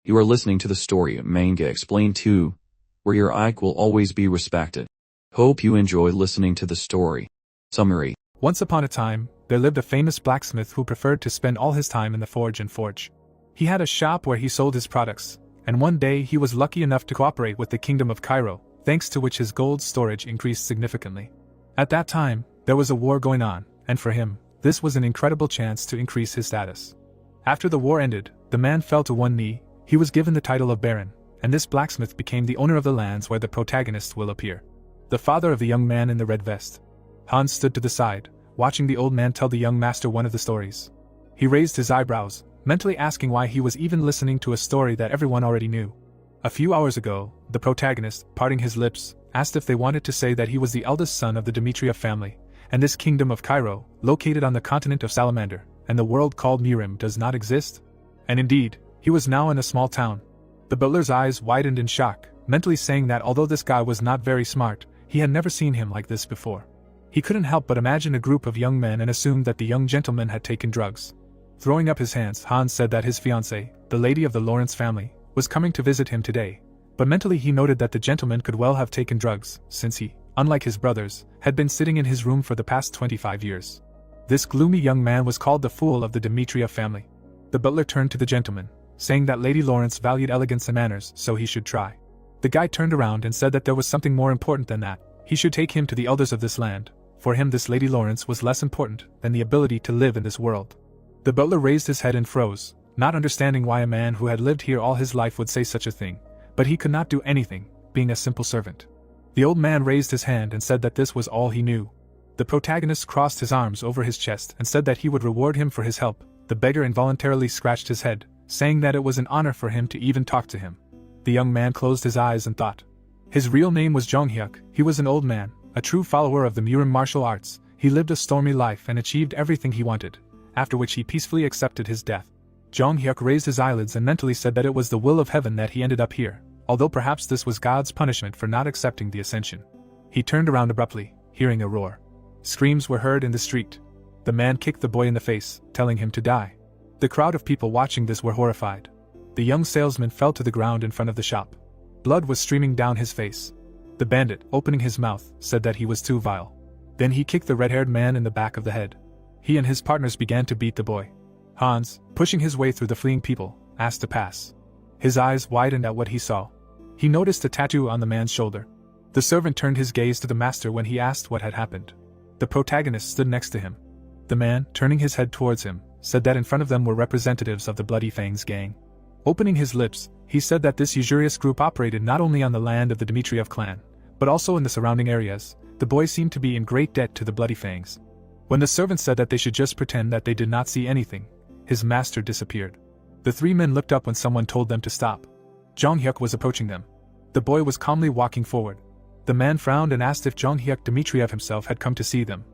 You are listening to the story of Manga Explained 2, where your ike will always be respected. Hope you enjoy listening to the story. Summary. Once upon a time, there lived a famous blacksmith who preferred to spend all his time in the forge. He had a shop where he sold his products, and one day he was lucky enough to cooperate with the Kingdom of Cairo, thanks to which his gold storage increased significantly. At that time, there was a war going on, and for him, this was an incredible chance to increase his status. After the war ended, the man fell to one knee. He was given the title of Baron, and this blacksmith became the owner of the lands where the protagonist will appear. The father of the young man in the red vest. Hans stood to the side, watching the old man tell the young master one of the stories. He raised his eyebrows, mentally asking why he was even listening to a story that everyone already knew. A few hours ago, the protagonist, parting his lips, asked if they wanted to say that he was the eldest son of the Dmitriev family, and this kingdom of Cairo, located on the continent of Salamander, and the world called Murim, does not exist? And indeed, he was now in a small town. The butler's eyes widened in shock, mentally saying that although this guy was not very smart, he had never seen him like this before. He couldn't help but imagine a group of young men and assumed that the young gentleman had taken drugs. Throwing up his hands, Hans said that his fiancée, the lady of the Lawrence family, was coming to visit him today, but mentally he noted that the gentleman could well have taken drugs, since he, unlike his brothers, had been sitting in his room for the past 25 years. This gloomy young man was called the fool of the Dmitriev family. The butler turned to the gentleman, saying that Lady Lawrence valued elegance and manners, so he should try. The guy turned around and said that there was something more important than that. He should take him to the elders of this land. For him, this Lady Lawrence was less important than the ability to live in this world. The butler raised his head and froze, not understanding why a man who had lived here all his life would say such a thing, but he could not do anything, being a simple servant. The old man raised his hand and said that this was all he knew. The protagonist crossed his arms over his chest and said that he would reward him for his help. The beggar involuntarily scratched his head, saying that it was an honor for him to even talk to him. The young man closed his eyes and thought. His real name was Jonghyuk. He was an old man, a true follower of the Murim martial arts. He lived a stormy life and achieved everything he wanted, after which he peacefully accepted his death. Jonghyuk raised his eyelids and mentally said that it was the will of heaven that he ended up here, although perhaps this was God's punishment for not accepting the ascension. He turned around abruptly, hearing a roar. Screams were heard in the street. The man kicked the boy in the face, telling him to die. The crowd of people watching this were horrified. The young salesman fell to the ground in front of the shop. Blood was streaming down his face. The bandit, opening his mouth, said that he was too vile. Then he kicked the red-haired man in the back of the head. He and his partners began to beat the boy. Hans, pushing his way through the fleeing people, asked to pass. His eyes widened at what he saw. He noticed a tattoo on the man's shoulder. The servant turned his gaze to the master when he asked what had happened. The protagonist stood next to him. The man, turning his head towards him, said that in front of them were representatives of the Bloody Fangs gang. Opening his lips, he said that this usurious group operated not only on the land of the Dmitriev clan, but also in the surrounding areas. The boy seemed to be in great debt to the Bloody Fangs. When the servant said that they should just pretend that they did not see anything, his master disappeared. The three men looked up when someone told them to stop. Jonghyuk was approaching them. The boy was calmly walking forward. The man frowned and asked if Jonghyuk Dmitriev himself had come to see them.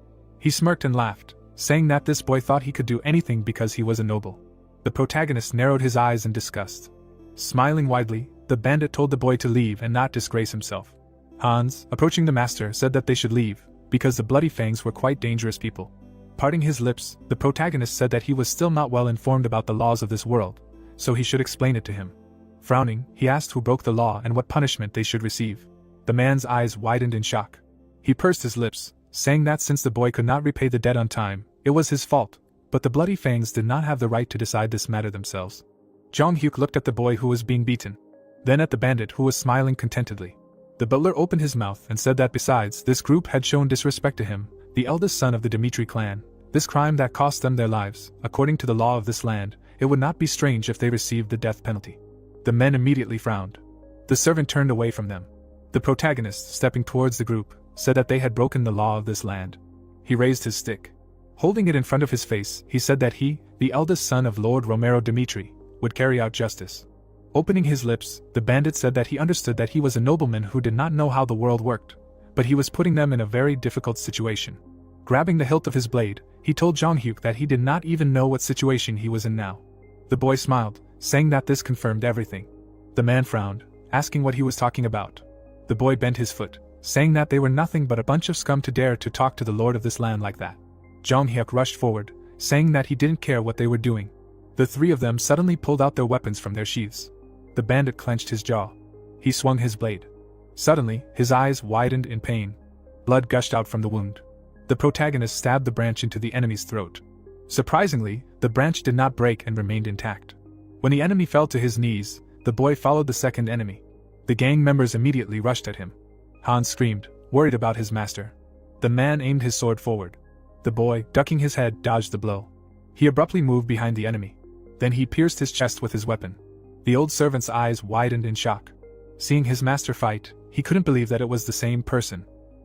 He smirked and laughed, saying that this boy thought he could do anything because he was a noble. The protagonist narrowed his eyes in disgust. Smiling widely, the bandit told the boy to leave and not disgrace himself. Hans, approaching the master, said that they should leave, because the Bloody Fangs were quite dangerous people. Parting his lips, the protagonist said that he was still not well informed about the laws of this world, so he should explain it to him. Frowning, he asked who broke the law and what punishment they should receive. The man's eyes widened in shock. He pursed his lips, saying that since the boy could not repay the debt on time, it was his fault, but the Bloody Fangs did not have the right to decide this matter themselves. Jonghyuk looked at the boy who was being beaten, then at the bandit who was smiling contentedly. The butler opened his mouth and said that besides this group had shown disrespect to him, the eldest son of the Dmitri clan, this crime that cost them their lives, according to the law of this land, it would not be strange if they received the death penalty. The men immediately frowned. The servant turned away from them. The protagonist, stepping towards the group, said that they had broken the law of this land. He raised his stick. Holding it in front of his face, he said that he, the eldest son of Lord Romero Dmitri, would carry out justice. Opening his lips, the bandit said that he understood that he was a nobleman who did not know how the world worked, but he was putting them in a very difficult situation. Grabbing the hilt of his blade, he told Jonghyuk that he did not even know what situation he was in now. The boy smiled, saying that this confirmed everything. The man frowned, asking what he was talking about. The boy bent his foot, saying that they were nothing but a bunch of scum to dare to talk to the lord of this land like that. Jonghyuk rushed forward, saying that he didn't care what they were doing. The three of them suddenly pulled out their weapons from their sheaths. The bandit clenched his jaw. He swung his blade. Suddenly, his eyes widened in pain. Blood gushed out from the wound. The protagonist stabbed the branch into the enemy's throat. Surprisingly, the branch did not break and remained intact. When the enemy fell to his knees, the boy followed the second enemy. The gang members immediately rushed at him. Hans screamed, worried about his master. The man aimed his sword forward. The boy, ducking his head, dodged the blow. He abruptly moved behind the enemy. Then he pierced his chest with his weapon. The old servant's eyes widened in shock. Seeing his master fight, he couldn't believe that it was the same person.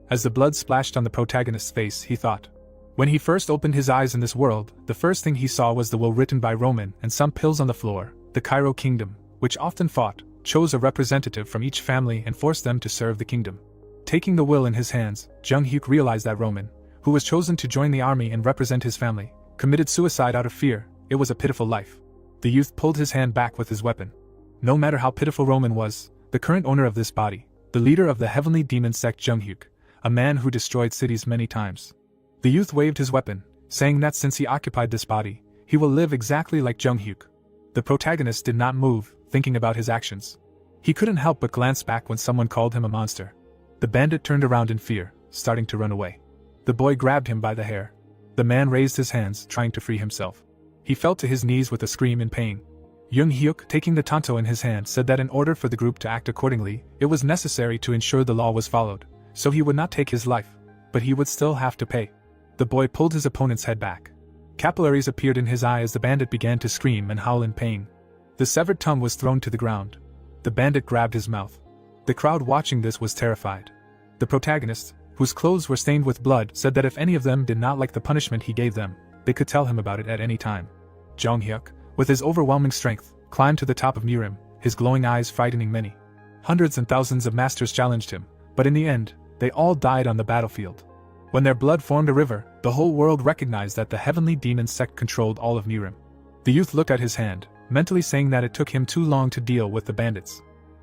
As the blood splashed on the protagonist's face, he thought. When he first opened his eyes in this world, the first thing he saw was the will written by Roman and some pills on the floor. The Cairo kingdom, which often fought, chose a representative from each family and forced them to serve the kingdom. Taking the will in his hands, Jung-hyuk realized that Roman, who was chosen to join the army and represent his family, committed suicide out of fear. It was a pitiful life. The youth pulled his hand back with his weapon. No matter how pitiful Roman was, the current owner of this body, the leader of the heavenly demon sect Jung-hyuk, a man who destroyed cities many times. The youth waved his weapon, saying that since he occupied this body, he will live exactly like Jung-hyuk. The protagonist did not move, thinking about his actions. He couldn't help but glance back when someone called him a monster. The bandit turned around in fear, starting to run away. The boy grabbed him by the hair. The man raised his hands, trying to free himself. He fell to his knees with a scream in pain. Jung-hyuk, taking the tanto in his hand, said that in order for the group to act accordingly, it was necessary to ensure the law was followed, so he would not take his life, but he would still have to pay. The boy pulled his opponent's head back. Capillaries appeared in his eye as the bandit began to scream and howl in pain. The severed tongue was thrown to the ground. The bandit grabbed his mouth. The crowd watching this was terrified. The protagonist, whose clothes were stained with blood, said that if any of them did not like the punishment he gave them, they could tell him about it at any time. Jung-hyuk, with his overwhelming strength, climbed to the top of Mirim, his glowing eyes frightening many. Hundreds and thousands of masters challenged him, but in the end, they all died on the battlefield. When their blood formed a river, the whole world recognized that the heavenly demon sect controlled all of Mirim. The youth looked at his hand, mentally saying that it took him too long to deal with the bandits.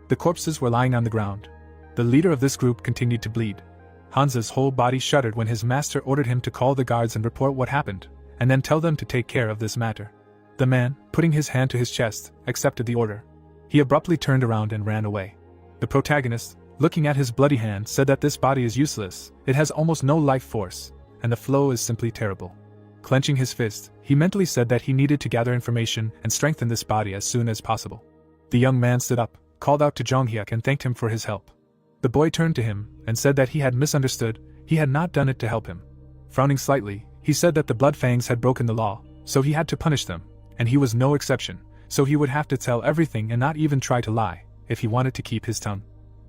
The corpses were lying on the ground. The leader of this group continued to bleed. Hansa's whole body shuddered when his master ordered him to call the guards and report what happened, and then tell them to take care of this matter. The man, putting his hand to his chest, accepted the order. He abruptly turned around and ran away. The protagonist, looking at his bloody hand, said that this body is useless, it has almost no life force, and the flow is simply terrible. Clenching his fist, he mentally said that he needed to gather information and strengthen this body as soon as possible. The young man stood up, called out to Jung-hyuk and thanked him for his help. The boy turned to him and said that he had misunderstood, he had not done it to help him. Frowning slightly, he said that the Bloodfangs had broken the law, so he had to punish them, and he was no exception, so he would have to tell everything and not even try to lie, if he wanted to keep his tongue.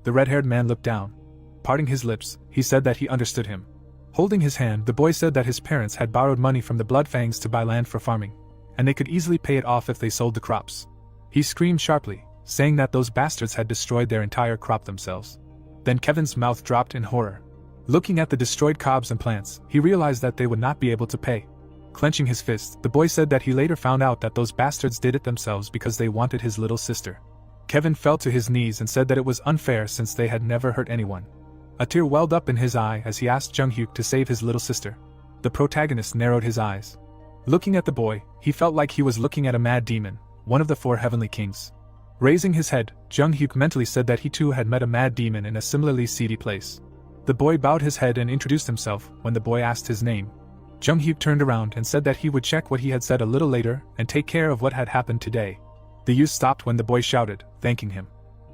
The red-haired man looked down. Parting his lips, he said that he understood him. Holding his hand, the boy said that his parents had borrowed money from the Bloodfangs to buy land for farming, and they could easily pay it off if they sold the crops. He screamed sharply, saying that those bastards had destroyed their entire crop themselves. Then Kevin's mouth dropped in horror. Looking at the destroyed cobs and plants, he realized that they would not be able to pay. Clenching his fist, the boy said that he later found out that those bastards did it themselves because they wanted his little sister. Kevin fell to his knees and said that it was unfair since they had never hurt anyone. A tear welled up in his eye as he asked Jung-hyuk to save his little sister. The protagonist narrowed his eyes. Looking at the boy, he felt like he was looking at a mad demon, one of the 4 heavenly kings. Raising his head, Jung-hyuk mentally said that he too had met a mad demon in a similarly seedy place. The boy bowed his head and introduced himself. When the boy asked his name, Jung-hyuk turned around and said that he would check what he had said a little later and take care of what had happened today. The youth stopped when the boy shouted, thanking him.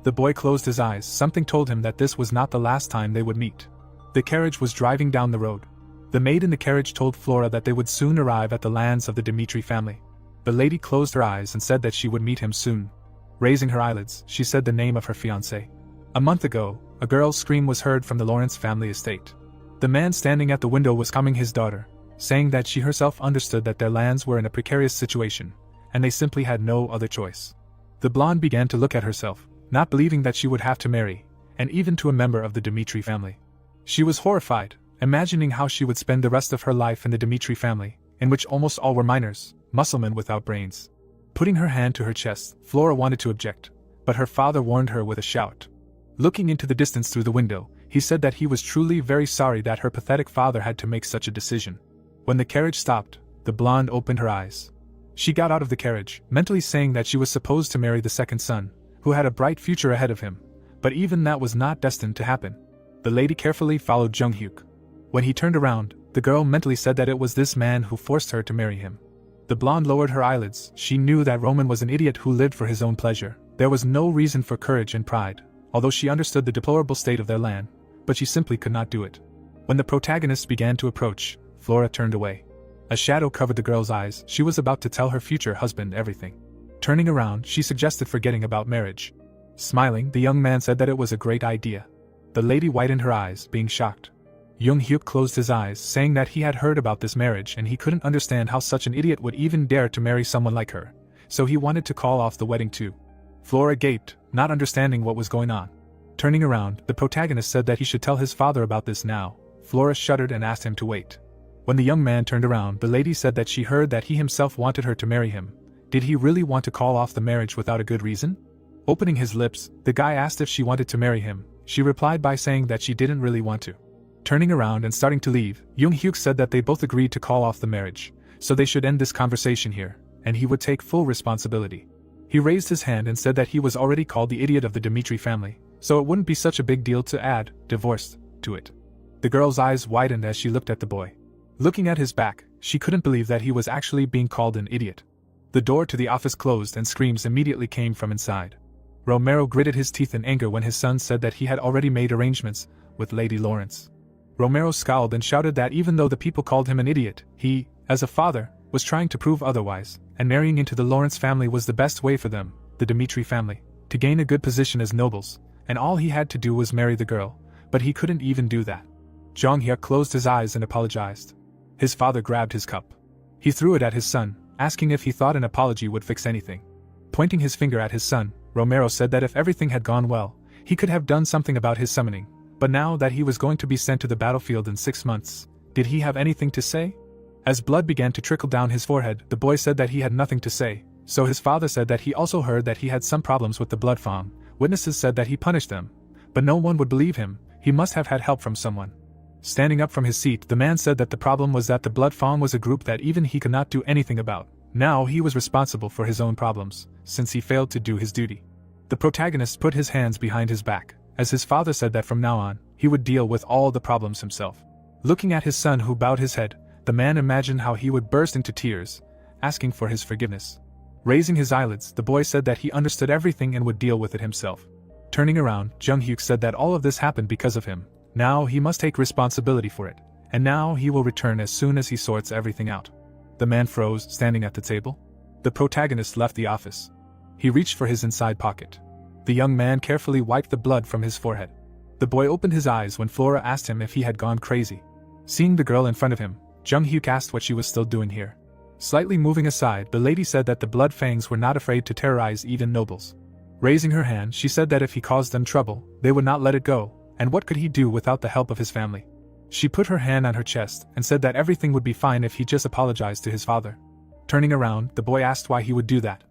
The boy closed his eyes. Something told him that this was not the last time they would meet. The carriage was driving down the road. The maid in the carriage told Flora that they would soon arrive at the lands of the Dmitri family. The lady closed her eyes and said that she would meet him soon. Raising her eyelids, she said the name of her fiancé. A month ago, a girl's scream was heard from the Lawrence family estate. The man standing at the window was calming his daughter, saying that she herself understood that their lands were in a precarious situation, and they simply had no other choice. The blonde began to look at herself, not believing that she would have to marry, and even to a member of the Dmitri family. She was horrified, imagining how she would spend the rest of her life in the Dmitri family, in which almost all were minors, musclemen without brains. Putting her hand to her chest, Flora wanted to object, but her father warned her with a shout. Looking into the distance through the window, he said that he was truly very sorry that her pathetic father had to make such a decision. When the carriage stopped, the blonde opened her eyes. She got out of the carriage, mentally saying that she was supposed to marry the second son, who had a bright future ahead of him, but even that was not destined to happen. The lady carefully followed Jung Hyuk. When he turned around, the girl mentally said that it was this man who forced her to marry him. The blonde lowered her eyelids. She knew that Roman was an idiot who lived for his own pleasure. There was no reason for courage and pride, although she understood the deplorable state of their land, but she simply could not do it. When the protagonists began to approach, Flora turned away. A shadow covered the girl's eyes. She was about to tell her future husband everything. Turning around, she suggested forgetting about marriage. Smiling, the young man said that it was a great idea. The lady widened her eyes, being shocked. Jung Hyuk closed his eyes, saying that he had heard about this marriage and he couldn't understand how such an idiot would even dare to marry someone like her, so he wanted to call off the wedding too. Flora gaped, not understanding what was going on. Turning around, the protagonist said that he should tell his father about this now. Flora shuddered and asked him to wait. When the young man turned around, the lady said that she heard that he himself wanted her to marry him. Did he really want to call off the marriage without a good reason? Opening his lips, the guy asked if she wanted to marry him. She replied by saying that she didn't really want to. Turning around and starting to leave, Jung Hyuk said that they both agreed to call off the marriage, so they should end this conversation here, and he would take full responsibility. He raised his hand and said that he was already called the idiot of the Dmitri family, so it wouldn't be such a big deal to add divorced to it. The girl's eyes widened as she looked at the boy. Looking at his back, she couldn't believe that he was actually being called an idiot. The door to the office closed and screams immediately came from inside. Romero gritted his teeth in anger when his son said that he had already made arrangements with Lady Lawrence. Romero scowled and shouted that even though the people called him an idiot, he, as a father, was trying to prove otherwise, and marrying into the Lawrence family was the best way for them, the Dmitri family, to gain a good position as nobles, and all he had to do was marry the girl, but he couldn't even do that. Jung Hyuk closed his eyes and apologized. His father grabbed his cup. He threw it at his son, asking if he thought an apology would fix anything. Pointing his finger at his son, Romero said that if everything had gone well, he could have done something about his summoning. But now that he was going to be sent to the battlefield in 6 months, did he have anything to say? As blood began to trickle down his forehead, the boy said that he had nothing to say, so his father said that he also heard that he had some problems with the blood fawn. Witnesses said that he punished them, but no one would believe him. He must have had help from someone. Standing up from his seat, the man said that the problem was that the blood fawn was a group that even he could not do anything about. Now he was responsible for his own problems, since he failed to do his duty. The protagonist put his hands behind his back, as his father said that from now on, he would deal with all the problems himself. Looking at his son who bowed his head, the man imagined how he would burst into tears, asking for his forgiveness. Raising his eyelids, the boy said that he understood everything and would deal with it himself. Turning around, Jung Hyuk said that all of this happened because of him. Now he must take responsibility for it, and now he will return as soon as he sorts everything out. The man froze, standing at the table. The protagonist left the office. He reached for his inside pocket. The young man carefully wiped the blood from his forehead. The boy opened his eyes when Flora asked him if he had gone crazy. Seeing the girl in front of him, Jung Hyuk asked what she was still doing here. Slightly moving aside, the lady said that the blood fangs were not afraid to terrorize even nobles. Raising her hand, she said that if he caused them trouble, they would not let it go, and what could he do without the help of his family? She put her hand on her chest and said that everything would be fine if he just apologized to his father. Turning around, the boy asked why he would do that.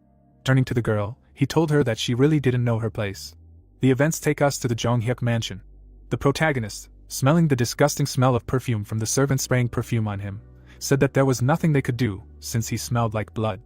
Turning to the girl, he told her that she really didn't know her place. The events take us to the Jung Hyuk mansion. The protagonist, smelling the disgusting smell of perfume from the servant spraying perfume on him, said that there was nothing they could do, since he smelled like blood.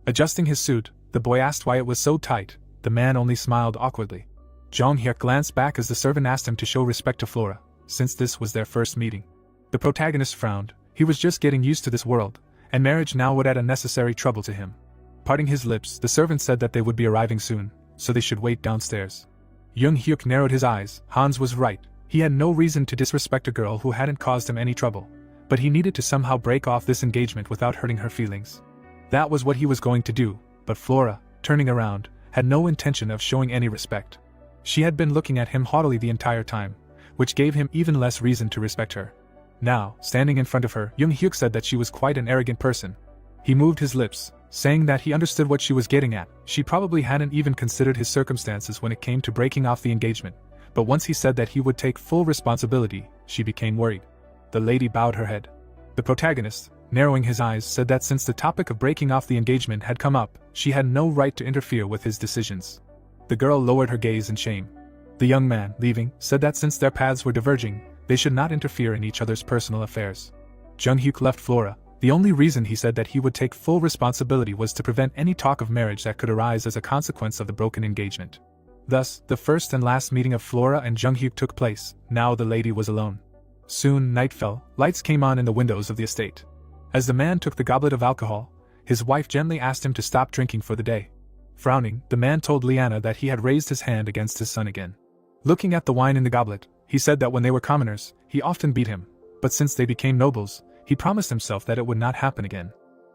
Adjusting his suit, the boy asked why it was so tight. The man only smiled awkwardly. Jung Hyuk glanced back as the servant asked him to show respect to Flora, since this was their first meeting. The protagonist frowned. He was just getting used to this world, and marriage now would add unnecessary trouble to him. Parting his lips, the servant said that they would be arriving soon, so they should wait downstairs. Jung Hyuk narrowed his eyes. Hans was right. He had no reason to disrespect a girl who hadn't caused him any trouble, but he needed to somehow break off this engagement without hurting her feelings. That was what he was going to do, but Flora, turning around, had no intention of showing any respect. She had been looking at him haughtily the entire time, which gave him even less reason to respect her. Now, standing in front of her, Jung Hyuk said that she was quite an arrogant person. He moved his lips, saying that he understood what she was getting at. She probably hadn't even considered his circumstances when it came to breaking off the engagement, but once he said that he would take full responsibility, she became worried. The lady bowed her head. The protagonist, narrowing his eyes, said that since the topic of breaking off the engagement had come up, she had no right to interfere with his decisions. The girl lowered her gaze in shame. The young man, leaving, said that since their paths were diverging, they should not interfere in each other's personal affairs. Jung Hyuk left Flora. The only reason he said that he would take full responsibility was to prevent any talk of marriage that could arise as a consequence of the broken engagement. Thus, the first and last meeting of Flora and Jung-hyuk took place. Now the lady was alone. Soon night fell, lights came on in the windows of the estate. As the man took the goblet of alcohol, his wife gently asked him to stop drinking for the day. Frowning, the man told Liana that he had raised his hand against his son again. Looking at the wine in the goblet, he said that when they were commoners, he often beat him, but since they became nobles, he promised himself that it would not happen again.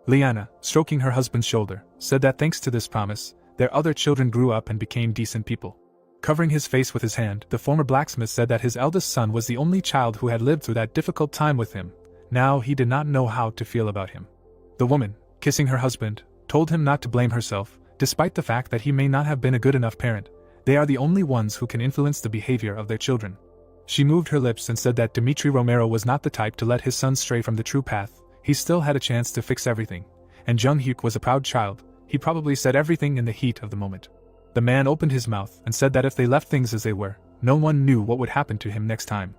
Liana, stroking her husband's shoulder, said that thanks to this promise, their other children grew up and became decent people. Covering his face with his hand, the former blacksmith said that his eldest son was the only child who had lived through that difficult time with him. Now he did not know how to feel about him. The woman, kissing her husband, told him not to blame herself, despite the fact that he may not have been a good enough parent. They are the only ones who can influence the behavior of their children. She moved her lips and said that Dmitry Romero was not the type to let his son stray from the true path. He still had a chance to fix everything. And Jung-hyuk was a proud child. He probably said everything in the heat of the moment. The man opened his mouth and said that if they left things as they were, no one knew what would happen to him next time.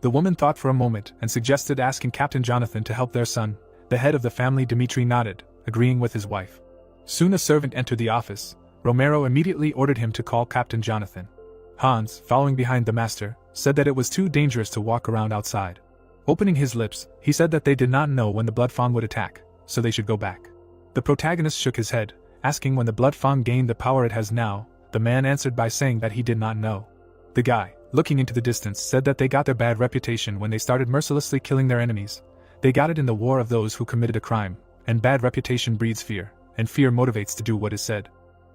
The woman thought for a moment and suggested asking Captain Jonathan to help their son. The head of the family, Dmitry, nodded, agreeing with his wife. Soon a servant entered the office. Romero immediately ordered him to call Captain Jonathan. Hans, following behind the master, said that it was too dangerous to walk around outside. Opening his lips, he said that they did not know when the blood fawn would attack, so they should go back. The protagonist shook his head, asking when the blood fawn gained the power it has now. The man answered by saying that he did not know. The guy, looking into the distance, said that they got their bad reputation when they started mercilessly killing their enemies. They got it in the war of those who committed a crime, and bad reputation breeds fear, and fear motivates to do what is said.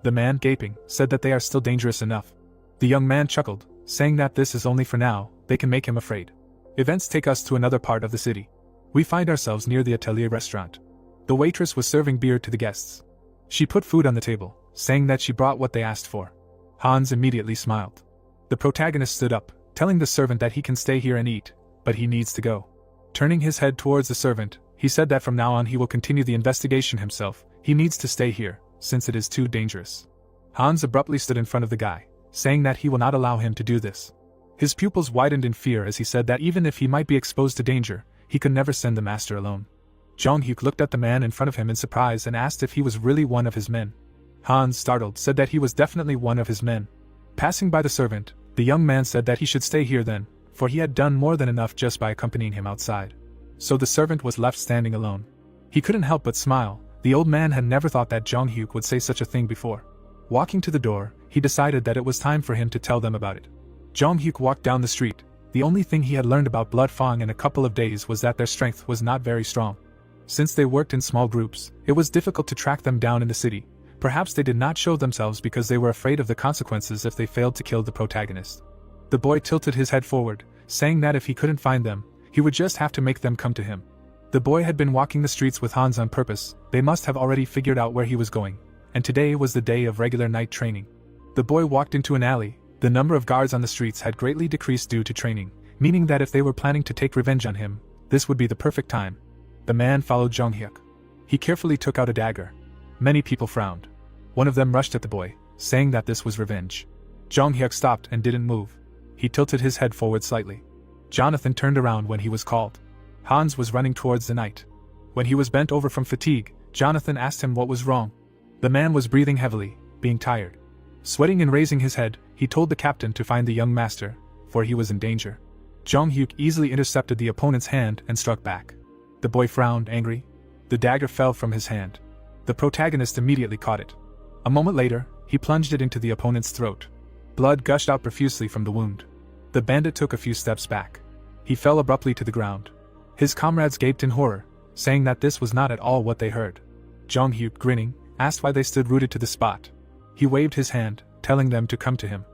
The man, gaping, said that they are still dangerous enough. The young man chuckled, saying that this is only for now, they can make him afraid. Events take us to another part of the city. We find ourselves near the Atelier restaurant. The waitress was serving beer to the guests. She put food on the table, saying that she brought what they asked for. Hans immediately smiled. The protagonist stood up, telling the servant that he can stay here and eat, but he needs to go. Turning his head towards the servant, he said that from now on he will continue the investigation himself. He needs to stay here, since it is too dangerous. Hans abruptly stood in front of the guy, saying that he will not allow him to do this. His pupils widened in fear as he said that even if he might be exposed to danger, he could never send the master alone. Jung-hyuk looked at the man in front of him in surprise and asked if he was really one of his men. Hans, startled, said that he was definitely one of his men. Passing by the servant, the young man said that he should stay here then, for he had done more than enough just by accompanying him outside. So the servant was left standing alone. He couldn't help but smile. The old man had never thought that Jung-hyuk would say such a thing before. Walking to the door, he decided that it was time for him to tell them about it. Jung-hyuk walked down the street. The only thing he had learned about blood fawn in a couple of days was that their strength was not very strong. Since they worked in small groups, it was difficult to track them down in the city. Perhaps they did not show themselves because they were afraid of the consequences if they failed to kill the protagonist. The boy tilted his head forward, saying that if he couldn't find them, he would just have to make them come to him. The boy had been walking the streets with Hans on purpose. They must have already figured out where he was going, and today was the day of regular night training. The boy walked into an alley. The number of guards on the streets had greatly decreased due to training, meaning that if they were planning to take revenge on him, this would be the perfect time. The man followed Jung-hyuk. He carefully took out a dagger. Many people frowned. One of them rushed at the boy, saying that this was revenge. Jung-hyuk stopped and didn't move. He tilted his head forward slightly. Jonathan turned around when he was called. Hans was running towards the knight. When he was bent over from fatigue, Jonathan asked him what was wrong. The man was breathing heavily, being tired. Sweating and raising his head, he told the captain to find the young master, for he was in danger. Jung-hyuk easily intercepted the opponent's hand and struck back. The boy frowned, angry. The dagger fell from his hand. The protagonist immediately caught it. A moment later, he plunged it into the opponent's throat. Blood gushed out profusely from the wound. The bandit took a few steps back. He fell abruptly to the ground. His comrades gaped in horror, saying that this was not at all what they heard. Jung-hyuk, grinning, asked why they stood rooted to the spot. He waved his hand, telling them to come to him.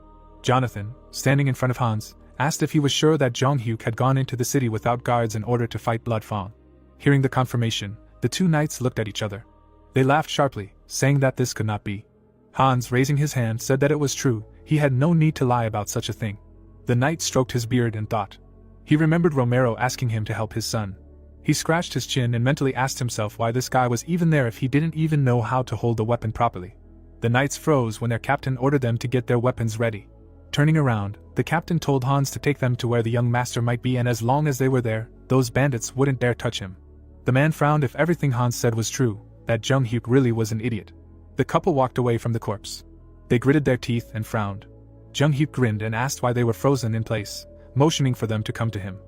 Jonathan, standing in front of Hans, asked if he was sure that Jung-hyuk had gone into the city without guards in order to fight blood fawn. Hearing the confirmation, the two knights looked at each other. They laughed sharply, saying that this could not be. Hans, raising his hand, said that it was true. He had no need to lie about such a thing. The knight stroked his beard and thought. He remembered Romero asking him to help his son. He scratched his chin and mentally asked himself why this guy was even there if he didn't even know how to hold a weapon properly. The knights froze when their captain ordered them to get their weapons ready. Turning around, the captain told Hans to take them to where the young master might be, and as long as they were there, those bandits wouldn't dare touch him. The man frowned if everything Hans said was true, that Jung-hyuk really was an idiot. The couple walked away from the corpse. They gritted their teeth and frowned. Jung-hyuk grinned and asked why they were frozen in place, motioning for them to come to him.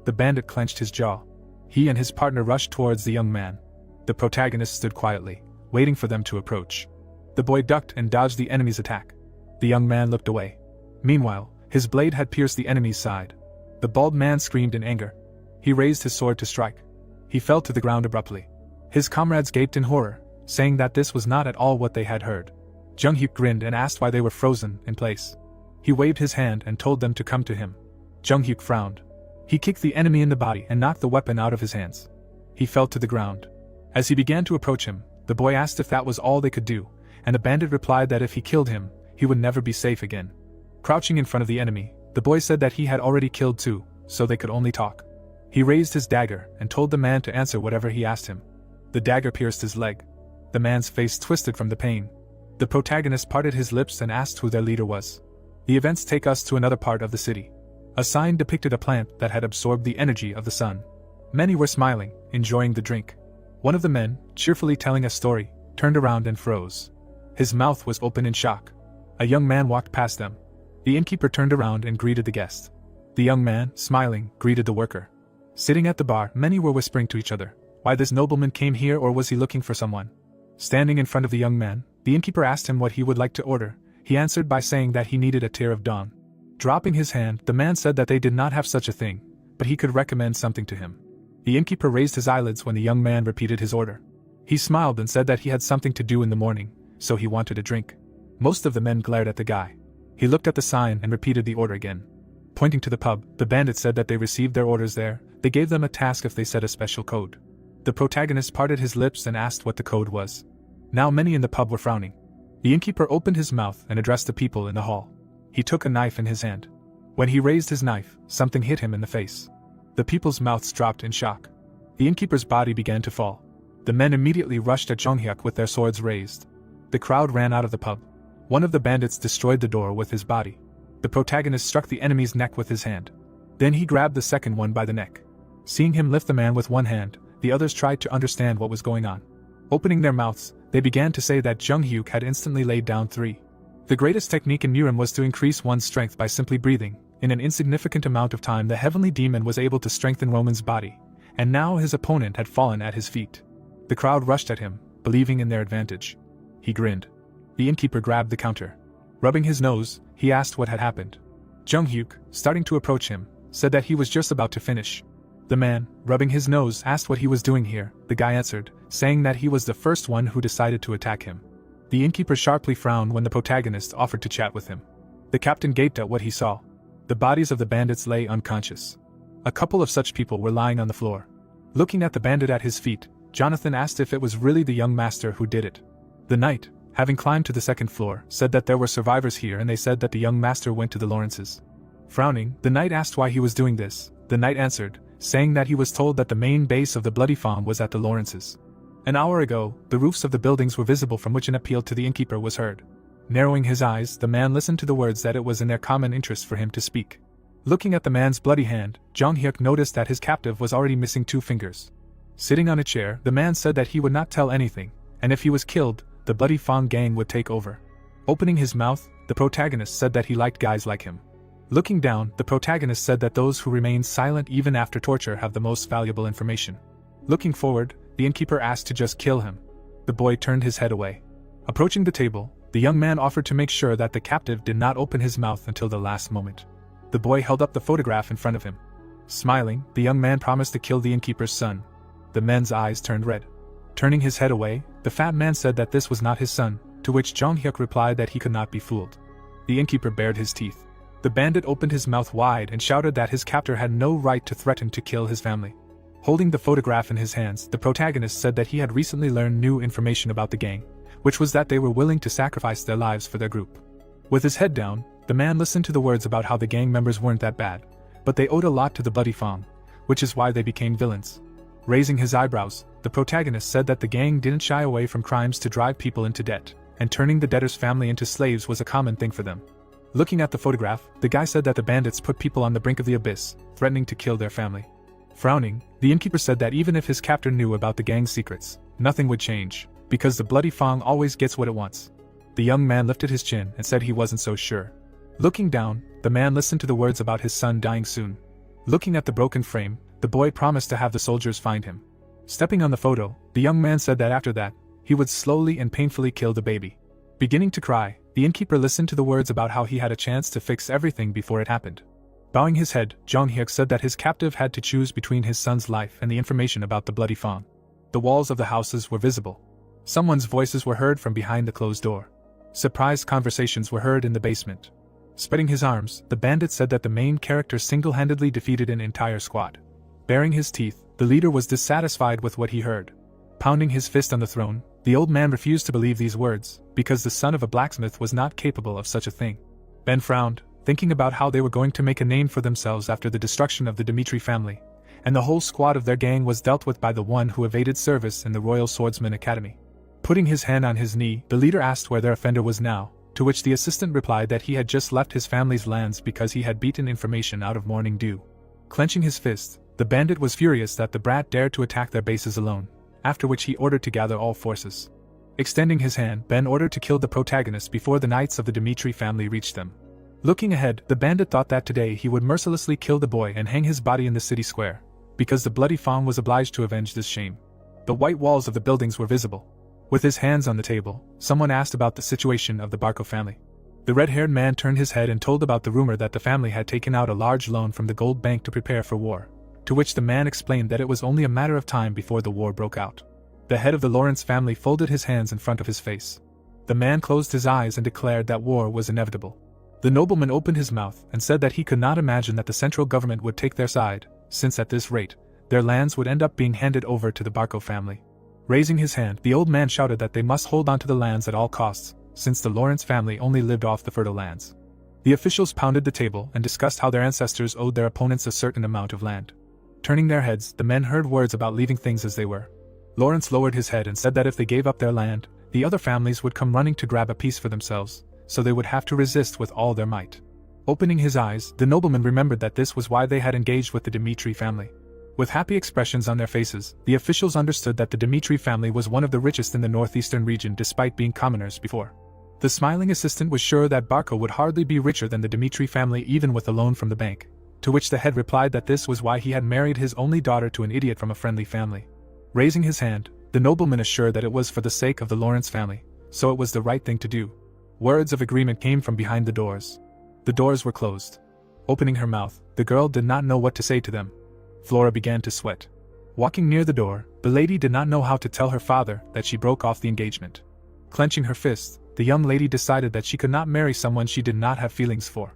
The bandit clenched his jaw. He and his partner rushed towards the young man. The protagonist stood quietly, waiting for them to approach. The boy ducked and dodged the enemy's attack. The young man looked away. Meanwhile, his blade had pierced the enemy's side. The bald man screamed in anger. He raised his sword to strike. He fell to the ground abruptly. His comrades gaped in horror, saying that this was not at all what they had heard. Jung-hyuk grinned and asked why they were frozen in place. He waved his hand and told them to come to him. Jung-hyuk frowned. He kicked the enemy in the body and knocked the weapon out of his hands. He fell to the ground. As he began to approach him, the boy asked if that was all they could do, and the bandit replied that if he killed him, he would never be safe again. Crouching in front of the enemy, the boy said that he had already killed two, so they could only talk. He raised his dagger and told the man to answer whatever he asked him. The dagger pierced his leg. The man's face twisted from the pain. The protagonist parted his lips and asked who their leader was. The events take us to another part of the city. A sign depicted a plant that had absorbed the energy of the sun. Many were smiling, enjoying the drink. One of the men, cheerfully telling a story, turned around and froze. His mouth was open in shock. A young man walked past them. The innkeeper turned around and greeted the guest. The young man, smiling, greeted the worker. Sitting at the bar, many were whispering to each other, why this nobleman came here, or was he looking for someone? Standing in front of the young man, the innkeeper asked him what he would like to order. He answered by saying that he needed a tear of dawn. Dropping his hand, the man said that they did not have such a thing, but he could recommend something to him. The innkeeper raised his eyelids when the young man repeated his order. He smiled and said that he had something to do in the morning, so he wanted a drink. Most of the men glared at the guy. He looked at the sign and repeated the order again. Pointing to the pub, the bandit said that they received their orders there. They gave them a task if they said a special code. The protagonist parted his lips and asked what the code was. Now many in the pub were frowning. The innkeeper opened his mouth and addressed the people in the hall. He took a knife in his hand. When he raised his knife, something hit him in the face. The people's mouths dropped in shock. The innkeeper's body began to fall. The men immediately rushed at Jung-hyuk with their swords raised. The crowd ran out of the pub. One of the bandits destroyed the door with his body. The protagonist struck the enemy's neck with his hand. Then he grabbed the second one by the neck. Seeing him lift the man with one hand, the others tried to understand what was going on. Opening their mouths, they began to say that Jung-hyuk had instantly laid down 3. The greatest technique in Murim was to increase one's strength by simply breathing. In an insignificant amount of time, the heavenly demon was able to strengthen Roman's body, and now his opponent had fallen at his feet. The crowd rushed at him, believing in their advantage. He grinned. The innkeeper grabbed the counter. Rubbing his nose, he asked what had happened. Jung-hyuk, starting to approach him, said that he was just about to finish. The man, rubbing his nose, asked what he was doing here. The guy answered, saying that he was the first one who decided to attack him. The innkeeper sharply frowned when the protagonist offered to chat with him. The captain gaped at what he saw. The bodies of the bandits lay unconscious. A couple of such people were lying on the floor. Looking at the bandit at his feet, Jonathan asked if it was really the young master who did it. The knight, having climbed to the second floor, said that there were survivors here, and they said that the young master went to the Lawrences. Frowning, the knight asked why he was doing this. The knight answered, saying that he was told that the main base of the Bloody Farm was at the Lawrences. An hour ago, the roofs of the buildings were visible from which an appeal to the innkeeper was heard. Narrowing his eyes, the man listened to the words that it was in their common interest for him to speak. Looking at the man's bloody hand, Jung-hyuk noticed that his captive was already missing 2 fingers. Sitting on a chair, the man said that he would not tell anything, and if he was killed, the Bloody Fang gang would take over. Opening his mouth, the protagonist said that he liked guys like him. Looking down, the protagonist said that those who remain silent even after torture have the most valuable information. Looking forward, the innkeeper asked to just kill him. The boy turned his head away. Approaching the table, the young man offered to make sure that the captive did not open his mouth until the last moment. The boy held up the photograph in front of him. Smiling, the young man promised to kill the innkeeper's son. The man's eyes turned red. Turning his head away, the fat man said that this was not his son, to which Jung-hyuk replied that he could not be fooled. The innkeeper bared his teeth. The bandit opened his mouth wide and shouted that his captor had no right to threaten to kill his family. Holding the photograph in his hands, the protagonist said that he had recently learned new information about the gang, which was that they were willing to sacrifice their lives for their group. With his head down, the man listened to the words about how the gang members weren't that bad, but they owed a lot to the Bloody Fang, which is why they became villains. Raising his eyebrows, the protagonist said that the gang didn't shy away from crimes to drive people into debt, and turning the debtor's family into slaves was a common thing for them. Looking at the photograph, the guy said that the bandits put people on the brink of the abyss, threatening to kill their family. Frowning, the innkeeper said that even if his captor knew about the gang's secrets, nothing would change, because the Bloody Fang always gets what it wants. The young man lifted his chin and said he wasn't so sure. Looking down, the man listened to the words about his son dying soon. Looking at the broken frame, the boy promised to have the soldiers find him. Stepping on the photo, the young man said that after that, he would slowly and painfully kill the baby. Beginning to cry, the innkeeper listened to the words about how he had a chance to fix everything before it happened. Bowing his head, Jong Hyuk said that his captive had to choose between his son's life and the information about the bloody Fong. The walls of the houses were visible. Someone's voices were heard from behind the closed door. Surprised conversations were heard in the basement. Spreading his arms, the bandit said that the main character single-handedly defeated an entire squad. Baring his teeth, the leader was dissatisfied with what he heard. Pounding his fist on the throne, the old man refused to believe these words, because the son of a blacksmith was not capable of such a thing. Ben frowned, thinking about how they were going to make a name for themselves after the destruction of the Dmitri family, and the whole squad of their gang was dealt with by the one who evaded service in the Royal Swordsman Academy. Putting his hand on his knee, the leader asked where their offender was now, to which the assistant replied that he had just left his family's lands because he had beaten information out of morning dew. Clenching his fist, the bandit was furious that the brat dared to attack their bases alone, after which he ordered to gather all forces. Extending his hand, Ben ordered to kill the protagonist before the knights of the Dmitri family reached them. Looking ahead, the bandit thought that today he would mercilessly kill the boy and hang his body in the city square, because the bloody Fong was obliged to avenge this shame. The white walls of the buildings were visible. With his hands on the table, someone asked about the situation of the Barco family. The red-haired man turned his head and told about the rumor that the family had taken out a large loan from the gold bank to prepare for war, to which the man explained that it was only a matter of time before the war broke out. The head of the Lawrence family folded his hands in front of his face. The man closed his eyes and declared that war was inevitable. The nobleman opened his mouth and said that he could not imagine that the central government would take their side, since at this rate, their lands would end up being handed over to the Barco family. Raising his hand, the old man shouted that they must hold on to the lands at all costs, since the Lawrence family only lived off the fertile lands. The officials pounded the table and discussed how their ancestors owed their opponents a certain amount of land. Turning their heads, the men heard words about leaving things as they were. Lawrence lowered his head and said that if they gave up their land, the other families would come running to grab a piece for themselves, so they would have to resist with all their might. Opening his eyes, the nobleman remembered that this was why they had engaged with the Dmitri family. With happy expressions on their faces, the officials understood that the Dmitri family was one of the richest in the northeastern region despite being commoners before. The smiling assistant was sure that Barco would hardly be richer than the Dmitri family even with a loan from the bank, to which the head replied that this was why he had married his only daughter to an idiot from a friendly family. Raising his hand, the nobleman assured that it was for the sake of the Lawrence family, so it was the right thing to do. Words of agreement came from behind the doors. The doors were closed. Opening her mouth, the girl did not know what to say to them. Flora began to sweat. Walking near the door, the lady did not know how to tell her father that she broke off the engagement. Clenching her fists, the young lady decided that she could not marry someone she did not have feelings for.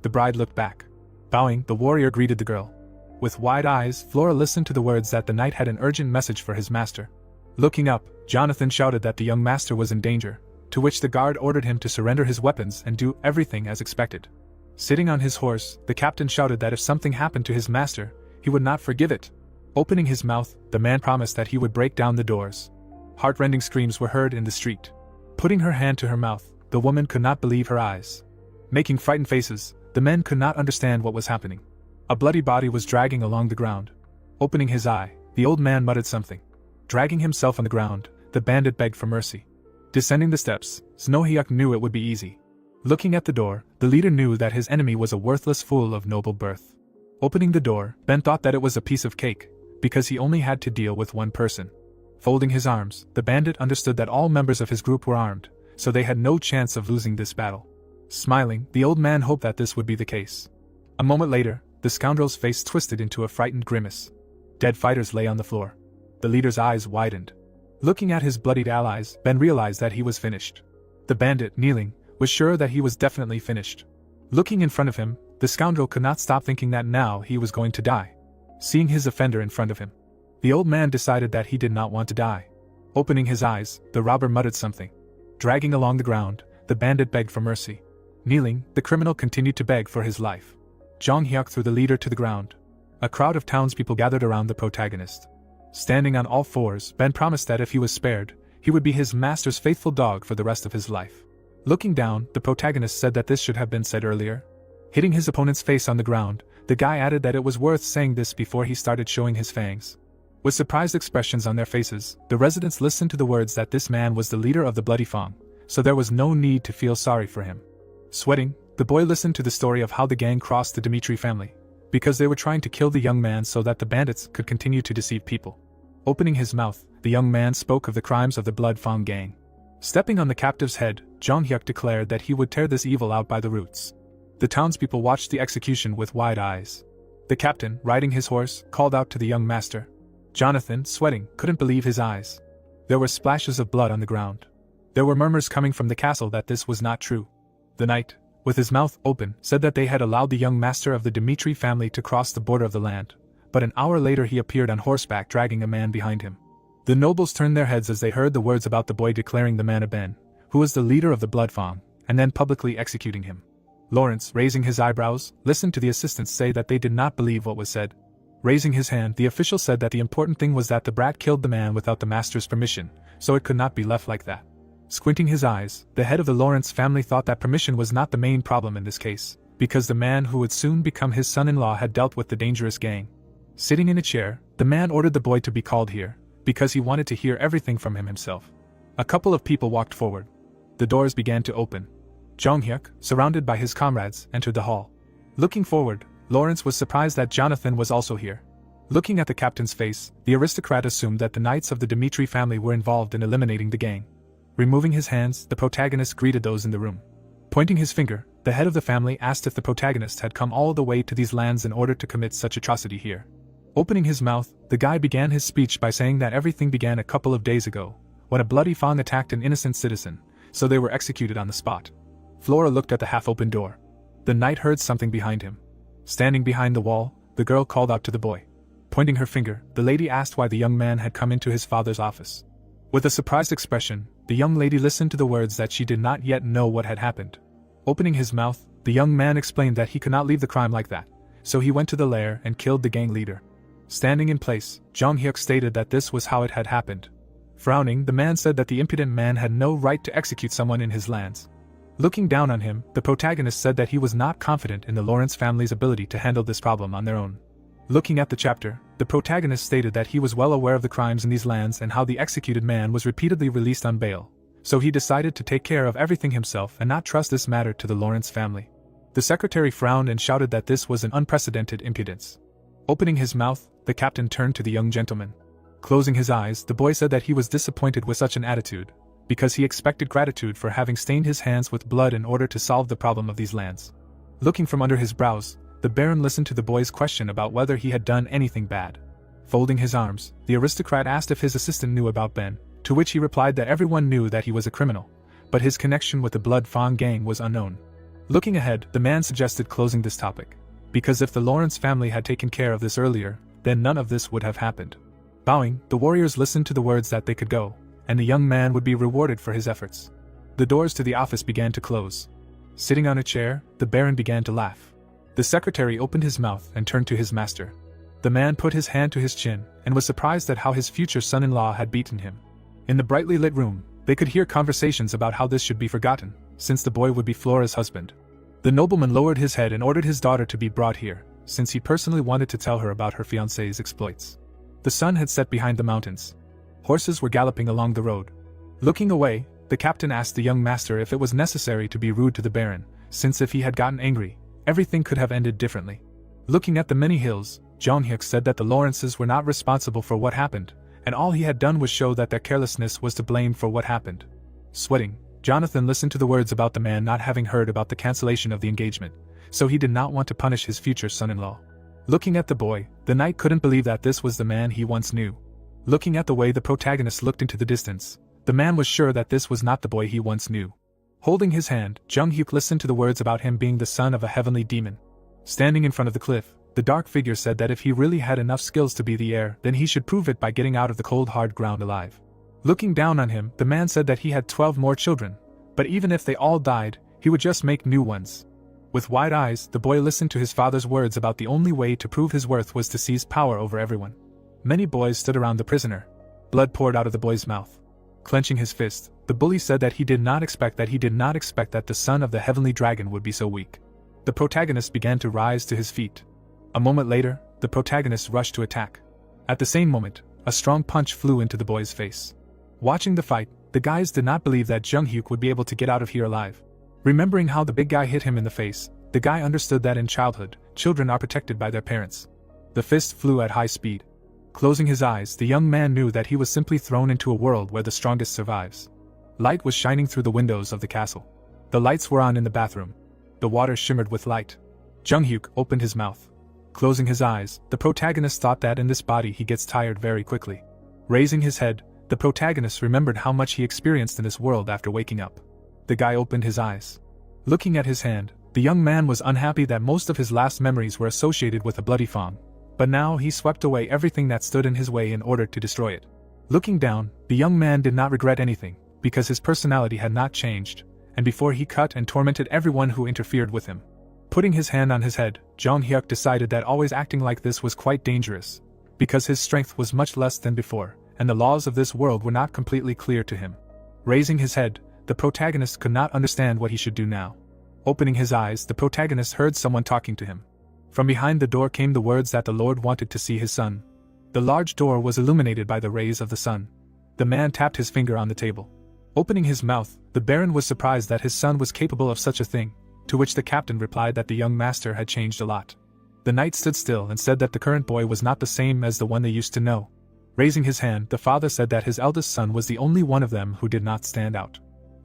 The bride looked back. Bowing, the warrior greeted the girl. With wide eyes, Flora listened to the words that the knight had an urgent message for his master. Looking up, Jonathan shouted that the young master was in danger, to which the guard ordered him to surrender his weapons and do everything as expected. Sitting on his horse, the captain shouted that if something happened to his master, he would not forgive it. Opening his mouth, the man promised that he would break down the doors. Heart-rending screams were heard in the street. Putting her hand to her mouth, the woman could not believe her eyes. Making frightened faces, the men could not understand what was happening. A bloody body was dragging along the ground. Opening his eye, the old man muttered something. Dragging himself on the ground, the bandit begged for mercy. Descending the steps, Snohyuk knew it would be easy. Looking at the door, the leader knew that his enemy was a worthless fool of noble birth. Opening the door, Ben thought that it was a piece of cake, because he only had to deal with one person. Folding his arms, the bandit understood that all members of his group were armed, so they had no chance of losing this battle. Smiling, the old man hoped that this would be the case. A moment later, the scoundrel's face twisted into a frightened grimace. Dead fighters lay on the floor. The leader's eyes widened. Looking at his bloodied allies, Ben realized that he was finished. The bandit, kneeling, was sure that he was definitely finished. Looking in front of him, the scoundrel could not stop thinking that now he was going to die. Seeing his offender in front of him, the old man decided that he did not want to die. Opening his eyes, the robber muttered something. Dragging along the ground, the bandit begged for mercy. Kneeling, the criminal continued to beg for his life. Jong Hyuk threw the leader to the ground. A crowd of townspeople gathered around the protagonist. Standing on all fours, Ben promised that if he was spared, he would be his master's faithful dog for the rest of his life. Looking down, the protagonist said that this should have been said earlier. Hitting his opponent's face on the ground, the guy added that it was worth saying this before he started showing his fangs. With surprised expressions on their faces, the residents listened to the words that this man was the leader of the Bloody Fong, so there was no need to feel sorry for him. Sweating, The boy listened to the story of how the gang crossed the Dmitri family, because they were trying to kill the young man so that the bandits could continue to deceive people. Opening his mouth, the young man spoke of the crimes of the Blood Fang gang. Stepping on the captive's head, Jong-hyuk declared that he would tear this evil out by the roots. The townspeople watched the execution with wide eyes. The captain, riding his horse, called out to the young master. Jonathan, sweating, couldn't believe his eyes. There were splashes of blood on the ground. There were murmurs coming from the castle that this was not true. The knight, with his mouth open, said that they had allowed the young master of the Dmitri family to cross the border of the land, but an hour later he appeared on horseback dragging a man behind him. The nobles turned their heads as they heard the words about the boy declaring the man a Ben, who was the leader of the Blood Fang, and then publicly executing him. Lawrence, raising his eyebrows, listened to the assistants say that they did not believe what was said. Raising his hand, the official said that the important thing was that the brat killed the man without the master's permission, so it could not be left like that. Squinting his eyes, the head of the Lawrence family thought that permission was not the main problem in this case, because the man who would soon become his son-in-law had dealt with the dangerous gang. Sitting in a chair, the man ordered the boy to be called here, because he wanted to hear everything from him himself. A couple of people walked forward. The doors began to open. Jong-hyuk, surrounded by his comrades, entered the hall. Looking forward, Lawrence was surprised that Jonathan was also here. Looking at the captain's face, the aristocrat assumed that the knights of the Dmitri family were involved in eliminating the gang. Removing his hands, the protagonist greeted those in the room. Pointing his finger, the head of the family asked if the protagonist had come all the way to these lands in order to commit such atrocity here. Opening his mouth, the guy began his speech by saying that everything began a couple of days ago, when a bloody Fang attacked an innocent citizen, so they were executed on the spot. Flora looked at the half-open door. The knight heard something behind him. Standing behind the wall, the girl called out to the boy. Pointing her finger, the lady asked why the young man had come into his father's office. With a surprised expression, the young lady listened to the words that she did not yet know what had happened. Opening his mouth, the young man explained that he could not leave the crime like that, so he went to the lair and killed the gang leader. Standing in place, Jong-hyuk stated that this was how it had happened. Frowning, the man said that the impudent man had no right to execute someone in his lands. Looking down on him, the protagonist said that he was not confident in the Lawrence family's ability to handle this problem on their own. Looking at the chapter, the protagonist stated that he was well aware of the crimes in these lands and how the executed man was repeatedly released on bail, so he decided to take care of everything himself and not trust this matter to the Lawrence family. The secretary frowned and shouted that this was an unprecedented impudence. Opening his mouth, the captain turned to the young gentleman. Closing his eyes, the boy said that he was disappointed with such an attitude, because he expected gratitude for having stained his hands with blood in order to solve the problem of these lands. Looking from under his brows, the Baron listened to the boy's question about whether he had done anything bad. Folding his arms, the aristocrat asked if his assistant knew about Ben, to which he replied that everyone knew that he was a criminal, but his connection with the Blood Fang gang was unknown. Looking ahead, the man suggested closing this topic, because if the Lawrence family had taken care of this earlier, then none of this would have happened. Bowing, the warriors listened to the words that they could go, and the young man would be rewarded for his efforts. The doors to the office began to close. Sitting on a chair, the Baron began to laugh. The secretary opened his mouth and turned to his master. The man put his hand to his chin, and was surprised at how his future son-in-law had beaten him. In the brightly lit room, they could hear conversations about how this should be forgotten, since the boy would be Flora's husband. The nobleman lowered his head and ordered his daughter to be brought here, since he personally wanted to tell her about her fiancé's exploits. The sun had set behind the mountains. Horses were galloping along the road. Looking away, the captain asked the young master if it was necessary to be rude to the Baron, since if he had gotten angry, everything could have ended differently. Looking at the many hills, Jong-hyuk said that the Lawrences were not responsible for what happened, and all he had done was show that their carelessness was to blame for what happened. Sweating, Jonathan listened to the words about the man not having heard about the cancellation of the engagement, so he did not want to punish his future son-in-law. Looking at the boy, the knight couldn't believe that this was the man he once knew. Looking at the way the protagonist looked into the distance, the man was sure that this was not the boy he once knew. Holding his hand, Jong-hyuk listened to the words about him being the son of a heavenly demon. Standing in front of the cliff, the dark figure said that if he really had enough skills to be the heir, then he should prove it by getting out of the cold hard ground alive. Looking down on him, the man said that he had 12 more children, but even if they all died, he would just make new ones. With wide eyes, the boy listened to his father's words about the only way to prove his worth was to seize power over everyone. Many boys stood around the prisoner. Blood poured out of the boy's mouth. Clenching his fist, the bully said that he did not expect that the son of the heavenly dragon would be so weak. The protagonist began to rise to his feet. A moment later, the protagonist rushed to attack. At the same moment, a strong punch flew into the boy's face. Watching the fight, the guys did not believe that Jong-hyuk would be able to get out of here alive. Remembering how the big guy hit him in the face, the guy understood that in childhood, children are protected by their parents. The fist flew at high speed. Closing his eyes, the young man knew that he was simply thrown into a world where the strongest survives. Light was shining through the windows of the castle. The lights were on in the bathroom. The water shimmered with light. Jung-hyuk opened his mouth. Closing his eyes, the protagonist thought that in this body he gets tired very quickly. Raising his head, the protagonist remembered how much he experienced in this world after waking up. The guy opened his eyes. Looking at his hand, the young man was unhappy that most of his last memories were associated with a bloody fang, but now he swept away everything that stood in his way in order to destroy it. Looking down, the young man did not regret anything, because his personality had not changed, and before he cut and tormented everyone who interfered with him. Putting his hand on his head, Jung-hyuk decided that always acting like this was quite dangerous, because his strength was much less than before, and the laws of this world were not completely clear to him. Raising his head, the protagonist could not understand what he should do now. Opening his eyes, the protagonist heard someone talking to him. From behind the door came the words that the Lord wanted to see his son. The large door was illuminated by the rays of the sun. The man tapped his finger on the table. Opening his mouth, the Baron was surprised that his son was capable of such a thing, to which the captain replied that the young master had changed a lot. The knight stood still and said that the current boy was not the same as the one they used to know. Raising his hand, the father said that his eldest son was the only one of them who did not stand out.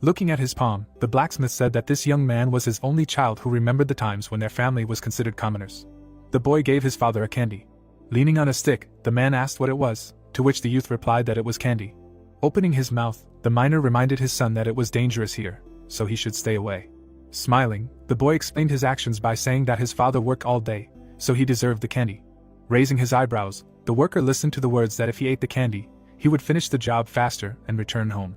Looking at his palm, the blacksmith said that this young man was his only child who remembered the times when their family was considered commoners. The boy gave his father a candy. Leaning on a stick, the man asked what it was, to which the youth replied that it was candy. Opening his mouth, the miner reminded his son that it was dangerous here, so he should stay away. Smiling, the boy explained his actions by saying that his father worked all day, so he deserved the candy. Raising his eyebrows, the worker listened to the words that if he ate the candy, he would finish the job faster and return home.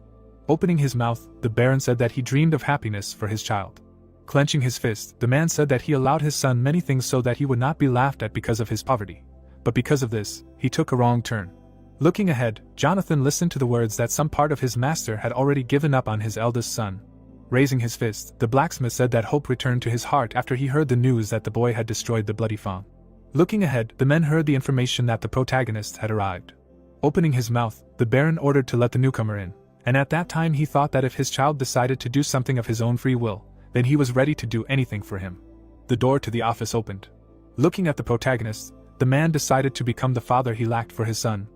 Opening his mouth, the Baron said that he dreamed of happiness for his child. Clenching his fist, the man said that he allowed his son many things so that he would not be laughed at because of his poverty. But because of this, he took a wrong turn. Looking ahead, Jonathan listened to the words that some part of his master had already given up on his eldest son. Raising his fist, the blacksmith said that hope returned to his heart after he heard the news that the boy had destroyed the bloody fang. Looking ahead, the men heard the information that the protagonist had arrived. Opening his mouth, the Baron ordered to let the newcomer in. And at that time he thought that if his child decided to do something of his own free will, then he was ready to do anything for him. The door to the office opened. Looking at the protagonist, the man decided to become the father he lacked for his son.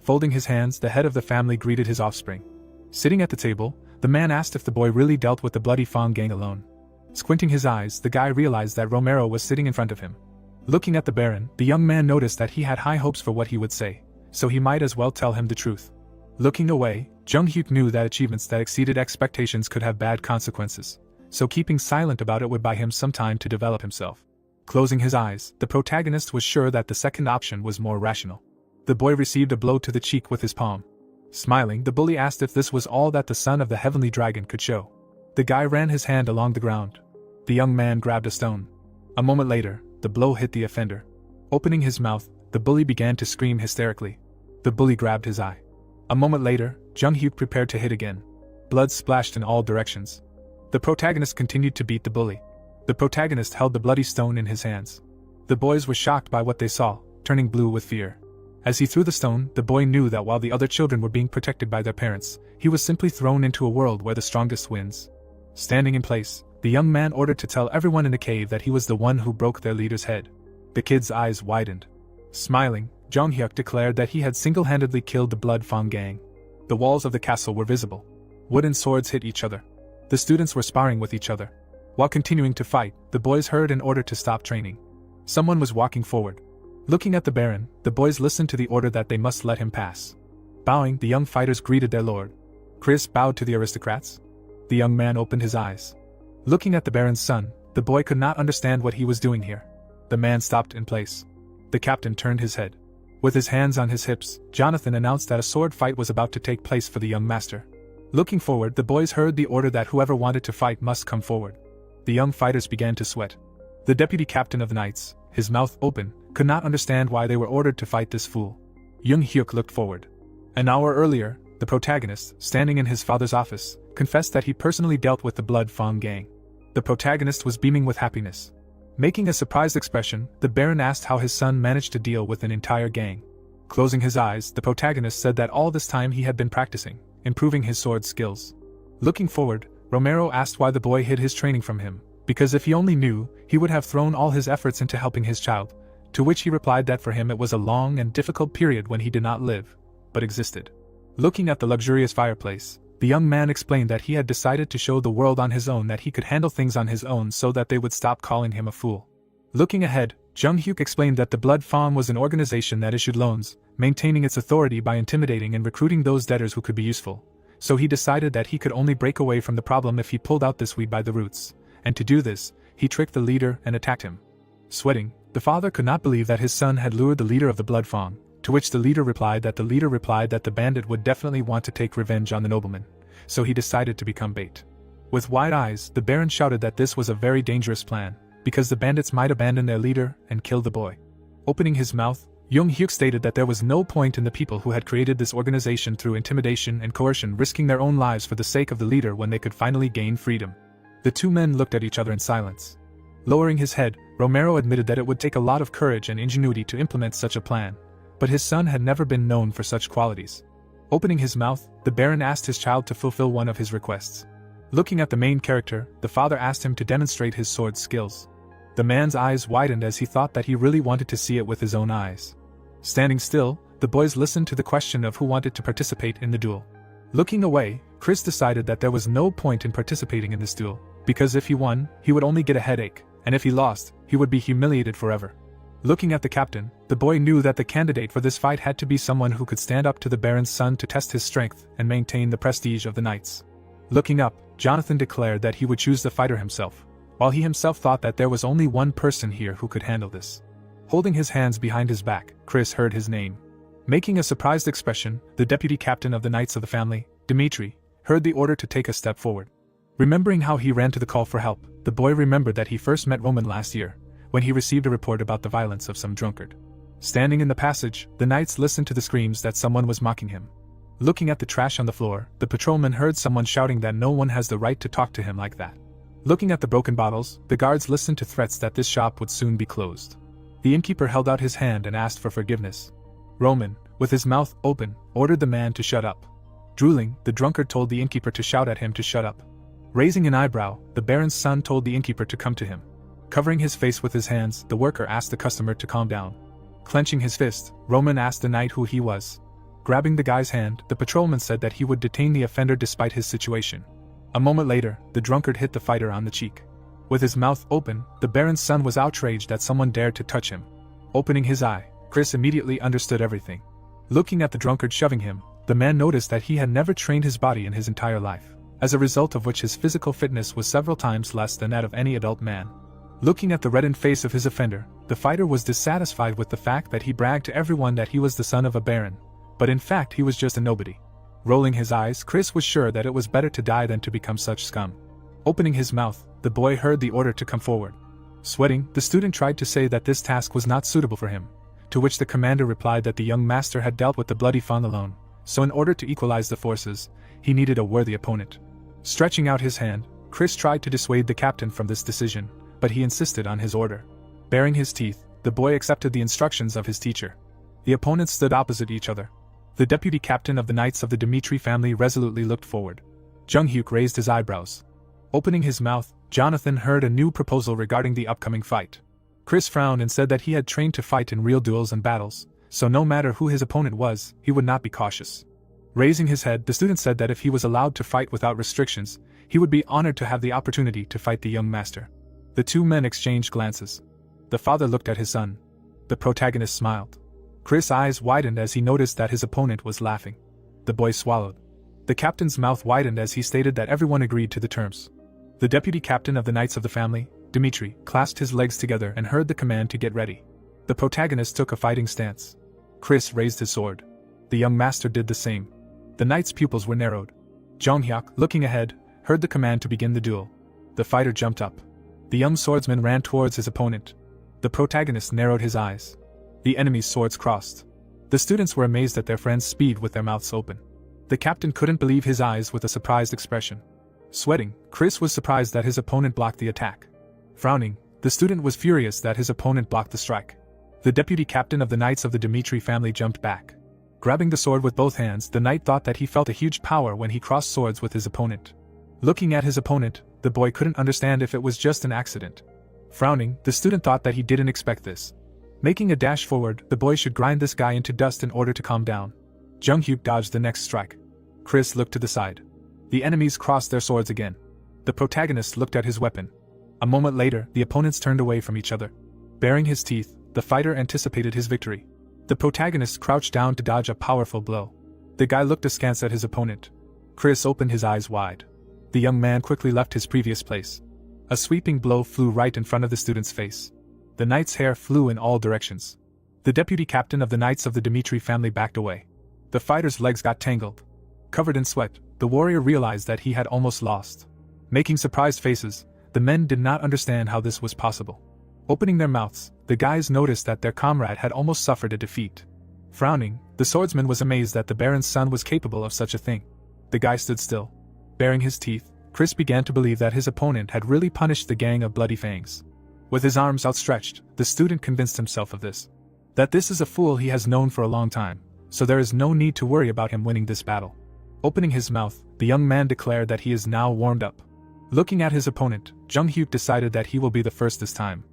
Folding his hands, the head of the family greeted his offspring. Sitting at the table, the man asked if the boy really dealt with the bloody Fang gang alone. Squinting his eyes, the guy realized that Romero was sitting in front of him. Looking at the Baron, the young man noticed that he had high hopes for what he would say, so he might as well tell him the truth. Looking away, Jung-hyuk knew that achievements that exceeded expectations could have bad consequences, so keeping silent about it would buy him some time to develop himself. Closing his eyes, the protagonist was sure that the second option was more rational. The boy received a blow to the cheek with his palm. Smiling, the bully asked if this was all that the son of the heavenly dragon could show. The guy ran his hand along the ground. The young man grabbed a stone. A moment later, the blow hit the offender. Opening his mouth, the bully began to scream hysterically. The bully grabbed his eye. A moment later, Jung-hyuk prepared to hit again. Blood splashed in all directions. The protagonist continued to beat the bully. The protagonist held the bloody stone in his hands. The boys were shocked by what they saw, turning blue with fear. As he threw the stone, the boy knew that while the other children were being protected by their parents, he was simply thrown into a world where the strongest wins. Standing in place, the young man ordered to tell everyone in the cave that he was the one who broke their leader's head. The kid's eyes widened. Smiling, Jung-hyuk declared that he had single-handedly killed the Blood Fang gang. The walls of the castle were visible. Wooden swords hit each other. The students were sparring with each other. While continuing to fight, the boys heard an order to stop training. Someone was walking forward. Looking at the Baron, the boys listened to the order that they must let him pass. Bowing, the young fighters greeted their lord. Chris bowed to the aristocrats. The young man opened his eyes. Looking at the Baron's son, the boy could not understand what he was doing here. The man stopped in place. The captain turned his head. With his hands on his hips, Jonathan announced that a sword fight was about to take place for the young master. Looking forward, the boys heard the order that whoever wanted to fight must come forward. The young fighters began to sweat. The deputy captain of the knights, his mouth open, could not understand why they were ordered to fight this fool. Jung-hyuk looked forward. An hour earlier, the protagonist, standing in his father's office, confessed that he personally dealt with the Blood Fang gang. The protagonist was beaming with happiness. Making a surprised expression, the Baron asked how his son managed to deal with an entire gang. Closing his eyes, the protagonist said that all this time he had been practicing, improving his sword skills. Looking forward, Romero asked why the boy hid his training from him, because if he only knew, he would have thrown all his efforts into helping his child, to which he replied that for him it was a long and difficult period when he did not live, but existed. Looking at the luxurious fireplace, the young man explained that he had decided to show the world on his own that he could handle things on his own so that they would stop calling him a fool. Looking ahead, Jung Hyuk explained that the Blood Fawn was an organization that issued loans, maintaining its authority by intimidating and recruiting those debtors who could be useful, so he decided that he could only break away from the problem if he pulled out this weed by the roots, and to do this, he tricked the leader and attacked him. Sweating, the father could not believe that his son had lured the leader of the Blood Fawn, to which the leader replied that the bandit would definitely want to take revenge on the nobleman, so he decided to become bait. With wide eyes, the Baron shouted that this was a very dangerous plan, because the bandits might abandon their leader and kill the boy. Opening his mouth, Jung Hyuk stated that there was no point in the people who had created this organization through intimidation and coercion risking their own lives for the sake of the leader when they could finally gain freedom. The two men looked at each other in silence. Lowering his head, Romero admitted that it would take a lot of courage and ingenuity to implement such a plan, but his son had never been known for such qualities. Opening his mouth, the Baron asked his child to fulfill one of his requests. Looking at the main character, the father asked him to demonstrate his sword skills. The man's eyes widened as he thought that he really wanted to see it with his own eyes. Standing still, the boys listened to the question of who wanted to participate in the duel. Looking away, Chris decided that there was no point in participating in this duel, because if he won, he would only get a headache, and if he lost, he would be humiliated forever. Looking at the captain, the boy knew that the candidate for this fight had to be someone who could stand up to the Baron's son to test his strength and maintain the prestige of the knights. Looking up, Jonathan declared that he would choose the fighter himself, while he himself thought that there was only one person here who could handle this. Holding his hands behind his back, Chris heard his name. Making a surprised expression, the deputy captain of the Knights of the Family, Dmitri, heard the order to take a step forward. Remembering how he ran to the call for help, the boy remembered that he first met Roman last year, when he received a report about the violence of some drunkard. Standing in the passage, the knights listened to the screams that someone was mocking him. Looking at the trash on the floor, the patrolman heard someone shouting that no one has the right to talk to him like that. Looking at the broken bottles, the guards listened to threats that this shop would soon be closed. The innkeeper held out his hand and asked for forgiveness. Roman, with his mouth open, ordered the man to shut up. Drooling, the drunkard told the innkeeper to shout at him to shut up. Raising an eyebrow, the Baron's son told the innkeeper to come to him. Covering his face with his hands, the worker asked the customer to calm down. Clenching his fist, Roman asked the knight who he was. Grabbing the guy's hand, the patrolman said that he would detain the offender despite his situation. A moment later, the drunkard hit the fighter on the cheek. With his mouth open, the Baron's son was outraged that someone dared to touch him. Opening his eye, Chris immediately understood everything. Looking at the drunkard shoving him, the man noticed that he had never trained his body in his entire life, as a result of which his physical fitness was several times less than that of any adult man. Looking at the reddened face of his offender, the fighter was dissatisfied with the fact that he bragged to everyone that he was the son of a baron, but in fact he was just a nobody. Rolling his eyes, Chris was sure that it was better to die than to become such scum. Opening his mouth, the boy heard the order to come forward. Sweating, the student tried to say that this task was not suitable for him, to which the commander replied that the young master had dealt with the bloody fawn alone, so in order to equalize the forces, he needed a worthy opponent. Stretching out his hand, Chris tried to dissuade the captain from this decision, but he insisted on his order. Baring his teeth, the boy accepted the instructions of his teacher. The opponents stood opposite each other. The deputy captain of the Knights of the Dmitri family resolutely looked forward. Jung Hyuk raised his eyebrows. Opening his mouth, Jonathan heard a new proposal regarding the upcoming fight. Chris frowned and said that he had trained to fight in real duels and battles, so no matter who his opponent was, he would not be cautious. Raising his head, the student said that if he was allowed to fight without restrictions, he would be honored to have the opportunity to fight the young master. The two men exchanged glances. The father looked at his son. The protagonist smiled. Chris' eyes widened as he noticed that his opponent was laughing. The boy swallowed. The captain's mouth widened as he stated that everyone agreed to the terms. The deputy captain of the Knights of the Family, Dmitri, clasped his legs together and heard the command to get ready. The protagonist took a fighting stance. Chris raised his sword. The young master did the same. The knight's pupils were narrowed. Jung Hyuk, looking ahead, heard the command to begin the duel. The fighter jumped up. The young swordsman ran towards his opponent. The protagonist narrowed his eyes. The enemy's swords crossed. The students were amazed at their friend's speed with their mouths open. The captain couldn't believe his eyes with a surprised expression. Sweating, Chris was surprised that his opponent blocked the attack. Frowning, the student was furious that his opponent blocked the strike. The deputy captain of the Knights of the Dmitri family jumped back. Grabbing the sword with both hands, the knight thought that he felt a huge power when he crossed swords with his opponent. Looking at his opponent, the boy couldn't understand if it was just an accident. Frowning, the student thought that he didn't expect this. Making a dash forward, the boy should grind this guy into dust in order to calm down. Jung-hyuk dodged the next strike. Chris looked to the side. The enemies crossed their swords again. The protagonist looked at his weapon. A moment later, the opponents turned away from each other. Baring his teeth, the fighter anticipated his victory. The protagonist crouched down to dodge a powerful blow. The guy looked askance at his opponent. Chris opened his eyes wide. The young man quickly left his previous place. A sweeping blow flew right in front of the student's face. The knight's hair flew in all directions. The deputy captain of the Knights of the Dmitri family backed away. The fighter's legs got tangled. Covered in sweat, the warrior realized that he had almost lost. Making surprised faces, the men did not understand how this was possible. Opening their mouths, the guys noticed that their comrade had almost suffered a defeat. Frowning, the swordsman was amazed that the Baron's son was capable of such a thing. The guy stood still. Baring his teeth, Chris began to believe that his opponent had really punished the gang of Bloody Fangs. With his arms outstretched, the student convinced himself of this. That this is a fool he has known for a long time, so there is no need to worry about him winning this battle. Opening his mouth, the young man declared that he is now warmed up. Looking at his opponent, Jung-hyuk decided that he will be the first this time.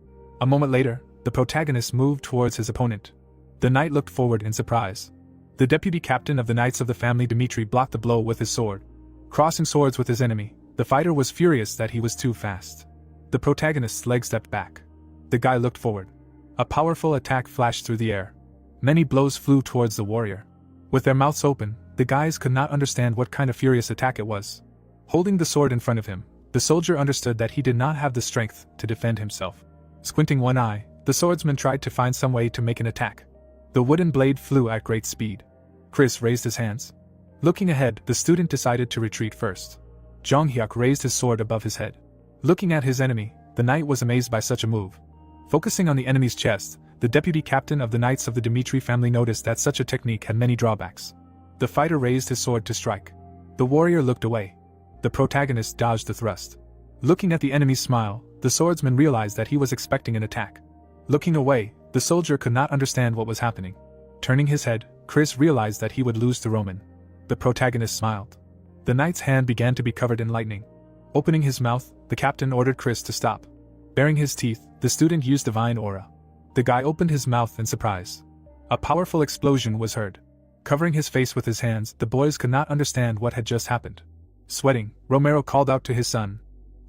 A moment later, the protagonist moved towards his opponent. The knight looked forward in surprise. The deputy captain of the Knights of the family Dmitri blocked the blow with his sword. Crossing swords with his enemy, the fighter was furious that he was too fast. The protagonist's leg stepped back. The guy looked forward. A powerful attack flashed through the air. Many blows flew towards the warrior. With their mouths open, the guys could not understand what kind of furious attack it was. Holding the sword in front of him, the soldier understood that he did not have the strength to defend himself. Squinting one eye, the swordsman tried to find some way to make an attack. The wooden blade flew at great speed. Chris raised his hands. Looking ahead, the student decided to retreat first. Jung-hyuk raised his sword above his head. Looking at his enemy, the knight was amazed by such a move. Focusing on the enemy's chest, the deputy captain of the Knights of the Dmitri family noticed that such a technique had many drawbacks. The fighter raised his sword to strike. The warrior looked away. The protagonist dodged the thrust. Looking at the enemy's smile, the swordsman realized that he was expecting an attack. Looking away, the soldier could not understand what was happening. Turning his head, Chris realized that he would lose to Roman. The protagonist smiled. The knight's hand began to be covered in lightning. Opening his mouth, the captain ordered Chris to stop. Baring his teeth, the student used divine aura. The guy opened his mouth in surprise. A powerful explosion was heard. Covering his face with his hands, the boys could not understand what had just happened. Sweating, Romero called out to his son.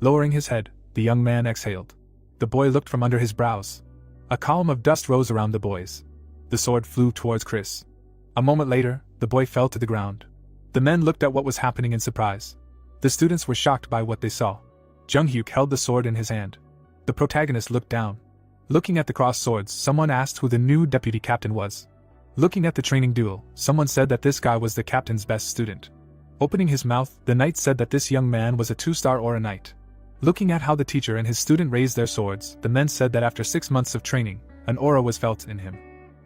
Lowering his head, the young man exhaled. The boy looked from under his brows. A column of dust rose around the boys. The sword flew towards Chris. A moment later, the boy fell to the ground. The men looked at what was happening in surprise. The students were shocked by what they saw. Jung-hyuk held the sword in his hand. The protagonist looked down. Looking at the crossed swords, someone asked who the new deputy captain was. Looking at the training duel, someone said that this guy was the captain's best student. Opening his mouth, the knight said that this young man was a 2-star aura knight. Looking at how the teacher and his student raised their swords, the men said that after 6 months of training, an aura was felt in him.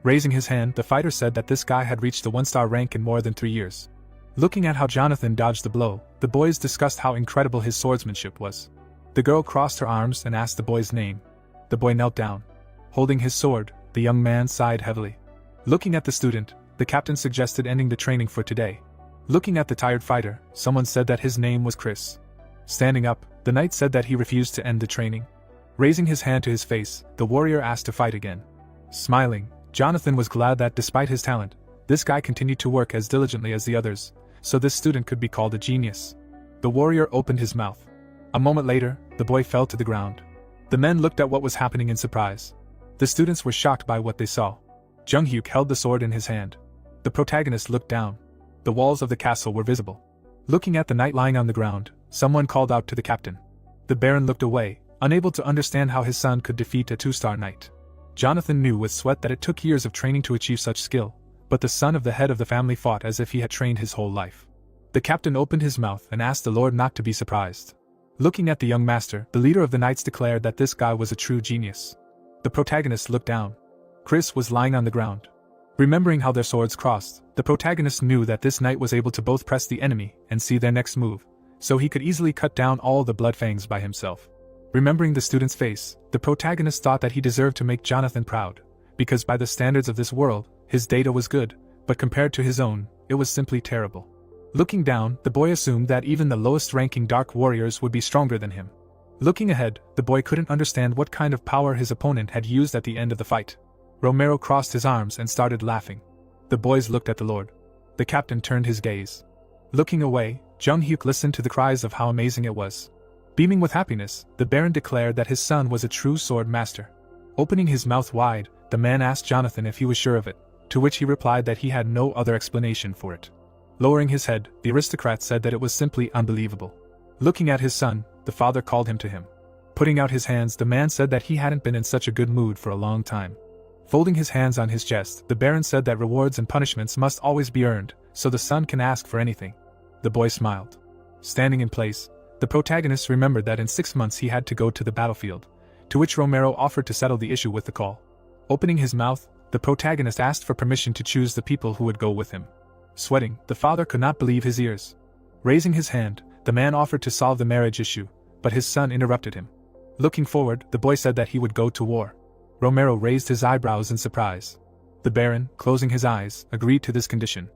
Raising his hand, the fighter said that this guy had reached the 1-star rank in more than 3 years. Looking at how Jonathan dodged the blow, the boys discussed how incredible his swordsmanship was. The girl crossed her arms and asked the boy's name. The boy knelt down. Holding his sword, the young man sighed heavily. Looking at the student, the captain suggested ending the training for today. Looking at the tired fighter, someone said that his name was Chris. Standing up, the knight said that he refused to end the training. Raising his hand to his face, the warrior asked to fight again. Smiling, Jonathan was glad that despite his talent, this guy continued to work as diligently as the others, so this student could be called a genius. The warrior opened his mouth. A moment later, the boy fell to the ground. The men looked at what was happening in surprise. The students were shocked by what they saw. Jung-hyuk held the sword in his hand. The protagonist looked down. The walls of the castle were visible. Looking at the knight lying on the ground, someone called out to the captain. The baron looked away, unable to understand how his son could defeat a 2-star knight. Jonathan knew with sweat that it took years of training to achieve such skill, but the son of the head of the family fought as if he had trained his whole life. The captain opened his mouth and asked the lord not to be surprised. Looking at the young master, the leader of the knights declared that this guy was a true genius. The protagonist looked down. Chris was lying on the ground. Remembering how their swords crossed, the protagonist knew that this knight was able to both press the enemy and see their next move, so he could easily cut down all the blood fangs by himself. Remembering the student's face, the protagonist thought that he deserved to make Jonathan proud, because by the standards of this world, his data was good, but compared to his own, it was simply terrible. Looking down, the boy assumed that even the lowest-ranking dark warriors would be stronger than him. Looking ahead, the boy couldn't understand what kind of power his opponent had used at the end of the fight. Romero crossed his arms and started laughing. The boys looked at the Lord. The captain turned his gaze. Looking away, Jung Hyuk listened to the cries of how amazing it was. Beaming with happiness, the Baron declared that his son was a true sword master. Opening his mouth wide, the man asked Jonathan if he was sure of it, to which he replied that he had no other explanation for it. Lowering his head, the aristocrat said that it was simply unbelievable. Looking at his son, the father called him to him. Putting out his hands, the man said that he hadn't been in such a good mood for a long time. Folding his hands on his chest, the Baron said that rewards and punishments must always be earned, so the son can ask for anything. The boy smiled. Standing in place, the protagonist remembered that in 6 months he had to go to the battlefield, to which Romero offered to settle the issue with the call. Opening his mouth, the protagonist asked for permission to choose the people who would go with him. Sweating, the father could not believe his ears. Raising his hand, the man offered to solve the marriage issue, but his son interrupted him. Looking forward, the boy said that he would go to war. Romero raised his eyebrows in surprise. The Baron, closing his eyes, agreed to this condition.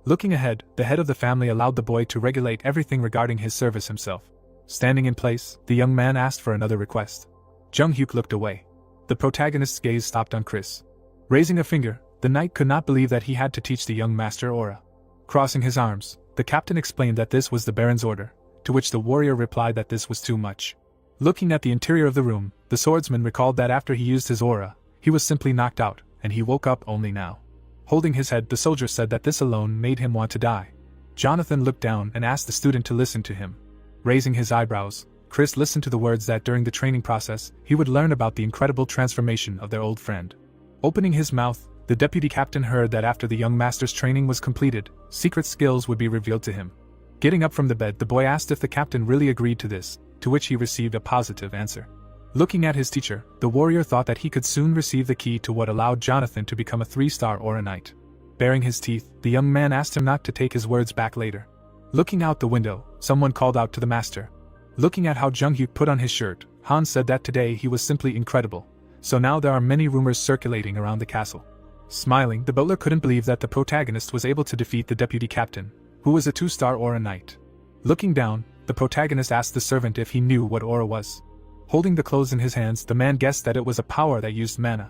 Looking ahead, the head of the family allowed the boy to regulate everything regarding his service himself. Standing in place, the young man asked for another request. Jung Hyuk looked away. The protagonist's gaze stopped on Chris. Raising a finger, the knight could not believe that he had to teach the young master aura. Crossing his arms, the captain explained that this was the Baron's order, to which the warrior replied that this was too much. Looking at the interior of the room, the swordsman recalled that after he used his aura, he was simply knocked out, and he woke up only now. Holding his head, the soldier said that this alone made him want to die. Jonathan looked down and asked the student to listen to him. Raising his eyebrows, Chris listened to the words that during the training process, he would learn about the incredible transformation of their old friend. Opening his mouth, the deputy captain heard that after the young master's training was completed, secret skills would be revealed to him. Getting up from the bed, the boy asked if the captain really agreed to this, to which he received a positive answer. Looking at his teacher, the warrior thought that he could soon receive the key to what allowed Jonathan to become a 3-star aura knight. Baring his teeth, the young man asked him not to take his words back later. Looking out the window, someone called out to the master. Looking at how Jung Hyuk put on his shirt, Han said that today he was simply incredible, so now there are many rumors circulating around the castle. Smiling, the butler couldn't believe that the protagonist was able to defeat the deputy captain, who was a 2-star aura knight. Looking down, the protagonist asked the servant if he knew what aura was. Holding the clothes in his hands, the man guessed that it was a power that used mana.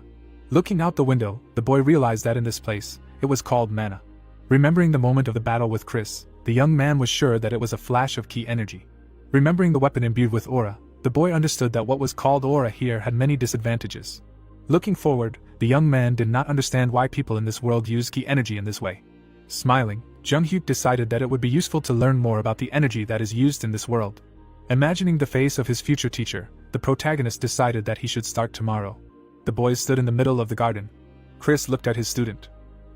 Looking out the window, the boy realized that in this place, it was called mana. Remembering the moment of the battle with Chris, the young man was sure that it was a flash of ki energy. Remembering the weapon imbued with aura, the boy understood that what was called aura here had many disadvantages. Looking forward, the young man did not understand why people in this world use ki energy in this way. Smiling, Jung Hyuk decided that it would be useful to learn more about the energy that is used in this world. Imagining the face of his future teacher, the protagonist decided that he should start tomorrow. The boys stood in the middle of the garden. Chris looked at his student.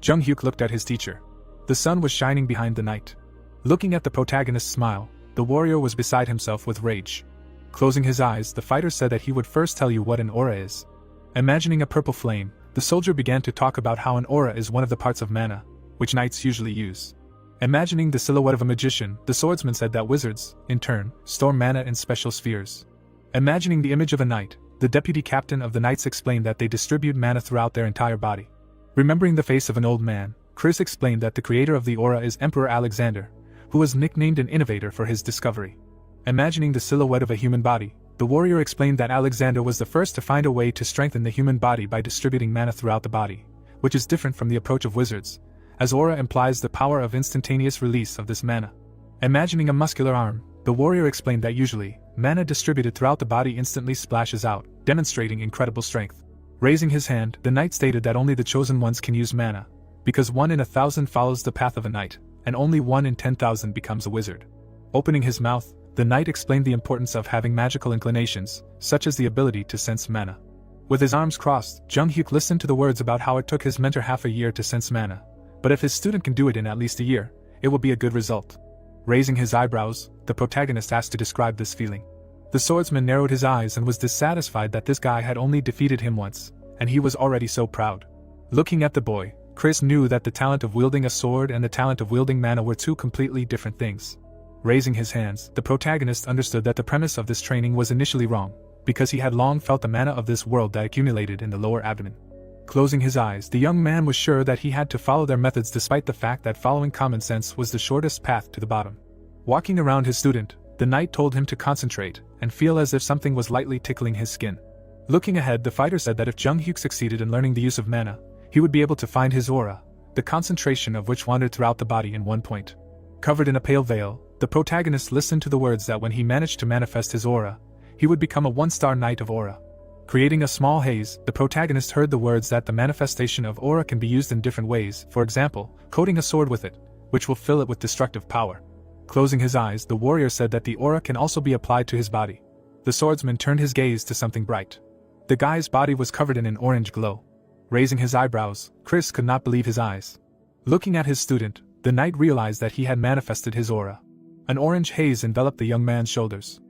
Jung Hyuk looked at his teacher. The sun was shining behind the night. Looking at the protagonist's smile, the warrior was beside himself with rage. Closing his eyes, the fighter said that he would first tell you what an aura is. Imagining a purple flame, the soldier began to talk about how an aura is one of the parts of mana, which knights usually use. Imagining the silhouette of a magician, the swordsman said that wizards, in turn, store mana in special spheres. Imagining the image of a knight, the deputy captain of the knights explained that they distribute mana throughout their entire body. Remembering the face of an old man, Chris explained that the creator of the aura is Emperor Alexander, who was nicknamed an innovator for his discovery. Imagining the silhouette of a human body, the warrior explained that Alexander was the first to find a way to strengthen the human body by distributing mana throughout the body, which is different from the approach of wizards, as aura implies the power of instantaneous release of this mana. Imagining a muscular arm, the warrior explained that usually, mana distributed throughout the body instantly splashes out, demonstrating incredible strength. Raising his hand, the knight stated that only the chosen ones can use mana, because 1 in 1,000 follows the path of a knight, and only 1 in 10,000 becomes a wizard. Opening his mouth, the knight explained the importance of having magical inclinations, such as the ability to sense mana. With his arms crossed, Jung Hyuk listened to the words about how it took his mentor half a year to sense mana, but if his student can do it in at least a year, it will be a good result. Raising his eyebrows, the protagonist asked to describe this feeling. The swordsman narrowed his eyes and was dissatisfied that this guy had only defeated him once, and he was already so proud. Looking at the boy, Chris knew that the talent of wielding a sword and the talent of wielding mana were two completely different things. Raising his hands, the protagonist understood that the premise of this training was initially wrong, because he had long felt the mana of this world that accumulated in the lower abdomen. Closing his eyes, the young man was sure that he had to follow their methods despite the fact that following common sense was the shortest path to the bottom. Walking around his student, the knight told him to concentrate and feel as if something was lightly tickling his skin. Looking ahead, the fighter said that if Jung Hyuk succeeded in learning the use of mana, he would be able to find his aura, the concentration of which wandered throughout the body in one point. Covered in a pale veil, the protagonist listened to the words that when he managed to manifest his aura, he would become a one-star knight of aura. Creating a small haze, the protagonist heard the words that the manifestation of aura can be used in different ways, for example, coating a sword with it, which will fill it with destructive power. Closing his eyes, the warrior said that the aura can also be applied to his body. The swordsman turned his gaze to something bright. The guy's body was covered in an orange glow. Raising his eyebrows, Chris could not believe his eyes. Looking at his student, the knight realized that he had manifested his aura. An orange haze enveloped the young man's shoulders.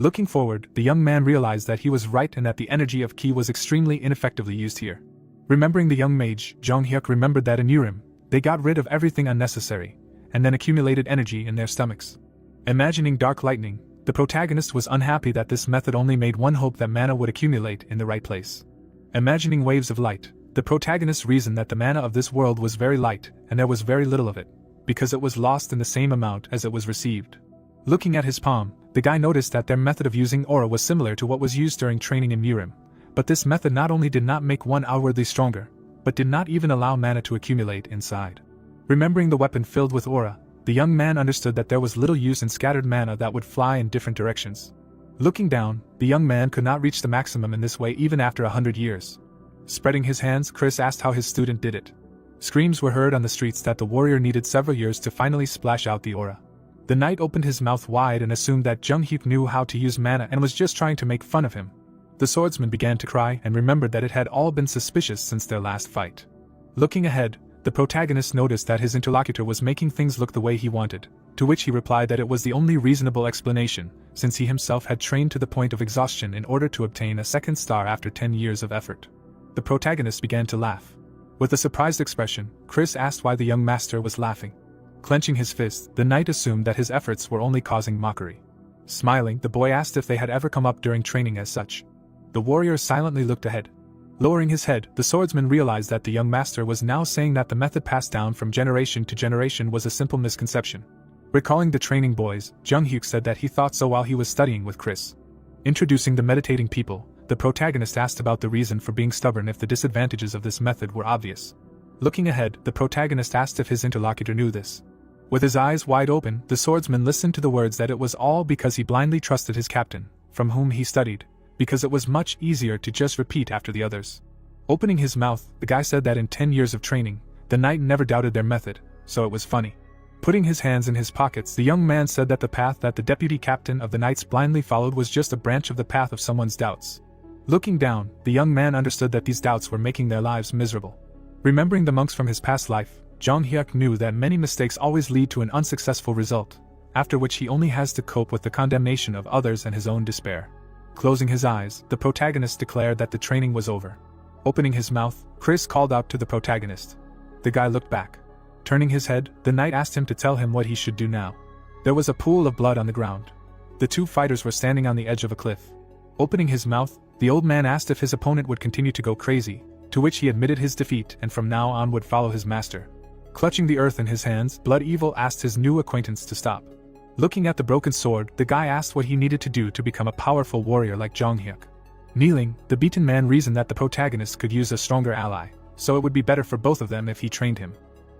Looking forward, the young man realized that he was right and that the energy of Ki was extremely ineffectively used here. Remembering the young mage, Jung Hyuk remembered that in Urim, they got rid of everything unnecessary, and then accumulated energy in their stomachs. Imagining dark lightning, the protagonist was unhappy that this method only made one hope that mana would accumulate in the right place. Imagining waves of light, the protagonist reasoned that the mana of this world was very light and there was very little of it, because it was lost in the same amount as it was received. Looking at his palm, the guy noticed that their method of using aura was similar to what was used during training in Urim, but this method not only did not make one outwardly stronger, but did not even allow mana to accumulate inside. Remembering the weapon filled with aura, the young man understood that there was little use in scattered mana that would fly in different directions. Looking down, the young man could not reach the maximum in this way even after 100 years. Spreading his hands, Chris asked how his student did it. Screams were heard on the streets that the warrior needed several years to finally splash out the aura. The knight opened his mouth wide and assumed that Jung Hyuk knew how to use mana and was just trying to make fun of him. The swordsman began to cry and remembered that it had all been suspicious since their last fight. Looking ahead, the protagonist noticed that his interlocutor was making things look the way he wanted, to which he replied that it was the only reasonable explanation, since he himself had trained to the point of exhaustion in order to obtain a second star after 10 years of effort. The protagonist began to laugh. With a surprised expression, Chris asked why the young master was laughing. Clenching his fist, the knight assumed that his efforts were only causing mockery. Smiling, the boy asked if they had ever come up during training as such. The warrior silently looked ahead. Lowering his head, the swordsman realized that the young master was now saying that the method passed down from generation to generation was a simple misconception. Recalling the training boys, Jung Hyuk said that he thought so while he was studying with Chris. Introducing the meditating people, the protagonist asked about the reason for being stubborn if the disadvantages of this method were obvious. Looking ahead, the protagonist asked if his interlocutor knew this. With his eyes wide open, the swordsman listened to the words that it was all because he blindly trusted his captain, from whom he studied, because it was much easier to just repeat after the others. Opening his mouth, the guy said that in 10 years of training, the knight never doubted their method, so it was funny. Putting his hands in his pockets, the young man said that the path that the deputy captain of the knights blindly followed was just a branch of the path of someone's doubts. Looking down, the young man understood that these doubts were making their lives miserable. Remembering the monks from his past life, Jung Hyuk knew that many mistakes always lead to an unsuccessful result, after which he only has to cope with the condemnation of others and his own despair. Closing his eyes, the protagonist declared that the training was over. Opening his mouth, Chris called out to the protagonist. The guy looked back. Turning his head, the knight asked him to tell him what he should do now. There was a pool of blood on the ground. The two fighters were standing on the edge of a cliff. Opening his mouth, the old man asked if his opponent would continue to go crazy, to which he admitted his defeat and from now on would follow his master. Clutching the earth in his hands, Blood Evil asked his new acquaintance to stop. Looking at the broken sword, the guy asked what he needed to do to become a powerful warrior like Jung Hyuk. Kneeling, the beaten man reasoned that the protagonist could use a stronger ally, so it would be better for both of them if he trained him.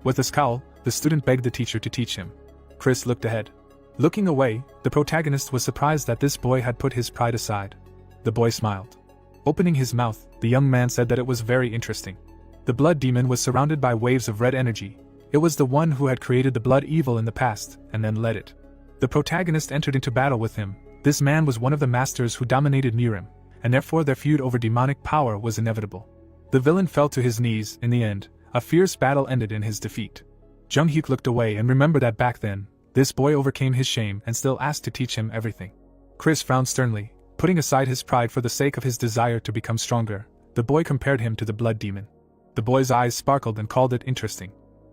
With a scowl, the student begged the teacher to teach him. Chris looked ahead. Looking away, the protagonist was surprised that this boy had put his pride aside. The boy smiled. Opening his mouth, the young man said that it was very interesting. The blood demon was surrounded by waves of red energy. It was the one who had created the blood evil in the past, and then led it. The protagonist entered into battle with him. This man was one of the masters who dominated Mirim, and therefore their feud over demonic power was inevitable. The villain fell to his knees. In the end, a fierce battle ended in his defeat. Jung Hyuk looked away and remembered that back then, this boy overcame his shame and still asked to teach him everything. Chris frowned sternly, putting aside his pride for the sake of his desire to become stronger. The boy compared him to the blood demon. The boy's eyes sparkled and called it interesting.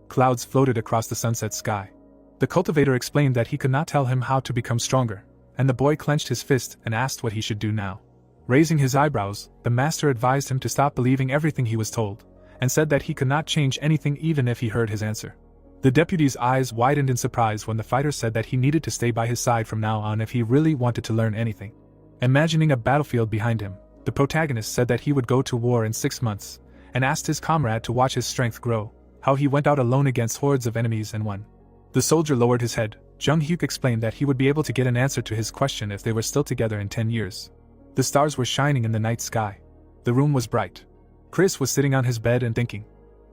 Clouds floated across the sunset sky. The cultivator explained that he could not tell him how to become stronger, and the boy clenched his fist and asked what he should do now. Raising his eyebrows, the master advised him to stop believing everything he was told, and said that he could not change anything even if he heard his answer. The deputy's eyes widened in surprise when the fighter said that he needed to stay by his side from now on if he really wanted to learn anything. Imagining a battlefield behind him, the protagonist said that he would go to war in 6 months, and asked his comrade to watch his strength grow, how he went out alone against hordes of enemies and won. The soldier lowered his head. Jung Hyuk explained that he would be able to get an answer to his question if they were still together in 10 years. The stars were shining in the night sky. The room was bright. Chris was sitting on his bed and thinking.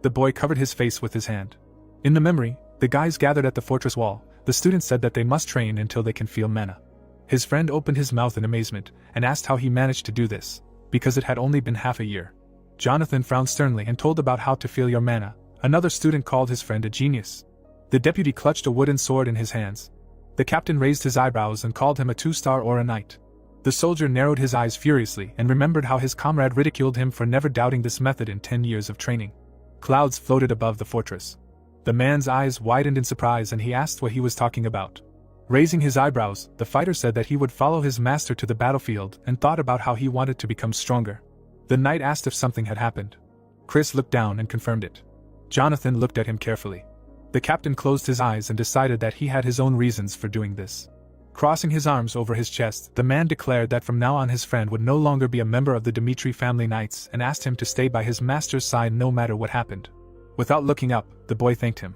The boy covered his face with his hand. In the memory, the guys gathered at the fortress wall. The students said that they must train until they can feel mana. His friend opened his mouth in amazement and asked how he managed to do this, because it had only been half a year. Jonathan frowned sternly and told about how to feel your mana. Another student called his friend a genius. The deputy clutched a wooden sword in his hands. The captain raised his eyebrows and called him a 2-star or a knight. The soldier narrowed his eyes furiously and remembered how his comrade ridiculed him for never doubting this method in 10 years of training. Clouds floated above the fortress. The man's eyes widened in surprise and he asked what he was talking about. Raising his eyebrows, the fighter said that he would follow his master to the battlefield and thought about how he wanted to become stronger. The knight asked if something had happened. Chris looked down and confirmed it. Jonathan looked at him carefully. The captain closed his eyes and decided that he had his own reasons for doing this. Crossing his arms over his chest, the man declared that from now on his friend would no longer be a member of the Dmitri family knights and asked him to stay by his master's side no matter what happened. Without looking up, the boy thanked him.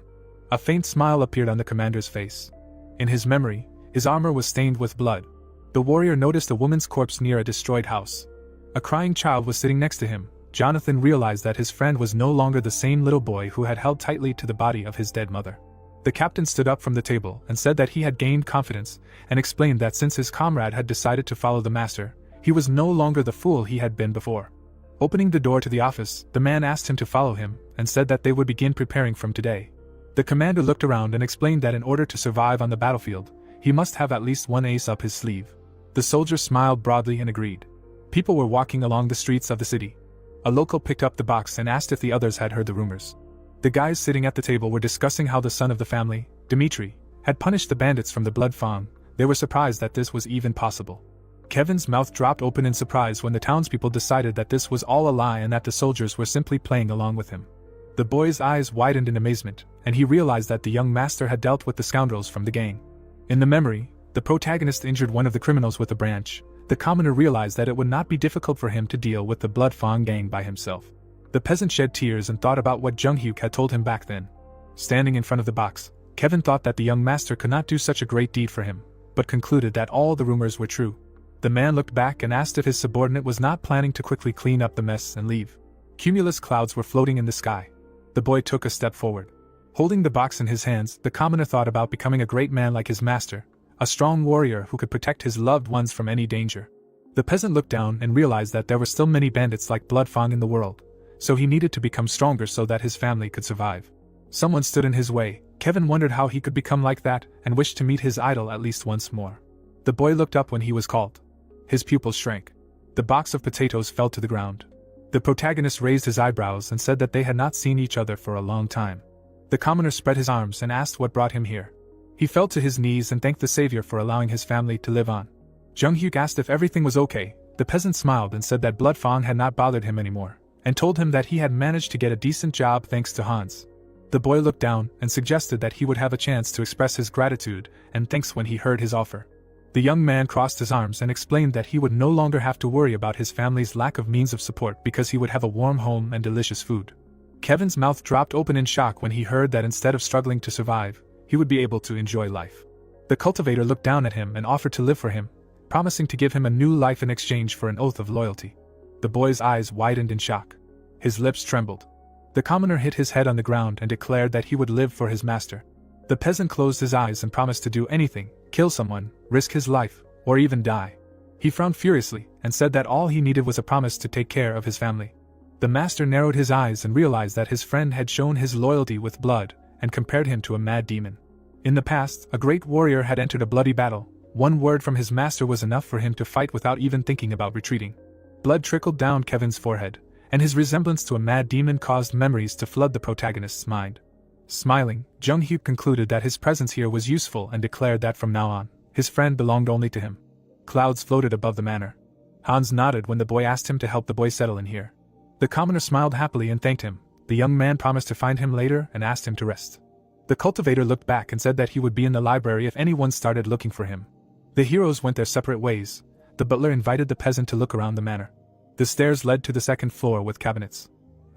A faint smile appeared on the commander's face. In his memory, his armor was stained with blood. The warrior noticed a woman's corpse near a destroyed house. A crying child was sitting next to him. Jonathan realized that his friend was no longer the same little boy who had held tightly to the body of his dead mother. The captain stood up from the table and said that he had gained confidence, and explained that since his comrade had decided to follow the master, he was no longer the fool he had been before. Opening the door to the office, the man asked him to follow him, and said that they would begin preparing from today. The commander looked around and explained that in order to survive on the battlefield, he must have at least one ace up his sleeve. The soldier smiled broadly and agreed. People were walking along the streets of the city. A local picked up the box and asked if the others had heard the rumors. The guys sitting at the table were discussing how the son of the family, Dmitri, had punished the bandits from the Blood Fang. They were surprised that this was even possible. Kevin's mouth dropped open in surprise when the townspeople decided that this was all a lie and that the soldiers were simply playing along with him. The boy's eyes widened in amazement, and he realized that the young master had dealt with the scoundrels from the gang. In the memory, the protagonist injured one of the criminals with a branch. The commoner realized that it would not be difficult for him to deal with the Blood Fang gang by himself. The peasant shed tears and thought about what Jung Hyuk had told him back then. Standing in front of the box, Kevin thought that the young master could not do such a great deed for him, but concluded that all the rumors were true. The man looked back and asked if his subordinate was not planning to quickly clean up the mess and leave. Cumulus clouds were floating in the sky. The boy took a step forward. Holding the box in his hands, the commoner thought about becoming a great man like his master, a strong warrior who could protect his loved ones from any danger. The peasant looked down and realized that there were still many bandits like Blood Fang in the world, so he needed to become stronger so that his family could survive. Someone stood in his way. Kevin wondered how he could become like that and wished to meet his idol at least once more. The boy looked up when he was called. His pupils shrank. The box of potatoes fell to the ground. The protagonist raised his eyebrows and said that they had not seen each other for a long time. The commoner spread his arms and asked what brought him here. He fell to his knees and thanked the savior for allowing his family to live on. Jung Hyuk asked if everything was okay. The peasant smiled and said that Blood Fang had not bothered him anymore, and told him that he had managed to get a decent job thanks to Hans. The boy looked down and suggested that he would have a chance to express his gratitude and thanks when he heard his offer. The young man crossed his arms and explained that he would no longer have to worry about his family's lack of means of support because he would have a warm home and delicious food. Kevin's mouth dropped open in shock when he heard that instead of struggling to survive, he would be able to enjoy life. The cultivator looked down at him and offered to live for him, promising to give him a new life in exchange for an oath of loyalty. The boy's eyes widened in shock. His lips trembled. The commoner hit his head on the ground and declared that he would live for his master. The peasant closed his eyes and promised to do anything, kill someone, risk his life, or even die. He frowned furiously and said that all he needed was a promise to take care of his family. The master narrowed his eyes and realized that his friend had shown his loyalty with blood and compared him to a mad demon. In the past, a great warrior had entered a bloody battle. One word from his master was enough for him to fight without even thinking about retreating. Blood trickled down Kevin's forehead, and his resemblance to a mad demon caused memories to flood the protagonist's mind. Smiling, Jung Hyuk concluded that his presence here was useful and declared that from now on, his friend belonged only to him. Clouds floated above the manor. Hans nodded when the boy asked him to help the boy settle in here. The commoner smiled happily and thanked him. The young man promised to find him later and asked him to rest. The cultivator looked back and said that he would be in the library if anyone started looking for him. The heroes went their separate ways. The butler invited the peasant to look around the manor. The stairs led to the second floor with cabinets.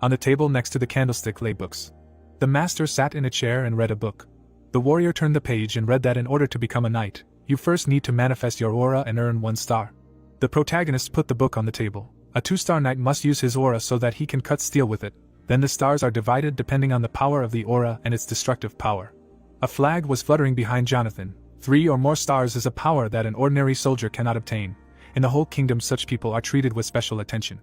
On the table next to the candlestick lay books. The master sat in a chair and read a book. The warrior turned the page and read that in order to become a knight, you first need to manifest your aura and earn 1 star. The protagonist put the book on the table. A 2-star knight must use his aura so that he can cut steel with it. Then the stars are divided depending on the power of the aura and its destructive power. A flag was fluttering behind Jonathan. 3 or more stars is a power that an ordinary soldier cannot obtain. In the whole kingdom such people are treated with special attention.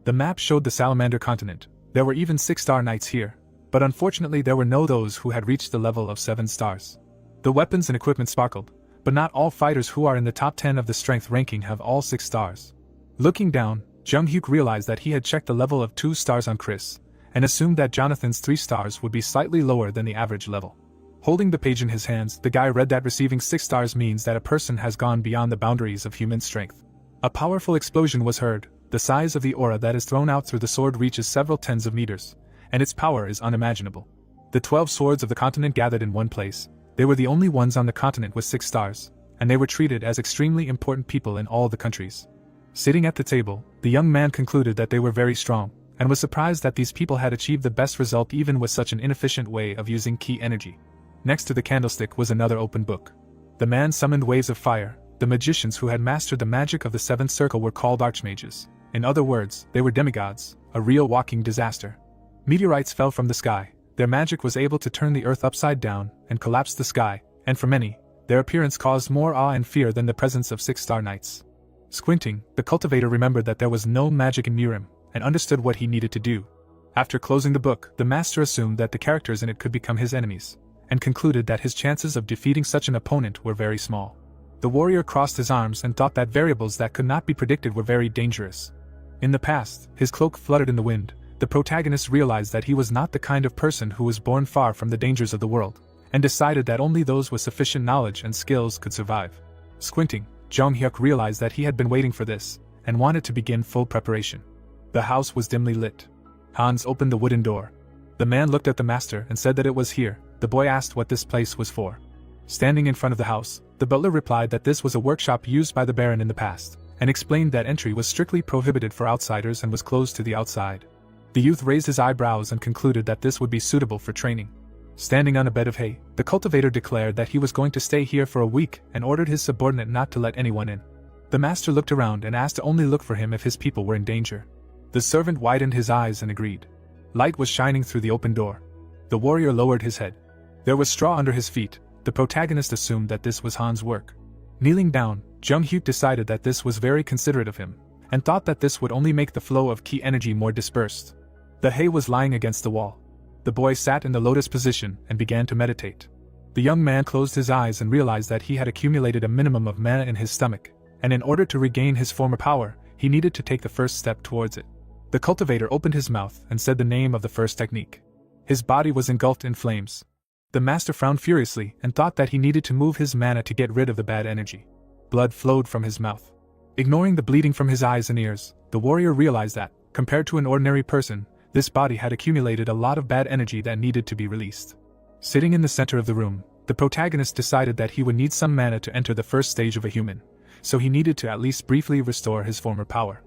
The map showed the Salamander continent. There were even 6-star knights here. But unfortunately there were no those who had reached the level of 7 stars. The weapons and equipment sparkled, but not all fighters who are in the top 10 of the strength ranking have all 6 stars. Looking down, Jung Hyuk realized that he had checked the level of 2 stars on Chris, and assumed that Jonathan's 3 stars would be slightly lower than the average level. Holding the page in his hands, the guy read that receiving 6 stars means that a person has gone beyond the boundaries of human strength. A powerful explosion was heard. The size of the aura that is thrown out through the sword reaches several tens of meters, and its power is unimaginable. The 12 swords of the continent gathered in one place. They were the only ones on the continent with 6 stars, and they were treated as extremely important people in all the countries. Sitting at the table, the young man concluded that they were very strong, and was surprised that these people had achieved the best result even with such an inefficient way of using ki energy. Next to the candlestick was another open book. The man summoned waves of fire. The magicians who had mastered the magic of the 7th circle were called archmages. In other words, they were demigods, a real walking disaster. Meteorites fell from the sky. Their magic was able to turn the earth upside down and collapse the sky, and for many, their appearance caused more awe and fear than the presence of 6-star knights. Squinting, the cultivator remembered that there was no magic in Murim, and understood what he needed to do. After closing the book, the master assumed that the characters in it could become his enemies, and concluded that his chances of defeating such an opponent were very small. The warrior crossed his arms and thought that variables that could not be predicted were very dangerous. In the past, his cloak fluttered in the wind. The protagonist realized that he was not the kind of person who was born far from the dangers of the world, and decided that only those with sufficient knowledge and skills could survive. Squinting, Jung Hyuk realized that he had been waiting for this, and wanted to begin full preparation. The house was dimly lit. Hans opened the wooden door. The man looked at the master and said that it was here. The boy asked what this place was for. Standing in front of the house, the butler replied that this was a workshop used by the baron in the past, and explained that entry was strictly prohibited for outsiders and was closed to the outside. The youth raised his eyebrows and concluded that this would be suitable for training. Standing on a bed of hay, the cultivator declared that he was going to stay here for a week and ordered his subordinate not to let anyone in. The master looked around and asked to only look for him if his people were in danger. The servant widened his eyes and agreed. Light was shining through the open door. The warrior lowered his head. There was straw under his feet. The protagonist assumed that this was Han's work. Kneeling down, Jung Hyuk decided that this was very considerate of him, and thought that this would only make the flow of ki energy more dispersed. The hay was lying against the wall. The boy sat in the lotus position and began to meditate. The young man closed his eyes and realized that he had accumulated a minimum of mana in his stomach, and in order to regain his former power, he needed to take the first step towards it. The cultivator opened his mouth and said the name of the first technique. His body was engulfed in flames. The master frowned furiously and thought that he needed to move his mana to get rid of the bad energy. Blood flowed from his mouth. Ignoring the bleeding from his eyes and ears, the warrior realized that, compared to an ordinary person, this body had accumulated a lot of bad energy that needed to be released. Sitting in the center of the room, the protagonist decided that he would need some mana to enter the first stage of a human, so he needed to at least briefly restore his former power.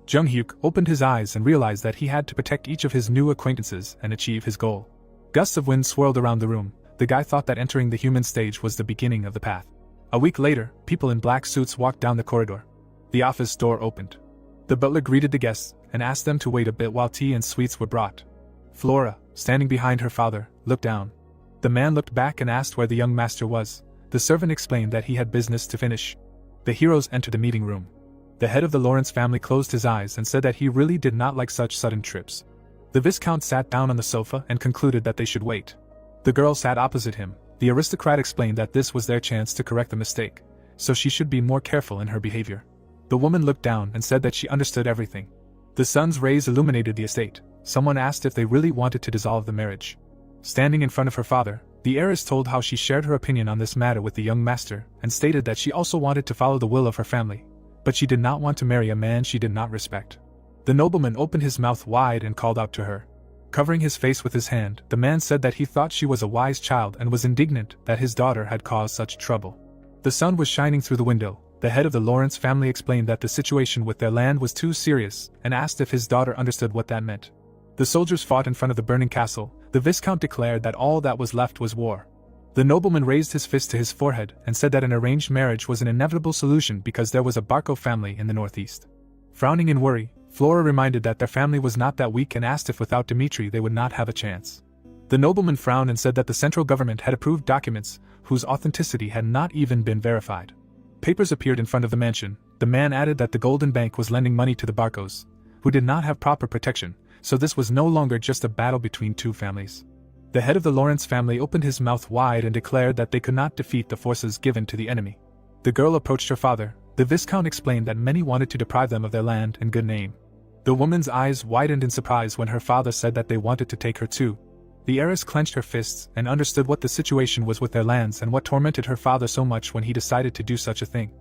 Jung Hyuk opened his eyes and realized that he had to protect each of his new acquaintances and achieve his goal. Gusts of wind swirled around the room. The guy thought that entering the human stage was the beginning of the path. A week later, people in black suits walked down the corridor. The office door opened. The butler greeted the guests and asked them to wait a bit while tea and sweets were brought. Flora, standing behind her father, looked down. The man looked back and asked where the young master was. The servant explained that he had business to finish. The heroes entered the meeting room. The head of the Lawrence family closed his eyes and said that he really did not like such sudden trips. The Viscount sat down on the sofa and concluded that they should wait. The girl sat opposite him. The aristocrat explained that this was their chance to correct the mistake, so she should be more careful in her behavior. The woman looked down and said that she understood everything. The sun's rays illuminated the estate. Someone asked if they really wanted to dissolve the marriage. Standing in front of her father, the heiress told how she shared her opinion on this matter with the young master and stated that she also wanted to follow the will of her family, but she did not want to marry a man she did not respect. The nobleman opened his mouth wide and called out to her. Covering his face with his hand, the man said that he thought she was a wise child and was indignant that his daughter had caused such trouble. The sun was shining through the window. The head of the Lawrence family explained that the situation with their land was too serious and asked if his daughter understood what that meant. The soldiers fought in front of the burning castle. The Viscount declared that all that was left was war. The nobleman raised his fist to his forehead and said that an arranged marriage was an inevitable solution because there was a Barco family in the northeast. Frowning in worry, Flora reminded that their family was not that weak and asked if without Dimitri they would not have a chance. The nobleman frowned and said that the central government had approved documents whose authenticity had not even been verified. Papers appeared in front of the mansion. The man added that the Golden Bank was lending money to the Barcos, who did not have proper protection, so this was no longer just a battle between two families. The head of the Lawrence family opened his mouth wide and declared that they could not defeat the forces given to the enemy. The girl approached her father. The Viscount explained that many wanted to deprive them of their land and good name. The woman's eyes widened in surprise when her father said that they wanted to take her too. The heiress clenched her fists and understood what the situation was with their lands and what tormented her father so much when he decided to do such a thing.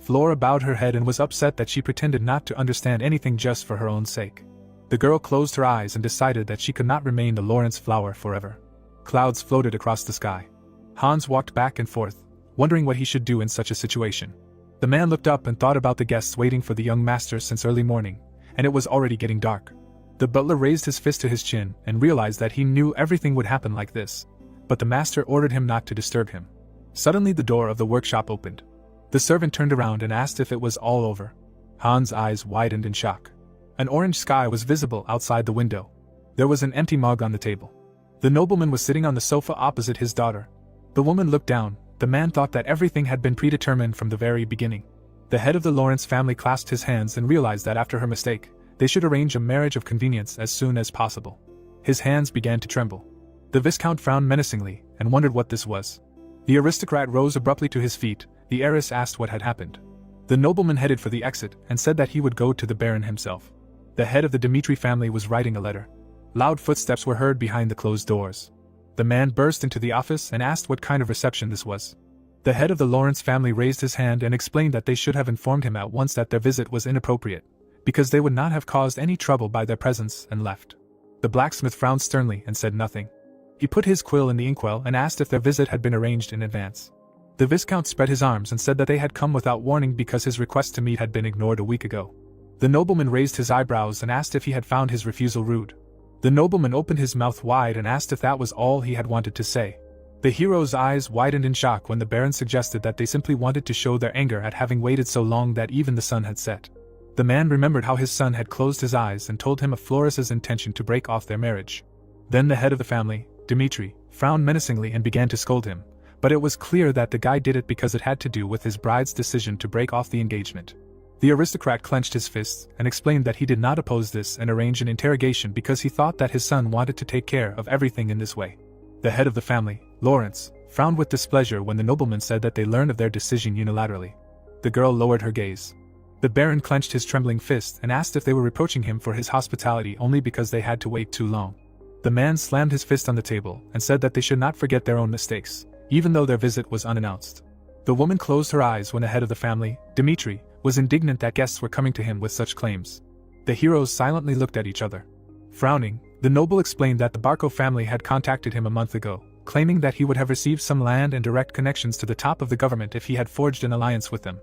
Flora bowed her head and was upset that she pretended not to understand anything just for her own sake. The girl closed her eyes and decided that she could not remain the Lawrence flower forever. Clouds floated across the sky. Hans walked back and forth, wondering what he should do in such a situation. The man looked up and thought about the guests waiting for the young master since early morning, and it was already getting dark. The butler raised his fist to his chin and realized that he knew everything would happen like this, but the master ordered him not to disturb him. Suddenly the door of the workshop opened. The servant turned around and asked if it was all over. Hans' eyes widened in shock. An orange sky was visible outside the window. There was an empty mug on the table. The nobleman was sitting on the sofa opposite his daughter. The woman looked down. The man thought that everything had been predetermined from the very beginning. The head of the Lawrence family clasped his hands and realized that after her mistake, they should arrange a marriage of convenience as soon as possible. His hands began to tremble. The Viscount frowned menacingly and wondered what this was. The aristocrat rose abruptly to his feet. The heiress asked what had happened. The nobleman headed for the exit and said that he would go to the Baron himself. The head of the Dmitri family was writing a letter. Loud footsteps were heard behind the closed doors. The man burst into the office and asked what kind of reception this was. The head of the Lawrence family raised his hand and explained that they should have informed him at once that their visit was inappropriate, because they would not have caused any trouble by their presence, and left. The blacksmith frowned sternly and said nothing. He put his quill in the inkwell and asked if their visit had been arranged in advance. The Viscount spread his arms and said that they had come without warning because his request to meet had been ignored a week ago. The nobleman raised his eyebrows and asked if he had found his refusal rude. The nobleman opened his mouth wide and asked if that was all he had wanted to say. The hero's eyes widened in shock when the Baron suggested that they simply wanted to show their anger at having waited so long that even the sun had set. The man remembered how his son had closed his eyes and told him of Floris's intention to break off their marriage. Then the head of the family, Dmitri, frowned menacingly and began to scold him, but it was clear that the guy did it because it had to do with his bride's decision to break off the engagement. The aristocrat clenched his fists and explained that he did not oppose this and arrange an interrogation because he thought that his son wanted to take care of everything in this way. The head of the family, Lawrence, frowned with displeasure when the nobleman said that they learned of their decision unilaterally. The girl lowered her gaze. The Baron clenched his trembling fist and asked if they were reproaching him for his hospitality only because they had to wait too long. The man slammed his fist on the table and said that they should not forget their own mistakes, even though their visit was unannounced. The woman closed her eyes when the head of the family, Dmitri, was indignant that guests were coming to him with such claims. The heroes silently looked at each other. Frowning, the noble explained that the Barco family had contacted him a month ago, claiming that he would have received some land and direct connections to the top of the government if he had forged an alliance with them.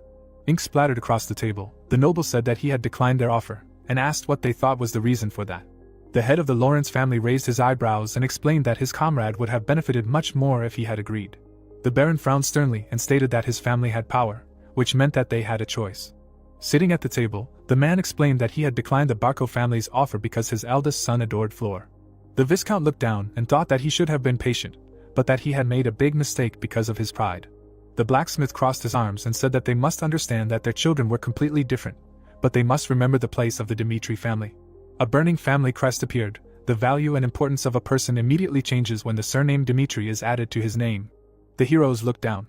Ink splattered across the table. The noble said that he had declined their offer, and asked what they thought was the reason for that. The head of the Lawrence family raised his eyebrows and explained that his comrade would have benefited much more if he had agreed. The Baron frowned sternly and stated that his family had power, which meant that they had a choice. Sitting at the table, the man explained that he had declined the Barco family's offer because his eldest son adored Fleur. The Viscount looked down and thought that he should have been patient, but that he had made a big mistake because of his pride. The blacksmith crossed his arms and said that they must understand that their children were completely different, but they must remember the place of the Dmitri family. A burning family crest appeared. The value and importance of a person immediately changes when the surname Dmitri is added to his name. The heroes looked down.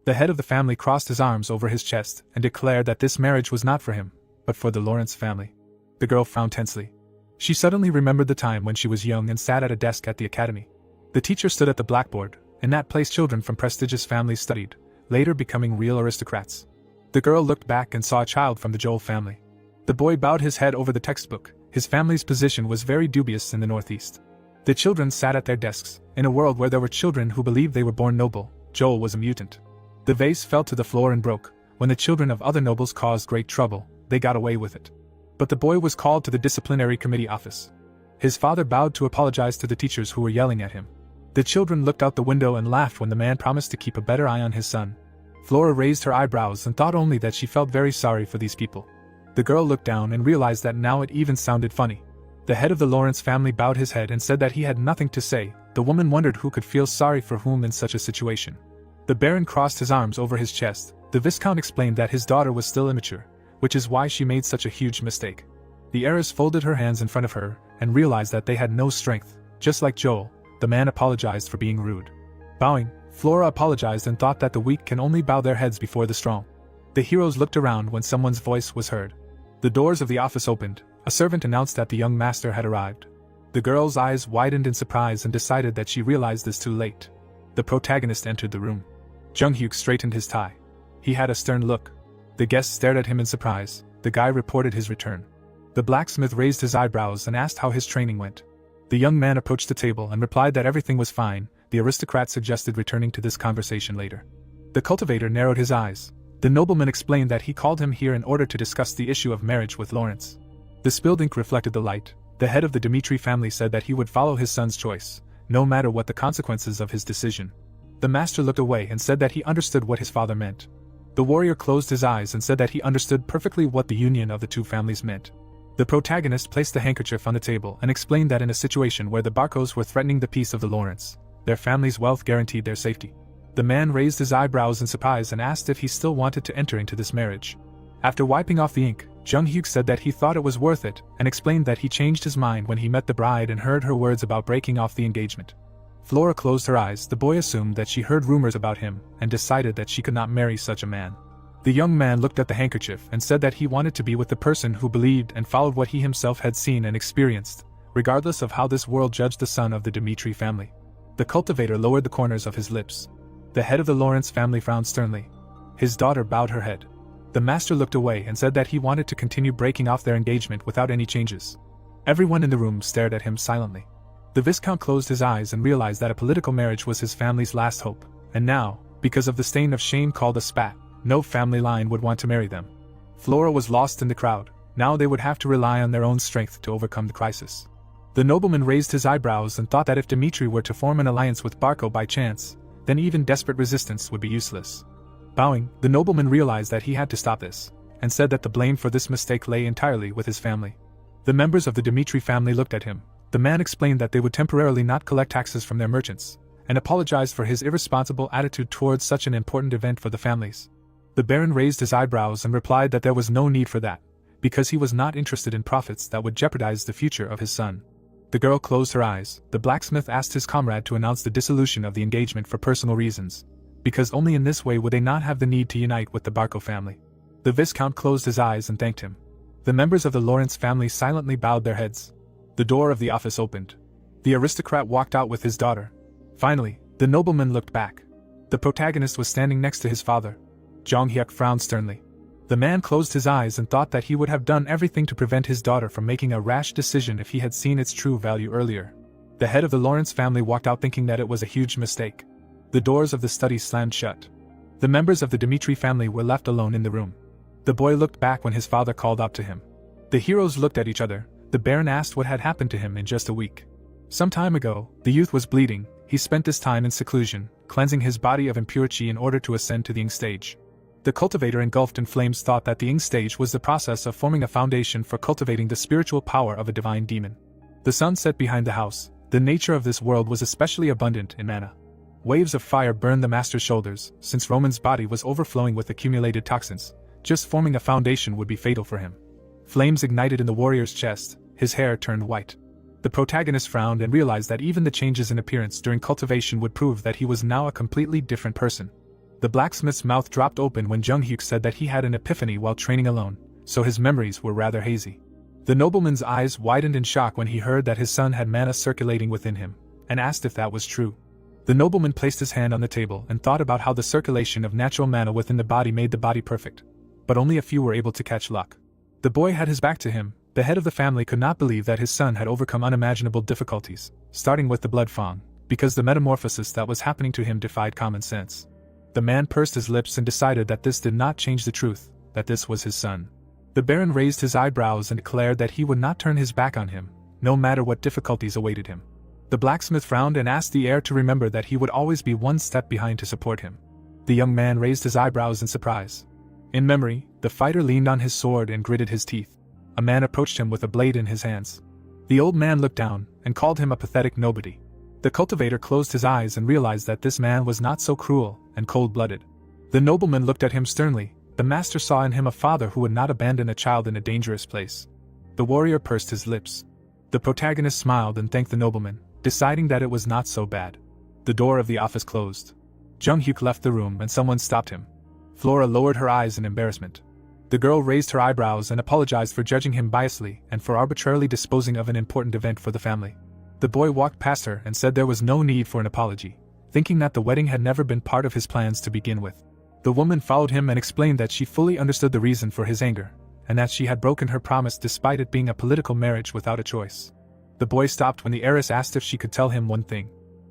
The head of the family crossed his arms over his chest and declared that this marriage was not for him, but for the Lawrence family. The girl frowned tensely. She suddenly remembered the time when she was young and sat at a desk at the academy. The teacher stood at the blackboard. In that place children from prestigious families studied, later becoming real aristocrats. The girl looked back and saw a child from the Joel family. The boy bowed his head over the textbook. His family's position was very dubious in the Northeast. The children sat at their desks. In a world where there were children who believed they were born noble, Joel was a mutant. The vase fell to the floor and broke. When the children of other nobles caused great trouble, they got away with it. But the boy was called to the disciplinary committee office. His father bowed to apologize to the teachers who were yelling at him. The children looked out the window and laughed when the man promised to keep a better eye on his son. Flora raised her eyebrows and thought only that she felt very sorry for these people. The girl looked down and realized that now it even sounded funny. The head of the Lawrence family bowed his head and said that he had nothing to say. The woman wondered who could feel sorry for whom in such a situation. The Baron crossed his arms over his chest. The Viscount explained that his daughter was still immature, which is why she made such a huge mistake. The heiress folded her hands in front of her and realized that they had no strength. Just like Joel, the man apologized for being rude. Bowing, Flora apologized and thought that the weak can only bow their heads before the strong. The heroes looked around when someone's voice was heard. The doors of the office opened. A servant announced that the young master had arrived. The girl's eyes widened in surprise and decided that she realized this too late. The protagonist entered the room. Jung-hyuk straightened his tie. He had a stern look. The guests stared at him in surprise. The guy reported his return. The blacksmith raised his eyebrows and asked how his training went. The young man approached the table and replied that everything was fine. The aristocrat suggested returning to this conversation later. The cultivator narrowed his eyes. The nobleman explained that he called him here in order to discuss the issue of marriage with Lawrence. The spilled ink reflected the light. The head of the Dmitri family said that he would follow his son's choice, no matter what the consequences of his decision. The master looked away and said that he understood what his father meant. The warrior closed his eyes and said that he understood perfectly what the union of the two families meant. The protagonist placed the handkerchief on the table and explained that in a situation where the Barcos were threatening the peace of the Lawrence, their family's wealth guaranteed their safety. The man raised his eyebrows in surprise and asked if he still wanted to enter into this marriage. After wiping off the ink, Jung-hyuk said that he thought it was worth it and explained that he changed his mind when he met the bride and heard her words about breaking off the engagement. Flora closed her eyes. The boy assumed that she heard rumors about him and decided that she could not marry such a man. The young man looked at the handkerchief and said that he wanted to be with the person who believed and followed what he himself had seen and experienced, regardless of how this world judged the son of the Dmitri family. The cultivator lowered the corners of his lips. The head of the Lawrence family frowned sternly. His daughter bowed her head. The master looked away and said that he wanted to continue breaking off their engagement without any changes. Everyone in the room stared at him silently. The Viscount closed his eyes and realized that a political marriage was his family's last hope, and now, because of the stain of shame called a spat, no family line would want to marry them. Flora was lost in the crowd. Now they would have to rely on their own strength to overcome the crisis. The nobleman raised his eyebrows and thought that if Dmitri were to form an alliance with Barco by chance, then even desperate resistance would be useless. Bowing, the nobleman realized that he had to stop this, and said that the blame for this mistake lay entirely with his family. The members of the Dmitri family looked at him. The man explained that they would temporarily not collect taxes from their merchants, and apologized for his irresponsible attitude towards such an important event for the families. The Baron raised his eyebrows and replied that there was no need for that, because he was not interested in profits that would jeopardize the future of his son. The girl closed her eyes. The blacksmith asked his comrade to announce the dissolution of the engagement for personal reasons, because only in this way would they not have the need to unite with the Barco family. The Viscount closed his eyes and thanked him. The members of the Lawrence family silently bowed their heads. The door of the office opened. The aristocrat walked out with his daughter. Finally, the nobleman looked back. The protagonist was standing next to his father. Jung-hyuk frowned sternly. The man closed his eyes and thought that he would have done everything to prevent his daughter from making a rash decision if he had seen its true value earlier. The head of the Lawrence family walked out thinking that it was a huge mistake. The doors of the study slammed shut. The members of the Dmitri family were left alone in the room. The boy looked back when his father called out to him. The heroes looked at each other. The Baron asked what had happened to him in just a week. Some time ago, the youth was bleeding. He spent this time in seclusion, cleansing his body of impurity in order to ascend to the Ing stage. The cultivator engulfed in flames thought that the Ing stage was the process of forming a foundation for cultivating the spiritual power of a divine demon. The sun set behind the house. The nature of this world was especially abundant in mana. Waves of fire burned the master's shoulders. Since Roman's body was overflowing with accumulated toxins, just forming a foundation would be fatal for him. Flames ignited in the warrior's chest. His hair turned white. The protagonist frowned and realized that even the changes in appearance during cultivation would prove that he was now a completely different person. The blacksmith's mouth dropped open when Jung-hyuk said that he had an epiphany while training alone, so his memories were rather hazy. The nobleman's eyes widened in shock when he heard that his son had mana circulating within him, and asked if that was true. The nobleman placed his hand on the table and thought about how the circulation of natural mana within the body made the body perfect, but only a few were able to catch luck. The boy had his back to him. The head of the family could not believe that his son had overcome unimaginable difficulties, starting with the blood fang, because the metamorphosis that was happening to him defied common sense. The man pursed his lips and decided that this did not change the truth, that this was his son. The Baron raised his eyebrows and declared that he would not turn his back on him, no matter what difficulties awaited him. The blacksmith frowned and asked the heir to remember that he would always be one step behind to support him. The young man raised his eyebrows in surprise. In memory, the fighter leaned on his sword and gritted his teeth. A man approached him with a blade in his hands. The old man looked down and called him a pathetic nobody. The cultivator closed his eyes and realized that this man was not so cruel and cold-blooded. The nobleman looked at him sternly. The master saw in him a father who would not abandon a child in a dangerous place. The warrior pursed his lips. The protagonist smiled and thanked the nobleman, deciding that it was not so bad. The door of the office closed. Jung-hyuk left the room and someone stopped him. Flora lowered her eyes in embarrassment. The girl raised her eyebrows and apologized for judging him biasly and for arbitrarily disposing of an important event for the family. The boy walked past her and said there was no need for an apology, thinking that the wedding had never been part of his plans to begin with. The woman followed him and explained that she fully understood the reason for his anger, and that she had broken her promise despite it being a political marriage without a choice. The boy stopped when the heiress asked if she could tell him one thing.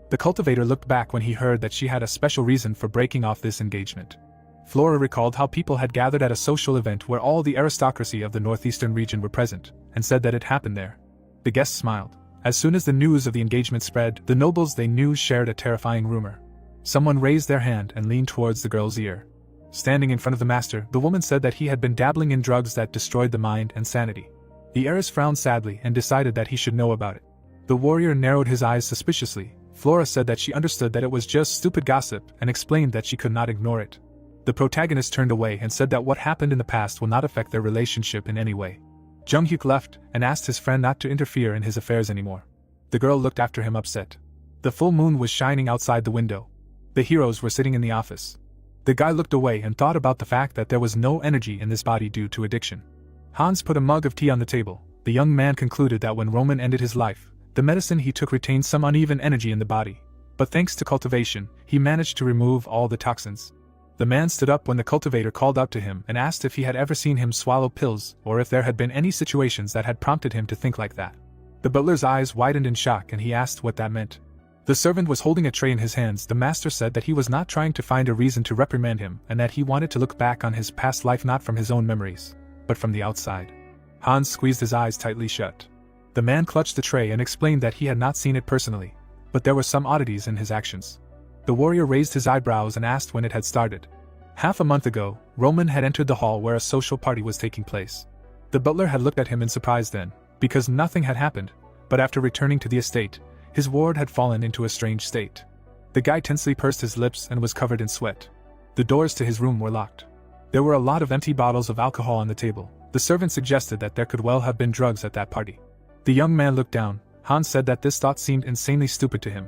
The cultivator looked back when he heard that she had a special reason for breaking off this engagement. Flora recalled how people had gathered at a social event where all the aristocracy of the northeastern region were present, and said that it happened there. The guests smiled. As soon as the news of the engagement spread, the nobles they knew shared a terrifying rumor. Someone raised their hand and leaned towards the girl's ear. Standing in front of the master, the woman said that he had been dabbling in drugs that destroyed the mind and sanity. The heiress frowned sadly and decided that he should know about it. The warrior narrowed his eyes suspiciously. Flora said that she understood that it was just stupid gossip and explained that she could not ignore it. The protagonist turned away and said that what happened in the past will not affect their relationship in any way. Jung-hyuk left and asked his friend not to interfere in his affairs anymore. The girl looked after him upset. The full moon was shining outside the window. The heroes were sitting in the office. The guy looked away and thought about the fact that there was no energy in this body due to addiction. Hans put a mug of tea on the table. The young man concluded that when Roman ended his life, the medicine he took retained some uneven energy in the body, but thanks to cultivation, he managed to remove all the toxins. The man stood up when the cultivator called out to him and asked if he had ever seen him swallow pills or if there had been any situations that had prompted him to think like that. The butler's eyes widened in shock and he asked what that meant. The servant was holding a tray in his hands. The master said that he was not trying to find a reason to reprimand him and that he wanted to look back on his past life not from his own memories, but from the outside. Hans squeezed his eyes tightly shut. The man clutched the tray and explained that he had not seen it personally, but there were some oddities in his actions. The warrior raised his eyebrows and asked when it had started. Half a month ago, Roman had entered the hall where a social party was taking place. The butler had looked at him in surprise then, because nothing had happened, but after returning to the estate, his ward had fallen into a strange state. The guy tensely pursed his lips and was covered in sweat. The doors to his room were locked. There were a lot of empty bottles of alcohol on the table. The servant suggested that there could well have been drugs at that party. The young man looked down. Hans said that this thought seemed insanely stupid to him.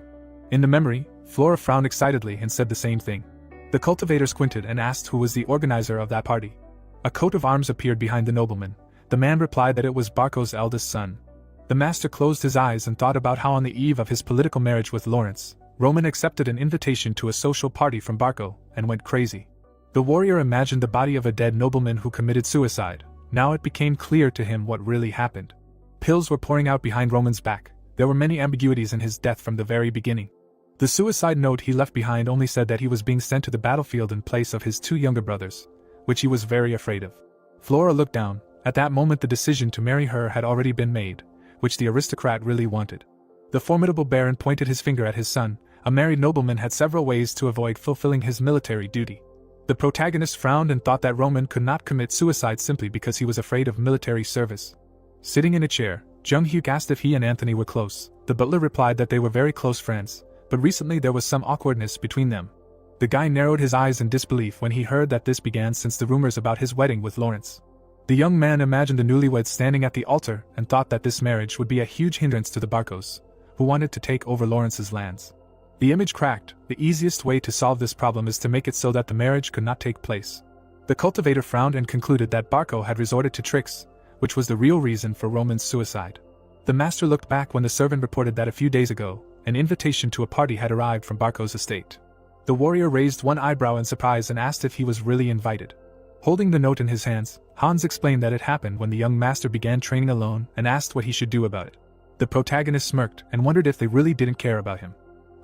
In the memory, Flora frowned excitedly and said the same thing. The cultivator squinted and asked who was the organizer of that party. A coat of arms appeared behind the nobleman. The man replied that it was Barco's eldest son. The master closed his eyes and thought about how on the eve of his political marriage with Lawrence, Roman accepted an invitation to a social party from Barco, and went crazy. The warrior imagined the body of a dead nobleman who committed suicide. Now it became clear to him what really happened. Pills were pouring out behind Roman's back. There were many ambiguities in his death from the very beginning. The suicide note he left behind only said that he was being sent to the battlefield in place of his two younger brothers, which he was very afraid of. Flora looked down. At that moment the decision to marry her had already been made, which the aristocrat really wanted. The formidable baron pointed his finger at his son. A married nobleman had several ways to avoid fulfilling his military duty. The protagonist frowned and thought that Roman could not commit suicide simply because he was afraid of military service. Sitting in a chair, Jung-hyuk asked if he and Anthony were close. The butler replied that they were very close friends, but recently there was some awkwardness between them. The guy narrowed his eyes in disbelief when he heard that this began since the rumors about his wedding with Lawrence. The young man imagined the newlyweds standing at the altar and thought that this marriage would be a huge hindrance to the Barcos, who wanted to take over Lawrence's lands. The image cracked. The easiest way to solve this problem is to make it so that the marriage could not take place. The cultivator frowned and concluded that Barco had resorted to tricks, which was the real reason for Roman's suicide. The master looked back when the servant reported that a few days ago, an invitation to a party had arrived from Barco's estate. The warrior raised one eyebrow in surprise and asked if he was really invited. Holding the note in his hands, Hans explained that it happened when the young master began training alone and asked what he should do about it. The protagonist smirked and wondered if they really didn't care about him.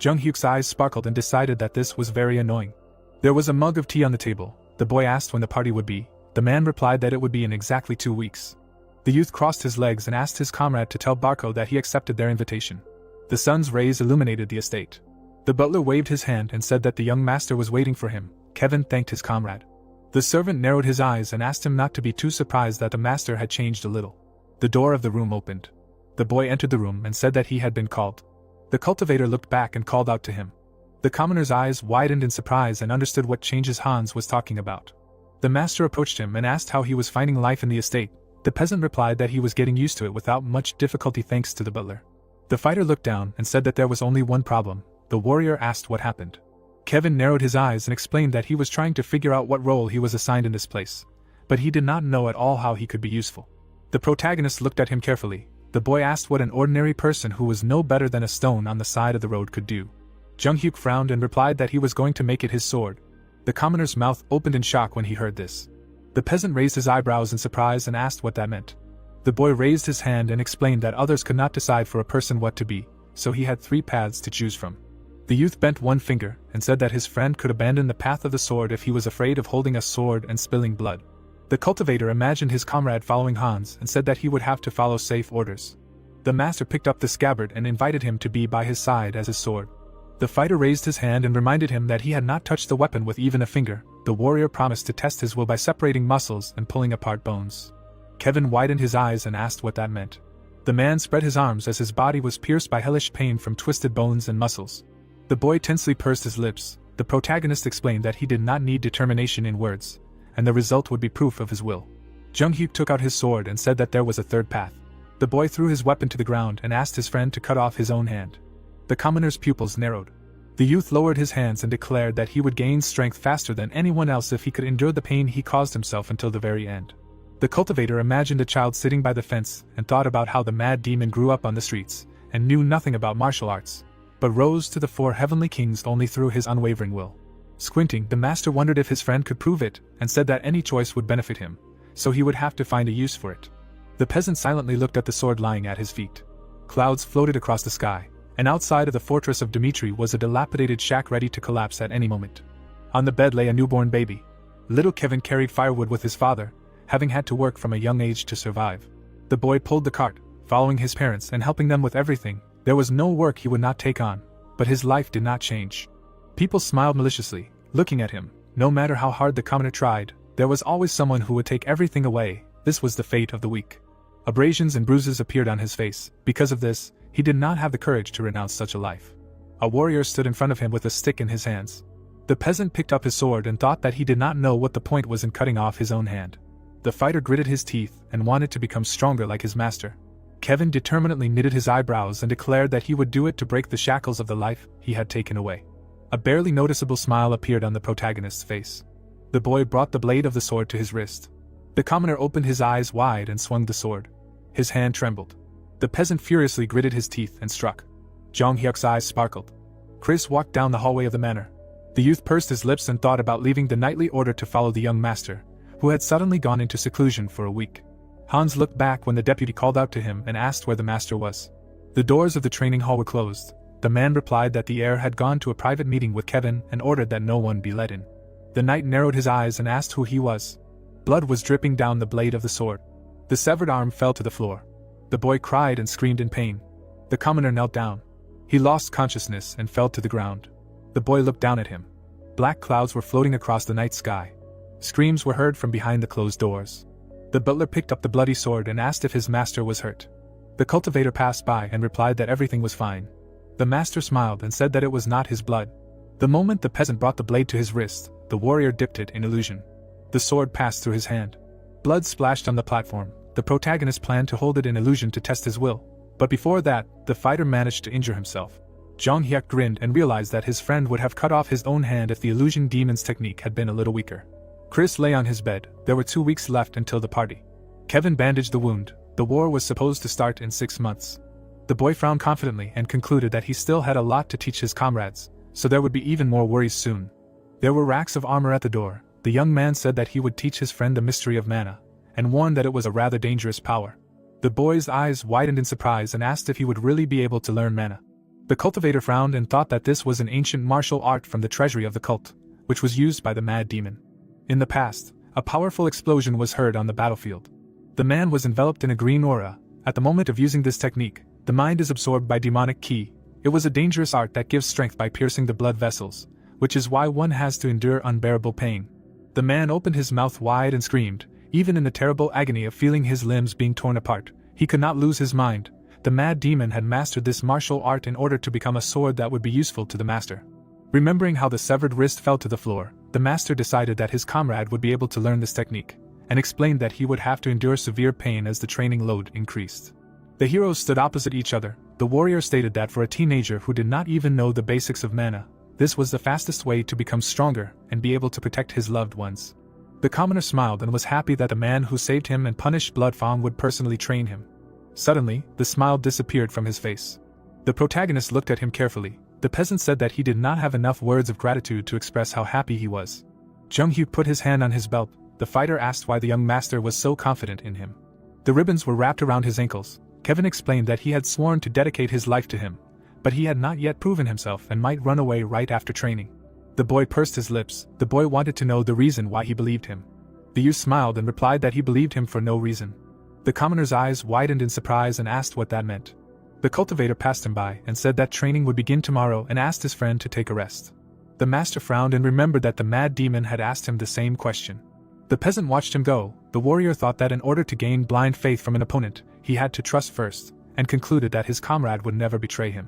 Jung Hyuk's eyes sparkled and decided that this was very annoying. There was a mug of tea on the table. The boy asked when the party would be. The man replied that it would be in exactly 2 weeks. The youth crossed his legs and asked his comrade to tell Barco that he accepted their invitation. The sun's rays illuminated the estate. The butler waved his hand and said that the young master was waiting for him. Kevin thanked his comrade. The servant narrowed his eyes and asked him not to be too surprised that the master had changed a little. The door of the room opened. The boy entered the room and said that he had been called. The cultivator looked back and called out to him. The commoner's eyes widened in surprise and understood what changes Hans was talking about. The master approached him and asked how he was finding life in the estate. The peasant replied that he was getting used to it without much difficulty thanks to the butler. The fighter looked down and said that there was only one problem. The warrior asked what happened. Kevin narrowed his eyes and explained that he was trying to figure out what role he was assigned in this place, but he did not know at all how he could be useful. The protagonist looked at him carefully. The boy asked what an ordinary person who was no better than a stone on the side of the road could do. Jung Hyuk frowned and replied that he was going to make it his sword. The commoner's mouth opened in shock when he heard this. The peasant raised his eyebrows in surprise and asked what that meant. The boy raised his hand and explained that others could not decide for a person what to be, so he had 3 paths to choose from. The youth bent one finger and said that his friend could abandon the path of the sword if he was afraid of holding a sword and spilling blood. The cultivator imagined his comrade following Hans and said that he would have to follow safe orders. The master picked up the scabbard and invited him to be by his side as his sword. The fighter raised his hand and reminded him that he had not touched the weapon with even a finger. The warrior promised to test his will by separating muscles and pulling apart bones. Kevin widened his eyes and asked what that meant. The man spread his arms as his body was pierced by hellish pain from twisted bones and muscles. The boy tensely pursed his lips. The protagonist explained that he did not need determination in words, and the result would be proof of his will. Jung Hyuk took out his sword and said that there was a third path. The boy threw his weapon to the ground and asked his friend to cut off his own hand. The commoner's pupils narrowed. The youth lowered his hands and declared that he would gain strength faster than anyone else if he could endure the pain he caused himself until the very end. The cultivator imagined a child sitting by the fence and thought about how the mad demon grew up on the streets and knew nothing about martial arts, but rose to the 4 heavenly kings only through his unwavering will. Squinting, the master wondered if his friend could prove it and said that any choice would benefit him, so he would have to find a use for it. The peasant silently looked at the sword lying at his feet. Clouds floated across the sky, and outside of the fortress of Dmitri was a dilapidated shack ready to collapse at any moment. On the bed lay a newborn baby. Little Kevin carried firewood with his father, having had to work from a young age to survive. The boy pulled the cart, following his parents and helping them with everything. There was no work he would not take on, but his life did not change. People smiled maliciously, looking at him. No matter how hard the commoner tried, there was always someone who would take everything away. This was the fate of the weak. Abrasions and bruises appeared on his face. Because of this, he did not have the courage to renounce such a life. A warrior stood in front of him with a stick in his hands. The peasant picked up his sword and thought that he did not know what the point was in cutting off his own hand. The fighter gritted his teeth and wanted to become stronger like his master. Kevin determinedly knitted his eyebrows and declared that he would do it to break the shackles of the life he had taken away. A barely noticeable smile appeared on the protagonist's face. The boy brought the blade of the sword to his wrist. The commoner opened his eyes wide and swung the sword. His hand trembled. The peasant furiously gritted his teeth and struck. Jung Hyuk's eyes sparkled. Chris walked down the hallway of the manor. The youth pursed his lips and thought about leaving the knightly order to follow the young master, who had suddenly gone into seclusion for a week. Hans looked back when the deputy called out to him and asked where the master was. The doors of the training hall were closed. The man replied that the heir had gone to a private meeting with Kevin and ordered that no one be let in. The knight narrowed his eyes and asked who he was. Blood was dripping down the blade of the sword. The severed arm fell to the floor. The boy cried and screamed in pain. The commoner knelt down. He lost consciousness and fell to the ground. The boy looked down at him. Black clouds were floating across the night sky. Screams were heard from behind the closed doors. The butler picked up the bloody sword and asked if his master was hurt. The cultivator passed by and replied that everything was fine. The master smiled and said that it was not his blood. The moment the peasant brought the blade to his wrist, the warrior dipped it in illusion. The sword passed through his hand. Blood splashed on the platform. The protagonist planned to hold it in illusion to test his will, but before that, the fighter managed to injure himself. Jung Hyuk grinned and realized that his friend would have cut off his own hand if the illusion demon's technique had been a little weaker. Chris lay on his bed. There were 2 weeks left until the party. Kevin bandaged the wound. The war was supposed to start in 6 months. The boy frowned confidently and concluded that he still had a lot to teach his comrades, so there would be even more worries soon. There were racks of armor at the door. The young man said that he would teach his friend the mystery of mana, and warned that it was a rather dangerous power. The boy's eyes widened in surprise and asked if he would really be able to learn mana. The cultivator frowned and thought that this was an ancient martial art from the treasury of the cult, which was used by the mad demon. In the past, a powerful explosion was heard on the battlefield. The man was enveloped in a green aura. At the moment of using this technique, the mind is absorbed by demonic ki. It was a dangerous art that gives strength by piercing the blood vessels, which is why one has to endure unbearable pain. The man opened his mouth wide and screamed, even in the terrible agony of feeling his limbs being torn apart. He could not lose his mind. The mad demon had mastered this martial art in order to become a sword that would be useful to the master. Remembering how the severed wrist fell to the floor, the master decided that his comrade would be able to learn this technique, and explained that he would have to endure severe pain as the training load increased. The heroes stood opposite each other. The warrior stated that for a teenager who did not even know the basics of mana, this was the fastest way to become stronger and be able to protect his loved ones. The commoner smiled and was happy that the man who saved him and punished Bloodfang would personally train him. Suddenly, the smile disappeared from his face. The protagonist looked at him carefully. The peasant said that he did not have enough words of gratitude to express how happy he was. Jung-hyuk put his hand on his belt. The fighter asked why the young master was so confident in him. The ribbons were wrapped around his ankles. Kevin explained that he had sworn to dedicate his life to him, but he had not yet proven himself and might run away right after training. The boy pursed his lips. The boy wanted to know the reason why he believed him. The youth smiled and replied that he believed him for no reason. The commoner's eyes widened in surprise and asked what that meant. The cultivator passed him by and said that training would begin tomorrow and asked his friend to take a rest. The master frowned and remembered that the mad demon had asked him the same question. The peasant watched him go. The warrior thought that in order to gain blind faith from an opponent, he had to trust first, and concluded that his comrade would never betray him.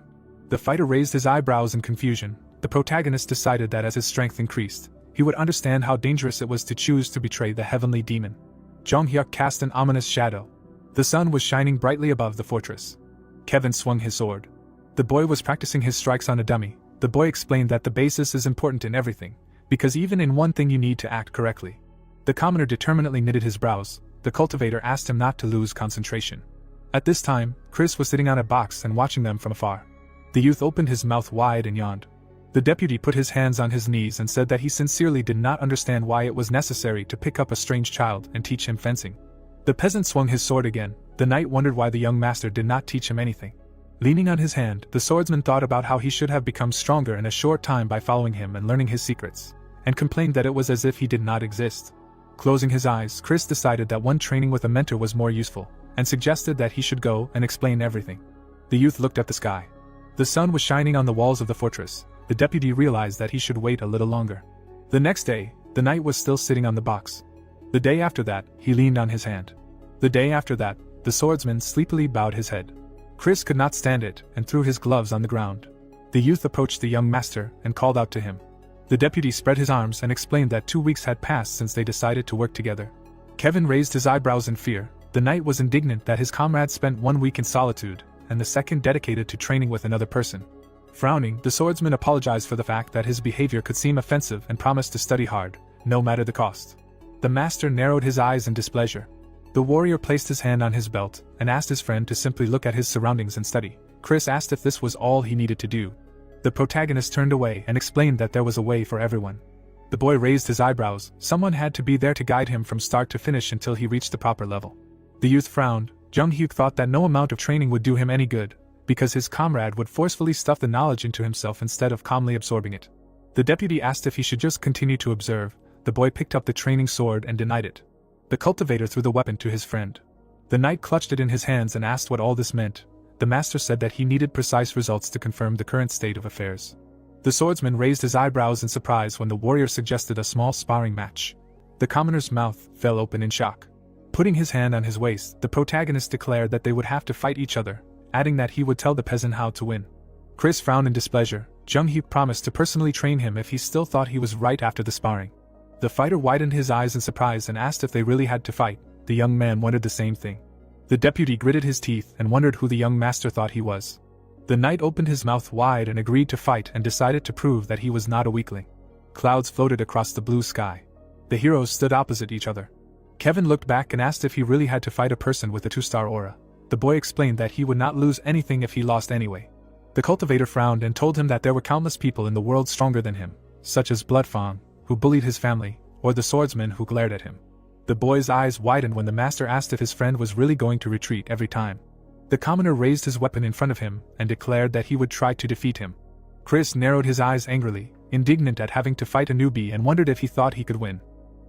The fighter raised his eyebrows in confusion. The protagonist decided that as his strength increased, he would understand how dangerous it was to choose to betray the heavenly demon. Jung-hyuk cast an ominous shadow. The sun was shining brightly above the fortress. Kevin swung his sword. The boy was practicing his strikes on a dummy. The boy explained that the basis is important in everything, because even in one thing you need to act correctly. The commoner determinedly knitted his brows. The cultivator asked him not to lose concentration. At this time, Chris was sitting on a box and watching them from afar. The youth opened his mouth wide and yawned. The deputy put his hands on his knees and said that he sincerely did not understand why it was necessary to pick up a strange child and teach him fencing. The peasant swung his sword again. The knight wondered why the young master did not teach him anything. Leaning on his hand, the swordsman thought about how he should have become stronger in a short time by following him and learning his secrets, and complained that it was as if he did not exist. Closing his eyes, Chris decided that one training with a mentor was more useful, and suggested that he should go and explain everything. The youth looked at the sky. The sun was shining on the walls of the fortress. The deputy realized that he should wait a little longer. The next day, the knight was still sitting on the box. The day after that, he leaned on his hand. The day after that, the swordsman sleepily bowed his head. Chris could not stand it and threw his gloves on the ground. The youth approached the young master and called out to him. The deputy spread his arms and explained that 2 weeks had passed since they decided to work together. Kevin raised his eyebrows in fear. The knight was indignant that his comrade spent 1 week in solitude, and the second dedicated to training with another person. Frowning, the swordsman apologized for the fact that his behavior could seem offensive and promised to study hard, no matter the cost. The master narrowed his eyes in displeasure. The warrior placed his hand on his belt and asked his friend to simply look at his surroundings and study. Chris asked if this was all he needed to do. The protagonist turned away and explained that there was a way for everyone. The boy raised his eyebrows. Someone had to be there to guide him from start to finish until he reached the proper level. The youth frowned. Jung-hyuk thought that no amount of training would do him any good, because his comrade would forcefully stuff the knowledge into himself instead of calmly absorbing it. The deputy asked if he should just continue to observe. The boy picked up the training sword and denied it. The cultivator threw the weapon to his friend. The knight clutched it in his hands and asked what all this meant. The master said that he needed precise results to confirm the current state of affairs. The swordsman raised his eyebrows in surprise when the warrior suggested a small sparring match. The commoner's mouth fell open in shock. Putting his hand on his waist, the protagonist declared that they would have to fight each other, adding that he would tell the peasant how to win. Chris frowned in displeasure. Jung-hyuk promised to personally train him if he still thought he was right after the sparring. The fighter widened his eyes in surprise and asked if they really had to fight. The young man wondered the same thing. The deputy gritted his teeth and wondered who the young master thought he was. The knight opened his mouth wide and agreed to fight and decided to prove that he was not a weakling. Clouds floated across the blue sky. The heroes stood opposite each other. Kevin looked back and asked if he really had to fight a person with a 2-star aura. The boy explained that he would not lose anything if he lost anyway. The cultivator frowned and told him that there were countless people in the world stronger than him, such as Bloodfang, who bullied his family, or the swordsman who glared at him. The boy's eyes widened when the master asked if his friend was really going to retreat every time. The commoner raised his weapon in front of him and declared that he would try to defeat him. Chris narrowed his eyes angrily, indignant at having to fight a newbie, and wondered if he thought he could win.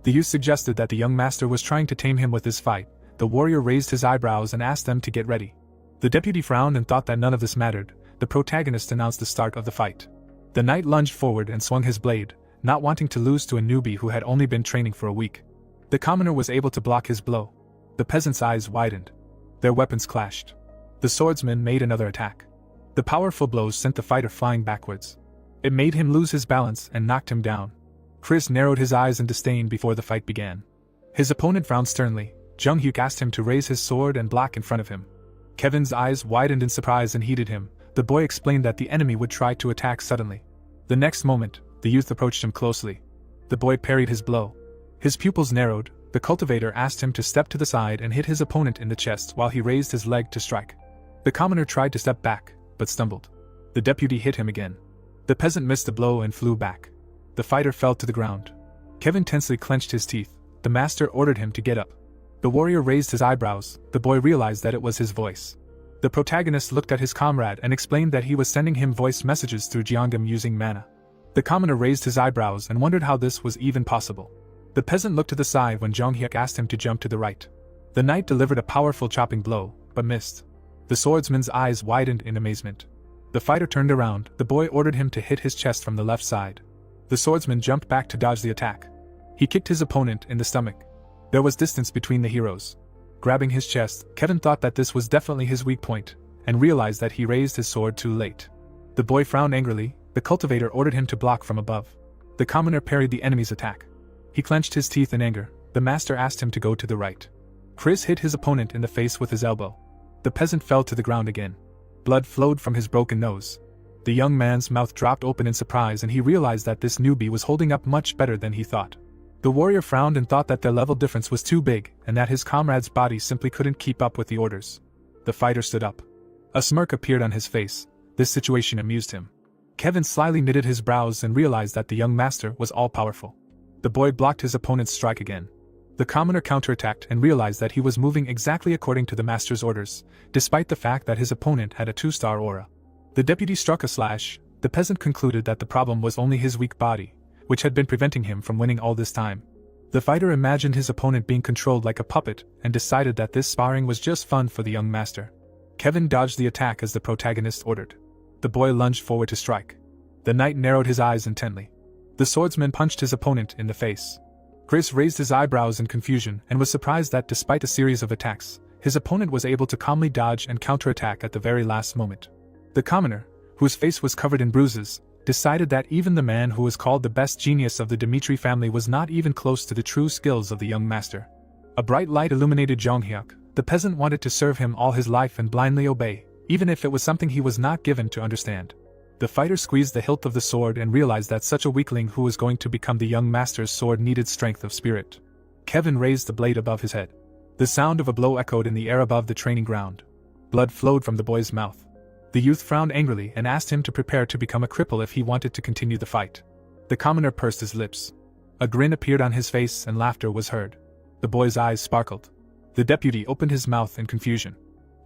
The youth suggested that the young master was trying to tame him with his fight. The warrior raised his eyebrows and asked them to get ready. The deputy frowned and thought that none of this mattered. The protagonist announced the start of the fight. The knight lunged forward and swung his blade, not wanting to lose to a newbie who had only been training for a week. The commoner was able to block his blow. The peasant's eyes widened. Their weapons clashed. The swordsman made another attack. The powerful blows sent the fighter flying backwards. It made him lose his balance and knocked him down. Chris narrowed his eyes in disdain before the fight began. His opponent frowned sternly. Jung-hyuk asked him to raise his sword and block in front of him. Kevin's eyes widened in surprise and heeded him. The boy explained that the enemy would try to attack suddenly. The next moment, the youth approached him closely. The boy parried his blow. His pupils narrowed. The cultivator asked him to step to the side and hit his opponent in the chest while he raised his leg to strike. The commoner tried to step back, but stumbled. The deputy hit him again. The peasant missed the blow and flew back. The fighter fell to the ground. Kevin tensely clenched his teeth. The master ordered him to get up. The warrior raised his eyebrows. The boy realized that it was his voice. The protagonist looked at his comrade and explained that he was sending him voice messages through Jeongam using mana. The commoner raised his eyebrows and wondered how this was even possible. The peasant looked to the side when Jung-hyuk asked him to jump to the right. The knight delivered a powerful chopping blow, but missed. The swordsman's eyes widened in amazement. The fighter turned around. The boy ordered him to hit his chest from the left side. The swordsman jumped back to dodge the attack. He kicked his opponent in the stomach. There was distance between the heroes. Grabbing his chest, Kevin thought that this was definitely his weak point, and realized that he raised his sword too late. The boy frowned angrily. The cultivator ordered him to block from above. The commoner parried the enemy's attack. He clenched his teeth in anger. The master asked him to go to the right. Chris hit his opponent in the face with his elbow. The peasant fell to the ground again. Blood flowed from his broken nose. The young man's mouth dropped open in surprise, and he realized that this newbie was holding up much better than he thought. The warrior frowned and thought that their level difference was too big and that his comrade's body simply couldn't keep up with the orders. The fighter stood up. A smirk appeared on his face. This situation amused him. Kevin slyly knitted his brows and realized that the young master was all-powerful. The boy blocked his opponent's strike again. The commoner counterattacked and realized that he was moving exactly according to the master's orders, despite the fact that his opponent had a 2-star aura. The deputy struck a slash. The peasant concluded that the problem was only his weak body, which had been preventing him from winning all this time. The fighter imagined his opponent being controlled like a puppet and decided that this sparring was just fun for the young master. Kevin dodged the attack as the protagonist ordered. The boy lunged forward to strike. The knight narrowed his eyes intently. The swordsman punched his opponent in the face. Chris raised his eyebrows in confusion and was surprised that despite a series of attacks, his opponent was able to calmly dodge and counterattack at the very last moment. The commoner, whose face was covered in bruises, decided that even the man who was called the best genius of the Dmitri family was not even close to the true skills of the young master. A bright light illuminated Jung-hyuk. The peasant wanted to serve him all his life and blindly obey, even if it was something he was not given to understand. The fighter squeezed the hilt of the sword and realized that such a weakling who was going to become the young master's sword needed strength of spirit. Kevin raised the blade above his head. The sound of a blow echoed in the air above the training ground. Blood flowed from the boy's mouth. The youth frowned angrily and asked him to prepare to become a cripple if he wanted to continue the fight. The commoner pursed his lips. A grin appeared on his face and laughter was heard. The boy's eyes sparkled. The deputy opened his mouth in confusion.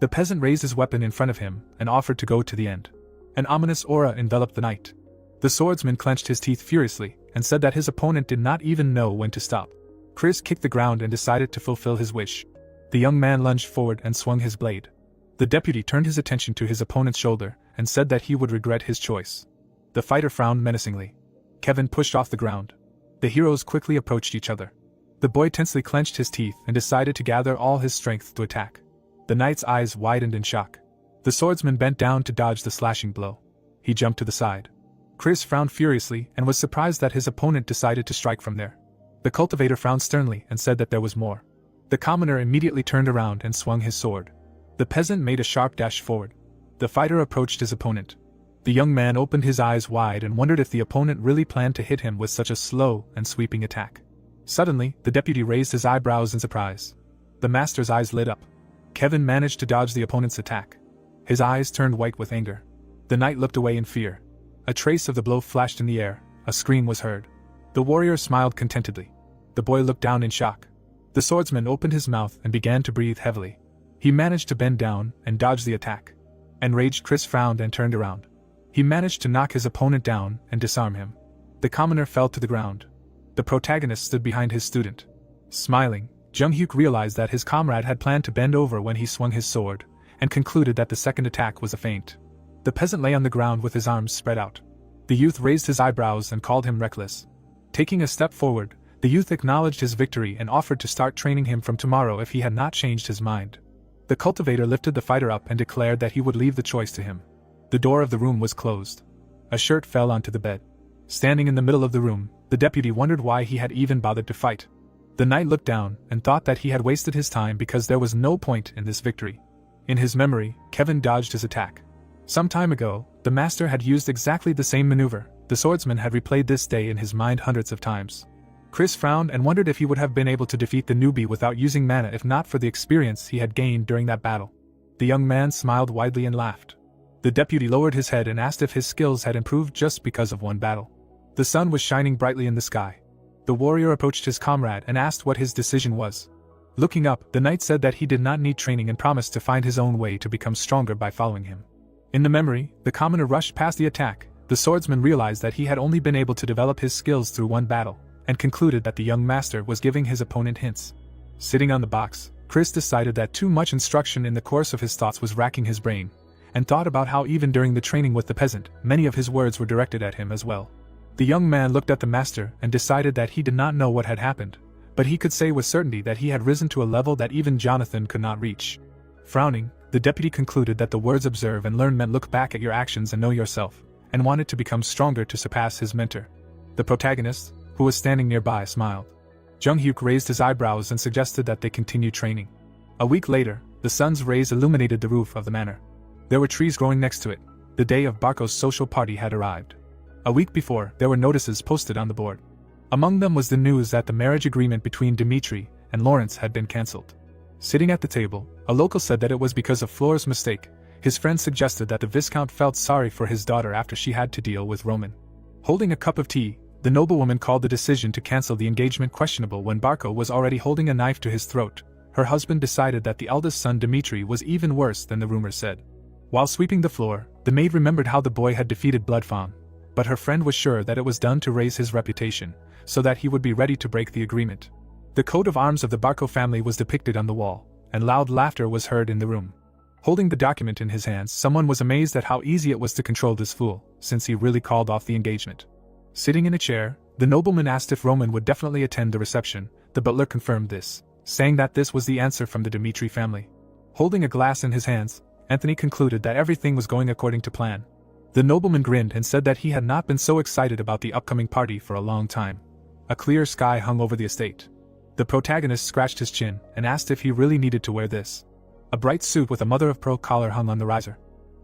The peasant raised his weapon in front of him and offered to go to the end. An ominous aura enveloped the knight. The swordsman clenched his teeth furiously and said that his opponent did not even know when to stop. Chris kicked the ground and decided to fulfill his wish. The young man lunged forward and swung his blade. The deputy turned his attention to his opponent's shoulder and said that he would regret his choice. The fighter frowned menacingly. Kevin pushed off the ground. The heroes quickly approached each other. The boy tensely clenched his teeth and decided to gather all his strength to attack. The knight's eyes widened in shock. The swordsman bent down to dodge the slashing blow. He jumped to the side. Chris frowned furiously and was surprised that his opponent decided to strike from there. The cultivator frowned sternly and said that there was more. The commoner immediately turned around and swung his sword. The peasant made a sharp dash forward. The fighter approached his opponent. The young man opened his eyes wide and wondered if the opponent really planned to hit him with such a slow and sweeping attack. Suddenly, the deputy raised his eyebrows in surprise. The master's eyes lit up. Kevin managed to dodge the opponent's attack. His eyes turned white with anger. The knight looked away in fear. A trace of the blow flashed in the air. A scream was heard. The warrior smiled contentedly. The boy looked down in shock. The swordsman opened his mouth and began to breathe heavily. He managed to bend down and dodge the attack. Enraged, Chris frowned and turned around. He managed to knock his opponent down and disarm him. The commoner fell to the ground. The protagonist stood behind his student. Smiling, Jung-hyuk realized that his comrade had planned to bend over when he swung his sword, and concluded that the second attack was a feint. The peasant lay on the ground with his arms spread out. The youth raised his eyebrows and called him reckless. Taking a step forward, the youth acknowledged his victory and offered to start training him from tomorrow if he had not changed his mind. The cultivator lifted the fighter up and declared that he would leave the choice to him. The door of the room was closed. A shirt fell onto the bed. Standing in the middle of the room, the deputy wondered why he had even bothered to fight. The knight looked down and thought that he had wasted his time because there was no point in this victory. In his memory, Kevin dodged his attack. Some time ago, the master had used exactly the same maneuver. The swordsman had replayed this day in his mind hundreds of times. Chris frowned and wondered if he would have been able to defeat the newbie without using mana if not for the experience he had gained during that battle. The young man smiled widely and laughed. The deputy lowered his head and asked if his skills had improved just because of one battle. The sun was shining brightly in the sky. The warrior approached his comrade and asked what his decision was. Looking up, the knight said that he did not need training and promised to find his own way to become stronger by following him. In the memory, the commoner rushed past the attack. The swordsman realized that he had only been able to develop his skills through one battle, and concluded that the young master was giving his opponent hints. Sitting on the box, Chris decided that too much instruction in the course of his thoughts was racking his brain, and thought about how even during the training with the peasant, many of his words were directed at him as well. The young man looked at the master and decided that he did not know what had happened, but he could say with certainty that he had risen to a level that even Jonathan could not reach. Frowning, the deputy concluded that the words observe and learn meant look back at your actions and know yourself, and wanted to become stronger to surpass his mentor. The protagonist, who was standing nearby, smiled. Jung-hyuk raised his eyebrows and suggested that they continue training. A week later, the sun's rays illuminated the roof of the manor. There were trees growing next to it. The day of Barco's social party had arrived. A week before, there were notices posted on the board. Among them was the news that the marriage agreement between Dmitri and Lawrence had been cancelled. Sitting at the table, a local said that it was because of Flora's mistake. His friend suggested that the Viscount felt sorry for his daughter after she had to deal with Roman. Holding a cup of tea, the noblewoman called the decision to cancel the engagement questionable when Barco was already holding a knife to his throat. Her husband decided that the eldest son Dmitri was even worse than the rumors said. While sweeping the floor, the maid remembered how the boy had defeated Bloodfawn, but her friend was sure that it was done to raise his reputation, so that he would be ready to break the agreement. The coat of arms of the Barco family was depicted on the wall, and loud laughter was heard in the room. Holding the document in his hands, someone was amazed at how easy it was to control this fool, since he really called off the engagement. Sitting in a chair, the nobleman asked if Roman would definitely attend the reception. The butler confirmed this, saying that this was the answer from the Dmitri family. Holding a glass in his hands, Anthony concluded that everything was going according to plan. The nobleman grinned and said that he had not been so excited about the upcoming party for a long time. A clear sky hung over the estate. The protagonist scratched his chin and asked if he really needed to wear this. A bright suit with a mother-of-pearl collar hung on the riser.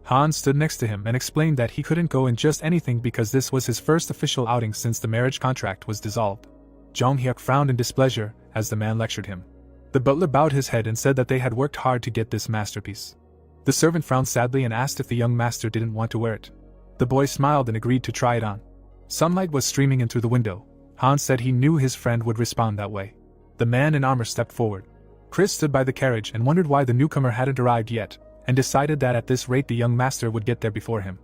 Hans stood next to him and explained that he couldn't go in just anything because this was his first official outing since the marriage contract was dissolved. Jung-hyuk frowned in displeasure as the man lectured him. The butler bowed his head and said that they had worked hard to get this masterpiece. The servant frowned sadly and asked if the young master didn't want to wear it. The boy smiled and agreed to try it on. Sunlight was streaming in through the window. Hans said he knew his friend would respond that way. The man in armor stepped forward. Chris stood by the carriage and wondered why the newcomer hadn't arrived yet, and decided that at this rate the young master would get there before him.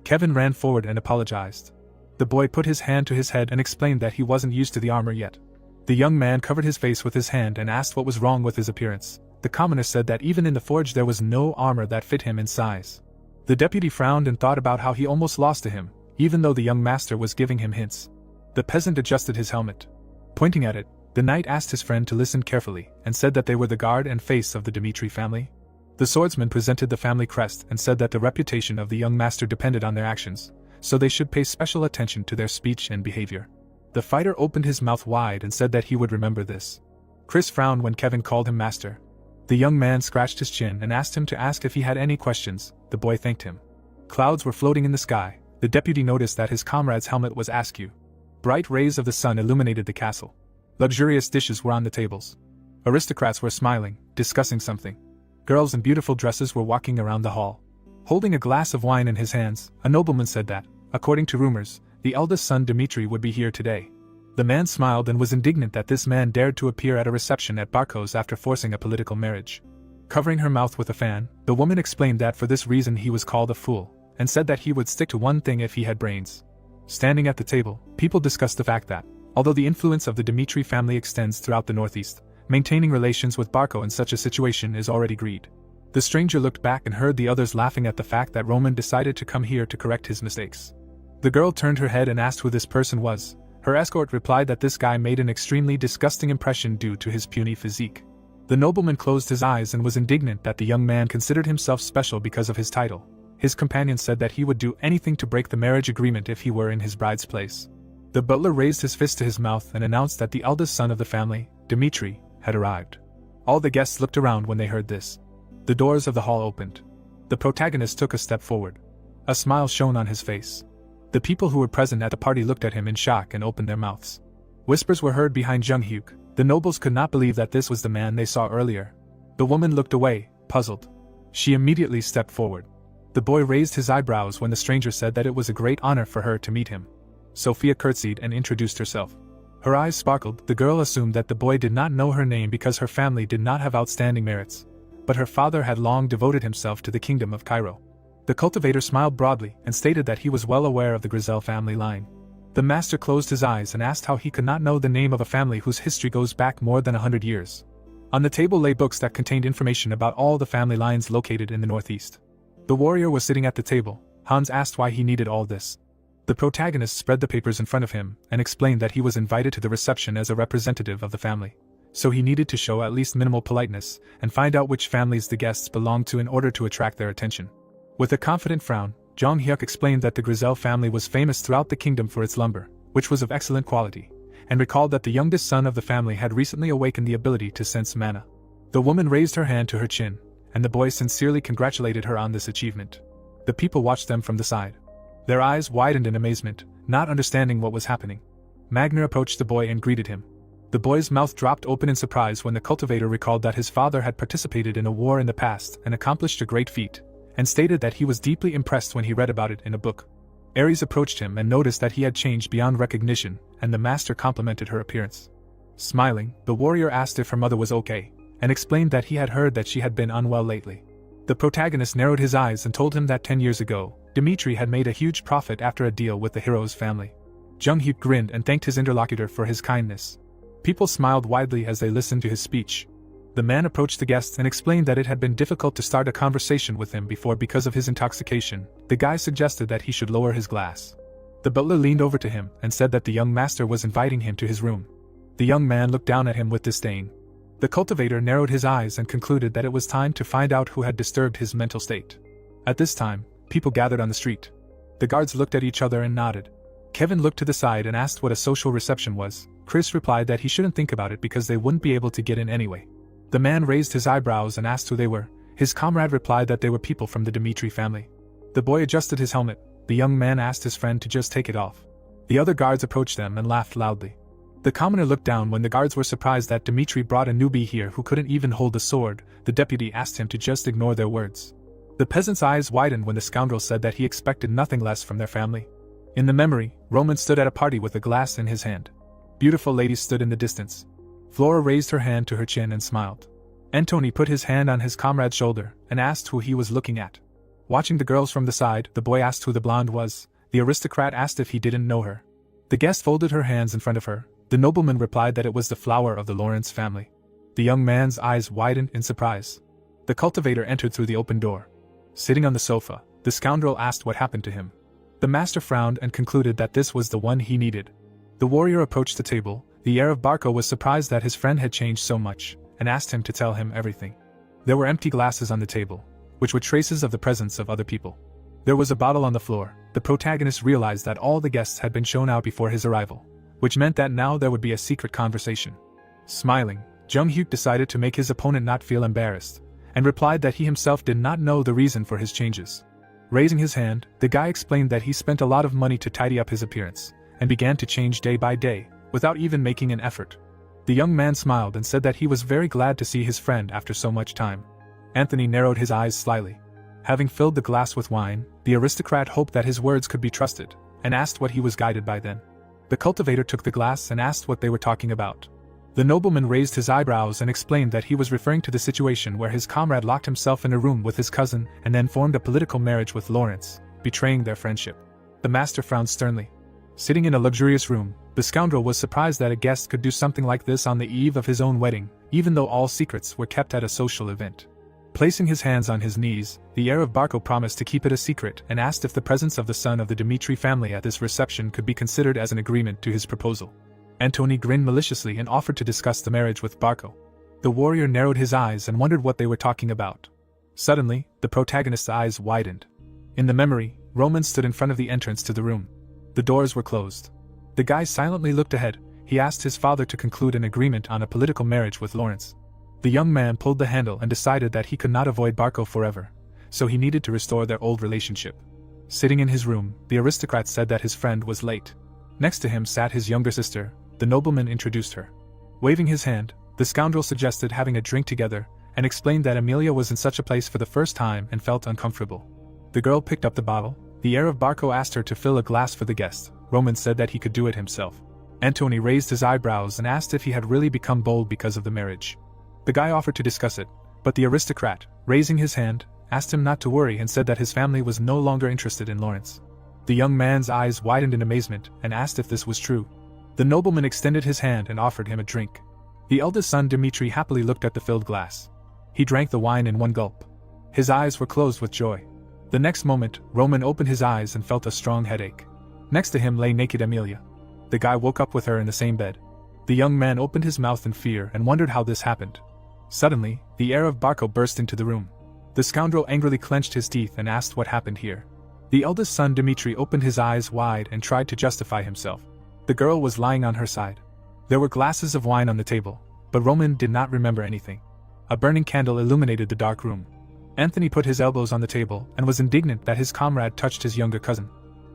Kevin ran forward and apologized. The boy put his hand to his head and explained that he wasn't used to the armor yet. The young man covered his face with his hand and asked what was wrong with his appearance. The commoner said that even in the forge there was no armor that fit him in size. The deputy frowned and thought about how he almost lost to him, even though the young master was giving him hints. The peasant adjusted his helmet. Pointing at it, the knight asked his friend to listen carefully, and said that they were the guard and face of the Dmitri family. The swordsman presented the family crest and said that the reputation of the young master depended on their actions, so they should pay special attention to their speech and behavior. The fighter opened his mouth wide and said that he would remember this. Chris frowned when Kevin called him master. The young man scratched his chin and asked him to ask if he had any questions. The boy thanked him. Clouds were floating in the sky. The deputy noticed that his comrade's helmet was askew. Bright rays of the sun illuminated the castle. Luxurious dishes were on the tables. Aristocrats were smiling, discussing something. Girls in beautiful dresses were walking around the hall. Holding a glass of wine in his hands, a nobleman said that, according to rumors, the eldest son Dmitri would be here today. The man smiled and was indignant that this man dared to appear at a reception at Barco's after forcing a political marriage. Covering her mouth with a fan, the woman explained that for this reason he was called a fool, and said that he would stick to one thing if he had brains. Standing at the table, people discussed the fact that, although the influence of the Dmitri family extends throughout the Northeast, maintaining relations with Barco in such a situation is already greed. The stranger looked back and heard the others laughing at the fact that Roman decided to come here to correct his mistakes. The girl turned her head and asked who this person was. Her escort replied that this guy made an extremely disgusting impression due to his puny physique. The nobleman closed his eyes and was indignant that the young man considered himself special because of his title. His companion said that he would do anything to break the marriage agreement if he were in his bride's place. The butler raised his fist to his mouth and announced that the eldest son of the family, Dmitri, had arrived. All the guests looked around when they heard this. The doors of the hall opened. The protagonist took a step forward. A smile shone on his face. The people who were present at the party looked at him in shock and opened their mouths. Whispers were heard behind Jung-hyuk. The nobles could not believe that this was the man they saw earlier. The woman looked away, puzzled. She immediately stepped forward. The boy raised his eyebrows when the stranger said that it was a great honor for her to meet him. Sophia curtsied and introduced herself. Her eyes sparkled. The girl assumed that the boy did not know her name because her family did not have outstanding merits. But her father had long devoted himself to the kingdom of Cairo. The cultivator smiled broadly and stated that he was well aware of the Grizel family line. The master closed his eyes and asked how he could not know the name of a family whose history goes back more than 100 years. On the table lay books that contained information about all the family lines located in the Northeast. The warrior was sitting at the table. Hans asked why he needed all this. The protagonist spread the papers in front of him and explained that he was invited to the reception as a representative of the family. So he needed to show at least minimal politeness and find out which families the guests belonged to in order to attract their attention. With a confident frown, Jung-hyuk explained that the Grizel family was famous throughout the kingdom for its lumber, which was of excellent quality, and recalled that the youngest son of the family had recently awakened the ability to sense mana. The woman raised her hand to her chin, and the boy sincerely congratulated her on this achievement. The people watched them from the side. Their eyes widened in amazement, not understanding what was happening. Magner approached the boy and greeted him. The boy's mouth dropped open in surprise when the cultivator recalled that his father had participated in a war in the past and accomplished a great feat, and stated that he was deeply impressed when he read about it in a book. Ares approached him and noticed that he had changed beyond recognition, and the master complimented her appearance. Smiling, the warrior asked if her mother was okay, and explained that he had heard that she had been unwell lately. The protagonist narrowed his eyes and told him that 10 years ago, Dmitri had made a huge profit after a deal with the hero's family. Jung-hyuk grinned and thanked his interlocutor for his kindness. People smiled widely as they listened to his speech. The man approached the guests and explained that it had been difficult to start a conversation with him before because of his intoxication. The guy suggested that he should lower his glass. The butler leaned over to him and said that the young master was inviting him to his room. The young man looked down at him with disdain. The cultivator narrowed his eyes and concluded that it was time to find out who had disturbed his mental state. At this time, people gathered on the street. The guards looked at each other and nodded. Kevin looked to the side and asked what a social reception was. Chris replied that he shouldn't think about it because they wouldn't be able to get in anyway. The man raised his eyebrows and asked who they were. His comrade replied that they were people from the Dmitri family. The boy adjusted his helmet. The young man asked his friend to just take it off. The other guards approached them and laughed loudly. The commoner looked down when the guards were surprised that Dmitri brought a newbie here who couldn't even hold a sword. The deputy asked him to just ignore their words. The peasant's eyes widened when the scoundrel said that he expected nothing less from their family. In the memory, Roman stood at a party with a glass in his hand. Beautiful ladies stood in the distance. Flora raised her hand to her chin and smiled. Antony put his hand on his comrade's shoulder and asked who he was looking at. Watching the girls from the side, the boy asked who the blonde was. The aristocrat asked if he didn't know her. The guest folded her hands in front of her. The nobleman replied that it was the flower of the Lawrence family. The young man's eyes widened in surprise. The cultivator entered through the open door. Sitting on the sofa, the scoundrel asked what happened to him. The master frowned and concluded that this was the one he needed. The warrior approached the table. The heir of Barco was surprised that his friend had changed so much, and asked him to tell him everything. There were empty glasses on the table, which were traces of the presence of other people. There was a bottle on the floor. The protagonist realized that all the guests had been shown out before his arrival, which meant that now there would be a secret conversation. Smiling, Jung-hyuk decided to make his opponent not feel embarrassed, and replied that he himself did not know the reason for his changes. Raising his hand, the guy explained that he spent a lot of money to tidy up his appearance, and began to change day by day, without even making an effort. The young man smiled and said that he was very glad to see his friend after so much time. Anthony narrowed his eyes slyly. Having filled the glass with wine, the aristocrat hoped that his words could be trusted, and asked what he was guided by then. The cultivator took the glass and asked what they were talking about. The nobleman raised his eyebrows and explained that he was referring to the situation where his comrade locked himself in a room with his cousin and then formed a political marriage with Lawrence, betraying their friendship. The master frowned sternly. Sitting in a luxurious room, the scoundrel was surprised that a guest could do something like this on the eve of his own wedding, even though all secrets were kept at a social event. Placing his hands on his knees, the heir of Barco promised to keep it a secret and asked if the presence of the son of the Dmitri family at this reception could be considered as an agreement to his proposal. Antony grinned maliciously and offered to discuss the marriage with Barco. The warrior narrowed his eyes and wondered what they were talking about. Suddenly, the protagonist's eyes widened. In the memory, Roman stood in front of the entrance to the room. The doors were closed. The guy silently looked ahead. He asked his father to conclude an agreement on a political marriage with Lawrence. The young man pulled the handle and decided that he could not avoid Barco forever, so he needed to restore their old relationship. Sitting in his room, the aristocrat said that his friend was late. Next to him sat his younger sister. The nobleman introduced her. Waving his hand, the scoundrel suggested having a drink together, and explained that Amelia was in such a place for the first time and felt uncomfortable. The girl picked up the bottle. The heir of Barco asked her to fill a glass for the guest. Roman said that he could do it himself. Antony raised his eyebrows and asked if he had really become bold because of the marriage. The guy offered to discuss it, but the aristocrat, raising his hand, asked him not to worry and said that his family was no longer interested in Lawrence. The young man's eyes widened in amazement and asked if this was true. The nobleman extended his hand and offered him a drink. The eldest son Dmitri happily looked at the filled glass. He drank the wine in one gulp. His eyes were closed with joy. The next moment, Roman opened his eyes and felt a strong headache. Next to him lay naked Amelia. The guy woke up with her in the same bed. The young man opened his mouth in fear and wondered how this happened. Suddenly, the heir of Barco burst into the room. The scoundrel angrily clenched his teeth and asked what happened here. The eldest son Dmitri opened his eyes wide and tried to justify himself. The girl was lying on her side. There were glasses of wine on the table, but Roman did not remember anything. A burning candle illuminated the dark room. Anthony put his elbows on the table and was indignant that his comrade touched his younger cousin.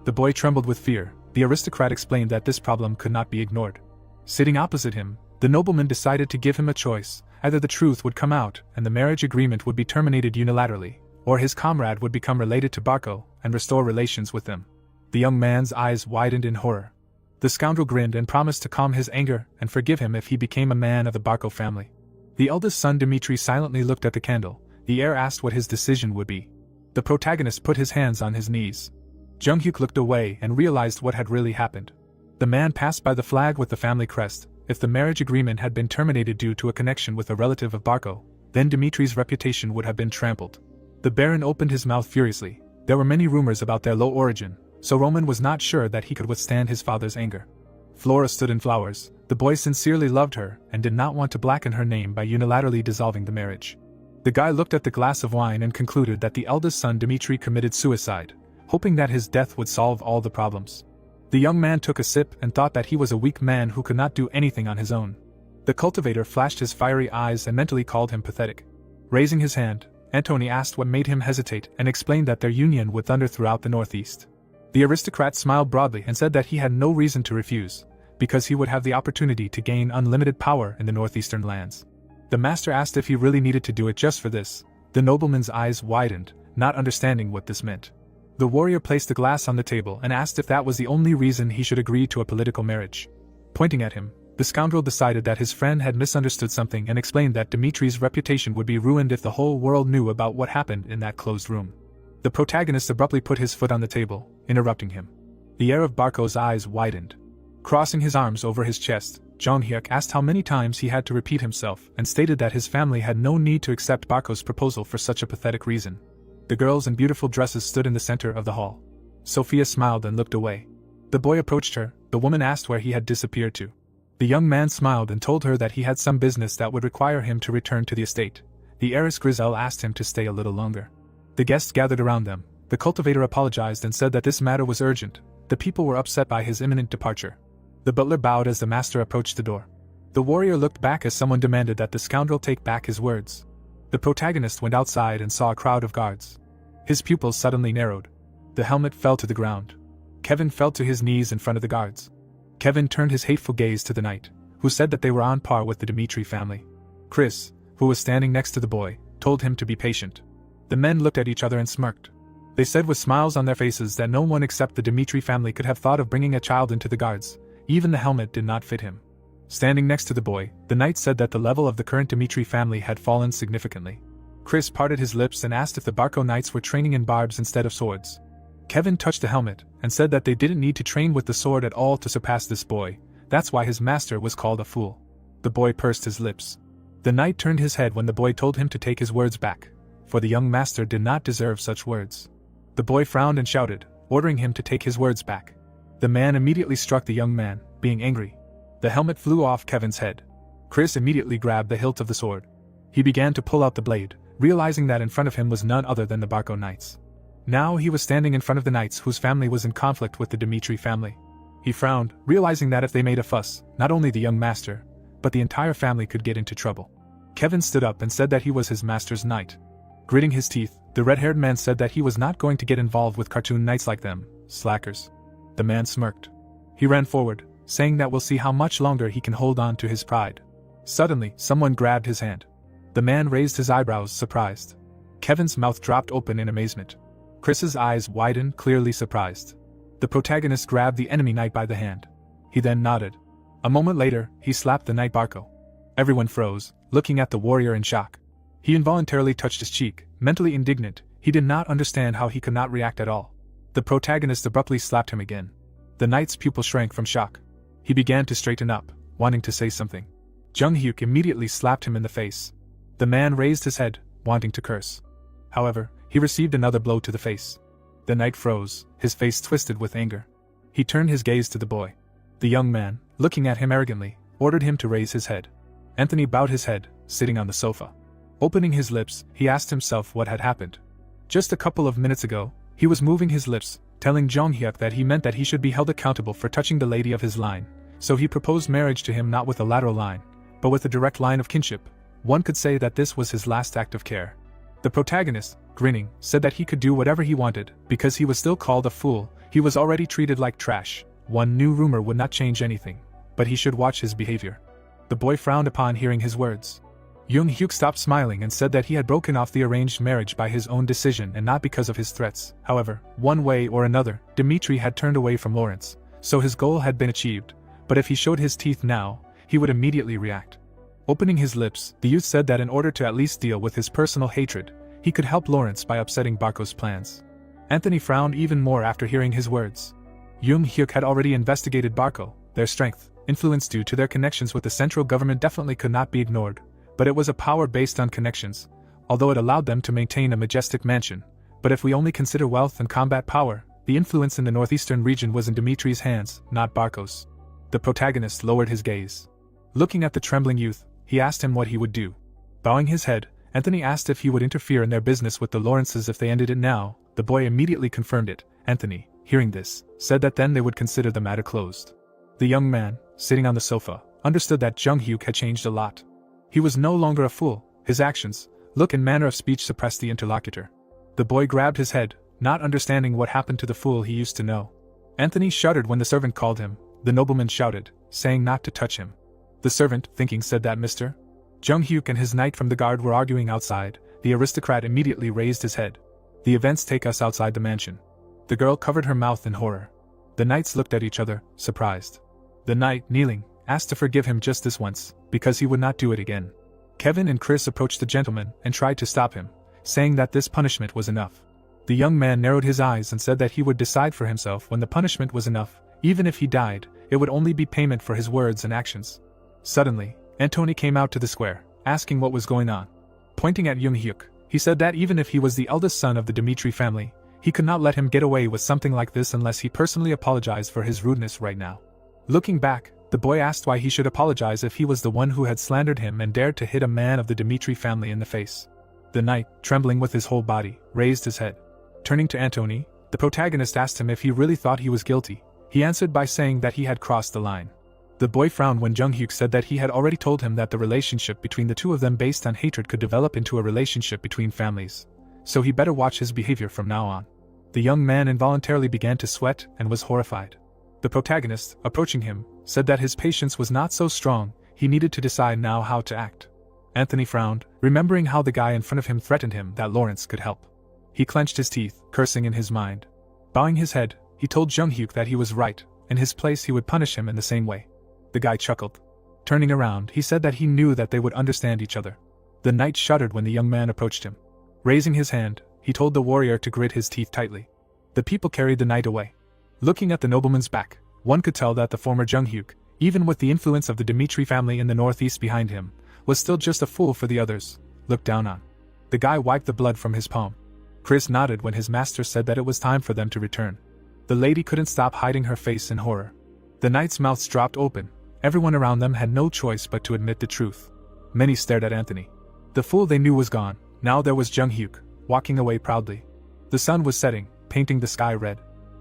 The boy trembled with fear. The aristocrat explained that this problem could not be ignored. Sitting opposite him, the nobleman decided to give him a choice. Either the truth would come out and the marriage agreement would be terminated unilaterally, or his comrade would become related to Barco and restore relations with them. The young man's eyes widened in horror. The scoundrel grinned and promised to calm his anger and forgive him if he became a man of the Barco family. The eldest son Dmitri silently looked at the candle. The heir asked what his decision would be. The protagonist put his hands on his knees. Junghyuk looked away and realized what had really happened. The man passed by the flag with the family crest. If the marriage agreement had been terminated due to a connection with a relative of Barco, then Dmitri's reputation would have been trampled. The Baron opened his mouth furiously. There were many rumors about their low origin, so Roman was not sure that he could withstand his father's anger. Flora stood in flowers. The boy sincerely loved her and did not want to blacken her name by unilaterally dissolving the marriage. The guy looked at the glass of wine and concluded that the eldest son Dmitri committed suicide, hoping that his death would solve all the problems. The young man took a sip and thought that he was a weak man who could not do anything on his own. The cultivator flashed his fiery eyes and mentally called him pathetic. Raising his hand, Antony asked what made him hesitate and explained that their union would thunder throughout the northeast. The aristocrat smiled broadly and said that he had no reason to refuse, because he would have the opportunity to gain unlimited power in the northeastern lands. The master asked if he really needed to do it just for this. The nobleman's eyes widened, not understanding what this meant. The warrior placed the glass on the table and asked if that was the only reason he should agree to a political marriage. Pointing at him, the scoundrel decided that his friend had misunderstood something and explained that Dmitri's reputation would be ruined if the whole world knew about what happened in that closed room. The protagonist abruptly put his foot on the table, interrupting him. The heir of Barco's eyes widened. Crossing his arms over his chest, Jonghyuk asked how many times he had to repeat himself and stated that his family had no need to accept Barco's proposal for such a pathetic reason. The girls in beautiful dresses stood in the center of the hall. Sophia smiled and looked away. The boy approached her. The woman asked where he had disappeared to. The young man smiled and told her that he had some business that would require him to return to the estate. The heiress Griselle asked him to stay a little longer. The guests gathered around them. The cultivator apologized and said that this matter was urgent. The people were upset by his imminent departure. The butler bowed as the master approached the door. The warrior looked back as someone demanded that the scoundrel take back his words. The protagonist went outside and saw a crowd of guards. His pupils suddenly narrowed. The helmet fell to the ground. Kevin fell to his knees in front of the guards. Kevin turned his hateful gaze to the knight, who said that they were on par with the Dmitri family. Chris, who was standing next to the boy, told him to be patient. The men looked at each other and smirked. They said with smiles on their faces that no one except the Dmitri family could have thought of bringing a child into the guards. Even the helmet did not fit him. Standing next to the boy, the knight said that the level of the current Dmitri family had fallen significantly. Chris parted his lips and asked if the Barco knights were training in barbs instead of swords. Kevin touched the helmet and said that they didn't need to train with the sword at all to surpass this boy. That's why his master was called a fool. The boy pursed his lips. The knight turned his head when the boy told him to take his words back, for the young master did not deserve such words. The boy frowned and shouted, ordering him to take his words back. The man immediately struck the young man, being angry. The helmet flew off Kevin's head. Chris immediately grabbed the hilt of the sword. He began to pull out the blade, realizing that in front of him was none other than the Barco knights. Now he was standing in front of the knights whose family was in conflict with the Dmitri family. He frowned, realizing that if they made a fuss, not only the young master, but the entire family could get into trouble. Kevin stood up and said that he was his master's knight. Gritting his teeth, the red-haired man said that he was not going to get involved with cartoon knights like them, slackers. The man smirked. He ran forward, saying that we'll see how much longer he can hold on to his pride. Suddenly, someone grabbed his hand. The man raised his eyebrows, surprised. Kevin's mouth dropped open in amazement. Chris's eyes widened, clearly surprised. The protagonist grabbed the enemy knight by the hand. He then nodded. A moment later, he slapped the knight Barco. Everyone froze, looking at the warrior in shock. He involuntarily touched his cheek, mentally indignant. He did not understand how he could not react at all. The protagonist abruptly slapped him again. The knight's pupil shrank from shock. He began to straighten up, wanting to say something. Jung Hyuk immediately slapped him in the face. The man raised his head, wanting to curse. However, he received another blow to the face. The knight froze, his face twisted with anger. He turned his gaze to the boy. The young man, looking at him arrogantly, ordered him to raise his head. Anthony bowed his head, sitting on the sofa. Opening his lips, he asked himself what had happened. Just a couple of minutes ago, he was moving his lips, telling Jung Hyuk that he meant that he should be held accountable for touching the lady of his line, so he proposed marriage to him not with a lateral line, but with a direct line of kinship. One could say that this was his last act of care. The protagonist, grinning, said that he could do whatever he wanted, because he was still called a fool. He was already treated like trash. One new rumor would not change anything, but he should watch his behavior. The boy frowned upon hearing his words. Jung Hyuk stopped smiling and said that he had broken off the arranged marriage by his own decision and not because of his threats. However, one way or another, Dmitri had turned away from Lawrence, so his goal had been achieved, but if he showed his teeth now, he would immediately react. Opening his lips, the youth said that in order to at least deal with his personal hatred, he could help Lawrence by upsetting Barco's plans. Anthony frowned even more after hearing his words. Jung Hyuk had already investigated Barco. Their strength, influence due to their connections with the central government definitely could not be ignored, but it was a power based on connections, although it allowed them to maintain a majestic mansion. But if we only consider wealth and combat power, the influence in the northeastern region was in Dmitri's hands, not Barco's. The protagonist lowered his gaze. Looking at the trembling youth, he asked him what he would do. Bowing his head, Anthony asked if he would interfere in their business with the Lawrences if they ended it now. The boy immediately confirmed it. Anthony, hearing this, said that then they would consider the matter closed. The young man, sitting on the sofa, understood that Jung Hyuk had changed a lot. He was no longer a fool. His actions, look and manner of speech suppressed the interlocutor. The boy grabbed his head, not understanding what happened to the fool he used to know. Anthony shuddered when the servant called him. The nobleman shouted, saying not to touch him. The servant, thinking, said that Mr. Jung Hyuk and his knight from the guard were arguing outside. The aristocrat immediately raised his head. The events take us outside the mansion. The girl covered her mouth in horror. The knights looked at each other, surprised. The knight, kneeling, asked to forgive him just this once, because he would not do it again. Kevin and Chris approached the gentleman and tried to stop him, saying that this punishment was enough. The young man narrowed his eyes and said that he would decide for himself when the punishment was enough. Even if he died, it would only be payment for his words and actions. Suddenly, Antony came out to the square, asking what was going on. Pointing at Jung Hyuk, he said that even if he was the eldest son of the Dmitri family, he could not let him get away with something like this unless he personally apologized for his rudeness right now. Looking back, the boy asked why he should apologize if he was the one who had slandered him and dared to hit a man of the Dmitri family in the face. The knight, trembling with his whole body, raised his head. Turning to Antony, the protagonist asked him if he really thought he was guilty. He answered by saying that he had crossed the line. The boy frowned when Jung Hyuk said that he had already told him that the relationship between the two of them based on hatred could develop into a relationship between families, so he better watch his behavior from now on. The young man involuntarily began to sweat and was horrified. The protagonist, approaching him, said that his patience was not so strong. He needed to decide now how to act. Anthony frowned, remembering how the guy in front of him threatened him that Lawrence could help. He clenched his teeth, cursing in his mind. Bowing his head, he told Jung Hyuk that he was right. In his place he would punish him in the same way. The guy chuckled. Turning around, he said that he knew that they would understand each other. The knight shuddered when the young man approached him. Raising his hand, he told the warrior to grit his teeth tightly. The people carried the knight away. Looking at the nobleman's back, one could tell that the former Jung-hyuk, even with the influence of the Dmitri family in the northeast behind him, was still just a fool for the others, looked down on. The guy wiped the blood from his palm. Chris nodded when his master said that it was time for them to return. The lady couldn't stop hiding her face in horror. The knight's mouth dropped open. Everyone around them had no choice but to admit the truth. Many stared at Anthony. The fool they knew was gone. Now there was Jung-hyuk, walking away proudly. The sun was setting, painting the sky red.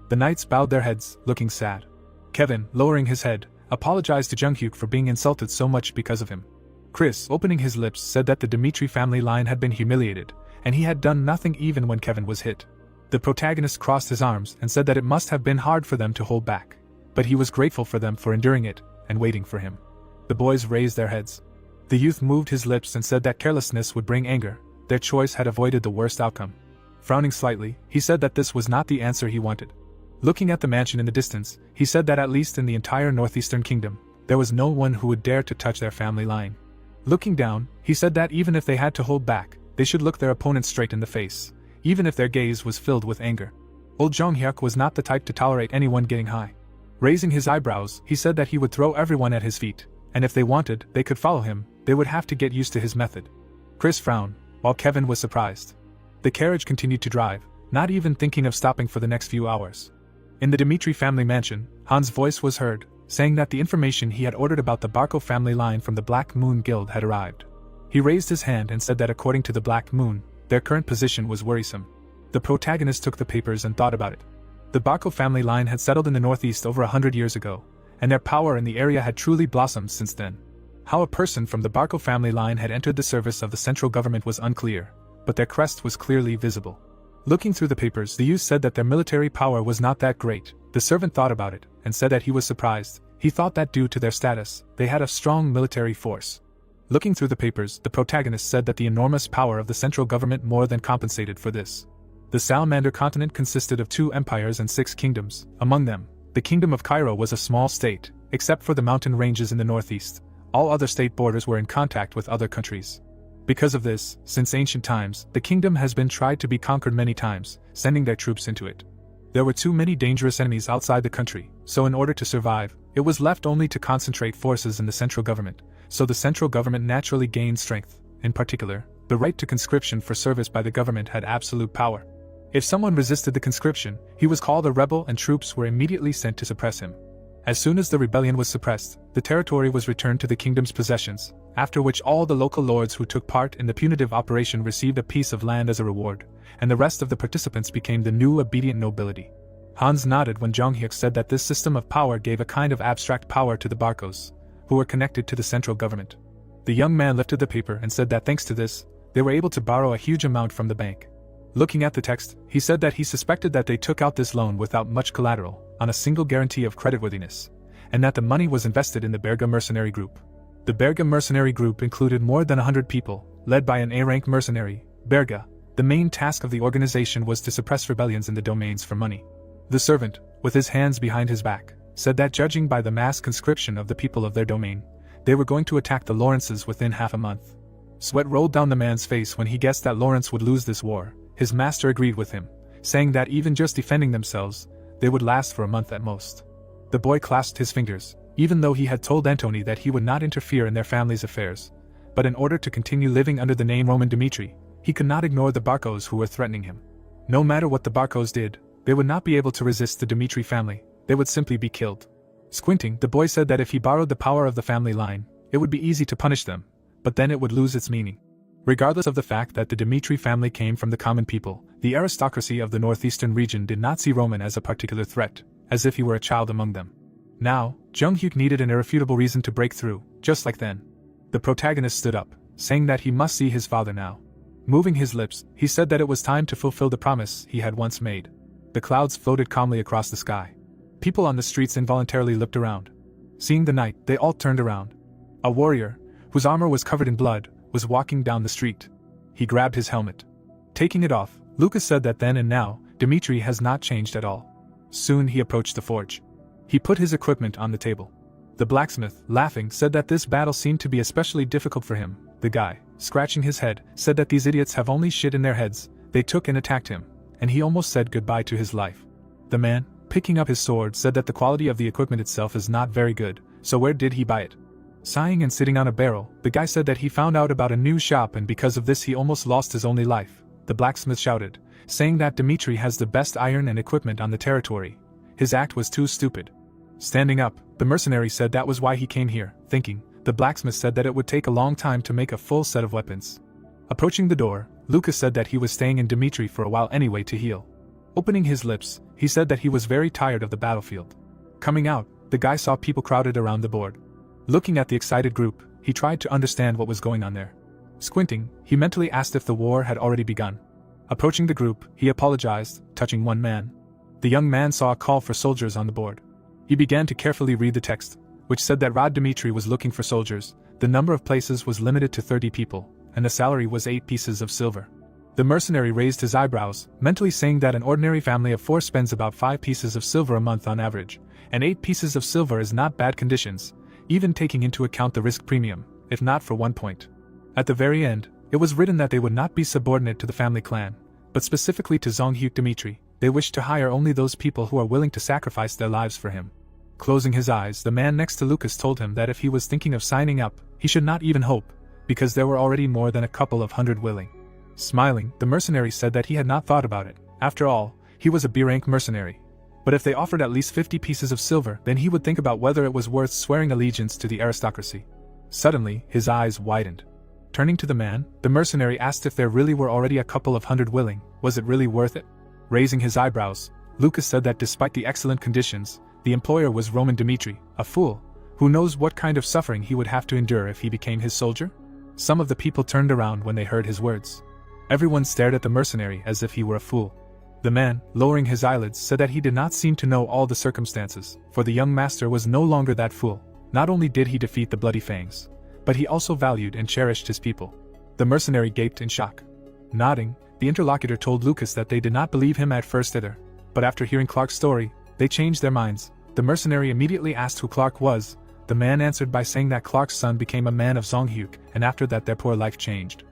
The knights bowed their heads, looking sad. Kevin, lowering his head, apologized to Jung-hyuk for being insulted so much because of him. Chris, opening his lips, said that the Dmitri family line had been humiliated, and he had done nothing even when Kevin was hit. The protagonist crossed his arms and said that it must have been hard for them to hold back, but he was grateful for them for enduring it and waiting for him. The boys raised their heads. The youth moved his lips and said that carelessness would bring anger. Their choice had avoided the worst outcome. Frowning slightly, he said that this was not the answer he wanted. Looking at the mansion in the distance, he said that at least in the entire northeastern kingdom, there was no one who would dare to touch their family line. Looking down, he said that even if they had to hold back, they should look their opponent straight in the face, even if their gaze was filled with anger. Old Jung-hyuk was not the type to tolerate anyone getting high. Raising his eyebrows, he said that he would throw everyone at his feet, and if they wanted, they could follow him. They would have to get used to his method. Chris frowned, while Kevin was surprised. The carriage continued to drive, not even thinking of stopping for the next few hours. In the Dmitri family mansion, Han's voice was heard, saying that the information he had ordered about the Barco family line from the Black Moon Guild had arrived. He raised his hand and said that according to the Black Moon, their current position was worrisome. The protagonist took the papers and thought about it. The Barco family line had settled in the northeast over 100 years ago, and their power in the area had truly blossomed since then. How a person from the Barco family line had entered the service of the central government was unclear, but their crest was clearly visible. Looking through the papers, the youth said that their military power was not that great. The servant thought about it, and said that he was surprised. He thought that due to their status, they had a strong military force. Looking through the papers, the protagonist said that the enormous power of the central government more than compensated for this. The Salamander continent consisted of 2 empires and 6 kingdoms. Among them, the Kingdom of Cairo was a small state, except for the mountain ranges in the northeast. All other state borders were in contact with other countries. Because of this, since ancient times, the kingdom has been tried to be conquered many times, sending their troops into it. There were too many dangerous enemies outside the country, so in order to survive, it was left only to concentrate forces in the central government, so the central government naturally gained strength. In particular, the right to conscription for service by the government had absolute power. If someone resisted the conscription, he was called a rebel and troops were immediately sent to suppress him. As soon as the rebellion was suppressed, the territory was returned to the kingdom's possessions, after which all the local lords who took part in the punitive operation received a piece of land as a reward, and the rest of the participants became the new obedient nobility. Hans nodded when Jung-hyuk said that this system of power gave a kind of abstract power to the Barcos, who were connected to the central government. The young man lifted the paper and said that thanks to this, they were able to borrow a huge amount from the bank. Looking at the text, he said that he suspected that they took out this loan without much collateral, on a single guarantee of creditworthiness, and that the money was invested in the Berga mercenary group. The Berga mercenary group included more than 100 people, led by an A-rank mercenary, Berga. The main task of the organization was to suppress rebellions in the domains for money. The servant, with his hands behind his back, said that judging by the mass conscription of the people of their domain, they were going to attack the Lawrences within half a month. Sweat rolled down the man's face when he guessed that Lawrence would lose this war. His master agreed with him, saying that even just defending themselves, they would last for a month at most. The boy clasped his fingers, even though he had told Antony that he would not interfere in their family's affairs. But in order to continue living under the name Roman Dmitri, he could not ignore the Barcos who were threatening him. No matter what the Barcos did, they would not be able to resist the Dmitri family, they would simply be killed. Squinting, the boy said that if he borrowed the power of the family line, it would be easy to punish them, but then it would lose its meaning. Regardless of the fact that the Dmitri family came from the common people, the aristocracy of the northeastern region did not see Roman as a particular threat, as if he were a child among them. Now, Jung-hyuk needed an irrefutable reason to break through, just like then. The protagonist stood up, saying that he must see his father now. Moving his lips, he said that it was time to fulfill the promise he had once made. The clouds floated calmly across the sky. People on the streets involuntarily looked around. Seeing the knight, they all turned around. A warrior, whose armor was covered in blood, was walking down the street. He grabbed his helmet. Taking it off, Lucas said that then and now, Dmitri has not changed at all. Soon he approached the forge. He put his equipment on the table. The blacksmith, laughing, said that this battle seemed to be especially difficult for him. The guy, scratching his head, said that these idiots have only shit in their heads. They took and attacked him, and he almost said goodbye to his life. The man, picking up his sword, said that the quality of the equipment itself is not very good, so where did he buy it? Sighing and sitting on a barrel, the guy said that he found out about a new shop and because of this he almost lost his only life. The blacksmith shouted, saying that Dmitri has the best iron and equipment on the territory. His act was too stupid. Standing up, the mercenary said that was why he came here, thinking. The blacksmith said that it would take a long time to make a full set of weapons. Approaching the door, Lucas said that he was staying in Dmitri for a while anyway to heal. Opening his lips, he said that he was very tired of the battlefield. Coming out, the guy saw people crowded around the board. Looking at the excited group, he tried to understand what was going on there. Squinting, he mentally asked if the war had already begun. Approaching the group, he apologized, touching one man. The young man saw a call for soldiers on the board. He began to carefully read the text, which said that Rod Dmitri was looking for soldiers. The number of places was limited to 30 people, and the salary was 8 pieces of silver. The mercenary raised his eyebrows, mentally saying that an ordinary family of 4 spends about 5 pieces of silver a month on average, and 8 pieces of silver is not bad conditions, even taking into account the risk premium, if not for 1 point. At the very end, it was written that they would not be subordinate to the family clan, but specifically to Zonghyuk Dmitri. They wished to hire only those people who are willing to sacrifice their lives for him. Closing his eyes, the man next to Lucas told him that if he was thinking of signing up, he should not even hope, because there were already more than a couple of hundred willing. Smiling, the mercenary said that he had not thought about it. After all, he was a B-rank mercenary. But if they offered at least 50 pieces of silver, then he would think about whether it was worth swearing allegiance to the aristocracy. Suddenly, his eyes widened. Turning to the man, the mercenary asked if there really were already a couple of hundred willing. Was it really worth it? Raising his eyebrows, Lucas said that despite the excellent conditions, the employer was Roman Dmitri, a fool. Who knows what kind of suffering he would have to endure if he became his soldier? Some of the people turned around when they heard his words. Everyone stared at the mercenary as if he were a fool. The man, lowering his eyelids, said that he did not seem to know all the circumstances, for the young master was no longer that fool. Not only did he defeat the Bloody Fangs, but he also valued and cherished his people. The mercenary gaped in shock. Nodding, the interlocutor told Lucas that they did not believe him at first either, but after hearing Clark's story, they changed their minds. The mercenary immediately asked who Clark was. The man answered by saying that Clark's son became a man of Zonghyuk, and after that their poor life changed.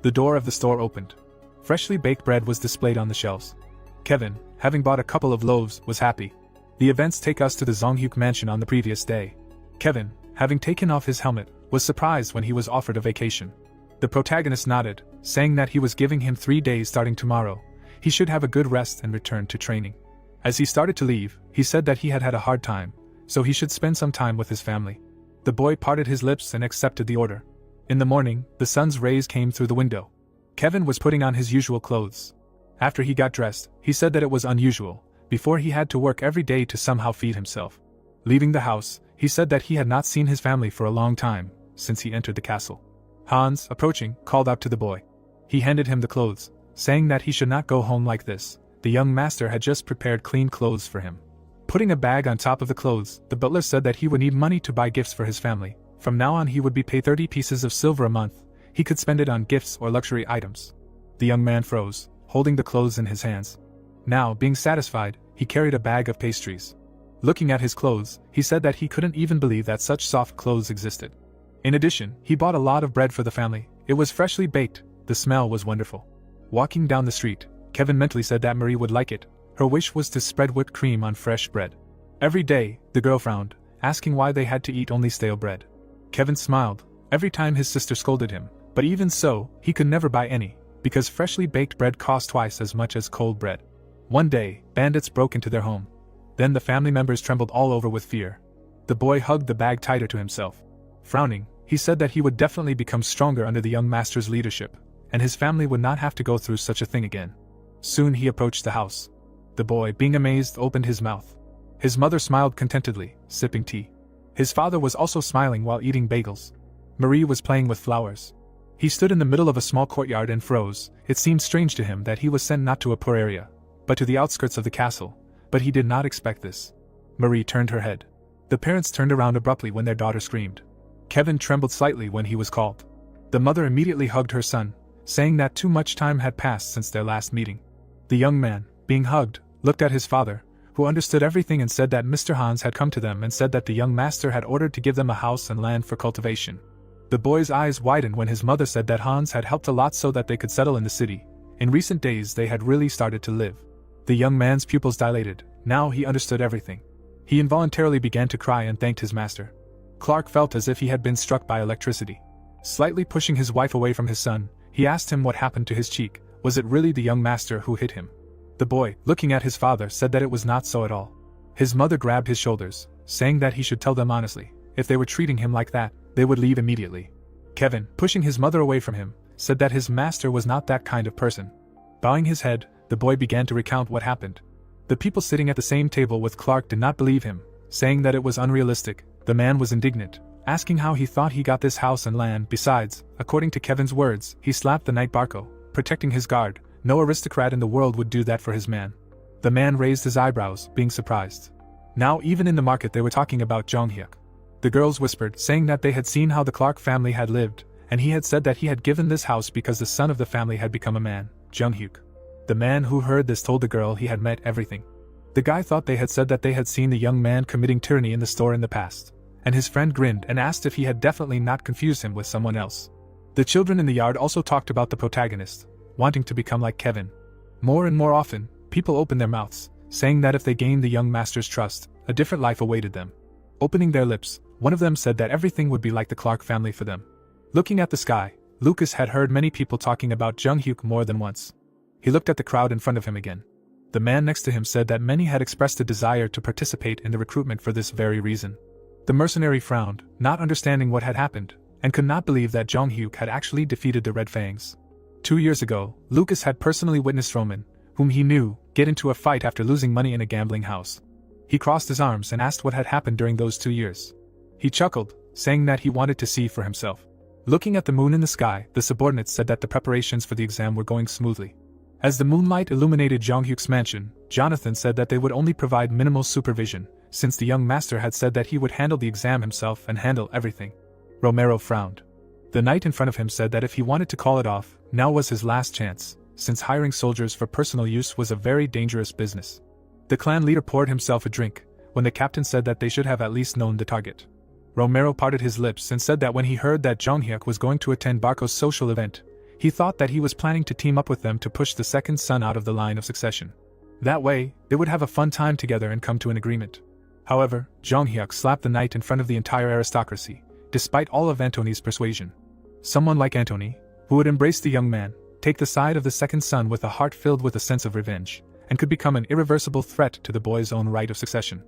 The door of the store opened. Freshly baked bread was displayed on the shelves. Kevin, having bought a couple of loaves, was happy. The events take us to the Zonghyuk mansion on the previous day. Kevin, having taken off his helmet, was surprised when he was offered a vacation. The protagonist nodded, saying that he was giving him 3 days starting tomorrow. He should have a good rest and return to training. As he started to leave, he said that he had had a hard time, so he should spend some time with his family. The boy parted his lips and accepted the order. In the morning, the sun's rays came through the window. Kevin was putting on his usual clothes. After he got dressed, he said that it was unusual, before he had to work every day to somehow feed himself. Leaving the house, he said that he had not seen his family for a long time, since he entered the castle. Hans, approaching, called out to the boy. He handed him the clothes, saying that he should not go home like this. The young master had just prepared clean clothes for him. Putting a bag on top of the clothes, the butler said that he would need money to buy gifts for his family. From now on he would be paid 30 pieces of silver a month. He could spend it on gifts or luxury items. The young man froze, holding the clothes in his hands. Now, being satisfied, he carried a bag of pastries. Looking at his clothes, he said that he couldn't even believe that such soft clothes existed. In addition, he bought a lot of bread for the family. It was freshly baked. The smell was wonderful. Walking down the street, Kevin mentally said that Marie would like it. Her wish was to spread whipped cream on fresh bread. Every day, the girl frowned, asking why they had to eat only stale bread. Kevin smiled every time his sister scolded him, but even so, he could never buy any, because freshly baked bread cost twice as much as cold bread. One day, bandits broke into their home. Then the family members trembled all over with fear. The boy hugged the bag tighter to himself. Frowning, he said that he would definitely become stronger under the young master's leadership, and his family would not have to go through such a thing again. Soon he approached the house. The boy, being amazed, opened his mouth. His mother smiled contentedly, sipping tea. His father was also smiling while eating bagels. Marie was playing with flowers. He stood in the middle of a small courtyard and froze. It seemed strange to him that he was sent not to a poor area, but to the outskirts of the castle, but he did not expect this. Marie turned her head. The parents turned around abruptly when their daughter screamed. Kevin trembled slightly when he was called. The mother immediately hugged her son, saying that too much time had passed since their last meeting. The young man, being hugged, looked at his father, who understood everything and said that Mr. Hans had come to them and said that the young master had ordered to give them a house and land for cultivation. The boy's eyes widened when his mother said that Hans had helped a lot so that they could settle in the city. In recent days they had really started to live. The young man's pupils dilated. Now he understood everything. He involuntarily began to cry and thanked his master. Clark felt as if he had been struck by electricity. Slightly pushing his wife away from his son, he asked him what happened to his cheek. Was it really the young master who hit him? The boy, looking at his father, said that it was not so at all. His mother grabbed his shoulders, saying that he should tell them honestly. If they were treating him like that, they would leave immediately. Kevin, pushing his mother away from him, said that his master was not that kind of person. Bowing his head, the boy began to recount what happened. The people sitting at the same table with Clark did not believe him, saying that it was unrealistic. The man was indignant, asking how he thought he got this house and land. Besides, according to Kevin's words, he slapped the night Barco, protecting his guard. No aristocrat in the world would do that for his man. The man raised his eyebrows, being surprised. Now even in the market they were talking about Jong-hyuk. The girls whispered, saying that they had seen how the Clark family had lived, and he had said that he had given this house because the son of the family had become a man, Jung-hyuk. The man who heard this told the girl he had met everything. The guy thought they had said that they had seen the young man committing tyranny in the store in the past, and his friend grinned and asked if he had definitely not confused him with someone else. The children in the yard also talked about the protagonist, wanting to become like Kevin. More and more often, people opened their mouths, saying that if they gained the young master's trust, a different life awaited them. Opening their lips, one of them said that everything would be like the Clark family for them. Looking at the sky, Lucas had heard many people talking about Jung-hyuk more than once. He looked at the crowd in front of him again. The man next to him said that many had expressed a desire to participate in the recruitment for this very reason. The mercenary frowned, not understanding what had happened, and could not believe that Jung-hyuk had actually defeated the Red Fangs. 2 years ago, Lucas had personally witnessed Roman, whom he knew, get into a fight after losing money in a gambling house. He crossed his arms and asked what had happened during those 2 years. He chuckled, saying that he wanted to see for himself. Looking at the moon in the sky, the subordinates said that the preparations for the exam were going smoothly. As the moonlight illuminated Jong-hyuk's mansion, Jonathan said that they would only provide minimal supervision, since the young master had said that he would handle the exam himself and handle everything. Romero frowned. The knight in front of him said that if he wanted to call it off, now was his last chance, since hiring soldiers for personal use was a very dangerous business. The clan leader poured himself a drink, when the captain said that they should have at least known the target. Romero parted his lips and said that when he heard that Jong-hyuk was going to attend Barco's social event, he thought that he was planning to team up with them to push the second son out of the line of succession. That way, they would have a fun time together and come to an agreement. However, Jong-hyuk slapped the knight in front of the entire aristocracy, despite all of Antony's persuasion. Someone like Antony, who would embrace the young man, take the side of the second son with a heart filled with a sense of revenge, and could become an irreversible threat to the boy's own right of succession.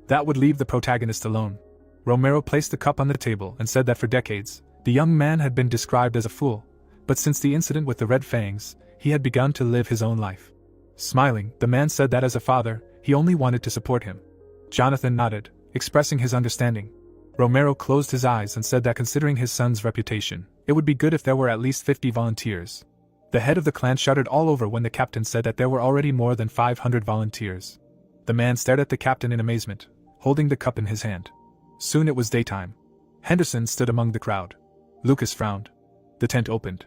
That would leave the protagonist alone. Romero placed the cup on the table and said that for decades, the young man had been described as a fool, but since the incident with the Red Fangs, he had begun to live his own life. Smiling, the man said that as a father, he only wanted to support him. Jonathan nodded, expressing his understanding. Romero closed his eyes and said that considering his son's reputation, it would be good if there were at least 50 volunteers. The head of the clan shuddered all over when the captain said that there were already more than 500 volunteers. The man stared at the captain in amazement, holding the cup in his hand. Soon it was daytime. Henderson stood among the crowd. Lucas frowned. The tent opened.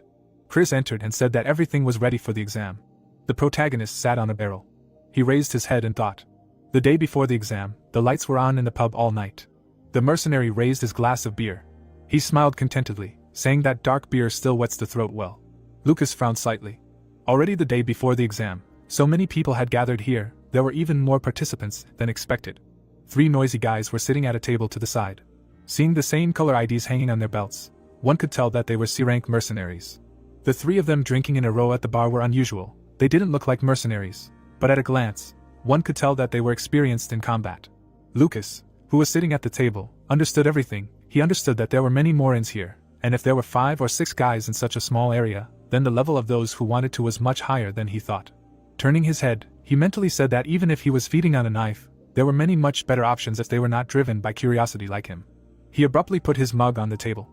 Chris entered and said that everything was ready for the exam. The protagonist sat on a barrel. He raised his head and thought. The day before the exam, the lights were on in the pub all night. The mercenary raised his glass of beer. He smiled contentedly, saying that dark beer still wets the throat well. Lucas frowned slightly. Already the day before the exam, so many people had gathered here, there were even more participants than expected. 3 noisy guys were sitting at a table to the side. Seeing the same color IDs hanging on their belts, one could tell that they were C-rank mercenaries. The 3 of them drinking in a row at the bar were unusual. They didn't look like mercenaries, but at a glance, one could tell that they were experienced in combat. Lucas, who was sitting at the table, understood everything. He understood that there were many Morins here, and if there were 5 or 6 guys in such a small area, then the level of those who wanted to was much higher than he thought. Turning his head, he mentally said that even if he was feeding on a knife, there were many much better options if they were not driven by curiosity like him. He abruptly put his mug on the table.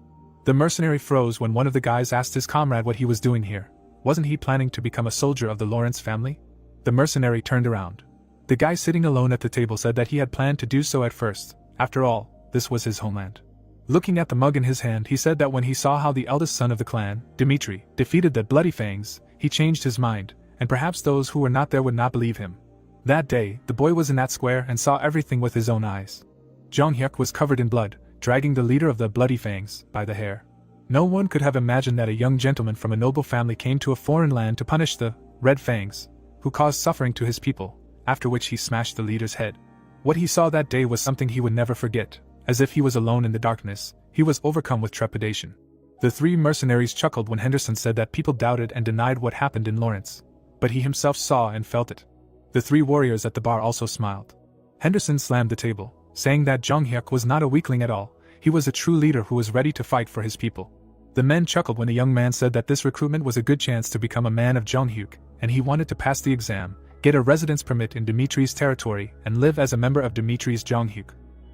The mercenary froze when one of the guys asked his comrade what he was doing here. Wasn't he planning to become a soldier of the Lawrence family? The mercenary turned around. The guy sitting alone at the table said that he had planned to do so at first. After all, this was his homeland. Looking at the mug in his hand, he said that when he saw how the eldest son of the clan, Dmitri, defeated the Bloody Fangs, he changed his mind, and perhaps those who were not there would not believe him. That day, the boy was in that square and saw everything with his own eyes. Jong Hyuk was covered in blood, dragging the leader of the Bloody Fangs by the hair. No one could have imagined that a young gentleman from a noble family came to a foreign land to punish the Red Fangs, who caused suffering to his people, after which he smashed the leader's head. What he saw that day was something he would never forget. As if he was alone in the darkness, he was overcome with trepidation. The three mercenaries chuckled when Henderson said that people doubted and denied what happened in Lawrence, but he himself saw and felt it. The three warriors at the bar also smiled. Henderson slammed the table, saying that Jong Hyuk was not a weakling at all, he was a true leader who was ready to fight for his people. The men chuckled when the young man said that this recruitment was a good chance to become a man of Jong Hyuk, and he wanted to pass the exam, get a residence permit in Dimitri's territory, and live as a member of Dimitri's Jong Hyuk.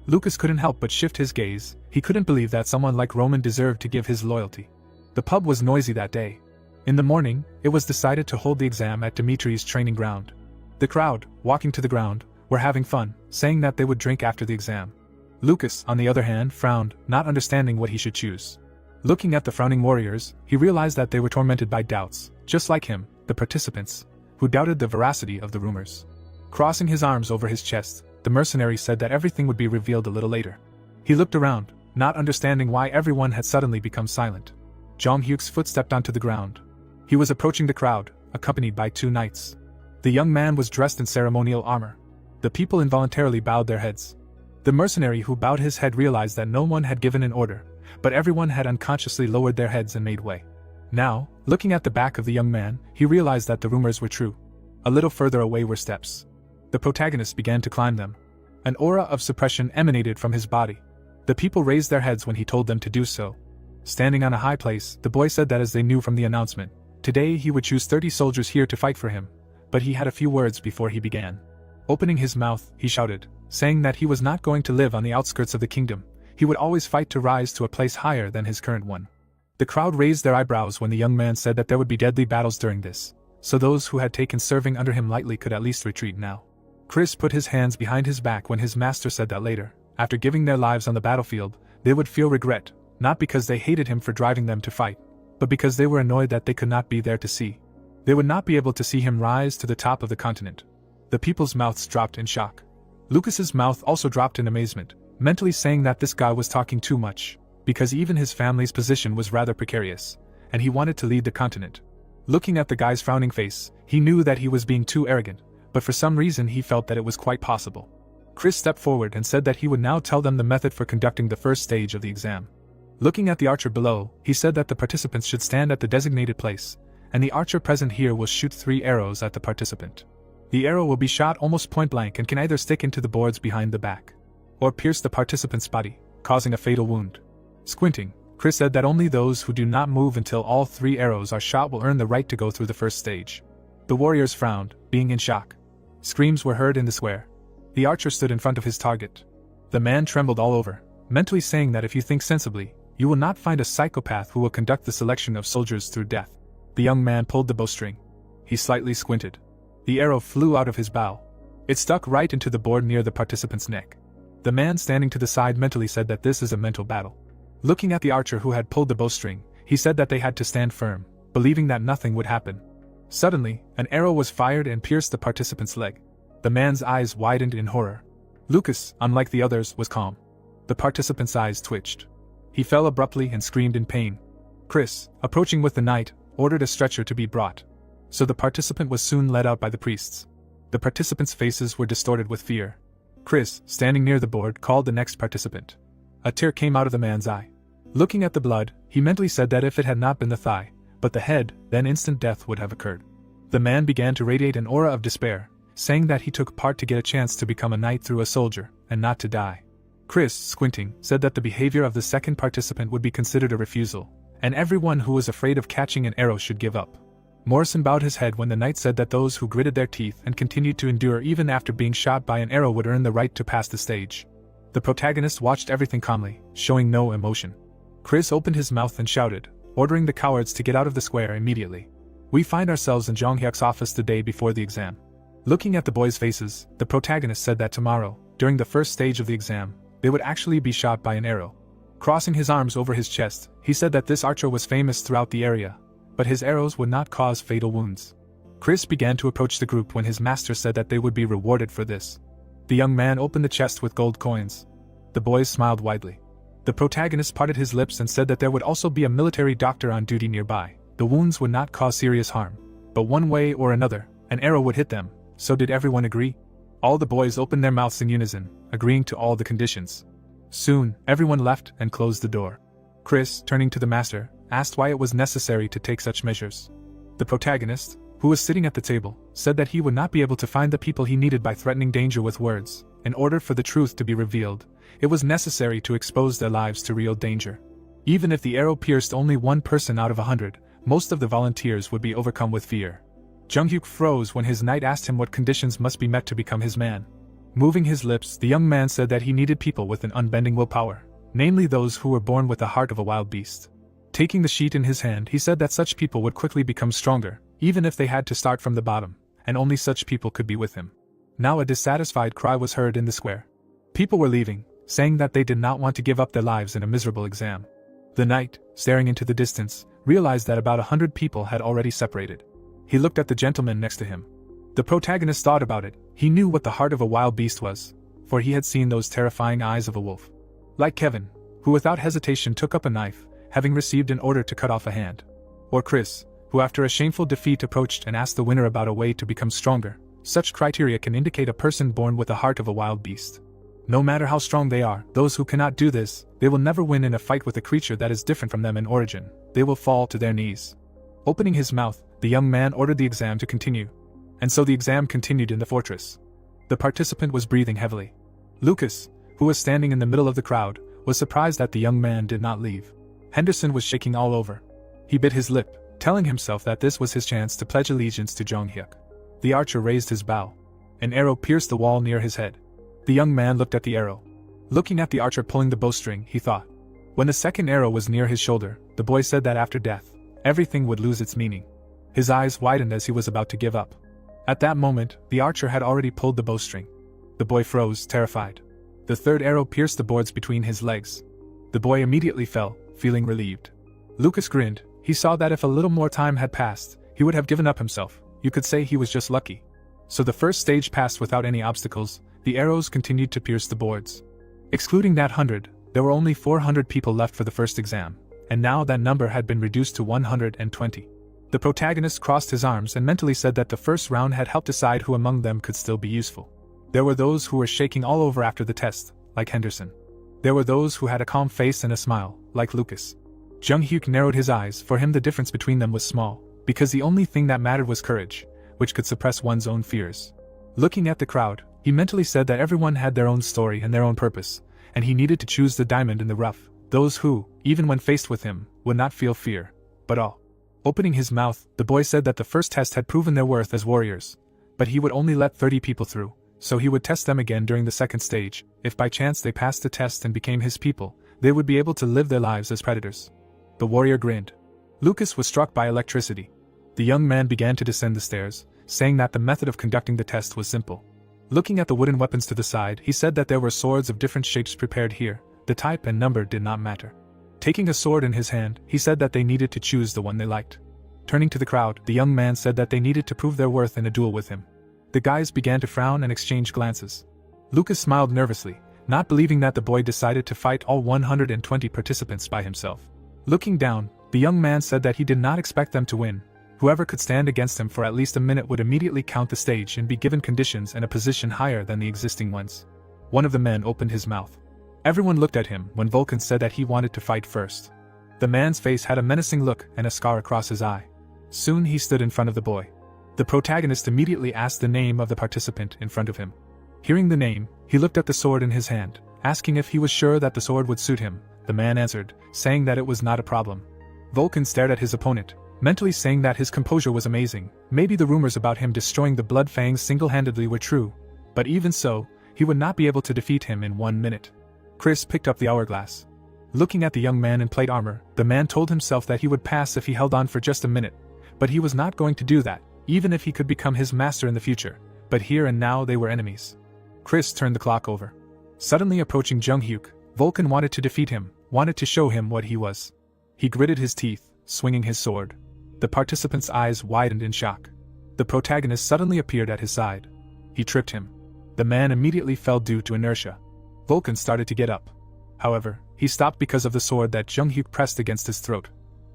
Lucas couldn't help but shift his gaze. He couldn't believe that someone like Roman deserved to give his loyalty. The pub was noisy that day. In the morning, it was decided to hold the exam at Dimitri's training ground. The crowd, walking to the ground, were having fun, saying that they would drink after the exam. Lucas, on the other hand, frowned, not understanding what he should choose. Looking at the frowning warriors, he realized that they were tormented by doubts, just like him, the participants, who doubted the veracity of the rumors. Crossing his arms over his chest, the mercenary said that everything would be revealed a little later. He looked around, not understanding why everyone had suddenly become silent. Jong Hyuk's foot stepped onto the ground. He was approaching the crowd, accompanied by two knights. The young man was dressed in ceremonial armor. The people involuntarily bowed their heads. The mercenary who bowed his head realized that no one had given an order, but everyone had unconsciously lowered their heads and made way. Now, looking at the back of the young man, he realized that the rumors were true. A little further away were steps. The protagonist began to climb them. An aura of suppression emanated from his body. The people raised their heads when he told them to do so. Standing on a high place, the boy said that as they knew from the announcement, today he would choose 30 soldiers here to fight for him, but he had a few words before he began. Opening his mouth, he shouted, saying that he was not going to live on the outskirts of the kingdom, he would always fight to rise to a place higher than his current one. The crowd raised their eyebrows when the young man said that there would be deadly battles during this, so those who had taken serving under him lightly could at least retreat now. Chris put his hands behind his back when his master said that later, after giving their lives on the battlefield, they would feel regret, not because they hated him for driving them to fight, but because they were annoyed that they could not be there to see. They would not be able to see him rise to the top of the continent. The people's mouths dropped in shock. Lucas's mouth also dropped in amazement, mentally saying that this guy was talking too much, because even his family's position was rather precarious, and he wanted to lead the continent. Looking at the guy's frowning face, he knew that he was being too arrogant, but for some reason he felt that it was quite possible. Chris stepped forward and said that he would now tell them the method for conducting the first stage of the exam. Looking at the archer below, he said that the participants should stand at the designated place, and the archer present here will shoot 3 arrows at the participant. The arrow will be shot almost point blank and can either stick into the boards behind the back, or pierce the participant's body, causing a fatal wound. Squinting, Chris said that only those who do not move until all 3 arrows are shot will earn the right to go through the first stage. The warriors frowned, being in shock. Screams were heard in the square. The archer stood in front of his target. The man trembled all over, mentally saying that if you think sensibly, you will not find a psychopath who will conduct the selection of soldiers through death. The young man pulled the bowstring. He slightly squinted. The arrow flew out of his bow. It stuck right into the board near the participant's neck. The man standing to the side mentally said that this is a mental battle. Looking at the archer who had pulled the bowstring, he said that they had to stand firm, believing that nothing would happen. Suddenly, an arrow was fired and pierced the participant's leg. The man's eyes widened in horror. Lucas, unlike the others, was calm. The participant's eyes twitched. He fell abruptly and screamed in pain. Chris, approaching with the knight, ordered a stretcher to be brought. So the participant was soon led out by the priests. The participants' faces were distorted with fear. Chris, standing near the board, called the next participant. A tear came out of the man's eye. Looking at the blood, he mentally said that if it had not been the thigh, but the head, then instant death would have occurred. The man began to radiate an aura of despair, saying that he took part to get a chance to become a knight through a soldier, and not to die. Chris, squinting, said that the behavior of the second participant would be considered a refusal, and everyone who was afraid of catching an arrow should give up. Morrison bowed his head when the knight said that those who gritted their teeth and continued to endure even after being shot by an arrow would earn the right to pass the stage. The protagonist watched everything calmly, showing no emotion. Chris opened his mouth and shouted, ordering the cowards to get out of the square immediately. We find ourselves in Jong Hyuk's office the day before the exam. Looking at the boys' faces, the protagonist said that tomorrow, during the first stage of the exam, they would actually be shot by an arrow. Crossing his arms over his chest, he said that this archer was famous throughout the area, but his arrows would not cause fatal wounds. Chris began to approach the group when his master said that they would be rewarded for this. The young man opened the chest with gold coins. The boys smiled widely. The protagonist parted his lips and said that there would also be a military doctor on duty nearby. The wounds would not cause serious harm, but one way or another, an arrow would hit them. So did everyone agree? All the boys opened their mouths in unison, agreeing to all the conditions. Soon, everyone left and closed the door. Chris, turning to the master, asked why it was necessary to take such measures. The protagonist, who was sitting at the table, said that he would not be able to find the people he needed by threatening danger with words. In order for the truth to be revealed, it was necessary to expose their lives to real danger. Even if the arrow pierced only one person out of 100, most of the volunteers would be overcome with fear. Jung-hyuk froze when his knight asked him what conditions must be met to become his man. Moving his lips, the young man said that he needed people with an unbending willpower, namely those who were born with the heart of a wild beast. Taking the sheet in his hand, he said that such people would quickly become stronger, even if they had to start from the bottom, and only such people could be with him. Now a dissatisfied cry was heard in the square. People were leaving, saying that they did not want to give up their lives in a miserable exam. The knight, staring into the distance, realized that about 100 people had already separated. He looked at the gentleman next to him. The protagonist thought about it. He knew what the heart of a wild beast was, for he had seen those terrifying eyes of a wolf. Like Kevin, who without hesitation took up a knife, having received an order to cut off a hand. Or Chris, who after a shameful defeat approached and asked the winner about a way to become stronger. Such criteria can indicate a person born with the heart of a wild beast. No matter how strong they are, those who cannot do this, they will never win in a fight with a creature that is different from them in origin. They will fall to their knees. Opening his mouth, the young man ordered the exam to continue. And so the exam continued in the fortress. The participant was breathing heavily. Lucas, who was standing in the middle of the crowd, was surprised that the young man did not leave. Henderson was shaking all over. He bit his lip, telling himself that this was his chance to pledge allegiance to Jung-hyuk. The archer raised his bow. An arrow pierced the wall near his head. The young man looked at the arrow. Looking at the archer pulling the bowstring, he thought. When the second arrow was near his shoulder, the boy said that after death, everything would lose its meaning. His eyes widened as he was about to give up. At that moment, the archer had already pulled the bowstring. The boy froze, terrified. The third arrow pierced the boards between his legs. The boy immediately fell, feeling relieved. Lucas grinned. He saw that if a little more time had passed, he would have given up himself. You could say he was just lucky. So the first stage passed without any obstacles. The arrows continued to pierce the boards. Excluding that 100, there were only 400 people left for the first exam, and now that number had been reduced to 120. The protagonist crossed his arms and mentally said that the first round had helped decide who among them could still be useful. There were those who were shaking all over after the test, like Henderson. There were those who had a calm face and a smile, like Lucas. Jung-hyuk narrowed his eyes. For him the difference between them was small, because the only thing that mattered was courage, which could suppress one's own fears. Looking at the crowd, he mentally said that everyone had their own story and their own purpose, and he needed to choose the diamond in the rough, those who, even when faced with him, would not feel fear, but awe. Opening his mouth, the boy said that the first test had proven their worth as warriors, but he would only let 30 people through, so he would test them again during the second stage. If by chance they passed the test and became his people, they would be able to live their lives as predators. The warrior grinned. Lucas was struck by electricity. The young man began to descend the stairs, saying that the method of conducting the test was simple. Looking at the wooden weapons to the side, he said that there were swords of different shapes prepared here. The type and number did not matter. Taking a sword in his hand, he said that they needed to choose the one they liked. Turning to the crowd, the young man said that they needed to prove their worth in a duel with him. The guys began to frown and exchange glances. Lucas smiled nervously, not believing that the boy decided to fight all 120 participants by himself. Looking down, the young man said that he did not expect them to win. Whoever could stand against him for at least a minute would immediately count the stage and be given conditions and a position higher than the existing ones. One of the men opened his mouth. Everyone looked at him when Vulcan said that he wanted to fight first. The man's face had a menacing look and a scar across his eye. Soon he stood in front of the boy. The protagonist immediately asked the name of the participant in front of him. Hearing the name, he looked at the sword in his hand, asking if he was sure that the sword would suit him. The man answered, saying that it was not a problem. Vulcan stared at his opponent, mentally saying that his composure was amazing. Maybe the rumors about him destroying the Blood Fangs single-handedly were true, but even so, he would not be able to defeat him in 1 minute. Chris picked up the hourglass. Looking at the young man in plate armor, the man told himself that he would pass if he held on for just a minute, but he was not going to do that, even if he could become his master in the future. But here and now they were enemies. Chris turned the clock over. Suddenly approaching Jung-hyuk, Vulcan wanted to defeat him, wanted to show him what he was. He gritted his teeth, swinging his sword. The participants' eyes widened in shock. The protagonist suddenly appeared at his side. He tripped him. The man immediately fell due to inertia. Vulcan started to get up. However, he stopped because of the sword that Jung-hyuk pressed against his throat.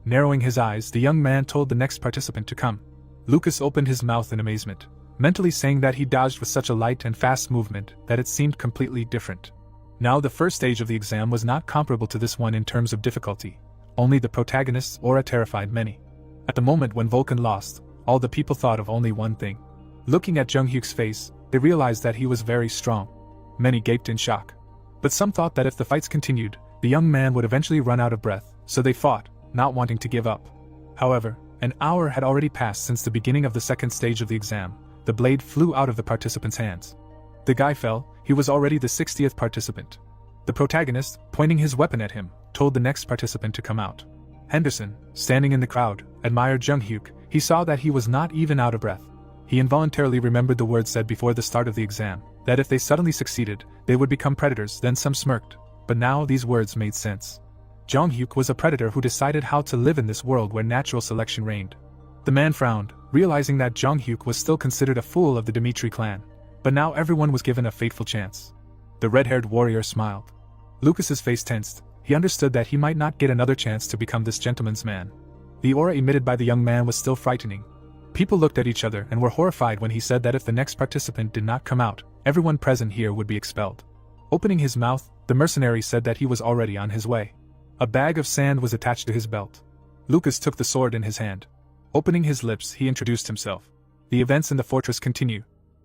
Narrowing his eyes, the young man told the next participant to come. Lucas opened his mouth in amazement, mentally saying that he dodged with such a light and fast movement that it seemed completely different. Now the first stage of the exam was not comparable to this one in terms of difficulty. Only the protagonist's aura terrified many. At the moment when Vulcan lost, all the people thought of only one thing. Looking at Jung-hyuk's face, they realized that he was very strong. Many gaped in shock. But some thought that if the fights continued, the young man would eventually run out of breath, so they fought, not wanting to give up. However, an hour had already passed since the beginning of the second stage of the exam. The blade flew out of the participant's hands. The guy fell. He was already the 60th participant. The protagonist, pointing his weapon at him, told the next participant to come out. Henderson, standing in the crowd, admired Jung-hyuk. He saw that he was not even out of breath. He involuntarily remembered the words said before the start of the exam, that if they suddenly succeeded, they would become predators. Then some smirked. But now these words made sense. Jung-hyuk was a predator who decided how to live in this world where natural selection reigned. The man frowned, realizing that Jung-hyuk was still considered a fool of the Dmitri clan. But now everyone was given a fateful chance. The red-haired warrior smiled. Lucas's face tensed. He understood that he might not get another chance to become this gentleman's man. The aura emitted by the young man was still frightening. People looked at each other and were horrified when he said that if the next participant did not come out, everyone present here would be expelled. Opening his mouth, the mercenary said that he was already on his way. A bag of sand was attached to his belt. Lucas took the sword in his hand. Opening his lips, he introduced himself. The events in the fortress continue.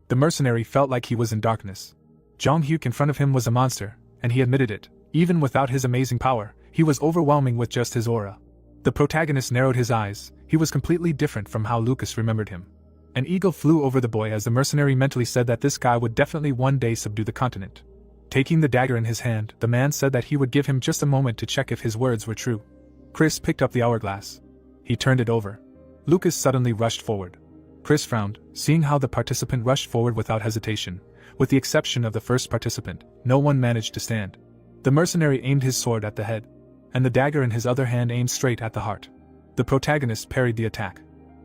The mercenary felt like he was in darkness. Jung-hyuk in front of him was a monster, and he admitted it. Even without his amazing power, he was overwhelming with just his aura. The protagonist narrowed his eyes. He was completely different from how Lucas remembered him. An eagle flew over the boy as the mercenary mentally said that this guy would definitely one day subdue the continent. Taking the dagger in his hand, the man said that he would give him just a moment to check if his words were true. Chris picked up the hourglass. He turned it over. Lucas suddenly rushed forward. Chris frowned, seeing how the participant rushed forward without hesitation. With the exception of the first participant, no one managed to stand. The mercenary aimed his sword at the head, and the dagger in his other hand aimed straight at the heart. The protagonist parried the attack.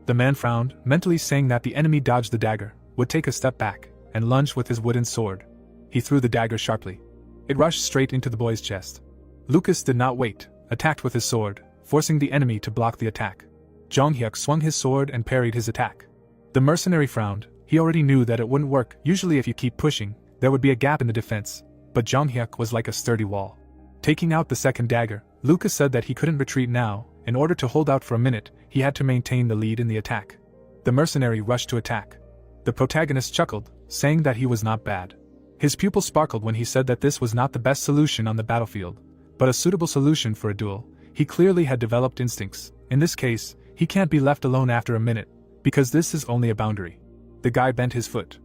The man frowned, mentally saying that the enemy dodged the dagger, would take a step back, and lunge with his wooden sword. He threw the dagger sharply. It rushed straight into the boy's chest. Lucas did not wait, attacked with his sword, forcing the enemy to block the attack. Jung-hyuk swung his sword and parried his attack. The mercenary frowned. He already knew that it wouldn't work. Usually if you keep pushing, there would be a gap in the defense, but Jung-hyuk was like a sturdy wall. Taking out the second dagger, Lucas said that he couldn't retreat now. In order to hold out for a minute, he had to maintain the lead in the attack. The mercenary rushed to attack. The protagonist chuckled, saying that he was not bad. His pupil sparkled when he said that this was not the best solution on the battlefield, but a suitable solution for a duel. He clearly had developed instincts. In this case, he can't be left alone after a minute, because this is only a boundary. The guy bent his foot.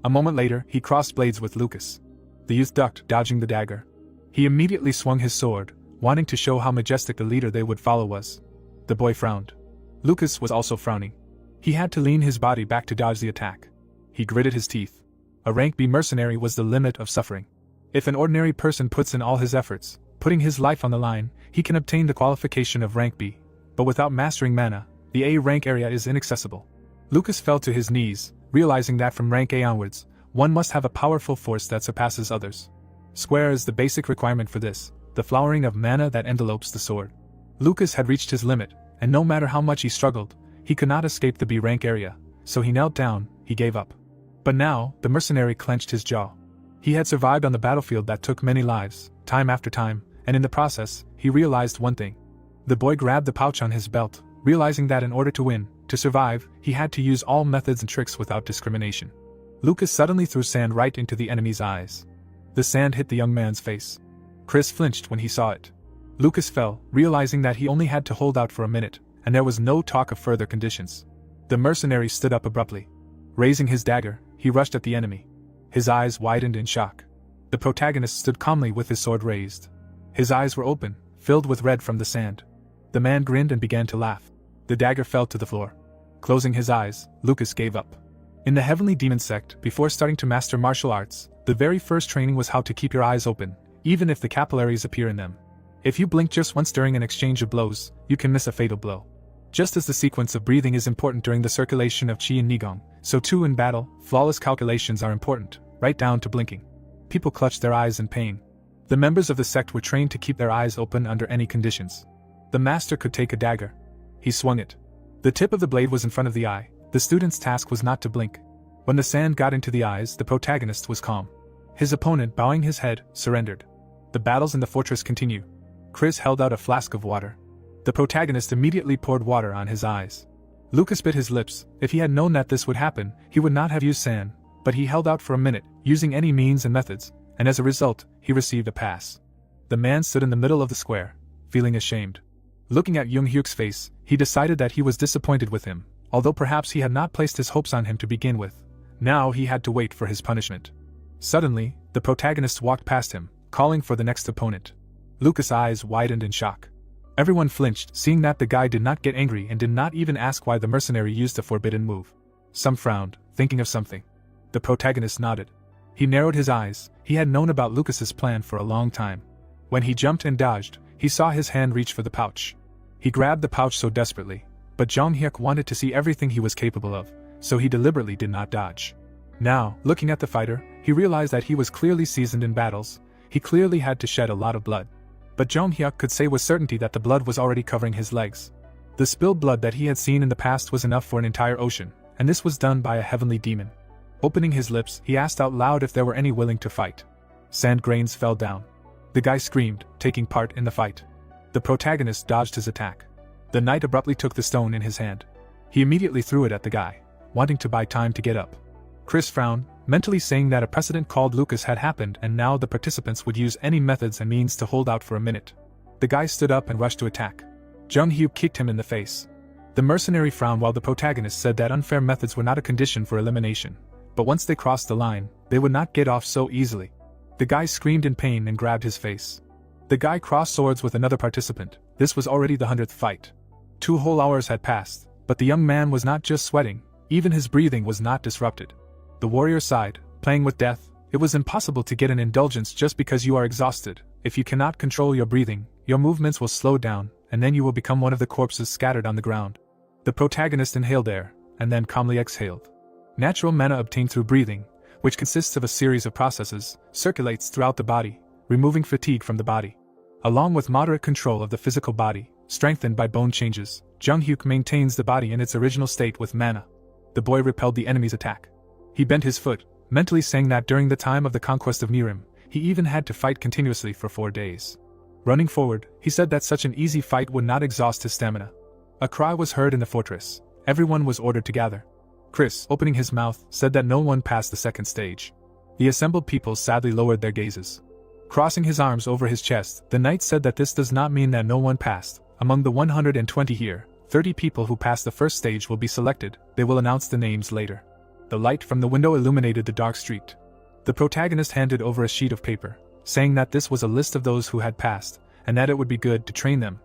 A moment later, he crossed blades with Lucas. The youth ducked, dodging the dagger. He immediately swung his sword, wanting to show how majestic the leader they would follow was. The boy frowned. Lucas was also frowning. He had to lean his body back to dodge the attack. He gritted his teeth. A rank B mercenary was the limit of suffering. If an ordinary person puts in all his efforts, putting his life on the line, he can obtain the qualification of rank B. But without mastering mana, the A rank area is inaccessible. Lucas fell to his knees, realizing that from rank A onwards, one must have a powerful force that surpasses others. Square is the basic requirement for this, the flowering of mana that envelopes the sword. Lucas had reached his limit, and no matter how much he struggled, he could not escape the B rank area, so he knelt down. He gave up. But now, the mercenary clenched his jaw. He had survived on the battlefield that took many lives, time after time, and in the process, he realized one thing. The boy grabbed the pouch on his belt, realizing that in order to win, to survive, he had to use all methods and tricks without discrimination. Lucas suddenly threw sand right into the enemy's eyes. The sand hit the young man's face. Chris flinched when he saw it. Lucas fell, realizing that he only had to hold out for a minute, and there was no talk of further conditions. The mercenary stood up abruptly. Raising his dagger, he rushed at the enemy. His eyes widened in shock. The protagonist stood calmly with his sword raised. His eyes were open, filled with red from the sand. The man grinned and began to laugh. The dagger fell to the floor. Closing his eyes, Lucas gave up. In the Heavenly Demon Sect, before starting to master martial arts, the very first training was how to keep your eyes open, even if the capillaries appear in them. If you blink just once during an exchange of blows, you can miss a fatal blow. Just as the sequence of breathing is important during the circulation of qi and nigong, so too in battle, flawless calculations are important, right down to blinking. People clutched their eyes in pain. The members of the sect were trained to keep their eyes open under any conditions. The master could take a dagger. He swung it. The tip of the blade was in front of the eye. The student's task was not to blink. When the sand got into the eyes, the protagonist was calm. His opponent, bowing his head, surrendered. The battles in the fortress continue. Chris held out a flask of water. The protagonist immediately poured water on his eyes. Lucas bit his lips. If he had known that this would happen, he would not have used sand, but he held out for a minute, using any means and methods, and as a result, he received a pass. The man stood in the middle of the square, feeling ashamed. Looking at Jung Hyuk's face, he decided that he was disappointed with him, although perhaps he had not placed his hopes on him to begin with. Now he had to wait for his punishment. Suddenly, the protagonist walked past him, calling for the next opponent. Lucas' eyes widened in shock. Everyone flinched, seeing that the guy did not get angry and did not even ask why the mercenary used a forbidden move. Some frowned, thinking of something. The protagonist nodded. He narrowed his eyes. He had known about Lucas's plan for a long time. When he jumped and dodged, he saw his hand reach for the pouch. He grabbed the pouch so desperately, but Jung Hyuk wanted to see everything he was capable of, so he deliberately did not dodge. Now, looking at the fighter, he realized that he was clearly seasoned in battles. He clearly had to shed a lot of blood. But Jung Hyuk could say with certainty that the blood was already covering his legs. The spilled blood that he had seen in the past was enough for an entire ocean, and this was done by a heavenly demon. Opening his lips, he asked out loud if there were any willing to fight. Sand grains fell down. The guy screamed, taking part in the fight. The protagonist dodged his attack. The knight abruptly took the stone in his hand. He immediately threw it at the guy, wanting to buy time to get up. Chris frowned, mentally saying that a precedent called Lucas had happened and now the participants would use any methods and means to hold out for a minute. The guy stood up and rushed to attack. Jung Hyuk kicked him in the face. The mercenary frowned while the protagonist said that unfair methods were not a condition for elimination, but once they crossed the line, they would not get off so easily. The guy screamed in pain and grabbed his face. The guy crossed swords with another participant. This was already the 100th fight. 2 whole hours had passed, but the young man was not just sweating, even his breathing was not disrupted. The warrior sighed, playing with death. It was impossible to get an indulgence just because you are exhausted. If you cannot control your breathing, your movements will slow down, and then you will become one of the corpses scattered on the ground. The protagonist inhaled air, and then calmly exhaled. Natural mana obtained through breathing, which consists of a series of processes, circulates throughout the body, removing fatigue from the body. Along with moderate control of the physical body, strengthened by bone changes, Jung Hyuk maintains the body in its original state with mana. The boy repelled the enemy's attack. He bent his foot, mentally saying that during the time of the conquest of Mirim, he even had to fight continuously for 4 days. Running forward, he said that such an easy fight would not exhaust his stamina. A cry was heard in the fortress. Everyone was ordered to gather. Chris, opening his mouth, said that no one passed the second stage. The assembled people sadly lowered their gazes. Crossing his arms over his chest, the knight said that this does not mean that no one passed. Among the 120 here, 30 people who passed the first stage will be selected. They will announce the names later. The light from the window illuminated the dark street. The protagonist handed over a sheet of paper, saying that this was a list of those who had passed, and that it would be good to train them.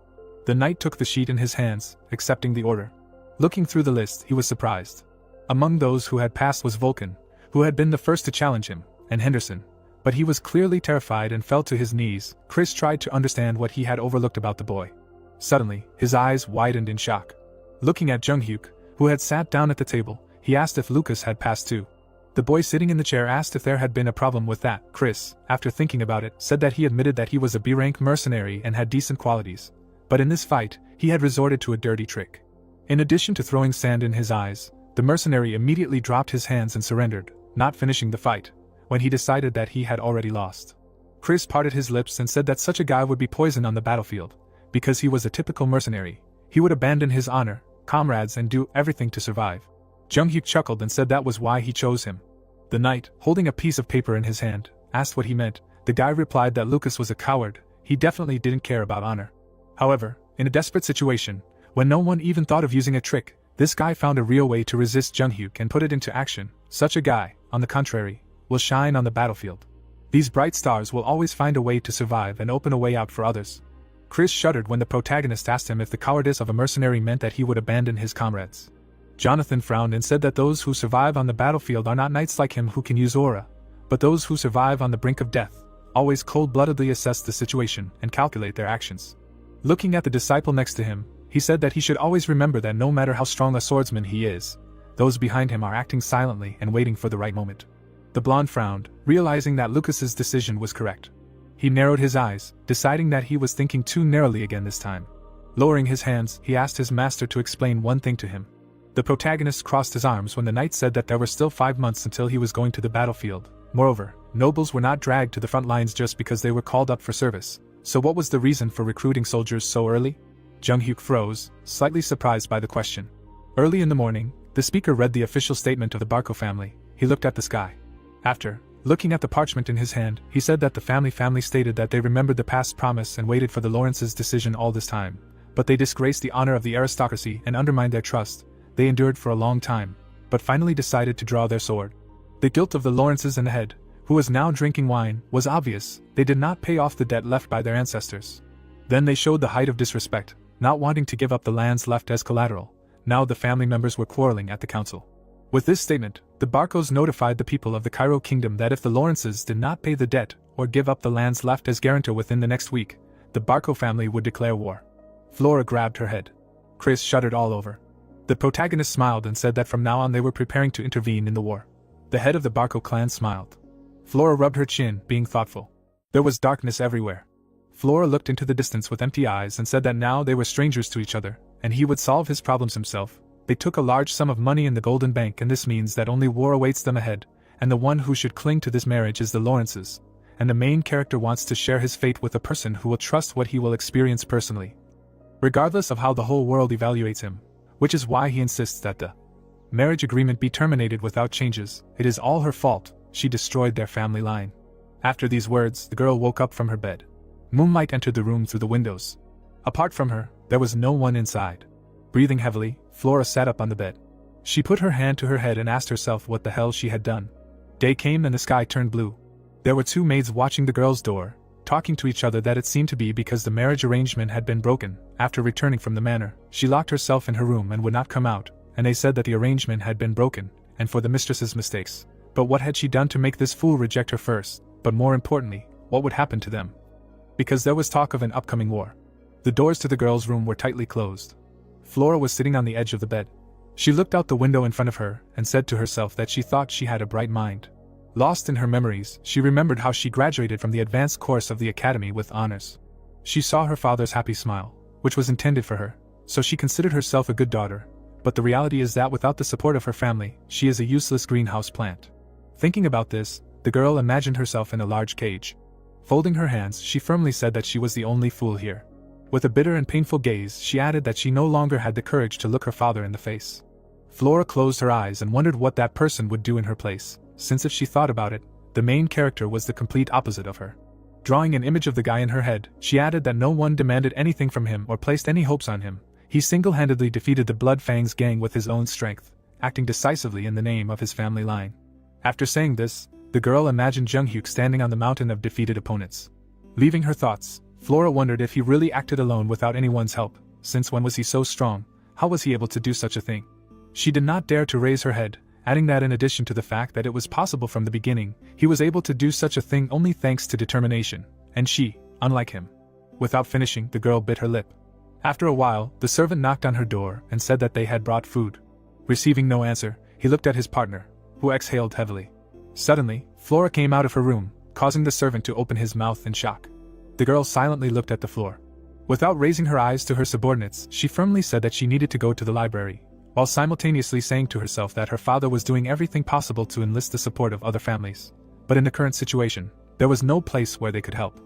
The knight took the sheet in his hands, accepting the order. Looking through the list, he was surprised. Among those who had passed was Vulcan, who had been the first to challenge him, and Henderson. But he was clearly terrified and fell to his knees. Chris tried to understand what he had overlooked about the boy. Suddenly, his eyes widened in shock. Looking at Jung Hyuk, who had sat down at the table, he asked if Lucas had passed too. The boy sitting in the chair asked if there had been a problem with that. Chris, after thinking about it, said that he admitted that he was a B-rank mercenary and had decent qualities. But in this fight, he had resorted to a dirty trick. In addition to throwing sand in his eyes, the mercenary immediately dropped his hands and surrendered, not finishing the fight, when he decided that he had already lost. Chris parted his lips and said that such a guy would be poisoned on the battlefield. Because he was a typical mercenary, he would abandon his honor, comrades and do everything to survive. Jung Hyuk chuckled and said that was why he chose him. The knight, holding a piece of paper in his hand, asked what he meant. The guy replied that Lucas was a coward. He definitely didn't care about honor. However, in a desperate situation, when no one even thought of using a trick, this guy found a real way to resist Jung Hyuk and put it into action. Such a guy, on the contrary, will shine on the battlefield. These bright stars will always find a way to survive and open a way out for others. Chris shuddered when the protagonist asked him if the cowardice of a mercenary meant that he would abandon his comrades. Jonathan frowned and said that those who survive on the battlefield are not knights like him who can use aura, but those who survive on the brink of death, always cold-bloodedly assess the situation and calculate their actions. Looking at the disciple next to him, He said that he should always remember that no matter how strong a swordsman he is, those behind him are acting silently and waiting for the right moment. The blonde frowned, realizing that Lucas's decision was correct. He narrowed his eyes, deciding that he was thinking too narrowly again this time. Lowering his hands, he asked his master to explain one thing to him. The protagonist crossed his arms when the knight said that there were still 5 months until he was going to the battlefield. Moreover, nobles were not dragged to the front lines just because they were called up for service. So what was the reason for recruiting soldiers so early? Jung Hyuk froze, slightly surprised by the question. Early in the morning, the speaker read the official statement of the Barco family. He looked at the sky. After looking at the parchment in his hand, he said that the family stated that they remembered the past promise and waited for the Lawrence's decision all this time. But they disgraced the honor of the aristocracy and undermined their trust. They endured for a long time, but finally decided to draw their sword. The guilt of the Lawrences and the head, who was now drinking wine, was obvious. They did not pay off the debt left by their ancestors. Then they showed the height of disrespect, not wanting to give up the lands left as collateral. Now the family members were quarreling at the council. With this statement, the Barcos notified the people of the Cairo kingdom that if the Lawrences did not pay the debt or give up the lands left as guarantor within the next week, the Barco family would declare war. Flora grabbed her head. Chris shuddered all over. The protagonist smiled and said that from now on they were preparing to intervene in the war. The head of the Barco clan smiled. Flora rubbed her chin, being thoughtful. There was darkness everywhere. Flora looked into the distance with empty eyes and said that now they were strangers to each other, and he would solve his problems himself. They took a large sum of money in the Golden Bank, and this means that only war awaits them ahead, and the one who should cling to this marriage is the Lawrences, and the main character wants to share his fate with a person who will trust what he will experience personally, regardless of how the whole world evaluates him, which is why he insists that the marriage agreement be terminated without changes. It is all her fault, she destroyed their family line. After these words, the girl woke up from her bed. Moonlight entered the room through the windows. Apart from her, there was no one inside. Breathing heavily, Flora sat up on the bed. She put her hand to her head and asked herself what the hell she had done. Day came and the sky turned blue. There were 2 maids watching the girl's door, talking to each other that it seemed to be because the marriage arrangement had been broken. After returning from the manor, she locked herself in her room and would not come out, and they said that the arrangement had been broken, and for the mistress's mistakes. But what had she done to make this fool reject her first? But more importantly, what would happen to them? Because there was talk of an upcoming war. The doors to the girl's room were tightly closed. Flora was sitting on the edge of the bed. She looked out the window in front of her and said to herself that she thought she had a bright mind. Lost in her memories, she remembered how she graduated from the advanced course of the academy with honors. She saw her father's happy smile, which was intended for her, so she considered herself a good daughter. But the reality is that without the support of her family, she is a useless greenhouse plant. Thinking about this, the girl imagined herself in a large cage. Folding her hands, she firmly said that she was the only fool here. With a bitter and painful gaze, she added that she no longer had the courage to look her father in the face. Flora closed her eyes and wondered what that person would do in her place, since if she thought about it, the main character was the complete opposite of her. Drawing an image of the guy in her head, she added that no one demanded anything from him or placed any hopes on him. He single-handedly defeated the Blood Fangs gang with his own strength, acting decisively in the name of his family line. After saying this, the girl imagined Jung Hyuk standing on the mountain of defeated opponents. Leaving her thoughts, Flora wondered if he really acted alone without anyone's help, since when was he so strong? How was he able to do such a thing? She did not dare to raise her head, adding that in addition to the fact that it was possible from the beginning, he was able to do such a thing only thanks to determination, and she, unlike him. Without finishing, the girl bit her lip. After a while, the servant knocked on her door and said that they had brought food. Receiving no answer, he looked at his partner, who exhaled heavily. Suddenly, Flora came out of her room, causing the servant to open his mouth in shock. The girl silently looked at the floor. Without raising her eyes to her subordinates, she firmly said that she needed to go to the library, while simultaneously saying to herself that her father was doing everything possible to enlist the support of other families. But in the current situation, there was no place where they could help.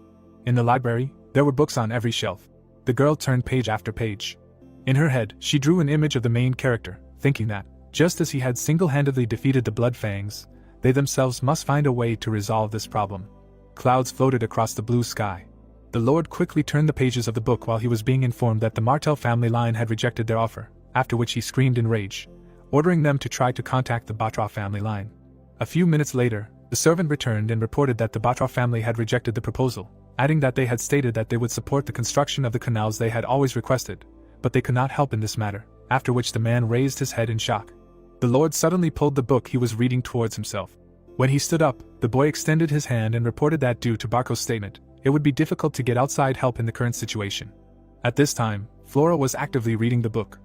In the library, there were books on every shelf. The girl turned page after page. In her head, she drew an image of the main character, thinking that, just as he had single-handedly defeated the Blood Fangs, they themselves must find a way to resolve this problem. Clouds floated across the blue sky. The Lord quickly turned the pages of the book while he was being informed that the Martel family line had rejected their offer, after which he screamed in rage, ordering them to try to contact the Batra family line. A few minutes later, the servant returned and reported that the Batra family had rejected the proposal, adding that they had stated that they would support the construction of the canals they had always requested, but they could not help in this matter, after which the man raised his head in shock. The Lord suddenly pulled the book he was reading towards himself. When he stood up, the boy extended his hand and reported that due to Barco's statement, it would be difficult to get outside help in the current situation. At this time, Flora was actively reading the book.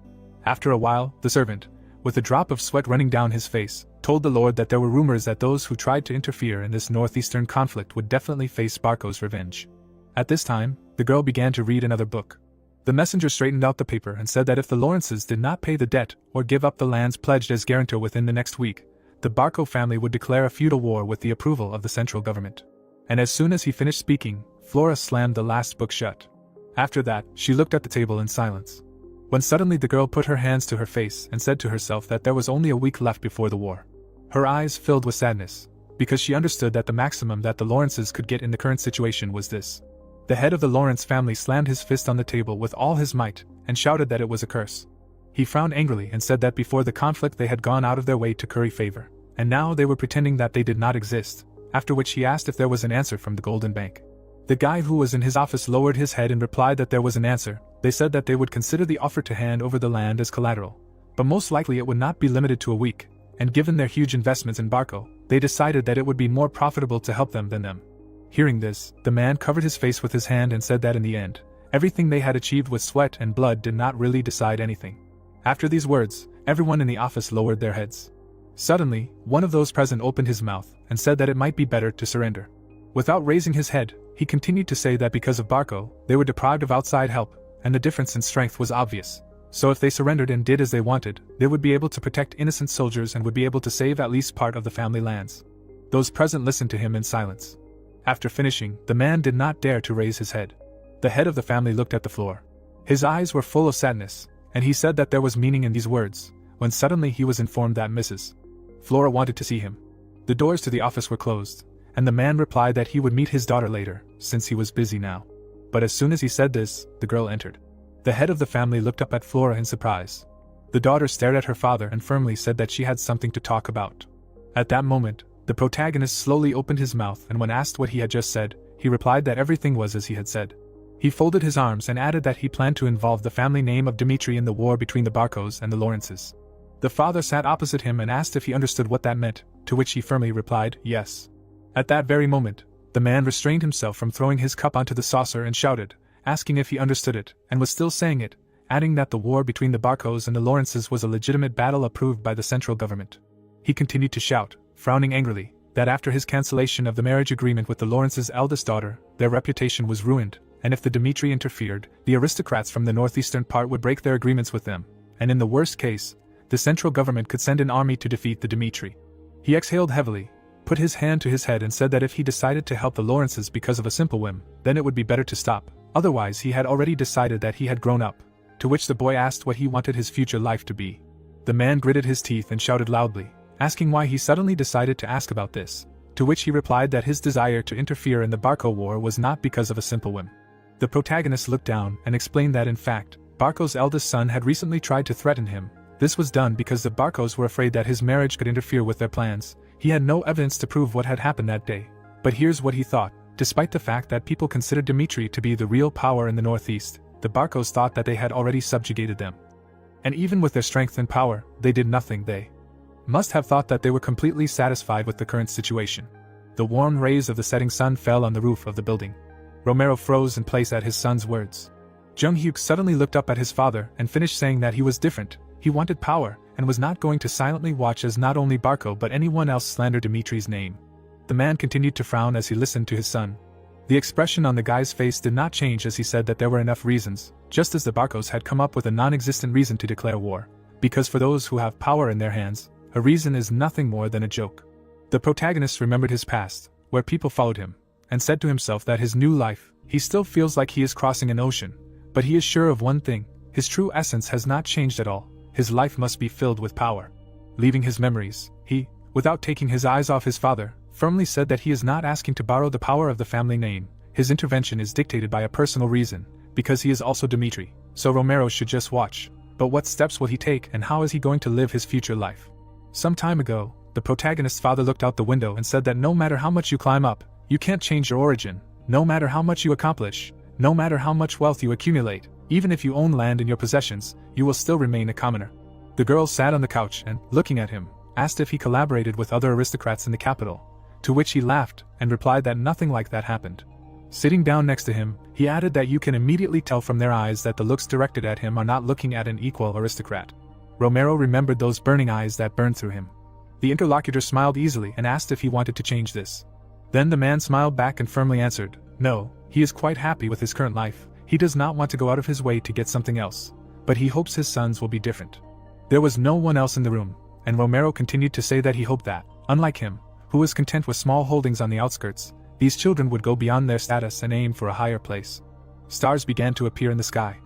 After a while, the servant, with a drop of sweat running down his face, told the Lord that there were rumors that those who tried to interfere in this northeastern conflict would definitely face Barco's revenge. At this time, the girl began to read another book. The messenger straightened out the paper and said that if the Lawrences did not pay the debt or give up the lands pledged as guarantor within the next week, the Barco family would declare a feudal war with the approval of the central government. And as soon as he finished speaking, Flora slammed the last book shut. After that, she looked at the table in silence. When suddenly the girl put her hands to her face and said to herself that there was only a week left before the war. Her eyes filled with sadness, because she understood that the maximum that the Lawrences could get in the current situation was this. The head of the Lawrence family slammed his fist on the table with all his might, and shouted that it was a curse. He frowned angrily and said that before the conflict they had gone out of their way to curry favor, and now they were pretending that they did not exist, after which he asked if there was an answer from the Golden Bank. The guy who was in his office lowered his head and replied that there was an answer. They said that they would consider the offer to hand over the land as collateral, but most likely it would not be limited to a week, and given their huge investments in Barco, they decided that it would be more profitable to help them than them. Hearing this, the man covered his face with his hand and said that in the end, everything they had achieved with sweat and blood did not really decide anything. After these words, everyone in the office lowered their heads. Suddenly, one of those present opened his mouth and said that it might be better to surrender. Without raising his head, he continued to say that because of Barco, they were deprived of outside help, and the difference in strength was obvious. So if they surrendered and did as they wanted, they would be able to protect innocent soldiers and would be able to save at least part of the family lands. Those present listened to him in silence. After finishing, the man did not dare to raise his head. The head of the family looked at the floor. His eyes were full of sadness, and he said that there was meaning in these words, when suddenly he was informed that Mrs. Flora wanted to see him. The doors to the office were closed, and the man replied that he would meet his daughter later, since he was busy now. But as soon as he said this, the girl entered. The head of the family looked up at Flora in surprise. The daughter stared at her father and firmly said that she had something to talk about. At that moment, the protagonist slowly opened his mouth, and when asked what he had just said, he replied that everything was as he had said. He folded his arms and added that he planned to involve the family name of Dmitri in the war between the Barcos and the Lawrences. The father sat opposite him and asked if he understood what that meant, to which he firmly replied, yes. At that very moment, the man restrained himself from throwing his cup onto the saucer and shouted, asking if he understood it, and was still saying it, adding that the war between the Barcos and the Lawrences was a legitimate battle approved by the central government. He continued to shout, frowning angrily, that after his cancellation of the marriage agreement with the Lawrences' eldest daughter, their reputation was ruined, and if the Dmitri interfered, the aristocrats from the northeastern part would break their agreements with them, and in the worst case, the central government could send an army to defeat the Dmitri. He exhaled heavily, put his hand to his head and said that if he decided to help the Lawrences because of a simple whim, then it would be better to stop, otherwise he had already decided that he had grown up, to which the boy asked what he wanted his future life to be. The man gritted his teeth and shouted loudly, asking why he suddenly decided to ask about this, to which he replied that his desire to interfere in the Barco war was not because of a simple whim. The protagonist looked down and explained that in fact, Barco's eldest son had recently tried to threaten him. This was done because the Barcos were afraid that his marriage could interfere with their plans. He had no evidence to prove what had happened that day. But here's what he thought. Despite the fact that people considered Dmitri to be the real power in the northeast, the Barcos thought that they had already subjugated them. And even with their strength and power, they did nothing. They must have thought that they were completely satisfied with the current situation. The warm rays of the setting sun fell on the roof of the building. Romero froze in place at his son's words. Jung-hyuk suddenly looked up at his father and finished saying that he was different. He wanted power, and was not going to silently watch as not only Barco but anyone else slandered Dimitri's name. The man continued to frown as he listened to his son. The expression on the guy's face did not change as he said that there were enough reasons, just as the Barcos had come up with a non-existent reason to declare war. Because for those who have power in their hands, a reason is nothing more than a joke. The protagonist remembered his past, where people followed him, and said to himself that his new life, he still feels like he is crossing an ocean, but he is sure of one thing, his true essence has not changed at all. His life must be filled with power. Leaving his memories, he, without taking his eyes off his father, firmly said that he is not asking to borrow the power of the family name. His intervention is dictated by a personal reason, because he is also Dmitri, so Romero should just watch. But what steps will he take and how is he going to live his future life? Some time ago, the protagonist's father looked out the window and said that no matter how much you climb up, you can't change your origin. No matter how much you accomplish, no matter how much wealth you accumulate, even if you own land in your possessions, you will still remain a commoner. The girl sat on the couch and, looking at him, asked if he collaborated with other aristocrats in the capital, to which he laughed and replied that nothing like that happened. Sitting down next to him, he added that you can immediately tell from their eyes that the looks directed at him are not looking at an equal aristocrat. Romero remembered those burning eyes that burned through him. The interlocutor smiled easily and asked if he wanted to change this. Then the man smiled back and firmly answered, no, he is quite happy with his current life, he does not want to go out of his way to get something else, but he hopes his sons will be different. There was no one else in the room, and Romero continued to say that he hoped that, unlike him, who was content with small holdings on the outskirts, these children would go beyond their status and aim for a higher place. Stars began to appear in the sky.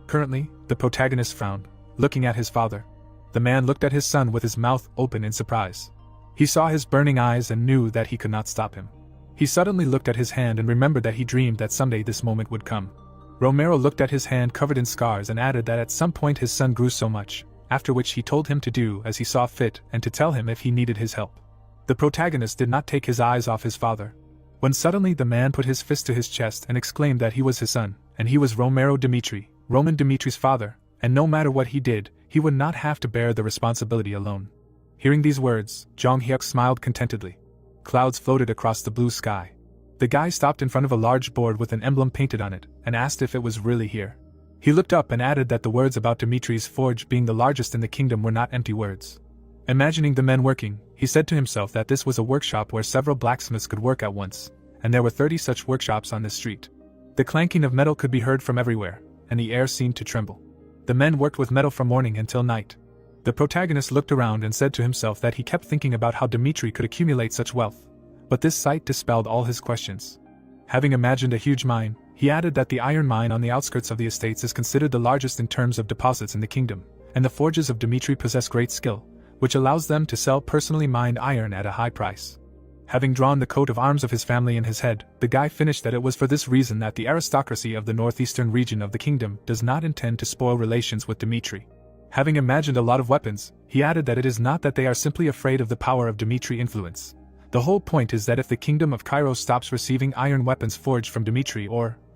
Currently, the protagonist frowned, looking at his father. The man looked at his son with his mouth open in surprise. He saw his burning eyes and knew that he could not stop him. He suddenly looked at his hand and remembered that he dreamed that someday this moment would come. Romero looked at his hand covered in scars and added that at some point his son grew so much, after which he told him to do as he saw fit and to tell him if he needed his help. The protagonist did not take his eyes off his father. When suddenly the man put his fist to his chest and exclaimed that he was his son, and he was Romero Dimitri, Roman Dimitri's father, and no matter what he did, he would not have to bear the responsibility alone. Hearing these words, Jong Hyuk smiled contentedly. Clouds floated across the blue sky. The guy stopped in front of a large board with an emblem painted on it, and asked if it was really here. He looked up and added that the words about Dimitri's forge being the largest in the kingdom were not empty words. Imagining the men working, he said to himself that this was a workshop where several blacksmiths could work at once, and there were 30 such workshops on this street. The clanking of metal could be heard from everywhere, and the air seemed to tremble. The men worked with metal from morning until night. The protagonist looked around and said to himself that he kept thinking about how Dimitri could accumulate such wealth, but this sight dispelled all his questions. Having imagined a huge mine, he added that the iron mine on the outskirts of the estates is considered the largest in terms of deposits in the kingdom, and the forges of Dimitri possess great skill, which allows them to sell personally mined iron at a high price. Having drawn the coat of arms of his family in his head, the guy finished that it was for this reason that the aristocracy of the northeastern region of the kingdom does not intend to spoil relations with Dimitri. Having imagined a lot of weapons, he added that it is not that they are simply afraid of the power of Dimitri influence. The whole point is that if the kingdom of Cairo stops receiving iron weapons forged from Dimitri,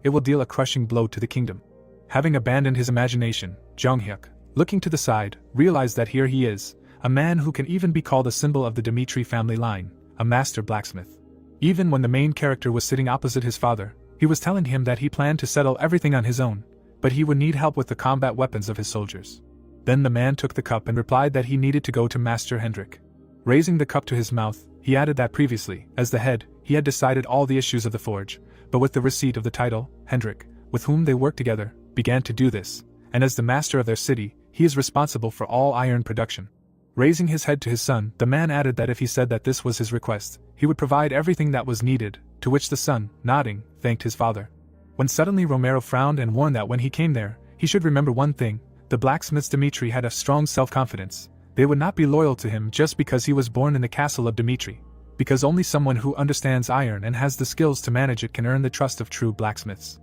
it will deal a crushing blow to the kingdom. Having abandoned his imagination, Jong Hyuk, looking to the side, realized that here he is, a man who can even be called a symbol of the Dimitri family line, a master blacksmith. Even when the main character was sitting opposite his father, he was telling him that he planned to settle everything on his own, but he would need help with the combat weapons of his soldiers. Then the man took the cup and replied that he needed to go to Master Hendrik. Raising the cup to his mouth, he added that previously, as the head, he had decided all the issues of the forge, but with the receipt of the title, Hendrik, with whom they worked together, began to do this, and as the master of their city, he is responsible for all iron production. Raising his head to his son, the man added that if he said that this was his request, he would provide everything that was needed, to which the son, nodding, thanked his father. When suddenly Romero frowned and warned that when he came there, he should remember one thing: the blacksmiths Dimitri had a strong self-confidence. They would not be loyal to him just because he was born in the castle of Dimitri, because only someone who understands iron and has the skills to manage it can earn the trust of true blacksmiths.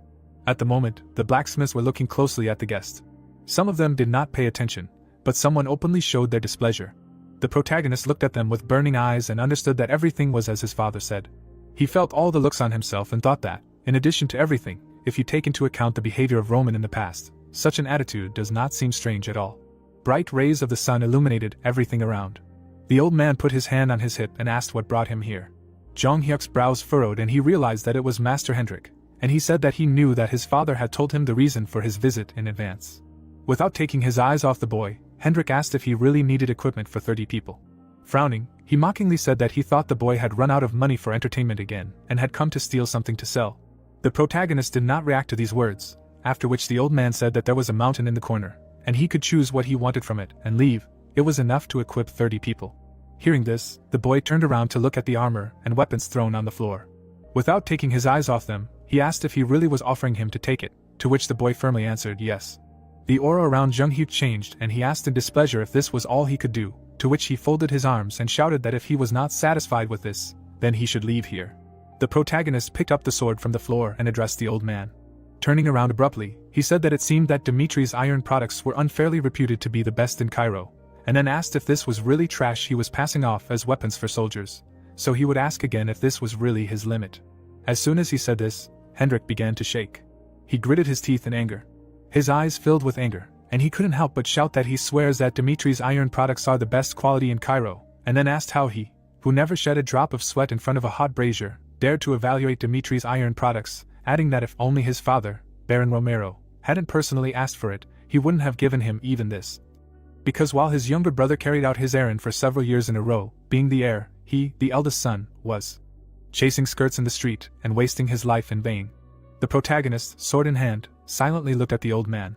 At the moment, the blacksmiths were looking closely at the guest. Some of them did not pay attention, but someone openly showed their displeasure. The protagonist looked at them with burning eyes and understood that everything was as his father said. He felt all the looks on himself and thought that, in addition to everything, if you take into account the behavior of Roman in the past, such an attitude does not seem strange at all. Bright rays of the sun illuminated everything around. The old man put his hand on his hip and asked what brought him here. Jong Hyuk's brows furrowed and he realized that it was Master Hendrik, and he said that he knew that his father had told him the reason for his visit in advance. Without taking his eyes off the boy, Hendrik asked if he really needed equipment for 30 people. Frowning, he mockingly said that he thought the boy had run out of money for entertainment again and had come to steal something to sell. The protagonist did not react to these words, after which the old man said that there was a mountain in the corner, and he could choose what he wanted from it and leave. It was enough to equip 30 people. Hearing this, the boy turned around to look at the armor and weapons thrown on the floor. Without taking his eyes off them, he asked if he really was offering him to take it, to which the boy firmly answered yes. The aura around Jung Hyuk changed and he asked in displeasure if this was all he could do, to which he folded his arms and shouted that if he was not satisfied with this, then he should leave here. The protagonist picked up the sword from the floor and addressed the old man. Turning around abruptly, he said that it seemed that Dimitri's iron products were unfairly reputed to be the best in Cairo, and then asked if this was really trash he was passing off as weapons for soldiers, so he would ask again if this was really his limit. As soon as he said this, Hendrik began to shake. He gritted his teeth in anger. His eyes filled with anger, and he couldn't help but shout that he swears that Dimitri's iron products are the best quality in Cairo, and then asked how he, who never shed a drop of sweat in front of a hot brazier, dared to evaluate Dimitri's iron products, adding that if only his father, Baron Romero, hadn't personally asked for it, he wouldn't have given him even this. Because while his younger brother carried out his errand for several years in a row, being the heir, he, the eldest son, was chasing skirts in the street and wasting his life in vain. The protagonist, sword in hand, silently looked at the old man.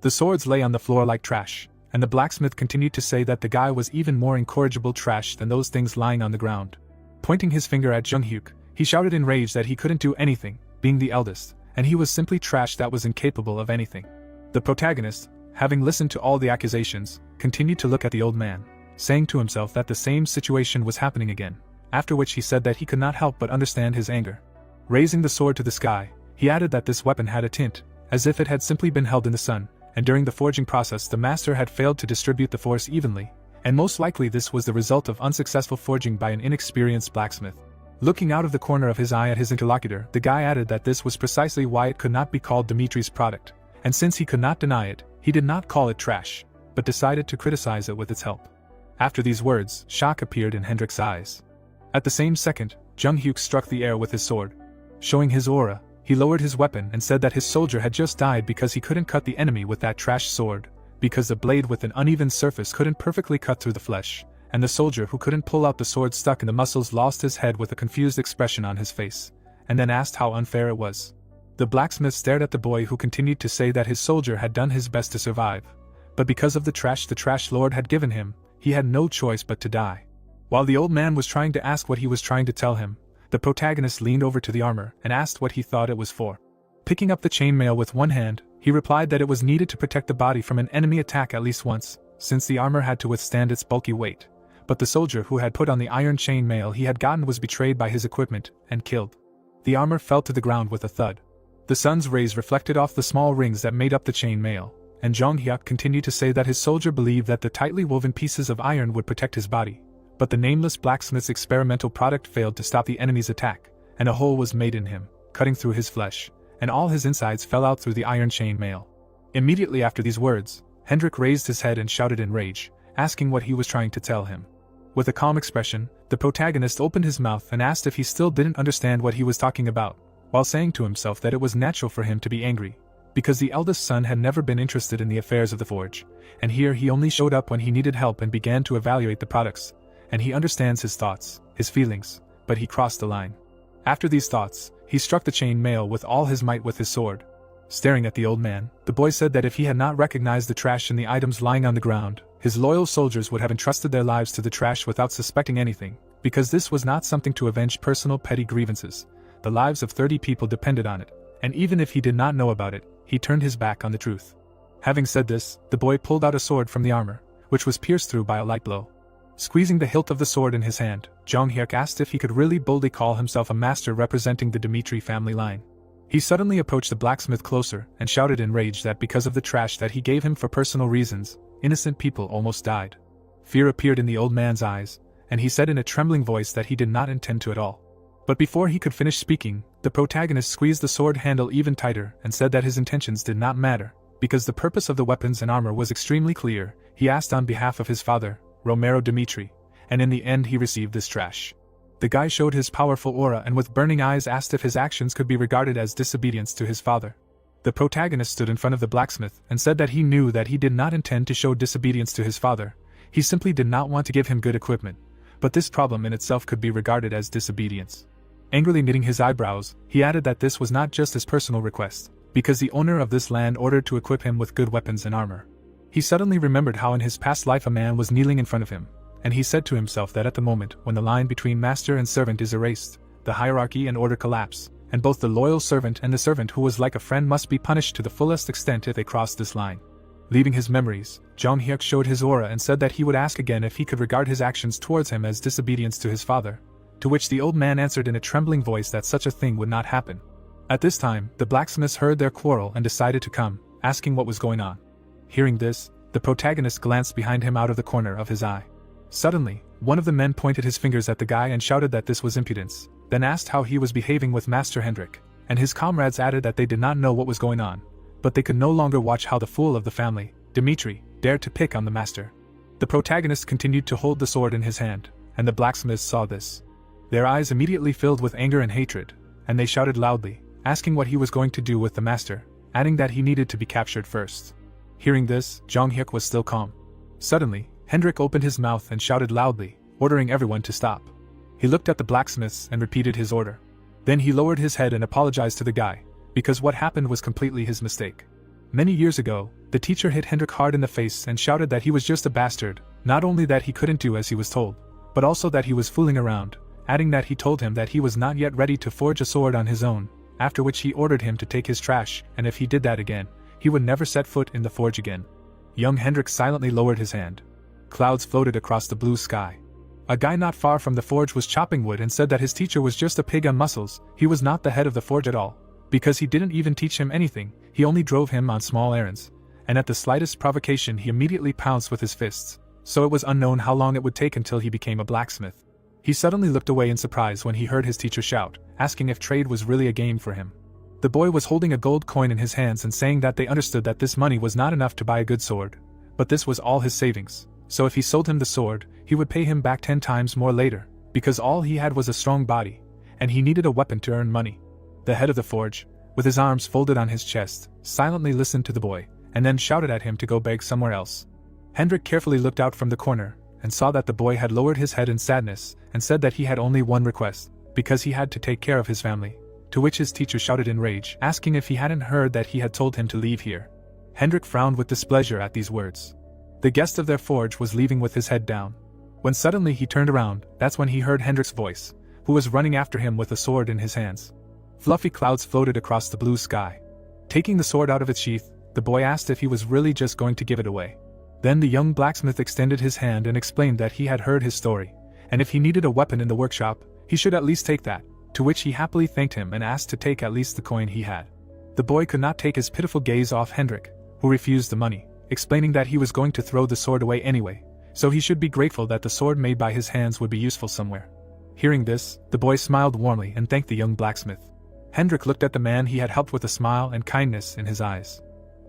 The swords lay on the floor like trash, and the blacksmith continued to say that the guy was even more incorrigible trash than those things lying on the ground. Pointing his finger at Jung-hyuk, he shouted in rage that he couldn't do anything, being the eldest, and he was simply trash that was incapable of anything. The protagonist, having listened to all the accusations, continued to look at the old man, saying to himself that the same situation was happening again, after which he said that he could not help but understand his anger. Raising the sword to the sky, he added that this weapon had a tint, as if it had simply been held in the sun, and during the forging process the master had failed to distribute the force evenly, and most likely this was the result of unsuccessful forging by an inexperienced blacksmith. Looking out of the corner of his eye at his interlocutor, the guy added that this was precisely why it could not be called Dimitri's product, and since he could not deny it, he did not call it trash, but decided to criticize it with its help. After these words, shock appeared in Hendrik's eyes. At the same second, Jung-hyuk struck the air with his sword. Showing his aura, he lowered his weapon and said that his soldier had just died because he couldn't cut the enemy with that trash sword, because the blade with an uneven surface couldn't perfectly cut through the flesh, and the soldier who couldn't pull out the sword stuck in the muscles lost his head with a confused expression on his face, and then asked how unfair it was. The blacksmith stared at the boy who continued to say that his soldier had done his best to survive, but because of the trash lord had given him, he had no choice but to die. While the old man was trying to ask what he was trying to tell him, the protagonist leaned over to the armor and asked what he thought it was for. Picking up the chainmail with one hand, he replied that it was needed to protect the body from an enemy attack at least once, since the armor had to withstand its bulky weight. But the soldier who had put on the iron chainmail he had gotten was betrayed by his equipment and killed. The armor fell to the ground with a thud. The sun's rays reflected off the small rings that made up the chainmail, and Jung-hyuk continued to say that his soldier believed that the tightly woven pieces of iron would protect his body. But the nameless blacksmith's experimental product failed to stop the enemy's attack, and a hole was made in him, cutting through his flesh, and all his insides fell out through the iron chain mail. Immediately after these words, Hendrik raised his head and shouted in rage, asking what he was trying to tell him. With a calm expression, the protagonist opened his mouth and asked if he still didn't understand what he was talking about, while saying to himself that it was natural for him to be angry, because the eldest son had never been interested in the affairs of the forge, and here he only showed up when he needed help and began to evaluate the products, and he understands his thoughts, his feelings, but he crossed the line. After these thoughts, he struck the chain mail with all his might with his sword. Staring at the old man, the boy said that if he had not recognized the trash in the items lying on the ground, his loyal soldiers would have entrusted their lives to the trash without suspecting anything, because this was not something to avenge personal petty grievances. The lives of 30 people depended on it, and even if he did not know about it, he turned his back on the truth. Having said this, the boy pulled out a sword from the armor, which was pierced through by a light blow. Squeezing the hilt of the sword in his hand, Jung-hyuk asked if he could really boldly call himself a master representing the Dmitri family line. He suddenly approached the blacksmith closer and shouted in rage that because of the trash that he gave him for personal reasons, innocent people almost died. Fear appeared in the old man's eyes, and he said in a trembling voice that he did not intend to at all. But before he could finish speaking, the protagonist squeezed the sword handle even tighter and said that his intentions did not matter, because the purpose of the weapons and armor was extremely clear. He asked on behalf of his father, Romero Dmitri, and in the end he received this trash. The guy showed his powerful aura and with burning eyes asked if his actions could be regarded as disobedience to his father. The protagonist stood in front of the blacksmith and said that he knew that he did not intend to show disobedience to his father, he simply did not want to give him good equipment, but this problem in itself could be regarded as disobedience. Angrily knitting his eyebrows, he added that this was not just his personal request, because the owner of this land ordered to equip him with good weapons and armor. He suddenly remembered how in his past life a man was kneeling in front of him, and he said to himself that at the moment when the line between master and servant is erased, the hierarchy and order collapse, and both the loyal servant and the servant who was like a friend must be punished to the fullest extent if they cross this line. Leaving his memories, Jung-hyuk showed his aura and said that he would ask again if he could regard his actions towards him as disobedience to his father, to which the old man answered in a trembling voice that such a thing would not happen. At this time, the blacksmiths heard their quarrel and decided to come, asking what was going on. Hearing this, the protagonist glanced behind him out of the corner of his eye. Suddenly, one of the men pointed his fingers at the guy and shouted that this was impudence, then asked how he was behaving with Master Hendrik, and his comrades added that they did not know what was going on, but they could no longer watch how the fool of the family, Dmitri, dared to pick on the master. The protagonist continued to hold the sword in his hand, and the blacksmiths saw this. Their eyes immediately filled with anger and hatred, and they shouted loudly, asking what he was going to do with the master, adding that he needed to be captured first. Hearing this, Jong Hyuk was still calm. Suddenly, Hendrik opened his mouth and shouted loudly, ordering everyone to stop. He looked at the blacksmiths and repeated his order. Then he lowered his head and apologized to the guy, because what happened was completely his mistake. Many years ago, the teacher hit Hendrik hard in the face and shouted that he was just a bastard, not only that he couldn't do as he was told, but also that he was fooling around, adding that he told him that he was not yet ready to forge a sword on his own, after which he ordered him to take his trash, and if he did that again, he would never set foot in the forge again. Young Hendrik silently lowered his hand. Clouds floated across the blue sky. A guy not far from the forge was chopping wood and said that his teacher was just a pig on muscles. He was not the head of the forge at all, because he didn't even teach him anything, he only drove him on small errands, and at the slightest provocation he immediately pounced with his fists, so it was unknown how long it would take until he became a blacksmith. He suddenly looked away in surprise when he heard his teacher shout, asking if trade was really a game for him. The boy was holding a gold coin in his hands and saying that they understood that this money was not enough to buy a good sword, but this was all his savings, so if he sold him the sword, he would pay him back 10 times more later, because all he had was a strong body, and he needed a weapon to earn money. The head of the forge, with his arms folded on his chest, silently listened to the boy, and then shouted at him to go beg somewhere else. Hendrik carefully looked out from the corner, and saw that the boy had lowered his head in sadness, and said that he had only one request, because he had to take care of his family, to which his teacher shouted in rage, asking if he hadn't heard that he had told him to leave here. Hendrik frowned with displeasure at these words. The guest of their forge was leaving with his head down. When suddenly he turned around, that's when he heard Hendrik's voice, who was running after him with a sword in his hands. Fluffy clouds floated across the blue sky. Taking the sword out of its sheath, the boy asked if he was really just going to give it away. Then the young blacksmith extended his hand and explained that he had heard his story, and if he needed a weapon in the workshop, he should at least take that, to which he happily thanked him and asked to take at least the coin he had. The boy could not take his pitiful gaze off Hendrik, who refused the money, explaining that he was going to throw the sword away anyway, so he should be grateful that the sword made by his hands would be useful somewhere. Hearing this, the boy smiled warmly and thanked the young blacksmith. Hendrik looked at the man he had helped with a smile and kindness in his eyes.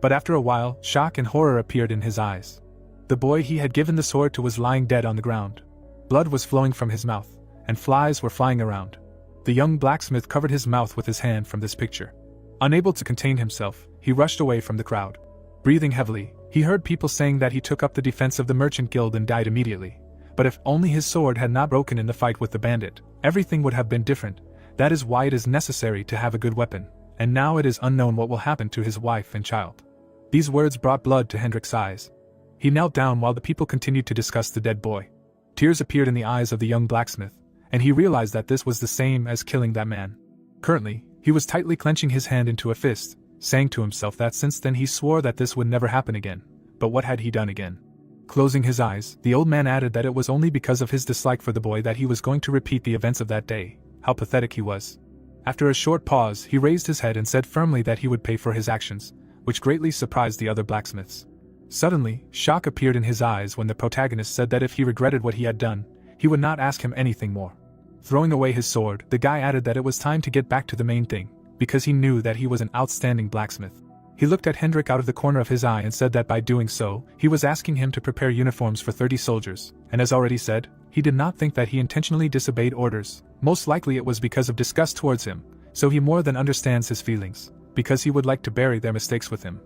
But after a while, shock and horror appeared in his eyes. The boy he had given the sword to was lying dead on the ground. Blood was flowing from his mouth, and flies were flying around. The young blacksmith covered his mouth with his hand from this picture. Unable to contain himself, he rushed away from the crowd. Breathing heavily, he heard people saying that he took up the defense of the merchant guild and died immediately. But if only his sword had not broken in the fight with the bandit, everything would have been different. That is why it is necessary to have a good weapon, and now it is unknown what will happen to his wife and child. These words brought blood to Hendrik's eyes. He knelt down while the people continued to discuss the dead boy. Tears appeared in the eyes of the young blacksmith, and he realized that this was the same as killing that man. Currently, he was tightly clenching his hand into a fist, saying to himself that since then he swore that this would never happen again. But what had he done again? Closing his eyes, the old man added that it was only because of his dislike for the boy that he was going to repeat the events of that day. How pathetic he was. After a short pause, he raised his head and said firmly that he would pay for his actions, which greatly surprised the other blacksmiths. Suddenly, shock appeared in his eyes when the protagonist said that if he regretted what he had done, he would not ask him anything more. Throwing away his sword, the guy added that it was time to get back to the main thing, because he knew that he was an outstanding blacksmith. He looked at Hendrik out of the corner of his eye and said that by doing so, he was asking him to prepare uniforms for 30 soldiers, and as already said, he did not think that he intentionally disobeyed orders. Most likely it was because of disgust towards him, so he more than understands his feelings, because he would like to bury their mistakes with him.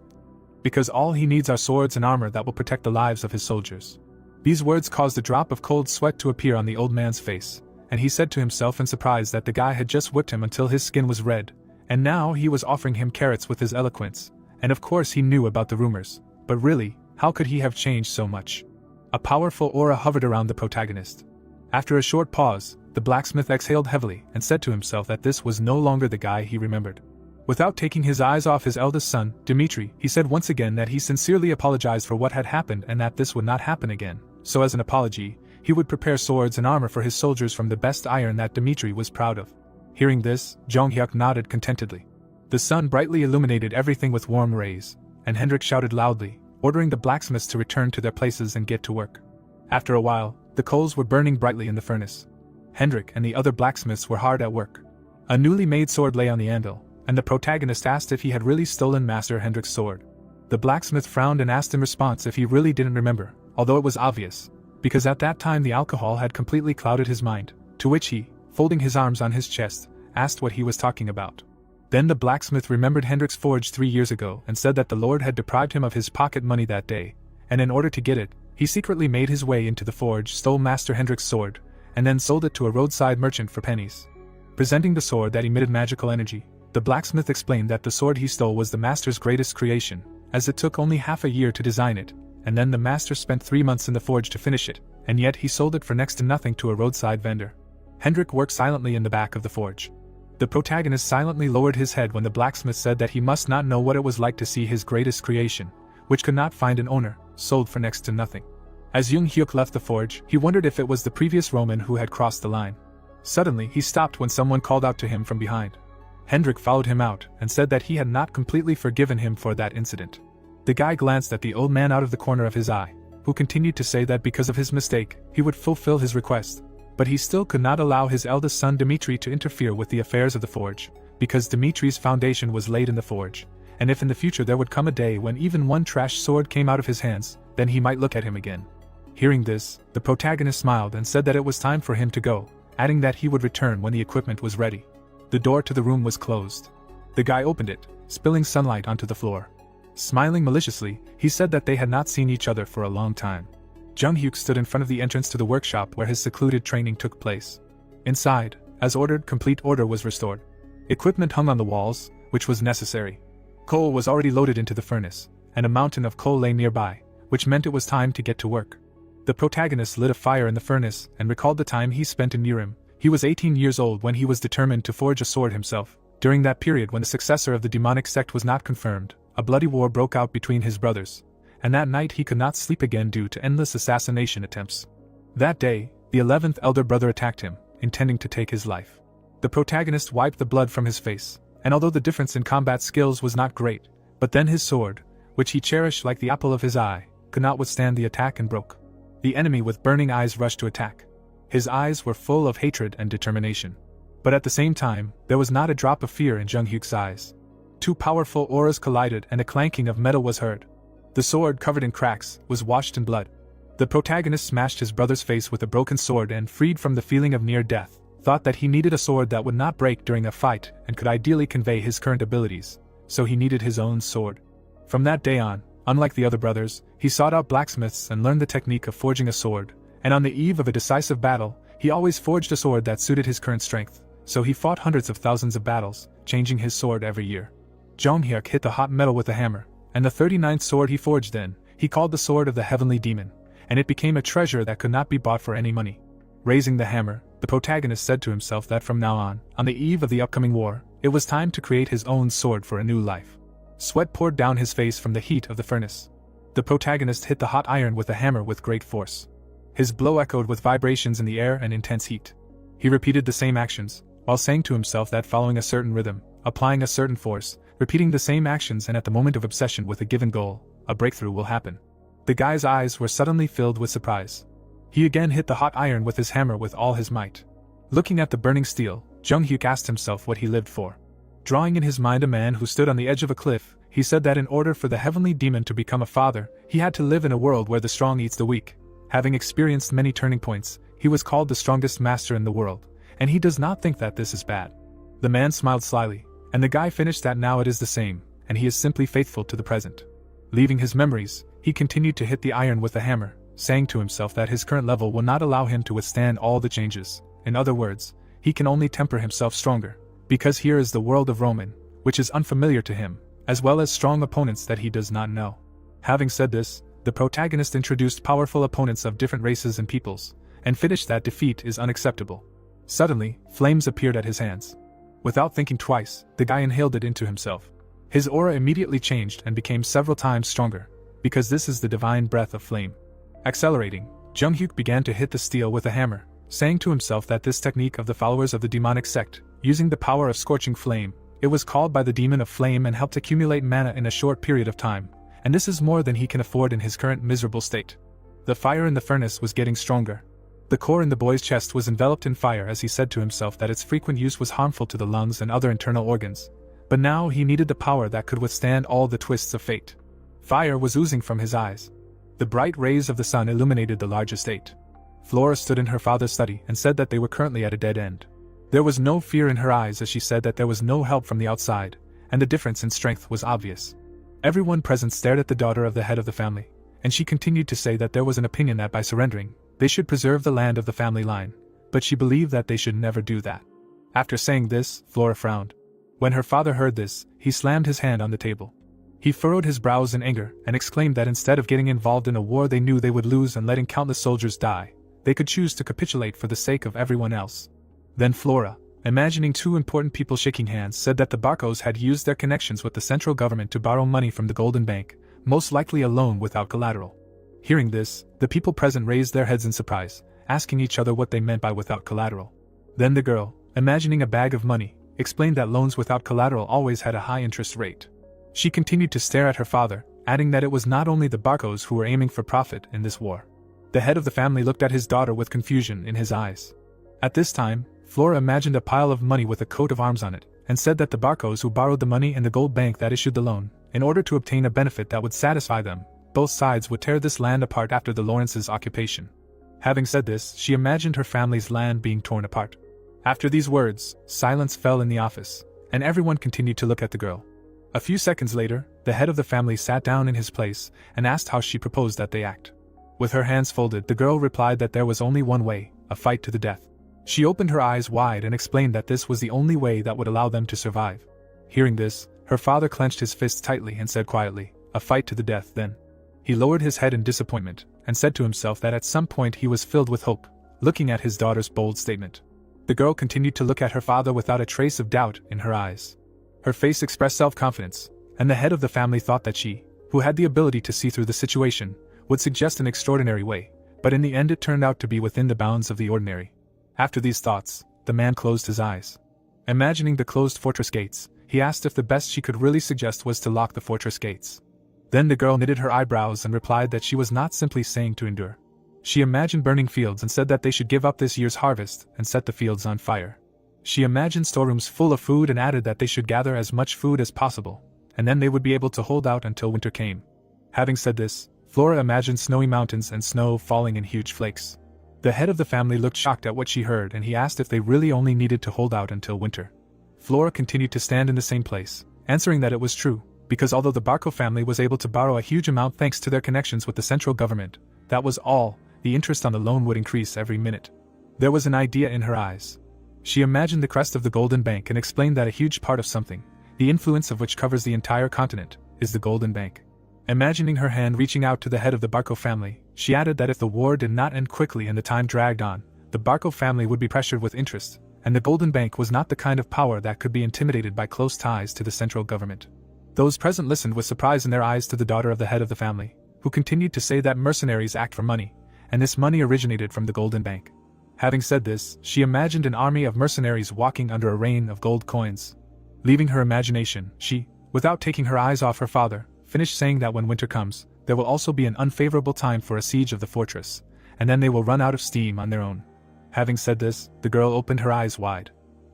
Because all he needs are swords and armor that will protect the lives of his soldiers. These words caused a drop of cold sweat to appear on the old man's face, and he said to himself in surprise that the guy had just whipped him until his skin was red, and now he was offering him carrots with his eloquence, and of course he knew about the rumors, but really, how could he have changed so much? A powerful aura hovered around the protagonist. After a short pause, the blacksmith exhaled heavily and said to himself that this was no longer the guy he remembered. Without taking his eyes off his eldest son, Dmitri, he said once again that he sincerely apologized for what had happened and that this would not happen again, so as an apology, he would prepare swords and armor for his soldiers from the best iron that Dmitri was proud of. Hearing this, Jong Hyuk nodded contentedly. The sun brightly illuminated everything with warm rays, and Hendrik shouted loudly, ordering the blacksmiths to return to their places and get to work. After a while, the coals were burning brightly in the furnace. Hendrik and the other blacksmiths were hard at work. A newly made sword lay on the anvil, and the protagonist asked if he had really stolen Master Hendrik's sword. The blacksmith frowned and asked in response if he really didn't remember, although it was obvious, because at that time the alcohol had completely clouded his mind, to which he, folding his arms on his chest, asked what he was talking about. Then the blacksmith remembered Hendrik's forge 3 years ago and said that the Lord had deprived him of his pocket money that day, and in order to get it, he secretly made his way into the forge, stole Master Hendrik's sword, and then sold it to a roadside merchant for pennies. Presenting the sword that emitted magical energy, the blacksmith explained that the sword he stole was the master's greatest creation, as it took only half a year to design it, and then the master spent 3 months in the forge to finish it, and yet he sold it for next to nothing to a roadside vendor. Hendrik worked silently in the back of the forge. The protagonist silently lowered his head when the blacksmith said that he must not know what it was like to see his greatest creation, which could not find an owner, sold for next to nothing. As Jung Hyuk left the forge, he wondered if it was the previous Roman who had crossed the line. Suddenly, he stopped when someone called out to him from behind. Hendrik followed him out and said that he had not completely forgiven him for that incident. The guy glanced at the old man out of the corner of his eye, who continued to say that because of his mistake, he would fulfill his request. But he still could not allow his eldest son Dmitri to interfere with the affairs of the forge, because Dmitri's foundation was laid in the forge, and if in the future there would come a day when even one trash sword came out of his hands, then he might look at him again. Hearing this, the protagonist smiled and said that it was time for him to go, adding that he would return when the equipment was ready. The door to the room was closed. The guy opened it, spilling sunlight onto the floor. Smiling maliciously, he said that they had not seen each other for a long time. Jung Hyuk stood in front of the entrance to the workshop where his secluded training took place. Inside, as ordered, complete order was restored. Equipment hung on the walls, which was necessary. Coal was already loaded into the furnace, and a mountain of coal lay nearby, which meant it was time to get to work. The protagonist lit a fire in the furnace and recalled the time he spent in Urim. He was 18 years old when he was determined to forge a sword himself. During that period when the successor of the demonic sect was not confirmed, a bloody war broke out between his brothers, and that night he could not sleep again due to endless assassination attempts. That day, the 11th elder brother attacked him, intending to take his life. The protagonist wiped the blood from his face, and although the difference in combat skills was not great, but then his sword, which he cherished like the apple of his eye, could not withstand the attack and broke. The enemy with burning eyes rushed to attack. His eyes were full of hatred and determination. But at the same time, there was not a drop of fear in Jung Hyuk's eyes. Two powerful auras collided and a clanking of metal was heard. The sword, covered in cracks, was washed in blood. The protagonist smashed his brother's face with a broken sword and, freed from the feeling of near death, thought that he needed a sword that would not break during a fight and could ideally convey his current abilities, so he needed his own sword. From that day on, unlike the other brothers, he sought out blacksmiths and learned the technique of forging a sword, and on the eve of a decisive battle, he always forged a sword that suited his current strength, so he fought hundreds of thousands of battles, changing his sword every year. Jung Hyuk hit the hot metal with a hammer, and the 39th sword he forged then, he called the Sword of the Heavenly Demon, and it became a treasure that could not be bought for any money. Raising the hammer, the protagonist said to himself that from now on the eve of the upcoming war, it was time to create his own sword for a new life. Sweat poured down his face from the heat of the furnace. The protagonist hit the hot iron with a hammer with great force. His blow echoed with vibrations in the air and intense heat. He repeated the same actions, while saying to himself that following a certain rhythm, applying a certain force, repeating the same actions and at the moment of obsession with a given goal, a breakthrough will happen. The guy's eyes were suddenly filled with surprise. He again hit the hot iron with his hammer with all his might. Looking at the burning steel, Jung Hyuk asked himself what he lived for. Drawing in his mind a man who stood on the edge of a cliff, he said that in order for the heavenly demon to become a father, he had to live in a world where the strong eats the weak. Having experienced many turning points, he was called the strongest master in the world, and he does not think that this is bad. The man smiled slyly, and the guy finished that now it is the same, and he is simply faithful to the present. Leaving his memories, he continued to hit the iron with the hammer, saying to himself that his current level will not allow him to withstand all the changes. In other words, he can only temper himself stronger, because here is the world of Roman, which is unfamiliar to him, as well as strong opponents that he does not know. Having said this, the protagonist introduced powerful opponents of different races and peoples, and finished that defeat is unacceptable. Suddenly, flames appeared at his hands. Without thinking twice, the guy inhaled it into himself. His aura immediately changed and became several times stronger, because this is the divine breath of flame. Accelerating, Jung Hyuk began to hit the steel with a hammer, saying to himself that this technique of the followers of the demonic sect, using the power of scorching flame, it was called by the demon of flame and helped accumulate mana in a short period of time, and this is more than he can afford in his current miserable state. The fire in the furnace was getting stronger. The core in the boy's chest was enveloped in fire as he said to himself that its frequent use was harmful to the lungs and other internal organs, but now he needed the power that could withstand all the twists of fate. Fire was oozing from his eyes. The bright rays of the sun illuminated the large estate. Flora stood in her father's study and said that they were currently at a dead end. There was no fear in her eyes as she said that there was no help from the outside, and the difference in strength was obvious. Everyone present stared at the daughter of the head of the family, and she continued to say that there was an opinion that by surrendering, they should preserve the land of the family line, but she believed that they should never do that. After saying this, Flora frowned. When her father heard this, he slammed his hand on the table. He furrowed his brows in anger and exclaimed that instead of getting involved in a war they knew they would lose and letting countless soldiers die, they could choose to capitulate for the sake of everyone else. Then Flora, imagining two important people shaking hands, said that the Barcos had used their connections with the central government to borrow money from the Golden Bank, most likely a loan without collateral. Hearing this, the people present raised their heads in surprise, asking each other what they meant by without collateral. Then the girl, imagining a bag of money, explained that loans without collateral always had a high interest rate. She continued to stare at her father, adding that it was not only the Barcos who were aiming for profit in this war. The head of the family looked at his daughter with confusion in his eyes. At this time, Flora imagined a pile of money with a coat of arms on it, and said that the Barcos who borrowed the money and the gold bank that issued the loan, in order to obtain a benefit that would satisfy them, both sides would tear this land apart after the Lawrence's occupation. Having said this, she imagined her family's land being torn apart. After these words, silence fell in the office, and everyone continued to look at the girl. A few seconds later, the head of the family sat down in his place and asked how she proposed that they act. With her hands folded, the girl replied that there was only one way, a fight to the death. She opened her eyes wide and explained that this was the only way that would allow them to survive. Hearing this, her father clenched his fists tightly and said quietly, "A fight to the death, then." He lowered his head in disappointment, and said to himself that at some point he was filled with hope, looking at his daughter's bold statement. The girl continued to look at her father without a trace of doubt in her eyes. Her face expressed self-confidence, and the head of the family thought that she, who had the ability to see through the situation, would suggest an extraordinary way, but in the end it turned out to be within the bounds of the ordinary. After these thoughts, the man closed his eyes. Imagining the closed fortress gates, he asked if the best she could really suggest was to lock the fortress gates. Then the girl knitted her eyebrows and replied that she was not simply saying to endure. She imagined burning fields and said that they should give up this year's harvest and set the fields on fire. She imagined storerooms full of food and added that they should gather as much food as possible, and then they would be able to hold out until winter came. Having said this, Flora imagined snowy mountains and snow falling in huge flakes. The head of the family looked shocked at what she heard and he asked if they really only needed to hold out until winter. Flora continued to stand in the same place, answering that it was true, because although the Barco family was able to borrow a huge amount thanks to their connections with the central government, that was all. The interest on the loan would increase every minute. There was an idea in her eyes. She imagined the crest of the Golden Bank and explained that a huge part of something, the influence of which covers the entire continent, is the Golden Bank. Imagining her hand reaching out to the head of the Barco family, she added that if the war did not end quickly and the time dragged on, the Barco family would be pressured with interest, and the Golden Bank was not the kind of power that could be intimidated by close ties to the central government. Those present listened with surprise in their eyes to the daughter of the head of the family, who continued to say that mercenaries act for money, and this money originated from the Golden Bank. Having said this, she imagined an army of mercenaries walking under a rain of gold coins. Leaving her imagination, she, without taking her eyes off her father, finished saying that when winter comes, there will also be an unfavorable time for a siege of the fortress, and then they will run out of steam on their own. Having said this, the girl opened her eyes wide.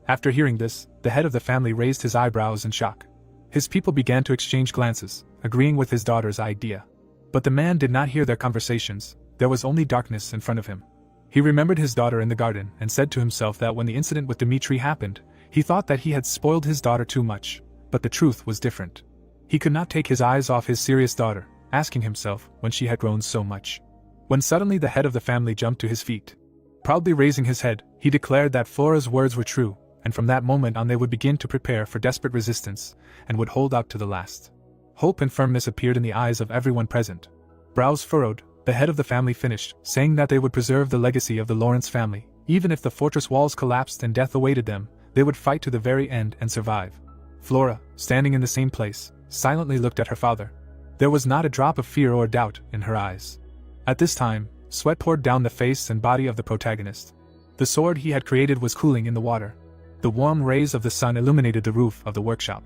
After hearing this, the head of the family raised his eyebrows in shock. His people began to exchange glances, agreeing with his daughter's idea. But the man did not hear their conversations. There was only darkness in front of him. He remembered his daughter in the garden and said to himself that when the incident with Dmitri happened, he thought that he had spoiled his daughter too much, but the truth was different. He could not take his eyes off his serious daughter, asking himself when she had grown so much. When suddenly the head of the family jumped to his feet. Proudly raising his head, he declared that Flora's words were true, and from that moment on they would begin to prepare for desperate resistance, and would hold out to the last. Hope and firmness appeared in the eyes of everyone present. Brows furrowed, the head of the family finished, saying that they would preserve the legacy of the Lawrence family. Even if the fortress walls collapsed and death awaited them, they would fight to the very end and survive. Flora, standing in the same place, silently looked at her father. There was not a drop of fear or doubt in her eyes. At this time, sweat poured down the face and body of the protagonist. The sword he had created was cooling in the water. The warm rays of the sun illuminated the roof of the workshop.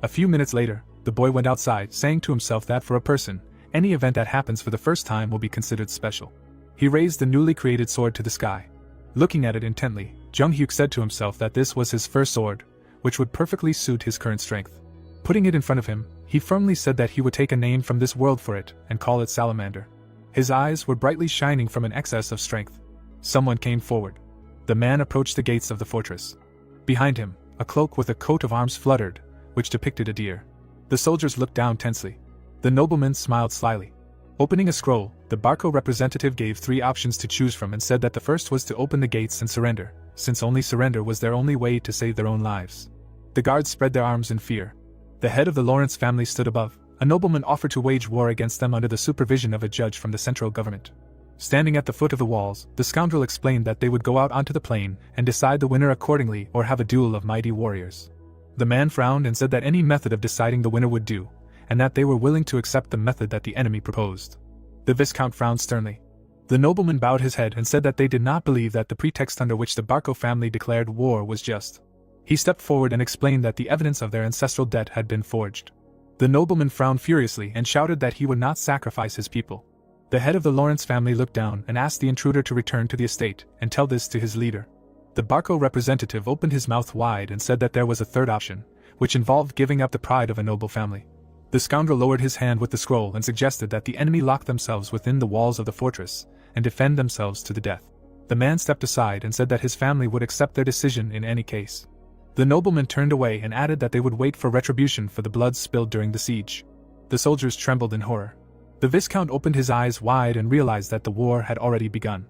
A few minutes later, the boy went outside, saying to himself that for a person, any event that happens for the first time will be considered special. He raised the newly created sword to the sky. Looking at it intently, Jung-hyuk said to himself that this was his first sword, which would perfectly suit his current strength. Putting it in front of him, he firmly said that he would take a name from this world for it and call it Salamander. His eyes were brightly shining from an excess of strength. Someone came forward. The man approached the gates of the fortress. Behind him, a cloak with a coat of arms fluttered, which depicted a deer. The soldiers looked down tensely. The nobleman smiled slyly. Opening a scroll, the Barco representative gave 3 options to choose from and said that the first was to open the gates and surrender, since only surrender was their only way to save their own lives. The guards spread their arms in fear. The head of the Lawrence family stood above. A nobleman offered to wage war against them under the supervision of a judge from the central government. Standing at the foot of the walls, the scoundrel explained that they would go out onto the plain and decide the winner accordingly or have a duel of mighty warriors. The man frowned and said that any method of deciding the winner would do, and that they were willing to accept the method that the enemy proposed. The Viscount frowned sternly. The nobleman bowed his head and said that they did not believe that the pretext under which the Barco family declared war was just. He stepped forward and explained that the evidence of their ancestral debt had been forged. The nobleman frowned furiously and shouted that he would not sacrifice his people. The head of the Lawrence family looked down and asked the intruder to return to the estate and tell this to his leader. The Barco representative opened his mouth wide and said that there was a third option, which involved giving up the pride of a noble family. The scoundrel lowered his hand with the scroll and suggested that the enemy lock themselves within the walls of the fortress and defend themselves to the death. The man stepped aside and said that his family would accept their decision in any case. The nobleman turned away and added that they would wait for retribution for the blood spilled during the siege. The soldiers trembled in horror. The Viscount opened his eyes wide and realized that the war had already begun.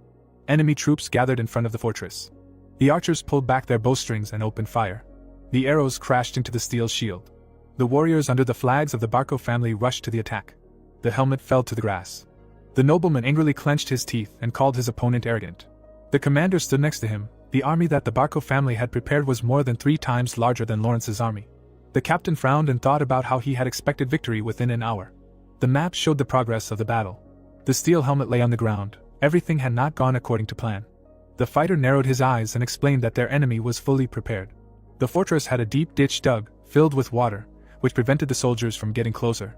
Enemy troops gathered in front of the fortress. The archers pulled back their bowstrings and opened fire. The arrows crashed into the steel shield. The warriors under the flags of the Barco family rushed to the attack. The helmet fell to the grass. The nobleman angrily clenched his teeth and called his opponent arrogant. The commander stood next to him. The army that the Barco family had prepared was more than 3 times larger than Lawrence's army. The captain frowned and thought about how he had expected victory within an hour. The map showed the progress of the battle. The steel helmet lay on the ground. Everything had not gone according to plan. The fighter narrowed his eyes and explained that their enemy was fully prepared. The fortress had a deep ditch dug, filled with water, which prevented the soldiers from getting closer.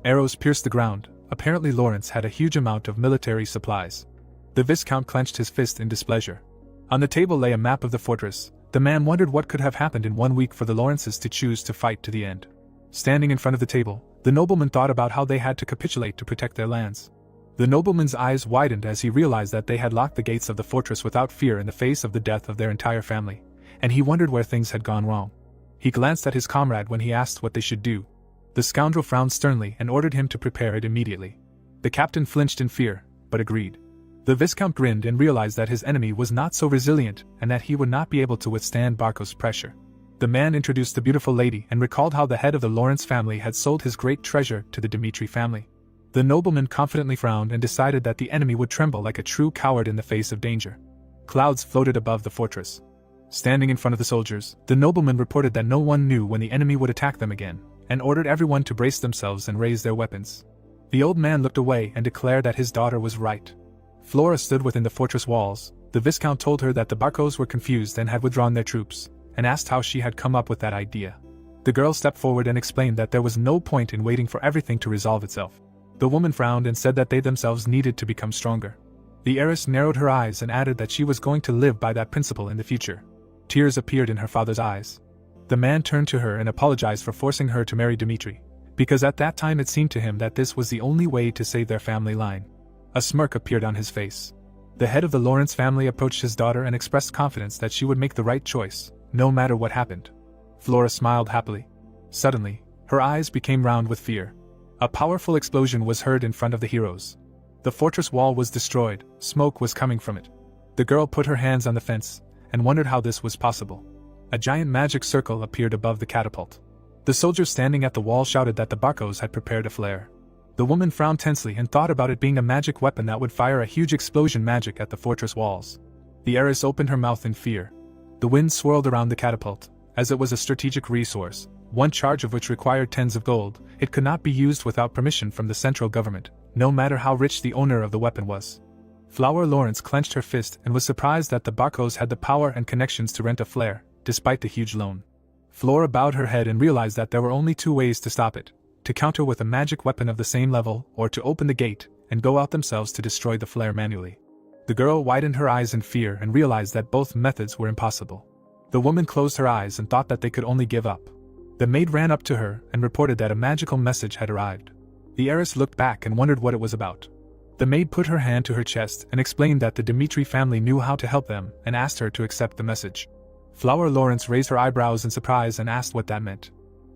Arrows pierced the ground. Apparently Lawrence had a huge amount of military supplies. The Viscount clenched his fist in displeasure. On the table lay a map of the fortress. The man wondered what could have happened in 1 week for the Lawrences to choose to fight to the end. Standing in front of the table, the nobleman thought about how they had to capitulate to protect their lands. The nobleman's eyes widened as he realized that they had locked the gates of the fortress without fear in the face of the death of their entire family, and he wondered where things had gone wrong. He glanced at his comrade when he asked what they should do. The scoundrel frowned sternly and ordered him to prepare it immediately. The captain flinched in fear, but agreed. The Viscount grinned and realized that his enemy was not so resilient and that he would not be able to withstand Barco's pressure. The man introduced the beautiful lady and recalled how the head of the Lawrence family had sold his great treasure to the Dmitri family. The nobleman confidently frowned and decided that the enemy would tremble like a true coward in the face of danger. Clouds floated above the fortress. Standing in front of the soldiers, the nobleman reported that no one knew when the enemy would attack them again, and ordered everyone to brace themselves and raise their weapons. The old man looked away and declared that his daughter was right. Flora stood within the fortress walls. The Viscount told her that the Barcos were confused and had withdrawn their troops, and asked how she had come up with that idea. The girl stepped forward and explained that there was no point in waiting for everything to resolve itself. The woman frowned and said that they themselves needed to become stronger. The heiress narrowed her eyes and added that she was going to live by that principle in the future. Tears appeared in her father's eyes. The man turned to her and apologized for forcing her to marry Dmitri, because at that time it seemed to him that this was the only way to save their family line. A smirk appeared on his face. The head of the Lawrence family approached his daughter and expressed confidence that she would make the right choice, no matter what happened. Flora smiled happily. Suddenly, her eyes became round with fear. A powerful explosion was heard in front of the heroes. The fortress wall was destroyed, smoke was coming from it. The girl put her hands on the fence, and wondered how this was possible. A giant magic circle appeared above the catapult. The soldiers standing at the wall shouted that the Barcos had prepared a flare. The woman frowned tensely and thought about it being a magic weapon that would fire a huge explosion magic at the fortress walls. The heiress opened her mouth in fear. The wind swirled around the catapult. As it was a strategic resource, one charge of which required tens of gold, it could not be used without permission from the central government, no matter how rich the owner of the weapon was. Flower Lawrence clenched her fist and was surprised that the Barcos had the power and connections to rent a flare, despite the huge loan. Flora bowed her head and realized that there were only two ways to stop it: to counter with a magic weapon of the same level, or to open the gate and go out themselves to destroy the flare manually. The girl widened her eyes in fear and realized that both methods were impossible. The woman closed her eyes and thought that they could only give up. The maid ran up to her and reported that a magical message had arrived. The heiress looked back and wondered what it was about. The maid put her hand to her chest and explained that the Dmitri family knew how to help them and asked her to accept the message. Flower Lawrence raised her eyebrows in surprise and asked what that meant.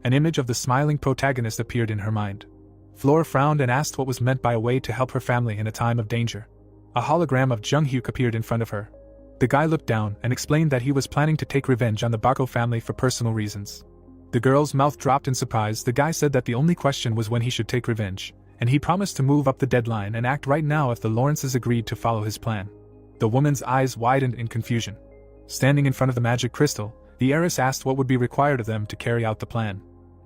An image of the smiling protagonist appeared in her mind. Flora frowned and asked what was meant by a way to help her family in a time of danger. A hologram of Jung Hyuk appeared in front of her. The guy looked down and explained that he was planning to take revenge on the Barco family for personal reasons. The girl's mouth dropped in surprise. The guy said that the only question was when he should take revenge, and he promised to move up the deadline and act right now if the Lawrences agreed to follow his plan. The woman's eyes widened in confusion. Standing in front of the magic crystal, the heiress asked what would be required of them to carry out the plan.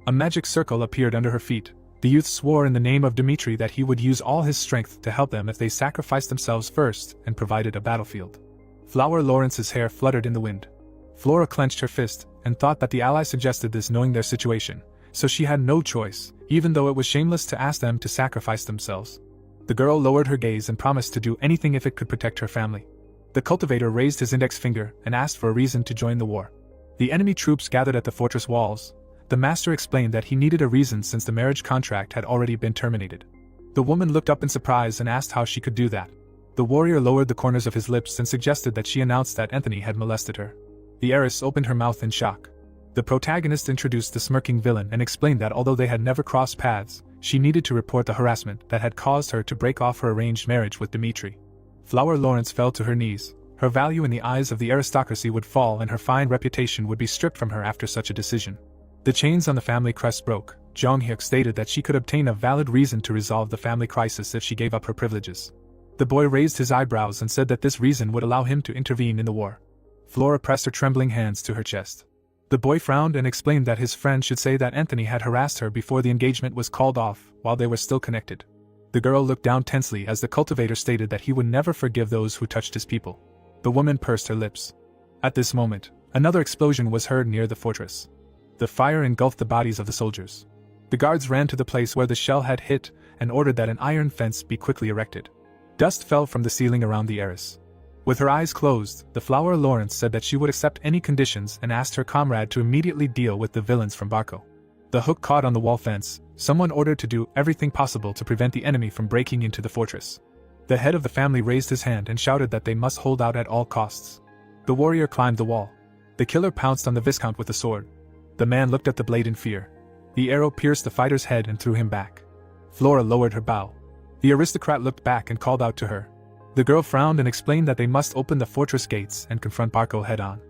A magic circle appeared under her feet. The youth swore in the name of Dmitri that he would use all his strength to help them if they sacrificed themselves first and provided a battlefield. Flower Lawrence's hair fluttered in the wind. Flora clenched her fist and thought that the ally suggested this knowing their situation, so she had no choice, even though it was shameless to ask them to sacrifice themselves. The girl lowered her gaze and promised to do anything if it could protect her family. The cultivator raised his index finger and asked for a reason to join the war. The enemy troops gathered at the fortress walls. The master explained that he needed a reason since the marriage contract had already been terminated. The woman looked up in surprise and asked how she could do that. The warrior lowered the corners of his lips and suggested that she announced that Anthony had molested her. The heiress opened her mouth in shock. The protagonist introduced the smirking villain and explained that although they had never crossed paths, she needed to report the harassment that had caused her to break off her arranged marriage with Dmitri. Flower Lawrence fell to her knees. Her value in the eyes of the aristocracy would fall and her fine reputation would be stripped from her after such a decision. The chains on the family crest broke. Jung Hyuk stated that she could obtain a valid reason to resolve the family crisis if she gave up her privileges. The boy raised his eyebrows and said that this reason would allow him to intervene in the war. Flora pressed her trembling hands to her chest. The boy frowned and explained that his friend should say that Anthony had harassed her before the engagement was called off, while they were still connected. The girl looked down tensely as the cultivator stated that he would never forgive those who touched his people. The woman pursed her lips. At this moment, another explosion was heard near the fortress. The fire engulfed the bodies of the soldiers. The guards ran to the place where the shell had hit and ordered that an iron fence be quickly erected. Dust fell from the ceiling around the heiress. With her eyes closed, the Flower Lawrence said that she would accept any conditions and asked her comrade to immediately deal with the villains from Barco. The hook caught on the wall fence. Someone ordered to do everything possible to prevent the enemy from breaking into the fortress. The head of the family raised his hand and shouted that they must hold out at all costs. The warrior climbed the wall. The killer pounced on the Viscount with a sword. The man looked at the blade in fear. The arrow pierced the fighter's head and threw him back. Flora lowered her bow. The aristocrat looked back and called out to her. The girl frowned and explained that they must open the fortress gates and confront Barco head-on.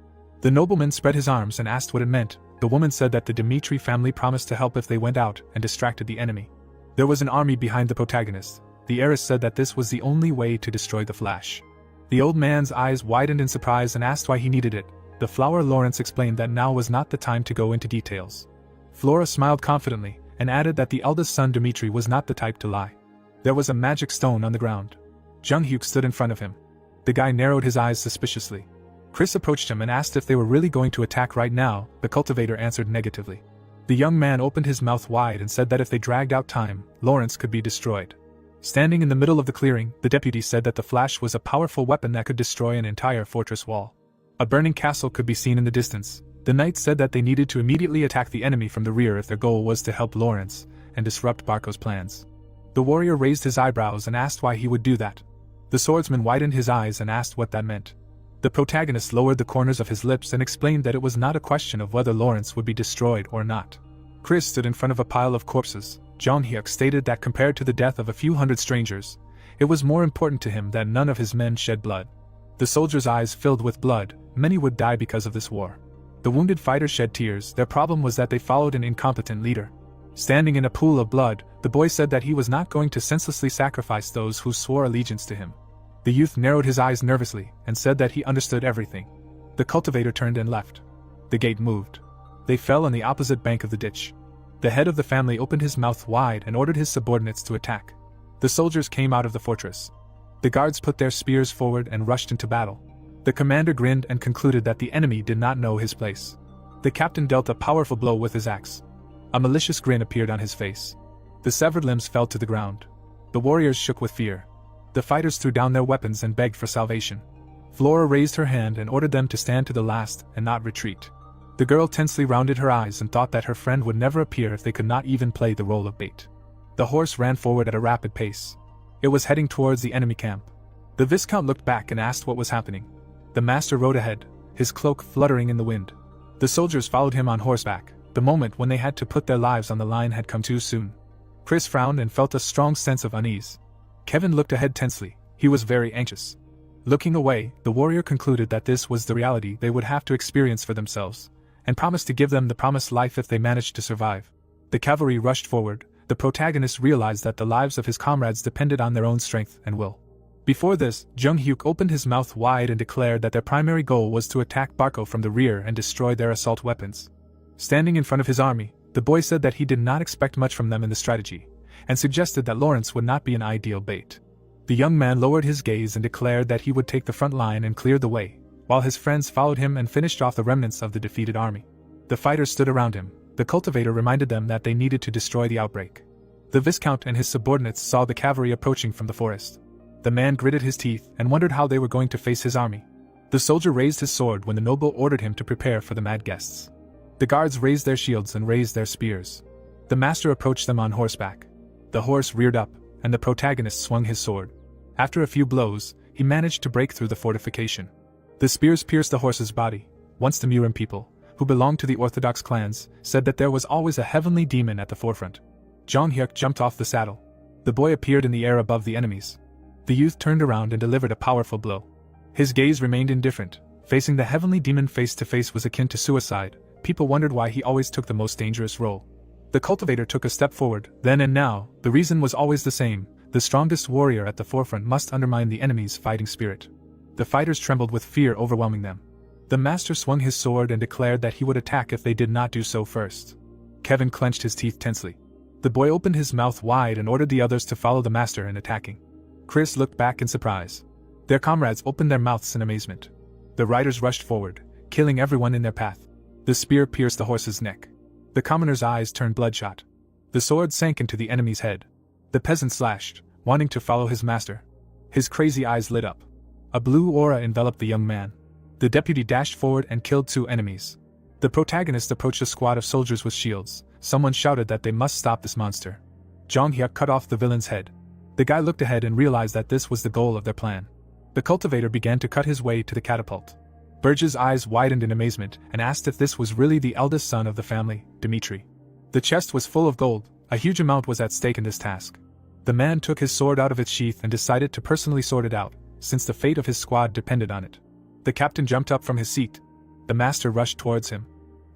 The nobleman spread his arms and asked what it meant. The woman said that the Dmitri family promised to help if they went out and distracted the enemy. There was an army behind the protagonist. The heiress said that this was the only way to destroy the Flash. The old man's eyes widened in surprise and asked why he needed it. The Flower Lawrence explained that now was not the time to go into details. Flora smiled confidently and added that the eldest son Dmitri was not the type to lie. There was a magic stone on the ground. Jung Hyuk stood in front of him. The guy narrowed his eyes suspiciously. Chris approached him and asked if they were really going to attack right now. The cultivator answered negatively. The young man opened his mouth wide and said that if they dragged out time, Lawrence could be destroyed. Standing in the middle of the clearing, the deputy said that the flash was a powerful weapon that could destroy an entire fortress wall. A burning castle could be seen in the distance. The knights said that they needed to immediately attack the enemy from the rear if their goal was to help Lawrence and disrupt Barco's plans. The warrior raised his eyebrows and asked why he would do that. The swordsman widened his eyes and asked what that meant. The protagonist lowered the corners of his lips and explained that it was not a question of whether Lawrence would be destroyed or not. Chris stood in front of a pile of corpses. Jung Hyuk stated that compared to the death of a few hundred strangers, it was more important to him that none of his men shed blood. The soldiers' eyes filled with blood. Many would die because of this war. The wounded fighters shed tears. Their problem was that they followed an incompetent leader. Standing in a pool of blood, the boy said that he was not going to senselessly sacrifice those who swore allegiance to him. The youth narrowed his eyes nervously and said that he understood everything. The cultivator turned and left. The gate moved. They fell on the opposite bank of the ditch. The head of the family opened his mouth wide and ordered his subordinates to attack. The soldiers came out of the fortress. The guards put their spears forward and rushed into battle. The commander grinned and concluded that the enemy did not know his place. The captain dealt a powerful blow with his axe. A malicious grin appeared on his face. The severed limbs fell to the ground. The warriors shook with fear. The fighters threw down their weapons and begged for salvation. Flora raised her hand and ordered them to stand to the last and not retreat. The girl tensely rounded her eyes and thought that her friend would never appear if they could not even play the role of bait. The horse ran forward at a rapid pace. It was heading towards the enemy camp. The Viscount looked back and asked what was happening. The master rode ahead. his cloak fluttering in the wind. The soldiers followed him on horseback. The moment when they had to put their lives on the line had come too soon. Chris frowned and felt a strong sense of unease. Kevin looked ahead tensely. He was very anxious. Looking away, the warrior concluded that this was the reality they would have to experience for themselves, and promised to give them the promised life if they managed to survive. The cavalry rushed forward. The protagonist realized that the lives of his comrades depended on their own strength and will. Before this, Jung-hyuk opened his mouth wide and declared that their primary goal was to attack Barco from the rear and destroy their assault weapons. Standing in front of his army, the boy said that he did not expect much from them in the strategy, and suggested that Lawrence would not be an ideal bait. The young man lowered his gaze and declared that he would take the front line and clear the way, while his friends followed him and finished off the remnants of the defeated army. The fighters stood around him. The cultivator reminded them that they needed to destroy the outbreak. The Viscount and his subordinates saw the cavalry approaching from the forest. The man gritted his teeth and wondered how they were going to face his army. The soldier raised his sword when the noble ordered him to prepare for the mad guests. The guards raised their shields and raised their spears. The master approached them on horseback. The horse reared up, and the protagonist swung his sword. After a few blows, he managed to break through the fortification. The spears pierced the horse's body. Once the Murim people, who belonged to the Orthodox clans, said that there was always a heavenly demon at the forefront. Jong-hyuk jumped off the saddle. The boy appeared in the air above the enemies. The youth turned around and delivered a powerful blow. His gaze remained indifferent. Facing the heavenly demon face to face was akin to suicide. People wondered why he always took the most dangerous role. The cultivator took a step forward. Then and now, the reason was always the same. The strongest warrior at the forefront must undermine the enemy's fighting spirit. The fighters trembled with fear overwhelming them. The master swung his sword and declared that he would attack if they did not do so first. Kevin clenched his teeth tensely. The boy opened his mouth wide and ordered the others to follow the master in attacking. Chris looked back in surprise. Their comrades opened their mouths in amazement. The riders rushed forward, killing everyone in their path. The spear pierced the horse's neck. The commoner's eyes turned bloodshot. The sword sank into the enemy's head. The peasant slashed, wanting to follow his master. His crazy eyes lit up. A blue aura enveloped the young man. The deputy dashed forward and killed 2 enemies. The protagonist approached a squad of soldiers with shields. Someone shouted that they must stop this monster. Jong-hyuk cut off the villain's head. The guy looked ahead and realized that this was the goal of their plan. The cultivator began to cut his way to the catapult. Burge's eyes widened in amazement and asked if this was really the eldest son of the family, Dmitri. The chest was full of gold. A huge amount was at stake in this task. The man took his sword out of its sheath and decided to personally sort it out, since the fate of his squad depended on it. The captain jumped up from his seat. The master rushed towards him.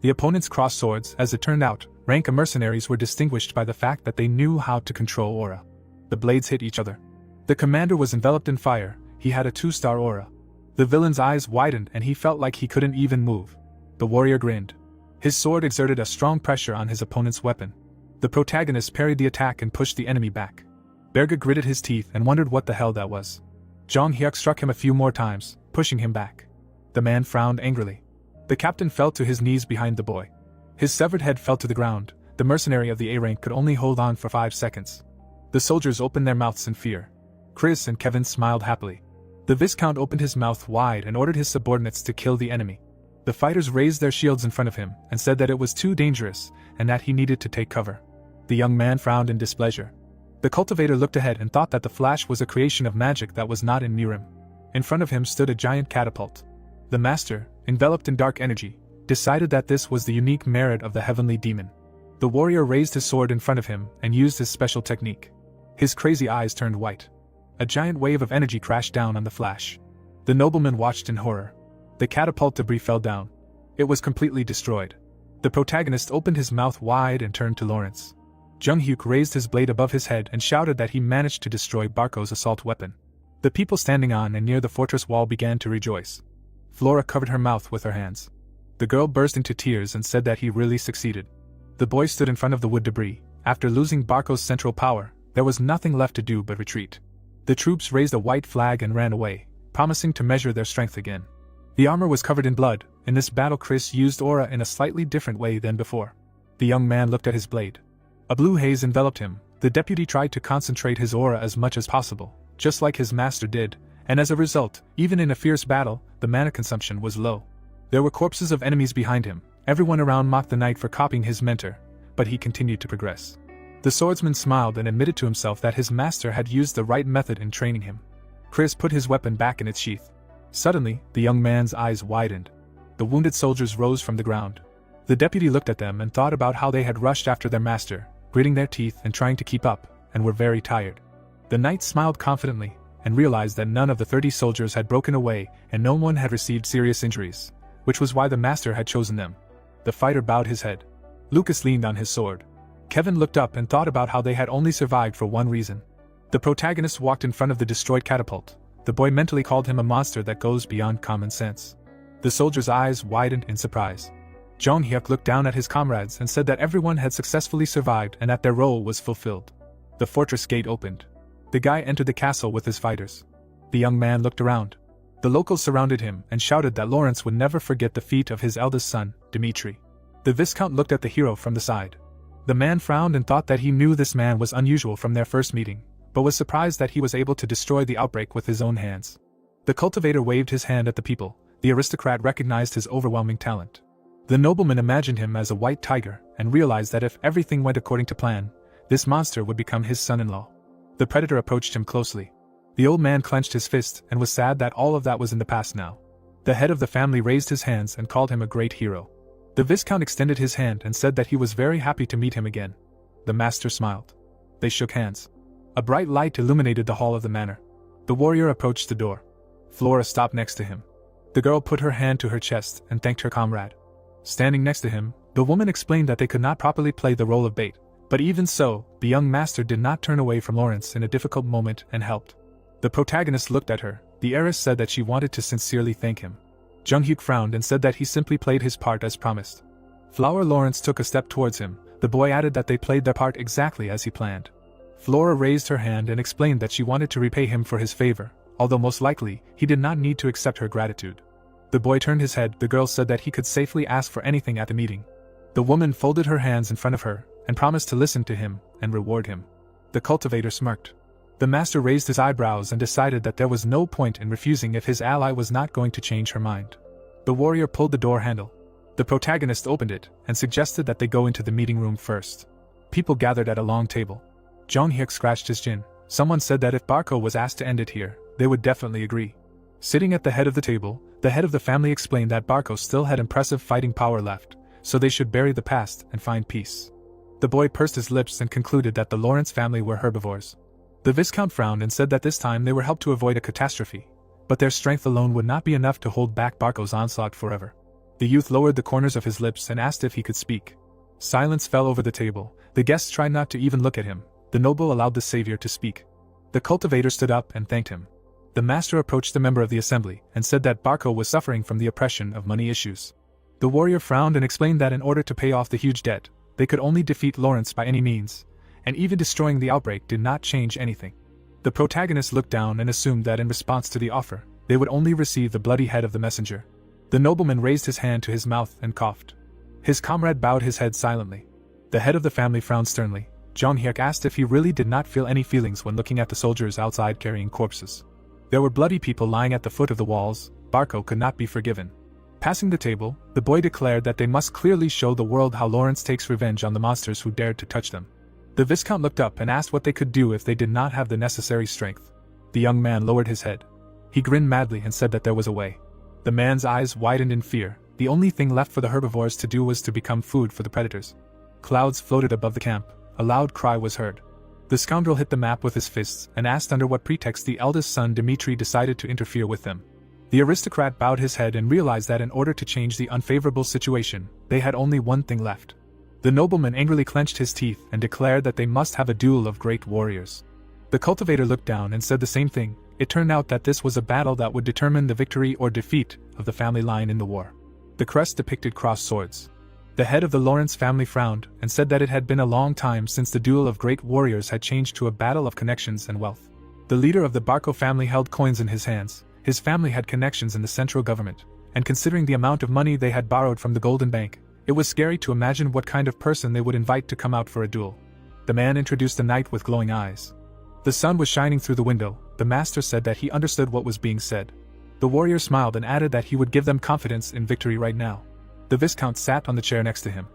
The opponents crossed swords. As it turned out, rank mercenaries were distinguished by the fact that they knew how to control aura. The blades hit each other. The commander was enveloped in fire. He had a 2-star aura. The villain's eyes widened and he felt like he couldn't even move. The warrior grinned. His sword exerted a strong pressure on his opponent's weapon. The protagonist parried the attack and pushed the enemy back. Berge gritted his teeth and wondered what the hell that was. Jong-hyuk struck him a few more times, pushing him back. The man frowned angrily. The captain fell to his knees behind the boy. His severed head fell to the ground. The mercenary of the A rank could only hold on for 5 seconds. The soldiers opened their mouths in fear. Chris and Kevin smiled happily. The Viscount opened his mouth wide and ordered his subordinates to kill the enemy. The fighters raised their shields in front of him and said that it was too dangerous and that he needed to take cover. The young man frowned in displeasure. The cultivator looked ahead and thought that the flash was a creation of magic that was not in Murim. In front of him stood a giant catapult. The master, enveloped in dark energy, decided that this was the unique merit of the heavenly demon. The warrior raised his sword in front of him and used his special technique. His crazy eyes turned white. A giant wave of energy crashed down on the flash. The nobleman watched in horror. The catapult debris fell down. It was completely destroyed. The protagonist opened his mouth wide and turned to Lawrence. Jung-hyuk raised his blade above his head and shouted that he managed to destroy Barco's assault weapon. The people standing on and near the fortress wall began to rejoice. Flora covered her mouth with her hands. The girl burst into tears and said that he really succeeded. The boy stood in front of the wood debris. After losing Barco's central power, there was nothing left to do but retreat. The troops raised a white flag and ran away, promising to measure their strength again. The armor was covered in blood. In this battle, Chris used aura in a slightly different way than before. The young man looked at his blade. A blue haze enveloped him. The deputy tried to concentrate his aura as much as possible, just like his master did, and as a result, even in a fierce battle, the mana consumption was low. There were corpses of enemies behind him. Everyone around mocked the knight for copying his mentor, but he continued to progress. The swordsman smiled and admitted to himself that his master had used the right method in training him. Chris put his weapon back in its sheath. Suddenly, the young man's eyes widened. The wounded soldiers rose from the ground. The deputy looked at them and thought about how they had rushed after their master, gritting their teeth and trying to keep up, and were very tired. The knight smiled confidently, and realized that none of the 30 soldiers had broken away and no one had received serious injuries, which was why the master had chosen them. The fighter bowed his head. Lucas leaned on his sword. Kevin looked up and thought about how they had only survived for one reason. The protagonist walked in front of the destroyed catapult. The boy mentally called him a monster that goes beyond common sense. The soldier's eyes widened in surprise. Jong Hyuk looked down at his comrades and said that everyone had successfully survived and that their role was fulfilled. The fortress gate opened. The guy entered the castle with his fighters. The young man looked around. The locals surrounded him and shouted that Lawrence would never forget the feat of his eldest son, Dmitri. The Viscount looked at the hero from the side. The man frowned and thought that he knew this man was unusual from their first meeting, but was surprised that he was able to destroy the outbreak with his own hands. The cultivator waved his hand at the people. The aristocrat recognized his overwhelming talent. The nobleman imagined him as a white tiger and realized that if everything went according to plan, this monster would become his son-in-law. The predator approached him closely. The old man clenched his fist and was sad that all of that was in the past now. The head of the family raised his hands and called him a great hero. The Viscount extended his hand and said that he was very happy to meet him again. The master smiled. They shook hands. A bright light illuminated the hall of the manor. The warrior approached the door. Flora stopped next to him. The girl put her hand to her chest and thanked her comrade. Standing next to him, the woman explained that they could not properly play the role of bait. But even so, the young master did not turn away from Lawrence in a difficult moment and helped. The protagonist looked at her. The heiress said that she wanted to sincerely thank him. Jung Hyuk frowned and said that he simply played his part as promised. Flower Lawrence took a step towards him. The boy added that they played their part exactly as he planned. Flora raised her hand and explained that she wanted to repay him for his favor, although most likely, he did not need to accept her gratitude. The boy turned his head. The girl said that he could safely ask for anything at the meeting. The woman folded her hands in front of her and promised to listen to him and reward him. The cultivator smirked. The master raised his eyebrows and decided that there was no point in refusing if his ally was not going to change her mind. The warrior pulled the door handle. The protagonist opened it and suggested that they go into the meeting room first. People gathered at a long table. Jong Hyuk scratched his chin. Someone said that if Barco was asked to end it here, they would definitely agree. Sitting at the head of the table, the head of the family explained that Barco still had impressive fighting power left, so they should bury the past and find peace. The boy pursed his lips and concluded that the Lawrence family were herbivores. The Viscount frowned and said that this time they were helped to avoid a catastrophe, but their strength alone would not be enough to hold back Barco's onslaught forever. The youth lowered the corners of his lips and asked if he could speak. Silence fell over the table. The guests tried not to even look at him. The noble allowed the savior to speak. The cultivator stood up and thanked him. The master approached the member of the assembly and said that Barco was suffering from the oppression of money issues. The warrior frowned and explained that in order to pay off the huge debt, they could only defeat Lawrence by any means, and even destroying the outbreak did not change anything. The protagonist looked down and assumed that in response to the offer, they would only receive the bloody head of the messenger. The nobleman raised his hand to his mouth and coughed. His comrade bowed his head silently. The head of the family frowned sternly. Jong Hyuk asked if he really did not feel any feelings when looking at the soldiers outside carrying corpses. There were bloody people lying at the foot of the walls. Barco could not be forgiven. Passing the table, the boy declared that they must clearly show the world how Lawrence takes revenge on the monsters who dared to touch them. The Viscount looked up and asked what they could do if they did not have the necessary strength. The young man lowered his head. He grinned madly and said that there was a way. The man's eyes widened in fear. The only thing left for the herbivores to do was to become food for the predators. Clouds floated above the camp. A loud cry was heard. The scoundrel hit the map with his fists and asked under what pretext the eldest son Dmitri decided to interfere with them. The aristocrat bowed his head and realized that in order to change the unfavorable situation, they had only one thing left. The nobleman angrily clenched his teeth and declared that they must have a duel of great warriors. The cultivator looked down and said the same thing. It turned out that this was a battle that would determine the victory or defeat of the family line in the war. The crest depicted crossed swords. The head of the Lawrence family frowned and said that it had been a long time since the duel of great warriors had changed to a battle of connections and wealth. The leader of the Barco family held coins in his hands. His family had connections in the central government, and considering the amount of money they had borrowed from the Golden Bank, it was scary to imagine what kind of person they would invite to come out for a duel. The man introduced a knight with glowing eyes. The sun was shining through the window. The master said that he understood what was being said. The warrior smiled and added that he would give them confidence in victory right now. The Viscount sat on the chair next to him.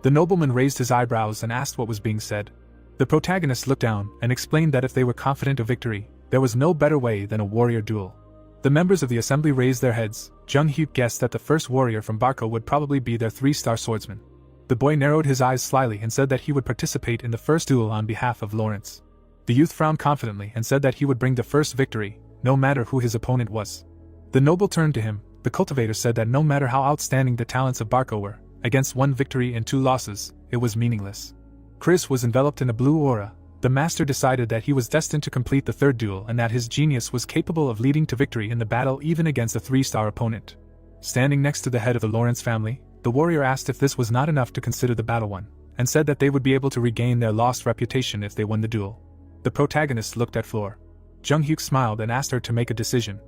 The nobleman raised his eyebrows and asked what was being said. The protagonist looked down and explained that if they were confident of victory, there was no better way than a warrior duel. The members of the assembly raised their heads. Jung-hyuk guessed that the first warrior from Barco would probably be their 3-star swordsman. The boy narrowed his eyes slyly and said that he would participate in the first duel on behalf of Lawrence. The youth frowned confidently and said that he would bring the first victory, no matter who his opponent was. The noble turned to him. The cultivator said that no matter how outstanding the talents of Barco were, against 1 victory and 2 losses, it was meaningless. Chris was enveloped in a blue aura. The master decided that he was destined to complete the 3rd duel and that his genius was capable of leading to victory in the battle even against a 3-star opponent. Standing next to the head of the Lawrence family, the warrior asked if this was not enough to consider the battle won, and said that they would be able to regain their lost reputation if they won the duel. The protagonist looked at Floor. Jung-hyuk smiled and asked her to make a decision.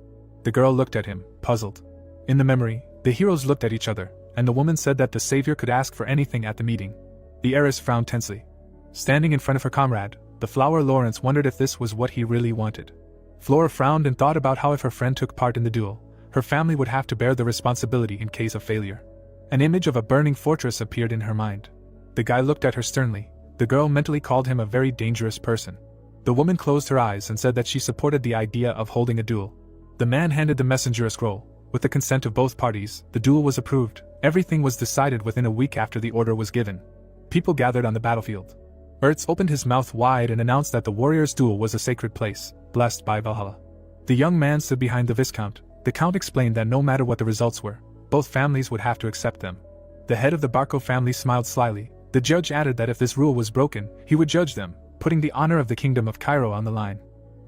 The girl looked at him, puzzled. In the memory, the heroes looked at each other, and the woman said that the savior could ask for anything at the meeting. The heiress frowned tensely. Standing in front of her comrade, the flower Lawrence wondered if this was what he really wanted. Flora frowned and thought about how if her friend took part in the duel, her family would have to bear the responsibility in case of failure. An image of a burning fortress appeared in her mind. The guy looked at her sternly. The girl mentally called him a very dangerous person. The woman closed her eyes and said that she supported the idea of holding a duel. The man handed the messenger a scroll. With the consent of both parties, the duel was approved. Everything was decided within a week after the order was given. People gathered on the battlefield. Ertz opened his mouth wide and announced that the warriors' duel was a sacred place, blessed by Valhalla. The young man stood behind the Viscount. The Count explained that no matter what the results were, both families would have to accept them. The head of the Barco family smiled slyly. The judge added that if this rule was broken, he would judge them, putting the honor of the Kingdom of Cairo on the line.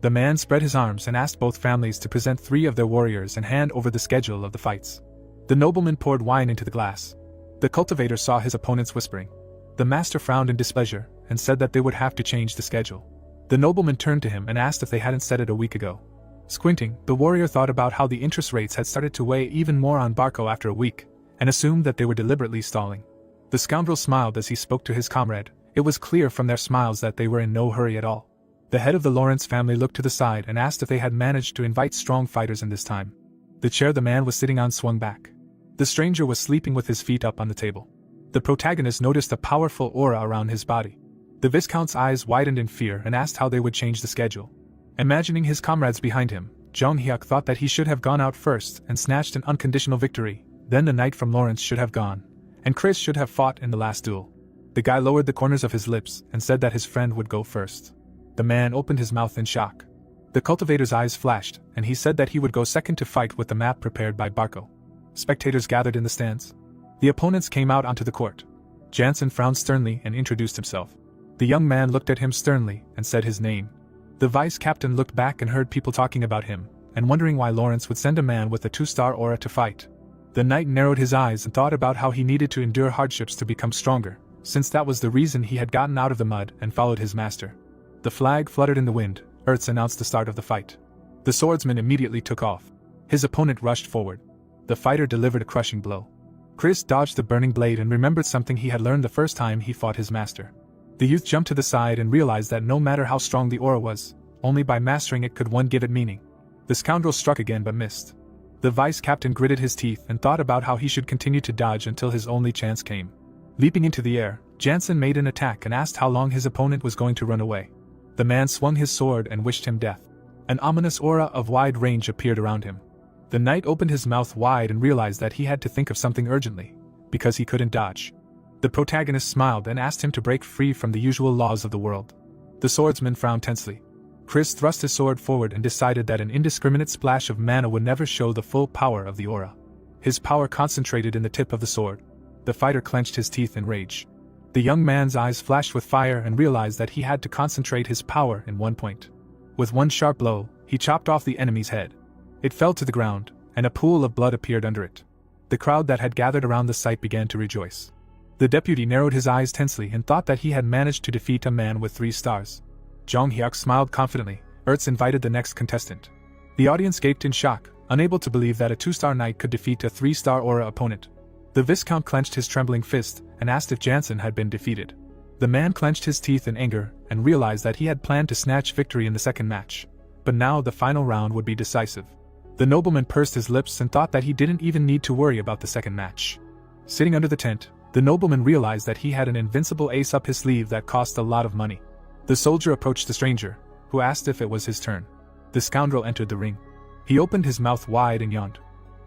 The man spread his arms and asked both families to present 3 of their warriors and hand over the schedule of the fights. The nobleman poured wine into the glass. The cultivator saw his opponents whispering. The master frowned in displeasure and said that they would have to change the schedule. The nobleman turned to him and asked if they hadn't said it a week ago. Squinting, the warrior thought about how the interest rates had started to weigh even more on Barco after a week, and assumed that they were deliberately stalling. The scoundrel smiled as he spoke to his comrade. It was clear from their smiles that they were in no hurry at all. The head of the Lawrence family looked to the side and asked if they had managed to invite strong fighters in this time. The chair the man was sitting on swung back. The stranger was sleeping with his feet up on the table. The protagonist noticed a powerful aura around his body. The Viscount's eyes widened in fear and asked how they would change the schedule. Imagining his comrades behind him, Jung-hyuk thought that he should have gone out first and snatched an unconditional victory, then the knight from Lawrence should have gone, and Chris should have fought in the last duel. The guy lowered the corners of his lips and said that his friend would go first. The man opened his mouth in shock. The cultivator's eyes flashed, and he said that he would go second to fight with the map prepared by Barco. Spectators gathered in the stands. The opponents came out onto the court. Jansen frowned sternly and introduced himself. The young man looked at him sternly and said his name. The vice-captain looked back and heard people talking about him, and wondering why Lawrence would send a man with a 2-star aura to fight. The knight narrowed his eyes and thought about how he needed to endure hardships to become stronger, since that was the reason he had gotten out of the mud and followed his master. The flag fluttered in the wind. Ertz announced the start of the fight. The swordsman immediately took off. His opponent rushed forward. The fighter delivered a crushing blow. Chris dodged the burning blade and remembered something he had learned the first time he fought his master. The youth jumped to the side and realized that no matter how strong the aura was, only by mastering it could one give it meaning. The scoundrel struck again but missed. The vice-captain gritted his teeth and thought about how he should continue to dodge until his only chance came. Leaping into the air, Jansen made an attack and asked how long his opponent was going to run away. The man swung his sword and wished him death. An ominous aura of wide range appeared around him. The knight opened his mouth wide and realized that he had to think of something urgently, because he couldn't dodge. The protagonist smiled and asked him to break free from the usual laws of the world. The swordsman frowned tensely. Chris thrust his sword forward and decided that an indiscriminate splash of mana would never show the full power of the aura. His power concentrated in the tip of the sword. The fighter clenched his teeth in rage. The young man's eyes flashed with fire and realized that he had to concentrate his power in one point. With one sharp blow, he chopped off the enemy's head. It fell to the ground, and a pool of blood appeared under it. The crowd that had gathered around the sight began to rejoice. The deputy narrowed his eyes tensely and thought that he had managed to defeat a man with 3 stars. Jung-hyuk smiled confidently. Ertz invited the next contestant. The audience gaped in shock, unable to believe that a 2-star knight could defeat a 3-star aura opponent. The Viscount clenched his trembling fist and asked if Jansen had been defeated. The man clenched his teeth in anger and realized that he had planned to snatch victory in the second match. But now the final round would be decisive. The nobleman pursed his lips and thought that he didn't even need to worry about the second match. Sitting under the tent, the nobleman realized that he had an invincible ace up his sleeve that cost a lot of money. The soldier approached the stranger, who asked if it was his turn. The scoundrel entered the ring. He opened his mouth wide and yawned.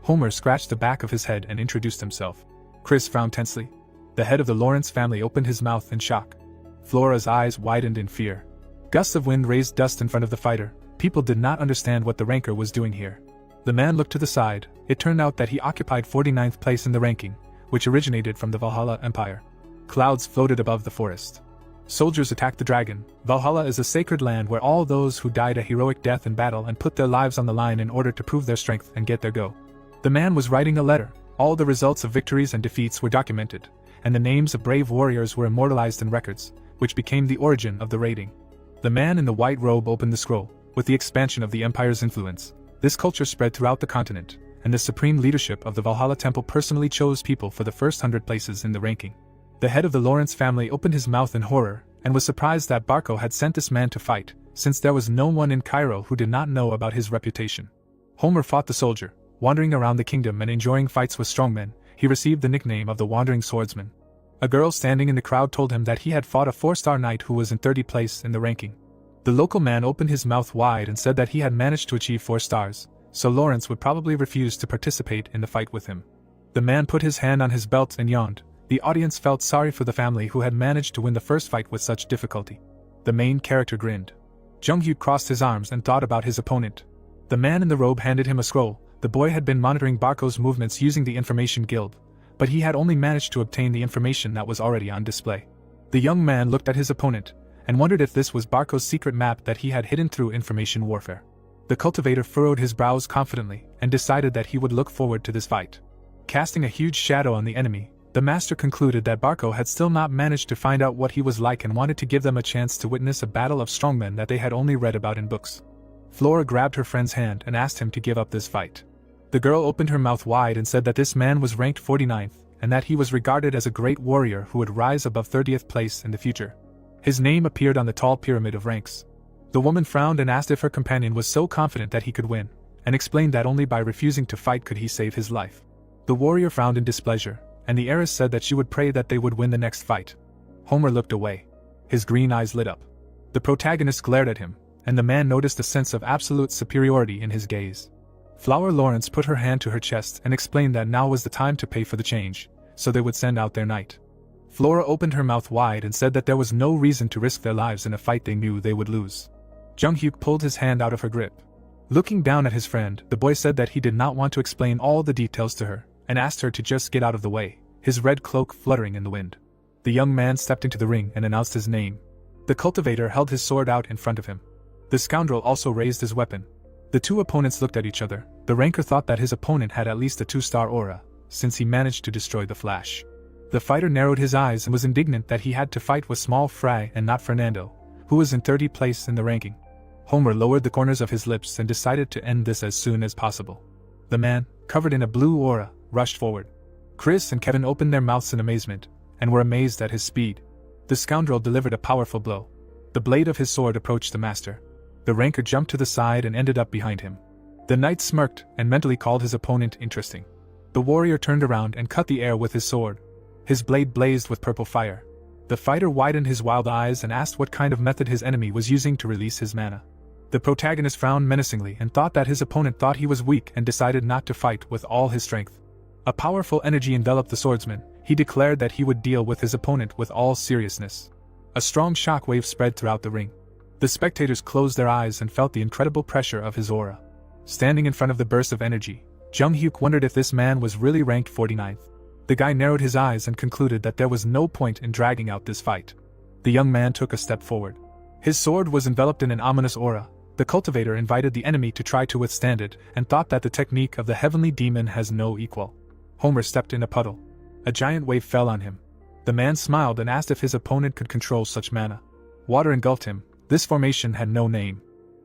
Homer scratched the back of his head and introduced himself. Chris frowned tensely. The head of the Lawrence family opened his mouth in shock. Flora's eyes widened in fear. Gusts of wind raised dust in front of the fighter. People did not understand what the ranker was doing here. The man looked to the side. It turned out that he occupied 49th place in the ranking, which originated from the Valhalla Empire. Clouds floated above the forest. Soldiers attacked the dragon. Valhalla is a sacred land where all those who died a heroic death in battle and put their lives on the line in order to prove their strength and get their go. The man was writing a letter. All the results of victories and defeats were documented, and the names of brave warriors were immortalized in records, which became the origin of the rating. The man in the white robe opened the scroll. With the expansion of the Empire's influence, this culture spread throughout the continent, and the supreme leadership of the Valhalla Temple personally chose people for the first 100 places in the ranking. The head of the Lawrence family opened his mouth in horror, and was surprised that Barco had sent this man to fight, since there was no one in Cairo who did not know about his reputation. Homer fought the soldier. Wandering around the kingdom and enjoying fights with strongmen, he received the nickname of the Wandering Swordsman. A girl standing in the crowd told him that he had fought a 4-star knight who was in 30th place in the ranking. The local man opened his mouth wide and said that he had managed to achieve 4 stars, so Lawrence would probably refuse to participate in the fight with him. The man put his hand on his belt and yawned. The audience felt sorry for the family who had managed to win the first fight with such difficulty. The main character grinned. Jung-Hyu crossed his arms and thought about his opponent. The man in the robe handed him a scroll. The boy had been monitoring Barco's movements using the Information Guild, but he had only managed to obtain the information that was already on display. The young man looked at his opponent, and wondered if this was Barco's secret map that he had hidden through information warfare. The cultivator furrowed his brows confidently, and decided that he would look forward to this fight. Casting a huge shadow on the enemy, the master concluded that Barco had still not managed to find out what he was like and wanted to give them a chance to witness a battle of strongmen that they had only read about in books. Flora grabbed her friend's hand and asked him to give up this fight. The girl opened her mouth wide and said that this man was ranked 49th, and that he was regarded as a great warrior who would rise above 30th place in the future. His name appeared on the tall pyramid of ranks. The woman frowned and asked if her companion was so confident that he could win, and explained that only by refusing to fight could he save his life. The warrior frowned in displeasure, and the heiress said that she would pray that they would win the next fight. Homer looked away. His green eyes lit up. The protagonist glared at him, and the man noticed a sense of absolute superiority in his gaze. Flower Lawrence put her hand to her chest and explained that now was the time to pay for the change, so they would send out their knight. Flora opened her mouth wide and said that there was no reason to risk their lives in a fight they knew they would lose. Jung-Hyuk pulled his hand out of her grip. Looking down at his friend, the boy said that he did not want to explain all the details to her, and asked her to just get out of the way, his red cloak fluttering in the wind. The young man stepped into the ring and announced his name. The cultivator held his sword out in front of him. The scoundrel also raised his weapon. The two opponents looked at each other. The ranker thought that his opponent had at least a 2-star aura, since he managed to destroy the Flash. The fighter narrowed his eyes and was indignant that he had to fight with small Fry and not Fernando, who was in 30th place in the ranking. Homer lowered the corners of his lips and decided to end this as soon as possible. The man, covered in a blue aura, rushed forward. Chris and Kevin opened their mouths in amazement, and were amazed at his speed. The scoundrel delivered a powerful blow. The blade of his sword approached the master. The ranker jumped to the side and ended up behind him. The knight smirked and mentally called his opponent interesting. The warrior turned around and cut the air with his sword. His blade blazed with purple fire. The fighter widened his wild eyes and asked what kind of method his enemy was using to release his mana. The protagonist frowned menacingly and thought that his opponent thought he was weak and decided not to fight with all his strength. A powerful energy enveloped the swordsman. He declared that he would deal with his opponent with all seriousness. A strong shockwave spread throughout the ring. The spectators closed their eyes and felt the incredible pressure of his aura. Standing in front of the burst of energy, Jung-Hyuk wondered if this man was really ranked 49th. The guy narrowed his eyes and concluded that there was no point in dragging out this fight. The young man took a step forward. His sword was enveloped in an ominous aura. The cultivator invited the enemy to try to withstand it and thought that the technique of the heavenly demon has no equal. Homer stepped in a puddle. A giant wave fell on him. The man smiled and asked if his opponent could control such mana. Water engulfed him. This formation had no name.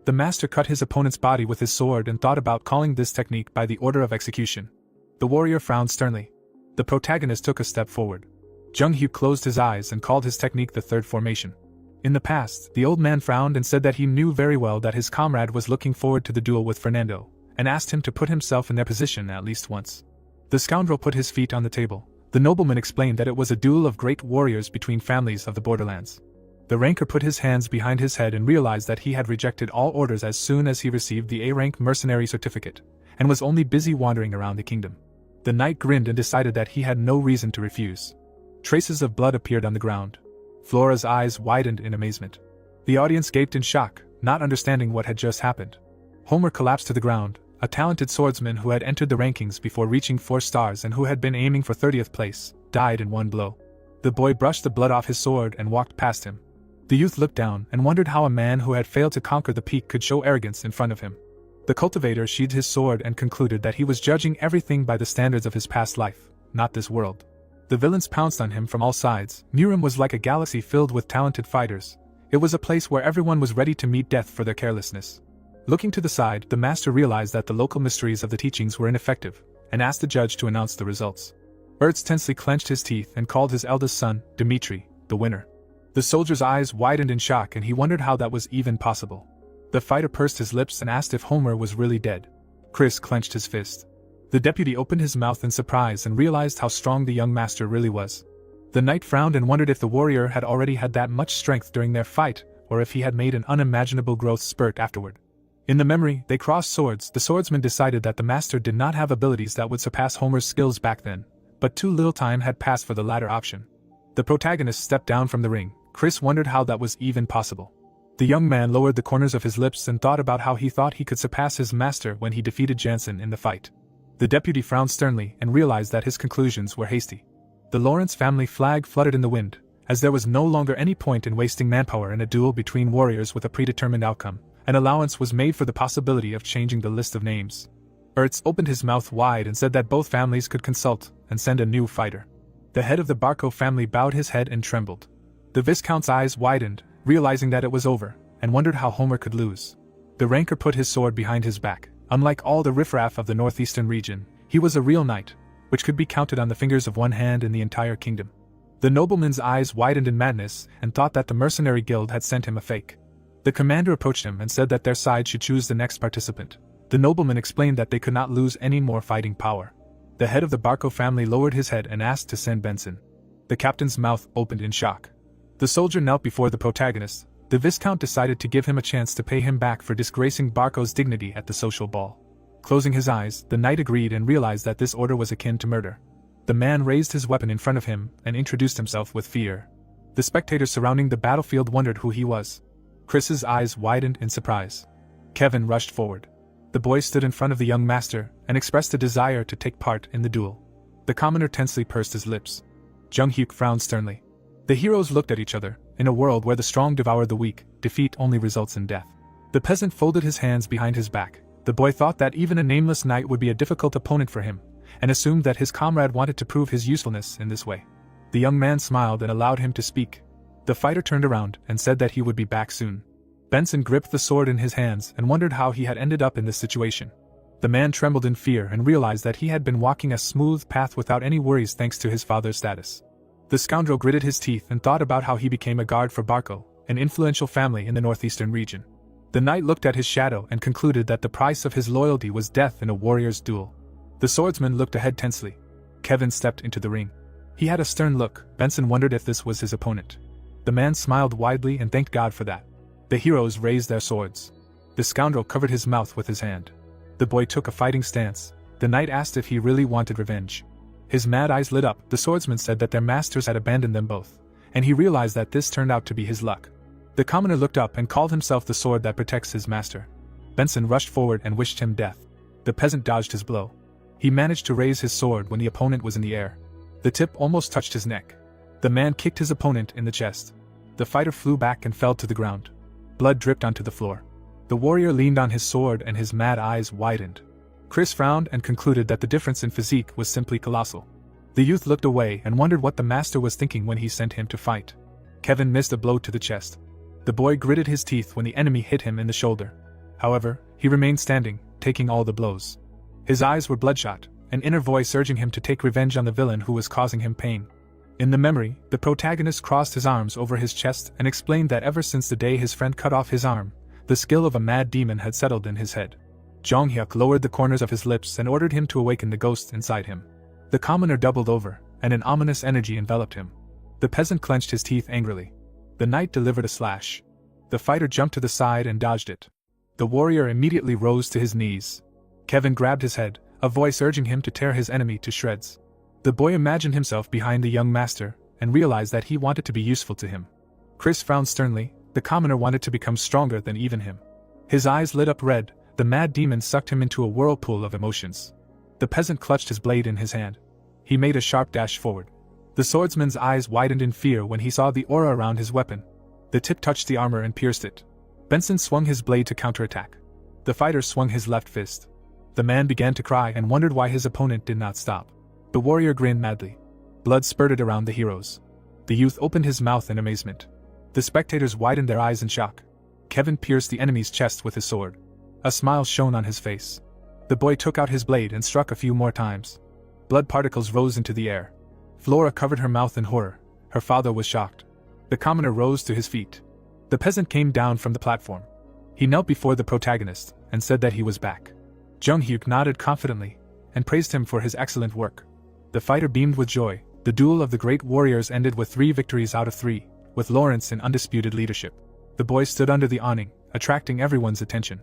The master cut his opponent's body with his sword and thought about calling this technique by the order of execution. The warrior frowned sternly. The protagonist took a step forward. Jung-Hyuk closed his eyes and called his technique the third formation. In the past, the old man frowned and said that he knew very well that his comrade was looking forward to the duel with Fernando, and asked him to put himself in their position at least once. The scoundrel put his feet on the table. The nobleman explained that it was a duel of great warriors between families of the borderlands. The ranker put his hands behind his head and realized that he had rejected all orders as soon as he received the A-rank mercenary certificate, and was only busy wandering around the kingdom. The knight grinned and decided that he had no reason to refuse. Traces of blood appeared on the ground. Flora's eyes widened in amazement. The audience gaped in shock, not understanding what had just happened. Homer collapsed to the ground, a talented swordsman who had entered the rankings before reaching 4 stars and who had been aiming for 30th place, died in one blow. The boy brushed the blood off his sword and walked past him. The youth looked down and wondered how a man who had failed to conquer the peak could show arrogance in front of him. The cultivator sheathed his sword and concluded that he was judging everything by the standards of his past life, not this world. The villains pounced on him from all sides. Murim was like a galaxy filled with talented fighters. It was a place where everyone was ready to meet death for their carelessness. Looking to the side, the master realized that the local mysteries of the teachings were ineffective, and asked the judge to announce the results. Ertz tensely clenched his teeth and called his eldest son, Dmitri, the winner. The soldier's eyes widened in shock and he wondered how that was even possible. The fighter pursed his lips and asked if Homer was really dead. Chris clenched his fist. The deputy opened his mouth in surprise and realized how strong the young master really was. The knight frowned and wondered if the warrior had already had that much strength during their fight, or if he had made an unimaginable growth spurt afterward. In the memory, they crossed swords. The swordsman decided that the master did not have abilities that would surpass Homer's skills back then, but too little time had passed for the latter option. The protagonist stepped down from the ring. Chris wondered how that was even possible. The young man lowered the corners of his lips and thought about how he thought he could surpass his master when he defeated Jansen in the fight. The deputy frowned sternly and realized that his conclusions were hasty. The Lawrence family flag fluttered in the wind, as there was no longer any point in wasting manpower in a duel between warriors with a predetermined outcome. An allowance was made for the possibility of changing the list of names. Ertz opened his mouth wide and said that both families could consult and send a new fighter. The head of the Barco family bowed his head and trembled. The Viscount's eyes widened, realizing that it was over, and wondered how Homer could lose. The ranker put his sword behind his back. Unlike all the riffraff of the northeastern region, he was a real knight, which could be counted on the fingers of one hand in the entire kingdom. The nobleman's eyes widened in madness and thought that the mercenary guild had sent him a fake. The commander approached him and said that their side should choose the next participant. The nobleman explained that they could not lose any more fighting power. The head of the Barco family lowered his head and asked to send Benson. The captain's mouth opened in shock. The soldier knelt before the protagonist. The Viscount decided to give him a chance to pay him back for disgracing Barco's dignity at the social ball. Closing his eyes, the knight agreed and realized that this order was akin to murder. The man raised his weapon in front of him and introduced himself with fear. The spectators surrounding the battlefield wondered who he was. Chris's eyes widened in surprise. Kevin rushed forward. The boy stood in front of the young master and expressed a desire to take part in the duel. The commoner tensely pursed his lips. Jung-hyuk frowned sternly. The heroes looked at each other. In a world where the strong devour the weak, defeat only results in death. The peasant folded his hands behind his back. The boy thought that even a nameless knight would be a difficult opponent for him, and assumed that his comrade wanted to prove his usefulness in this way. The young man smiled and allowed him to speak. The fighter turned around and said that he would be back soon. Benson gripped the sword in his hands and wondered how he had ended up in this situation. The man trembled in fear and realized that he had been walking a smooth path without any worries thanks to his father's status. The scoundrel gritted his teeth and thought about how he became a guard for Barco, an influential family in the northeastern region. The knight looked at his shadow and concluded that the price of his loyalty was death in a warrior's duel. The swordsman looked ahead tensely. Kevin stepped into the ring. He had a stern look. Benson wondered if this was his opponent. The man smiled widely and thanked God for that. The heroes raised their swords. The scoundrel covered his mouth with his hand. The boy took a fighting stance. The knight asked if he really wanted revenge. His mad eyes lit up. The swordsman said that their masters had abandoned them both, and he realized that this turned out to be his luck. The commoner looked up and called himself the sword that protects his master. Benson rushed forward and wished him death. The peasant dodged his blow. He managed to raise his sword when the opponent was in the air. The tip almost touched his neck. The man kicked his opponent in the chest. The fighter flew back and fell to the ground. Blood dripped onto the floor. The warrior leaned on his sword and his mad eyes widened. Chris frowned and concluded that the difference in physique was simply colossal. The youth looked away and wondered what the master was thinking when he sent him to fight. Kevin missed a blow to the chest. The boy gritted his teeth when the enemy hit him in the shoulder. However, he remained standing, taking all the blows. His eyes were bloodshot, an inner voice urging him to take revenge on the villain who was causing him pain. In the memory, the protagonist crossed his arms over his chest and explained that ever since the day his friend cut off his arm, the skill of a mad demon had settled in his head. Jong-hyuk lowered the corners of his lips and ordered him to awaken the ghost inside him. The commoner doubled over, and an ominous energy enveloped him. The peasant clenched his teeth angrily. The knight delivered a slash. The fighter jumped to the side and dodged it. The warrior immediately rose to his knees. Kevin grabbed his head, a voice urging him to tear his enemy to shreds. The boy imagined himself behind the young master, and realized that he wanted to be useful to him. Chris frowned sternly. The commoner wanted to become stronger than even him. His eyes lit up red. The mad demon sucked him into a whirlpool of emotions. The peasant clutched his blade in his hand. He made a sharp dash forward. The swordsman's eyes widened in fear when he saw the aura around his weapon. The tip touched the armor and pierced it. Benson swung his blade to counterattack. The fighter swung his left fist. The man began to cry and wondered why his opponent did not stop. The warrior grinned madly. Blood spurted around the heroes. The youth opened his mouth in amazement. The spectators widened their eyes in shock. Kevin pierced the enemy's chest with his sword. A smile shone on his face. The boy took out his blade and struck a few more times. Blood particles rose into the air. Flora covered her mouth in horror. Her father was shocked. The commoner rose to his feet. The peasant came down from the platform. He knelt before the protagonist and said that he was back. Jung-hyuk nodded confidently and praised him for his excellent work. The fighter beamed with joy. The duel of the great warriors ended with 3 victories out of 3, with Lawrence in undisputed leadership. The boy stood under the awning, attracting everyone's attention.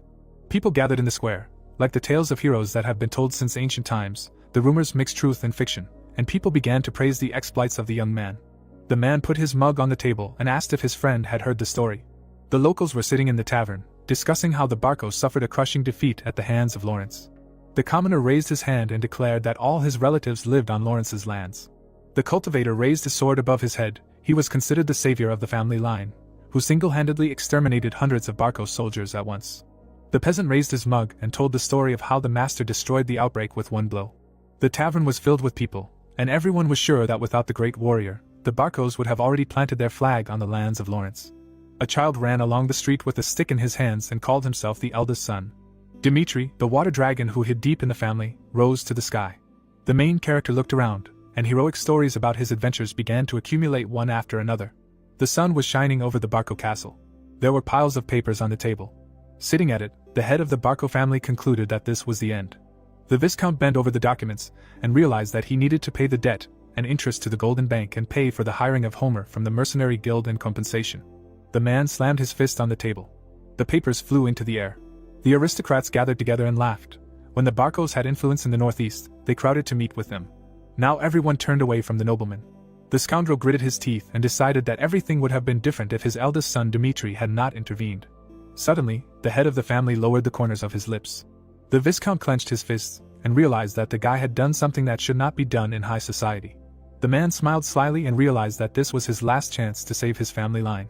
People gathered in the square. Like the tales of heroes that have been told since ancient times, the rumors mixed truth and fiction, and people began to praise the exploits of the young man. The man put his mug on the table and asked if his friend had heard the story. The locals were sitting in the tavern, discussing how the Barcos suffered a crushing defeat at the hands of Lawrence. The commoner raised his hand and declared that all his relatives lived on Lawrence's lands. The cultivator raised his sword above his head. He was considered the savior of the family line, who single-handedly exterminated hundreds of Barcos soldiers at once. The peasant raised his mug and told the story of how the master destroyed the outbreak with one blow. The tavern was filled with people, and everyone was sure that without the great warrior, the Barcos would have already planted their flag on the lands of Lawrence. A child ran along the street with a stick in his hands and called himself the eldest son. Dimitri, the water dragon who hid deep in the family, rose to the sky. The main character looked around, and heroic stories about his adventures began to accumulate one after another. The sun was shining over the Barco castle. There were piles of papers on the table. Sitting at it, the head of the Barco family concluded that this was the end. The Viscount bent over the documents and realized that he needed to pay the debt and interest to the Golden Bank and pay for the hiring of Homer from the Mercenary Guild in compensation. The man slammed his fist on the table. The papers flew into the air. The aristocrats gathered together and laughed. When the Barcos had influence in the northeast, they crowded to meet with them. Now everyone turned away from the nobleman. The scoundrel gritted his teeth and decided that everything would have been different if his eldest son Dmitri had not intervened. Suddenly, the head of the family lowered the corners of his lips. The Viscount clenched his fists and realized that the guy had done something that should not be done in high society. The man smiled slyly and realized that this was his last chance to save his family line.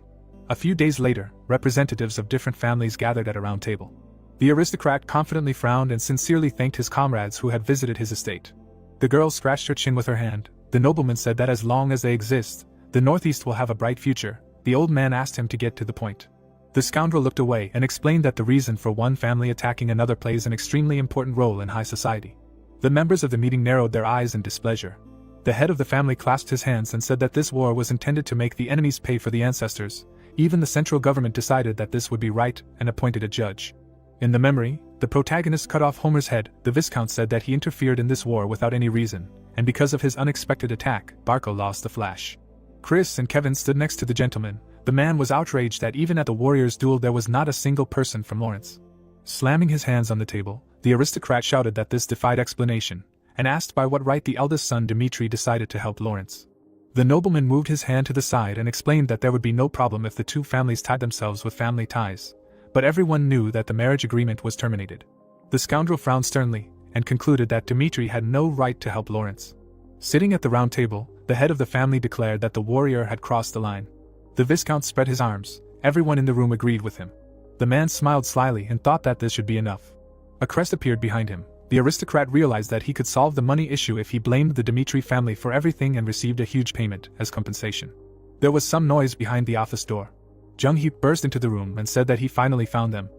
A few days later, representatives of different families gathered at a round table. The aristocrat confidently frowned and sincerely thanked his comrades who had visited his estate. The girl scratched her chin with her hand. The nobleman said that as long as they exist, the Northeast will have a bright future. The old man asked him to get to the point. The scoundrel looked away and explained that the reason for one family attacking another plays an extremely important role in high society. The members of the meeting narrowed their eyes in displeasure. The head of the family clasped his hands and said that this war was intended to make the enemies pay for the ancestors. Even the central government decided that this would be right and appointed a judge. In the memory, the protagonist cut off Homer's head. The Viscount said that he interfered in this war without any reason, and because of his unexpected attack, Barco lost the flash. Chris and Kevin stood next to the gentleman. The man was outraged that even at the warriors' duel there was not a single person from Lawrence. Slamming his hands on the table, the aristocrat shouted that this defied explanation, and asked by what right the eldest son Dmitri decided to help Lawrence. The nobleman moved his hand to the side and explained that there would be no problem if the two families tied themselves with family ties, but everyone knew that the marriage agreement was terminated. The scoundrel frowned sternly, and concluded that Dmitri had no right to help Lawrence. Sitting at the round table, the head of the family declared that the warrior had crossed the line. The Viscount spread his arms. Everyone in the room agreed with him. The man smiled slyly and thought that this should be enough. A crest appeared behind him. The aristocrat realized that he could solve the money issue if he blamed the Dmitri family for everything and received a huge payment as compensation. There was some noise behind the office door. Jung-hyuk burst into the room and said that he finally found them.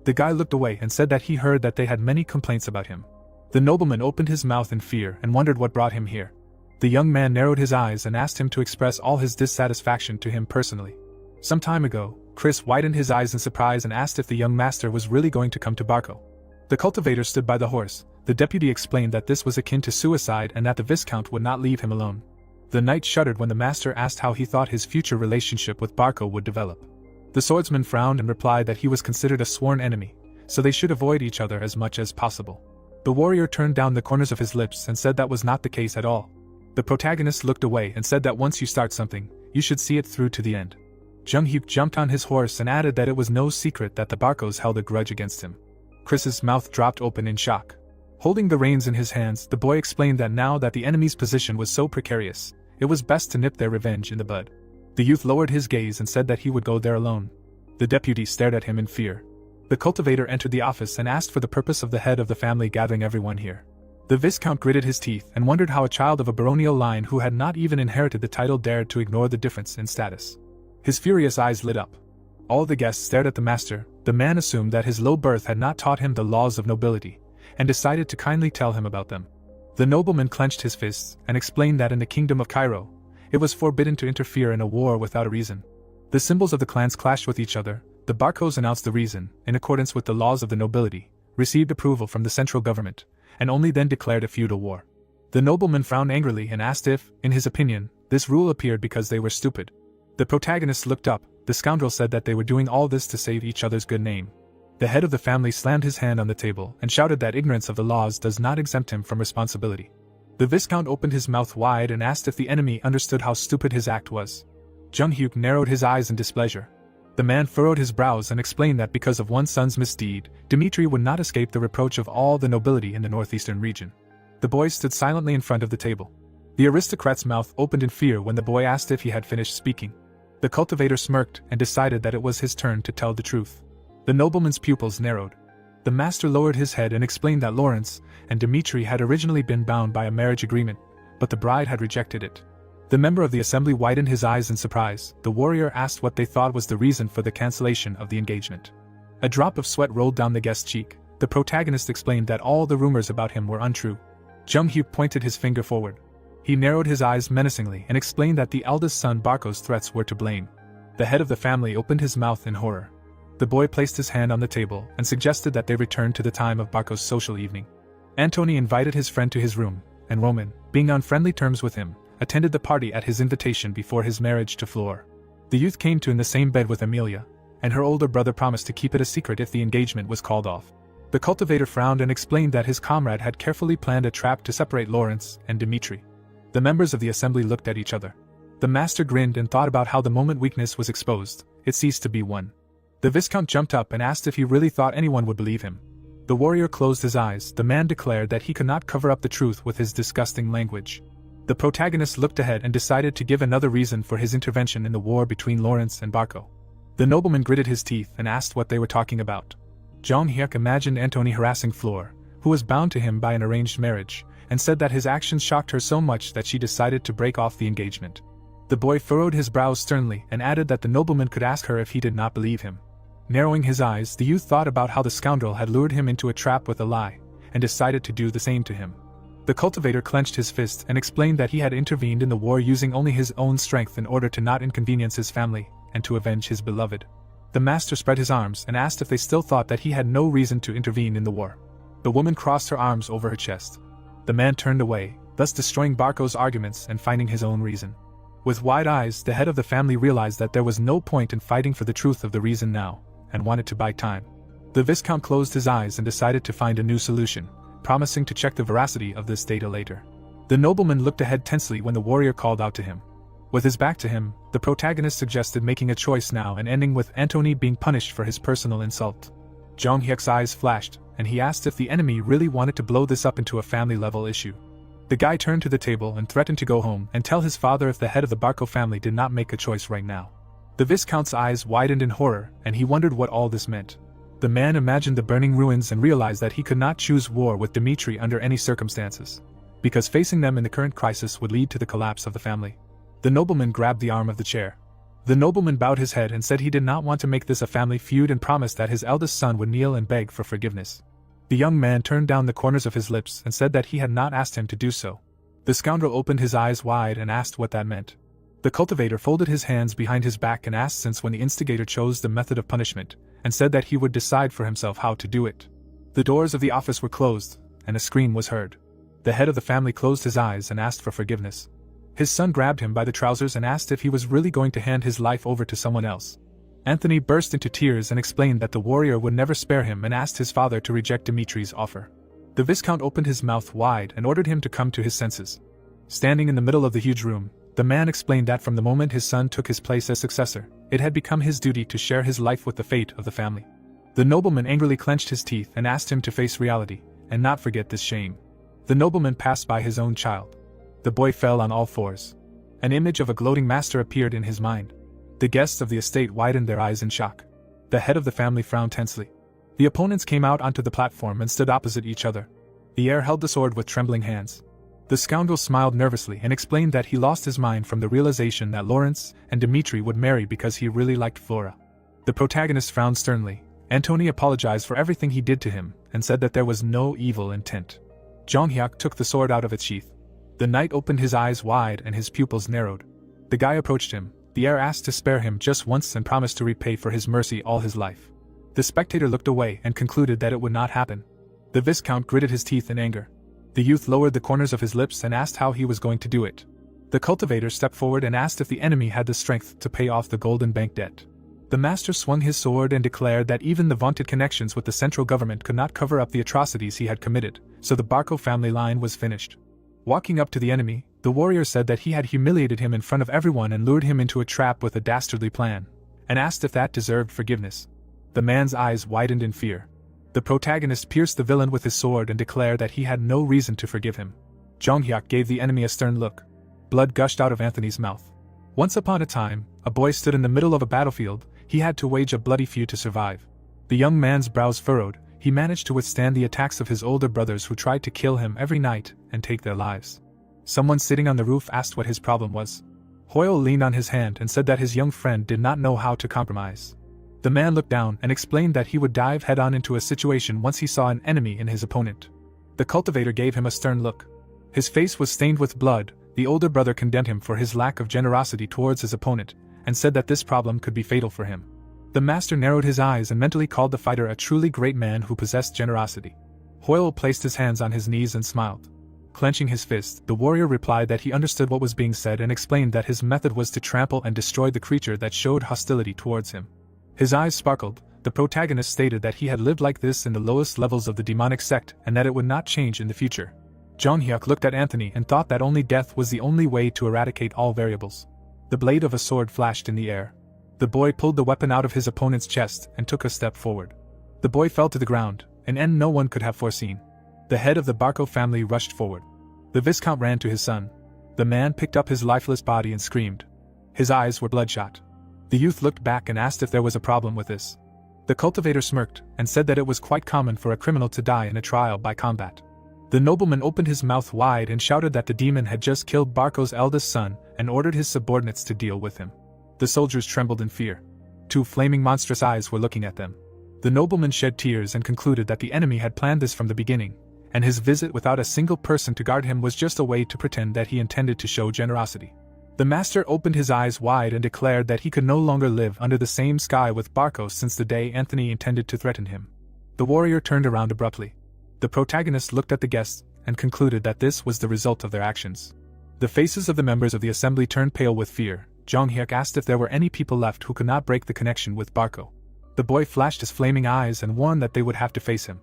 The guy looked away and said that he heard that they had many complaints about him. The nobleman opened his mouth in fear and wondered what brought him here. The young man narrowed his eyes and asked him to express all his dissatisfaction to him personally. Some time ago, Chris widened his eyes in surprise and asked if the young master was really going to come to Barco. The cultivator stood by the horse. The deputy explained that this was akin to suicide and that the Viscount would not leave him alone. The knight shuddered when the master asked how he thought his future relationship with Barco would develop. The swordsman frowned and replied that he was considered a sworn enemy, so they should avoid each other as much as possible. The warrior turned down the corners of his lips and said that was not the case at all. The protagonist looked away and said that once you start something, you should see it through to the end. Jung-hyuk jumped on his horse and added that it was no secret that the Barcos held a grudge against him. Chris's mouth dropped open in shock. Holding the reins in his hands, the boy explained that now that the enemy's position was so precarious, it was best to nip their revenge in the bud. The youth lowered his gaze and said that he would go there alone. The deputy stared at him in fear. The cultivator entered the office and asked for the purpose of the head of the family gathering everyone here. The Viscount gritted his teeth and wondered how a child of a baronial line who had not even inherited the title dared to ignore the difference in status. His furious eyes lit up. All the guests stared at the master. The man assumed that his low birth had not taught him the laws of nobility, and decided to kindly tell him about them. The nobleman clenched his fists and explained that in the kingdom of Cairo, it was forbidden to interfere in a war without a reason. The symbols of the clans clashed with each other. The Barcos announced the reason, in accordance with the laws of the nobility, received approval from the central government, and only then declared a feudal war. The nobleman frowned angrily and asked if, in his opinion, this rule appeared because they were stupid. The protagonist looked up. The scoundrel said that they were doing all this to save each other's good name. The head of the family slammed his hand on the table and shouted that ignorance of the laws does not exempt him from responsibility. The Viscount opened his mouth wide and asked if the enemy understood how stupid his act was. Jung-hyuk narrowed his eyes in displeasure. The man furrowed his brows and explained that because of one son's misdeed, Dmitri would not escape the reproach of all the nobility in the northeastern region. The boy stood silently in front of the table. The aristocrat's mouth opened in fear when the boy asked if he had finished speaking. The cultivator smirked and decided that it was his turn to tell the truth. The nobleman's pupils narrowed. The master lowered his head and explained that Lawrence and Dmitri had originally been bound by a marriage agreement, but the bride had rejected it. The member of the assembly widened his eyes in surprise. The warrior asked what they thought was the reason for the cancellation of the engagement. A drop of sweat rolled down the guest's cheek. The protagonist explained that all the rumors about him were untrue. Jung-hyuk pointed his finger forward. He narrowed his eyes menacingly and explained that the eldest son Barco's threats were to blame. The head of the family opened his mouth in horror. The boy placed his hand on the table and suggested that they return to the time of Barco's social evening. Antony invited his friend to his room, and Roman, being on friendly terms with him, attended the party at his invitation before his marriage to Fleur. The youth came to in the same bed with Amelia, and her older brother promised to keep it a secret if the engagement was called off. The cultivator frowned and explained that his comrade had carefully planned a trap to separate Lawrence and Dmitri. The members of the assembly looked at each other. The master grinned and thought about how the moment weakness was exposed, it ceased to be one. The Viscount jumped up and asked if he really thought anyone would believe him. The warrior closed his eyes. The man declared that he could not cover up the truth with his disgusting language. The protagonist looked ahead and decided to give another reason for his intervention in the war between Lawrence and Barco. The nobleman gritted his teeth and asked what they were talking about. Jung-hyuk imagined Antony harassing Fleur, who was bound to him by an arranged marriage, and said that his actions shocked her so much that she decided to break off the engagement. The boy furrowed his brows sternly and added that the nobleman could ask her if he did not believe him. Narrowing his eyes, the youth thought about how the scoundrel had lured him into a trap with a lie, and decided to do the same to him. The cultivator clenched his fist and explained that he had intervened in the war using only his own strength in order to not inconvenience his family, and to avenge his beloved. The master spread his arms and asked if they still thought that he had no reason to intervene in the war. The woman crossed her arms over her chest. The man turned away, thus destroying Barco's arguments and finding his own reason. With wide eyes, the head of the family realized that there was no point in fighting for the truth of the reason now, and wanted to buy time. The Viscount closed his eyes and decided to find a new solution, promising to check the veracity of this data later. The nobleman looked ahead tensely when the warrior called out to him. With his back to him, the protagonist suggested making a choice now and ending with Antony being punished for his personal insult. Jung-hyuk's eyes flashed, and he asked if the enemy really wanted to blow this up into a family-level issue. The guy turned to the table and threatened to go home and tell his father if the head of the Barco family did not make a choice right now. The Viscount's eyes widened in horror, and he wondered what all this meant. The man imagined the burning ruins and realized that he could not choose war with Dmitri under any circumstances, because facing them in the current crisis would lead to the collapse of the family. The nobleman grabbed the arm of the chair. The nobleman bowed his head and said he did not want to make this a family feud and promised that his eldest son would kneel and beg for forgiveness. The young man turned down the corners of his lips and said that he had not asked him to do so. The scoundrel opened his eyes wide and asked what that meant. The cultivator folded his hands behind his back and asked since when the instigator chose the method of punishment, and said that he would decide for himself how to do it. The doors of the office were closed, and a scream was heard. The head of the family closed his eyes and asked for forgiveness. His son grabbed him by the trousers and asked if he was really going to hand his life over to someone else. Anthony burst into tears and explained that the warrior would never spare him and asked his father to reject Dimitri's offer. The Viscount opened his mouth wide and ordered him to come to his senses. Standing in the middle of the huge room, the man explained that from the moment his son took his place as successor, it had become his duty to share his life with the fate of the family. The nobleman angrily clenched his teeth and asked him to face reality, and not forget this shame. The nobleman passed by his own child. The boy fell on all fours. An image of a gloating master appeared in his mind. The guests of the estate widened their eyes in shock. The head of the family frowned tensely. The opponents came out onto the platform and stood opposite each other. The heir held the sword with trembling hands. The scoundrel smiled nervously and explained that he lost his mind from the realization that Lawrence and Dimitri would marry because he really liked Flora. The protagonist frowned sternly. Antony apologized for everything he did to him and said that there was no evil intent. Jonghyuk took the sword out of its sheath. The knight opened his eyes wide and his pupils narrowed. The guy approached him. The heir asked to spare him just once and promised to repay for his mercy all his life. The spectator looked away and concluded that it would not happen. The Viscount gritted his teeth in anger. The youth lowered the corners of his lips and asked how he was going to do it. The cultivator stepped forward and asked if the enemy had the strength to pay off the Golden Bank debt. The master swung his sword and declared that even the vaunted connections with the central government could not cover up the atrocities he had committed, so the Barco family line was finished. Walking up to the enemy, the warrior said that he had humiliated him in front of everyone and lured him into a trap with a dastardly plan, and asked if that deserved forgiveness. The man's eyes widened in fear. The protagonist pierced the villain with his sword and declared that he had no reason to forgive him. Jonghyuk gave the enemy a stern look. Blood gushed out of Anthony's mouth. Once upon a time, a boy stood in the middle of a battlefield. He had to wage a bloody feud to survive. The young man's brows furrowed. He managed to withstand the attacks of his older brothers who tried to kill him every night and take their lives. Someone sitting on the roof asked what his problem was. Hoyle leaned on his hand and said that his young friend did not know how to compromise. The man looked down and explained that he would dive head-on into a situation once he saw an enemy in his opponent. The cultivator gave him a stern look. His face was stained with blood. The older brother condemned him for his lack of generosity towards his opponent, and said that this problem could be fatal for him. The master narrowed his eyes and mentally called the fighter a truly great man who possessed generosity. Hoyle placed his hands on his knees and smiled. Clenching his fist, the warrior replied that he understood what was being said and explained that his method was to trample and destroy the creature that showed hostility towards him. His eyes sparkled. The protagonist stated that he had lived like this in the lowest levels of the demonic sect and that it would not change in the future. Jonghyuk looked at Anthony and thought that only death was the only way to eradicate all variables. The blade of a sword flashed in the air. The boy pulled the weapon out of his opponent's chest and took a step forward. The boy fell to the ground, an end no one could have foreseen. The head of the Barco family rushed forward. The Viscount ran to his son. The man picked up his lifeless body and screamed. His eyes were bloodshot. The youth looked back and asked if there was a problem with this. The cultivator smirked and said that it was quite common for a criminal to die in a trial by combat. The nobleman opened his mouth wide and shouted that the demon had just killed Barco's eldest son and ordered his subordinates to deal with him. The soldiers trembled in fear. Two flaming monstrous eyes were looking at them. The nobleman shed tears and concluded that the enemy had planned this from the beginning, and his visit without a single person to guard him was just a way to pretend that he intended to show generosity. The master opened his eyes wide and declared that he could no longer live under the same sky with Barco since the day Anthony intended to threaten him. The warrior turned around abruptly. The protagonist looked at the guests and concluded that this was the result of their actions. The faces of the members of the assembly turned pale with fear. Jonghyuk asked if there were any people left who could not break the connection with Barco. The boy flashed his flaming eyes and warned that they would have to face him.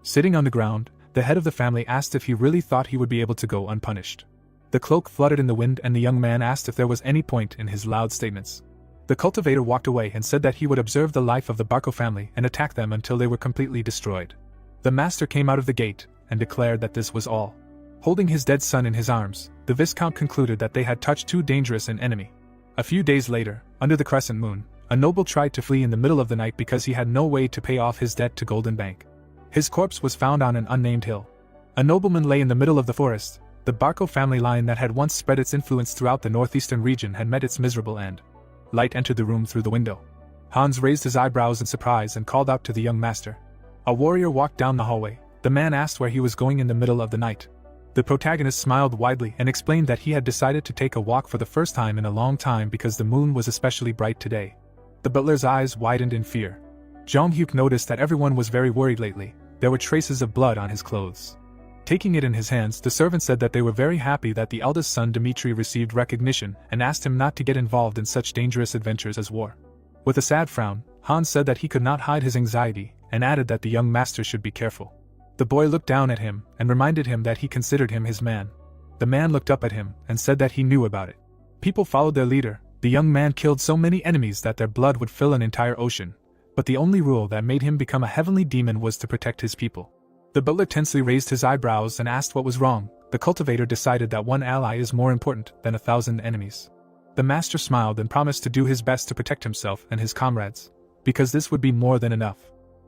Sitting on the ground, the head of the family asked if he really thought he would be able to go unpunished. The cloak fluttered in the wind and the young man asked if there was any point in his loud statements. The cultivator walked away and said that he would observe the life of the Barco family and attack them until they were completely destroyed. The master came out of the gate and declared that this was all. Holding his dead son in his arms, the Viscount concluded that they had touched too dangerous an enemy. A few days later, under the crescent moon, a noble tried to flee in the middle of the night because he had no way to pay off his debt to Golden Bank. His corpse was found on an unnamed hill. A nobleman lay in the middle of the forest. The Barco family line that had once spread its influence throughout the northeastern region had met its miserable end. Light entered the room through the window. Hans raised his eyebrows in surprise and called out to the young master. A warrior walked down the hallway. The man asked where he was going in the middle of the night. The protagonist smiled widely and explained that he had decided to take a walk for the first time in a long time because the moon was especially bright today. The butler's eyes widened in fear. Jonghyuk noticed that everyone was very worried lately. There were traces of blood on his clothes. Taking it in his hands, the servant said that they were very happy that the eldest son Dmitri received recognition and asked him not to get involved in such dangerous adventures as war. With a sad frown, Hans said that he could not hide his anxiety and added that the young master should be careful. The boy looked down at him and reminded him that he considered him his man. The man looked up at him and said that he knew about it. People followed their leader. The young man killed so many enemies that their blood would fill an entire ocean, but the only rule that made him become a heavenly demon was to protect his people. The butler tensely raised his eyebrows and asked what was wrong. The cultivator decided that one ally is more important than 1,000 enemies. The master smiled and promised to do his best to protect himself and his comrades, because this would be more than enough.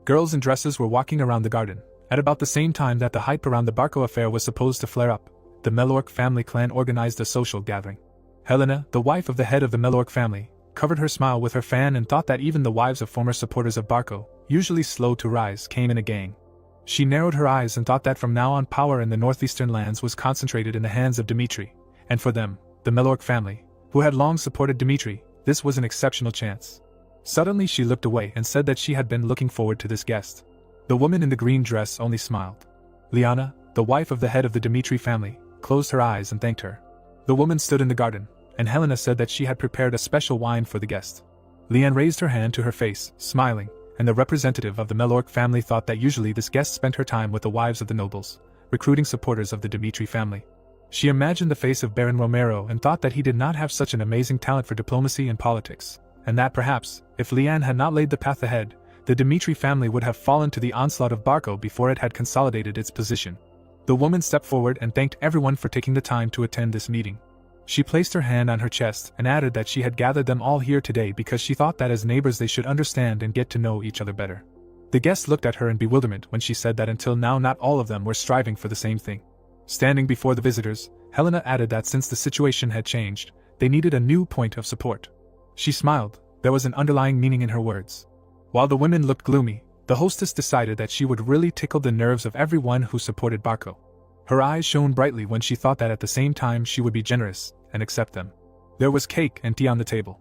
Girls in dresses were walking around the garden. At about the same time that the hype around the Barco affair was supposed to flare up, the Melork family clan organized a social gathering. Helena, the wife of the head of the Melork family, covered her smile with her fan and thought that even the wives of former supporters of Barco, usually slow to rise, came in a gang. She narrowed her eyes and thought that from now on power in the northeastern lands was concentrated in the hands of Dmitri, and for them, the Melork family, who had long supported Dmitri, this was an exceptional chance. Suddenly she looked away and said that she had been looking forward to this guest. The woman in the green dress only smiled. Liana, the wife of the head of the Dmitri family, closed her eyes and thanked her. The woman stood in the garden, and Helena said that she had prepared a special wine for the guest. Liane raised her hand to her face, smiling, and the representative of the Melork family thought that usually this guest spent her time with the wives of the nobles, recruiting supporters of the Dmitri family. She imagined the face of Baron Romero and thought that he did not have such an amazing talent for diplomacy and politics, and that perhaps, if Liane had not laid the path ahead, the Dmitri family would have fallen to the onslaught of Barco before it had consolidated its position. The woman stepped forward and thanked everyone for taking the time to attend this meeting. She placed her hand on her chest and added that she had gathered them all here today because she thought that as neighbors they should understand and get to know each other better. The guests looked at her in bewilderment when she said that until now not all of them were striving for the same thing. Standing before the visitors, Helena added that since the situation had changed, they needed a new point of support. She smiled. There was an underlying meaning in her words. While the women looked gloomy, the hostess decided that she would really tickle the nerves of everyone who supported Barco. Her eyes shone brightly when she thought that at the same time she would be generous and accept them. There was cake and tea on the table.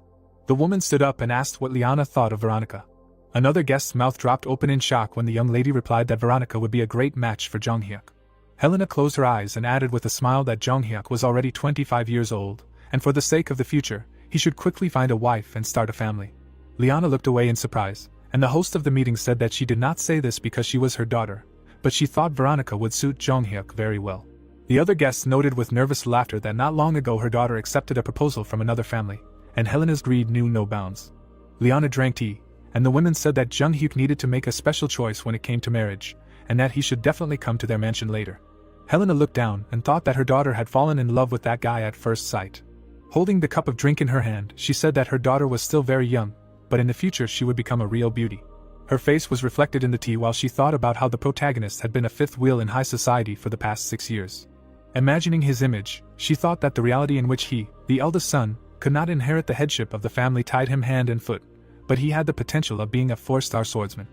The woman stood up and asked what Liana thought of Veronica. Another guest's mouth dropped open in shock when the young lady replied that Veronica would be a great match for Jonghyuk. Helena closed her eyes and added with a smile that Jonghyuk was already 25 years old, and for the sake of the future, he should quickly find a wife and start a family. Liana looked away in surprise, and the host of the meeting said that she did not say this because she was her daughter, but she thought Veronica would suit Jonghyuk very well. The other guests noted with nervous laughter that not long ago her daughter accepted a proposal from another family, and Helena's greed knew no bounds. Liana drank tea, and the women said that Jonghyuk needed to make a special choice when it came to marriage, and that he should definitely come to their mansion later. Helena looked down and thought that her daughter had fallen in love with that guy at first sight. Holding the cup of drink in her hand, she said that her daughter was still very young, but in the future she would become a real beauty. Her face was reflected in the tea while she thought about how the protagonist had been a fifth wheel in high society for the past 6 years. Imagining his image, she thought that the reality in which he, the eldest son, could not inherit the headship of the family tied him hand and foot, but he had the potential of being a 4-star swordsman.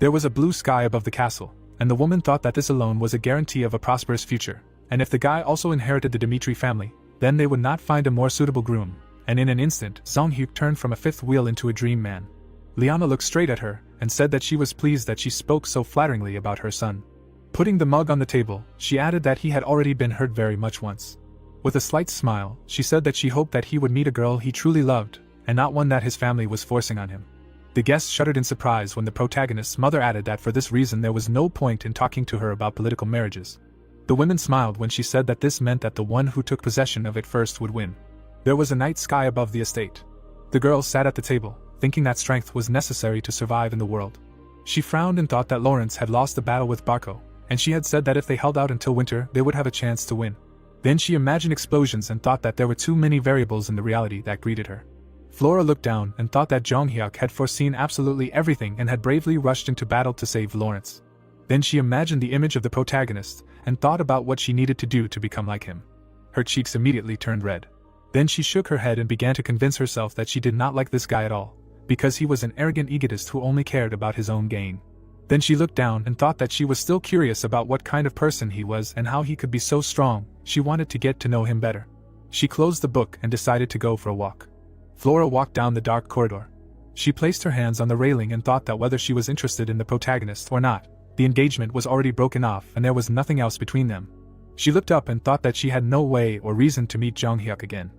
There was a blue sky above the castle, and the woman thought that this alone was a guarantee of a prosperous future, and if the guy also inherited the Dmitri family, then they would not find a more suitable groom, and in an instant, Jonghyuk turned from a fifth wheel into a dream man. Liana looked straight at her, and said that she was pleased that she spoke so flatteringly about her son. Putting the mug on the table, she added that he had already been hurt very much once. With a slight smile, she said that she hoped that he would meet a girl he truly loved, and not one that his family was forcing on him. The guests shuddered in surprise when the protagonist's mother added that for this reason there was no point in talking to her about political marriages. The women smiled when she said that this meant that the one who took possession of it first would win. There was a night sky above the estate. The girls sat at the table, thinking that strength was necessary to survive in the world. She frowned and thought that Lawrence had lost the battle with Barco, and she had said that if they held out until winter they would have a chance to win. Then she imagined explosions and thought that there were too many variables in the reality that greeted her. Flora looked down and thought that Jonghyuk had foreseen absolutely everything and had bravely rushed into battle to save Lawrence. Then she imagined the image of the protagonist and thought about what she needed to do to become like him. Her cheeks immediately turned red. Then she shook her head and began to convince herself that she did not like this guy at all, because he was an arrogant egotist who only cared about his own gain. Then she looked down and thought that she was still curious about what kind of person he was and how he could be so strong. She wanted to get to know him better. She closed the book and decided to go for a walk. Flora walked down the dark corridor. She placed her hands on the railing and thought that whether she was interested in the protagonist or not, The engagement was already broken off and there was nothing else between them. She looked up and thought that she had no way or reason to meet Jong-hyuk again.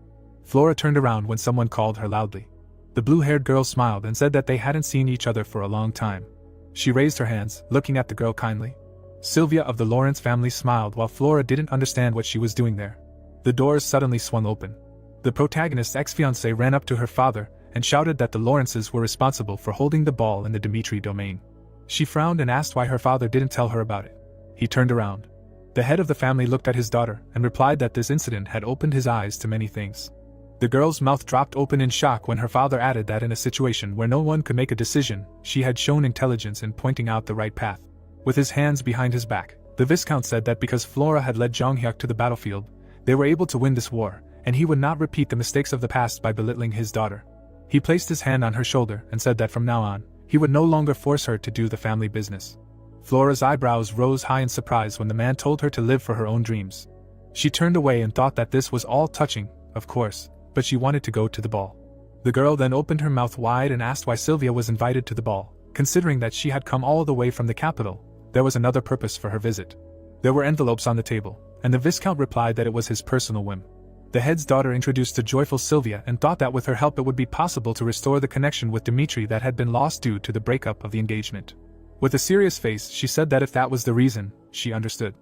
Flora turned around when someone called her loudly. The blue-haired girl smiled and said that they hadn't seen each other for a long time. She raised her hands, looking at the girl kindly. Sylvia of the Lawrence family smiled while Flora didn't understand what she was doing there. The doors suddenly swung open. The protagonist's ex-fiancé ran up to her father and shouted that the Lawrences were responsible for holding the ball in the Dmitri domain. She frowned and asked why her father didn't tell her about it. He turned around. The head of the family looked at his daughter and replied that this incident had opened his eyes to many things. The girl's mouth dropped open in shock when her father added that in a situation where no one could make a decision, she had shown intelligence in pointing out the right path. With his hands behind his back, the Viscount said that because Flora had led Jong-hyuk to the battlefield, they were able to win this war, and he would not repeat the mistakes of the past by belittling his daughter. He placed his hand on her shoulder and said that from now on, he would no longer force her to do the family business. Flora's eyebrows rose high in surprise when the man told her to live for her own dreams. She turned away and thought that this was all touching, of course, but she wanted to go to the ball. The girl then opened her mouth wide and asked why Sylvia was invited to the ball. Considering that she had come all the way from the capital, there was another purpose for her visit. There were envelopes on the table, and the Viscount replied that it was his personal whim. The head's daughter introduced the joyful Sylvia and thought that with her help it would be possible to restore the connection with Dmitri that had been lost due to the breakup of the engagement. With a serious face, she said that if that was the reason, she understood.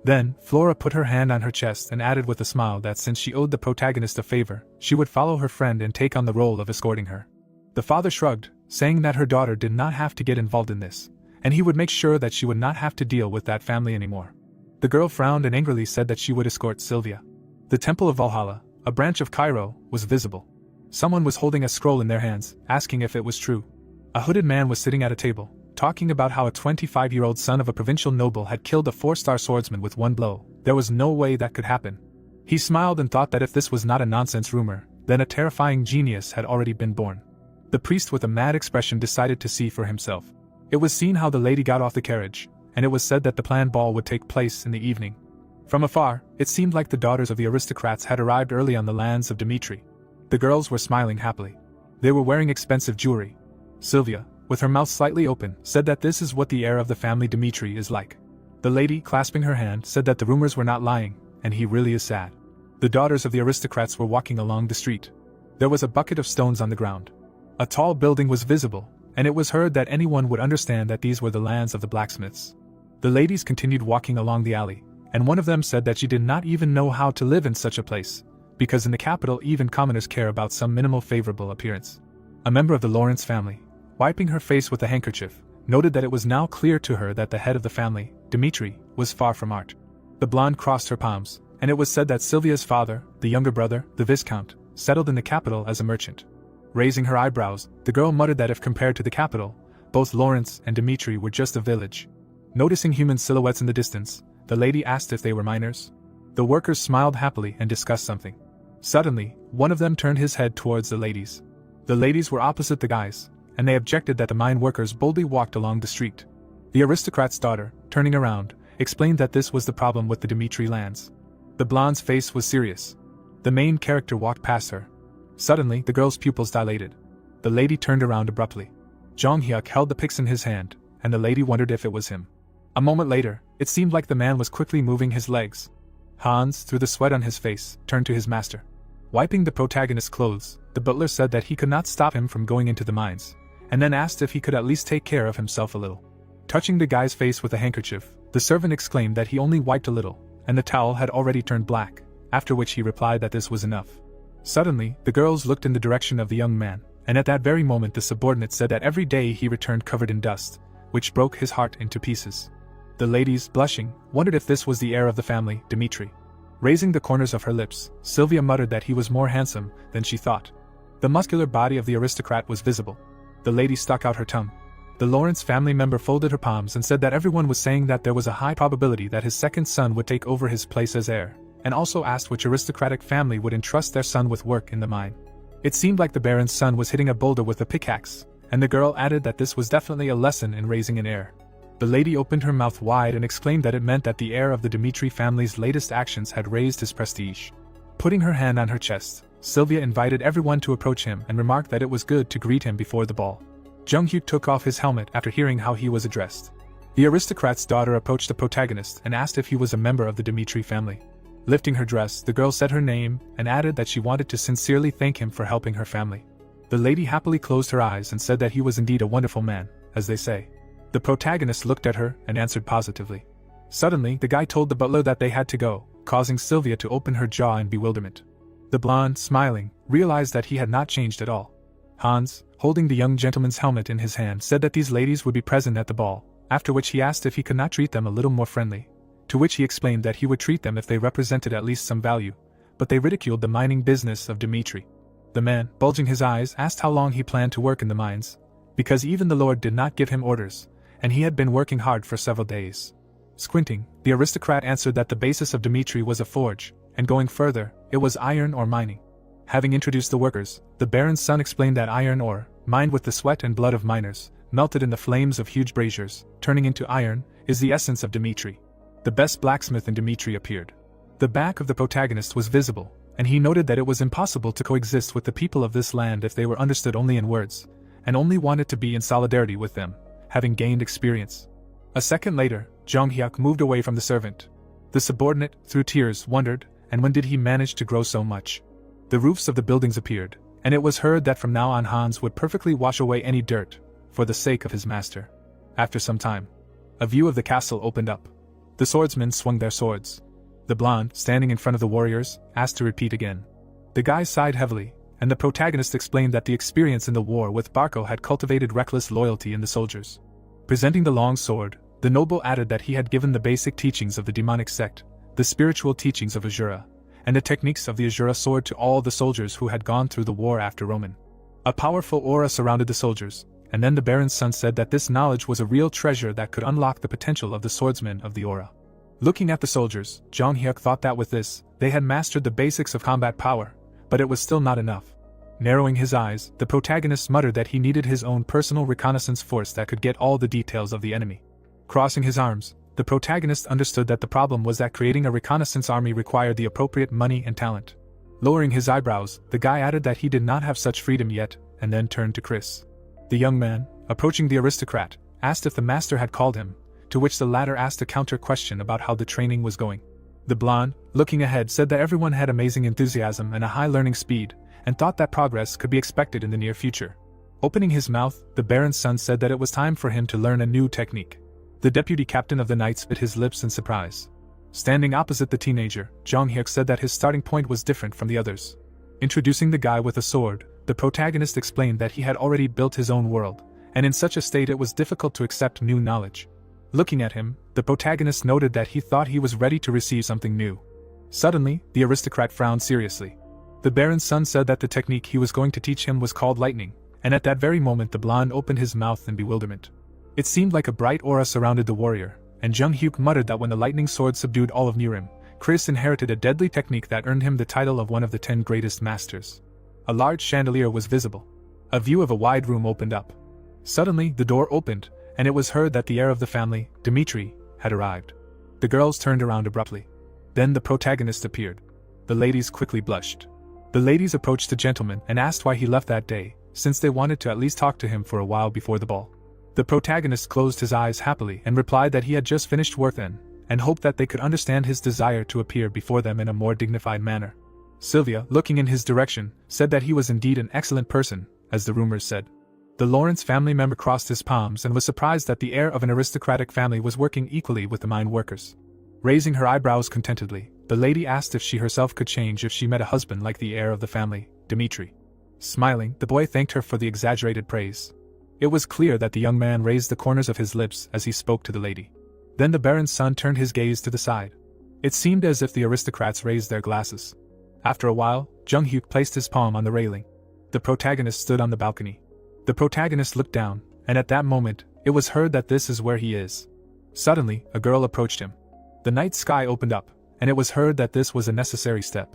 Then, Flora put her hand on her chest and added with a smile that since she owed the protagonist a favor, she would follow her friend and take on the role of escorting her. The father shrugged, saying that her daughter did not have to get involved in this, and he would make sure that she would not have to deal with that family anymore. The girl frowned and angrily said that she would escort Sylvia. The Temple of Valhalla, a branch of Cairo, was visible. Someone was holding a scroll in their hands, asking if it was true. A hooded man was sitting at a table, talking about how a 25-year-old son of a provincial noble had killed a 4-star swordsman with one blow. There was no way that could happen. He smiled and thought that if this was not a nonsense rumor, then a terrifying genius had already been born. The priest with a mad expression decided to see for himself. It was seen how the lady got off the carriage, and it was said that the planned ball would take place in the evening. From afar, it seemed like the daughters of the aristocrats had arrived early on the lands of Dmitri. The girls were smiling happily. They were wearing expensive jewelry. Sylvia, with her mouth slightly open, said that this is what the heir of the family Dmitri is like. The lady, clasping her hand, said that the rumors were not lying, and he really is sad. The daughters of the aristocrats were walking along the street. There was a bucket of stones on the ground. A tall building was visible, and it was heard that anyone would understand that these were the lands of the blacksmiths. The ladies continued walking along the alley, and one of them said that she did not even know how to live in such a place, because in the capital even commoners care about some minimal favorable appearance. A member of the Lawrence family, wiping her face with a handkerchief, noted that it was now clear to her that the head of the family, Dmitri, was far from art. The blonde crossed her palms, and it was said that Sylvia's father, the younger brother, the Viscount, settled in the capital as a merchant. Raising her eyebrows, the girl muttered that if compared to the capital, both Lawrence and Dmitri were just a village. Noticing human silhouettes in the distance, the lady asked if they were miners. The workers smiled happily and discussed something. Suddenly, one of them turned his head towards the ladies. The ladies were opposite the guys, and they objected that the mine workers boldly walked along the street. The aristocrat's daughter, turning around, explained that this was the problem with the Dmitri lands. The blonde's face was serious. The main character walked past her. Suddenly, the girl's pupils dilated. The lady turned around abruptly. Jong-hyuk held the pyx in his hand, and the lady wondered if it was him. A moment later, it seemed like the man was quickly moving his legs. Hans, through the sweat on his face, turned to his master. Wiping the protagonist's clothes, the butler said that he could not stop him from going into the mines, and then asked if he could at least take care of himself a little. Touching the guy's face with a handkerchief, the servant exclaimed that he only wiped a little, and the towel had already turned black, after which he replied that this was enough. Suddenly, the girls looked in the direction of the young man, and at that very moment the subordinate said that every day he returned covered in dust, which broke his heart into pieces. The ladies, blushing, wondered if this was the heir of the family, Dmitri. Raising the corners of her lips, Sylvia muttered that he was more handsome than she thought. The muscular body of the aristocrat was visible. The lady stuck out her tongue. The Lawrence family member folded her palms and said that everyone was saying that there was a high probability that his second son would take over his place as heir, and also asked which aristocratic family would entrust their son with work in the mine. It seemed like the baron's son was hitting a boulder with a pickaxe, and the girl added that this was definitely a lesson in raising an heir. The lady opened her mouth wide and exclaimed that it meant that the heir of the Dmitri family's latest actions had raised his prestige. Putting her hand on her chest, Sylvia invited everyone to approach him and remarked that it was good to greet him before the ball. Jong-hyuk took off his helmet after hearing how he was addressed. The aristocrat's daughter approached the protagonist and asked if he was a member of the Dmitri family. Lifting her dress, the girl said her name and added that she wanted to sincerely thank him for helping her family. The lady happily closed her eyes and said that he was indeed a wonderful man, as they say. The protagonist looked at her and answered positively. Suddenly, the guy told the butler that they had to go, causing Sylvia to open her jaw in bewilderment. The blonde, smiling, realized that he had not changed at all. Hans, holding the young gentleman's helmet in his hand, said that these ladies would be present at the ball, after which he asked if he could not treat them a little more friendly, to which he explained that he would treat them if they represented at least some value, but they ridiculed the mining business of Dmitri. The man, bulging his eyes, asked how long he planned to work in the mines, because even the Lord did not give him orders, and he had been working hard for several days. Squinting, the aristocrat answered that the basis of Dmitri was a forge, and going further, it was iron ore mining. Having introduced the workers, the baron's son explained that iron ore, mined with the sweat and blood of miners, melted in the flames of huge braziers, turning into iron, is the essence of Dmitri. The best blacksmith in Dmitri appeared. The back of the protagonist was visible, and he noted that it was impossible to coexist with the people of this land if they were understood only in words, and only wanted to be in solidarity with them, having gained experience. A second later, Jong Hyuk moved away from the servant. The subordinate, through tears, wondered, and when did he manage to grow so much? The roofs of the buildings appeared, and it was heard that from now on Hans would perfectly wash away any dirt, for the sake of his master. After some time, a view of the castle opened up. The swordsmen swung their swords. The blonde, standing in front of the warriors, asked to repeat again. The guy sighed heavily, and the protagonist explained that the experience in the war with Barco had cultivated reckless loyalty in the soldiers. Presenting the long sword, the noble added that he had given the basic teachings of the demonic sect, the spiritual teachings of Azura, and the techniques of the Azura sword to all the soldiers who had gone through the war after Roman. A powerful aura surrounded the soldiers, and then the baron's son said that this knowledge was a real treasure that could unlock the potential of the swordsmen of the aura. Looking at the soldiers, Jong Hyuk thought that with this, they had mastered the basics of combat power, but it was still not enough. Narrowing his eyes, the protagonist muttered that he needed his own personal reconnaissance force that could get all the details of the enemy. Crossing his arms, the protagonist understood that the problem was that creating a reconnaissance army required the appropriate money and talent. Lowering his eyebrows, the guy added that he did not have such freedom yet, and then turned to Chris. The young man, approaching the aristocrat, asked if the master had called him, to which the latter asked a counter question about how the training was going. The blonde, looking ahead, said that everyone had amazing enthusiasm and a high learning speed, and thought that progress could be expected in the near future. Opening his mouth, the baron's son said that it was time for him to learn a new technique. The deputy captain of the knights bit his lips in surprise. Standing opposite the teenager, Jong Hyuk said that his starting point was different from the others. Introducing the guy with a sword, the protagonist explained that he had already built his own world, and in such a state it was difficult to accept new knowledge. Looking at him, the protagonist noted that he thought he was ready to receive something new. Suddenly, the aristocrat frowned seriously. The baron's son said that the technique he was going to teach him was called lightning, and at that very moment the blonde opened his mouth in bewilderment. It seemed like a bright aura surrounded the warrior, and Jung Hyuk muttered that when the lightning sword subdued all of Nirim, Chris inherited a deadly technique that earned him the title of one of the 10 greatest masters. A large chandelier was visible. A view of a wide room opened up. Suddenly, the door opened, and it was heard that the heir of the family, Dmitri, had arrived. The girls turned around abruptly. Then the protagonist appeared. The ladies quickly blushed. The ladies approached the gentleman and asked why he left that day, since they wanted to at least talk to him for a while before the ball. The protagonist closed his eyes happily and replied that he had just finished work then, and hoped that they could understand his desire to appear before them in a more dignified manner. Sylvia, looking in his direction, said that he was indeed an excellent person, as the rumors said. The Lawrence family member crossed his palms and was surprised that the heir of an aristocratic family was working equally with the mine workers. Raising her eyebrows contentedly, the lady asked if she herself could change if she met a husband like the heir of the family, Dmitri. Smiling, the boy thanked her for the exaggerated praise. It was clear that the young man raised the corners of his lips as he spoke to the lady. Then the baron's son turned his gaze to the side. It seemed as if the aristocrats raised their glasses. After a while, Jung Hyuk placed his palm on the railing. The protagonist stood on the balcony. The protagonist looked down, and at that moment, it was heard that this is where he is. Suddenly, a girl approached him. The night sky opened up, and it was heard that this was a necessary step.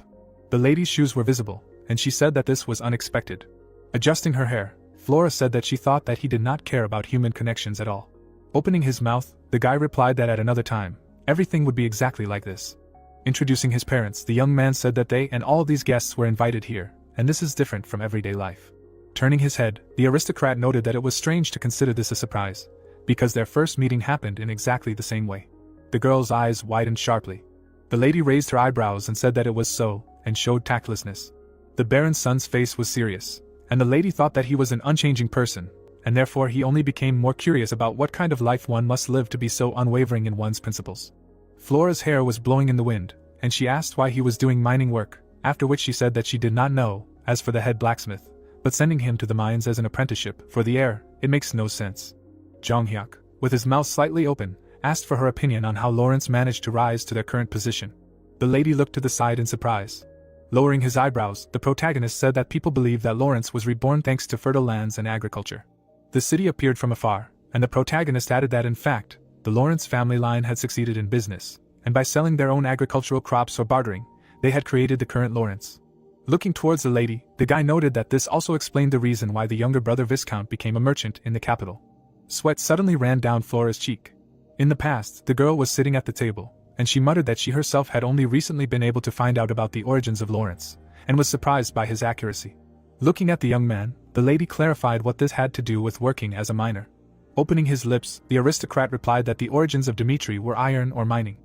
The lady's shoes were visible, and she said that this was unexpected. Adjusting her hair, Flora said that she thought that he did not care about human connections at all. Opening his mouth, the guy replied that at another time, everything would be exactly like this. Introducing his parents, the young man said that they and all these guests were invited here, and this is different from everyday life. Turning his head, the aristocrat noted that it was strange to consider this a surprise, because their first meeting happened in exactly the same way. The girl's eyes widened sharply. The lady raised her eyebrows and said that it was so, and showed tactlessness. The Baron's son's face was serious, and the lady thought that he was an unchanging person, and therefore he only became more curious about what kind of life one must live to be so unwavering in one's principles. Flora's hair was blowing in the wind, and she asked why he was doing mining work, after which she said that she did not know. As for the head blacksmith, but sending him to the mines as an apprenticeship for the heir, it makes no sense. Jonghyuk, with his mouth slightly open, asked for her opinion on how Lawrence managed to rise to their current position. The lady looked to the side in surprise. Lowering his eyebrows, the protagonist said that people believe that Lawrence was reborn thanks to fertile lands and agriculture. The city appeared from afar, and the protagonist added that in fact, the Lawrence family line had succeeded in business, and by selling their own agricultural crops or bartering, they had created the current Lawrence. Looking towards the lady, the guy noted that this also explained the reason why the younger brother Viscount became a merchant in the capital. Sweat suddenly ran down Flora's cheek. In the past, the girl was sitting at the table, and she muttered that she herself had only recently been able to find out about the origins of Lawrence, and was surprised by his accuracy. Looking at the young man, the lady clarified what this had to do with working as a miner. Opening his lips, the aristocrat replied that the origins of Dmitri were iron or mining.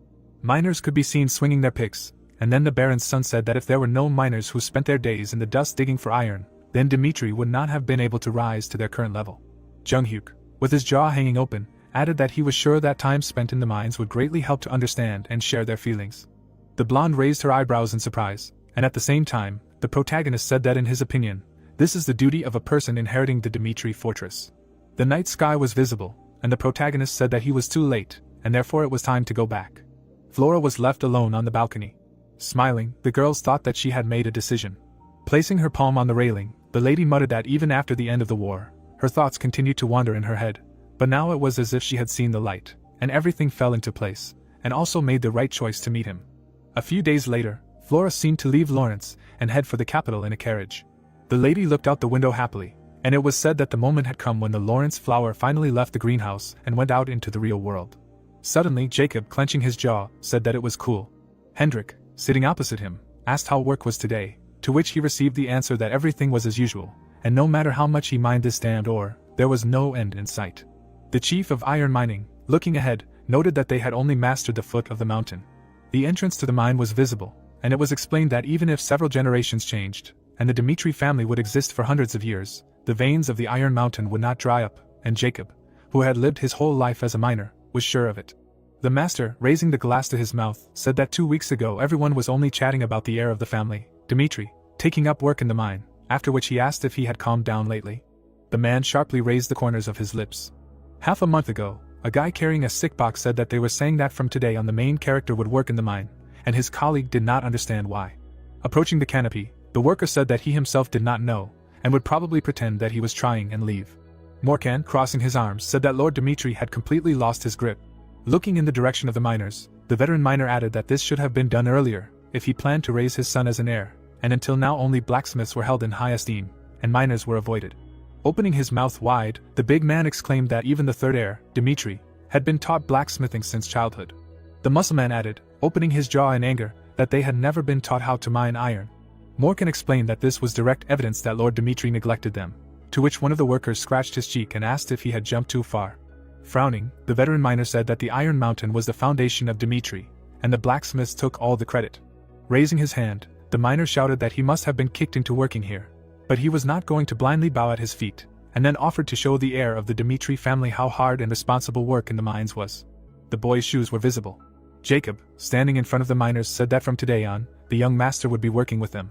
Miners could be seen swinging their picks, and then the Baron's son said that if there were no miners who spent their days in the dust digging for iron, then Dmitri would not have been able to rise to their current level. Junghyuk, with his jaw hanging open, added that he was sure that time spent in the mines would greatly help to understand and share their feelings. The blonde raised her eyebrows in surprise, and at the same time, the protagonist said that in his opinion, this is the duty of a person inheriting the Dmitri fortress. The night sky was visible, and the protagonist said that he was too late, and therefore it was time to go back. Flora was left alone on the balcony. Smiling, the girls thought that she had made a decision. Placing her palm on the railing, the lady muttered that even after the end of the war, her thoughts continued to wander in her head, but now it was as if she had seen the light, and everything fell into place, and also made the right choice to meet him. A few days later, Flora seemed to leave Lawrence and head for the capital in a carriage. The lady looked out the window happily, and it was said that the moment had come when the Lawrence flower finally left the greenhouse and went out into the real world. Suddenly, Jacob, clenching his jaw, said that it was cool. Hendrik, sitting opposite him, asked how work was today, to which he received the answer that everything was as usual, and no matter how much he mined this damned ore, there was no end in sight. The chief of iron mining, looking ahead, noted that they had only mastered the foot of the mountain. The entrance to the mine was visible, and it was explained that even if several generations changed, and the Dmitri family would exist for hundreds of years, the veins of the iron mountain would not dry up, and Jacob, who had lived his whole life as a miner, was sure of it. The master, raising the glass to his mouth, said that 2 weeks ago everyone was only chatting about the heir of the family, Dmitri, taking up work in the mine, after which he asked if he had calmed down lately. The man sharply raised the corners of his lips. Half a month ago, a guy carrying a sick box said that they were saying that from today on the main character would work in the mine, and his colleague did not understand why. Approaching the canopy, the worker said that he himself did not know, and would probably pretend that he was trying and leave. Morkan, crossing his arms, said that Lord Dmitri had completely lost his grip. Looking in the direction of the miners, the veteran miner added that this should have been done earlier, if he planned to raise his son as an heir, and until now only blacksmiths were held in high esteem, and miners were avoided. Opening his mouth wide, the big man exclaimed that even the third heir, Dmitri, had been taught blacksmithing since childhood. The muscleman added, opening his jaw in anger, that they had never been taught how to mine iron. Morkan explained that this was direct evidence that Lord Dmitri neglected them, to which one of the workers scratched his cheek and asked if he had jumped too far. Frowning, the veteran miner said that the Iron Mountain was the foundation of Dmitri, and the blacksmiths took all the credit. Raising his hand, the miner shouted that he must have been kicked into working here, but he was not going to blindly bow at his feet, and then offered to show the heir of the Dmitri family how hard and responsible work in the mines was. The boy's shoes were visible. Jacob, standing in front of the miners, said that from today on, the young master would be working with them.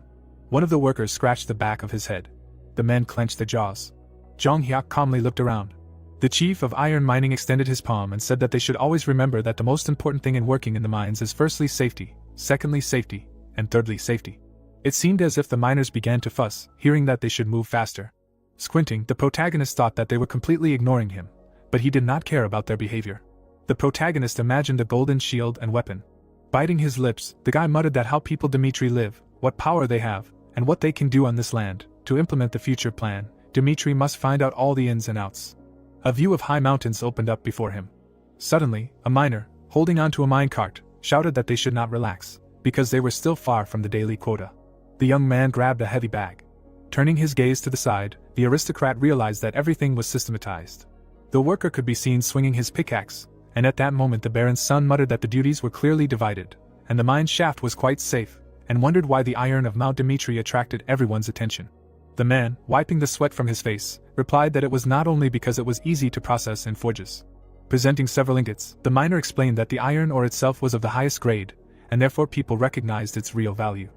One of the workers scratched the back of his head. The men clenched their jaws. Jonghyuk calmly looked around. The chief of iron mining extended his palm and said that they should always remember that the most important thing in working in the mines is firstly safety, secondly safety, and thirdly safety. It seemed as if the miners began to fuss, hearing that they should move faster. Squinting, the protagonist thought that they were completely ignoring him, but he did not care about their behavior. The protagonist imagined a golden shield and weapon. Biting his lips, the guy muttered that how people Dmitri live, what power they have, and what they can do on this land. To implement the future plan, Dmitri must find out all the ins and outs. A view of high mountains opened up before him. Suddenly, a miner, holding onto a minecart, shouted that they should not relax, because they were still far from the daily quota. The young man grabbed a heavy bag. Turning his gaze to the side, the aristocrat realized that everything was systematized. The worker could be seen swinging his pickaxe, and at that moment the Baron's son muttered that the duties were clearly divided, and the mine shaft was quite safe, and wondered why the iron of Mount Dimitri attracted everyone's attention. The man, wiping the sweat from his face, replied that it was not only because it was easy to process in forges. Presenting several ingots, the miner explained that the iron ore itself was of the highest grade, and therefore people recognized its real value.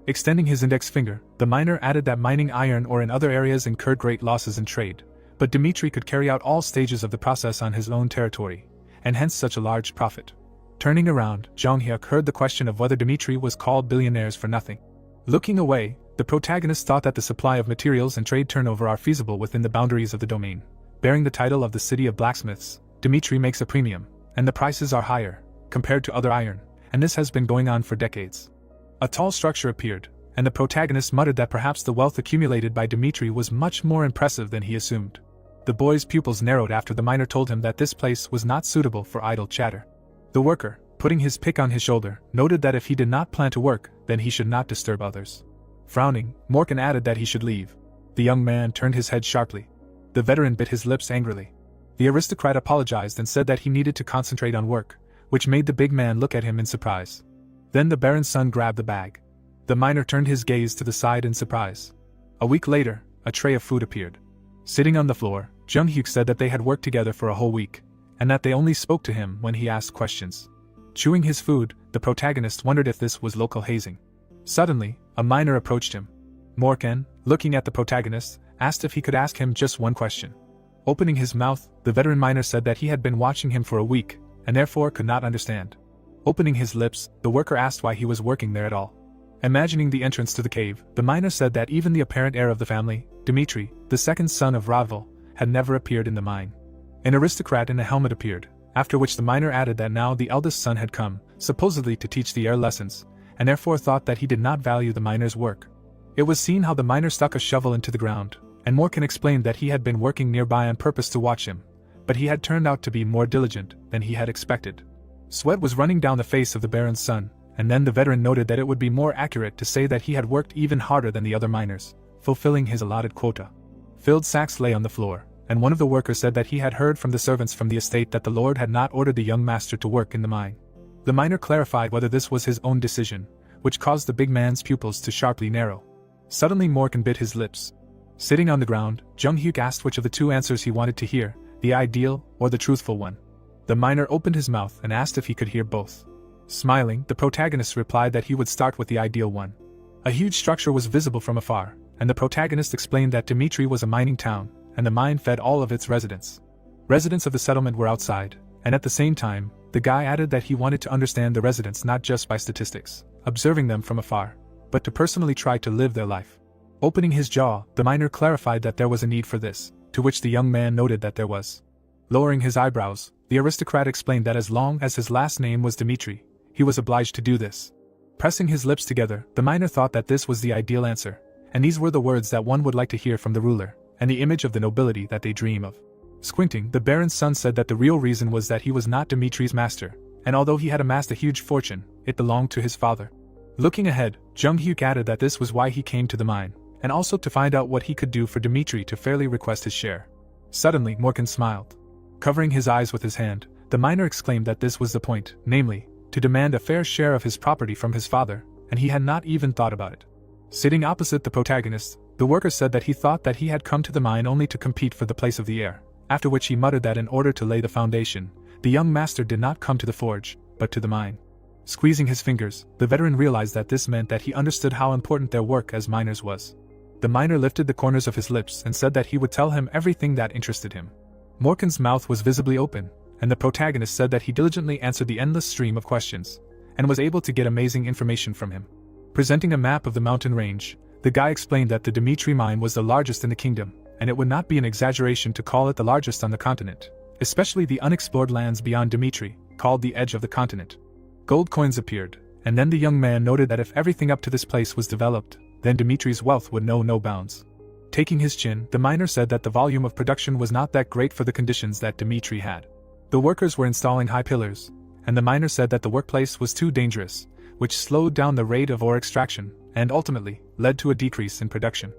Extending his index finger, the miner added that mining iron ore in other areas incurred great losses in trade, but Dimitri could carry out all stages of the process on his own territory, and hence such a large profit. Turning around, Jung Hyuk heard the question of whether Dimitri was called billionaires for nothing. Looking away, the protagonist thought that the supply of materials and trade turnover are feasible within the boundaries of the domain. Bearing the title of the city of blacksmiths, Dimitri makes a premium, and the prices are higher, compared to other iron, and this has been going on for decades. A tall structure appeared, and the protagonist muttered that perhaps the wealth accumulated by Dimitri was much more impressive than he assumed. The boy's pupils narrowed after the miner told him that this place was not suitable for idle chatter. The worker, putting his pick on his shoulder, noted that if he did not plan to work, then he should not disturb others. Frowning, Morkan added that he should leave. The young man turned his head sharply. The veteran bit his lips angrily. The aristocrat apologized and said that he needed to concentrate on work, which made the big man look at him in surprise. Then the Baron's son grabbed the bag. The miner turned his gaze to the side in surprise. A week later, a tray of food appeared. Sitting on the floor, Jung Hyuk said that they had worked together for a whole week, and that they only spoke to him when he asked questions. Chewing his food, the protagonist wondered if this was local hazing. Suddenly, a miner approached him. Morkan, looking at the protagonist, asked if he could ask him just one question. Opening his mouth, the veteran miner said that he had been watching him for a week, and therefore could not understand. Opening his lips, the worker asked why he was working there at all. Imagining the entrance to the cave, the miner said that even the apparent heir of the family, Dimitri, the second son of Ravel, had never appeared in the mine. An aristocrat in a helmet appeared, after which the miner added that now the eldest son had come, supposedly to teach the heir lessons, and therefore thought that he did not value the miner's work. It was seen how the miner stuck a shovel into the ground, and Morkan explained that he had been working nearby on purpose to watch him, but he had turned out to be more diligent than he had expected. Sweat was running down the face of the Baron's son, and then the veteran noted that it would be more accurate to say that he had worked even harder than the other miners, fulfilling his allotted quota. Filled sacks lay on the floor, and one of the workers said that he had heard from the servants from the estate that the lord had not ordered the young master to work in the mine. The miner clarified whether this was his own decision, which caused the big man's pupils to sharply narrow. Suddenly Morkan bit his lips. Sitting on the ground, Jung Hyuk asked which of the two answers he wanted to hear, the ideal or the truthful one. The miner opened his mouth and asked if he could hear both. Smiling, the protagonist replied that he would start with the ideal one. A huge structure was visible from afar, and the protagonist explained that Dimitri was a mining town, and the mine fed all of its residents. Residents of the settlement were outside, and at the same time, the guy added that he wanted to understand the residents not just by statistics, observing them from afar, but to personally try to live their life. Opening his jaw, the miner clarified that there was a need for this, to which the young man noted that there was. Lowering his eyebrows, the aristocrat explained that as long as his last name was Dimitri, he was obliged to do this. Pressing his lips together, the miner thought that this was the ideal answer, and these were the words that one would like to hear from the ruler, and the image of the nobility that they dream of. Squinting, the Baron's son said that the real reason was that he was not Dimitri's master, and although he had amassed a huge fortune, it belonged to his father. Looking ahead, Jung Hyuk added that this was why he came to the mine, and also to find out what he could do for Dimitri to fairly request his share. Suddenly, Morkan smiled. Covering his eyes with his hand, the miner exclaimed that this was the point, namely, to demand a fair share of his property from his father, and he had not even thought about it. Sitting opposite the protagonist, the worker said that he thought that he had come to the mine only to compete for the place of the heir, after which he muttered that in order to lay the foundation, the young master did not come to the forge, but to the mine. Squeezing his fingers, the veteran realized that this meant that he understood how important their work as miners was. The miner lifted the corners of his lips and said that he would tell him everything that interested him. Morkan's mouth was visibly open, and the protagonist said that he diligently answered the endless stream of questions, and was able to get amazing information from him. Presenting a map of the mountain range, the guy explained that the Dimitri mine was the largest in the kingdom, and it would not be an exaggeration to call it the largest on the continent, especially the unexplored lands beyond Dimitri, called the edge of the continent. Gold coins appeared, and then the young man noted that if everything up to this place was developed, then Dimitri's wealth would know no bounds. Taking his chin, the miner said that the volume of production was not that great for the conditions that Dimitri had. The workers were installing high pillars, and the miner said that the workplace was too dangerous, which slowed down the rate of ore extraction, and ultimately, led to a decrease in production.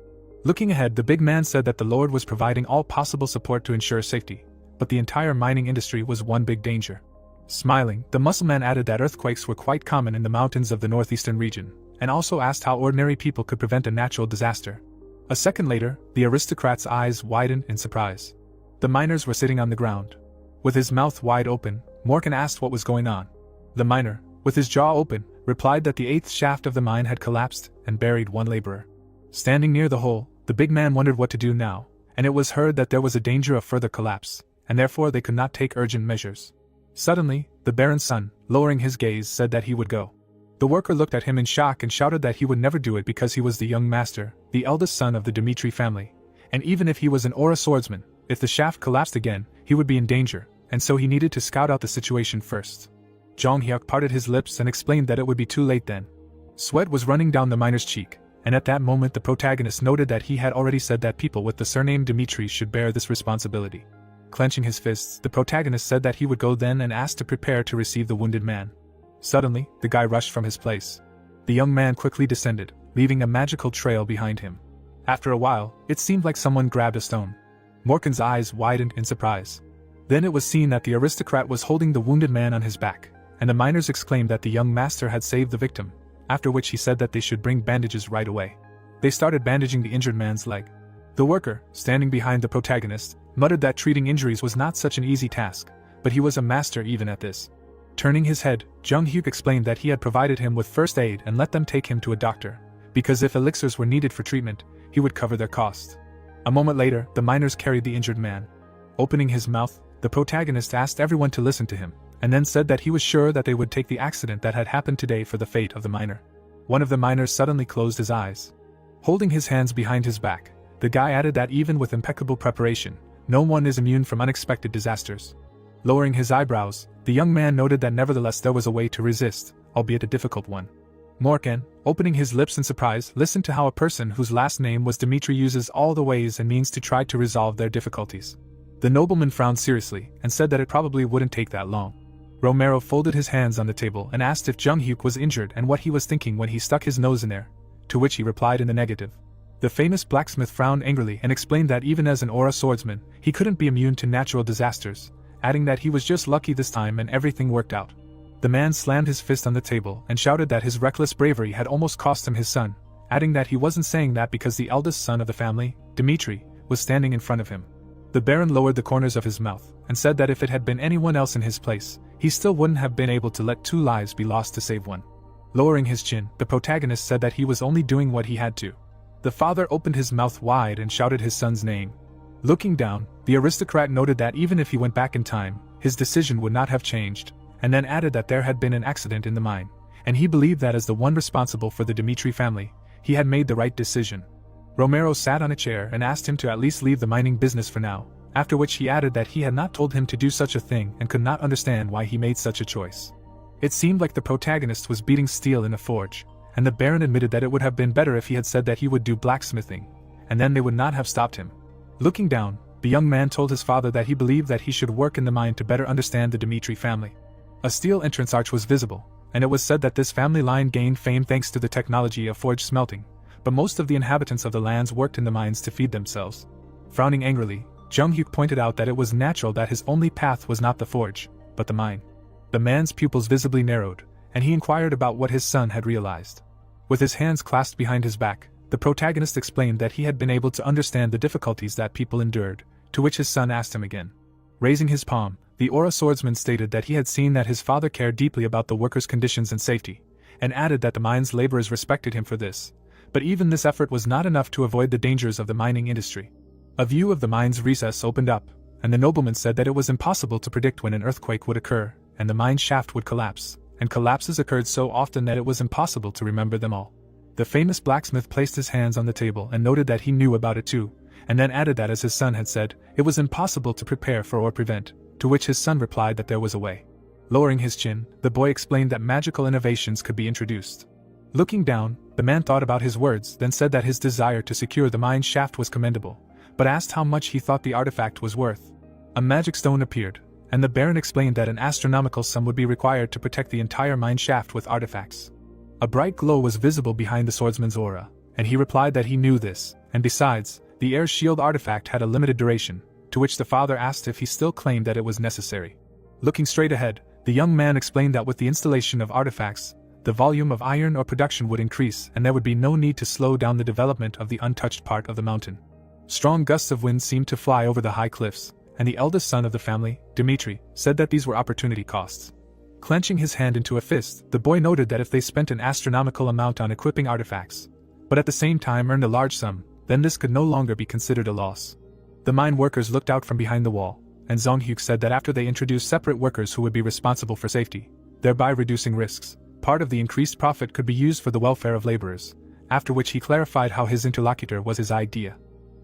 Looking ahead, the big man said that the Lord was providing all possible support to ensure safety, but the entire mining industry was one big danger. Smiling, the muscle man added that earthquakes were quite common in the mountains of the northeastern region, and also asked how ordinary people could prevent a natural disaster. A second later, the aristocrat's eyes widened in surprise. The miners were sitting on the ground. With his mouth wide open, Morgan asked what was going on. The miner, with his jaw open, replied that the 8th shaft of the mine had collapsed and buried one laborer. Standing near the hole, the big man wondered what to do now, and it was heard that there was a danger of further collapse, and therefore they could not take urgent measures. Suddenly, the baron's son, lowering his gaze, said that he would go. The worker looked at him in shock and shouted that he would never do it because he was the young master, the eldest son of the Dmitri family, and even if he was an aura swordsman, if the shaft collapsed again, he would be in danger, and so he needed to scout out the situation first. Jong Hyuk parted his lips and explained that it would be too late then. Sweat was running down the miner's cheek, and at that moment the protagonist noted that he had already said that people with the surname Dmitri should bear this responsibility. Clenching his fists, the protagonist said that he would go then and asked to prepare to receive the wounded man. Suddenly, the guy rushed from his place. The young man quickly descended, leaving a magical trail behind him. After a while, it seemed like someone grabbed a stone. Morkan's eyes widened in surprise. Then it was seen that the aristocrat was holding the wounded man on his back, and the miners exclaimed that the young master had saved the victim, after which he said that they should bring bandages right away. They started bandaging the injured man's leg. The worker, standing behind the protagonist, muttered that treating injuries was not such an easy task, but he was a master even at this. Turning his head, Jung Hyuk explained that he had provided him with first aid and let them take him to a doctor, because if elixirs were needed for treatment, he would cover their cost. A moment later, the miners carried the injured man. Opening his mouth, the protagonist asked everyone to listen to him, and then said that he was sure that they would take the accident that had happened today for the fate of the miner. One of the miners suddenly closed his eyes. Holding his hands behind his back, the guy added that even with impeccable preparation, no one is immune from unexpected disasters. Lowering his eyebrows, the young man noted that nevertheless there was a way to resist, albeit a difficult one. Morkan, opening his lips in surprise, listened to how a person whose last name was Dmitri uses all the ways and means to try to resolve their difficulties. The nobleman frowned seriously and said that it probably wouldn't take that long. Romero folded his hands on the table and asked if Jung Hyuk was injured and what he was thinking when he stuck his nose in there, to which he replied in the negative. The famous blacksmith frowned angrily and explained that even as an aura swordsman, he couldn't be immune to natural disasters, adding that he was just lucky this time and everything worked out. The man slammed his fist on the table and shouted that his reckless bravery had almost cost him his son, adding that he wasn't saying that because the eldest son of the family, Dmitri, was standing in front of him. The Baron lowered the corners of his mouth and said that if it had been anyone else in his place, he still wouldn't have been able to let 2 lives be lost to save one. Lowering his chin, the protagonist said that he was only doing what he had to. The father opened his mouth wide and shouted his son's name. Looking down, the aristocrat noted that even if he went back in time, his decision would not have changed, and then added that there had been an accident in the mine, and he believed that as the one responsible for the Dmitri family, he had made the right decision. Romero sat on a chair and asked him to at least leave the mining business for now, after which he added that he had not told him to do such a thing and could not understand why he made such a choice. It seemed like the protagonist was beating steel in a forge, and the Baron admitted that it would have been better if he had said that he would do blacksmithing, and then they would not have stopped him. Looking down, the young man told his father that he believed that he should work in the mine to better understand the Dmitri family. A steel entrance arch was visible, and it was said that this family line gained fame thanks to the technology of forge smelting, but most of the inhabitants of the lands worked in the mines to feed themselves. Frowning angrily, Jung Hyuk pointed out that it was natural that his only path was not the forge, but the mine. The man's pupils visibly narrowed, and he inquired about what his son had realized. With his hands clasped behind his back, the protagonist explained that he had been able to understand the difficulties that people endured, to which his son asked him again. Raising his palm, the aura swordsman stated that he had seen that his father cared deeply about the workers' conditions and safety, and added that the mine's laborers respected him for this. But even this effort was not enough to avoid the dangers of the mining industry. A view of the mine's recess opened up, and the nobleman said that it was impossible to predict when an earthquake would occur, and the mine shaft would collapse, and collapses occurred so often that it was impossible to remember them all. The famous blacksmith placed his hands on the table and noted that he knew about it too, and then added that as his son had said, it was impossible to prepare for or prevent, to which his son replied that there was a way. Lowering his chin, the boy explained that magical innovations could be introduced. Looking down, the man thought about his words, then said that his desire to secure the mine shaft was commendable, but asked how much he thought the artifact was worth. A magic stone appeared, and the Baron explained that an astronomical sum would be required to protect the entire mine shaft with artifacts. A bright glow was visible behind the swordsman's aura, and he replied that he knew this, and besides, the air shield artifact had a limited duration, to which the father asked if he still claimed that it was necessary. Looking straight ahead, the young man explained that with the installation of artifacts, the volume of iron ore production would increase and there would be no need to slow down the development of the untouched part of the mountain. Strong gusts of wind seemed to fly over the high cliffs, and the eldest son of the family, Dmitri, said that these were opportunity costs. Clenching his hand into a fist, the boy noted that if they spent an astronomical amount on equipping artifacts, but at the same time earned a large sum, then this could no longer be considered a loss. The mine workers looked out from behind the wall, and Zonghyuk said that after they introduced separate workers who would be responsible for safety, thereby reducing risks, part of the increased profit could be used for the welfare of laborers, after which he clarified how his interlocutor was his idea.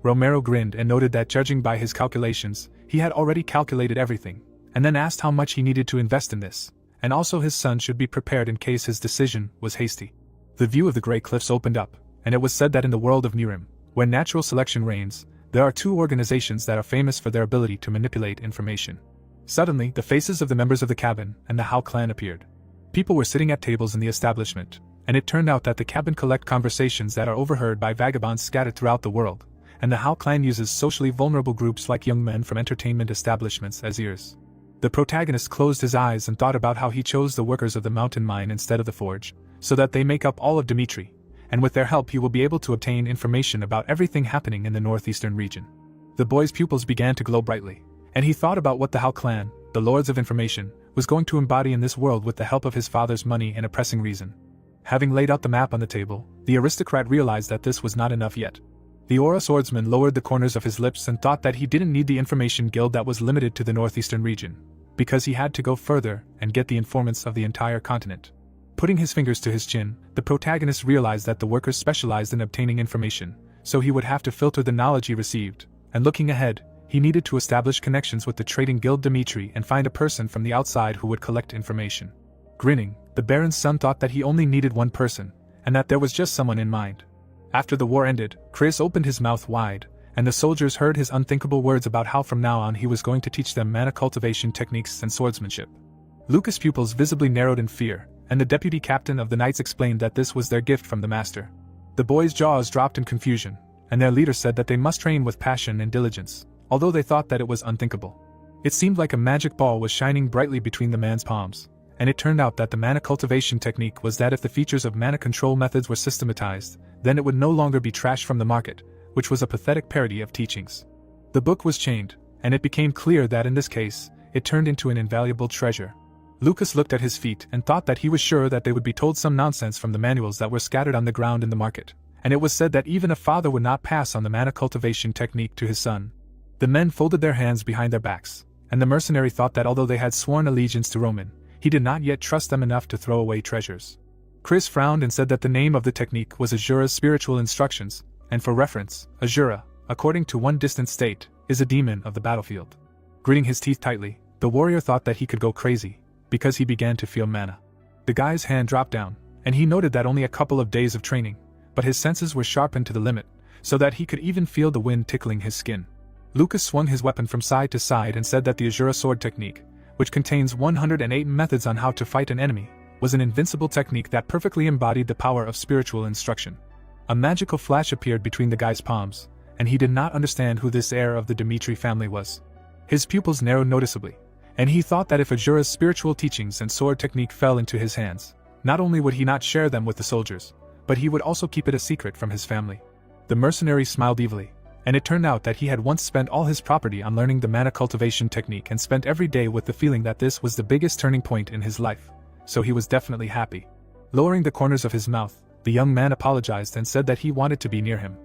Romero grinned and noted that judging by his calculations, he had already calculated everything, and then asked how much he needed to invest in this, and also his son should be prepared in case his decision was hasty. The view of the Great Cliffs opened up, and it was said that in the world of Nirim, where natural selection reigns, there are two organizations that are famous for their ability to manipulate information. Suddenly, the faces of the members of the cabin and the Hao clan appeared. People were sitting at tables in the establishment, and it turned out that the cabin collect conversations that are overheard by vagabonds scattered throughout the world, and the Hao clan uses socially vulnerable groups like young men from entertainment establishments as ears. The protagonist closed his eyes and thought about how he chose the workers of the mountain mine instead of the forge, so that they make up all of Dmitri, and with their help he will be able to obtain information about everything happening in the northeastern region. The boy's pupils began to glow brightly, and he thought about what the Hao clan, the Lords of Information, was going to embody in this world with the help of his father's money and a pressing reason. Having laid out the map on the table, the aristocrat realized that this was not enough yet. The Aura swordsman lowered the corners of his lips and thought that he didn't need the information guild that was limited to the northeastern region, because he had to go further and get the informants of the entire continent. Putting his fingers to his chin, the protagonist realized that the workers specialized in obtaining information, so he would have to filter the knowledge he received, and looking ahead, he needed to establish connections with the trading guild Dmitri and find a person from the outside who would collect information. Grinning, the Baron's son thought that he only needed one person, and that there was just someone in mind. After the war ended, Chris opened his mouth wide, and the soldiers heard his unthinkable words about how from now on he was going to teach them mana cultivation techniques and swordsmanship. Lucas' pupils visibly narrowed in fear, and the deputy captain of the knights explained that this was their gift from the master. The boys' jaws dropped in confusion, and their leader said that they must train with passion and diligence, although they thought that it was unthinkable. It seemed like a magic ball was shining brightly between the man's palms, and it turned out that the mana cultivation technique was that if the features of mana control methods were systematized, then it would no longer be trash from the market, which was a pathetic parody of teachings. The book was chained, and it became clear that in this case, it turned into an invaluable treasure. Lucas looked at his feet and thought that he was sure that they would be told some nonsense from the manuals that were scattered on the ground in the market, and it was said that even a father would not pass on the mana cultivation technique to his son. The men folded their hands behind their backs, and the mercenary thought that although they had sworn allegiance to Roman, he did not yet trust them enough to throw away treasures. Chris frowned and said that the name of the technique was Azura's spiritual instructions, and for reference, Azura, according to one distant state, is a demon of the battlefield. Gritting his teeth tightly, the warrior thought that he could go crazy, because he began to feel mana. The guy's hand dropped down, and he noted that only a couple of days of training, but his senses were sharpened to the limit, so that he could even feel the wind tickling his skin. Lucas swung his weapon from side to side and said that the Azura sword technique, which contains 108 methods on how to fight an enemy, was an invincible technique that perfectly embodied the power of spiritual instruction. A magical flash appeared between the guy's palms, and he did not understand who this heir of the Dmitri family was. His pupils narrowed noticeably, and he thought that if Azura's spiritual teachings and sword technique fell into his hands, not only would he not share them with the soldiers, but he would also keep it a secret from his family. The mercenary smiled evilly, and it turned out that he had once spent all his property on learning the mana cultivation technique and spent every day with the feeling that this was the biggest turning point in his life, so he was definitely happy. Lowering the corners of his mouth, the young man apologized and said that he wanted to be near him.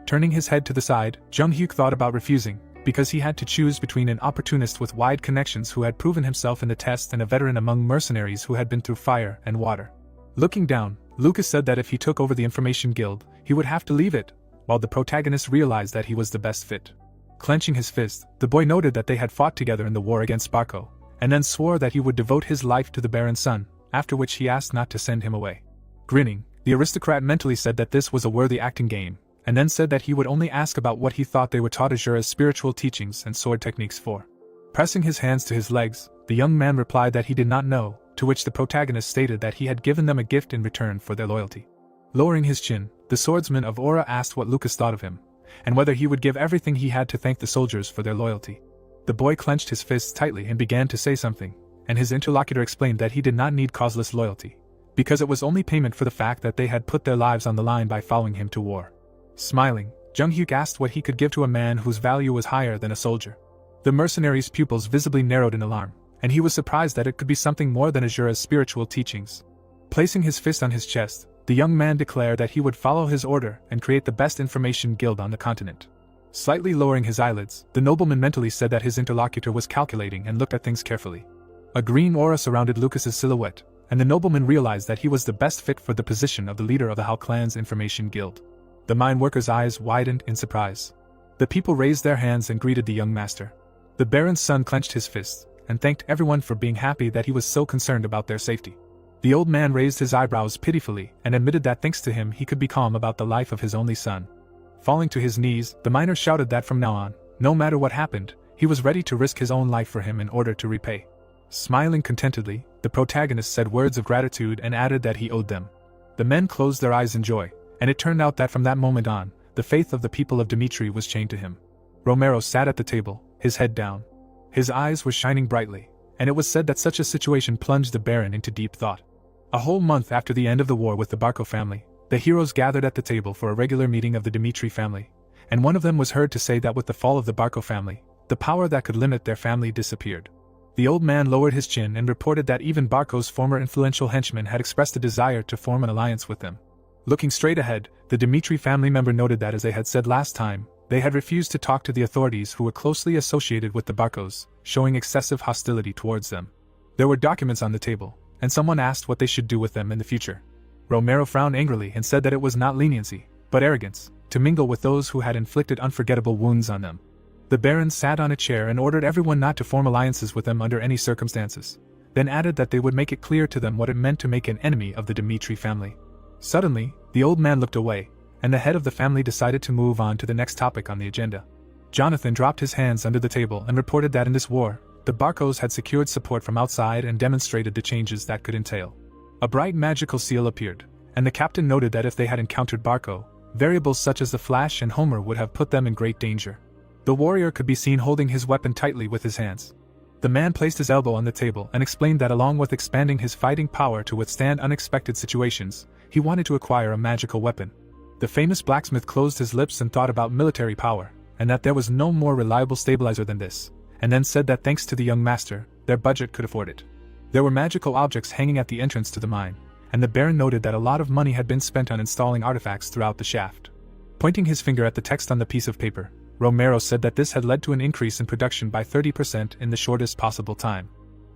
Turning his head to the side, Jung-hyuk thought about refusing, because he had to choose between an opportunist with wide connections who had proven himself in the test and a veteran among mercenaries who had been through fire and water. Looking down, Lucas said that if he took over the information guild, he would have to leave it, while the protagonist realized that he was the best fit. Clenching his fist, the boy noted that they had fought together in the war against Barco, and then swore that he would devote his life to the Baron's son, after which he asked not to send him away. Grinning, the aristocrat mentally said that this was a worthy acting game, and then said that he would only ask about what he thought they were taught Azura's spiritual teachings and sword techniques for. Pressing his hands to his legs, the young man replied that he did not know, to which the protagonist stated that he had given them a gift in return for their loyalty. Lowering his chin, the swordsman of Aura asked what Lucas thought of him, and whether he would give everything he had to thank the soldiers for their loyalty. The boy clenched his fists tightly and began to say something, and his interlocutor explained that he did not need causeless loyalty, because it was only payment for the fact that they had put their lives on the line by following him to war. Smiling, Jung Hyuk asked what he could give to a man whose value was higher than a soldier. The mercenary's pupils visibly narrowed in alarm, and he was surprised that it could be something more than Azura's spiritual teachings. Placing his fist on his chest, the young man declared that he would follow his order and create the best information guild on the continent. Slightly lowering his eyelids, the nobleman mentally said that his interlocutor was calculating and looked at things carefully. A green aura surrounded Lucas's silhouette, and the nobleman realized that he was the best fit for the position of the leader of the Hao clan's information guild. The mine worker's eyes widened in surprise. The people raised their hands and greeted the young master. The baron's son clenched his fists and thanked everyone for being happy that he was so concerned about their safety. The old man raised his eyebrows pitifully and admitted that thanks to him he could be calm about the life of his only son. Falling to his knees, the miner shouted that from now on, no matter what happened, he was ready to risk his own life for him in order to repay. Smiling contentedly, the protagonist said words of gratitude and added that he owed them. The men closed their eyes in joy, and it turned out that from that moment on, the faith of the people of Dimitri was chained to him. Romero sat at the table, his head down. His eyes were shining brightly, and it was said that such a situation plunged the Baron into deep thought. A whole month after the end of the war with the Barco family, the heroes gathered at the table for a regular meeting of the Dimitri family, and one of them was heard to say that with the fall of the Barco family, the power that could limit their family disappeared. The old man lowered his chin and reported that even Barco's former influential henchmen had expressed a desire to form an alliance with them. Looking straight ahead, the Dimitri family member noted that as they had said last time, they had refused to talk to the authorities who were closely associated with the Barcos, showing excessive hostility towards them. There were documents on the table, and someone asked what they should do with them in the future. Romero frowned angrily and said that it was not leniency, but arrogance, to mingle with those who had inflicted unforgettable wounds on them. The Baron sat on a chair and ordered everyone not to form alliances with them under any circumstances, then added that they would make it clear to them what it meant to make an enemy of the Dimitri family. Suddenly, the old man looked away, and the head of the family decided to move on to the next topic on the agenda. Jonathan dropped his hands under the table and reported that in this war, the Barcos had secured support from outside and demonstrated the changes that could entail. A bright magical seal appeared, and the captain noted that if they had encountered Barco, variables such as the Flash and Homer would have put them in great danger. The warrior could be seen holding his weapon tightly with his hands. The man placed his elbow on the table and explained that along with expanding his fighting power to withstand unexpected situations, he wanted to acquire a magical weapon. The famous blacksmith closed his lips and thought about military power, and that there was no more reliable stabilizer than this, and then said that thanks to the young master, their budget could afford it. There were magical objects hanging at the entrance to the mine, and the Baron noted that a lot of money had been spent on installing artifacts throughout the shaft. Pointing his finger at the text on the piece of paper, Romero said that this had led to an increase in production by 30% in the shortest possible time.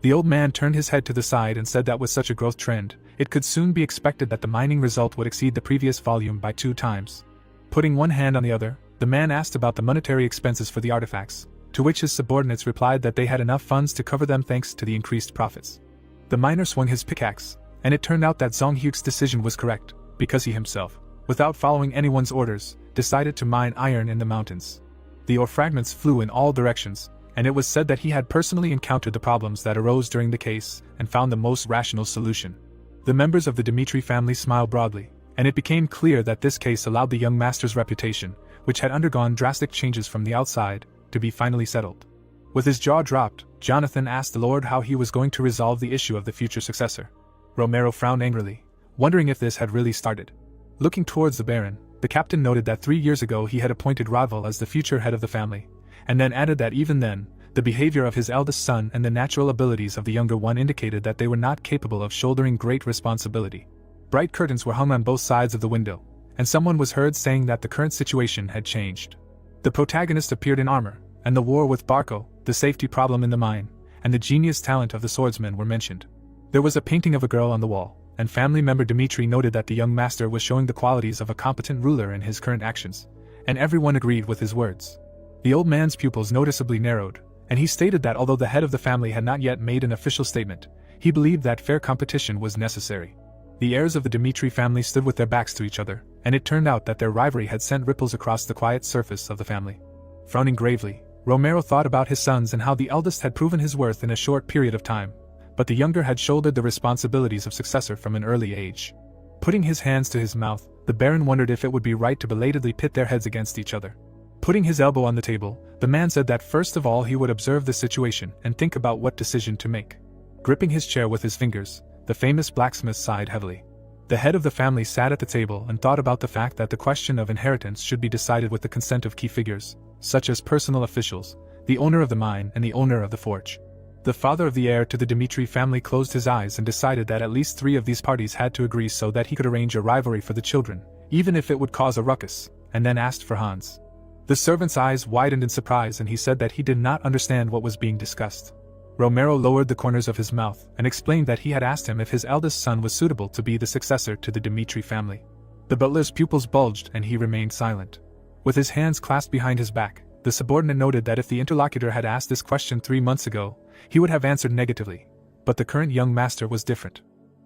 The old man turned his head to the side and said that with such a growth trend, it could soon be expected that the mining result would exceed the previous volume by 2 times. Putting one hand on the other, the man asked about the monetary expenses for the artifacts, to which his subordinates replied that they had enough funds to cover them thanks to the increased profits. The miner swung his pickaxe, and it turned out that Zhang Hyuk's decision was correct, because he himself, without following anyone's orders, decided to mine iron in the mountains. The ore fragments flew in all directions, and it was said that he had personally encountered the problems that arose during the case and found the most rational solution. The members of the Dimitri family smiled broadly, and it became clear that this case allowed the young master's reputation, which had undergone drastic changes from the outside, to be finally settled. With his jaw dropped, Jonathan asked the Lord how he was going to resolve the issue of the future successor. Romero frowned angrily, wondering if this had really started. Looking towards the Baron, the captain noted that 3 years ago he had appointed Rodval as the future head of the family, and then added that even then, the behavior of his eldest son and the natural abilities of the younger one indicated that they were not capable of shouldering great responsibility. Bright curtains were hung on both sides of the window, and someone was heard saying that the current situation had changed. The protagonist appeared in armor, and the war with Barco, the safety problem in the mine, and the genius talent of the swordsman were mentioned. There was a painting of a girl on the wall, and family member Dimitri noted that the young master was showing the qualities of a competent ruler in his current actions, and everyone agreed with his words. The old man's pupils noticeably narrowed, and he stated that although the head of the family had not yet made an official statement, he believed that fair competition was necessary. The heirs of the Dimitri family stood with their backs to each other, and it turned out that their rivalry had sent ripples across the quiet surface of the family. Frowning gravely, Romero thought about his sons and how the eldest had proven his worth in a short period of time, but the younger had shouldered the responsibilities of successor from an early age. Putting his hands to his mouth, The Baron wondered if it would be right to belatedly pit their heads against each other. Putting his elbow on the table, the man said that first of all he would observe the situation and think about what decision to make. Gripping his chair with his fingers, the famous blacksmith sighed heavily. The head of the family sat at the table and thought about the fact that the question of inheritance should be decided with the consent of key figures, such as personal officials, the owner of the mine and the owner of the forge. The father of the heir to the Dmitri family closed his eyes and decided that at least 3 of these parties had to agree so that he could arrange a rivalry for the children, even if it would cause a ruckus, and then asked for Hans. The servant's eyes widened in surprise and he said that he did not understand what was being discussed. Romero lowered the corners of his mouth and explained that he had asked him if his eldest son was suitable to be the successor to the Dmitri family. The butler's pupils bulged and he remained silent. With his hands clasped behind his back, the subordinate noted that if the interlocutor had asked this question 3 months ago, he would have answered negatively. But the current young master was different.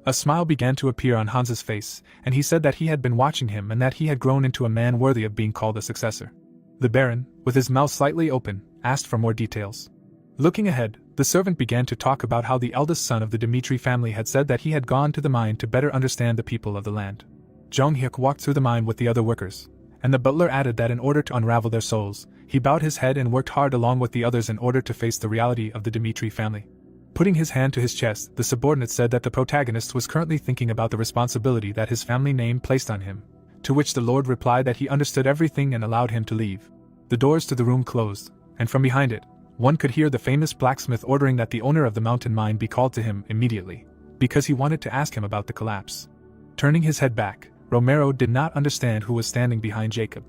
A smile began to appear on Hans's face, and he said that he had been watching him and that he had grown into a man worthy of being called a successor. The Baron, with his mouth slightly open, asked for more details. Looking ahead, the servant began to talk about how the eldest son of the Dmitri family had said that he had gone to the mine to better understand the people of the land. Jong-hyuk walked through the mine with the other workers, and the butler added that in order to unravel their souls, he bowed his head and worked hard along with the others in order to face the reality of the Dmitri family. Putting his hand to his chest, the subordinate said that the protagonist was currently thinking about the responsibility that his family name placed on him, to which the lord replied that he understood everything and allowed him to leave. The doors to the room closed, and from behind it, one could hear the famous blacksmith ordering that the owner of the mountain mine be called to him immediately, because he wanted to ask him about the collapse. Turning his head back, Romero did not understand who was standing behind Jacob.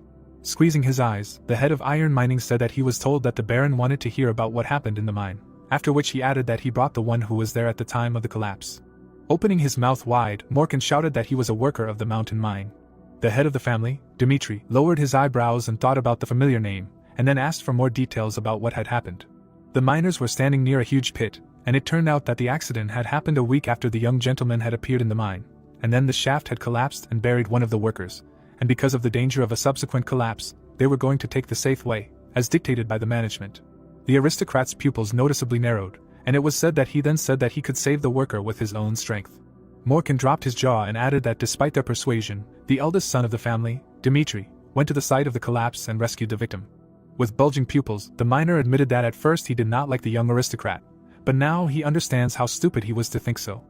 Squeezing his eyes, the head of iron mining said that he was told that the Baron wanted to hear about what happened in the mine, after which he added that he brought the one who was there at the time of the collapse. Opening his mouth wide, Morkan shouted that he was a worker of the mountain mine. The head of the family, Dmitri, lowered his eyebrows and thought about the familiar name, and then asked for more details about what had happened. The miners were standing near a huge pit, and it turned out that the accident had happened a week after the young gentleman had appeared in the mine, and then the shaft had collapsed and buried one of the workers, and because of the danger of a subsequent collapse, they were going to take the safe way, as dictated by the management. The aristocrat's pupils noticeably narrowed, and it was said that he then said that he could save the worker with his own strength. Morkan dropped his jaw and added that despite their persuasion, the eldest son of the family, Dmitri, went to the site of the collapse and rescued the victim. With bulging pupils, the miner admitted that at first he did not like the young aristocrat, but now he understands how stupid he was to think so.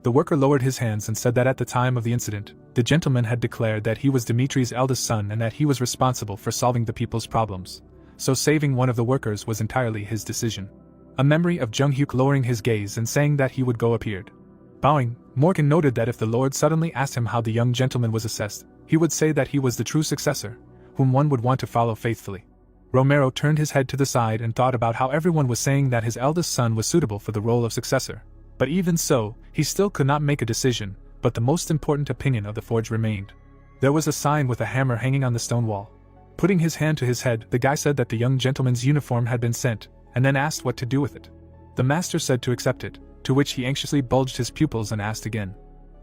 The worker lowered his hands and said that at the time of the incident, the gentleman had declared that he was Dmitri's eldest son and that he was responsible for solving the people's problems, so saving one of the workers was entirely his decision. A memory of Jung-hyuk lowering his gaze and saying that he would go appeared. Bowing, Morkan noted that if the lord suddenly asked him how the young gentleman was assessed, he would say that he was the true successor, whom one would want to follow faithfully. Romero turned his head to the side and thought about how everyone was saying that his eldest son was suitable for the role of successor. But even so, he still could not make a decision, but the most important opinion of the forge remained. There was a sign with a hammer hanging on the stone wall. Putting his hand to his head, the guy said that the young gentleman's uniform had been sent, and then asked what to do with it. The master said to accept it, to which he anxiously bulged his pupils and asked again.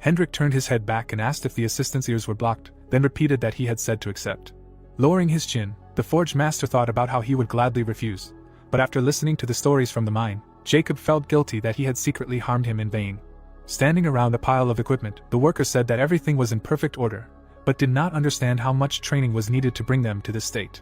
Hendrik turned his head back and asked if the assistant's ears were blocked, then repeated that he had said to accept. Lowering his chin, the forge master thought about how he would gladly refuse, but after listening to the stories from the mine, Jacob felt guilty that he had secretly harmed him in vain. Standing around a pile of equipment, the worker said that everything was in perfect order, but did not understand how much training was needed to bring them to this state.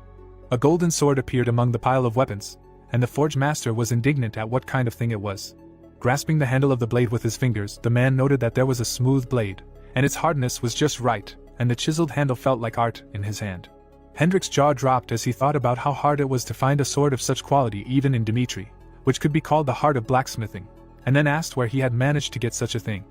A golden sword appeared among the pile of weapons, and the forge master was indignant at what kind of thing it was. Grasping the handle of the blade with his fingers, the man noted that there was a smooth blade, and its hardness was just right, and the chiseled handle felt like art in his hand. Hendrik's jaw dropped as he thought about how hard it was to find a sword of such quality even in Dmitri, which could be called the heart of blacksmithing, and then asked where he had managed to get such a thing.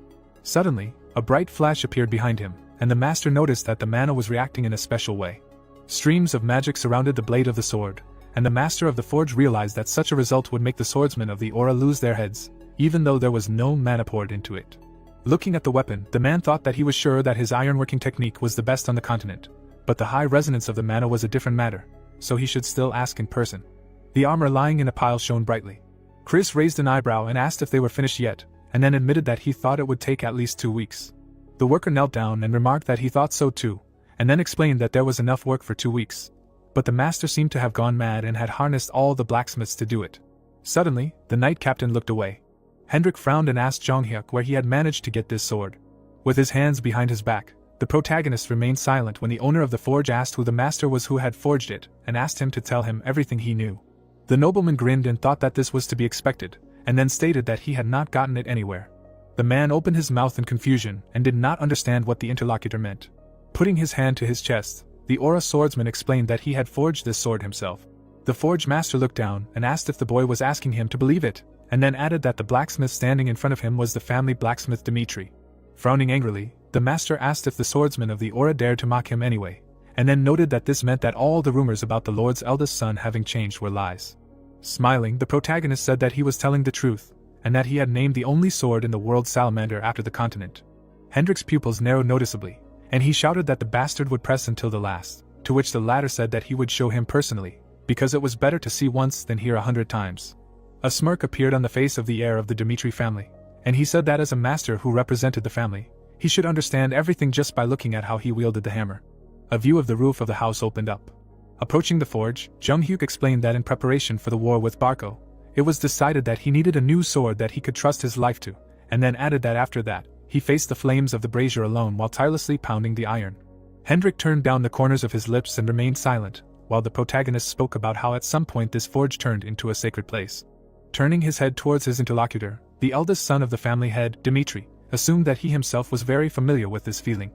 Suddenly, a bright flash appeared behind him, and the master noticed that the mana was reacting in a special way. Streams of magic surrounded the blade of the sword, and the master of the forge realized that such a result would make the swordsmen of the aura lose their heads, even though there was no mana poured into it. Looking at the weapon, the man thought that he was sure that his ironworking technique was the best on the continent, but the high resonance of the mana was a different matter, so he should still ask in person. The armor lying in a pile shone brightly. Chris raised an eyebrow and asked if they were finished yet, and then admitted that he thought it would take at least 2 weeks. The worker knelt down and remarked that he thought so too, and then explained that there was enough work for 2 weeks. But the master seemed to have gone mad and had harnessed all the blacksmiths to do it. Suddenly, the knight captain looked away. Hendrik frowned and asked Jong-hyuk where he had managed to get this sword. With his hands behind his back, The protagonist remained silent when the owner of the forge asked who the master was who had forged it, and asked him to tell him everything he knew. The nobleman grinned and thought that this was to be expected, and then stated that he had not gotten it anywhere. The man opened his mouth in confusion and did not understand what the interlocutor meant. Putting his hand to his chest, the aura swordsman explained that he had forged this sword himself. The forge master looked down and asked if the boy was asking him to believe it, and then added that the blacksmith standing in front of him was the family blacksmith Dmitri. Frowning angrily, the master asked if the swordsman of the aura dared to mock him anyway, and then noted that this meant that all the rumors about the lord's eldest son having changed were lies. Smiling, the protagonist said that he was telling the truth, and that he had named the only sword in the world salamander after the continent. Hendrik's pupils narrowed noticeably, and he shouted that the bastard would press until the last, to which the latter said that he would show him personally, because it was better to see once than hear 100 times. A smirk appeared on the face of the heir of the Dmitri family, and he said that as a master who represented the family, he should understand everything just by looking at how he wielded the hammer. A view of the roof of the house opened up. Approaching the forge, Jung-hyuk explained that in preparation for the war with Barco, it was decided that he needed a new sword that he could trust his life to, and then added that after that, he faced the flames of the brazier alone while tirelessly pounding the iron. Hendrik turned down the corners of his lips and remained silent, while the protagonist spoke about how at some point this forge turned into a sacred place. Turning his head towards his interlocutor, the eldest son of the family head, Dmitri, assumed that he himself was very familiar with this feeling.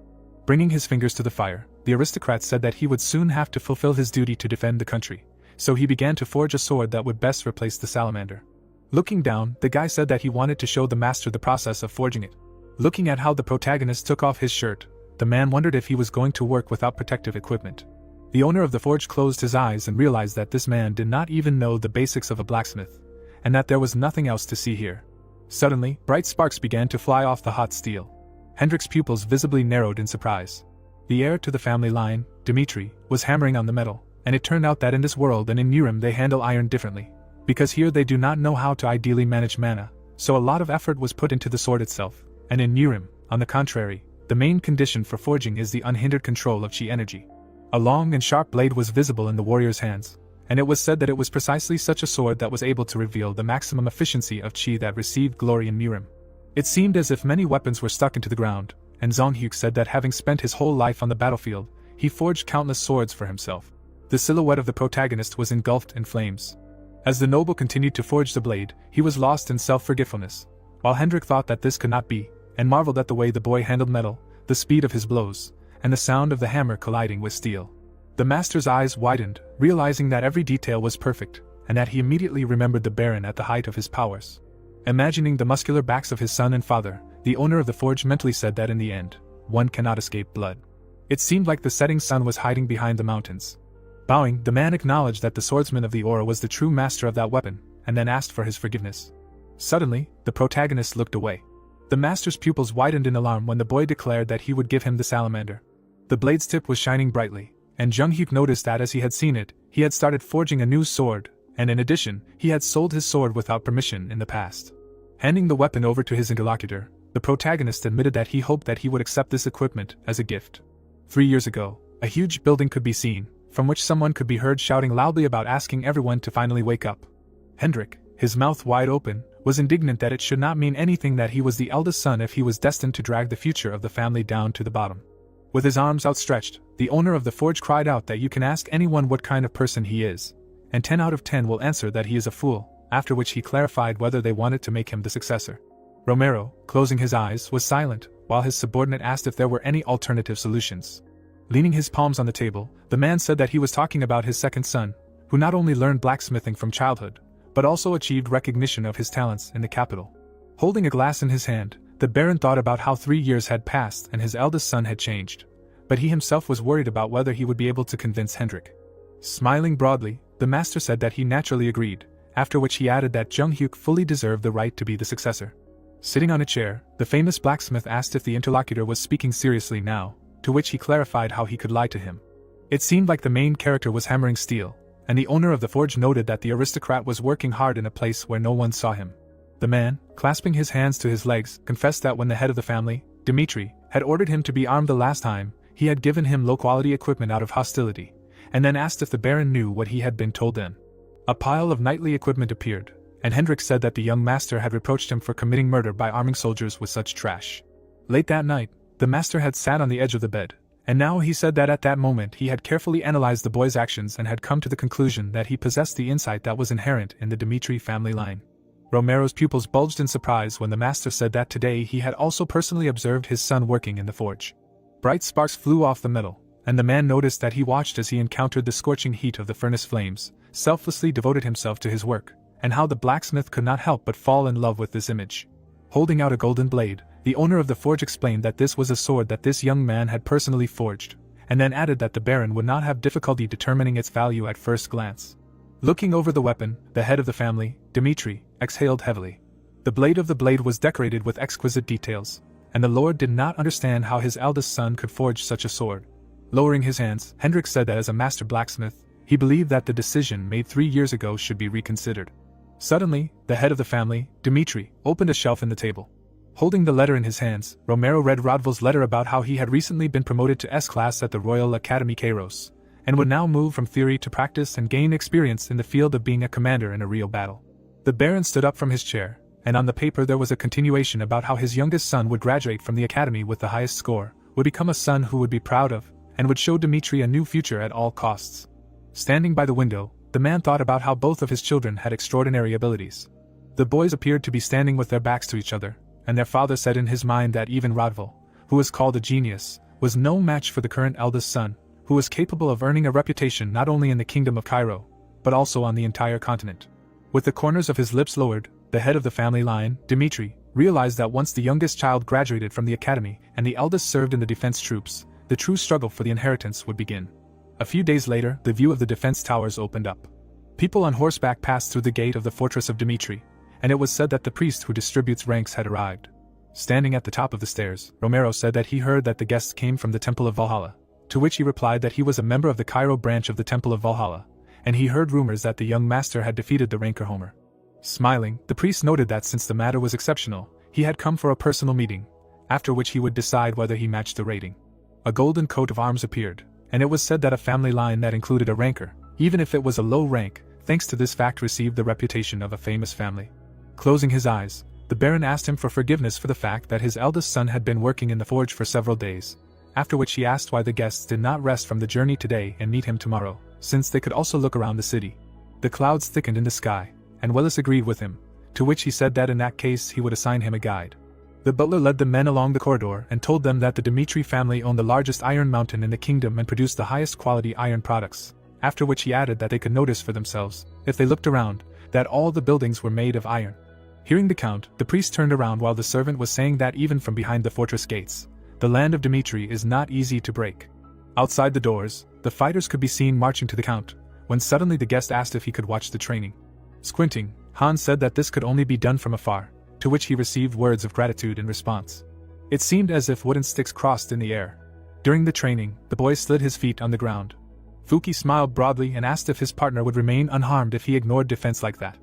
Bringing his fingers to the fire, the aristocrat said that he would soon have to fulfill his duty to defend the country, so he began to forge a sword that would best replace the salamander. Looking down, the guy said that he wanted to show the master the process of forging it. Looking at how the protagonist took off his shirt, the man wondered if he was going to work without protective equipment. The owner of the forge closed his eyes and realized that this man did not even know the basics of a blacksmith, and that there was nothing else to see here. Suddenly, bright sparks began to fly off the hot steel. Hendrik's pupils visibly narrowed in surprise. The heir to the family line, Dmitri, was hammering on the metal, and it turned out that in this world and in Urim they handle iron differently, because here they do not know how to ideally manage mana, so a lot of effort was put into the sword itself, and in Urim, on the contrary, the main condition for forging is the unhindered control of chi energy. A long and sharp blade was visible in the warrior's hands, and it was said that it was precisely such a sword that was able to reveal the maximum efficiency of chi that received glory in Urim. It seemed as if many weapons were stuck into the ground, and Jung-hyuk said that having spent his whole life on the battlefield, he forged countless swords for himself. The silhouette of the protagonist was engulfed in flames. As the noble continued to forge the blade, he was lost in self-forgetfulness, while Hendrik thought that this could not be, and marveled at the way the boy handled metal, the speed of his blows, and the sound of the hammer colliding with steel. The master's eyes widened, realizing that every detail was perfect, and that he immediately remembered the Baron at the height of his powers. Imagining the muscular backs of his son and father, the owner of the forge mentally said that in the end, one cannot escape blood. It seemed like the setting sun was hiding behind the mountains. Bowing, the man acknowledged that the swordsman of the aura was the true master of that weapon, and then asked for his forgiveness. Suddenly, the protagonist looked away. The master's pupils widened in alarm when the boy declared that he would give him the salamander. The blade's tip was shining brightly, and Jung-hyuk noticed that as he had seen it, he had started forging a new sword, and in addition, he had sold his sword without permission in the past. Handing the weapon over to his interlocutor, the protagonist admitted that he hoped that he would accept this equipment as a gift. 3 years ago, a huge building could be seen, from which someone could be heard shouting loudly about asking everyone to finally wake up. Hendrik, his mouth wide open, was indignant that it should not mean anything that he was the eldest son if he was destined to drag the future of the family down to the bottom. With his arms outstretched, the owner of the forge cried out that you can ask anyone what kind of person he is, and 10 out of 10 will answer that he is a fool, after which he clarified whether they wanted to make him the successor. Romero, closing his eyes, was silent, while his subordinate asked if there were any alternative solutions. Leaning his palms on the table, the man said that he was talking about his second son, who not only learned blacksmithing from childhood, but also achieved recognition of his talents in the capital. Holding a glass in his hand, the Baron thought about how 3 years had passed and his eldest son had changed, but he himself was worried about whether he would be able to convince Hendrik. Smiling broadly, the master said that he naturally agreed, after which he added that Jung-hyuk fully deserved the right to be the successor. Sitting on a chair, the famous blacksmith asked if the interlocutor was speaking seriously now, to which he clarified how he could lie to him. It seemed like the main character was hammering steel, and the owner of the forge noted that the aristocrat was working hard in a place where no one saw him. The man, clasping his hands to his legs, confessed that when the head of the family, Dmitri, had ordered him to be armed the last time, he had given him low-quality equipment out of hostility, and then asked if the Baron knew what he had been told then. A pile of knightly equipment appeared, and Hendrik said that the young master had reproached him for committing murder by arming soldiers with such trash. Late that night, The master had sat on the edge of the bed, and now he said that at that moment he had carefully analyzed the boy's actions and had come to the conclusion that he possessed the insight that was inherent in the Dmitri family line. Romero's pupils bulged in surprise when the master said that today he had also personally observed his son working in the forge. Bright sparks flew off the metal, and the man noticed that he watched as he encountered the scorching heat of the furnace flames, selflessly devoted himself to his work, and how the blacksmith could not help but fall in love with this image. Holding out a golden blade, the owner of the forge explained that this was a sword that this young man had personally forged, and then added that the baron would not have difficulty determining its value at first glance. Looking over the weapon, the head of the family, Dmitri, exhaled heavily. The blade of the blade was decorated with exquisite details, and the lord did not understand how his eldest son could forge such a sword. Lowering his hands, Hendrik said that as a master blacksmith, he believed that the decision made 3 years ago should be reconsidered. Suddenly, the head of the family, Dmitri, opened a shelf in the table. Holding the letter in his hands, Romero read Rodval's letter about how he had recently been promoted to S-class at the Royal Academy Kairos, and would now move from theory to practice and gain experience in the field of being a commander in a real battle. The baron stood up from his chair, and on the paper there was a continuation about how his youngest son would graduate from the academy with the highest score, would become a son who would be proud of, and would show Dmitri a new future at all costs. Standing by the window, the man thought about how both of his children had extraordinary abilities. The boys appeared to be standing with their backs to each other, and their father said in his mind that even Rodval, who was called a genius, was no match for the current eldest son, who was capable of earning a reputation not only in the kingdom of Cairo, but also on the entire continent. With the corners of his lips lowered, the head of the family line, Dmitri, realized that once the youngest child graduated from the academy and the eldest served in the defense troops, the true struggle for the inheritance would begin. A few days later, the view of the defense towers opened up. People on horseback passed through the gate of the fortress of Dmitri, and it was said that the priest who distributes ranks had arrived. Standing at the top of the stairs, Romero said that he heard that the guests came from the Temple of Valhalla, to which he replied that he was a member of the Cairo branch of the Temple of Valhalla, and he heard rumors that the young master had defeated the ranker Homer. Smiling, the priest noted that since the matter was exceptional, he had come for a personal meeting, after which he would decide whether he matched the rating. A golden coat of arms appeared, and it was said that a family line that included a ranker, even if it was a low rank, thanks to this fact received the reputation of a famous family. Closing his eyes, the baron asked him for forgiveness for the fact that his eldest son had been working in the forge for several days, after which he asked why the guests did not rest from the journey today and meet him tomorrow, since they could also look around the city. The clouds thickened in the sky, and Willis agreed with him, to which he said that in that case he would assign him a guide. The butler led the men along the corridor and told them that the Dmitri family owned the largest iron mountain in the kingdom and produced the highest quality iron products, after which he added that they could notice for themselves, if they looked around, that all the buildings were made of iron. Hearing the count, the priest turned around while the servant was saying that even from behind the fortress gates, the land of Dmitri is not easy to break. Outside the doors, the fighters could be seen marching to the count, when suddenly the guest asked if he could watch the training. Squinting, Hans said that this could only be done from afar, to which he received words of gratitude in response. It seemed as if wooden sticks crossed in the air. During the training, the boy slid his feet on the ground. Fuki smiled broadly and asked if his partner would remain unharmed if he ignored defense like that.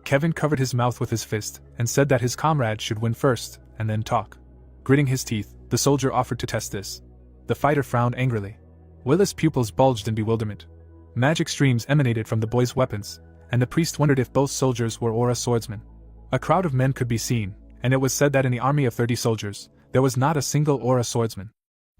Kevin covered his mouth with his fist and said that his comrade should win first and then talk. Gritting his teeth, the soldier offered to test this. The fighter frowned angrily. Willis' pupils bulged in bewilderment. Magic streams emanated from the boy's weapons, and the priest wondered if both soldiers were aura swordsmen. A crowd of men could be seen, and it was said that in the army of 30 soldiers, there was not a single aura swordsman.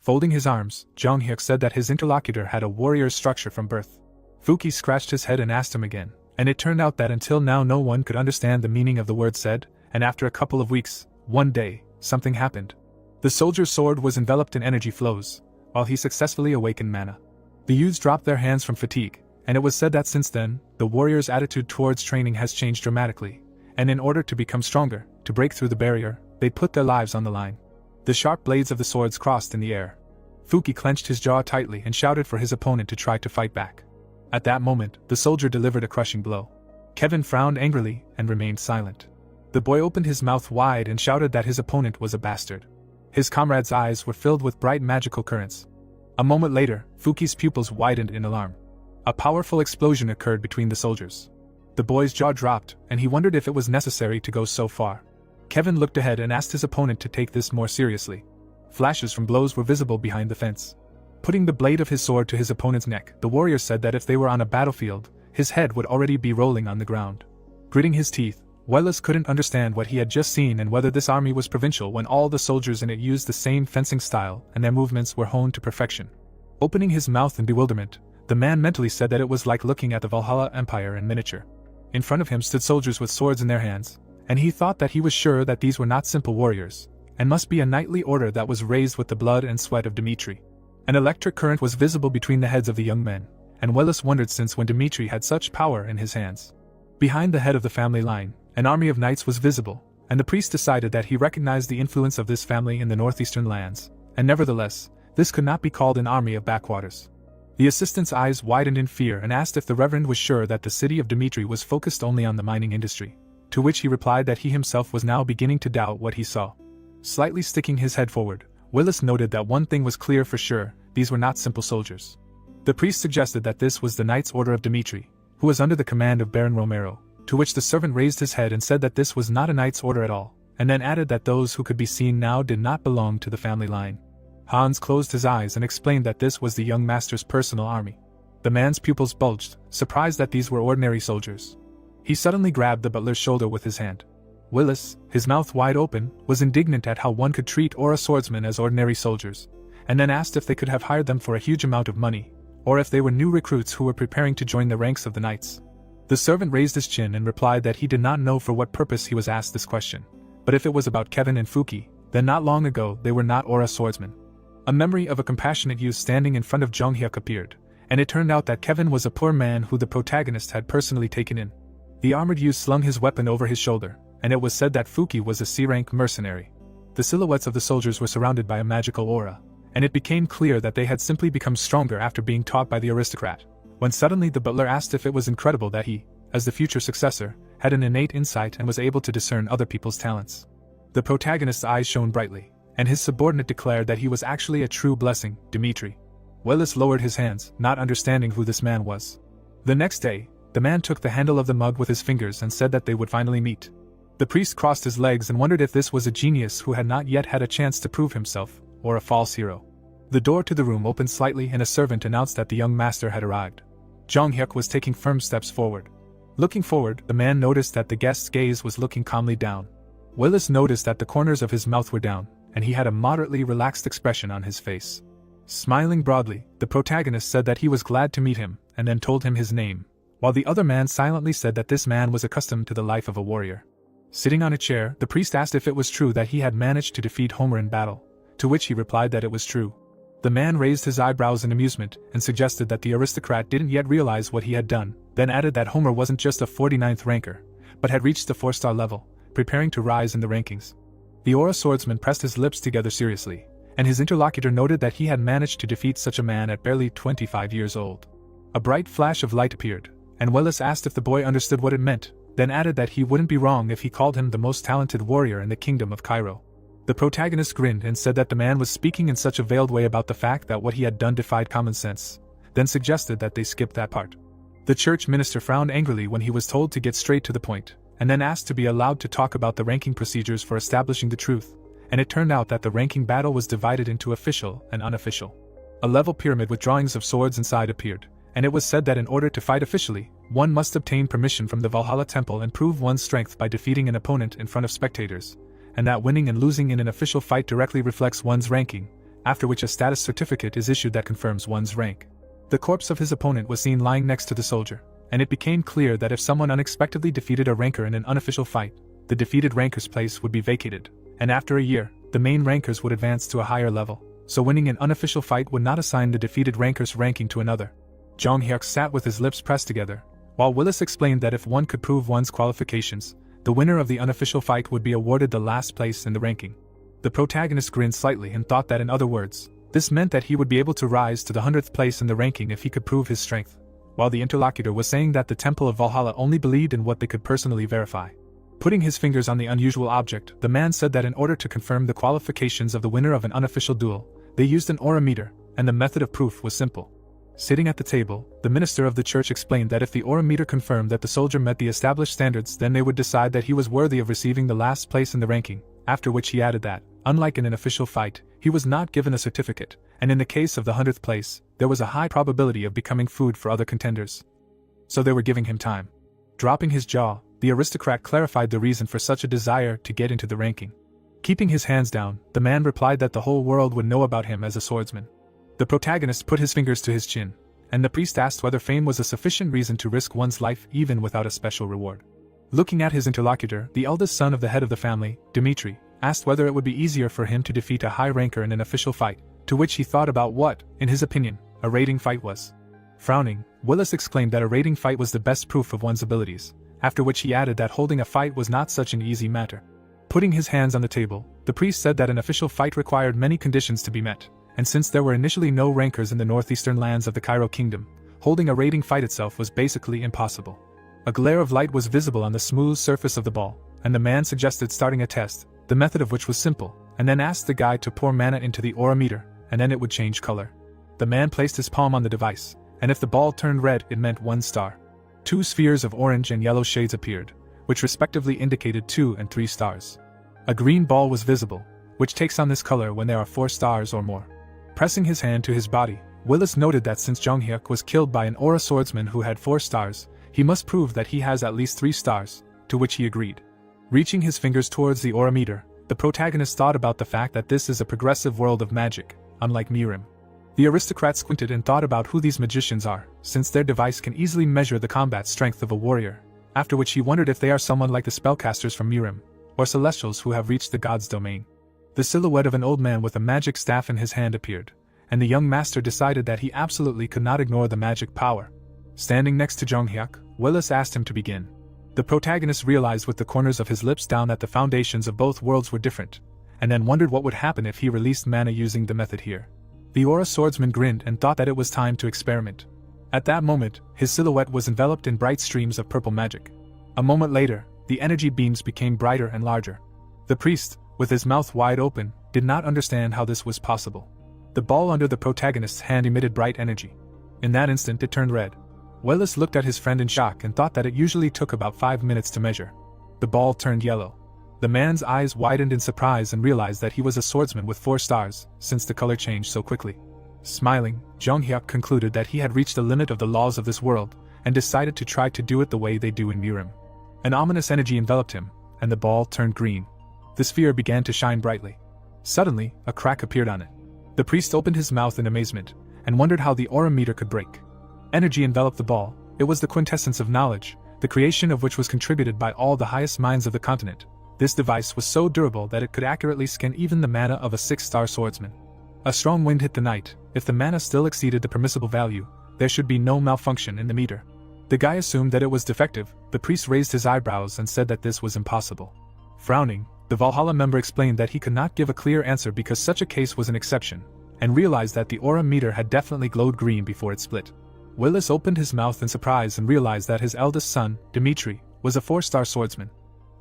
Folding his arms, Jong-hyuk said that his interlocutor had a warrior's structure from birth. Fuki scratched his head and asked him again, and it turned out that until now no one could understand the meaning of the word said, and after a couple of weeks, one day, something happened. The soldier's sword was enveloped in energy flows, while he successfully awakened mana. The youths dropped their hands from fatigue, and it was said that since then, the warrior's attitude towards training has changed dramatically, and in order to become stronger, to break through the barrier, they put their lives on the line. The sharp blades of the swords crossed in the air. Fuki clenched his jaw tightly and shouted for his opponent to try to fight back. At that moment, the soldier delivered a crushing blow. Kevin frowned angrily and remained silent. The boy opened his mouth wide and shouted that his opponent was a bastard. His comrade's eyes were filled with bright magical currents. A moment later, Fuki's pupils widened in alarm. A powerful explosion occurred between the soldiers. The boy's jaw dropped, and he wondered if it was necessary to go so far. Kevin looked ahead and asked his opponent to take this more seriously. Flashes from blows were visible behind the fence. Putting the blade of his sword to his opponent's neck, the warrior said that if they were on a battlefield, his head would already be rolling on the ground. Gritting his teeth, Willis couldn't understand what he had just seen and whether this army was provincial when all the soldiers in it used the same fencing style and their movements were honed to perfection. Opening his mouth in bewilderment, the man mentally said that it was like looking at the Valhalla Empire in miniature. In front of him stood soldiers with swords in their hands, and he thought that he was sure that these were not simple warriors, and must be a knightly order that was raised with the blood and sweat of Dmitri. An electric current was visible between the heads of the young men, and Willis wondered since when Dmitri had such power in his hands. Behind the head of the family line, an army of knights was visible, and the priest decided that he recognized the influence of this family in the northeastern lands, and nevertheless, this could not be called an army of backwaters. The assistant's eyes widened in fear and asked if the reverend was sure that the city of Dmitri was focused only on the mining industry, to which he replied that he himself was now beginning to doubt what he saw. Slightly sticking his head forward, Willis noted that one thing was clear for sure: these were not simple soldiers. The priest suggested that this was the Knights Order of Dmitri, who was under the command of Baron Romero, to which the servant raised his head and said that this was not a knight's order at all, and then added that those who could be seen now did not belong to the family line. Hans closed his eyes and explained that this was the young master's personal army. The man's pupils bulged, surprised that these were ordinary soldiers. He suddenly grabbed the butler's shoulder with his hand. Willis, his mouth wide open, was indignant at how one could treat Aura swordsmen as ordinary soldiers, and then asked if they could have hired them for a huge amount of money, or if they were new recruits who were preparing to join the ranks of the knights. The servant raised his chin and replied that he did not know for what purpose he was asked this question, but if it was about Kevin and Fuki, then not long ago they were not Aura swordsmen. A memory of a compassionate youth standing in front of Jong Hyuk appeared, and it turned out that Kevin was a poor man who the protagonist had personally taken in. The armored youth slung his weapon over his shoulder, and it was said that Fuki was a C-rank mercenary. The silhouettes of the soldiers were surrounded by a magical aura, and it became clear that they had simply become stronger after being taught by the aristocrat, when suddenly the butler asked if it was incredible that he, as the future successor, had an innate insight and was able to discern other people's talents. The protagonist's eyes shone brightly, and his subordinate declared that he was actually a true blessing, Dmitri. Willis lowered his hands, not understanding who this man was. The next day, the man took the handle of the mug with his fingers and said that they would finally meet. The priest crossed his legs and wondered if this was a genius who had not yet had a chance to prove himself, or a false hero. The door to the room opened slightly and a servant announced that the young master had arrived. Jong Hyuk was taking firm steps forward. Looking forward, the man noticed that the guest's gaze was looking calmly down. Willis noticed that the corners of his mouth were down, and he had a moderately relaxed expression on his face. Smiling broadly, the protagonist said that he was glad to meet him, and then told him his name, while the other man silently said that this man was accustomed to the life of a warrior. Sitting on a chair, the priest asked if it was true that he had managed to defeat Homer in battle, to which he replied that it was true. The man raised his eyebrows in amusement and suggested that the aristocrat didn't yet realize what he had done, then added that Homer wasn't just a 49th ranker, but had reached the 4-star level, preparing to rise in the rankings. The Aura swordsman pressed his lips together seriously, and his interlocutor noted that he had managed to defeat such a man at barely 25 years old. A bright flash of light appeared, and Willis asked if the boy understood what it meant, then added that he wouldn't be wrong if he called him the most talented warrior in the kingdom of Cairo. The protagonist grinned and said that the man was speaking in such a veiled way about the fact that what he had done defied common sense, then suggested that they skip that part. The church minister frowned angrily when he was told to get straight to the point, and then asked to be allowed to talk about the ranking procedures for establishing the truth, and it turned out that the ranking battle was divided into official and unofficial. A level pyramid with drawings of swords inside appeared, and it was said that in order to fight officially, one must obtain permission from the Valhalla Temple and prove one's strength by defeating an opponent in front of spectators, and that winning and losing in an official fight directly reflects one's ranking, after which a status certificate is issued that confirms one's rank. The corpse of his opponent was seen lying next to the soldier, and it became clear that if someone unexpectedly defeated a ranker in an unofficial fight, the defeated ranker's place would be vacated, and after a year, the main rankers would advance to a higher level, so winning an unofficial fight would not assign the defeated ranker's ranking to another. Jong Hyuk sat with his lips pressed together, while Willis explained that if one could prove one's qualifications, the winner of the unofficial fight would be awarded the last place in the ranking. The protagonist grinned slightly and thought that in other words, this meant that he would be able to rise to the 100th place in the ranking if he could prove his strength, while the interlocutor was saying that the Temple of Valhalla only believed in what they could personally verify. Putting his fingers on the unusual object, the man said that in order to confirm the qualifications of the winner of an unofficial duel, they used an aura meter, and the method of proof was simple. Sitting at the table, the minister of the church explained that if the aura meter confirmed that the soldier met the established standards, then they would decide that he was worthy of receiving the last place in the ranking, after which he added that, unlike in an official fight, he was not given a certificate, and in the case of the 100th place, there was a high probability of becoming food for other contenders. So they were giving him time. Dropping his jaw, The aristocrat clarified the reason for such a desire to get into the ranking. Keeping his hands down, the man replied that the whole world would know about him as a swordsman. The protagonist put his fingers to his chin, and the priest asked whether fame was a sufficient reason to risk one's life even without a special reward. Looking at his interlocutor, the eldest son of the head of the family, Dmitri, asked whether it would be easier for him to defeat a high ranker in an official fight, to which he thought about what, in his opinion, a rating fight was. Frowning, Willis exclaimed that a rating fight was the best proof of one's abilities, after which he added that holding a fight was not such an easy matter. Putting his hands on the table, the priest said that an official fight required many conditions to be met, and since there were initially no rankers in the northeastern lands of the Cairo kingdom, holding a rating fight itself was basically impossible. A glare of light was visible on the smooth surface of the ball, and the man suggested starting a test, the method of which was simple, and then asked the guy to pour mana into the aura meter, and then it would change color. The man placed his palm on the device, and if the ball turned red, it meant 1 star. 2 spheres of orange and yellow shades appeared, which respectively indicated 2 and 3 stars. A green ball was visible, which takes on this color when there are 4 stars or more. Pressing his hand to his body, Willis noted that since Jonghyuk was killed by an aura swordsman who had 4 stars, he must prove that he has at least 3 stars, to which he agreed. Reaching his fingers towards the aura meter, the protagonist thought about the fact that this is a progressive world of magic, unlike Mirim. The aristocrat squinted and thought about who these magicians are, since their device can easily measure the combat strength of a warrior, after which he wondered if they are someone like the spellcasters from Mirim, or celestials who have reached the god's domain. The silhouette of an old man with a magic staff in his hand appeared, and the young master decided that he absolutely could not ignore the magic power. Standing next to Jonghyuk, Willis asked him to begin. The protagonist realized with the corners of his lips down that the foundations of both worlds were different, and then wondered what would happen if he released mana using the method here. The aura swordsman grinned and thought that it was time to experiment. At that moment, his silhouette was enveloped in bright streams of purple magic. A moment later, the energy beams became brighter and larger. The priest, with his mouth wide open, did not understand how this was possible. The ball under the protagonist's hand emitted bright energy. In that instant it turned red. Willis looked at his friend in shock and thought that it usually took about 5 minutes to measure. The ball turned yellow. The man's eyes widened in surprise and realized that he was a swordsman with 4 stars, since the color changed so quickly. Smiling, Jonghyuk concluded that he had reached the limit of the laws of this world, and decided to try to do it the way they do in Mirim. An ominous energy enveloped him, and the ball turned green. The sphere began to shine brightly. Suddenly, a crack appeared on it. The priest opened his mouth in amazement, and wondered how the aura meter could break. Energy enveloped the ball. It was the quintessence of knowledge, the creation of which was contributed by all the highest minds of the continent. This device was so durable that it could accurately scan even the mana of a 6-star swordsman. A strong wind hit the night. If the mana still exceeded the permissible value, there should be no malfunction in the meter. The guy assumed that it was defective. The priest raised his eyebrows and said that this was impossible. Frowning, the Valhalla member explained that he could not give a clear answer because such a case was an exception, and realized that the aura meter had definitely glowed green before it split. Willis opened his mouth in surprise and realized that his eldest son, Dmitri, was a 4-star swordsman.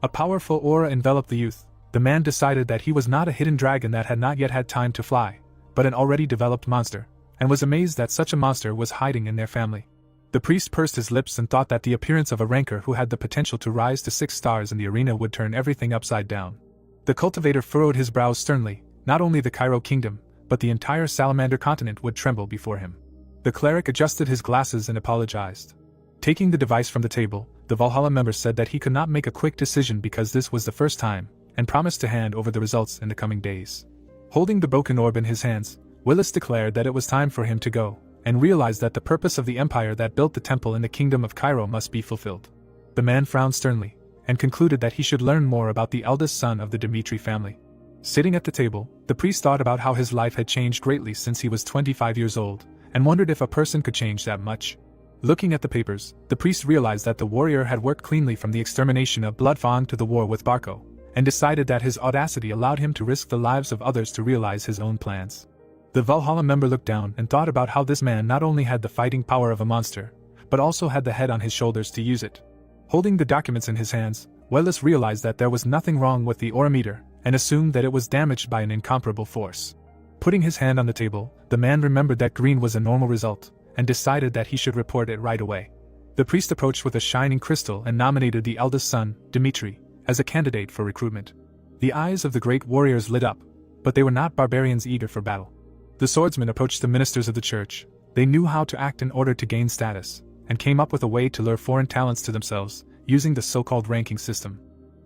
A powerful aura enveloped the youth. The man decided that he was not a hidden dragon that had not yet had time to fly, but an already developed monster, and was amazed that such a monster was hiding in their family. The priest pursed his lips and thought that the appearance of a ranker who had the potential to rise to 6 stars in the arena would turn everything upside down. The cultivator furrowed his brows sternly. Not only the Cairo kingdom, but the entire Salamander continent would tremble before him. The cleric adjusted his glasses and apologized. Taking the device from the table, the Valhalla member said that he could not make a quick decision because this was the first time, and promised to hand over the results in the coming days. Holding the broken orb in his hands, Willis declared that it was time for him to go, and realized that the purpose of the empire that built the temple in the kingdom of Cairo must be fulfilled. The man frowned sternly, and concluded that he should learn more about the eldest son of the Dmitri family. Sitting at the table, the priest thought about how his life had changed greatly since he was 25 years old, and wondered if a person could change that much. Looking at the papers, the priest realized that the warrior had worked cleanly from the extermination of Bloodfawn to the war with Barco, and decided that his audacity allowed him to risk the lives of others to realize his own plans. The Valhalla member looked down and thought about how this man not only had the fighting power of a monster, but also had the head on his shoulders to use it. Holding the documents in his hands, Willis realized that there was nothing wrong with the aura meter, and assumed that it was damaged by an incomparable force. Putting his hand on the table, the man remembered that green was a normal result, and decided that he should report it right away. The priest approached with a shining crystal and nominated the eldest son, Dmitri, as a candidate for recruitment. The eyes of the great warriors lit up, but they were not barbarians eager for battle. The swordsmen approached the ministers of the church. They knew how to act in order to gain status, and came up with a way to lure foreign talents to themselves, using the so-called ranking system.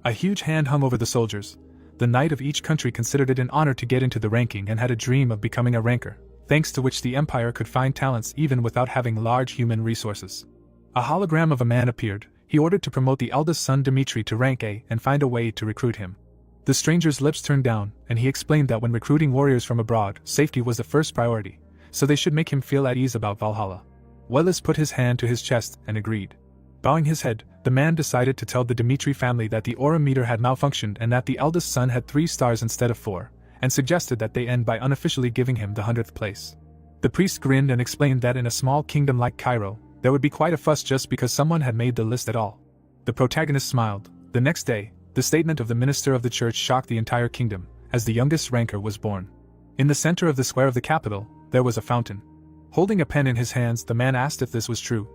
A huge hand hung over the soldiers. The knight of each country considered it an honor to get into the ranking and had a dream of becoming a ranker, thanks to which the empire could find talents even without having large human resources. A hologram of a man appeared. He ordered to promote the eldest son Dmitri to rank A and find a way to recruit him. The stranger's lips turned down, and he explained that when recruiting warriors from abroad, safety was the first priority, so they should make him feel at ease about Valhalla. Wellis put his hand to his chest and agreed. Bowing his head, the man decided to tell the Dmitri family that the aura meter had malfunctioned and that the eldest son had 3 stars instead of 4, and suggested that they end by unofficially giving him the 100th place. The priest grinned and explained that in a small kingdom like Cairo, there would be quite a fuss just because someone had made the list at all. The protagonist smiled. The next day, the statement of the minister of the church shocked the entire kingdom, as the youngest ranker was born. In the center of the square of the capital, there was a fountain. Holding a pen in his hands, the man asked if this was true.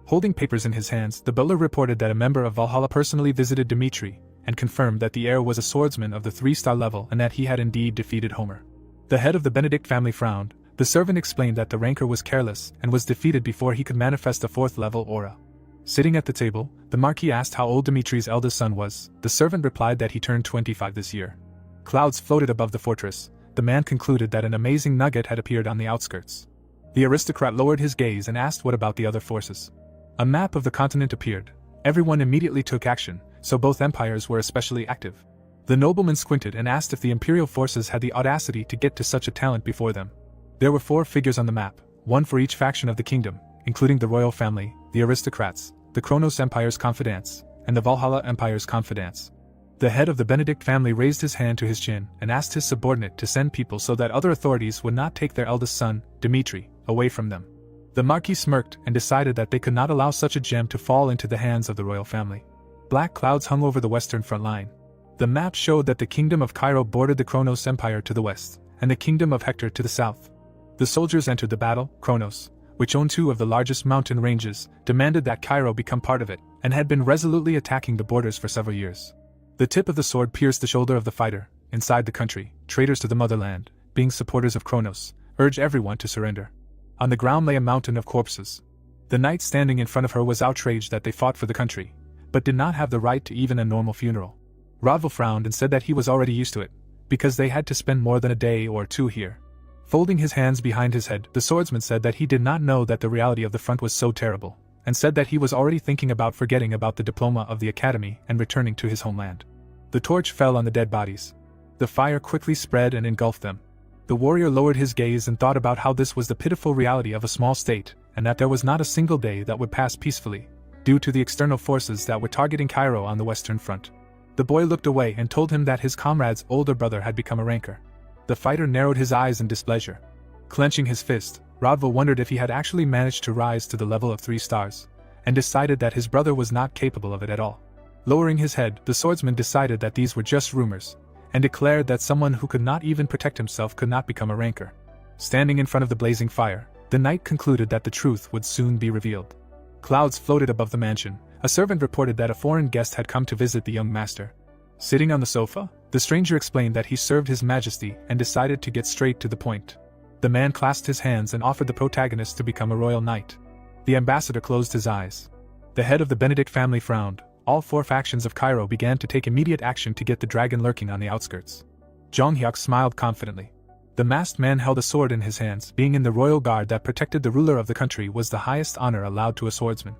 Holding papers in his hands, the butler reported that a member of Valhalla personally visited Dmitri, and confirmed that the heir was a swordsman of the 3-star level and that he had indeed defeated Homer. The head of the Benedict family frowned. The servant explained that the ranker was careless and was defeated before he could manifest a 4th-level aura. Sitting at the table, the Marquis asked how old Dmitri's eldest son was. The servant replied that he turned 25 this year. Clouds floated above the fortress. The man concluded that an amazing nugget had appeared on the outskirts. The aristocrat lowered his gaze and asked what about the other forces. A map of the continent appeared. Everyone immediately took action, so both empires were especially active. The nobleman squinted and asked if the imperial forces had the audacity to get to such a talent before them. There were 4 figures on the map, one for each faction of the kingdom, including the royal family, the aristocrats, the Kronos Empire's confidants, and the Valhalla Empire's confidants. The head of the Benedict family raised his hand to his chin and asked his subordinate to send people so that other authorities would not take their eldest son, Dmitri, away from them. The Marquis smirked and decided that they could not allow such a gem to fall into the hands of the royal family. Black clouds hung over the western front line. The map showed that the kingdom of Cairo bordered the Kronos Empire to the west, and the kingdom of Hector to the south. The soldiers entered the battle. Kronos, which owned 2 of the largest mountain ranges, demanded that Cairo become part of it, and had been resolutely attacking the borders for several years. The tip of the sword pierced the shoulder of the fighter. Inside the country, traitors to the motherland, being supporters of Kronos, urged everyone to surrender. On the ground lay a mountain of corpses. The knight standing in front of her was outraged that they fought for the country, but did not have the right to even a normal funeral. Rodval frowned and said that he was already used to it, because they had to spend more than a day or 2 here. Folding his hands behind his head, the swordsman said that he did not know that the reality of the front was so terrible, and said that he was already thinking about forgetting about the diploma of the academy and returning to his homeland. The torch fell on the dead bodies. The fire quickly spread and engulfed them. The warrior lowered his gaze and thought about how this was the pitiful reality of a small state, and that there was not a single day that would pass peacefully, due to the external forces that were targeting Cairo on the western front. The boy looked away and told him that his comrade's older brother had become a ranker. The fighter narrowed his eyes in displeasure. Clenching his fist, Rodval wondered if he had actually managed to rise to the level of 3 stars, and decided that his brother was not capable of it at all. Lowering his head, the swordsman decided that these were just rumors, and declared that someone who could not even protect himself could not become a ranker. Standing in front of the blazing fire, the knight concluded that the truth would soon be revealed. Clouds floated above the mansion. A servant reported that a foreign guest had come to visit the young master. Sitting on the sofa, the stranger explained that he served His Majesty and decided to get straight to the point. The man clasped his hands and offered the protagonist to become a royal knight. The ambassador closed his eyes. The head of the Benedict family frowned. All 4 factions of Cairo began to take immediate action to get the dragon lurking on the outskirts. Jonghyuk smiled confidently. The masked man held a sword in his hands. Being in the royal guard that protected the ruler of the country was the highest honor allowed to a swordsman.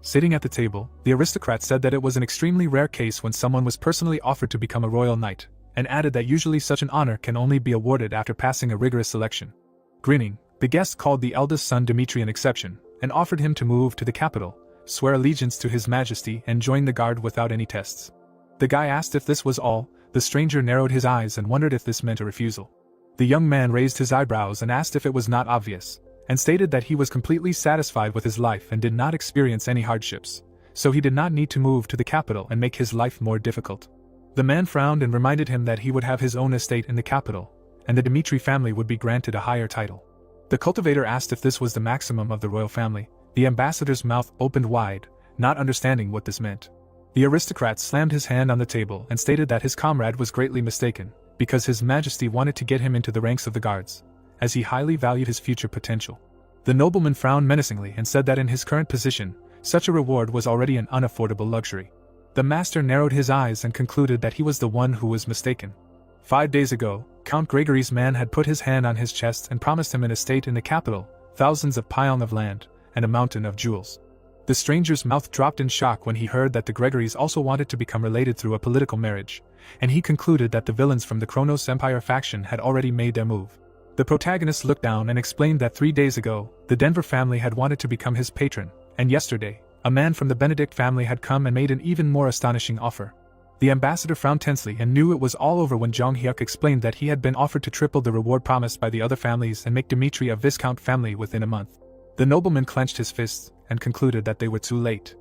Sitting at the table, the aristocrat said that it was an extremely rare case when someone was personally offered to become a royal knight, and added that usually such an honor can only be awarded after passing a rigorous selection. Grinning, the guest called the eldest son Dmitri an exception, and offered him to move to the capital, swear allegiance to His Majesty and join the guard without any tests. The guy asked if this was all. The stranger narrowed his eyes and wondered if this meant a refusal. The young man raised his eyebrows and asked if it was not obvious, and stated that he was completely satisfied with his life and did not experience any hardships, so he did not need to move to the capital and make his life more difficult. The man frowned and reminded him that he would have his own estate in the capital, and the Dmitri family would be granted a higher title. The cultivator asked if this was the maximum of the royal family. The ambassador's mouth opened wide, not understanding what this meant. The aristocrat slammed his hand on the table and stated that his comrade was greatly mistaken, because His Majesty wanted to get him into the ranks of the guards, as he highly valued his future potential. The nobleman frowned menacingly and said that in his current position, Such a reward was already an unaffordable luxury. The master narrowed his eyes and concluded that he was the one who was mistaken. 5 days ago, Count Gregory's man had put his hand on his chest and promised him an estate in the capital, thousands of pile of land, and a mountain of jewels. The stranger's mouth dropped in shock when he heard that the Gregorys also wanted to become related through a political marriage, and he concluded that the villains from the Kronos Empire faction had already made their move. The protagonist looked down and explained that 3 days ago, the Denver family had wanted to become his patron, and yesterday, a man from the Benedict family had come and made an even more astonishing offer. The ambassador frowned tensely and knew it was all over when Jung Hyuk explained that he had been offered to triple the reward promised by the other families and make Dmitri a Viscount family within a month. The nobleman clenched his fists and concluded that they were too late.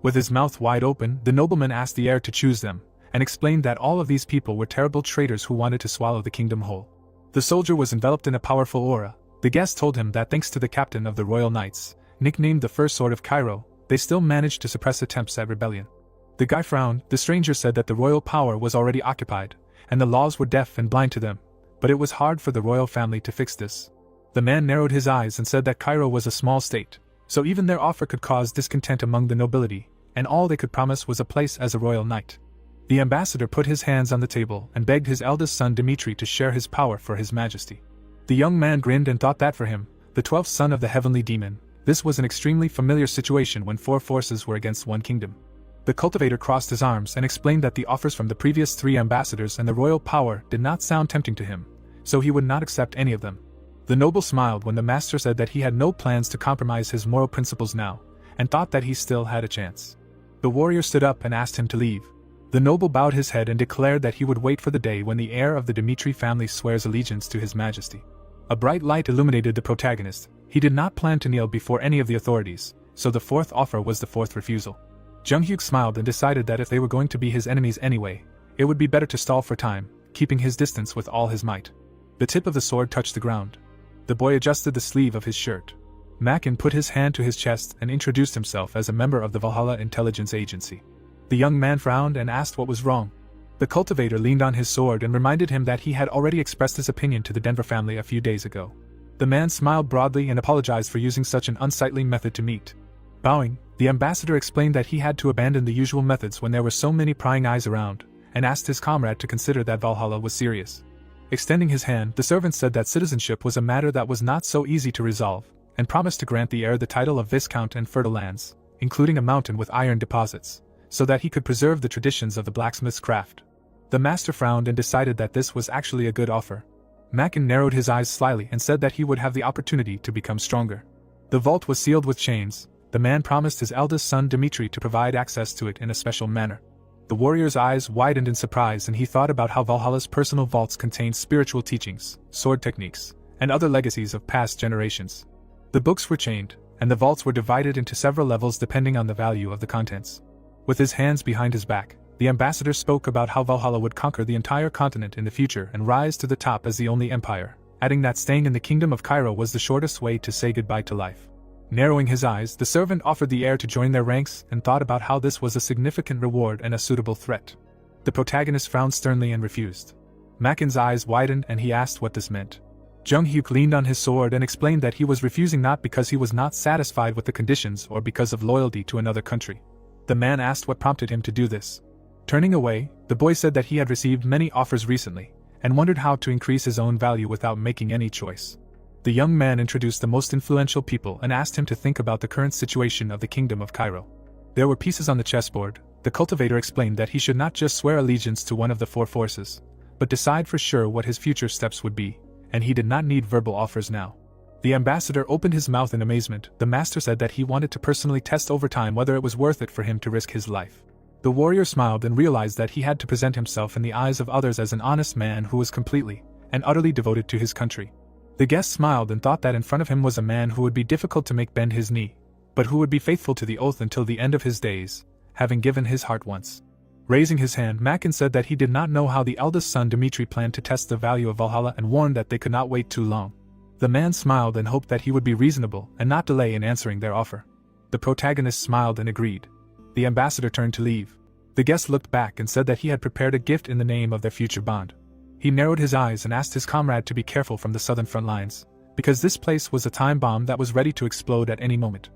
With his mouth wide open, the nobleman asked the heir to choose them, and explained that all of these people were terrible traitors who wanted to swallow the kingdom whole. The soldier was enveloped in a powerful aura. The guest told him that thanks to the captain of the Royal Knights, nicknamed the First Sword of Cairo, they still managed to suppress attempts at rebellion. The guy frowned. The stranger said that the royal power was already occupied, and the laws were deaf and blind to them, but it was hard for the royal family to fix this. The man narrowed his eyes and said that Cairo was a small state, so even their offer could cause discontent among the nobility, and all they could promise was a place as a royal knight. The ambassador put his hands on the table and begged his eldest son Dmitri to share his power for his majesty. The young man grinned and thought that for him, the 12th son of the heavenly demon, this was an extremely familiar situation when 4 forces were against one kingdom. The cultivator crossed his arms and explained that the offers from the previous 3 ambassadors and the royal power did not sound tempting to him, so he would not accept any of them. The noble smiled when the master said that he had no plans to compromise his moral principles now, and thought that he still had a chance. The warrior stood up and asked him to leave. The noble bowed his head and declared that he would wait for the day when the heir of the Dmitri family swears allegiance to his majesty. A bright light illuminated the protagonist. He did not plan to kneel before any of the authorities, so the 4th offer was the 4th refusal. Jung Hyuk smiled and decided that if they were going to be his enemies anyway, it would be better to stall for time, keeping his distance with all his might. The tip of the sword touched the ground. The boy adjusted the sleeve of his shirt. Makin put his hand to his chest and introduced himself as a member of the Valhalla Intelligence Agency. The young man frowned and asked what was wrong. The cultivator leaned on his sword and reminded him that he had already expressed his opinion to the Denver family a few days ago. The man smiled broadly and apologized for using such an unsightly method to meet. Bowing, the ambassador explained that he had to abandon the usual methods when there were so many prying eyes around, and asked his comrade to consider that Valhalla was serious. Extending his hand, the servant said that citizenship was a matter that was not so easy to resolve, and promised to grant the heir the title of Viscount and fertile lands, including a mountain with iron deposits, so that he could preserve the traditions of the blacksmith's craft. The master frowned and decided that this was actually a good offer. Makin narrowed his eyes slyly and said that he would have the opportunity to become stronger. The vault was sealed with chains. The man promised his eldest son Dmitri to provide access to it in a special manner. The warrior's eyes widened in surprise and he thought about how Valhalla's personal vaults contained spiritual teachings, sword techniques, and other legacies of past generations. The books were chained, and the vaults were divided into several levels depending on the value of the contents. With his hands behind his back, the ambassador spoke about how Valhalla would conquer the entire continent in the future and rise to the top as the only empire, adding that staying in the kingdom of Cairo was the shortest way to say goodbye to life. Narrowing his eyes, the servant offered the heir to join their ranks and thought about how this was a significant reward and a suitable threat. The protagonist frowned sternly and refused. Makin's eyes widened and he asked what this meant. Jung Hyuk leaned on his sword and explained that he was refusing not because he was not satisfied with the conditions or because of loyalty to another country. The man asked what prompted him to do this. Turning away, the boy said that he had received many offers recently, and wondered how to increase his own value without making any choice. The young man introduced the most influential people and asked him to think about the current situation of the kingdom of Cairo. There were pieces on the chessboard. The cultivator explained that he should not just swear allegiance to one of the 4 forces, but decide for sure what his future steps would be, and he did not need verbal offers now. The ambassador opened his mouth in amazement. The master said that he wanted to personally test over time whether it was worth it for him to risk his life. The warrior smiled and realized that he had to present himself in the eyes of others as an honest man who was completely and utterly devoted to his country. The guest smiled and thought that in front of him was a man who would be difficult to make bend his knee, but who would be faithful to the oath until the end of his days, having given his heart once. Raising his hand, Makin said that he did not know how the eldest son Dmitri planned to test the value of Valhalla and warned that they could not wait too long. The man smiled and hoped that he would be reasonable and not delay in answering their offer. The protagonist smiled and agreed. The ambassador turned to leave. The guest looked back and said that he had prepared a gift in the name of their future bond. He narrowed his eyes and asked his comrade to be careful from the southern front lines, because this place was a time bomb that was ready to explode at any moment.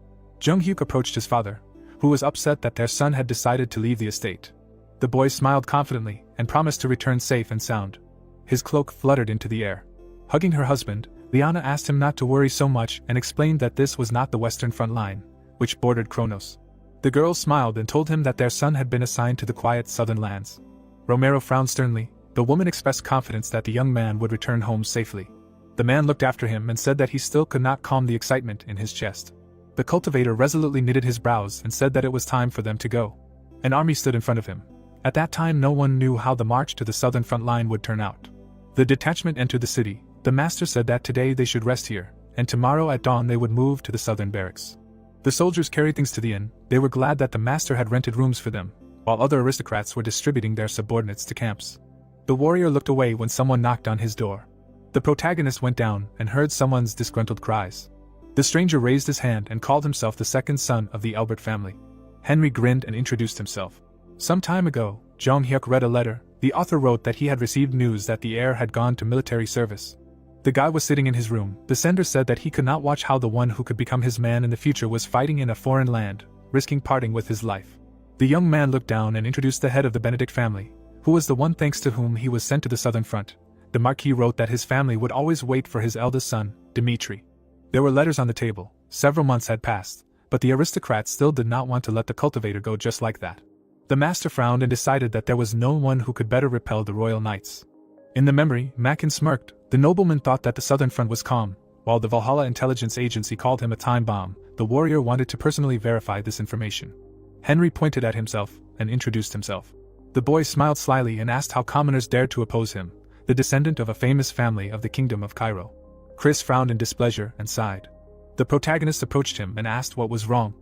Jung Hyuk approached his father, who was upset that their son had decided to leave the estate. The boy smiled confidently and promised to return safe and sound. His cloak fluttered into the air. Hugging her husband, Liana asked him not to worry so much and explained that this was not the Western front line, which bordered Kronos. The girl smiled and told him that their son had been assigned to the quiet southern lands. Romero frowned sternly. The woman expressed confidence that the young man would return home safely. The man looked after him and said that he still could not calm the excitement in his chest. The cultivator resolutely knitted his brows and said that it was time for them to go. An army stood in front of him. At that time no one knew how the march to the southern front line would turn out. The detachment entered the city. The master said that today they should rest here, and tomorrow at dawn they would move to the southern barracks. The soldiers carried things to the inn. They were glad that the master had rented rooms for them, while other aristocrats were distributing their subordinates to camps. The warrior looked away when someone knocked on his door. The protagonist went down and heard someone's disgruntled cries. The stranger raised his hand and called himself the second son of the Albert family. Henry grinned and introduced himself. Some time ago, Jong Hyuk read a letter. The author wrote that he had received news that the heir had gone to military service. The guy was sitting in his room. The sender said that he could not watch how the one who could become his man in the future was fighting in a foreign land, risking parting with his life. The young man looked down and introduced the head of the Benedict family, who was the one thanks to whom he was sent to the southern front. The Marquis wrote that his family would always wait for his eldest son, Dmitri. There were letters on the table. Several months had passed, but the aristocrats still did not want to let the cultivator go just like that. The master frowned and decided that there was no one who could better repel the royal knights. In the memory, Mackin smirked. The nobleman thought that the southern front was calm, while the Valhalla intelligence agency called him a time bomb. The warrior wanted to personally verify this information. Henry pointed at himself and introduced himself. The boy smiled slyly and asked how commoners dared to oppose him, the descendant of a famous family of the Kingdom of Cairo. Chris frowned in displeasure and sighed. The protagonist approached him and asked what was wrong.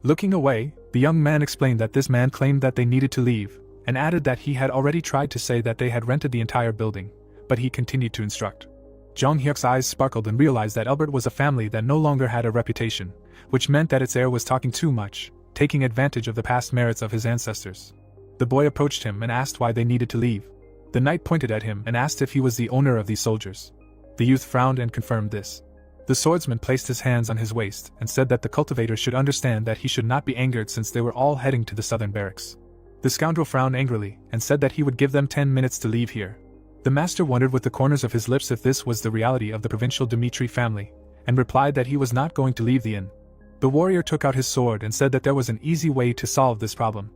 Looking away, the young man explained that this man claimed that they needed to leave, and added that he had already tried to say that they had rented the entire building, but he continued to instruct. Jong Hyuk's eyes sparkled and realized that Albert was a family that no longer had a reputation, which meant that its heir was talking too much, taking advantage of the past merits of his ancestors. The boy approached him and asked why they needed to leave. The knight pointed at him and asked if he was the owner of these soldiers. The youth frowned and confirmed this. The swordsman placed his hands on his waist and said that the cultivator should understand that he should not be angered since they were all heading to the southern barracks. The scoundrel frowned angrily and said that he would give them 10 minutes to leave here. The master wondered with the corners of his lips if this was the reality of the provincial Dmitri family, and replied that he was not going to leave the inn. The warrior took out his sword and said that there was an easy way to solve this problem.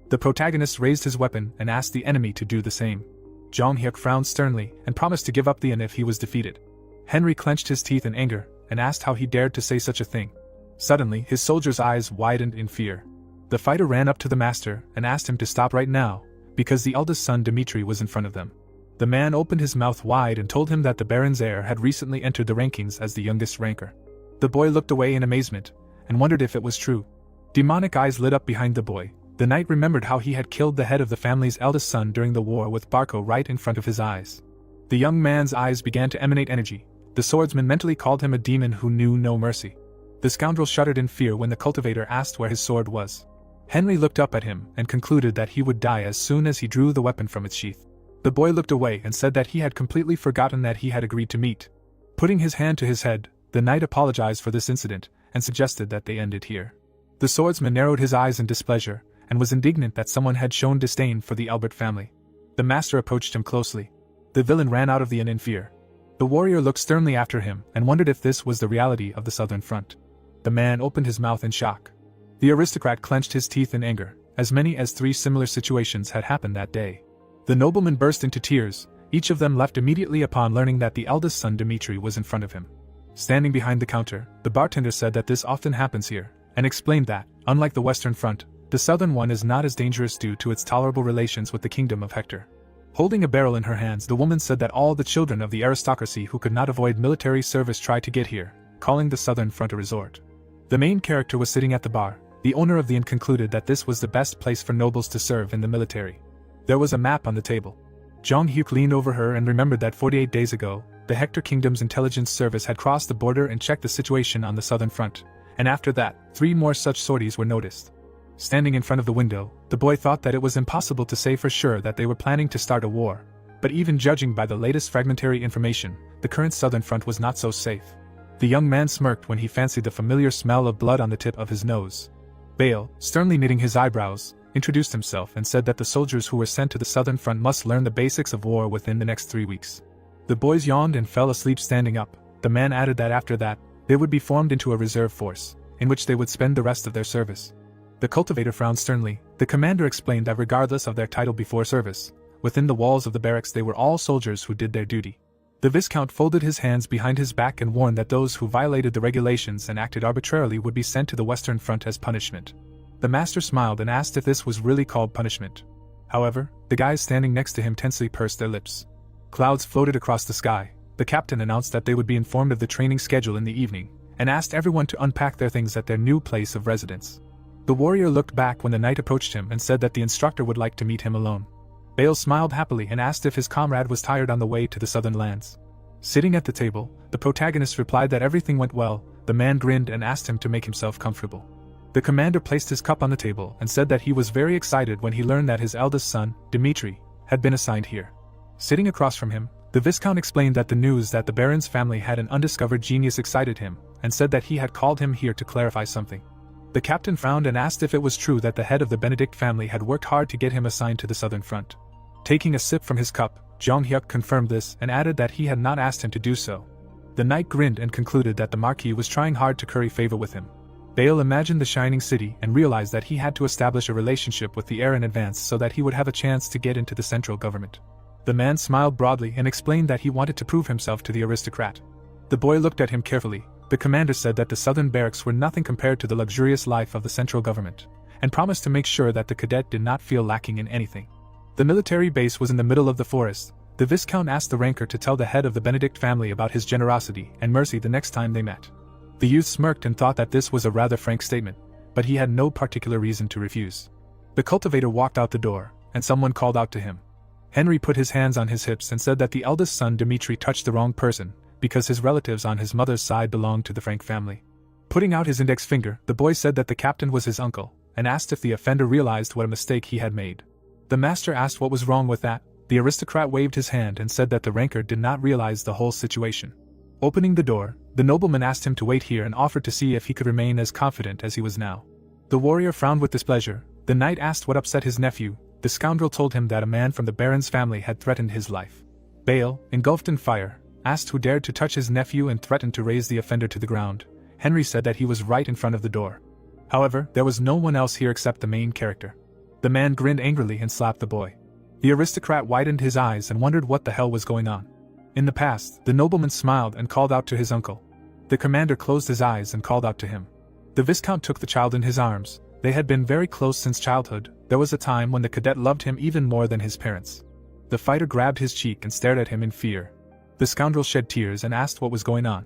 The protagonist raised his weapon and asked the enemy to do the same. Jong Hyuk frowned sternly and promised to give up the inn if he was defeated. Henry clenched his teeth in anger and asked how he dared to say such a thing. Suddenly, his soldier's eyes widened in fear. The fighter ran up to the master and asked him to stop right now, because the eldest son Dmitri was in front of them. The man opened his mouth wide and told him that the Baron's heir had recently entered the rankings as the youngest ranker. The boy looked away in amazement and wondered if it was true. Demonic eyes lit up behind the boy. The knight remembered how he had killed the head of the family's eldest son during the war with Barco right in front of his eyes. The young man's eyes began to emanate energy. The swordsman mentally called him a demon who knew no mercy. The scoundrel shuddered in fear when the cultivator asked where his sword was. Henry looked up at him and concluded that he would die as soon as he drew the weapon from its sheath. The boy looked away and said that he had completely forgotten that he had agreed to meet. Putting his hand to his head, the knight apologized for this incident and suggested that they end it here. The swordsman narrowed his eyes in displeasure and was indignant that someone had shown disdain for the Albert family. The master approached him closely. The villain ran out of the inn in fear. The warrior looked sternly after him and wondered if this was the reality of the southern front. The man opened his mouth in shock. The aristocrat clenched his teeth in anger. As many as 3 similar situations had happened that day. The nobleman burst into tears, each of them left immediately upon learning that the eldest son Dmitri was in front of him. Standing behind the counter, the bartender said that this often happens here, and explained that, unlike the western front, the southern one is not as dangerous due to its tolerable relations with the kingdom of Hector. Holding a barrel in her hands, the woman said that all the children of the aristocracy who could not avoid military service tried to get here, calling the southern front a resort. The main character was sitting at the bar. The owner of the inn concluded that this was the best place for nobles to serve in the military. There was a map on the table. Jong Hyuk leaned over her and remembered that 48 days ago, the Hector Kingdom's intelligence service had crossed the border and checked the situation on the southern front, and after that, 3 more such sorties were noticed. Standing in front of the window, the boy thought that it was impossible to say for sure that they were planning to start a war, but even judging by the latest fragmentary information, the current southern front was not so safe. The young man smirked when he fancied the familiar smell of blood on the tip of his nose. Bale, sternly knitting his eyebrows, introduced himself and said that the soldiers who were sent to the southern front must learn the basics of war within the next 3 weeks. The boys yawned and fell asleep standing up. The man added that after that, they would be formed into a reserve force, in which they would spend the rest of their service. The cultivator frowned sternly. The commander explained that regardless of their title before service, within the walls of the barracks they were all soldiers who did their duty. The Viscount folded his hands behind his back and warned that those who violated the regulations and acted arbitrarily would be sent to the Western Front as punishment. The master smiled and asked if this was really called punishment. However, the guys standing next to him tensely pursed their lips. Clouds floated across the sky. The captain announced that they would be informed of the training schedule in the evening, and asked everyone to unpack their things at their new place of residence. The warrior looked back when the knight approached him and said that the instructor would like to meet him alone. Bale smiled happily and asked if his comrade was tired on the way to the southern lands. Sitting at the table, the protagonist replied that everything went well. The man grinned and asked him to make himself comfortable. The commander placed his cup on the table and said that he was very excited when he learned that his eldest son, Dmitri, had been assigned here. Sitting across from him, the Viscount explained that the news that the Baron's family had an undiscovered genius excited him, and said that he had called him here to clarify something. The captain frowned and asked if it was true that the head of the Benedict family had worked hard to get him assigned to the southern front. Taking a sip from his cup, Jong Hyuk confirmed this and added that he had not asked him to do so. The knight grinned and concluded that the Marquis was trying hard to curry favor with him. Bale imagined the shining city and realized that he had to establish a relationship with the heir in advance so that he would have a chance to get into the central government. The man smiled broadly and explained that he wanted to prove himself to the aristocrat. The boy looked at him carefully. The commander said that the southern barracks were nothing compared to the luxurious life of the central government, and promised to make sure that the cadet did not feel lacking in anything. The military base was in the middle of the forest. The Viscount asked the ranker to tell the head of the Benedict family about his generosity and mercy the next time they met. The youth smirked and thought that this was a rather frank statement, but he had no particular reason to refuse. The cultivator walked out the door, and someone called out to him. Henry put his hands on his hips and said that the eldest son Dmitri touched the wrong person, because his relatives on his mother's side belonged to the Frank family. Putting out his index finger, the boy said that the captain was his uncle, and asked if the offender realized what a mistake he had made. The master asked what was wrong with that. The aristocrat waved his hand and said that the ranker did not realize the whole situation. Opening the door, the nobleman asked him to wait here and offered to see if he could remain as confident as he was now. The warrior frowned with displeasure. The knight asked what upset his nephew. The scoundrel told him that a man from the baron's family had threatened his life. Bale, engulfed in fire, asked who dared to touch his nephew and threatened to raze the offender to the ground. Henry said that he was right in front of the door. However, there was no one else here except the main character. The man grinned angrily and slapped the boy. The aristocrat widened his eyes and wondered what the hell was going on. In the past, the nobleman smiled and called out to his uncle. The commander closed his eyes and called out to him. The Viscount took the child in his arms. They had been very close since childhood. There was a time when the cadet loved him even more than his parents. The fighter grabbed his cheek and stared at him in fear. The scoundrel shed tears and asked what was going on.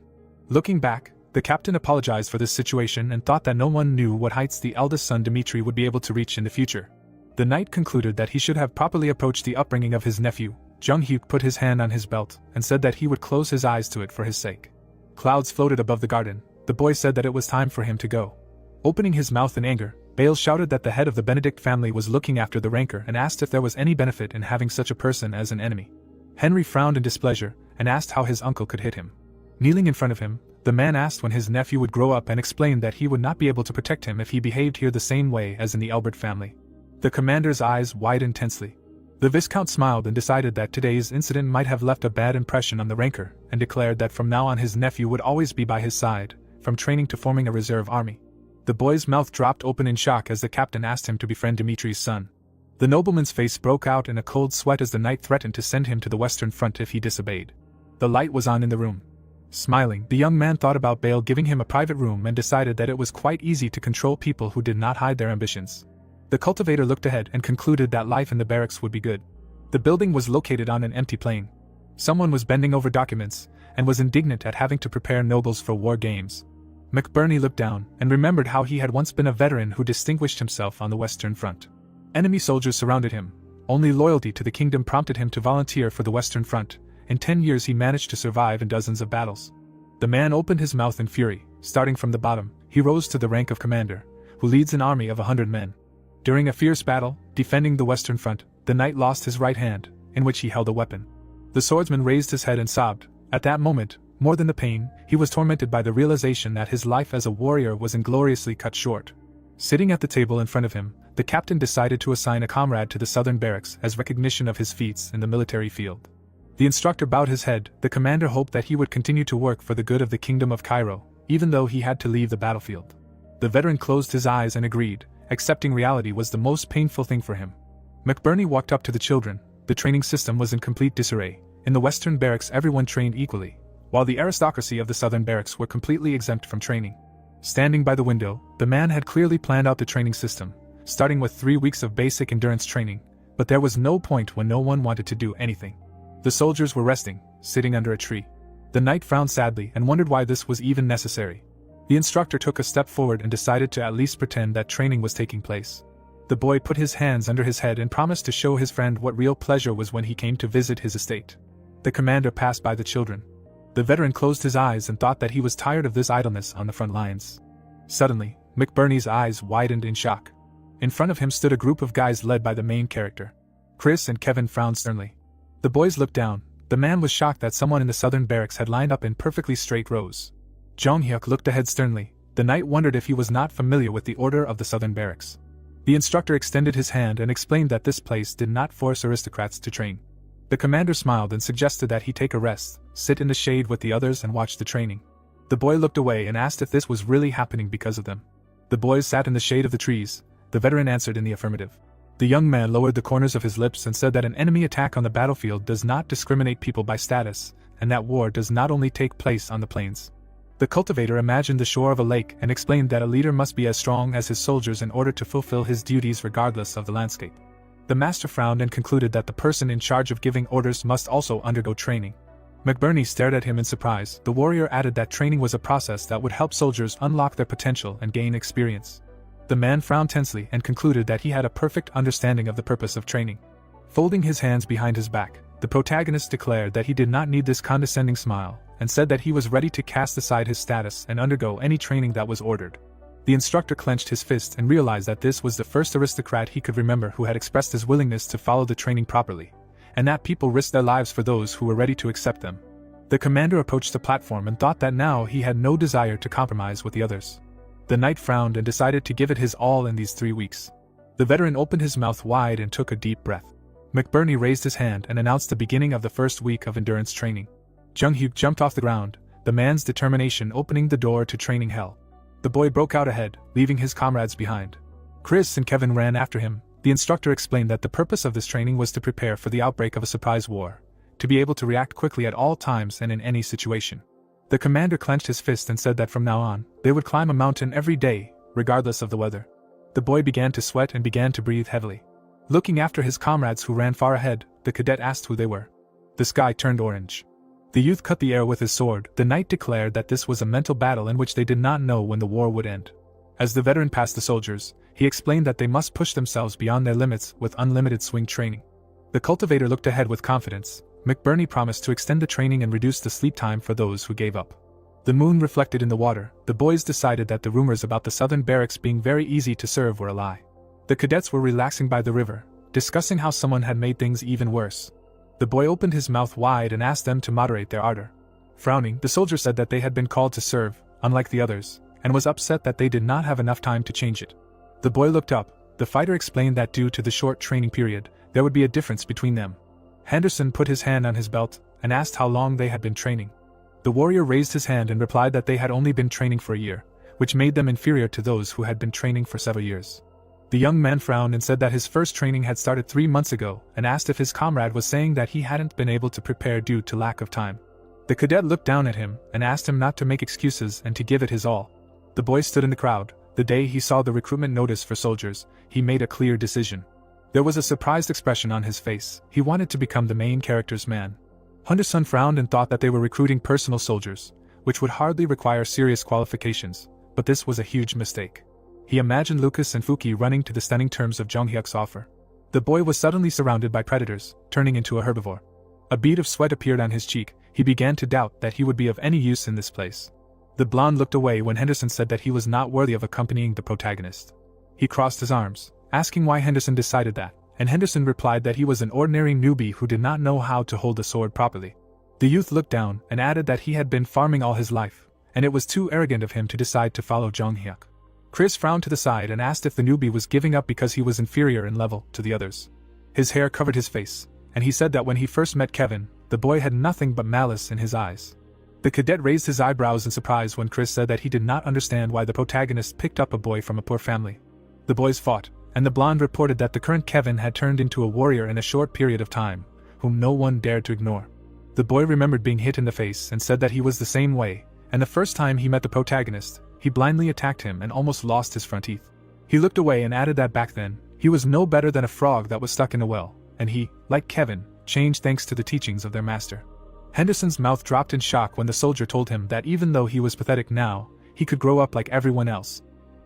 Looking back, the captain apologized for this situation and thought that no one knew what heights the eldest son Dmitri would be able to reach in the future. The knight concluded that he should have properly approached the upbringing of his nephew. Jung Hyuk put his hand on his belt and said that he would close his eyes to it for his sake. Clouds floated above the garden. The boy said that it was time for him to go. Opening his mouth in anger, Bale shouted that the head of the Benedict family was looking after the ranker and asked if there was any benefit in having such a person as an enemy. Henry frowned in displeasure and asked how his uncle could hit him. Kneeling in front of him, the man asked when his nephew would grow up and explained that he would not be able to protect him if he behaved here the same way as in the Albert family. The commander's eyes widened tensely. The Viscount smiled and decided that today's incident might have left a bad impression on the ranker, and declared that from now on his nephew would always be by his side, from training to forming a reserve army. The boy's mouth dropped open in shock as the captain asked him to befriend Dimitri's son. The nobleman's face broke out in a cold sweat as the knight threatened to send him to the Western Front if he disobeyed. The light was on in the room. Smiling, the young man thought about Bale giving him a private room and decided that it was quite easy to control people who did not hide their ambitions. The cultivator looked ahead and concluded that life in the barracks would be good. The building was located on an empty plain. Someone was bending over documents, and was indignant at having to prepare nobles for war games. McBurney looked down, and remembered how he had once been a veteran who distinguished himself on the Western Front. Enemy soldiers surrounded him. Only loyalty to the kingdom prompted him to volunteer for the Western Front. In 10 years he managed to survive in dozens of battles. The man opened his mouth in fury. Starting from the bottom, he rose to the rank of commander, who leads an army of 100 men. During a fierce battle, defending the Western Front, the knight lost his right hand, in which he held a weapon. The swordsman raised his head and sobbed. At that moment, more than the pain, he was tormented by the realization that his life as a warrior was ingloriously cut short. Sitting at the table in front of him, the captain decided to assign a comrade to the southern barracks as recognition of his feats in the military field. The instructor bowed his head. The commander hoped that he would continue to work for the good of the Kingdom of Cairo, even though he had to leave the battlefield. The veteran closed his eyes and agreed. Accepting reality was the most painful thing for him. McBurney walked up to the children. The training system was in complete disarray. In the western barracks everyone trained equally, while the aristocracy of the southern barracks were completely exempt from training. Standing by the window, the man had clearly planned out the training system, starting with 3 weeks of basic endurance training, but there was no point when no one wanted to do anything. The soldiers were resting, sitting under a tree. The knight frowned sadly and wondered why this was even necessary. The instructor took a step forward and decided to at least pretend that training was taking place. The boy put his hands under his head and promised to show his friend what real pleasure was when he came to visit his estate. The commander passed by the children. The veteran closed his eyes and thought that he was tired of this idleness on the front lines. Suddenly, McBurney's eyes widened in shock. In front of him stood a group of guys led by the main character. Chris and Kevin frowned sternly. The boys looked down. The man was shocked that someone in the southern barracks had lined up in perfectly straight rows. Jong-hyuk looked ahead sternly. The knight wondered if he was not familiar with the order of the southern barracks. The instructor extended his hand and explained that this place did not force aristocrats to train. The commander smiled and suggested that he take a rest, sit in the shade with the others and watch the training. The boy looked away and asked if this was really happening because of them. The boys sat in the shade of the trees. The veteran answered in the affirmative. The young man lowered the corners of his lips and said that an enemy attack on the battlefield does not discriminate people by status, and that war does not only take place on the plains. The cultivator imagined the shore of a lake and explained that a leader must be as strong as his soldiers in order to fulfill his duties regardless of the landscape. The master frowned and concluded that the person in charge of giving orders must also undergo training. McBurney stared at him in surprise. The warrior added that training was a process that would help soldiers unlock their potential and gain experience. The man frowned tensely and concluded that he had a perfect understanding of the purpose of training. Folding his hands behind his back, the protagonist declared that he did not need this condescending smile, and said that he was ready to cast aside his status and undergo any training that was ordered. The instructor clenched his fist and realized that this was the first aristocrat he could remember who had expressed his willingness to follow the training properly, and that people risked their lives for those who were ready to accept them. The commander approached the platform and thought that now he had no desire to compromise with the others. The knight frowned and decided to give it his all in these 3 weeks. The veteran opened his mouth wide and took a deep breath. McBurney raised his hand and announced the beginning of the first week of endurance training. Jung-hyuk jumped off the ground, the man's determination opening the door to training hell. The boy broke out ahead, leaving his comrades behind. Chris and Kevin ran after him. The instructor explained that the purpose of this training was to prepare for the outbreak of a surprise war, to be able to react quickly at all times and in any situation. The commander clenched his fist and said that from now on, they would climb a mountain every day, regardless of the weather. The boy began to sweat and began to breathe heavily. Looking after his comrades who ran far ahead, the cadet asked who they were. The sky turned orange. The youth cut the air with his sword. The knight declared that this was a mental battle in which they did not know when the war would end. As the veteran passed the soldiers, he explained that they must push themselves beyond their limits with unlimited swing training. The cultivator looked ahead with confidence. McBurney promised to extend the training and reduce the sleep time for those who gave up. The moon reflected in the water. The boys decided that the rumors about the southern barracks being very easy to serve were a lie. The cadets were relaxing by the river, discussing how someone had made things even worse. The boy opened his mouth wide and asked them to moderate their ardor. Frowning, the soldier said that they had been called to serve, unlike the others, and was upset that they did not have enough time to change it. The boy looked up. The fighter explained that due to the short training period, there would be a difference between them. Henderson put his hand on his belt and asked how long they had been training. The warrior raised his hand and replied that they had only been training for a year, which made them inferior to those who had been training for several years. The young man frowned and said that his first training had started 3 months ago and asked if his comrade was saying that he hadn't been able to prepare due to lack of time. The cadet looked down at him and asked him not to make excuses and to give it his all. The boy stood in the crowd. The day he saw the recruitment notice for soldiers, he made a clear decision. There was a surprised expression on his face. He wanted to become the main character's man. Henderson frowned and thought that they were recruiting personal soldiers, which would hardly require serious qualifications, but this was a huge mistake. He imagined Lucas and Fuki running to the stunning terms of Jung-hyuk's offer. The boy was suddenly surrounded by predators, turning into a herbivore. A bead of sweat appeared on his cheek. He began to doubt that he would be of any use in this place. The blonde looked away when Henderson said that he was not worthy of accompanying the protagonist. He crossed his arms, asking why Henderson decided that, and Henderson replied that he was an ordinary newbie who did not know how to hold a sword properly. The youth looked down and added that he had been farming all his life, and it was too arrogant of him to decide to follow Jung-hyuk. Chris frowned to the side and asked if the newbie was giving up because he was inferior in level to the others. His hair covered his face, and he said that when he first met Kevin, the boy had nothing but malice in his eyes. The cadet raised his eyebrows in surprise when Chris said that he did not understand why the protagonist picked up a boy from a poor family. The boys fought, and the blonde reported that the current Kevin had turned into a warrior in a short period of time, whom no one dared to ignore. The boy remembered being hit in the face and said that he was the same way, and the first time he met the protagonist, he blindly attacked him and almost lost his front teeth. He looked away and added that back then, he was no better than a frog that was stuck in a well, and he, like Kevin, changed thanks to the teachings of their master. Henderson's mouth dropped in shock when the soldier told him that even though he was pathetic now, he could grow up like everyone else.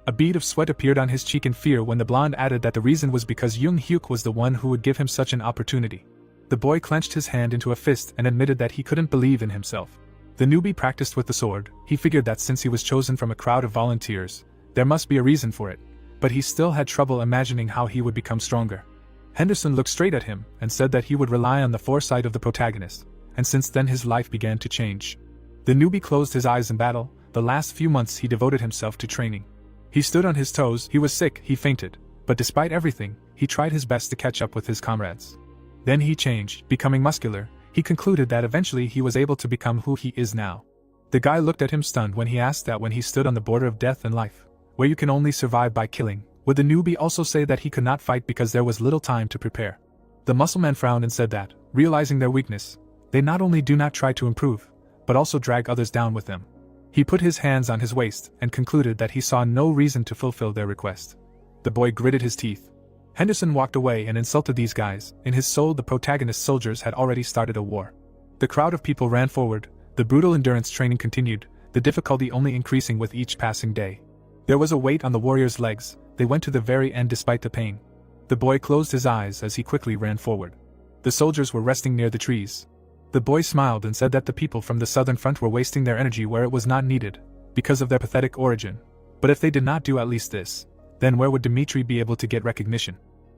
A bead of sweat appeared on his cheek in fear when the blonde added that the reason was because Jung Hyuk was the one who would give him such an opportunity. The boy clenched his hand into a fist and admitted that he couldn't believe in himself. The newbie practiced with the sword. He figured that since he was chosen from a crowd of volunteers, there must be a reason for it, but he still had trouble imagining how he would become stronger. Henderson looked straight at him and said that he would rely on the foresight of the protagonist, and since then his life began to change. The newbie closed his eyes in battle. The last few months he devoted himself to training. He stood on his toes, he was sick, he fainted, but despite everything, he tried his best to catch up with his comrades. Then he changed, becoming muscular. He concluded that eventually he was able to become who he is now. The guy looked at him stunned when he asked that when he stood on the border of death and life, where you can only survive by killing, would the newbie also say that he could not fight because there was little time to prepare? The muscleman frowned and said that, realizing their weakness, they not only do not try to improve, but also drag others down with them. He put his hands on his waist and concluded that he saw no reason to fulfill their request. The boy gritted his teeth. Henderson walked away and insulted these guys. In his soul, the protagonist's soldiers had already started a war. The crowd of people ran forward. The brutal endurance training continued, the difficulty only increasing with each passing day. There was a weight on the warriors' legs. They went to the very end despite the pain. The boy closed his eyes as he quickly ran forward. The soldiers were resting near the trees. The boy smiled and said that the people from the southern front were wasting their energy where it was not needed, because of their pathetic origin. But if they did not do at least this, then where would Dmitri be able to get recognition?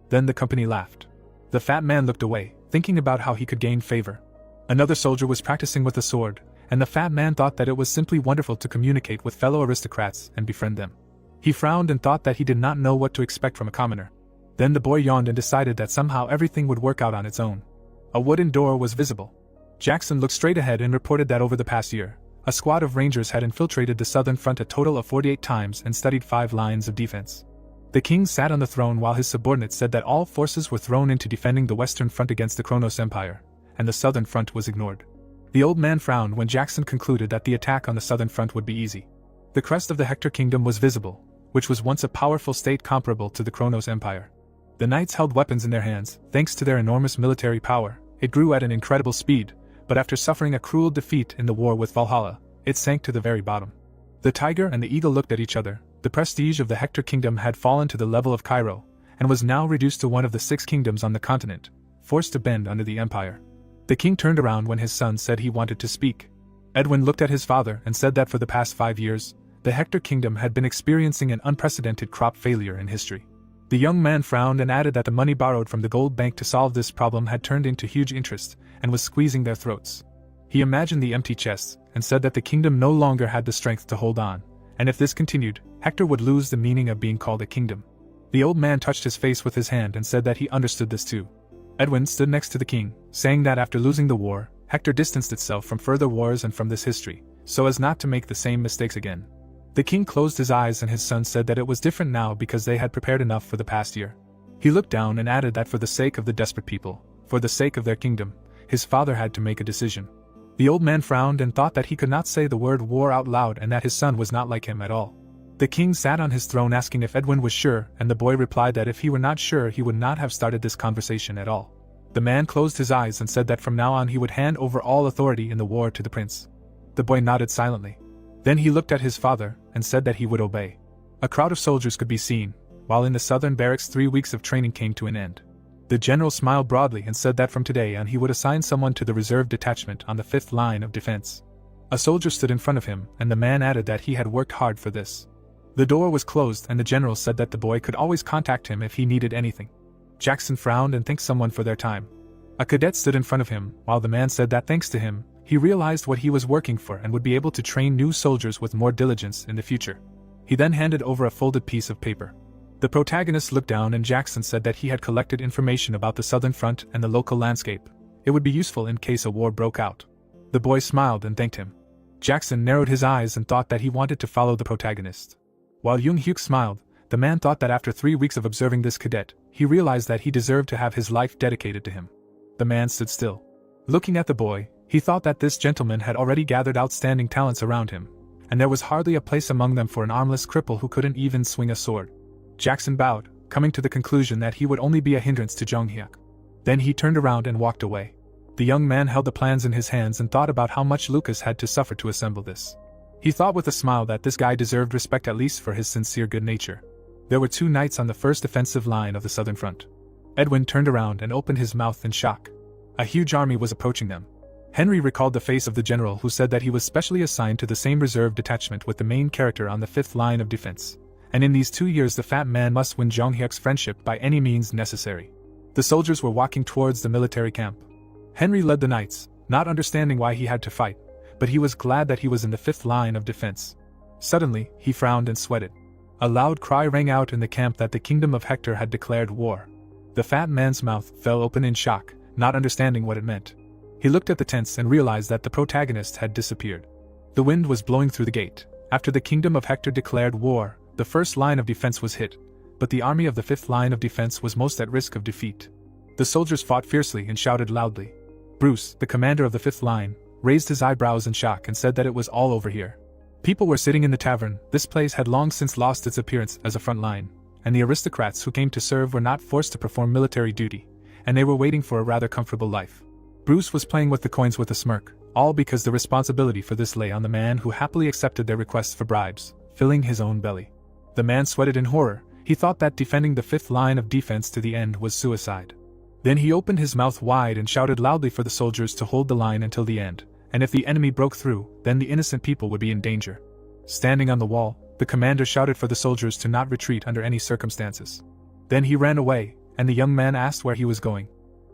Then the company laughed. The fat man looked away, thinking about how he could gain favor. Another soldier was practicing with a sword, and the fat man thought that it was simply wonderful to communicate with fellow aristocrats and befriend them. He frowned and thought that he did not know what to expect from a commoner. Then the boy yawned and decided that somehow everything would work out on its own. A wooden door was visible. Jackson looked straight ahead and reported that over the past year, a squad of rangers had infiltrated the southern front a total of 48 times and studied 5 lines of defense. The king sat on the throne while his subordinates said that all forces were thrown into defending the western front against the Kronos Empire, and the southern front was ignored. The old man frowned when Jackson concluded that the attack on the southern front would be easy. The crest of the Hector kingdom was visible, which was once a powerful state comparable to the Kronos Empire. The knights held weapons in their hands. Thanks to their enormous military power, it grew at an incredible speed, but after suffering a cruel defeat in the war with Valhalla, it sank to the very bottom. The tiger and the eagle looked at each other. The prestige of the Hector kingdom had fallen to the level of Cairo, and was now reduced to one of the 6 kingdoms on the continent, forced to bend under the empire. The king turned around when his son said he wanted to speak. Edwin looked at his father and said that for the past 5 years, the Hector kingdom had been experiencing an unprecedented crop failure in history. The young man frowned and added that the money borrowed from the gold bank to solve this problem had turned into huge interest, and was squeezing their throats. He imagined the empty chests, and said that the kingdom no longer had the strength to hold on, and if this continued, Hector would lose the meaning of being called a kingdom. The old man touched his face with his hand and said that he understood this too. Edwin stood next to the king, saying that after losing the war, Hector distanced itself from further wars and from this history, so as not to make the same mistakes again. The king closed his eyes and his son said that it was different now because they had prepared enough for the past year. He looked down and added that for the sake of the desperate people, for the sake of their kingdom, his father had to make a decision. The old man frowned and thought that he could not say the word war out loud and that his son was not like him at all. The king sat on his throne asking if Edwin was sure, and the boy replied that if he were not sure he would not have started this conversation at all. The man closed his eyes and said that from now on he would hand over all authority in the war to the prince. The boy nodded silently. Then he looked at his father and said that he would obey. A crowd of soldiers could be seen, while in the southern barracks 3 weeks of training came to an end. The general smiled broadly and said that from today on he would assign someone to the reserve detachment on the 5th line of defense. A soldier stood in front of him, and the man added that he had worked hard for this. The door was closed and the general said that the boy could always contact him if he needed anything. Jackson frowned and thanked someone for their time. A cadet stood in front of him, while the man said that thanks to him, he realized what he was working for and would be able to train new soldiers with more diligence in the future. He then handed over a folded piece of paper. The protagonist looked down and Jackson said that he had collected information about the Southern Front and the local landscape. It would be useful in case a war broke out. The boy smiled and thanked him. Jackson narrowed his eyes and thought that he wanted to follow the protagonist. While Jung Hyuk smiled, the man thought that after 3 weeks of observing this cadet, he realized that he deserved to have his life dedicated to him. The man stood still. Looking at the boy, he thought that this gentleman had already gathered outstanding talents around him, and there was hardly a place among them for an armless cripple who couldn't even swing a sword. Jackson bowed, coming to the conclusion that he would only be a hindrance to Jung Hyuk. Then he turned around and walked away. The young man held the plans in his hands and thought about how much Lucas had to suffer to assemble this. He thought with a smile that this guy deserved respect at least for his sincere good nature. There were 2 knights on the first defensive line of the Southern Front. Edwin turned around and opened his mouth in shock. A huge army was approaching them. Henry recalled the face of the general who said that he was specially assigned to the same reserve detachment with the main character on the 5th line of defense. And in these 2 years the fat man must win Jung Hyuk's friendship by any means necessary. The soldiers were walking towards the military camp. Henry led the knights, not understanding why he had to fight, but he was glad that he was in the 5th line of defense. Suddenly, he frowned and sweated. A loud cry rang out in the camp that the kingdom of Hector had declared war. The fat man's mouth fell open in shock, not understanding what it meant. He looked at the tents and realized that the protagonist had disappeared. The wind was blowing through the gate. After the kingdom of Hector declared war, the first line of defense was hit, but the army of the 5th line of defense was most at risk of defeat. The soldiers fought fiercely and shouted loudly. Bruce, the commander of the 5th line, raised his eyebrows in shock and said that it was all over here. People were sitting in the tavern. This place had long since lost its appearance as a front line, and the aristocrats who came to serve were not forced to perform military duty, and they were waiting for a rather comfortable life. Bruce was playing with the coins with a smirk, all because the responsibility for this lay on the man who happily accepted their requests for bribes, filling his own belly. The man sweated in horror. He thought that defending the 5th line of defense to the end was suicide. Then he opened his mouth wide and shouted loudly for the soldiers to hold the line until the end, and if the enemy broke through, then the innocent people would be in danger. Standing on the wall, the commander shouted for the soldiers to not retreat under any circumstances. Then he ran away, and the young man asked where he was going.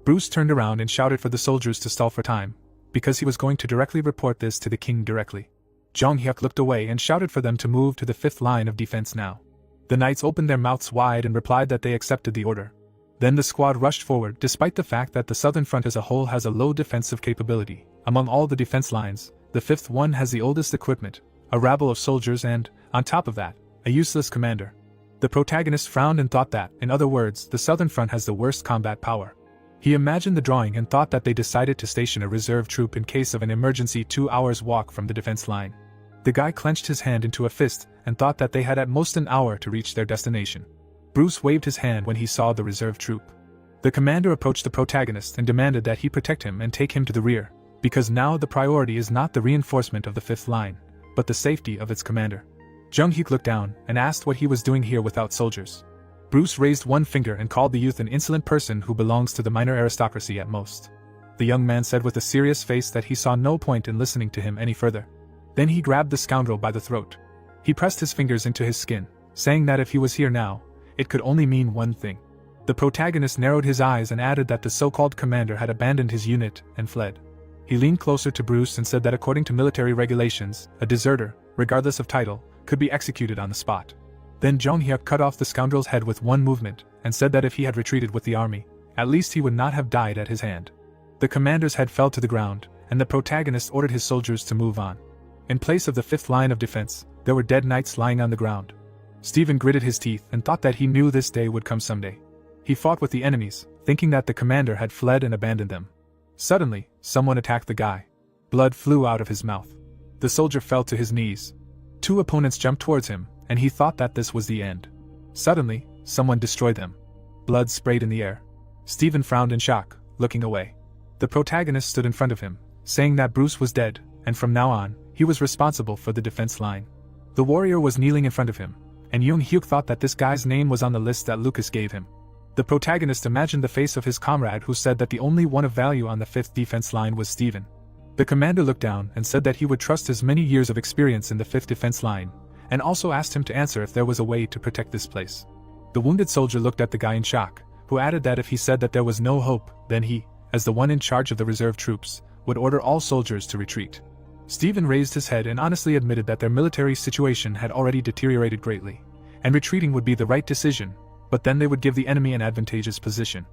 Bruce turned around and shouted for the soldiers to stall for time, because he was going to directly report this to the king directly. Jung Hyuk looked away and shouted for them to move to the 5th line of defense now. The knights opened their mouths wide and replied that they accepted the order. Then the squad rushed forward. Despite the fact that the Southern Front as a whole has a low defensive capability, among all the defense lines, the 5th one has the oldest equipment, a rabble of soldiers and, on top of that, a useless commander. The protagonist frowned and thought that, in other words, the Southern Front has the worst combat power. He imagined the drawing and thought that they decided to station a reserve troop in case of an emergency 2 hours walk from the defense line. The guy clenched his hand into a fist and thought that they had at most an hour to reach their destination. Bruce waved his hand when he saw the reserve troop. The commander approached the protagonist and demanded that he protect him and take him to the rear, because now the priority is not the reinforcement of the 5th line, but the safety of its commander. Jung Hyuk looked down and asked what he was doing here without soldiers. Bruce raised one finger and called the youth an insolent person who belongs to the minor aristocracy at most. The young man said with a serious face that he saw no point in listening to him any further. Then he grabbed the scoundrel by the throat. He pressed his fingers into his skin, saying that if he was here now, it could only mean one thing. The protagonist narrowed his eyes and added that the so-called commander had abandoned his unit and fled. He leaned closer to Bruce and said that according to military regulations, a deserter, regardless of title, could be executed on the spot. Then Jung Hyuk cut off the scoundrel's head with one movement, and said that if he had retreated with the army, at least he would not have died at his hand. The commander's head fell to the ground, and the protagonist ordered his soldiers to move on. In place of the 5th line of defense, there were dead knights lying on the ground. Stephen gritted his teeth and thought that he knew this day would come someday. He fought with the enemies, thinking that the commander had fled and abandoned them. Suddenly, someone attacked the guy. Blood flew out of his mouth. The soldier fell to his knees. 2 opponents jumped towards him, and he thought that this was the end. Suddenly, someone destroyed them. Blood sprayed in the air. Stephen frowned in shock, looking away. The protagonist stood in front of him, saying that Bruce was dead, and from now on, he was responsible for the defense line. The warrior was kneeling in front of him, and Jung Hyuk thought that this guy's name was on the list that Lucas gave him. The protagonist imagined the face of his comrade who said that the only one of value on the 5th defense line was Stephen. The commander looked down and said that he would trust his many years of experience in the 5th defense line, and also asked him to answer if there was a way to protect this place. The wounded soldier looked at the guy in shock, who added that if he said that there was no hope, then he, as the one in charge of the reserve troops, would order all soldiers to retreat. Stephen raised his head and honestly admitted that their military situation had already deteriorated greatly, and retreating would be the right decision, but then they would give the enemy an advantageous position.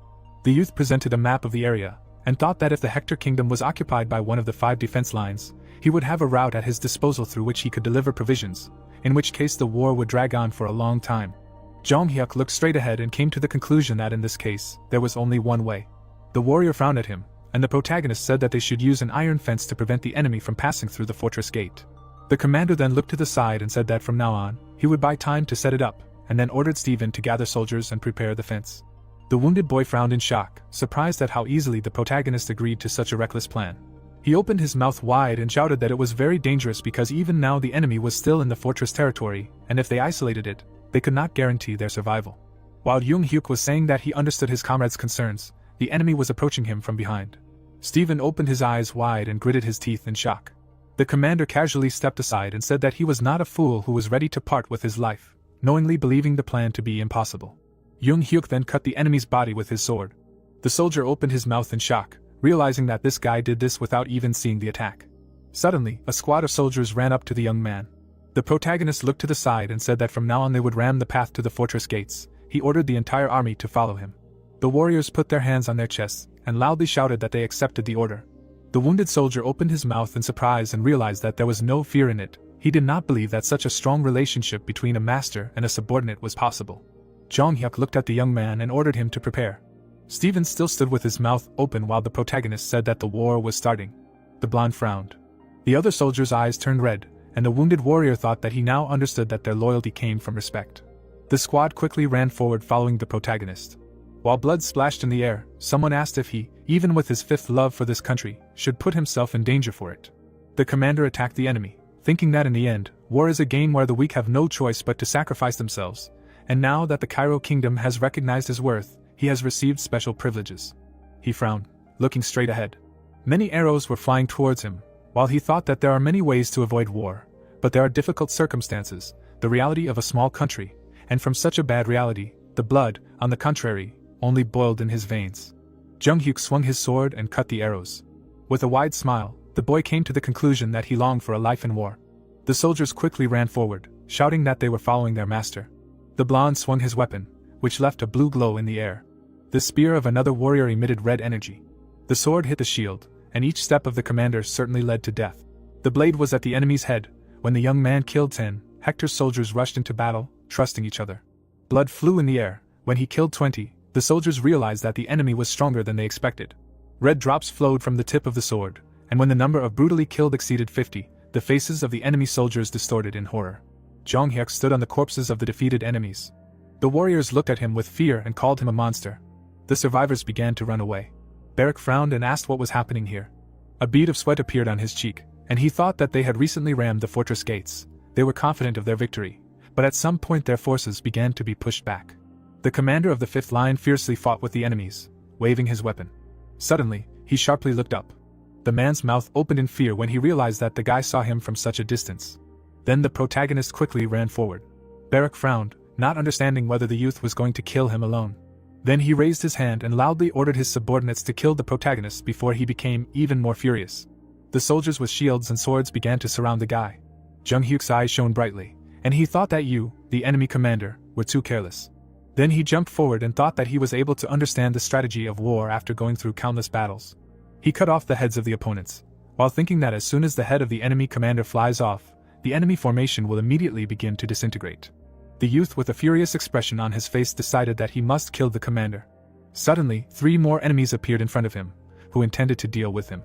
The youth presented a map of the area, and thought that if the Hector kingdom was occupied by one of the 5 defense lines, he would have a route at his disposal through which he could deliver provisions, in which case the war would drag on for a long time. Jong Hyuk looked straight ahead and came to the conclusion that in this case, there was only one way. The warrior frowned at him, and the protagonist said that they should use an iron fence to prevent the enemy from passing through the fortress gate. The commander then looked to the side and said that from now on, he would buy time to set it up, and then ordered Stephen to gather soldiers and prepare the fence. The wounded boy frowned in shock, surprised at how easily the protagonist agreed to such a reckless plan. He opened his mouth wide and shouted that it was very dangerous because even now the enemy was still in the fortress territory, and if they isolated it, they could not guarantee their survival. While Jung Hyuk was saying that he understood his comrade's concerns, the enemy was approaching him from behind. Stephen opened his eyes wide and gritted his teeth in shock. The commander casually stepped aside and said that he was not a fool who was ready to part with his life, knowingly believing the plan to be impossible. Jung Hyuk then cut the enemy's body with his sword. The soldier opened his mouth in shock, realizing that this guy did this without even seeing the attack. Suddenly, a squad of soldiers ran up to the young man. The protagonist looked to the side and said that from now on they would ram the path to the fortress gates. He ordered the entire army to follow him. The warriors put their hands on their chests and loudly shouted that they accepted the order. The wounded soldier opened his mouth in surprise and realized that there was no fear in it. He did not believe that such a strong relationship between a master and a subordinate was possible. Jong Hyuk looked at the young man and ordered him to prepare. Stephen still stood with his mouth open while the protagonist said that the war was starting. The blonde frowned. The other soldier's eyes turned red, and the wounded warrior thought that he now understood that their loyalty came from respect. The squad quickly ran forward following the protagonist. While blood splashed in the air, someone asked if he, even with his 5th love for this country, should put himself in danger for it. The commander attacked the enemy, thinking that in the end, war is a game where the weak have no choice but to sacrifice themselves, and now that the Cairo kingdom has recognized his worth, he has received special privileges. He frowned, looking straight ahead. Many arrows were flying towards him, while he thought that there are many ways to avoid war, but there are difficult circumstances, the reality of a small country, and from such a bad reality, the blood, on the contrary, only boiled in his veins. Jung Hyuk swung his sword and cut the arrows. With a wide smile, the boy came to the conclusion that he longed for a life in war. The soldiers quickly ran forward, shouting that they were following their master. The blonde swung his weapon, which left a blue glow in the air. The spear of another warrior emitted red energy. The sword hit the shield, and each step of the commander certainly led to death. The blade was at the enemy's head. When the young man killed 10, Hector's soldiers rushed into battle, trusting each other. Blood flew in the air. When he killed 20, the soldiers realized that the enemy was stronger than they expected. Red drops flowed from the tip of the sword, and when the number of brutally killed exceeded 50, the faces of the enemy soldiers distorted in horror. Jong Hyuk stood on the corpses of the defeated enemies. The warriors looked at him with fear and called him a monster. The survivors began to run away. Barak frowned and asked what was happening here. A bead of sweat appeared on his cheek, and he thought that they had recently rammed the fortress gates. They were confident of their victory, but at some point their forces began to be pushed back. The commander of the 5th line fiercely fought with the enemies, waving his weapon. Suddenly, he sharply looked up. The man's mouth opened in fear when he realized that the guy saw him from such a distance. Then the protagonist quickly ran forward. Barak frowned, not understanding whether the youth was going to kill him alone. Then he raised his hand and loudly ordered his subordinates to kill the protagonist before he became even more furious. The soldiers with shields and swords began to surround the guy. Jung Hyuk's eyes shone brightly, and he thought that you, the enemy commander, were too careless. Then he jumped forward and thought that he was able to understand the strategy of war after going through countless battles. He cut off the heads of the opponents, while thinking that as soon as the head of the enemy commander flies off, the enemy formation will immediately begin to disintegrate. The youth with a furious expression on his face decided that he must kill the commander. Suddenly, 3 more enemies appeared in front of him, who intended to deal with him.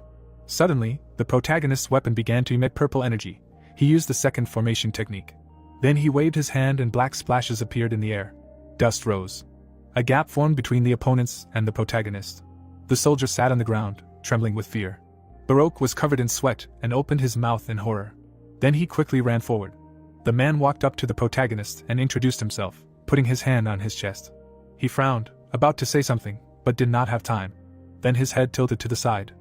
Suddenly, the protagonist's weapon began to emit purple energy. He used the second formation technique. Then he waved his hand and black splashes appeared in the air. Dust rose. A gap formed between the opponents and the protagonist. The soldier sat on the ground, trembling with fear. Barak was covered in sweat and opened his mouth in horror. Then he quickly ran forward. The man walked up to the protagonist and introduced himself, putting his hand on his chest. He frowned, about to say something, but did not have time. Then his head tilted to the side.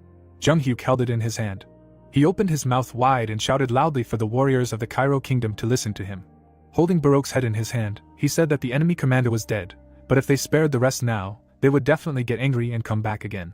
Jung Hyuk held it in his hand. He opened his mouth wide and shouted loudly for the warriors of the Cairo kingdom to listen to him. Holding Barak's head in his hand, he said that the enemy commander was dead, but if they spared the rest now, they would definitely get angry and come back again.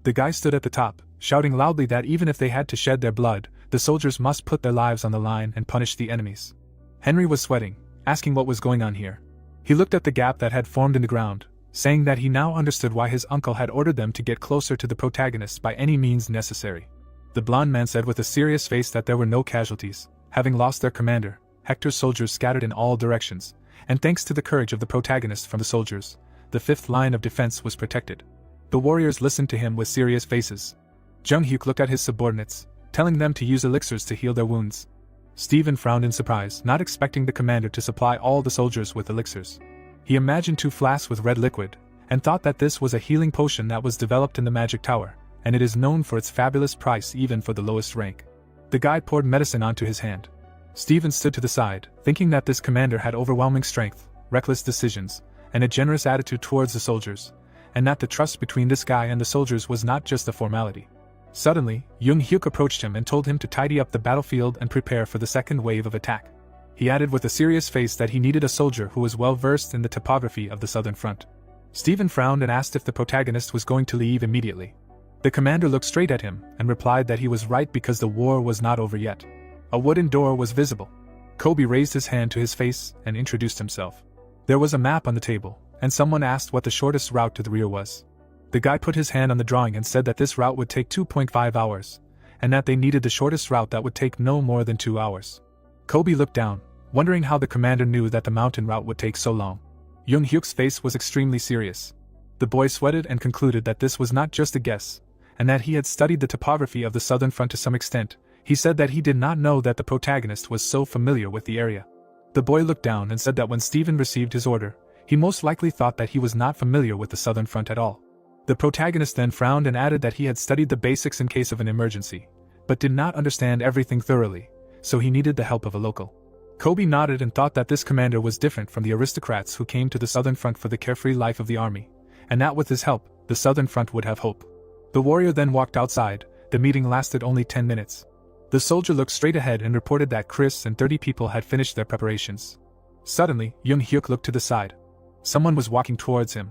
The guy stood at the top, shouting loudly that even if they had to shed their blood, The soldiers must put their lives on the line and punish the enemies. Henry was sweating, asking what was going on here. He looked at the gap that had formed in the ground, saying that he now understood why his uncle had ordered them to get closer to the protagonists by any means necessary. The blond man said with a serious face that there were no casualties, having lost their commander. Hector's soldiers scattered in all directions, and thanks to the courage of the protagonists from the soldiers, the fifth line of defense was protected. The warriors listened to him with serious faces. Jung-hyuk looked at his subordinates, telling them to use elixirs to heal their wounds. Stephen frowned in surprise, not expecting the commander to supply all the soldiers with elixirs. He imagined 2 flasks with red liquid, and thought that this was a healing potion that was developed in the magic tower, and it is known for its fabulous price even for the lowest rank. The guide poured medicine onto his hand. Stephen stood to the side, thinking that this commander had overwhelming strength, reckless decisions, and a generous attitude towards the soldiers, and that the trust between this guy and the soldiers was not just a formality. Suddenly, Jung-hyuk approached him and told him to tidy up the battlefield and prepare for the second wave of attack. He added with a serious face that he needed a soldier who was well versed in the topography of the southern front. Stephen frowned and asked if the protagonist was going to leave immediately. The commander looked straight at him and replied that he was right because the war was not over yet. A wooden door was visible. Kobe raised his hand to his face and introduced himself. There was a map on the table, and someone asked what the shortest route to the rear was. The guy put his hand on the drawing and said that this route would take 2.5 hours, and that they needed the shortest route that would take no more than 2 hours. Kobe looked down, wondering how the commander knew that the mountain route would take so long. Jung-hyuk's face was extremely serious. The boy sweated and concluded that this was not just a guess, and that he had studied the topography of the southern front to some extent. He said that he did not know that the protagonist was so familiar with the area. The boy looked down and said that when Stephen received his order, he most likely thought that he was not familiar with the southern front at all. The protagonist then frowned and added that he had studied the basics in case of an emergency, but did not understand everything thoroughly, so he needed the help of a local. Kobe nodded and thought that this commander was different from the aristocrats who came to the southern front for the carefree life of the army, and that with his help, the southern front would have hope. The warrior then walked outside. The meeting lasted only 10 minutes. The soldier looked straight ahead and reported that Chris and 30 people had finished their preparations. Suddenly, Jung-hyuk looked to the side. Someone was walking towards him.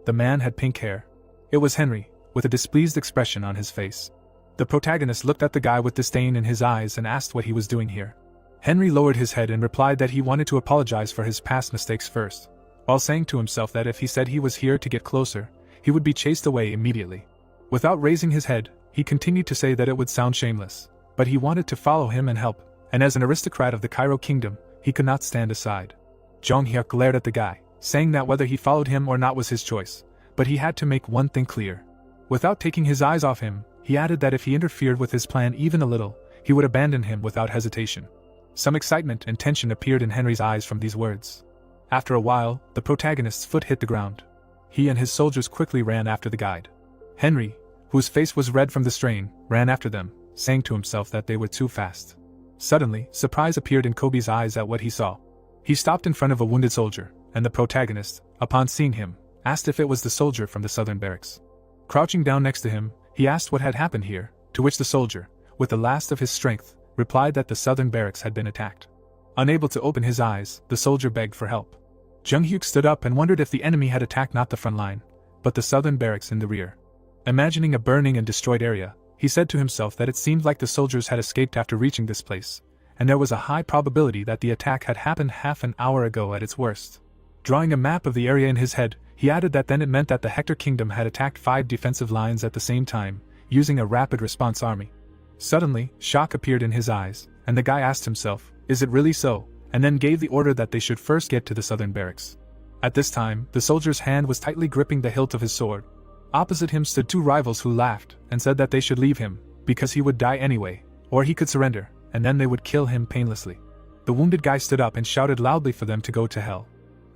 The man had pink hair. It was Henry, with a displeased expression on his face. The protagonist looked at the guy with disdain in his eyes and asked what he was doing here. Henry lowered his head and replied that he wanted to apologize for his past mistakes first, while saying to himself that if he said he was here to get closer, he would be chased away immediately. Without raising his head, he continued to say that it would sound shameless, but he wanted to follow him and help, and as an aristocrat of the Cairo kingdom, he could not stand aside. Jung-hyuk glared at the guy, saying that whether he followed him or not was his choice, but he had to make one thing clear. Without taking his eyes off him, he added that if he interfered with his plan even a little, he would abandon him without hesitation. Some excitement and tension appeared in Henry's eyes from these words. After a while, the protagonist's foot hit the ground. He and his soldiers quickly ran after the guide. Henry, whose face was red from the strain, ran after them, saying to himself that they were too fast. Suddenly, surprise appeared in Kobe's eyes at what he saw. He stopped in front of a wounded soldier, and the protagonist, upon seeing him, asked if it was the soldier from the southern barracks. Crouching down next to him, he asked what had happened here, to which the soldier, with the last of his strength, replied that the southern barracks had been attacked. Unable to open his eyes, the soldier begged for help. Jung-hyuk stood up and wondered if the enemy had attacked not the front line, but the southern barracks in the rear. Imagining a burning and destroyed area, he said to himself that it seemed like the soldiers had escaped after reaching this place, and there was a high probability that the attack had happened half an hour ago at its worst. Drawing a map of the area in his head, he added that then it meant that the Hector kingdom had attacked 5 defensive lines at the same time, using a rapid response army. Suddenly, shock appeared in his eyes, and the guy asked himself, "Is it really so?" and then gave the order that they should first get to the southern barracks. At this time, the soldier's hand was tightly gripping the hilt of his sword. Opposite him stood 2 rivals who laughed and said that they should leave him, because he would die anyway, or he could surrender, and then they would kill him painlessly. The wounded guy stood up and shouted loudly for them to go to hell.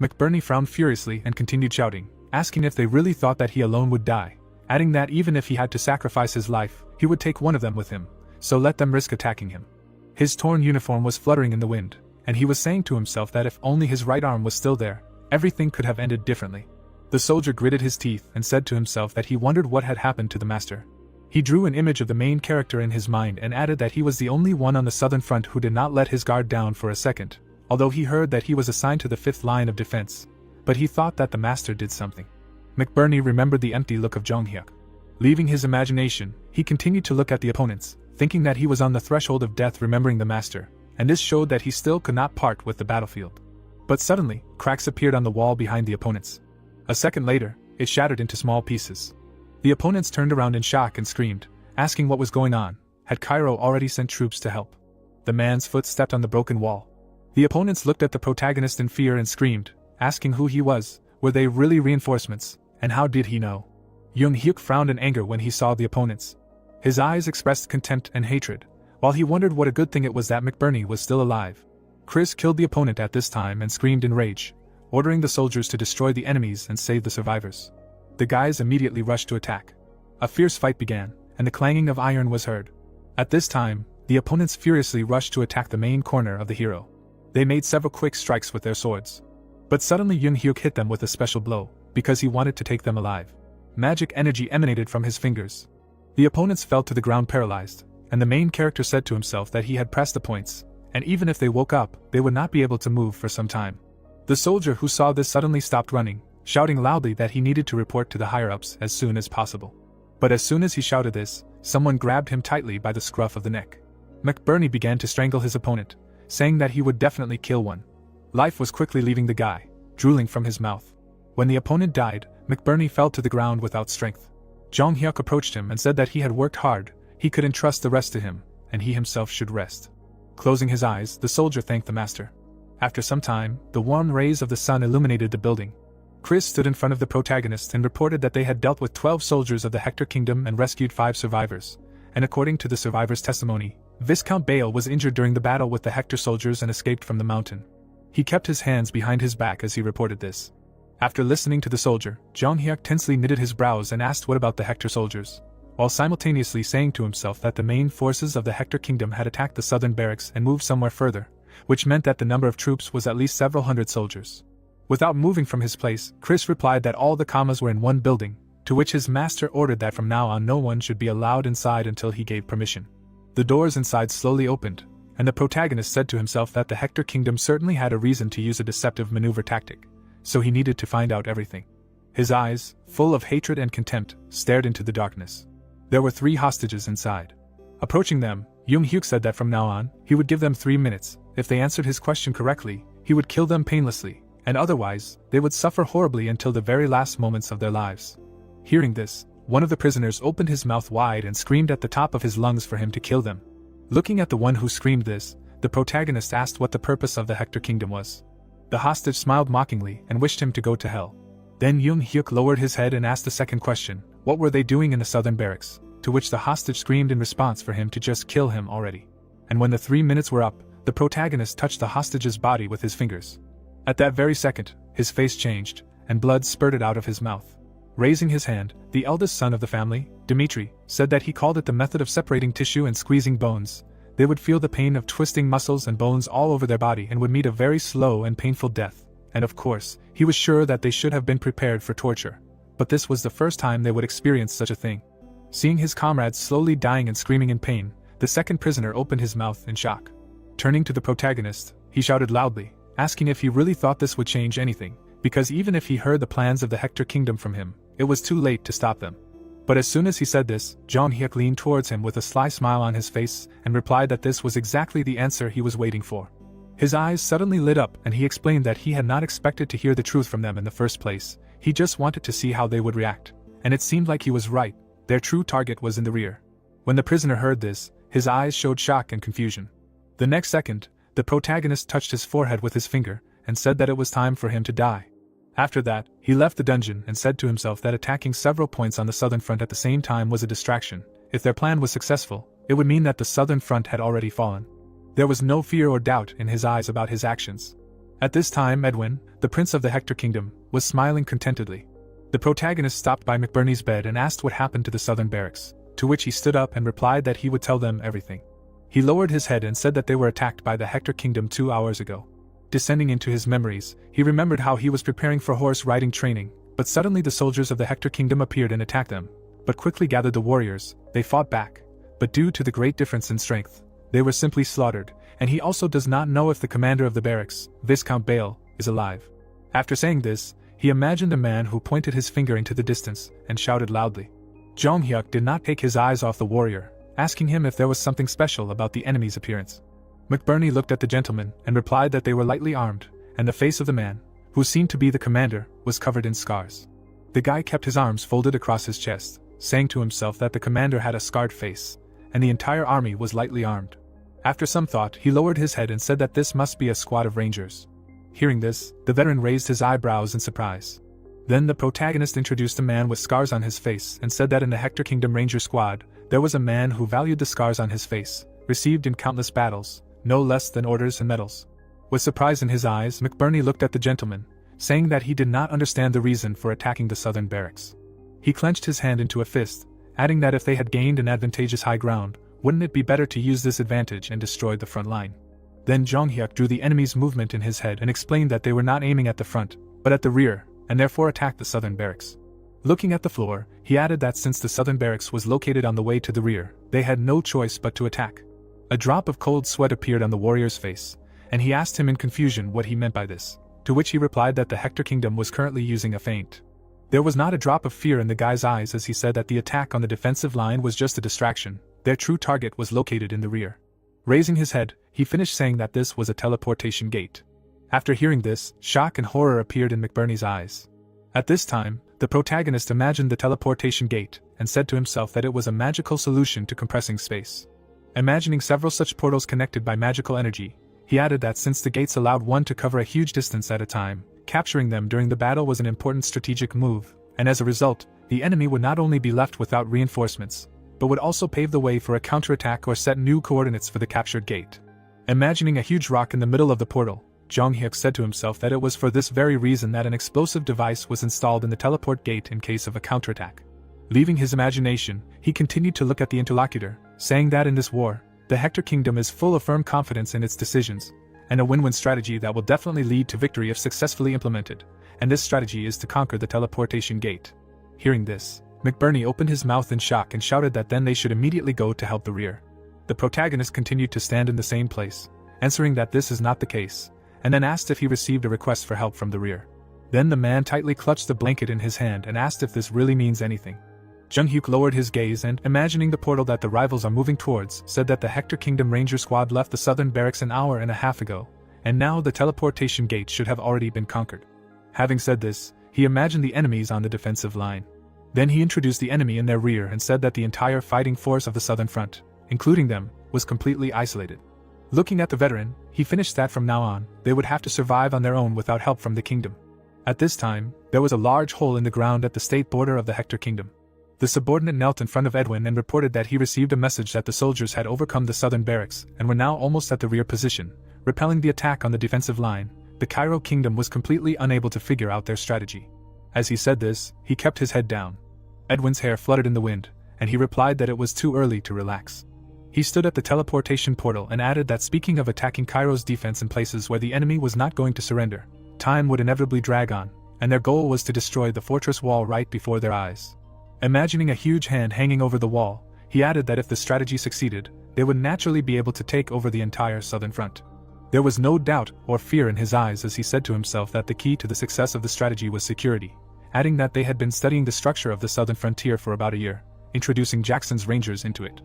McBurney frowned furiously and continued shouting, asking if they really thought that he alone would die, adding that even if he had to sacrifice his life, he would take one of them with him, so let them risk attacking him. His torn uniform was fluttering in the wind, and he was saying to himself that if only his right arm was still there, everything could have ended differently. The soldier gritted his teeth and said to himself that he wondered what had happened to the master. He drew an image of the main character in his mind and added that he was the only one on the southern front who did not let his guard down for a second, although he heard that he was assigned to the 5th line of defense, but he thought that the master did something. McBurney remembered the empty look of Jung-hyuk. Leaving his imagination, he continued to look at the opponents, thinking that he was on the threshold of death, remembering the master, and this showed that he still could not part with the battlefield. But suddenly, cracks appeared on the wall behind the opponents. A second later, it shattered into small pieces. The opponents turned around in shock and screamed, asking what was going on. Had Cairo already sent troops to help? The man's foot stepped on the broken wall. The opponents looked at the protagonist in fear and screamed, asking who he was, were they really reinforcements, and how did he know? Young-hyuk frowned in anger when he saw the opponents. His eyes expressed contempt and hatred, while he wondered what a good thing it was that McBurney was still alive. Chris killed the opponent at this time and screamed in rage, ordering the soldiers to destroy the enemies and save the survivors. The guys immediately rushed to attack. A fierce fight began, and the clanging of iron was heard. At this time, the opponents furiously rushed to attack the main corner of the hero. They made several quick strikes with their swords. But suddenly Young-hyuk hit them with a special blow, because he wanted to take them alive. Magic energy emanated from his fingers. The opponents fell to the ground paralyzed, and the main character said to himself that he had pressed the points, and even if they woke up, they would not be able to move for some time. The soldier who saw this suddenly stopped running, shouting loudly that he needed to report to the higher-ups as soon as possible. But as soon as he shouted this, someone grabbed him tightly by the scruff of the neck. McBurney began to strangle his opponent, saying that he would definitely kill one. Life was quickly leaving the guy, drooling from his mouth. When the opponent died, McBurney fell to the ground without strength. Jong-hyuk approached him and said that he had worked hard, he could entrust the rest to him, and he himself should rest. Closing his eyes, the soldier thanked the master. After some time, the warm rays of the sun illuminated the building. Chris stood in front of the protagonist and reported that they had dealt with 12 soldiers of the Hector Kingdom and rescued 5 survivors, and according to the survivors' testimony, Viscount Bale was injured during the battle with the Hector soldiers and escaped from the mountain. He kept his hands behind his back as he reported this. After listening to the soldier, Jong-hyuk tensely knitted his brows and asked what about the Hector soldiers, while simultaneously saying to himself that the main forces of the Hector Kingdom had attacked the southern barracks and moved somewhere further, which meant that the number of troops was at least several hundred soldiers. Without moving from his place, Chris replied that all the commas were in one building, to which his master ordered that from now on no one should be allowed inside until he gave permission. The doors inside slowly opened, and the protagonist said to himself that the Hector Kingdom certainly had a reason to use a deceptive maneuver tactic, so he needed to find out everything. His eyes, full of hatred and contempt, stared into the darkness. There were 3 hostages inside. Approaching them, Young-hyuk said that from now on, he would give them 3 minutes. If they answered his question correctly, he would kill them painlessly, and otherwise, they would suffer horribly until the very last moments of their lives. Hearing this, one of the prisoners opened his mouth wide and screamed at the top of his lungs for him to kill them. Looking at the one who screamed this, the protagonist asked what the purpose of the Hector Kingdom was. The hostage smiled mockingly and wished him to go to hell. Then Young-hyuk lowered his head and asked the second question, what were they doing in the southern barracks, to which the hostage screamed in response for him to just kill him already. And when the 3 minutes were up, the protagonist touched the hostage's body with his fingers. At that very second, his face changed, and blood spurted out of his mouth. Raising his hand, the eldest son of the family, Dmitri, said that he called it the method of separating tissue and squeezing bones. They would feel the pain of twisting muscles and bones all over their body and would meet a very slow and painful death, and of course, he was sure that they should have been prepared for torture. But this was the first time they would experience such a thing. Seeing his comrades slowly dying and screaming in pain, the second prisoner opened his mouth in shock. Turning to the protagonist, he shouted loudly, asking if he really thought this would change anything, because even if he heard the plans of the Hector Kingdom from him, it was too late to stop them. But as soon as he said this, Jong-hyuk leaned towards him with a sly smile on his face and replied that this was exactly the answer he was waiting for. His eyes suddenly lit up and he explained that he had not expected to hear the truth from them in the first place, he just wanted to see how they would react. And it seemed like he was right, their true target was in the rear. When the prisoner heard this, his eyes showed shock and confusion. The next second, the protagonist touched his forehead with his finger and said that it was time for him to die. After that, he left the dungeon and said to himself that attacking several points on the southern front at the same time was a distraction. If their plan was successful, it would mean that the southern front had already fallen. There was no fear or doubt in his eyes about his actions. At this time, Edwin, the prince of the Hector Kingdom, was smiling contentedly. The protagonist stopped by McBurney's bed and asked what happened to the southern barracks, to which he stood up and replied that he would tell them everything. He lowered his head and said that they were attacked by the Hector Kingdom 2 hours ago. Descending into his memories, he remembered how he was preparing for horse riding training, but suddenly the soldiers of the Hector Kingdom appeared and attacked them, but quickly gathered the warriors. They fought back, but due to the great difference in strength, they were simply slaughtered, and he also does not know if the commander of the barracks, Viscount Bale, is alive. After saying this, he imagined a man who pointed his finger into the distance and shouted loudly. Jong-hyuk did not take his eyes off the warrior, asking him if there was something special about the enemy's appearance. McBurney looked at the gentleman and replied that they were lightly armed, and the face of the man, who seemed to be the commander, was covered in scars. The guy kept his arms folded across his chest, saying to himself that the commander had a scarred face, and the entire army was lightly armed. After some thought, he lowered his head and said that this must be a squad of rangers. Hearing this, the veteran raised his eyebrows in surprise. Then the protagonist introduced a man with scars on his face and said that in the Hector Kingdom Ranger Squad, there was a man who valued the scars on his face, received in countless battles, no less than orders and medals. With surprise in his eyes, McBurney looked at the gentleman, saying that he did not understand the reason for attacking the southern barracks. He clenched his hand into a fist, adding that if they had gained an advantageous high ground, wouldn't it be better to use this advantage and destroy the front line? Then Jong Hyuk drew the enemy's movement in his head and explained that they were not aiming at the front, but at the rear, and therefore attacked the southern barracks. Looking at the floor, he added that since the southern barracks was located on the way to the rear, they had no choice but to attack. A drop of cold sweat appeared on the warrior's face, and he asked him in confusion what he meant by this, to which he replied that the Hector Kingdom was currently using a feint. There was not a drop of fear in the guy's eyes as he said that the attack on the defensive line was just a distraction, their true target was located in the rear. Raising his head, he finished saying that this was a teleportation gate. After hearing this, shock and horror appeared in McBurney's eyes. At this time, the protagonist imagined the teleportation gate, and said to himself that it was a magical solution to compressing space. Imagining several such portals connected by magical energy, he added that since the gates allowed one to cover a huge distance at a time, capturing them during the battle was an important strategic move, and as a result, the enemy would not only be left without reinforcements, but would also pave the way for a counterattack or set new coordinates for the captured gate. Imagining a huge rock in the middle of the portal, Jong Hyuk said to himself that it was for this very reason that an explosive device was installed in the teleport gate in case of a counterattack. Leaving his imagination, he continued to look at the interlocutor, saying that in this war, the Hector Kingdom is full of firm confidence in its decisions, and a win-win strategy that will definitely lead to victory if successfully implemented, and this strategy is to conquer the teleportation gate. Hearing this, McBurney opened his mouth in shock and shouted that then they should immediately go to help the rear. The protagonist continued to stand in the same place, answering that this is not the case, and then asked if he received a request for help from the rear. Then the man tightly clutched the blanket in his hand and asked if this really means anything. Jung Hyuk lowered his gaze and, imagining the portal that the rivals are moving towards, said that the Hector Kingdom Ranger Squad left the southern barracks an hour and a half ago, and now the teleportation gate should have already been conquered. Having said this, he imagined the enemies on the defensive line. Then he introduced the enemy in their rear and said that the entire fighting force of the southern front, including them, was completely isolated. Looking at the veteran, he finished that from now on, they would have to survive on their own without help from the kingdom. At this time, there was a large hole in the ground at the state border of the Hector Kingdom. The subordinate knelt in front of Edwin and reported that he received a message that the soldiers had overcome the southern barracks and were now almost at the rear position, repelling the attack on the defensive line. The Cairo Kingdom was completely unable to figure out their strategy. As he said this, he kept his head down. Edwin's hair fluttered in the wind, and he replied that it was too early to relax. He stood at the teleportation portal and added that speaking of attacking Cairo's defense in places where the enemy was not going to surrender, time would inevitably drag on, and their goal was to destroy the fortress wall right before their eyes. Imagining a huge hand hanging over the wall, he added that if the strategy succeeded, they would naturally be able to take over the entire southern front. There was no doubt or fear in his eyes as he said to himself that the key to the success of the strategy was security, adding that they had been studying the structure of the southern frontier for about a year, introducing Jackson's Rangers into it.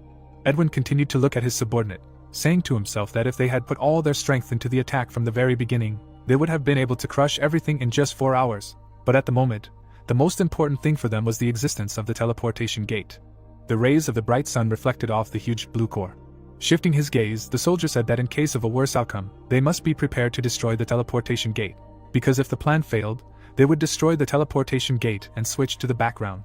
Edwin continued to look at his subordinate, saying to himself that if they had put all their strength into the attack from the very beginning, they would have been able to crush everything in just 4 hours, but at the moment, the most important thing for them was the existence of the teleportation gate. The rays of the bright sun reflected off the huge blue core. Shifting his gaze, the soldier said that in case of a worse outcome, they must be prepared to destroy the teleportation gate, because if the plan failed, they would destroy the teleportation gate and switch to the background.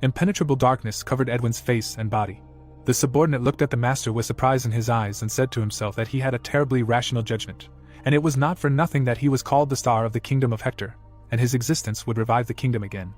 Impenetrable darkness covered Edwin's face and body. The subordinate looked at the master with surprise in his eyes and said to himself that he had a terribly rational judgment, and it was not for nothing that he was called the Star of the Kingdom of Hector, and his existence would revive the kingdom again.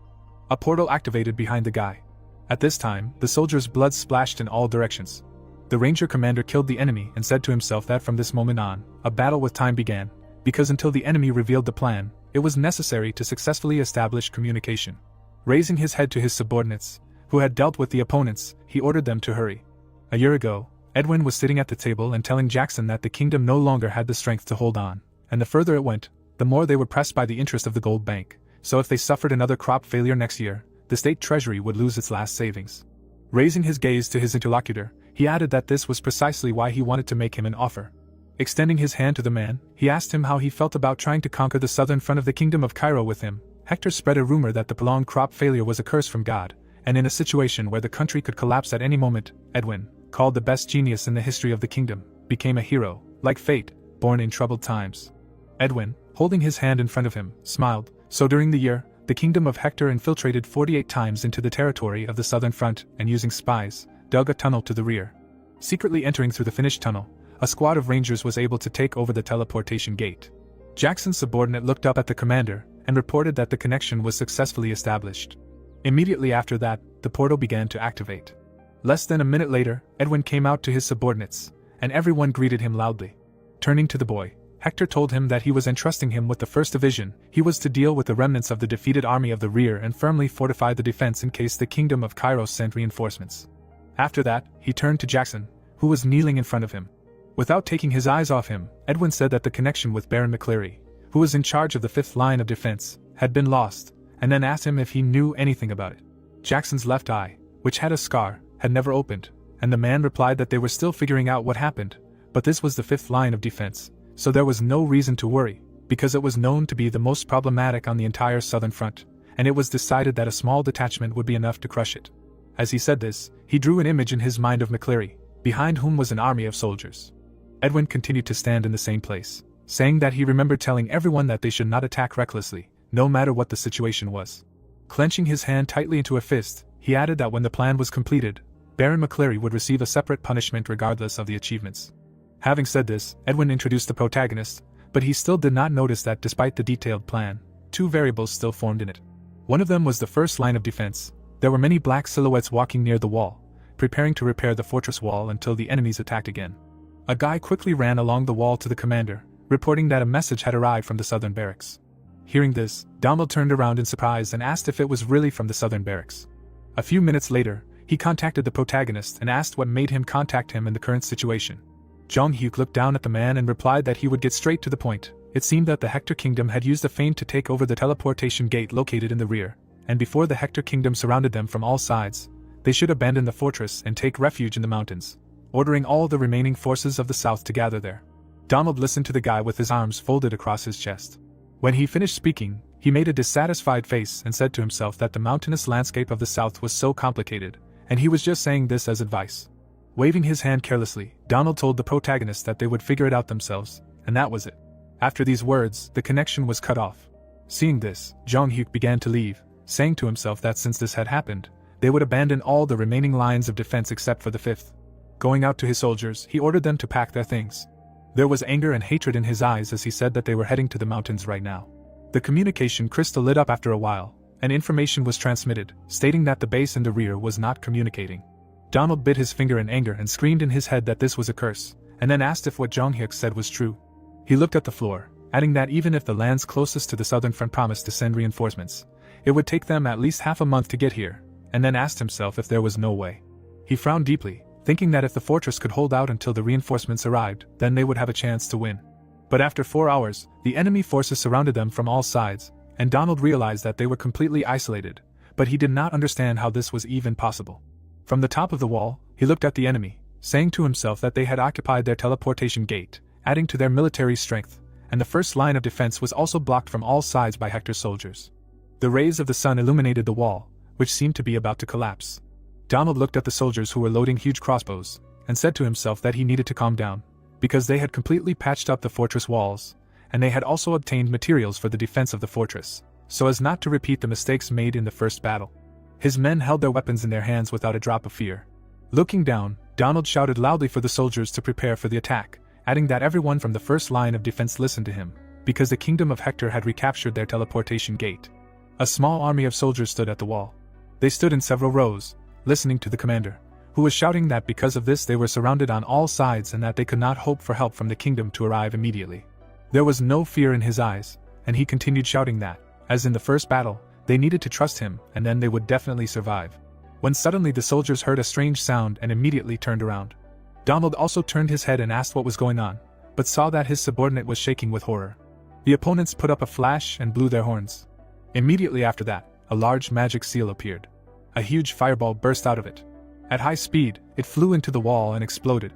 A portal activated behind the guy. At this time, the soldier's blood splashed in all directions. The ranger commander killed the enemy and said to himself that from this moment on, a battle with time began, because until the enemy revealed the plan, it was necessary to successfully establish communication. Raising his head to his subordinates, who had dealt with the opponents, he ordered them to hurry. A year ago, Edwin was sitting at the table and telling Jackson that the kingdom no longer had the strength to hold on, and the further it went, the more they were pressed by the interest of the gold bank, so if they suffered another crop failure next year, the state treasury would lose its last savings. Raising his gaze to his interlocutor, He added that this was precisely why he wanted to make him an offer. Extending his hand to the man, he asked him how he felt about trying to conquer the southern front of the kingdom of Cairo with him. Hector spread a rumor that the prolonged crop failure was a curse from God, and in a situation where the country could collapse at any moment, Edwin, called the best genius in the history of the kingdom, became a hero, like fate, born in troubled times. Edwin, holding his hand in front of him, smiled. So during the year, the kingdom of Hector infiltrated 48 times into the territory of the southern front and using spies, dug a tunnel to the rear. Secretly entering through the finished tunnel, a squad of rangers was able to take over the teleportation gate. Jackson's subordinate looked up at the commander and reported that the connection was successfully established. Immediately after that, the portal began to activate. Less than a minute later, Edwin came out to his subordinates, and everyone greeted him loudly. Turning to the boy, Hector told him that he was entrusting him with the first division. He was to deal with the remnants of the defeated army of the rear and firmly fortify the defense in case the kingdom of Cairo sent reinforcements. After that, he turned to Jackson, who was kneeling in front of him. Without taking his eyes off him, Edwin said that the connection with Baron McCleary, who was in charge of the fifth line of defense, had been lost, and then asked him if he knew anything about it. Jackson's left eye, which had a scar, had never opened, and the man replied that they were still figuring out what happened, but this was the fifth line of defense, so there was no reason to worry, because it was known to be the most problematic on the entire southern front, and it was decided that a small detachment would be enough to crush it. As he said this, he drew an image in his mind of McCleary, behind whom was an army of soldiers. Edwin continued to stand in the same place, saying that he remembered telling everyone that they should not attack recklessly, no matter what the situation was. Clenching his hand tightly into a fist, he added that when the plan was completed, Baron McCleary would receive a separate punishment regardless of the achievements. Having said this, Edwin introduced the protagonist, but he still did not notice that despite the detailed plan, two variables still formed in it. One of them was the first line of defense. There were many black silhouettes walking near the wall, preparing to repair the fortress wall until the enemies attacked again. A guy quickly ran along the wall to the commander, reporting that a message had arrived from the southern barracks. Hearing this, Donald turned around in surprise and asked if it was really from the southern barracks. A few minutes later, he contacted the protagonist and asked what made him contact him in the current situation. Jong-hyuk looked down at the man and replied that he would get straight to the point. It seemed that the Hector Kingdom had used a feint to take over the teleportation gate located in the rear, and before the Hector Kingdom surrounded them from all sides, they should abandon the fortress and take refuge in the mountains, ordering all the remaining forces of the south to gather there. Donald listened to the guy with his arms folded across his chest. When he finished speaking, he made a dissatisfied face and said to himself that the mountainous landscape of the south was so complicated, and he was just saying this as advice. Waving his hand carelessly, Donald told the protagonist that they would figure it out themselves, and that was it. After these words, the connection was cut off. Seeing this, Jong-hyuk began to leave, saying to himself that since this had happened, they would abandon all the remaining lines of defense except for the fifth. Going out to his soldiers, he ordered them to pack their things. There was anger and hatred in his eyes as he said that they were heading to the mountains right now. The communication crystal lit up after a while, and information was transmitted, stating that the base in the rear was not communicating. Donald bit his finger in anger and screamed in his head that this was a curse, and then asked if what Jong-hyuk said was true. He looked at the floor, adding that even if the lands closest to the southern front promised to send reinforcements, it would take them at least half a month to get here, and then asked himself if there was no way. He frowned deeply, thinking that if the fortress could hold out until the reinforcements arrived, then they would have a chance to win. But after 4 hours, the enemy forces surrounded them from all sides, and Donald realized that they were completely isolated, but he did not understand how this was even possible. From the top of the wall, he looked at the enemy, saying to himself that they had occupied their teleportation gate, adding to their military strength, and the first line of defense was also blocked from all sides by Hector's soldiers. The rays of the sun illuminated the wall, which seemed to be about to collapse. Donald looked at the soldiers who were loading huge crossbows, and said to himself that he needed to calm down, because they had completely patched up the fortress walls, and they had also obtained materials for the defense of the fortress, so as not to repeat the mistakes made in the first battle. His men held their weapons in their hands without a drop of fear. Looking down, Donald shouted loudly for the soldiers to prepare for the attack, adding that everyone from the first line of defense listened to him, because the kingdom of Hector had recaptured their teleportation gate. A small army of soldiers stood at the wall. They stood in several rows, listening to the commander, who was shouting that because of this they were surrounded on all sides and that they could not hope for help from the kingdom to arrive immediately. There was no fear in his eyes, and he continued shouting that, as in the first battle, they needed to trust him and then they would definitely survive. When suddenly the soldiers heard a strange sound and immediately turned around. Donald also turned his head and asked what was going on, but saw that his subordinate was shaking with horror. The opponents put up a flash and blew their horns. Immediately after that, a large magic seal appeared. A huge fireball burst out of it. At high speed, it flew into the wall and exploded.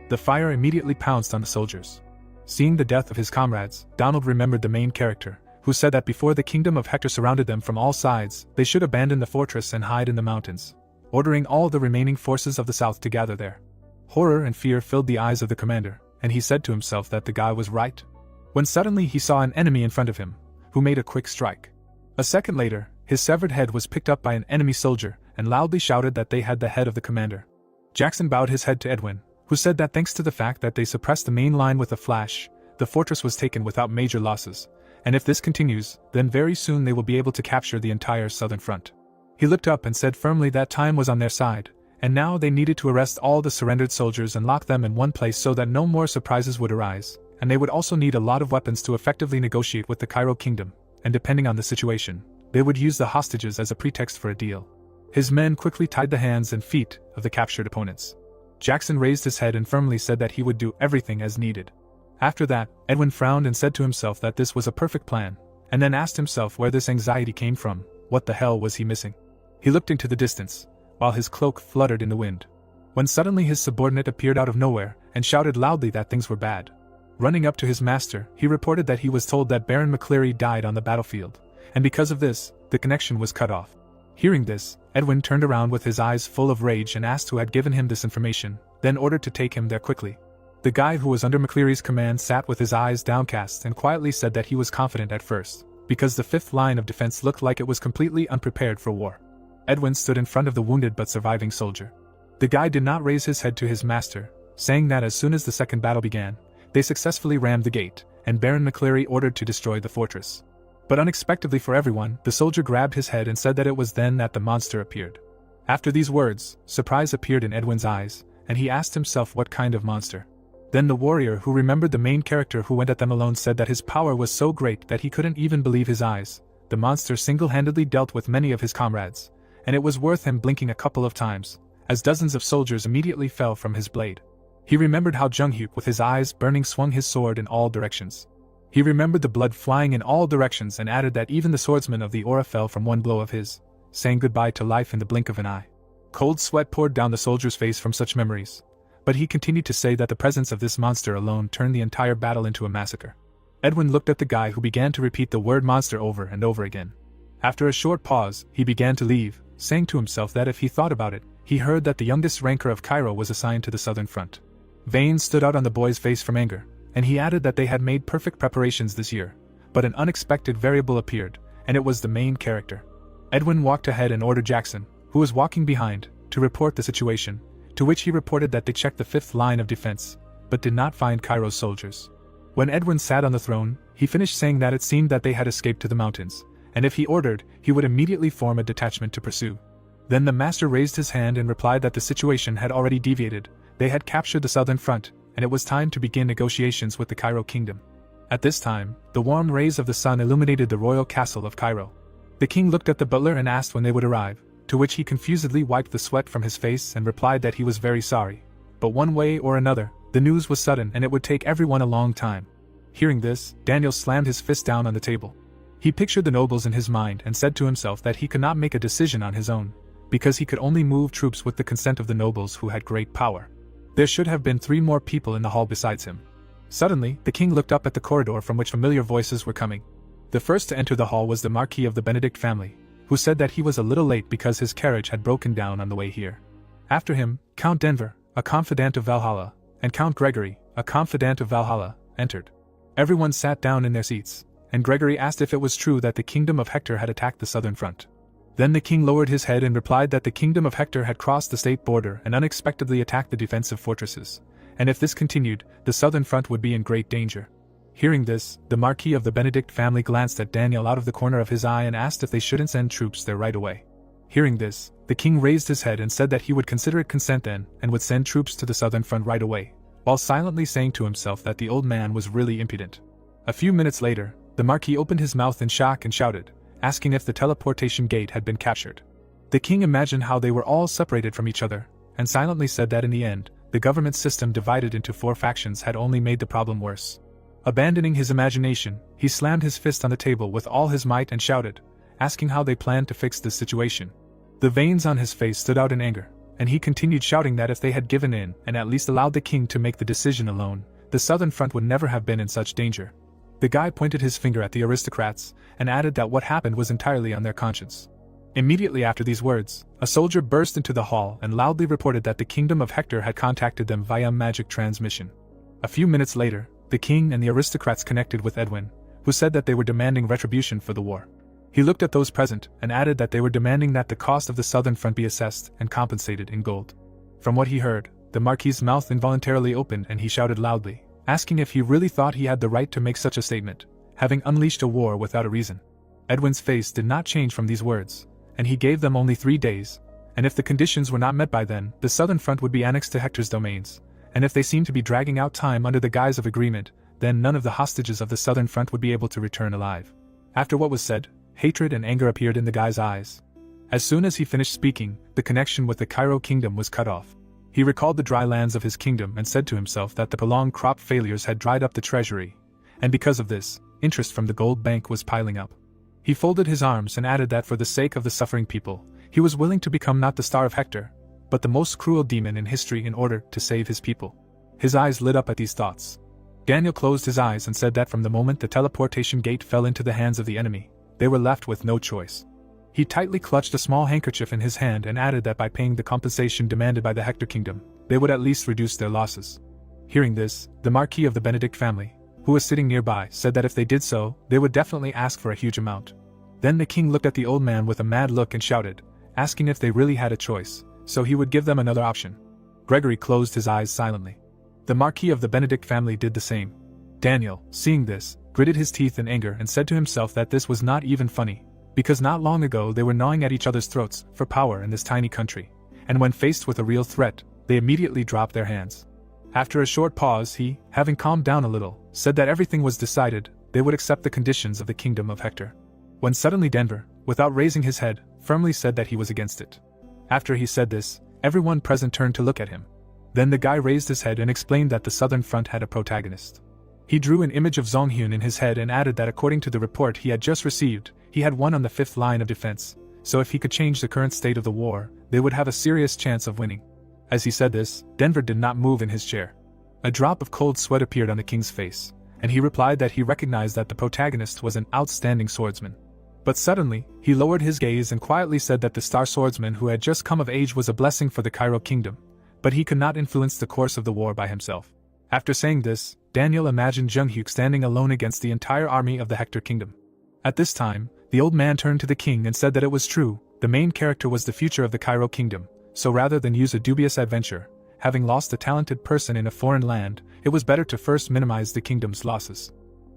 The fire immediately pounced on the soldiers. Seeing the death of his comrades, Donald remembered the main character, who said that before the kingdom of Hector surrounded them from all sides, they should abandon the fortress and hide in the mountains, ordering all the remaining forces of the south to gather there. Horror and fear filled the eyes of the commander, and he said to himself that the guy was right. When suddenly he saw an enemy in front of him, who made a quick strike. A second later, his severed head was picked up by an enemy soldier, and loudly shouted that they had the head of the commander. Jackson bowed his head to Edwin, who said that thanks to the fact that they suppressed the main line with a flash, the fortress was taken without major losses, and if this continues, then very soon they will be able to capture the entire southern front. He looked up and said firmly that time was on their side, and now they needed to arrest all the surrendered soldiers and lock them in one place so that no more surprises would arise, and they would also need a lot of weapons to effectively negotiate with the Cairo kingdom, and depending on the situation, they would use the hostages as a pretext for a deal. His men quickly tied the hands and feet of the captured opponents. Jackson raised his head and firmly said that he would do everything as needed. After that, Edwin frowned and said to himself that this was a perfect plan, and then asked himself where this anxiety came from. What the hell was he missing? He looked into the distance, while his cloak fluttered in the wind, when suddenly his subordinate appeared out of nowhere and shouted loudly that things were bad. Running up to his master, he reported that he was told that Baron McCleary died on the battlefield, and because of this, the connection was cut off. Hearing this, Edwin turned around with his eyes full of rage and asked who had given him this information, then ordered to take him there quickly. The guy who was under McCleary's command sat with his eyes downcast and quietly said that he was confident at first, because the fifth line of defense looked like it was completely unprepared for war. Edwin stood in front of the wounded but surviving soldier. The guy did not raise his head to his master, saying that as soon as the second battle began, they successfully rammed the gate, and Baron McCleary ordered to destroy the fortress. But unexpectedly for everyone, the soldier grabbed his head and said that it was then that the monster appeared. After these words, surprise appeared in Edwin's eyes, and he asked himself what kind of monster. Then the warrior who remembered the main character who went at them alone said that his power was so great that he couldn't even believe his eyes. The monster single-handedly dealt with many of his comrades, and it was worth him blinking a couple of times, as dozens of soldiers immediately fell from his blade. He remembered how Junghyuk with his eyes burning swung his sword in all directions. He remembered the blood flying in all directions and added that even the swordsman of the aura fell from one blow of his, saying goodbye to life in the blink of an eye. Cold sweat poured down the soldier's face from such memories, but he continued to say that the presence of this monster alone turned the entire battle into a massacre. Edwin looked at the guy who began to repeat the word monster over and over again. After a short pause, he began to leave, saying to himself that if he thought about it, he heard that the youngest ranker of Cairo was assigned to the southern front. Veins stood out on the boy's face from anger, and he added that they had made perfect preparations this year, but an unexpected variable appeared, and it was the main character. Edwin walked ahead and ordered Jackson, who was walking behind, to report the situation, to which he reported that they checked the fifth line of defense, but did not find Cairo's soldiers. When Edwin sat on the throne, he finished saying that it seemed that they had escaped to the mountains, and if he ordered, he would immediately form a detachment to pursue. Then the master raised his hand and replied that the situation had already deviated, they had captured the southern front, and it was time to begin negotiations with the Cairo kingdom. At this time, the warm rays of the sun illuminated the royal castle of Cairo. The king looked at the butler and asked when they would arrive, to which he confusedly wiped the sweat from his face and replied that he was very sorry. But one way or another, the news was sudden and it would take everyone a long time. Hearing this, Daniel slammed his fist down on the table. He pictured the nobles in his mind and said to himself that he could not make a decision on his own, because he could only move troops with the consent of the nobles who had great power. There should have been 3 more people in the hall besides him. Suddenly, the king looked up at the corridor from which familiar voices were coming. The first to enter the hall was the Marquis of the Benedict family, who said that he was a little late because his carriage had broken down on the way here. After him, Count Denver, a confidant of Valhalla, and Count Gregory, a confidant of Valhalla, entered. Everyone sat down in their seats, and Gregory asked if it was true that the kingdom of Hector had attacked the southern front. Then the king lowered his head and replied that the kingdom of Hector had crossed the state border and unexpectedly attacked the defensive fortresses, and if this continued, the southern front would be in great danger. Hearing this, the Marquis of the Benedict family glanced at Daniel out of the corner of his eye and asked if they shouldn't send troops there right away. Hearing this, the king raised his head and said that he would consider it consent then and would send troops to the southern front right away, while silently saying to himself that the old man was really impudent. A few minutes later, the Marquis opened his mouth in shock and shouted, asking if the teleportation gate had been captured. The king imagined how they were all separated from each other, and silently said that in the end, the government system divided into 4 factions had only made the problem worse. Abandoning his imagination, he slammed his fist on the table with all his might and shouted, asking how they planned to fix this situation. The veins on his face stood out in anger, and he continued shouting that if they had given in and at least allowed the king to make the decision alone, the southern front would never have been in such danger. The guy pointed his finger at the aristocrats and added that what happened was entirely on their conscience. Immediately after these words, a soldier burst into the hall and loudly reported that the kingdom of Hector had contacted them via magic transmission. A few minutes later, the king and the aristocrats connected with Edwin, who said that they were demanding retribution for the war. He looked at those present and added that they were demanding that the cost of the southern front be assessed and compensated in gold. From what he heard, the Marquis's mouth involuntarily opened and he shouted loudly, asking if he really thought he had the right to make such a statement, having unleashed a war without a reason. Edwin's face did not change from these words, and he gave them only 3 days, and if the conditions were not met by then, the southern front would be annexed to Hector's domains, and if they seemed to be dragging out time under the guise of agreement, then none of the hostages of the southern front would be able to return alive. After what was said, hatred and anger appeared in the guy's eyes. As soon as he finished speaking, the connection with the Cairo kingdom was cut off. He recalled the dry lands of his kingdom and said to himself that the prolonged crop failures had dried up the treasury, and because of this, interest from the gold bank was piling up. He folded his arms and added that for the sake of the suffering people, he was willing to become not the Star of Hector, but the most cruel demon in history in order to save his people. His eyes lit up at these thoughts. Daniel closed his eyes and said that from the moment the teleportation gate fell into the hands of the enemy, they were left with no choice. He tightly clutched a small handkerchief in his hand and added that by paying the compensation demanded by the Hector kingdom, they would at least reduce their losses. Hearing this, the Marquis of the Benedict family, who was sitting nearby, said that if they did so, they would definitely ask for a huge amount. Then the king looked at the old man with a mad look and shouted, asking if they really had a choice, so he would give them another option. Gregory closed his eyes silently. The Marquis of the Benedict family did the same. Daniel, seeing this, gritted his teeth in anger and said to himself that this was not even funny, because not long ago they were gnawing at each other's throats for power in this tiny country, and when faced with a real threat, they immediately dropped their hands. After a short pause he, having calmed down a little, said that everything was decided, they would accept the conditions of the kingdom of Hector. When suddenly Denver, without raising his head, firmly said that he was against it. After he said this, everyone present turned to look at him. Then the guy raised his head and explained that the southern front had a protagonist. He drew an image of Zonghyun in his head and added that according to the report he had just received, he had one on the 5th line of defense, so if he could change the current state of the war, they would have a serious chance of winning. As he said this, Denver did not move in his chair. A drop of cold sweat appeared on the king's face, and he replied that he recognized that the protagonist was an outstanding swordsman. But suddenly, he lowered his gaze and quietly said that the star swordsman who had just come of age was a blessing for the Cairo kingdom, but he could not influence the course of the war by himself. After saying this, Daniel imagined Junghyuk standing alone against the entire army of the Hector kingdom. At this time, the old man turned to the king and said that it was true, the main character was the future of the Cairo kingdom, so rather than use a dubious adventure, having lost a talented person in a foreign land, it was better to first minimize the kingdom's losses.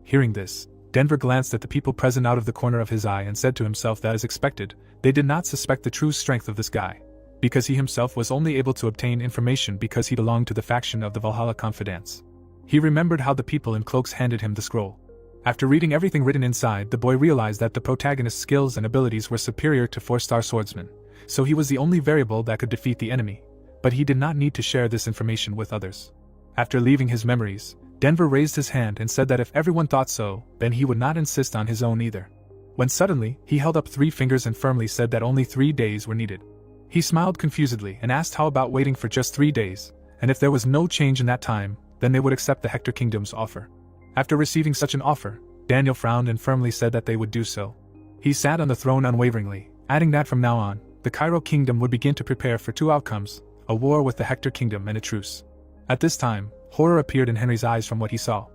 Hearing this, Denver glanced at the people present out of the corner of his eye and said to himself that as expected, they did not suspect the true strength of this guy, because he himself was only able to obtain information because he belonged to the faction of the Valhalla Confidants. He remembered how the people in cloaks handed him the scroll. After reading everything written inside, the boy realized that the protagonist's skills and abilities were superior to 4-star swordsmen, so he was the only variable that could defeat the enemy, but he did not need to share this information with others. After leaving his memories, Denver raised his hand and said that if everyone thought so, then he would not insist on his own either. When suddenly, he held up 3 fingers and firmly said that only 3 days were needed. He smiled confusedly and asked how about waiting for just 3 days, and if there was no change in that time, then they would accept the Hector kingdom's offer. After receiving such an offer, Daniel frowned and firmly said that they would do so. He sat on the throne unwaveringly, adding that from now on, the Cairo kingdom would begin to prepare for 2 outcomes, a war with the Hector kingdom and a truce. At this time, horror appeared in Henry's eyes from what he saw.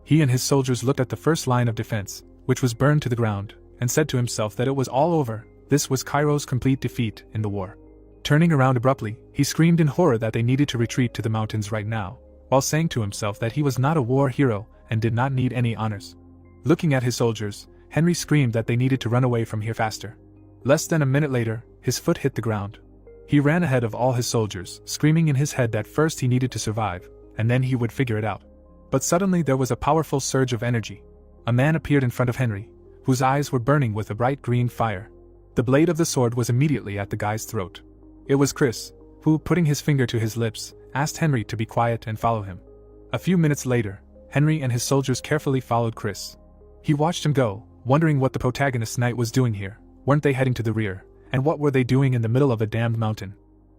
He and his soldiers looked at the first line of defense, which was burned to the ground, and said to himself that it was all over, this was Cairo's complete defeat in the war. Turning around abruptly, he screamed in horror that they needed to retreat to the mountains right now, while saying to himself that he was not a war hero and did not need any honors. Looking at his soldiers, Henry screamed that they needed to run away from here faster. Less than a minute later, his foot hit the ground. He ran ahead of all his soldiers, screaming in his head that first he needed to survive, and then he would figure it out. But suddenly there was a powerful surge of energy. A man appeared in front of Henry, whose eyes were burning with a bright green fire. The blade of the sword was immediately at the guy's throat. It was Chris, who, putting his finger to his lips, asked Henry to be quiet and follow him. A few minutes later, Henry and his soldiers carefully followed Chris. He watched him go, wondering what the protagonist's knight was doing here. Weren't they heading to the rear? And what were they doing in the middle of a damned mountain?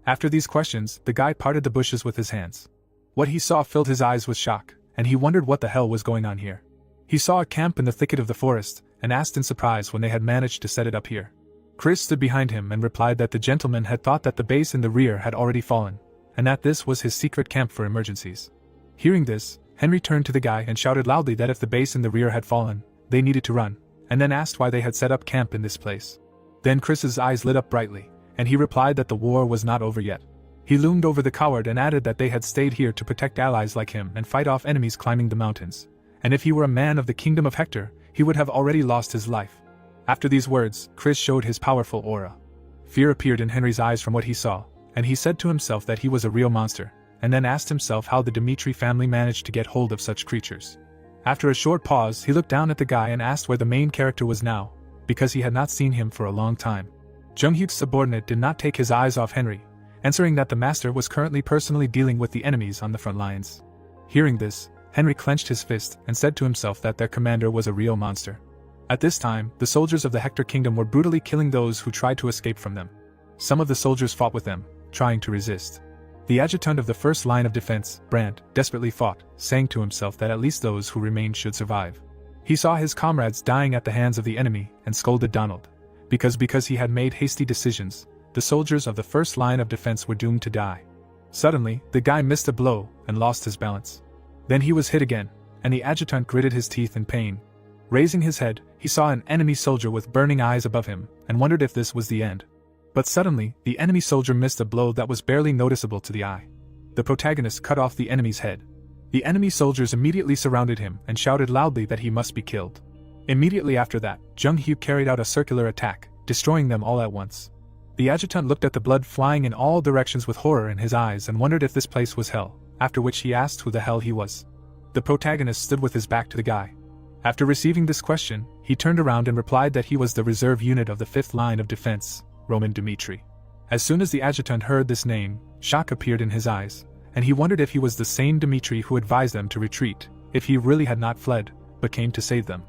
After these questions, the guy parted the bushes with his hands. What he saw filled his eyes with shock, and he wondered what the hell was going on here. He saw a camp in the thicket of the forest, and asked in surprise when they had managed to set it up here. Chris stood behind him and replied that the gentleman had thought that the base in the rear had already fallen, and that this was his secret camp for emergencies. Hearing this, Henry turned to the guy and shouted loudly that if the base in the rear had fallen, they needed to run, and then asked why they had set up camp in this place. Then Chris's eyes lit up brightly, and he replied that the war was not over yet. He loomed over the coward and added that they had stayed here to protect allies like him and fight off enemies climbing the mountains, and if he were a man of the kingdom of Hector, he would have already lost his life. After these words, Chris showed his powerful aura. Fear appeared in Henry's eyes from what he saw, and he said to himself that he was a real monster, and then asked himself how the Dmitri family managed to get hold of such creatures. After a short pause, he looked down at the guy and asked where the main character was now, because he had not seen him for a long time. Jung-hyuk's subordinate did not take his eyes off Henry, answering that the master was currently personally dealing with the enemies on the front lines. Hearing this, Henry clenched his fist and said to himself that their commander was a real monster. At this time, the soldiers of the Hector kingdom were brutally killing those who tried to escape from them. Some of the soldiers fought with them, trying to resist. The adjutant of the first line of defense, Brandt, desperately fought, saying to himself that at least those who remained should survive. He saw his comrades dying at the hands of the enemy and scolded Donald. Because he had made hasty decisions, the soldiers of the first line of defense were doomed to die. Suddenly, the guy missed a blow and lost his balance. Then he was hit again, and the adjutant gritted his teeth in pain. Raising his head, he saw an enemy soldier with burning eyes above him, and wondered if this was the end. But suddenly, the enemy soldier missed a blow that was barely noticeable to the eye. The protagonist cut off the enemy's head. The enemy soldiers immediately surrounded him and shouted loudly that he must be killed. Immediately after that, Jung-hyuk carried out a circular attack, destroying them all at once. The adjutant looked at the blood flying in all directions with horror in his eyes and wondered if this place was hell, after which he asked who the hell he was. The protagonist stood with his back to the guy. After receiving this question, he turned around and replied that he was the reserve unit of the 5th line of defense, Roman Dmitri. As soon as the adjutant heard this name, shock appeared in his eyes, and he wondered if he was the same Dmitri who advised them to retreat, if he really had not fled, but came to save them.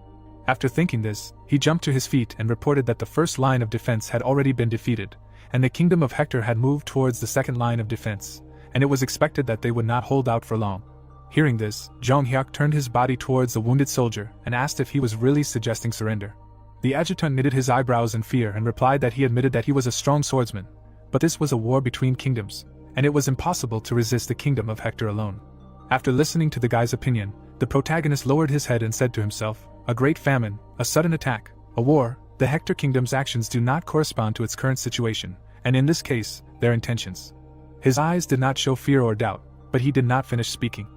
After thinking this, he jumped to his feet and reported that the first line of defense had already been defeated, and the kingdom of Hector had moved towards the second line of defense, and it was expected that they would not hold out for long. Hearing this, Jung-hyuk turned his body towards the wounded soldier and asked if he was really suggesting surrender. The adjutant knitted his eyebrows in fear and replied that he admitted that he was a strong swordsman, but this was a war between kingdoms, and it was impossible to resist the kingdom of Hector alone. After listening to the guy's opinion, the protagonist lowered his head and said to himself, "A great famine, a sudden attack, a war, the Hector kingdom's actions do not correspond to its current situation, and in this case, their intentions." His eyes did not show fear or doubt, but he did not finish speaking.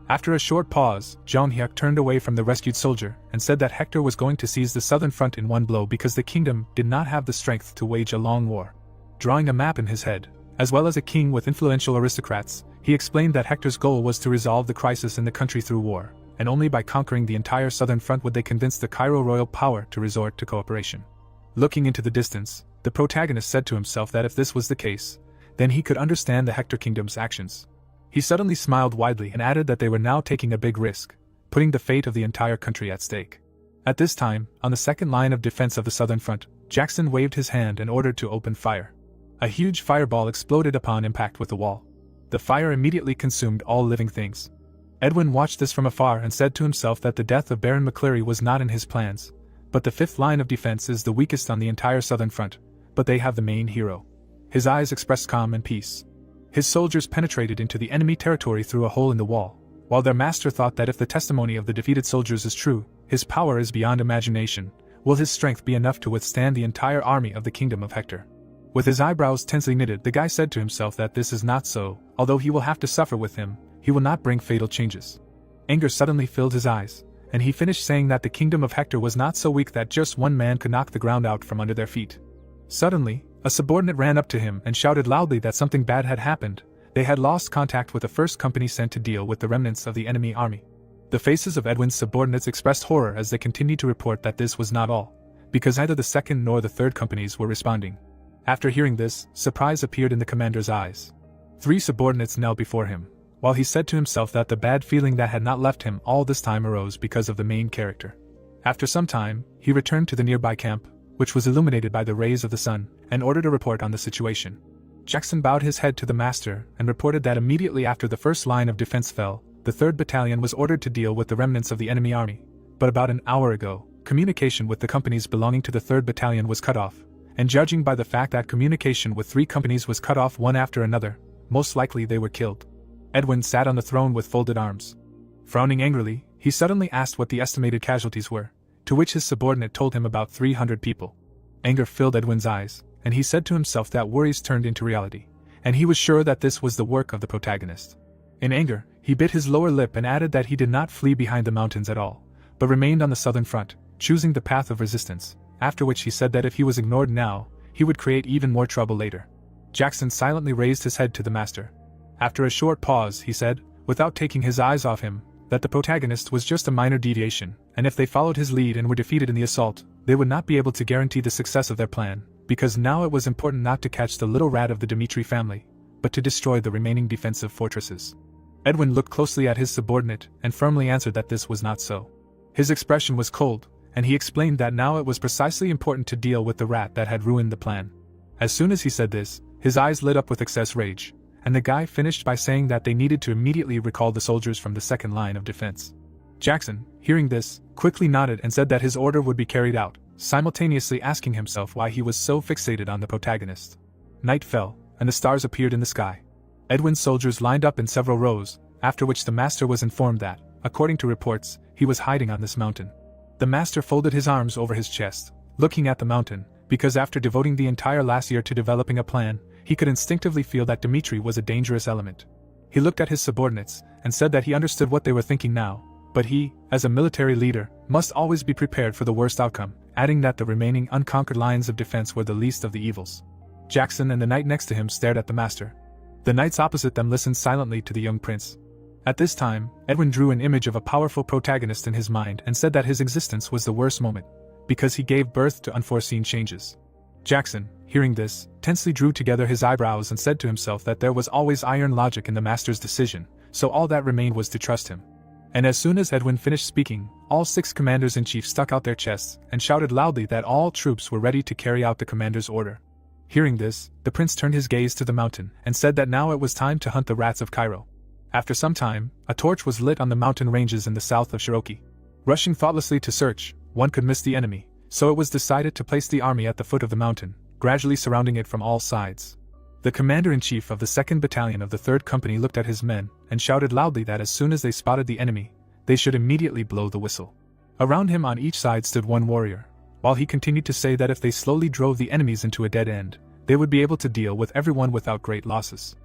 After a short pause, Jung-hyuk turned away from the rescued soldier and said that Hector was going to seize the southern front in one blow because the kingdom did not have the strength to wage a long war. Drawing a map in his head, as well as a king with influential aristocrats, he explained that Hector's goal was to resolve the crisis in the country through war, and only by conquering the entire southern front would they convince the Cairo royal power to resort to cooperation. Looking into the distance, the protagonist said to himself that if this was the case, then he could understand the Hector kingdom's actions. He suddenly smiled widely and added that they were now taking a big risk, putting the fate of the entire country at stake. At this time, on the second line of defense of the southern front, Jackson waved his hand and ordered to open fire. A huge fireball exploded upon impact with the wall. The fire immediately consumed all living things. Edwin watched this from afar and said to himself that the death of Baron McCleary was not in his plans, but the 5th line of defense is the weakest on the entire southern front, but they have the main hero. His eyes expressed calm and peace. His soldiers penetrated into the enemy territory through a hole in the wall, while their master thought that if the testimony of the defeated soldiers is true, his power is beyond imagination. Will his strength be enough to withstand the entire army of the kingdom of Hector? With his eyebrows tensely knitted, the guy said to himself that this is not so, although he will have to suffer with him, he will not bring fatal changes. Anger suddenly filled his eyes, and he finished saying that the kingdom of Hector was not so weak that just one man could knock the ground out from under their feet. Suddenly, a subordinate ran up to him and shouted loudly that something bad had happened. They had lost contact with the first company sent to deal with the remnants of the enemy army. The faces of Edwin's subordinates expressed horror as they continued to report that this was not all, because neither the second nor the third companies were responding. After hearing this, surprise appeared in the commander's eyes. 3 subordinates knelt before him, while he said to himself that the bad feeling that had not left him all this time arose because of the main character. After some time, he returned to the nearby camp, which was illuminated by the rays of the sun, and ordered a report on the situation. Jackson bowed his head to the master and reported that immediately after the first line of defense fell, the 3rd Battalion was ordered to deal with the remnants of the enemy army. But about an hour ago, communication with the companies belonging to the 3rd Battalion was cut off, and judging by the fact that communication with 3 companies was cut off one after another, most likely they were killed. Edwin sat on the throne with folded arms. Frowning angrily, he suddenly asked what the estimated casualties were, to which his subordinate told him about 300 people. Anger filled Edwin's eyes, and he said to himself that worries turned into reality, and he was sure that this was the work of the protagonist. In anger, he bit his lower lip and added that he did not flee behind the mountains at all, but remained on the southern front, choosing the path of resistance, after which he said that if he was ignored now, he would create even more trouble later. Jackson silently raised his head to the master. After a short pause, he said, without taking his eyes off him, that the protagonist was just a minor deviation, and if they followed his lead and were defeated in the assault, they would not be able to guarantee the success of their plan, because now it was important not to catch the little rat of the Dmitri family, but to destroy the remaining defensive fortresses. Edwin looked closely at his subordinate and firmly answered that this was not so. His expression was cold, and he explained that now it was precisely important to deal with the rat that had ruined the plan. As soon as he said this, his eyes lit up with excess rage, and the guy finished by saying that they needed to immediately recall the soldiers from the 2nd line of defense. Jackson, hearing this, quickly nodded and said that his order would be carried out, simultaneously asking himself why he was so fixated on the protagonist. Night fell, and the stars appeared in the sky. Edwin's soldiers lined up in several rows, after which the master was informed that, according to reports, he was hiding on this mountain. The master folded his arms over his chest, looking at the mountain, because after devoting the entire last year to developing a plan, he could instinctively feel that Dmitri was a dangerous element. He looked at his subordinates, and said that he understood what they were thinking now, but he, as a military leader, must always be prepared for the worst outcome, adding that the remaining unconquered lines of defense were the least of the evils. Jackson and the knight next to him stared at the master. The knights opposite them listened silently to the young prince. At this time, Edwin drew an image of a powerful protagonist in his mind and said that his existence was the worst moment, because he gave birth to unforeseen changes. Jackson, hearing this, tensely drew together his eyebrows and said to himself that there was always iron logic in the master's decision, so all that remained was to trust him. And as soon as Edwin finished speaking, all 6 commanders-in-chief stuck out their chests and shouted loudly that all troops were ready to carry out the commander's order. Hearing this, the prince turned his gaze to the mountain and said that now it was time to hunt the rats of Cairo. After some time, a torch was lit on the mountain ranges in the south of Cherokee. Rushing thoughtlessly to search, one could miss the enemy, so it was decided to place the army at the foot of the mountain, gradually surrounding it from all sides. The commander-in-chief of the 2nd Battalion of the 3rd Company looked at his men and shouted loudly that as soon as they spotted the enemy, they should immediately blow the whistle. Around him on each side stood one warrior, while he continued to say that if they slowly drove the enemies into a dead end, they would be able to deal with everyone without great losses.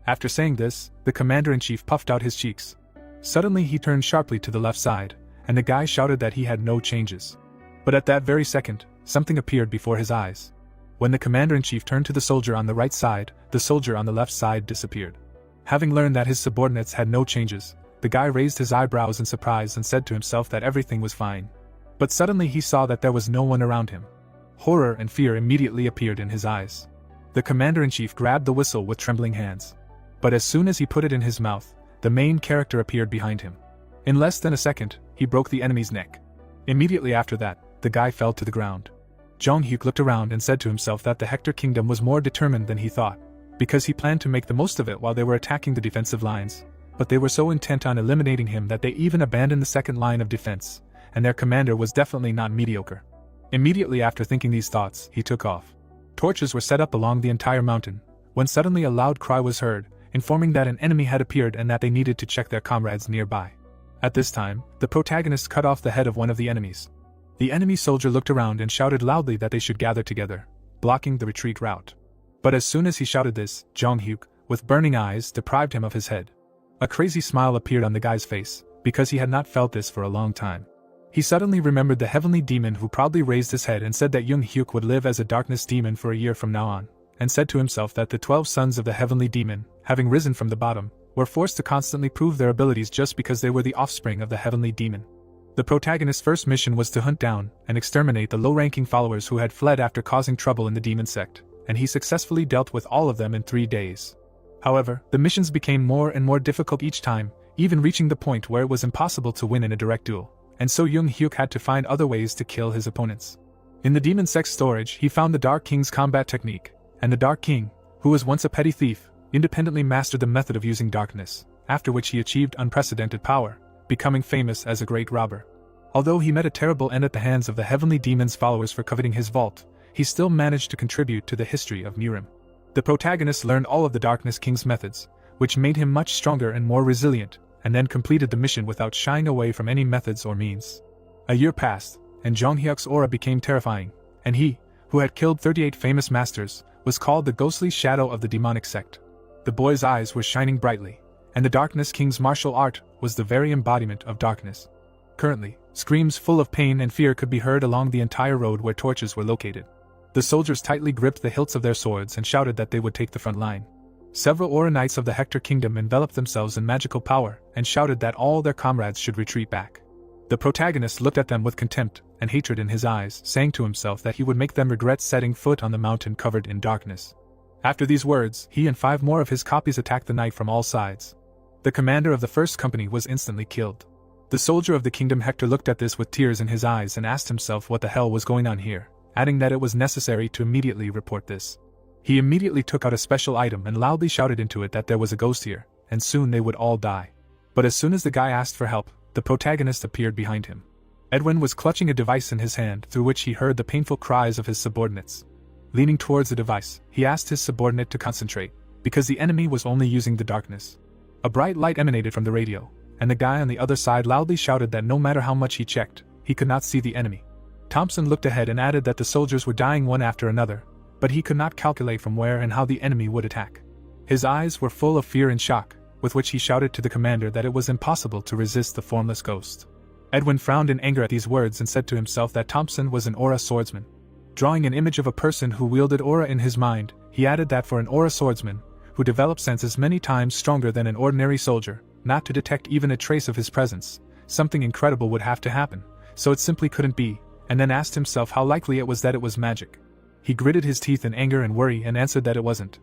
After saying this, the commander-in-chief puffed out his cheeks. Suddenly he turned sharply to the left side, and the guy shouted that he had no changes. But at that very second, something appeared before his eyes. When the commander-in-chief turned to the soldier on the right side, the soldier on the left side disappeared. Having learned that his subordinates had no changes, the guy raised his eyebrows in surprise and said to himself that everything was fine. But suddenly he saw that there was no one around him. Horror and fear immediately appeared in his eyes. The commander-in-chief grabbed the whistle with trembling hands. But as soon as he put it in his mouth, the main character appeared behind him. In less than a second, he broke the enemy's neck. Immediately after that, the guy fell to the ground. Jong-hyuk looked around and said to himself that the Hector kingdom was more determined than he thought, because he planned to make the most of it while they were attacking the defensive lines, but they were so intent on eliminating him that they even abandoned the 2nd line of defense, and their commander was definitely not mediocre. Immediately after thinking these thoughts, he took off. Torches were set up along the entire mountain, when suddenly a loud cry was heard, informing that an enemy had appeared and that they needed to check their comrades nearby. At this time, the protagonist cut off the head of one of the enemies. The enemy soldier looked around and shouted loudly that they should gather together, blocking the retreat route. But as soon as he shouted this, Jong-hyuk, with burning eyes, deprived him of his head. A crazy smile appeared on the guy's face, because he had not felt this for a long time. He suddenly remembered the heavenly demon who proudly raised his head and said that Jung-hyuk would live as a darkness demon for a year from now on, and said to himself that the 12 sons of the heavenly demon, having risen from the bottom, were forced to constantly prove their abilities just because they were the offspring of the heavenly demon. The protagonist's first mission was to hunt down and exterminate the low-ranking followers who had fled after causing trouble in the demon sect, and he successfully dealt with all of them in 3 days. However, the missions became more and more difficult each time, even reaching the point where it was impossible to win in a direct duel, and so Jung-hyuk had to find other ways to kill his opponents. In the demon sect's storage, he found the Dark King's combat technique, and the Dark King, who was once a petty thief, independently mastered the method of using darkness, after which he achieved unprecedented power, becoming famous as a great robber. Although he met a terrible end at the hands of the heavenly demon's followers for coveting his vault, he still managed to contribute to the history of Mirim. The protagonist learned all of the Darkness King's methods, which made him much stronger and more resilient, and then completed the mission without shying away from any methods or means. A year passed, and Jonghyuk's aura became terrifying, and he, who had killed 38 famous masters, was called the ghostly shadow of the demonic sect. The boy's eyes were shining brightly, and the Darkness King's martial art was the very embodiment of darkness. Currently, screams full of pain and fear could be heard along the entire road where torches were located. The soldiers tightly gripped the hilts of their swords and shouted that they would take the front line. Several Aura Knights of the Hector Kingdom enveloped themselves in magical power and shouted that all their comrades should retreat back. The protagonist looked at them with contempt and hatred in his eyes, saying to himself that he would make them regret setting foot on the mountain covered in darkness. After these words, he and 5 more of his copies attacked the knight from all sides. The commander of the first company was instantly killed. The soldier of the kingdom Hector looked at this with tears in his eyes and asked himself what the hell was going on here, adding that it was necessary to immediately report this. He immediately took out a special item and loudly shouted into it that there was a ghost here, and soon they would all die. But as soon as the guy asked for help, the protagonist appeared behind him. Edwin was clutching a device in his hand through which he heard the painful cries of his subordinates. Leaning towards the device, he asked his subordinate to concentrate, because the enemy was only using the darkness. A bright light emanated from the radio, and the guy on the other side loudly shouted that no matter how much he checked, he could not see the enemy. Thompson looked ahead and added that the soldiers were dying one after another, but he could not calculate from where and how the enemy would attack. His eyes were full of fear and shock, with which he shouted to the commander that it was impossible to resist the formless ghost. Edwin frowned in anger at these words and said to himself that Thompson was an aura swordsman. Drawing an image of a person who wielded aura in his mind, he added that for an aura swordsman, who developed senses many times stronger than an ordinary soldier, not to detect even a trace of his presence, something incredible would have to happen, so it simply couldn't be, and then asked himself how likely it was that it was magic. He gritted his teeth in anger and worry and answered that it wasn't.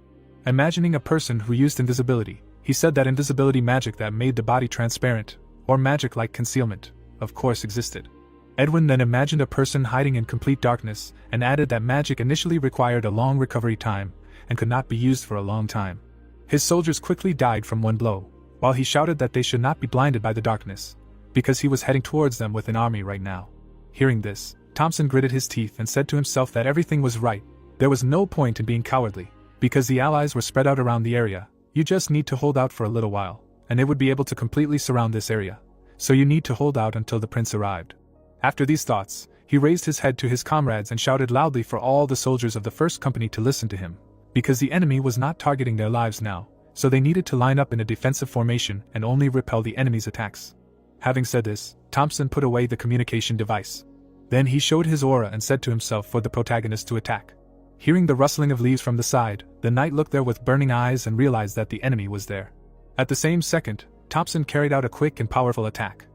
Imagining a person who used invisibility, he said that invisibility magic that made the body transparent, or magic like concealment, of course existed. Edwin then imagined a person hiding in complete darkness, and added that magic initially required a long recovery time, and could not be used for a long time. His soldiers quickly died from one blow, while he shouted that they should not be blinded by the darkness, because he was heading towards them with an army right now. Hearing this, Thompson gritted his teeth and said to himself that everything was right. There was no point in being cowardly, because the allies were spread out around the area. You just need to hold out for a little while, and they would be able to completely surround this area. So you need to hold out until the prince arrived. After these thoughts, he raised his head to his comrades and shouted loudly for all the soldiers of the first company to listen to him, because the enemy was not targeting their lives now, so they needed to line up in a defensive formation and only repel the enemy's attacks. Having said this, Thompson put away the communication device. Then he showed his aura and said to himself for the protagonist to attack. Hearing the rustling of leaves from the side, the knight looked there with burning eyes and realized that the enemy was there. At the same second, Thompson carried out a quick and powerful attack.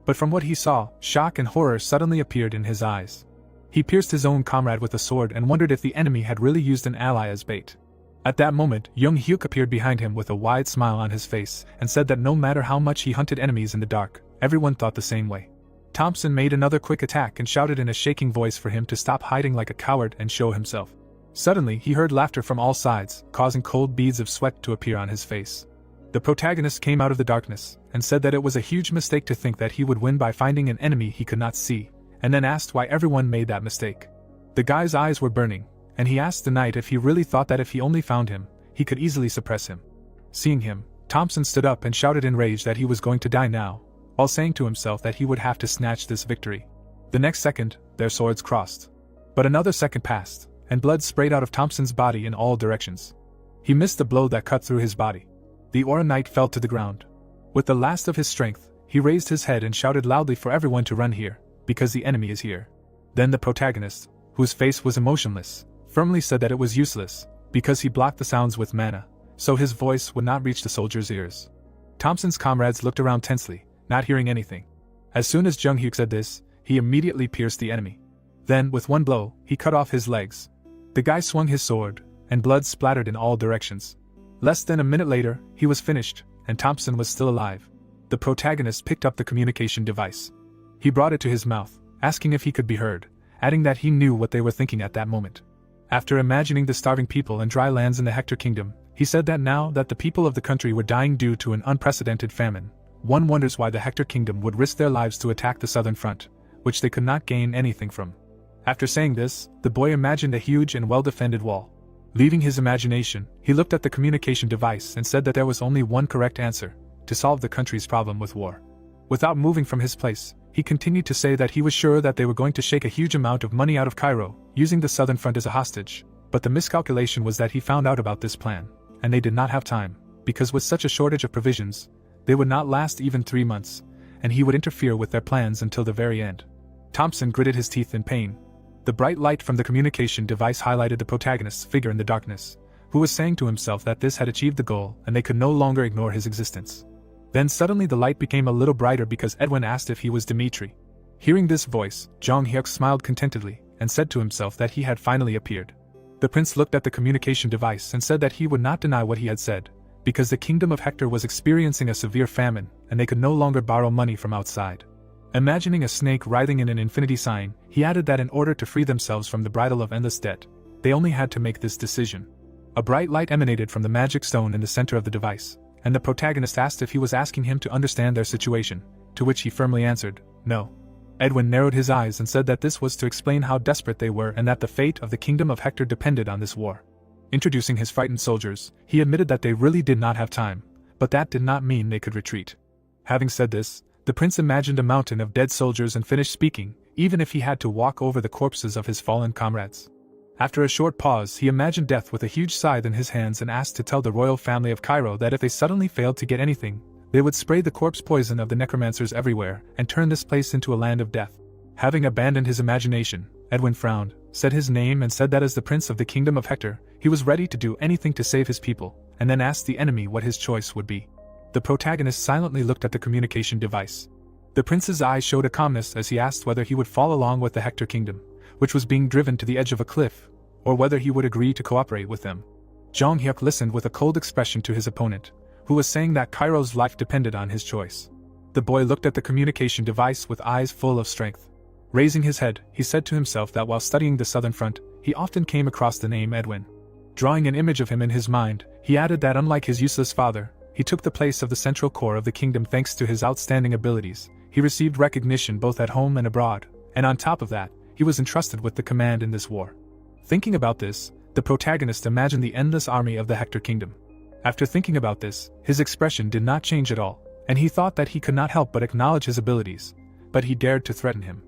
But from what he saw, shock and horror suddenly appeared in his eyes. He pierced his own comrade with a sword and wondered if the enemy had really used an ally as bait. At that moment, Young Hyuk appeared behind him with a wide smile on his face and said that no matter how much he hunted enemies in the dark, everyone thought the same way. Thompson made another quick attack and shouted in a shaking voice for him to stop hiding like a coward and show himself. Suddenly, he heard laughter from all sides, causing cold beads of sweat to appear on his face. The protagonist came out of the darkness and said that it was a huge mistake to think that he would win by finding an enemy he could not see, and then asked why everyone made that mistake. The guy's eyes were burning, and he asked the knight if he really thought that if he only found him, he could easily suppress him. Seeing him, Thompson stood up and shouted in rage that he was going to die now, while saying to himself that he would have to snatch this victory. The next second, their swords crossed. But another second passed, and blood sprayed out of Thompson's body in all directions. He missed the blow that cut through his body. The Aura Knight fell to the ground. With the last of his strength, he raised his head and shouted loudly for everyone to run here, because the enemy is here. Then the protagonist, whose face was emotionless, firmly said that it was useless, because he blocked the sounds with mana, so his voice would not reach the soldiers' ears. Thompson's comrades looked around tensely, not hearing anything. As soon as Jung Hyuk said this, he immediately pierced the enemy. Then, with one blow, he cut off his legs. The guy swung his sword, and blood splattered in all directions. Less than a minute later, he was finished, and Thompson was still alive. The protagonist picked up the communication device. He brought it to his mouth, asking if he could be heard, adding that he knew what they were thinking at that moment. After imagining the starving people and dry lands in the Hector kingdom, he said that now that the people of the country were dying due to an unprecedented famine, one wonders why the Hector kingdom would risk their lives to attack the southern front, which they could not gain anything from. After saying this, the boy imagined a huge and well-defended wall. Leaving his imagination, he looked at the communication device and said that there was only one correct answer to solve the country's problem with war. Without moving from his place, he continued to say that he was sure that they were going to shake a huge amount of money out of Cairo, using the southern front as a hostage, but the miscalculation was that he found out about this plan, and they did not have time, because with such a shortage of provisions, they would not last even 3 months, and he would interfere with their plans until the very end. Thompson gritted his teeth in pain. The bright light from the communication device highlighted the protagonist's figure in the darkness, who was saying to himself that this had achieved the goal and they could no longer ignore his existence. Then suddenly the light became a little brighter because Edwin asked if he was Dimitri. Hearing this voice, Jong Hyuk smiled contentedly and said to himself that he had finally appeared. The prince looked at the communication device and said that he would not deny what he had said, because the kingdom of Hector was experiencing a severe famine and they could no longer borrow money from outside. Imagining a snake writhing in an infinity sign, he added that in order to free themselves from the bridle of endless debt, they only had to make this decision. A bright light emanated from the magic stone in the center of the device, and the protagonist asked if he was asking him to understand their situation, to which he firmly answered, no. Edwin narrowed his eyes and said that this was to explain how desperate they were and that the fate of the kingdom of Hector depended on this war. Introducing his frightened soldiers, he admitted that they really did not have time, but that did not mean they could retreat. Having said this, the prince imagined a mountain of dead soldiers and finished speaking, even if he had to walk over the corpses of his fallen comrades. After a short pause, he imagined death with a huge scythe in his hands and asked to tell the royal family of Cairo that if they suddenly failed to get anything, they would spray the corpse poison of the necromancers everywhere and turn this place into a land of death. Having abandoned his imagination, Edwin frowned, said his name and said that as the prince of the kingdom of Hector, he was ready to do anything to save his people, and then asked the enemy what his choice would be. The protagonist silently looked at the communication device. The prince's eyes showed a calmness as he asked whether he would fall along with the Hector kingdom, which was being driven to the edge of a cliff, or whether he would agree to cooperate with them. Jong Hyuk listened with a cold expression to his opponent, who was saying that Cairo's life depended on his choice. The boy looked at the communication device with eyes full of strength. Raising his head, he said to himself that while studying the southern front, he often came across the name Edwin. Drawing an image of him in his mind, he added that unlike his useless father, he took the place of the central core of the kingdom thanks to his outstanding abilities. He received recognition both at home and abroad, and on top of that, he was entrusted with the command in this war. Thinking about this, the protagonist imagined the endless army of the Hector kingdom. After thinking about this, his expression did not change at all, and he thought that he could not help but acknowledge his abilities, but he dared to threaten him.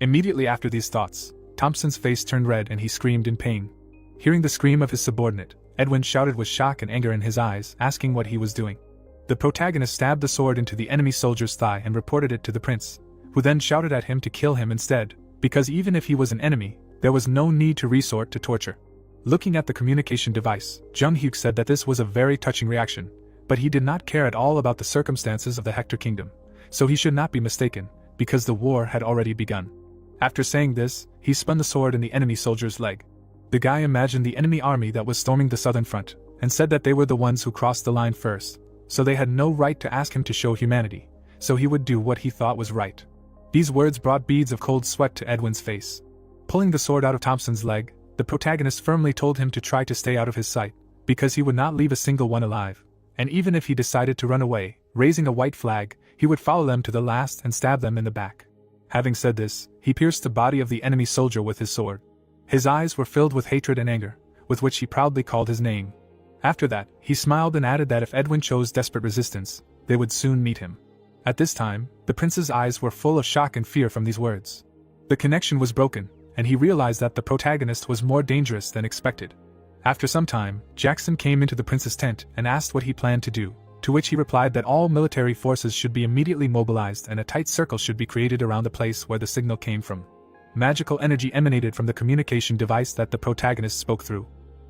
Immediately after these thoughts, Thompson's face turned red and he screamed in pain. Hearing the scream of his subordinate, Edwin shouted with shock and anger in his eyes, asking what he was doing. The protagonist stabbed the sword into the enemy soldier's thigh and reported it to the prince, who then shouted at him to kill him instead, because even if he was an enemy, there was no need to resort to torture. Looking at the communication device, Jung Hyuk said that this was a very touching reaction, but he did not care at all about the circumstances of the Hector kingdom, so he should not be mistaken, because the war had already begun. After saying this, he spun the sword in the enemy soldier's leg. The guy imagined the enemy army that was storming the southern front, and said that they were the ones who crossed the line first, so they had no right to ask him to show humanity, so he would do what he thought was right. These words brought beads of cold sweat to Edwin's face. Pulling the sword out of Thompson's leg, the protagonist firmly told him to try to stay out of his sight, because he would not leave a single one alive, and even if he decided to run away, raising a white flag, he would follow them to the last and stab them in the back. Having said this, he pierced the body of the enemy soldier with his sword. His eyes were filled with hatred and anger, with which he proudly called his name. After that, he smiled and added that if Edwin chose desperate resistance, they would soon meet him. At this time, the prince's eyes were full of shock and fear from these words. The connection was broken, and he realized that the protagonist was more dangerous than expected. After some time, Jackson came into the prince's tent and asked what he planned to do, to which he replied that all military forces should be immediately mobilized and a tight circle should be created around the place where the signal came from. Magical energy emanated from the communication device that the protagonist spoke through.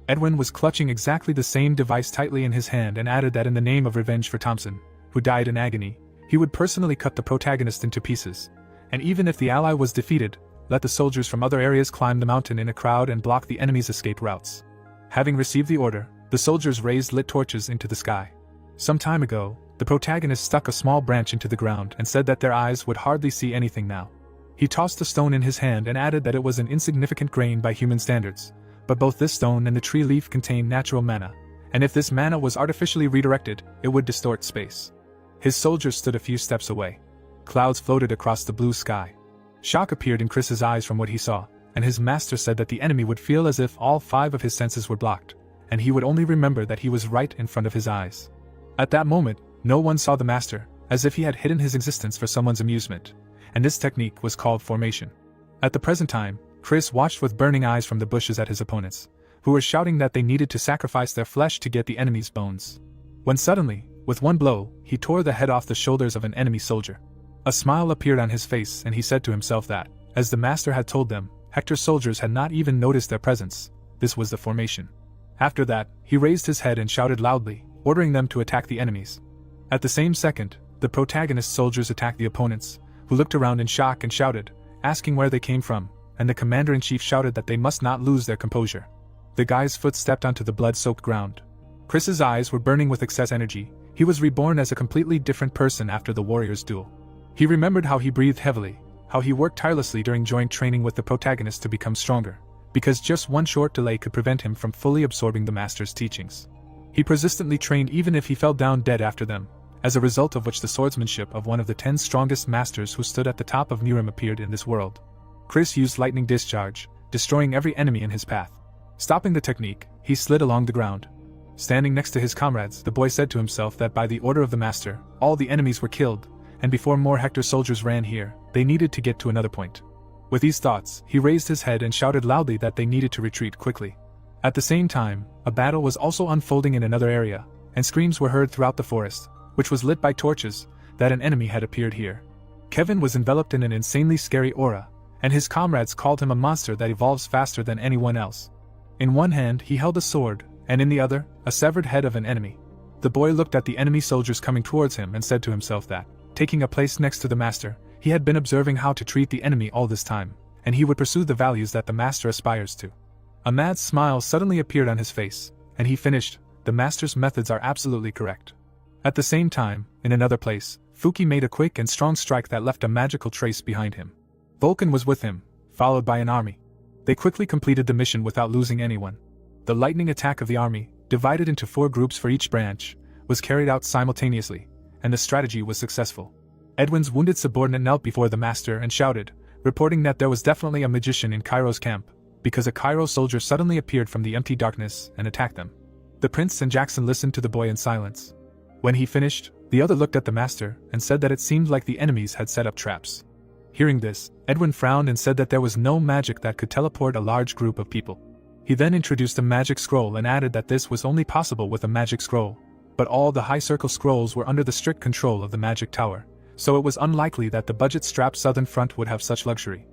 Edwin was clutching exactly the same device tightly in his hand and added that in the name of revenge for Thompson, who died in agony, he would personally cut the protagonist into pieces, and even if the ally was defeated, let the soldiers from other areas climb the mountain in a crowd and block the enemy's escape routes. Having received the order, the soldiers raised lit torches into the sky. Some time ago, the protagonist stuck a small branch into the ground and said that their eyes would hardly see anything now. He tossed the stone in his hand and added that it was an insignificant grain by human standards, but both this stone and the tree leaf contain natural mana, and if this mana was artificially redirected, it would distort space. His soldiers stood a few steps away. Clouds floated across the blue sky. Shock appeared in Chris's eyes from what he saw, and his master said that the enemy would feel as if all 5 of his senses were blocked, and he would only remember that he was right in front of his eyes. At that moment, no one saw the master, as if he had hidden his existence for someone's amusement, and this technique was called formation. At the present time, Chris watched with burning eyes from the bushes at his opponents, who were shouting that they needed to sacrifice their flesh to get the enemy's bones. When suddenly, with one blow, he tore the head off the shoulders of an enemy soldier. A smile appeared on his face and he said to himself that, as the master had told them, Hector's soldiers had not even noticed their presence. This was the formation. After that, he raised his head and shouted loudly, ordering them to attack the enemies. At the same second, the protagonist soldiers attacked the opponents, who looked around in shock and shouted, asking where they came from, and the commander-in-chief shouted that they must not lose their composure. The guy's foot stepped onto the blood-soaked ground. Chris's eyes were burning with excess energy. He was reborn as a completely different person after the warrior's duel. He remembered how he breathed heavily, how he worked tirelessly during joint training with the protagonist to become stronger, because just one short delay could prevent him from fully absorbing the master's teachings. He persistently trained even if he fell down dead after them, as a result of which the swordsmanship of one of the 10 strongest masters who stood at the top of Nirim appeared in this world. Chris used lightning discharge, destroying every enemy in his path. Stopping the technique, he slid along the ground. Standing next to his comrades, the boy said to himself that by the order of the master, all the enemies were killed, and before more Hector's soldiers ran here, they needed to get to another point. With these thoughts, he raised his head and shouted loudly that they needed to retreat quickly. At the same time, a battle was also unfolding in another area, and screams were heard throughout the forest, which was lit by torches, that an enemy had appeared here. Kevin was enveloped in an insanely scary aura, and his comrades called him a monster that evolves faster than anyone else. In one hand he held a sword, and in the other, a severed head of an enemy. The boy looked at the enemy soldiers coming towards him and said to himself that, taking a place next to the master, he had been observing how to treat the enemy all this time, and he would pursue the values that the master aspires to. A mad smile suddenly appeared on his face, and he finished, the master's methods are absolutely correct. At the same time, in another place, Fuki made a quick and strong strike that left a magical trace behind him. Vulcan was with him, followed by an army. They quickly completed the mission without losing anyone. The lightning attack of the army, divided into 4 groups for each branch, was carried out simultaneously, and the strategy was successful. Edwin's wounded subordinate knelt before the master and shouted, reporting that there was definitely a magician in Cairo's camp, because a Cairo soldier suddenly appeared from the empty darkness and attacked them. The prince and Jackson listened to the boy in silence. When he finished, the other looked at the master and said that it seemed like the enemies had set up traps. Hearing this, Edwin frowned and said that there was no magic that could teleport a large group of people. He then introduced a magic scroll and added that this was only possible with a magic scroll, but all the high circle scrolls were under the strict control of the magic tower, so it was unlikely that the budget-strapped southern front would have such luxury.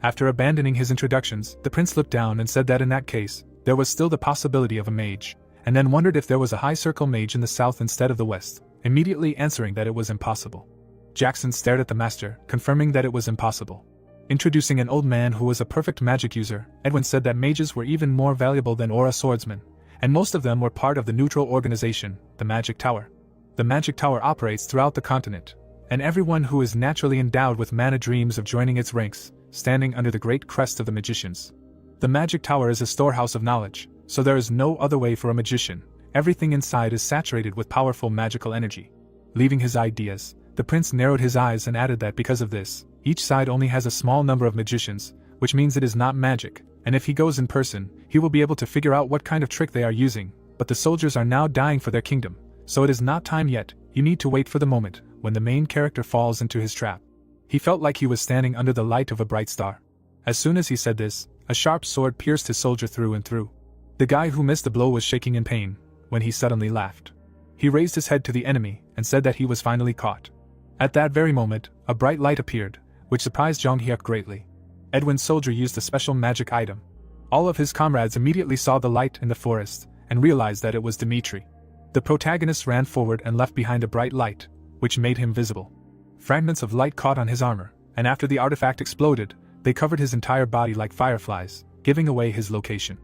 After abandoning his introductions, the prince looked down and said that in that case, there was still the possibility of a mage, and then wondered if there was a high circle mage in the south instead of the west, immediately answering that it was impossible. Jackson stared at the master, confirming that it was impossible. Introducing an old man who was a perfect magic user, Edwin said that mages were even more valuable than aura swordsmen, and most of them were part of the neutral organization, the Magic Tower. The Magic Tower operates throughout the continent, and everyone who is naturally endowed with mana dreams of joining its ranks, standing under the great crest of the magicians. The Magic Tower is a storehouse of knowledge, so there is no other way for a magician. Everything inside is saturated with powerful magical energy. Leaving his ideas, the prince narrowed his eyes and added that because of this, each side only has a small number of magicians, which means it is not magic, and if he goes in person, he will be able to figure out what kind of trick they are using, but the soldiers are now dying for their kingdom, so it is not time yet. You need to wait for the moment when the main character falls into his trap. He felt like he was standing under the light of a bright star. As soon as he said this, a sharp sword pierced his soldier through and through. The guy who missed the blow was shaking in pain, when he suddenly laughed. He raised his head to the enemy and said that he was finally caught. At that very moment, a bright light appeared, which surprised Jong Hyuk greatly. Edwin's soldier used a special magic item. All of his comrades immediately saw the light in the forest and realized that it was Dimitri. The protagonist ran forward and left behind a bright light, which made him visible. Fragments of light caught on his armor, and after the artifact exploded, they covered his entire body like fireflies, giving away his location.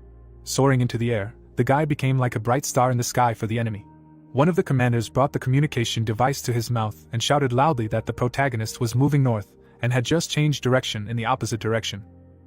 Soaring into the air, the guy became like a bright star in the sky for the enemy. One of the commanders brought the communication device to his mouth and shouted loudly that the protagonist was moving north and had just changed direction in the opposite direction.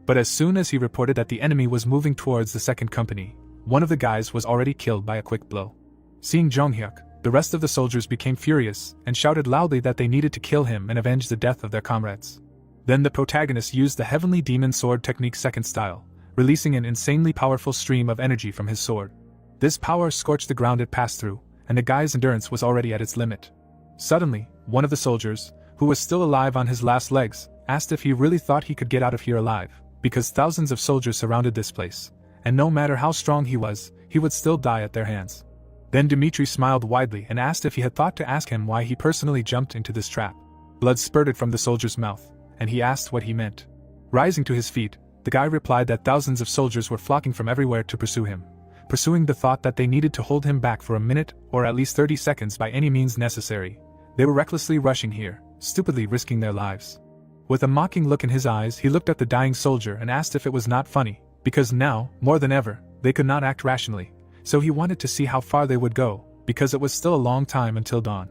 But as soon as he reported that the enemy was moving towards the second company, one of the guys was already killed by a quick blow. Seeing Jonghyuk, the rest of the soldiers became furious and shouted loudly that they needed to kill him and avenge the death of their comrades. Then the protagonist used the Heavenly Demon Sword technique second style, releasing an insanely powerful stream of energy from his sword. This power scorched the ground it passed through, and the guy's endurance was already at its limit. Suddenly, one of the soldiers, who was still alive on his last legs, asked if he really thought he could get out of here alive, because thousands of soldiers surrounded this place, and no matter how strong he would still die at their hands. Then Dmitri smiled widely and asked if he had thought to ask him why he personally jumped into this trap. Blood spurted from the soldier's mouth, and he asked what he meant. Rising to his feet, the guy replied that thousands of soldiers were flocking from everywhere to pursue him, pursuing the thought that they needed to hold him back for a minute or at least 30 seconds by any means necessary. They were recklessly rushing here, stupidly risking their lives. With a mocking look in his eyes, he looked at the dying soldier and asked if it was not funny, because now, more than ever, they could not act rationally, so he wanted to see how far they would go, because it was still a long time until dawn.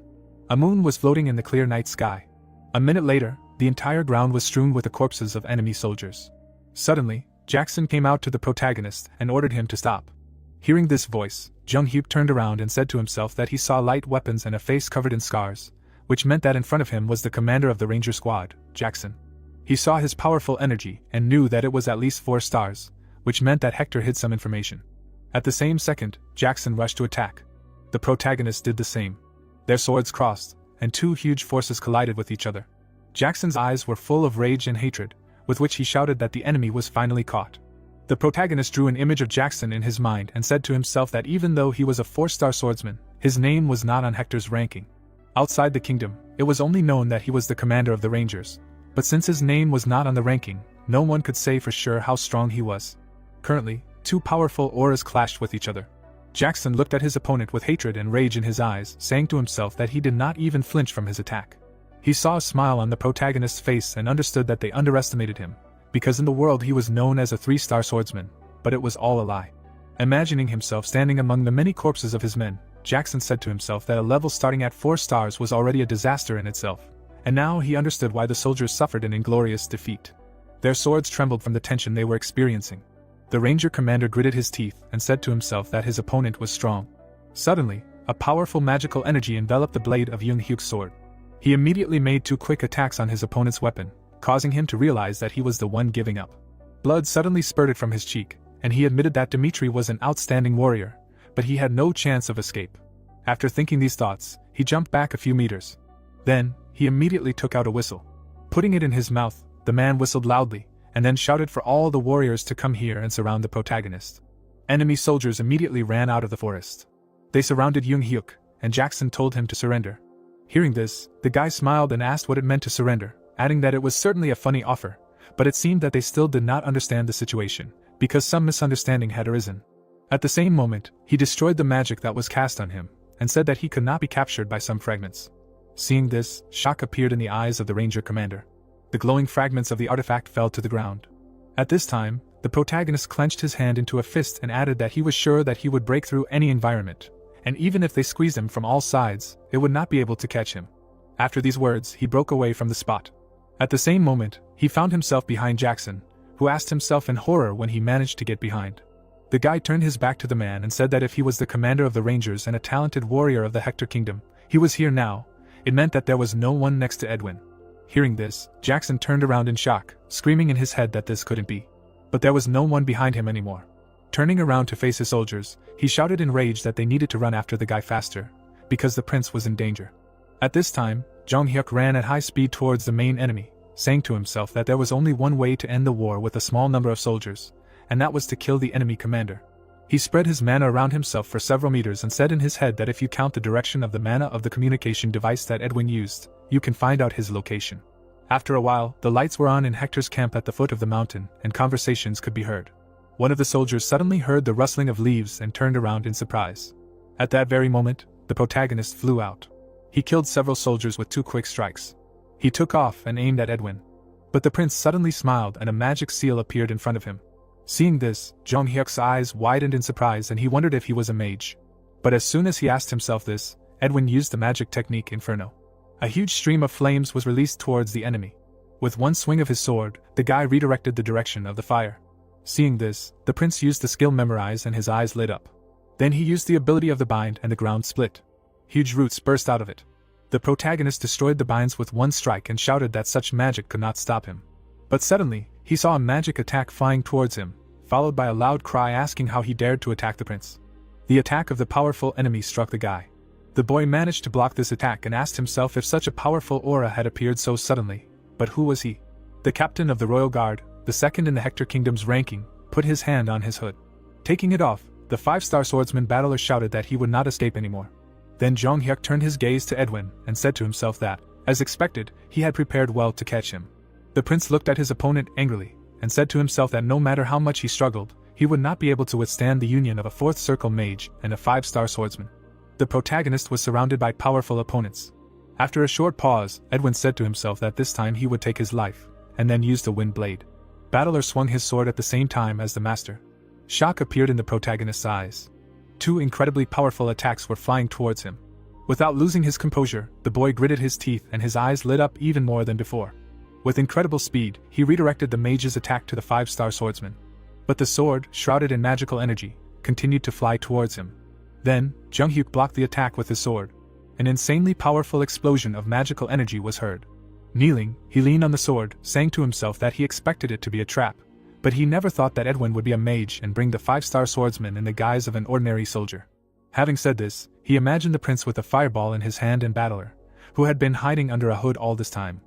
A moon was floating in the clear night sky. A minute later, the entire ground was strewn with the corpses of enemy soldiers. Suddenly, Jackson came out to the protagonist and ordered him to stop. Hearing this voice, Jung-hyuk turned around and said to himself that he saw light weapons and a face covered in scars, which meant that in front of him was the commander of the Ranger Squad, Jackson. He saw his powerful energy and knew that it was at least 4 stars, which meant that Hector hid some information. At the same second, Jackson rushed to attack. The protagonist did the same. Their swords crossed, and 2 huge forces collided with each other. Jackson's eyes were full of rage and hatred, with which he shouted that the enemy was finally caught. The protagonist drew an image of Jackson in his mind and said to himself that even though he was a 4-star swordsman, his name was not on Hector's ranking. Outside the kingdom, it was only known that he was the commander of the Rangers, but since his name was not on the ranking, no one could say for sure how strong he was. Currently, 2 powerful auras clashed with each other. Jackson looked at his opponent with hatred and rage in his eyes, saying to himself that he did not even flinch from his attack. He saw a smile on the protagonist's face and understood that they underestimated him, because in the world he was known as a 3-star swordsman, but it was all a lie. Imagining himself standing among the many corpses of his men, Jackson said to himself that a level starting at 4 stars was already a disaster in itself, and now he understood why the soldiers suffered an inglorious defeat. Their swords trembled from the tension they were experiencing. The Ranger commander gritted his teeth and said to himself that his opponent was strong. Suddenly, a powerful magical energy enveloped the blade of Jung-hyuk's sword. He immediately made 2 quick attacks on his opponent's weapon, causing him to realize that he was the one giving up. Blood suddenly spurted from his cheek, and he admitted that Dmitri was an outstanding warrior, but he had no chance of escape. After thinking these thoughts, he jumped back a few meters. Then, he immediately took out a whistle. Putting it in his mouth, the man whistled loudly, and then shouted for all the warriors to come here and surround the protagonist. Enemy soldiers immediately ran out of the forest. They surrounded Jung-hyuk, and Jackson told him to surrender. Hearing this, the guy smiled and asked what it meant to surrender, adding that it was certainly a funny offer, but it seemed that they still did not understand the situation, because some misunderstanding had arisen. At the same moment, he destroyed the magic that was cast on him, and said that he could not be captured by some fragments. Seeing this, shock appeared in the eyes of the Ranger commander. The glowing fragments of the artifact fell to the ground. At this time, the protagonist clenched his hand into a fist and added that he was sure that he would break through any environment, and even if they squeezed him from all sides, it would not be able to catch him. After these words, he broke away from the spot. At the same moment, he found himself behind Jackson, who asked himself in horror when he managed to get behind. The guy turned his back to the man and said that if he was the commander of the Rangers and a talented warrior of the Hector Kingdom, he was here now. It meant that there was no one next to Edwin. Hearing this, Jackson turned around in shock, screaming in his head that this couldn't be. But there was no one behind him anymore. Turning around to face his soldiers, he shouted in rage that they needed to run after the guy faster, because the prince was in danger. At this time, Jung-hyuk ran at high speed towards the main enemy, saying to himself that there was only one way to end the war with a small number of soldiers, and that was to kill the enemy commander. He spread his mana around himself for several meters and said in his head that if you count the direction of the mana of the communication device that Edwin used, you can find out his location. After a while, the lights were on in Hector's camp at the foot of the mountain, and conversations could be heard. One of the soldiers suddenly heard the rustling of leaves and turned around in surprise. At that very moment, the protagonist flew out. He killed several soldiers with 2 quick strikes. He took off and aimed at Edwin. But the prince suddenly smiled and a magic seal appeared in front of him. Seeing this, Jung-hyuk's eyes widened in surprise and he wondered if he was a mage. But as soon as he asked himself this, Edwin used the magic technique Inferno. A huge stream of flames was released towards the enemy. With one swing of his sword, the guy redirected the direction of the fire. Seeing this, the prince used the skill Memorize and his eyes lit up. Then he used the ability of the Bind and the ground split. Huge roots burst out of it. The protagonist destroyed the binds with one strike and shouted that such magic could not stop him. But suddenly, he saw a magic attack flying towards him, followed by a loud cry asking how he dared to attack the prince. The attack of the powerful enemy struck the guy. The boy managed to block this attack and asked himself if such a powerful aura had appeared so suddenly. But who was he? The captain of the royal guard, the second in the Hector Kingdom's ranking, put his hand on his hood. Taking it off, the 5-star swordsman battler shouted that he would not escape anymore. Then Jong Hyuk turned his gaze to Edwin and said to himself that, as expected, he had prepared well to catch him. The prince looked at his opponent angrily, and said to himself that no matter how much he struggled, he would not be able to withstand the union of a 4th circle mage and a 5-star swordsman. The protagonist was surrounded by powerful opponents. After a short pause, Edwin said to himself that this time he would take his life, and then use the wind blade. Battler swung his sword at the same time as the master. Shock appeared in the protagonist's eyes. 2 incredibly powerful attacks were flying towards him. Without losing his composure, the boy gritted his teeth and his eyes lit up even more than before. With incredible speed, he redirected the mage's attack to the 5-star swordsman. But the sword, shrouded in magical energy, continued to fly towards him. Then, Jung Hyuk blocked the attack with his sword. An insanely powerful explosion of magical energy was heard. Kneeling, he leaned on the sword, saying to himself that he expected it to be a trap. But he never thought that Edwin would be a mage and bring the 5-star swordsman in the guise of an ordinary soldier. Having said this, he imagined the prince with a fireball in his hand and battler, who had been hiding under a hood all this time.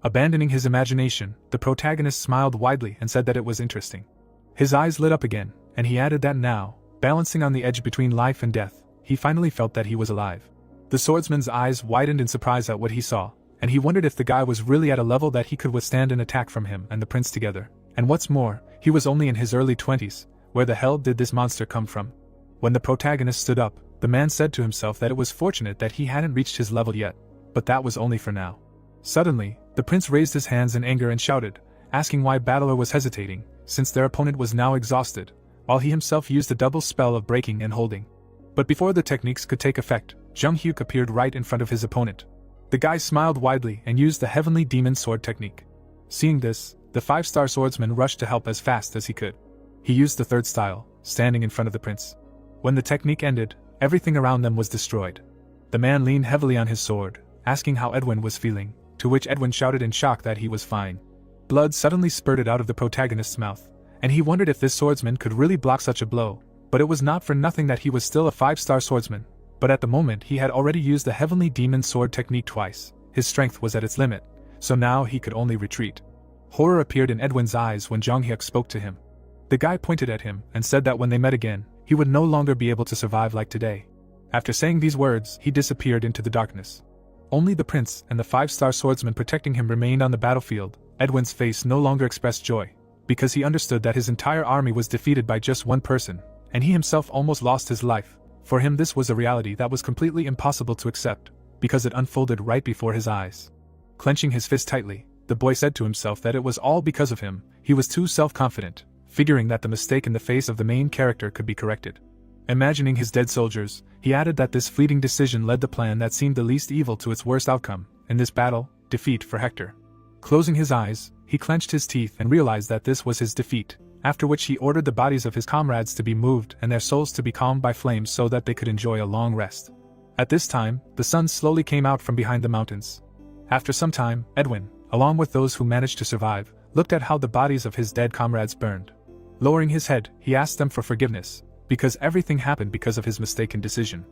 Abandoning his imagination, the protagonist smiled widely and said that it was interesting. His eyes lit up again, and he added that now, balancing on the edge between life and death, he finally felt that he was alive. The swordsman's eyes widened in surprise at what he saw, and he wondered if the guy was really at a level that he could withstand an attack from him and the prince together. And what's more, he was only in his early 20s. Where the hell did this monster come from? When the protagonist stood up, the man said to himself that it was fortunate that he hadn't reached his level yet, but that was only for now. Suddenly, the prince raised his hands in anger and shouted, asking why Battler was hesitating, since their opponent was now exhausted, while he himself used a double spell of breaking and holding. But before the techniques could take effect, Jung Hyuk appeared right in front of his opponent. The guy smiled widely and used the Heavenly Demon Sword technique. Seeing this, the 5-star swordsman rushed to help as fast as he could. He used the 3rd style, standing in front of the prince. When the technique ended, everything around them was destroyed. The man leaned heavily on his sword, asking how Edwin was feeling, to which Edwin shouted in shock that he was fine. Blood suddenly spurted out of the protagonist's mouth, and he wondered if this swordsman could really block such a blow, but it was not for nothing that he was still a 5-star swordsman. But at the moment he had already used the Heavenly Demon Sword technique twice. His strength was at its limit, so now he could only retreat. Horror appeared in Edwin's eyes when Jung Hyuk spoke to him. The guy pointed at him and said that when they met again, he would no longer be able to survive like today. After saying these words, he disappeared into the darkness. Only the prince and the 5-star swordsman protecting him remained on the battlefield. Edwin's face no longer expressed joy, because he understood that his entire army was defeated by just one person, and he himself almost lost his life. For him this was a reality that was completely impossible to accept, because it unfolded right before his eyes. Clenching his fist tightly, the boy said to himself that it was all because of him. He was too self-confident, figuring that the mistake in the face of the main character could be corrected. Imagining his dead soldiers, he added that this fleeting decision led the plan that seemed the least evil to its worst outcome, in this battle, defeat for Hector. Closing his eyes, he clenched his teeth and realized that this was his defeat, after which he ordered the bodies of his comrades to be moved and their souls to be calmed by flames so that they could enjoy a long rest. At this time, the sun slowly came out from behind the mountains. After some time, Edwin, along with those who managed to survive, looked at how the bodies of his dead comrades burned. Lowering his head, he asked them for forgiveness, because everything happened because of his mistaken decision.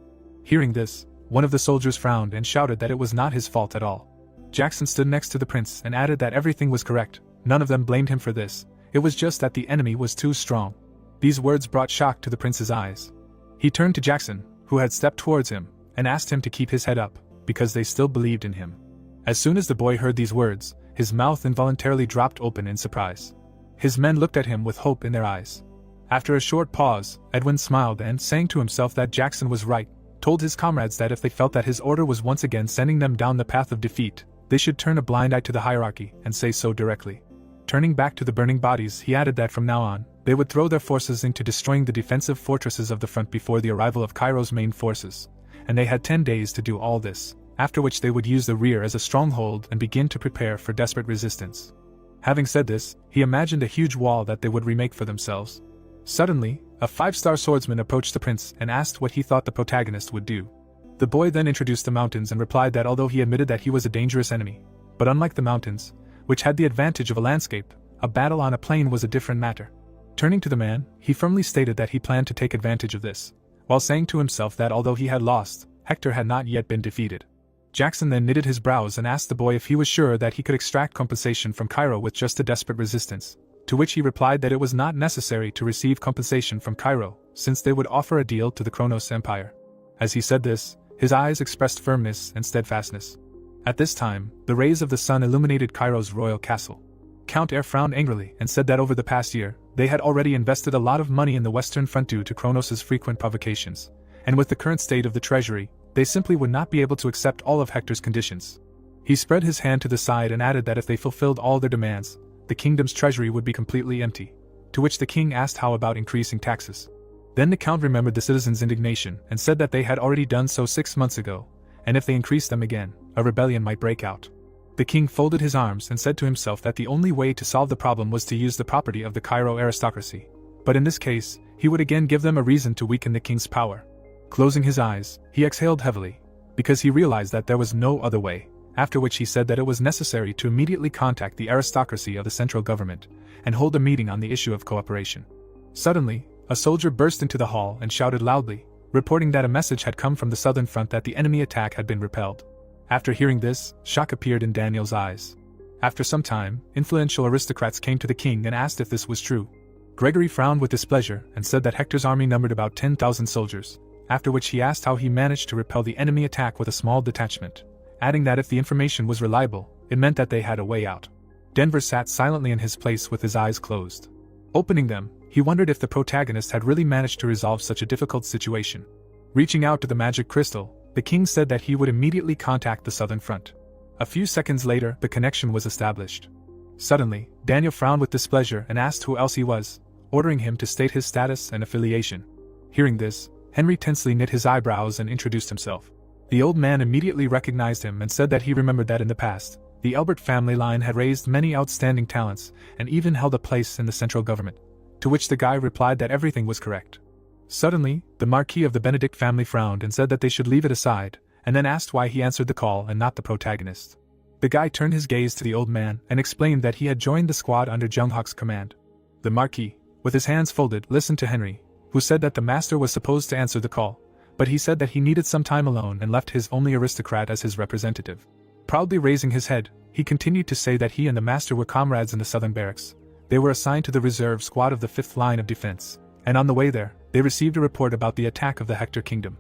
Hearing this, one of the soldiers frowned and shouted that it was not his fault at all. Jackson stood next to the prince and added that everything was correct. None of them blamed him for this. It was just that the enemy was too strong. These words brought shock to the prince's eyes. He turned to Jackson, who had stepped towards him, and asked him to keep his head up, because they still believed in him. As soon as the boy heard these words, his mouth involuntarily dropped open in surprise. His men looked at him with hope in their eyes. After a short pause, Edwin smiled and, saying to himself that Jackson was right, told his comrades that if they felt that his order was once again sending them down the path of defeat, they should turn a blind eye to the hierarchy and say so directly. Turning back to the burning bodies, he added that from now on, they would throw their forces into destroying the defensive fortresses of the front before the arrival of Cairo's main forces, and they had 10 days to do all this. after which they would use the rear as a stronghold and begin to prepare for desperate resistance. Having said this, he imagined a huge wall that they would remake for themselves. Suddenly, a 5-star swordsman approached the prince and asked what he thought the protagonist would do. The boy then introduced the mountains and replied that although he admitted that he was a dangerous enemy, but unlike the mountains, which had the advantage of a landscape, a battle on a plain was a different matter. Turning to the man, he firmly stated that he planned to take advantage of this, while saying to himself that although he had lost, Hector had not yet been defeated. Jackson then knitted his brows and asked the boy if he was sure that he could extract compensation from Cairo with just a desperate resistance, to which he replied that it was not necessary to receive compensation from Cairo, since they would offer a deal to the Kronos Empire. As he said this, his eyes expressed firmness and steadfastness. At this time, the rays of the sun illuminated Cairo's royal castle. Count Air frowned angrily and said that over the past year, they had already invested a lot of money in the Western Front due to Kronos' frequent provocations, and with the current state of the treasury, they simply would not be able to accept all of Hector's conditions. He spread his hand to the side and added that if they fulfilled all their demands, the kingdom's treasury would be completely empty, to which the king asked how about increasing taxes. Then the count remembered the citizens' indignation and said that they had already done so 6 months ago, and if they increased them again, a rebellion might break out. The king folded his arms and said to himself that the only way to solve the problem was to use the property of the Cairo aristocracy, but in this case, he would again give them a reason to weaken the king's power. Closing his eyes, he exhaled heavily, because he realized that there was no other way, after which he said that it was necessary to immediately contact the aristocracy of the central government, and hold a meeting on the issue of cooperation. Suddenly, a soldier burst into the hall and shouted loudly, reporting that a message had come from the southern front that the enemy attack had been repelled. After hearing this, shock appeared in Daniel's eyes. After some time, influential aristocrats came to the king and asked if this was true. Gregory frowned with displeasure and said that Hector's army numbered about 10,000 soldiers, after which he asked how he managed to repel the enemy attack with a small detachment, adding that if the information was reliable, it meant that they had a way out. Denver sat silently in his place with his eyes closed. Opening them, he wondered if the protagonist had really managed to resolve such a difficult situation. Reaching out to the magic crystal, the king said that he would immediately contact the southern front. A few seconds later, the connection was established. Suddenly, Daniel frowned with displeasure and asked who else he was, ordering him to state his status and affiliation. Hearing this, Henry tensely knit his eyebrows and introduced himself. The old man immediately recognized him and said that he remembered that in the past, the Elbert family line had raised many outstanding talents and even held a place in the central government, to which the guy replied that everything was correct. Suddenly, the Marquis of the Benedict family frowned and said that they should leave it aside, and then asked why he answered the call and not the protagonist. The guy turned his gaze to the old man and explained that he had joined the squad under Junghok's command. The Marquis, with his hands folded, listened to Henry, who said that the master was supposed to answer the call, but he said that he needed some time alone and left his only aristocrat as his representative. Proudly raising his head, he continued to say that he and the master were comrades in the southern barracks. They were assigned to the reserve squad of the 5th line of defense, and on the way there, they received a report about the attack of the Hector kingdom.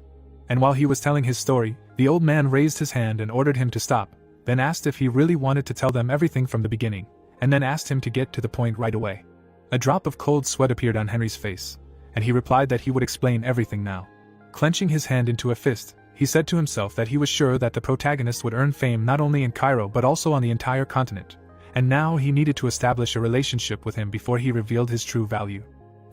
And while he was telling his story, the old man raised his hand and ordered him to stop, then asked if he really wanted to tell them everything from the beginning, and then asked him to get to the point right away. A drop of cold sweat appeared on Henry's face, and he replied that he would explain everything now. Clenching his hand into a fist, he said to himself that he was sure that the protagonist would earn fame not only in Cairo but also on the entire continent, and now he needed to establish a relationship with him before he revealed his true value.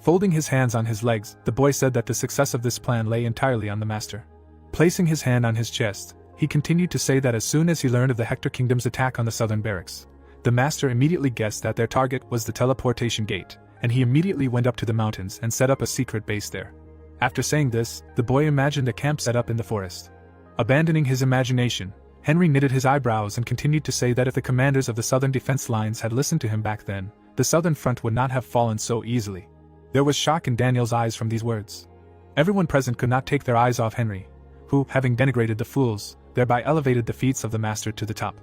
Folding his hands on his legs, the boy said that the success of this plan lay entirely on the master. Placing his hand on his chest, he continued to say that as soon as he learned of the Hector kingdom's attack on the southern barracks, the master immediately guessed that their target was the teleportation gate, and he immediately went up to the mountains and set up a secret base there. After saying this, the boy imagined a camp set up in the forest. Abandoning his imagination, Henry knitted his eyebrows and continued to say that if the commanders of the southern defense lines had listened to him back then, the southern front would not have fallen so easily. There was shock in Daniel's eyes from these words. Everyone present could not take their eyes off Henry, who, having denigrated the fools, thereby elevated the feats of the master to the top.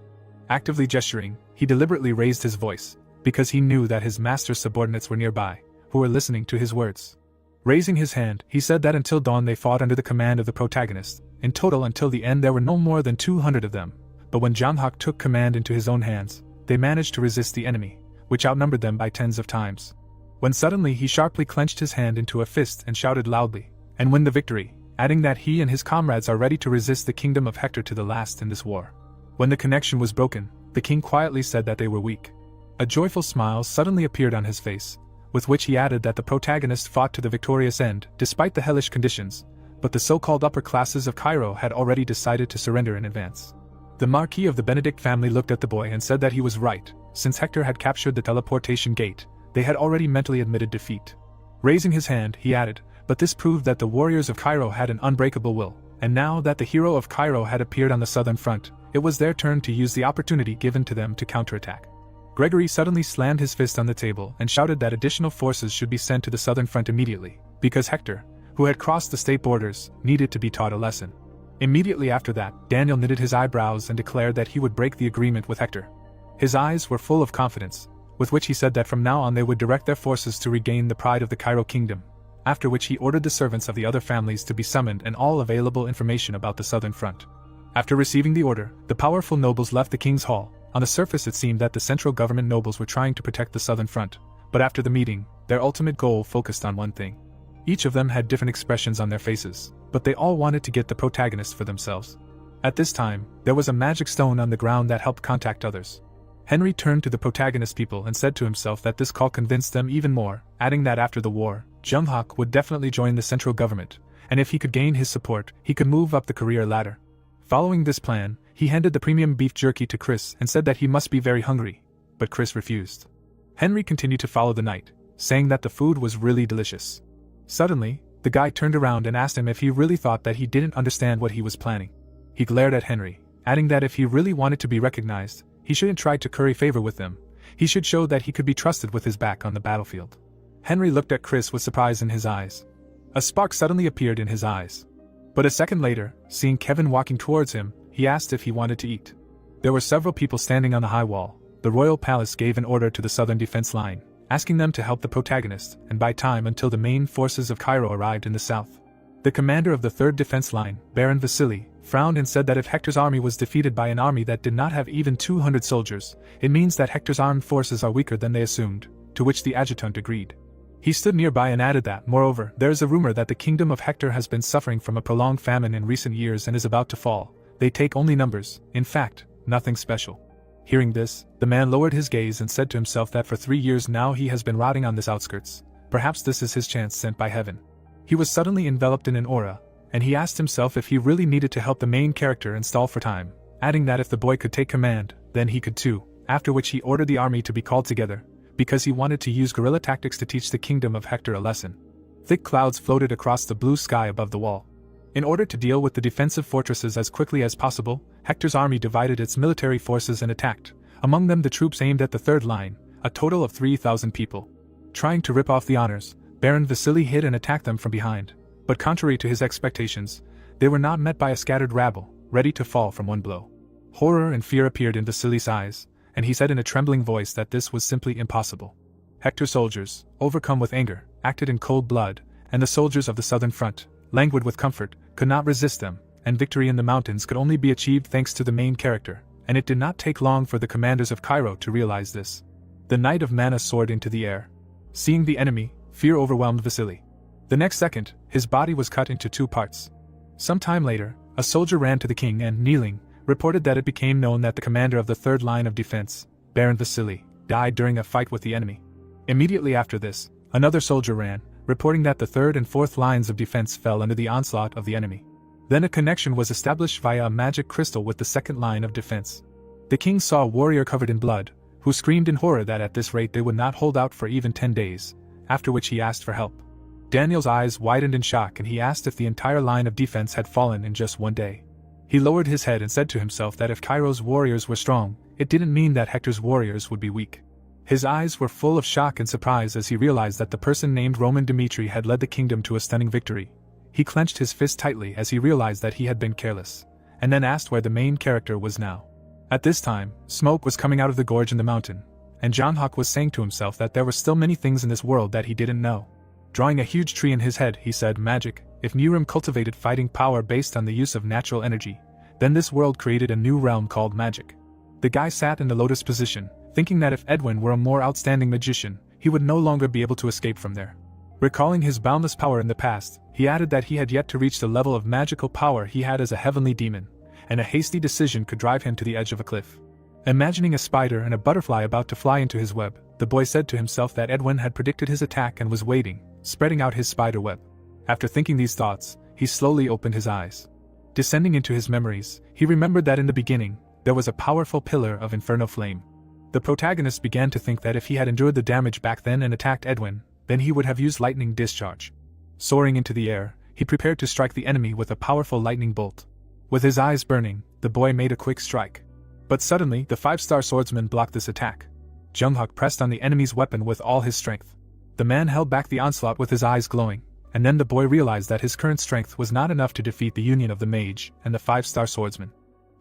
Actively gesturing, he deliberately raised his voice, because he knew that his master's subordinates were nearby, who were listening to his words. Raising his hand, he said that until dawn they fought under the command of the protagonist. In total until the end there were no more than 200 of them, but when Junghok took command into his own hands, they managed to resist the enemy, which outnumbered them by tens of times. When suddenly he sharply clenched his hand into a fist and shouted loudly, "And win the victory," adding that he and his comrades are ready to resist the kingdom of Hector to the last in this war. When the connection was broken, the king quietly said that they were weak. A joyful smile suddenly appeared on his face, with which he added that the protagonist fought to the victorious end, despite the hellish conditions, but the so-called upper classes of Cairo had already decided to surrender in advance. The Marquis of the Benedict family looked at the boy and said that he was right. Since Hector had captured the teleportation gate, they had already mentally admitted defeat. Raising his hand, he added, but this proved that the warriors of Cairo had an unbreakable will, and now that the hero of Cairo had appeared on the southern front, it was their turn to use the opportunity given to them to counterattack. Gregory suddenly slammed his fist on the table and shouted that additional forces should be sent to the southern front immediately, because Hector, who had crossed the state borders, needed to be taught a lesson. Immediately after that, Daniel knitted his eyebrows and declared that he would break the agreement with Hector. His eyes were full of confidence, with which he said that from now on they would direct their forces to regain the pride of the Cairo kingdom, after which he ordered the servants of the other families to be summoned and all available information about the southern front. After receiving the order, the powerful nobles left the king's hall. On the surface it seemed that the central government nobles were trying to protect the southern front, but after the meeting, their ultimate goal focused on one thing. Each of them had different expressions on their faces, but they all wanted to get the protagonist for themselves. At this time, there was a magic stone on the ground that helped contact others. Henry turned to the protagonist people and said to himself that this call convinced them even more, adding that after the war, Jumhak would definitely join the central government, and if he could gain his support, he could move up the career ladder. Following this plan, he handed the premium beef jerky to Chris and said that he must be very hungry, but Chris refused. Henry continued to follow the knight, saying that the food was really delicious. Suddenly, the guy turned around and asked him if he really thought that he didn't understand what he was planning. He glared at Henry, adding that if he really wanted to be recognized, he shouldn't try to curry favor with them. He should show that he could be trusted with his back on the battlefield. Henry looked at Chris with surprise in his eyes. A spark suddenly appeared in his eyes. But a second later, seeing Kevin walking towards him, he asked if he wanted to eat. There were several people standing on the high wall. The royal palace gave an order to the southern defense line, asking them to help the protagonist and buy time until the main forces of Cairo arrived in the south. The commander of the third defense line, Baron Vasily, frowned and said that if Hector's army was defeated by an army that did not have even 200 soldiers, it means that Hector's armed forces are weaker than they assumed, to which the adjutant agreed. He stood nearby and added that, moreover, there is a rumor that the kingdom of Hector has been suffering from a prolonged famine in recent years and is about to fall. They take only numbers, in fact, nothing special. Hearing this, the man lowered his gaze and said to himself that for 3 years now he has been rotting on this outskirts. Perhaps this is his chance sent by heaven. He was suddenly enveloped in an aura, and he asked himself if he really needed to help the main character and stall for time, adding that if the boy could take command, then he could too, after which he ordered the army to be called together, because he wanted to use guerrilla tactics to teach the kingdom of Hector a lesson. Thick clouds floated across the blue sky above the wall. In order to deal with the defensive fortresses as quickly as possible, Hector's army divided its military forces and attacked. Among them the troops aimed at the third line, a total of 3,000 people. Trying to rip off the honors, Baron Vasily hid and attacked them from behind. But contrary to his expectations, they were not met by a scattered rabble, ready to fall from one blow. Horror and fear appeared in Vasily's eyes, and he said in a trembling voice that this was simply impossible. Hector's soldiers, overcome with anger, acted in cold blood, and the soldiers of the southern front, languid with comfort, could not resist them, and victory in the mountains could only be achieved thanks to the main character, and it did not take long for the commanders of Cairo to realize this. The Knight of Mana soared into the air. Seeing the enemy, fear overwhelmed Vasily. The next second, his body was cut into 2 parts. Some time later, a soldier ran to the king and, kneeling, reported that it became known that the commander of the third line of defense, Baron Vasily, died during a fight with the enemy. Immediately after this, another soldier ran, reporting that the third and fourth lines of defense fell under the onslaught of the enemy. Then a connection was established via a magic crystal with the second line of defense. The king saw a warrior covered in blood, who screamed in horror that at this rate they would not hold out for even 10 days, after which he asked for help. Daniel's eyes widened in shock and he asked if the entire line of defense had fallen in just 1 day. He lowered his head and said to himself that if Cairo's warriors were strong, it didn't mean that Hector's warriors would be weak. His eyes were full of shock and surprise as he realized that the person named Roman Dmitri had led the kingdom to a stunning victory. He clenched his fist tightly as he realized that he had been careless, and then asked where the main character was now. At this time, smoke was coming out of the gorge in the mountain, and John Hawk was saying to himself that there were still many things in this world that he didn't know. Drawing a huge tree in his head, he said, "Magic, if Murim cultivated fighting power based on the use of natural energy, then this world created a new realm called magic." The guy sat in the lotus position, thinking that if Edwin were a more outstanding magician, he would no longer be able to escape from there. Recalling his boundless power in the past, he added that he had yet to reach the level of magical power he had as a heavenly demon, and a hasty decision could drive him to the edge of a cliff. Imagining a spider and a butterfly about to fly into his web, the boy said to himself that Edwin had predicted his attack and was waiting, spreading out his spider web. After thinking these thoughts, he slowly opened his eyes. Descending into his memories, he remembered that in the beginning, there was a powerful pillar of inferno flame. The protagonist began to think that if he had endured the damage back then and attacked Edwin, then he would have used lightning discharge. Soaring into the air, he prepared to strike the enemy with a powerful lightning bolt. With his eyes burning, the boy made a quick strike. But suddenly, the 5-star swordsman blocked this attack. Junghak pressed on the enemy's weapon with all his strength. The man held back the onslaught with his eyes glowing, and then the boy realized that his current strength was not enough to defeat the union of the mage and the 5-star swordsman.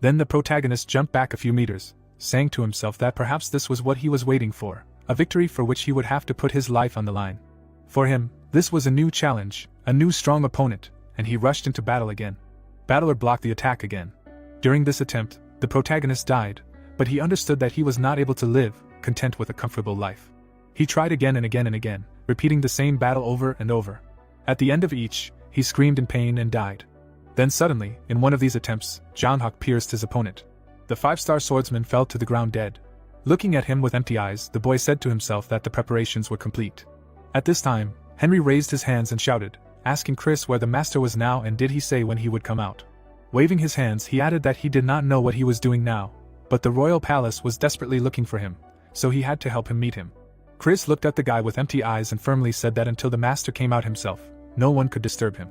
Then the protagonist jumped back a few meters, saying to himself that perhaps this was what he was waiting for, a victory for which he would have to put his life on the line. For him, this was a new challenge, a new strong opponent, and he rushed into battle again. Battler blocked the attack again. During this attempt, the protagonist died, but he understood that he was not able to live, content with a comfortable life. He tried again and again and again, repeating the same battle over and over. At the end of each, he screamed in pain and died. Then suddenly, in one of these attempts, Junghak pierced his opponent. The 5-star swordsman fell to the ground dead. Looking at him with empty eyes, the boy said to himself that the preparations were complete. At this time, Henry raised his hands and shouted, asking Chris where the master was now and did he say when he would come out. Waving his hands, he added that he did not know what he was doing now, but the royal palace was desperately looking for him, so he had to help him meet him. Chris looked at the guy with empty eyes and firmly said that until the master came out himself, no one could disturb him.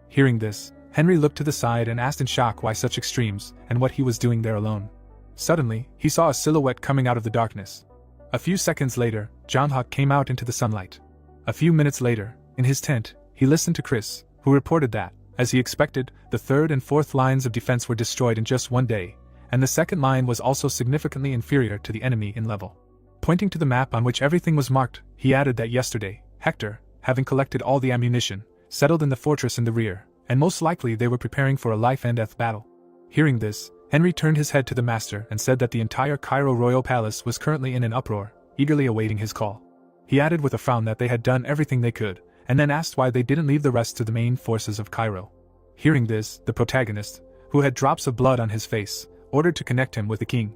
Hearing this, Henry looked to the side and asked in shock why such extremes and what he was doing there alone. Suddenly, he saw a silhouette coming out of the darkness. A few seconds later, Junghak came out into the sunlight. A few minutes later, in his tent, he listened to Chris, who reported that, as he expected, the 3rd and 4th lines of defense were destroyed in just one day, and the 2nd line was also significantly inferior to the enemy in level. Pointing to the map on which everything was marked, he added that yesterday, Hector, having collected all the ammunition, settled in the fortress in the rear, and most likely they were preparing for a life-and-death battle. Hearing this, Henry turned his head to the master and said that the entire Cairo royal palace was currently in an uproar, eagerly awaiting his call. He added with a frown that they had done everything they could, and then asked why they didn't leave the rest to the main forces of Cairo. Hearing this, the protagonist, who had drops of blood on his face, ordered to connect him with the king.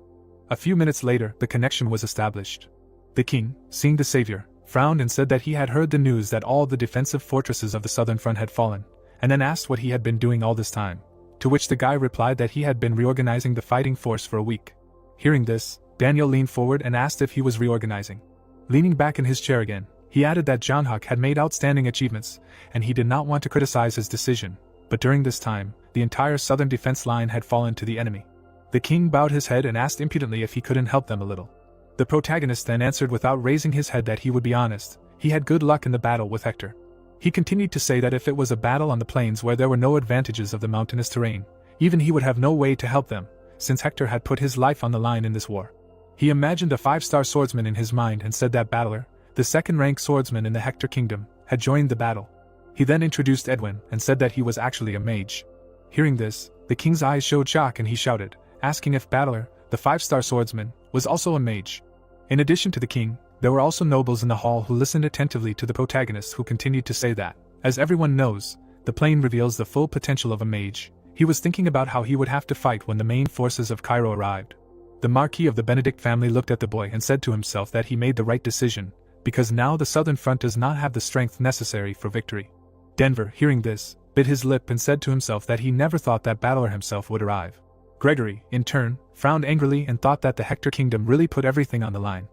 A few minutes later, the connection was established. The king, seeing the savior, frowned and said that he had heard the news that all the defensive fortresses of the southern front had fallen, and then asked what he had been doing all this time, to which the guy replied that he had been reorganizing the fighting force for a week. Hearing this, Daniel leaned forward and asked if he was reorganizing. Leaning back in his chair again, he added that Junghak had made outstanding achievements, and he did not want to criticize his decision, but during this time, the entire southern defense line had fallen to the enemy. The king bowed his head and asked impudently if he couldn't help them a little. The protagonist then answered without raising his head that he would be honest, he had good luck in the battle with Hector. He continued to say that if it was a battle on the plains where there were no advantages of the mountainous terrain, even he would have no way to help them, since Hector had put his life on the line in this war. He imagined a 5-star swordsman in his mind and said that Battler, the 2nd-rank swordsman in the Hector kingdom, had joined the battle. He then introduced Edwin and said that he was actually a mage. Hearing this, the king's eyes showed shock and he shouted, asking if Battler, the 5-star swordsman, was also a mage. In addition to the king, there were also nobles in the hall who listened attentively to the protagonist, who continued to say that, as everyone knows, the plain reveals the full potential of a mage. He was thinking about how he would have to fight when the main forces of Cairo arrived. The Marquis of the Benedict family looked at the boy and said to himself that he made the right decision, because now the southern front does not have the strength necessary for victory. Denver, hearing this, bit his lip and said to himself that he never thought that Battler himself would arrive. Gregory, in turn, frowned angrily and thought that the Hector kingdom really put everything on the line.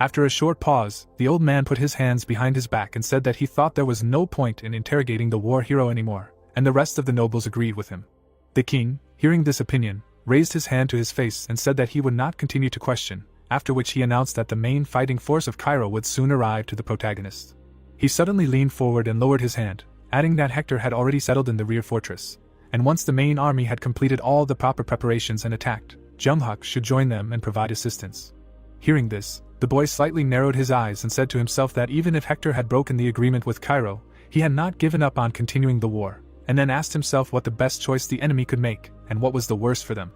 After a short pause, the old man put his hands behind his back and said that he thought there was no point in interrogating the war hero anymore, and the rest of the nobles agreed with him. The king, hearing this opinion, raised his hand to his face and said that he would not continue to question, after which he announced that the main fighting force of Cairo would soon arrive to the protagonist. He suddenly leaned forward and lowered his hand, adding that Hector had already settled in the rear fortress, and once the main army had completed all the proper preparations and attacked, Junghak should join them and provide assistance. Hearing this, the boy slightly narrowed his eyes and said to himself that even if Hector had broken the agreement with Cairo, he had not given up on continuing the war, and then asked himself what the best choice the enemy could make, and what was the worst for them.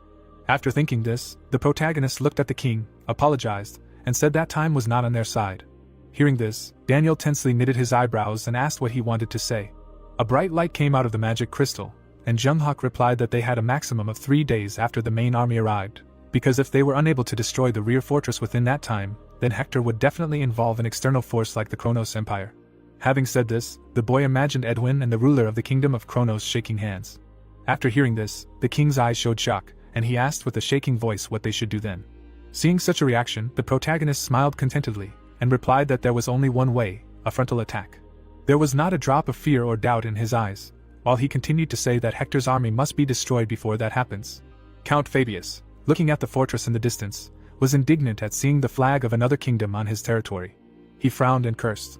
After thinking this, the protagonist looked at the king, apologized, and said that time was not on their side. Hearing this, Daniel tensely knitted his eyebrows and asked what he wanted to say. A bright light came out of the magic crystal, and Junghak replied that they had a maximum of 3 days after the main army arrived, because if they were unable to destroy the rear fortress within that time, then Hector would definitely involve an external force like the Kronos Empire. Having said this, the boy imagined Edwin and the ruler of the kingdom of Kronos shaking hands. After hearing this, the king's eyes showed shock, and he asked with a shaking voice what they should do then. Seeing such a reaction, the protagonist smiled contentedly, and replied that there was only one way: a frontal attack. There was not a drop of fear or doubt in his eyes, while he continued to say that Hector's army must be destroyed before that happens. Count Fabius, looking at the fortress in the distance, was indignant at seeing the flag of another kingdom on his territory. He frowned and cursed.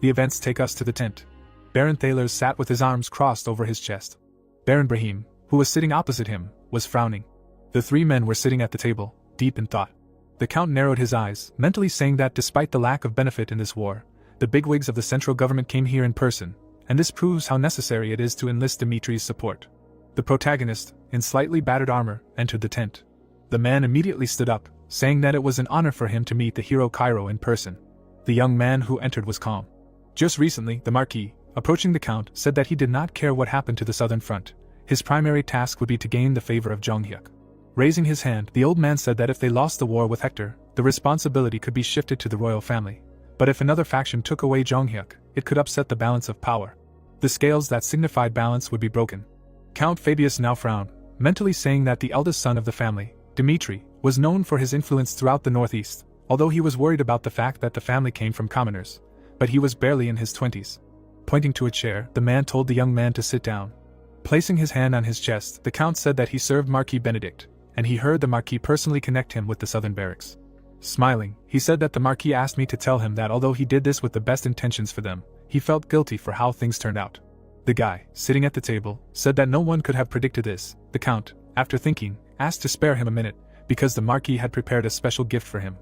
The events take us to the tent. Baron Thalers sat with his arms crossed over his chest. Baron Brahim, who was sitting opposite him, was frowning. The three men were sitting at the table, deep in thought. The Count narrowed his eyes, mentally saying that despite the lack of benefit in this war, the bigwigs of the central government came here in person, and this proves how necessary it is to enlist Dimitri's support. The protagonist, in slightly battered armor, entered the tent. The man immediately stood up, saying that it was an honor for him to meet the hero Cairo in person. The young man who entered was calm. Just recently, the Marquis, approaching the Count, said that he did not care what happened to the southern front. His primary task would be to gain the favor of Jonghyuk. Raising his hand, the old man said that if they lost the war with Hector, the responsibility could be shifted to the royal family. But if another faction took away Jonghyuk, it could upset the balance of power. The scales that signified balance would be broken. Count Fabius now frowned, mentally saying that the eldest son of the family, Dimitri, was known for his influence throughout the northeast, although he was worried about the fact that the family came from commoners. But he was barely in his 20s. Pointing to a chair, the man told the young man to sit down. Placing his hand on his chest, the Count said that he served Marquis Benedict, and he heard the Marquis personally connect him with the southern barracks. Smiling, he said that the Marquis asked me to tell him that although he did this with the best intentions for them, he felt guilty for how things turned out. The guy, sitting at the table, said that no one could have predicted this. The Count, after thinking, asked to spare him a minute, because the Marquis had prepared a special gift for him.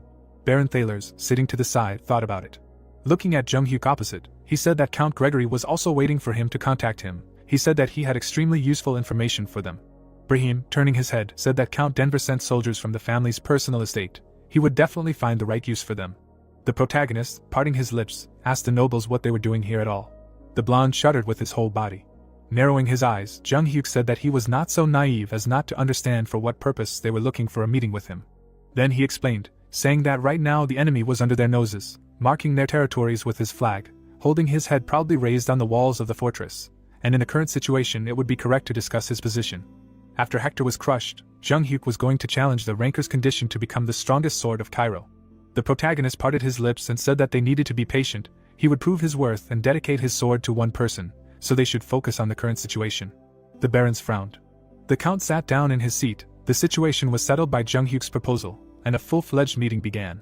Baron Thalers, sitting to the side, thought about it. Looking at Jonghyuk opposite, he said that Count Gregory was also waiting for him to contact him. He said that he had extremely useful information for them. Brahim, turning his head, said that Count Denver sent soldiers from the family's personal estate. He would definitely find the right use for them. The protagonist, parting his lips, asked the nobles what they were doing here at all. The blonde shuddered with his whole body. Narrowing his eyes, Jonghyuk said that he was not so naive as not to understand for what purpose they were looking for a meeting with him. Then he explained, saying that right now the enemy was under their noses, marking their territories with his flag, holding his head proudly raised on the walls of the fortress, and in the current situation it would be correct to discuss his position. After Hector was crushed, Jonghyuk was going to challenge the ranker's condition to become the strongest sword of Cairo. The protagonist parted his lips and said that they needed to be patient. He would prove his worth and dedicate his sword to one person, so they should focus on the current situation. The barons frowned. The Count sat down in his seat. The situation was settled by Jonghyuk's proposal, and a full-fledged meeting began.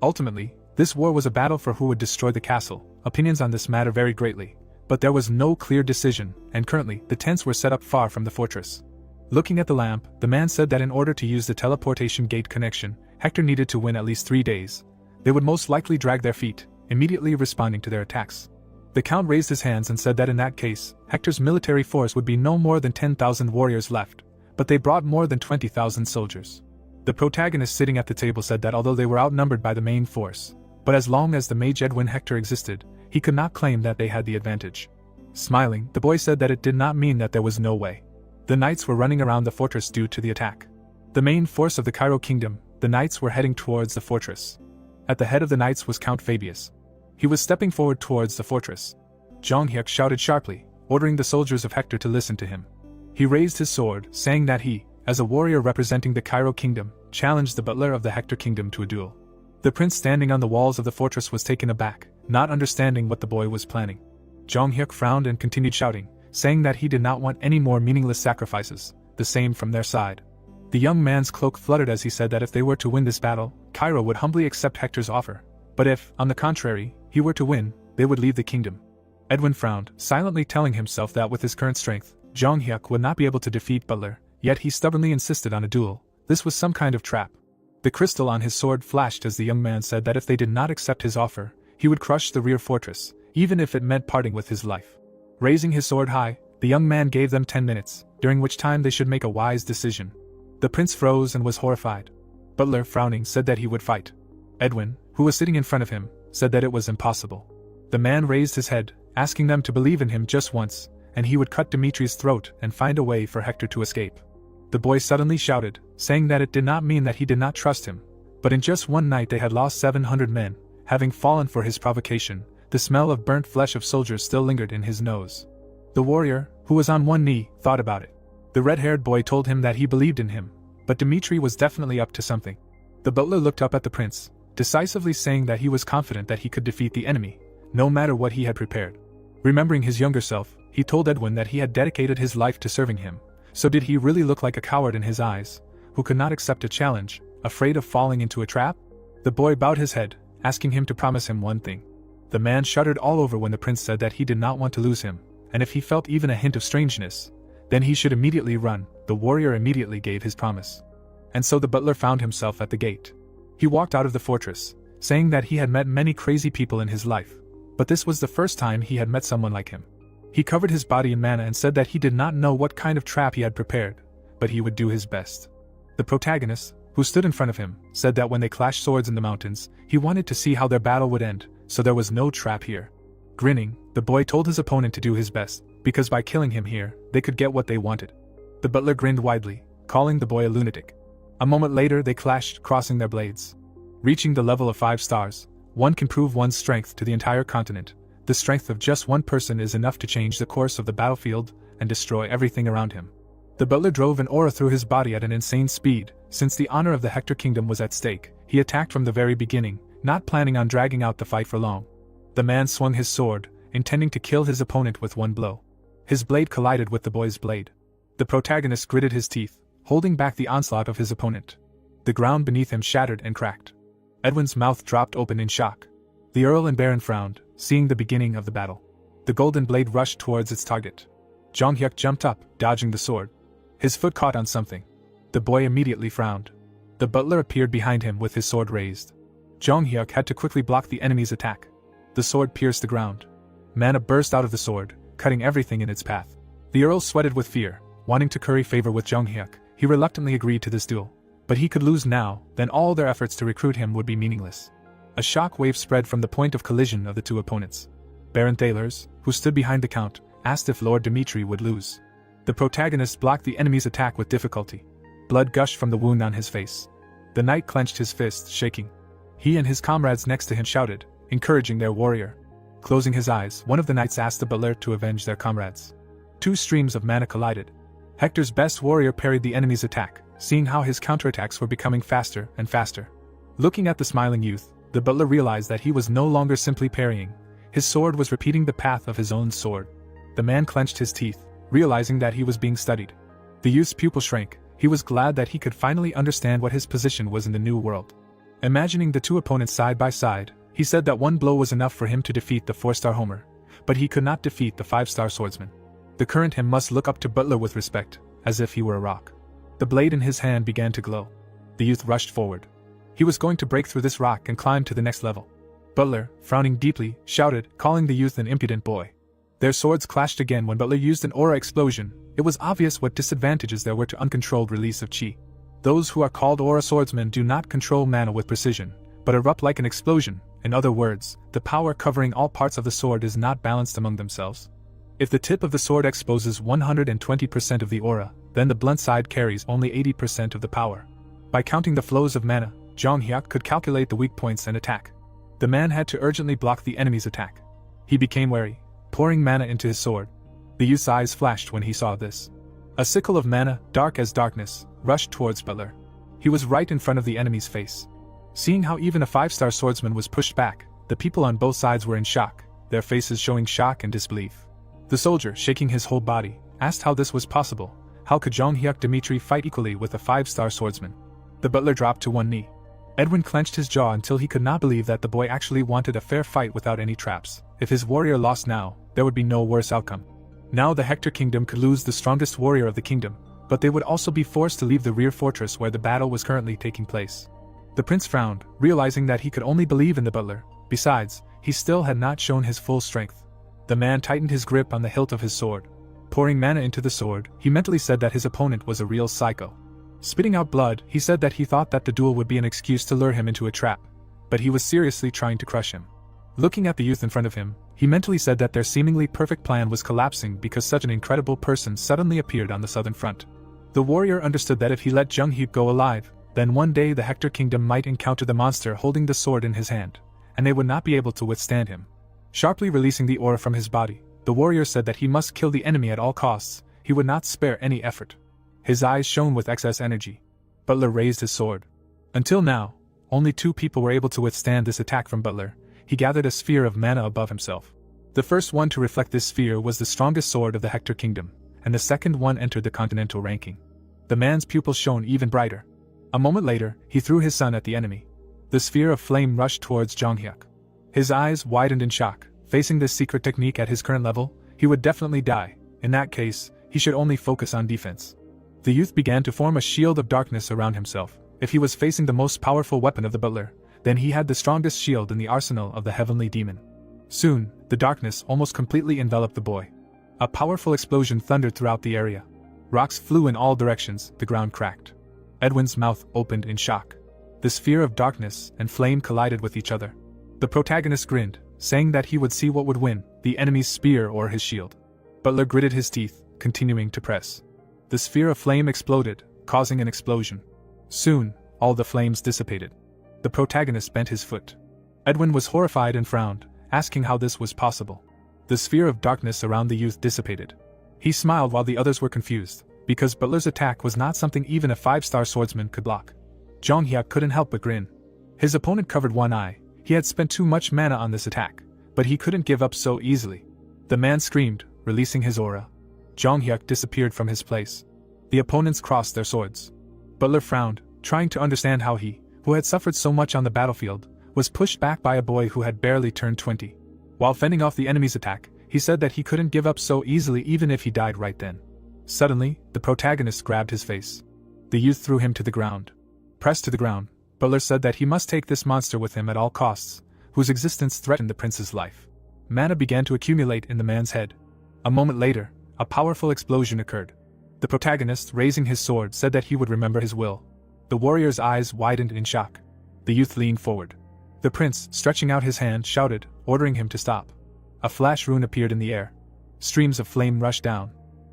Ultimately, this war was a battle for who would destroy the castle. Opinions on this matter varied greatly, but there was no clear decision, and currently, the tents were set up far from the fortress. Looking at the lamp, the man said that in order to use the teleportation gate connection, Hector needed to win at least 3 days. They would most likely drag their feet, immediately responding to their attacks. The Count raised his hands and said that in that case, Hector's military force would be no more than 10,000 warriors left, but they brought more than 20,000 soldiers. The protagonist sitting at the table said that although they were outnumbered by the main force, but as long as the Mage Edwin Hector existed, he could not claim that they had the advantage. Smiling, the boy said that it did not mean that there was no way. The knights were running around the fortress due to the attack. The main force of the Cairo kingdom, the knights were heading towards the fortress. At the head of the knights was Count Fabius. He was stepping forward towards the fortress. Jonghyuk shouted sharply, ordering the soldiers of Hector to listen to him. He raised his sword, saying that he, as a warrior representing the Cairo kingdom, challenged the butler of the Hector kingdom to a duel. The prince standing on the walls of the fortress was taken aback, not understanding what the boy was planning. Jonghyuk frowned and continued shouting, saying that he did not want any more meaningless sacrifices, the same from their side. The young man's cloak fluttered as he said that if they were to win this battle, Cairo would humbly accept Hector's offer. But if, on the contrary, he were to win, they would leave the kingdom. Edwin frowned, silently telling himself that with his current strength, Jonghyuk would not be able to defeat Butler, yet he stubbornly insisted on a duel. This was some kind of trap. The crystal on his sword flashed as the young man said that if they did not accept his offer, he would crush the rear fortress, even if it meant parting with his life. Raising his sword high, the young man gave them 10 minutes, during which time they should make a wise decision. The prince froze and was horrified. Butler, frowning, said that he would fight. Edwin, who was sitting in front of him, said that it was impossible. The man raised his head, asking them to believe in him just once, and he would cut Dimitri's throat and find a way for Hector to escape. The boy suddenly shouted, saying that it did not mean that he did not trust him, but in just one night they had lost 700 men. Having fallen for his provocation, The smell of burnt flesh of soldiers still lingered in his nose. The warrior, who was on one knee, thought about it. The red-haired boy told him that he believed in him, but Dmitri was definitely up to something. The butler looked up at the prince, decisively saying that he was confident that he could defeat the enemy, no matter what he had prepared. Remembering his younger self, he told Edwin that he had dedicated his life to serving him. So did he really look like a coward in his eyes, who could not accept a challenge, afraid of falling into a trap? The boy bowed his head, asking him to promise him one thing. The man shuddered all over when the prince said that he did not want to lose him, and if he felt even a hint of strangeness, then he should immediately run. The warrior immediately gave his promise. And so the butler found himself at the gate. He walked out of the fortress, saying that he had met many crazy people in his life, but this was the first time he had met someone like him. He covered his body in mana and said that he did not know what kind of trap he had prepared, but he would do his best. The protagonist, who stood in front of him, said that when they clashed swords in the mountains, he wanted to see how their battle would end, so there was no trap here. Grinning, the boy told his opponent to do his best, because by killing him here, they could get what they wanted. The butler grinned widely, calling the boy a lunatic. A moment later they clashed, crossing their blades. Reaching the level of 5 stars, one can prove one's strength to the entire continent. The strength of just one person is enough to change the course of the battlefield and destroy everything around him. The butler drove an aura through his body at an insane speed. Since the honor of the Hector kingdom was at stake, he attacked from the very beginning, not planning on dragging out the fight for long. The man swung his sword, intending to kill his opponent with one blow. His blade collided with the boy's blade. The protagonist gritted his teeth, holding back the onslaught of his opponent. The ground beneath him shattered and cracked. Edwin's mouth dropped open in shock. The Earl and Baron frowned, seeing the beginning of the battle. The golden blade rushed towards its target. Jong Hyuk jumped up, dodging the sword. His foot caught on something. The boy immediately frowned. The butler appeared behind him with his sword raised. Jong Hyuk had to quickly block the enemy's attack. The sword pierced the ground. Mana burst out of the sword, cutting everything in its path. The Earl sweated with fear, wanting to curry favor with Jong Hyuk. He reluctantly agreed to this duel. But he could lose now, then all their efforts to recruit him would be meaningless. A shock wave spread from the point of collision of the two opponents. Baron Thalers, who stood behind the count, asked if Lord Dmitri would lose. The protagonist blocked the enemy's attack with difficulty. Blood gushed from the wound on his face. The knight clenched his fist, shaking. He and his comrades next to him shouted, encouraging their warrior. Closing his eyes, one of the knights asked the butler to avenge their comrades. 2 streams of mana collided. Hector's best warrior parried the enemy's attack, seeing how his counterattacks were becoming faster and faster. Looking at the smiling youth, the butler realized that he was no longer simply parrying. His sword was repeating the path of his own sword. The man clenched his teeth, realizing that he was being studied. The youth's pupil shrank. He was glad that he could finally understand what his position was in the new world. Imagining the two opponents side by side, he said that one blow was enough for him to defeat the 4-star Homer, but he could not defeat the 5-star swordsman. The current him must look up to Butler with respect, as if he were a rock. The blade in his hand began to glow. The youth rushed forward. He was going to break through this rock and climb to the next level. Butler, frowning deeply, shouted, calling the youth an impudent boy. Their swords clashed again when Butler used an aura explosion. It was obvious what disadvantages there were to uncontrolled release of chi. Those who are called aura swordsmen do not control mana with precision, but erupt like an explosion. In other words, the power covering all parts of the sword is not balanced among themselves. If the tip of the sword exposes 120% of the aura, then the blunt side carries only 80% of the power. By counting the flows of mana, Jong Hyuk could calculate the weak points and attack. The man had to urgently block the enemy's attack. He became wary, pouring mana into his sword. The youth's eyes flashed when he saw this. A sickle of mana, dark as darkness, rushed towards Butler. He was right in front of the enemy's face. Seeing how even a 5-star swordsman was pushed back, the people on both sides were in shock, their faces showing shock and disbelief. The soldier, shaking his whole body, asked how this was possible. How could Jong Hyuk Dmitri fight equally with a 5-star swordsman? The butler dropped to one knee. Edwin clenched his jaw until he could not believe that the boy actually wanted a fair fight without any traps. If his warrior lost now, there would be no worse outcome. Now the Hector kingdom could lose the strongest warrior of the kingdom, but they would also be forced to leave the rear fortress where the battle was currently taking place. The prince frowned, realizing that he could only believe in the butler. Besides, he still had not shown his full strength. The man tightened his grip on the hilt of his sword. Pouring mana into the sword, he mentally said that his opponent was a real psycho. Spitting out blood, he said that he thought that the duel would be an excuse to lure him into a trap, but he was seriously trying to crush him. Looking at the youth in front of him, he mentally said that their seemingly perfect plan was collapsing because such an incredible person suddenly appeared on the southern front. The warrior understood that if he let Jung Hyuk go alive, then one day the Hector kingdom might encounter the monster holding the sword in his hand, and they would not be able to withstand him. Sharply releasing the aura from his body, the warrior said that he must kill the enemy at all costs. He would not spare any effort. His eyes shone with excess energy. Butler raised his sword. Until now, only 2 people were able to withstand this attack from Butler. He gathered a sphere of mana above himself. The first one to reflect this sphere was the strongest sword of the Hector kingdom, and the second one entered the continental ranking. The man's pupils shone even brighter. A moment later, he threw his sun at the enemy. The sphere of flame rushed towards Jonghyuk. His eyes widened in shock. Facing this secret technique at his current level, he would definitely die. In that case, he should only focus on defense. The youth began to form a shield of darkness around himself. If he was facing the most powerful weapon of the butler, then he had the strongest shield in the arsenal of the heavenly demon. Soon, the darkness almost completely enveloped the boy. A powerful explosion thundered throughout the area. Rocks flew in all directions, the ground cracked. Edwin's mouth opened in shock. The sphere of darkness and flame collided with each other. The protagonist grinned, saying that he would see what would win, the enemy's spear or his shield. Butler gritted his teeth, continuing to press. The sphere of flame exploded, causing an explosion. Soon, all the flames dissipated. The protagonist bent his foot. Edwin was horrified and frowned, asking how this was possible. The sphere of darkness around the youth dissipated. He smiled while the others were confused, because Butler's attack was not something even a 5-star swordsman could block. Jonghyuk couldn't help but grin. His opponent covered one eye. He had spent too much mana on this attack, but he couldn't give up so easily. The man screamed, releasing his aura. Jonghyuk disappeared from his place. The opponents crossed their swords. Butler frowned, trying to understand how he, who had suffered so much on the battlefield, was pushed back by a boy who had barely turned 20. While fending off the enemy's attack, he said that he couldn't give up so easily even if he died right then. Suddenly, the protagonist grabbed his face. The youth threw him to the ground. Pressed to the ground, Butler said that he must take this monster with him at all costs, whose existence threatened the prince's life. Mana began to accumulate in the man's head. A moment later, a powerful explosion occurred. The protagonist, raising his sword, said that he would remember his will. The warrior's eyes widened in shock. The youth leaned forward. The prince, stretching out his hand, shouted, ordering him to stop. A flash rune appeared in the air. Streams of flame rushed down.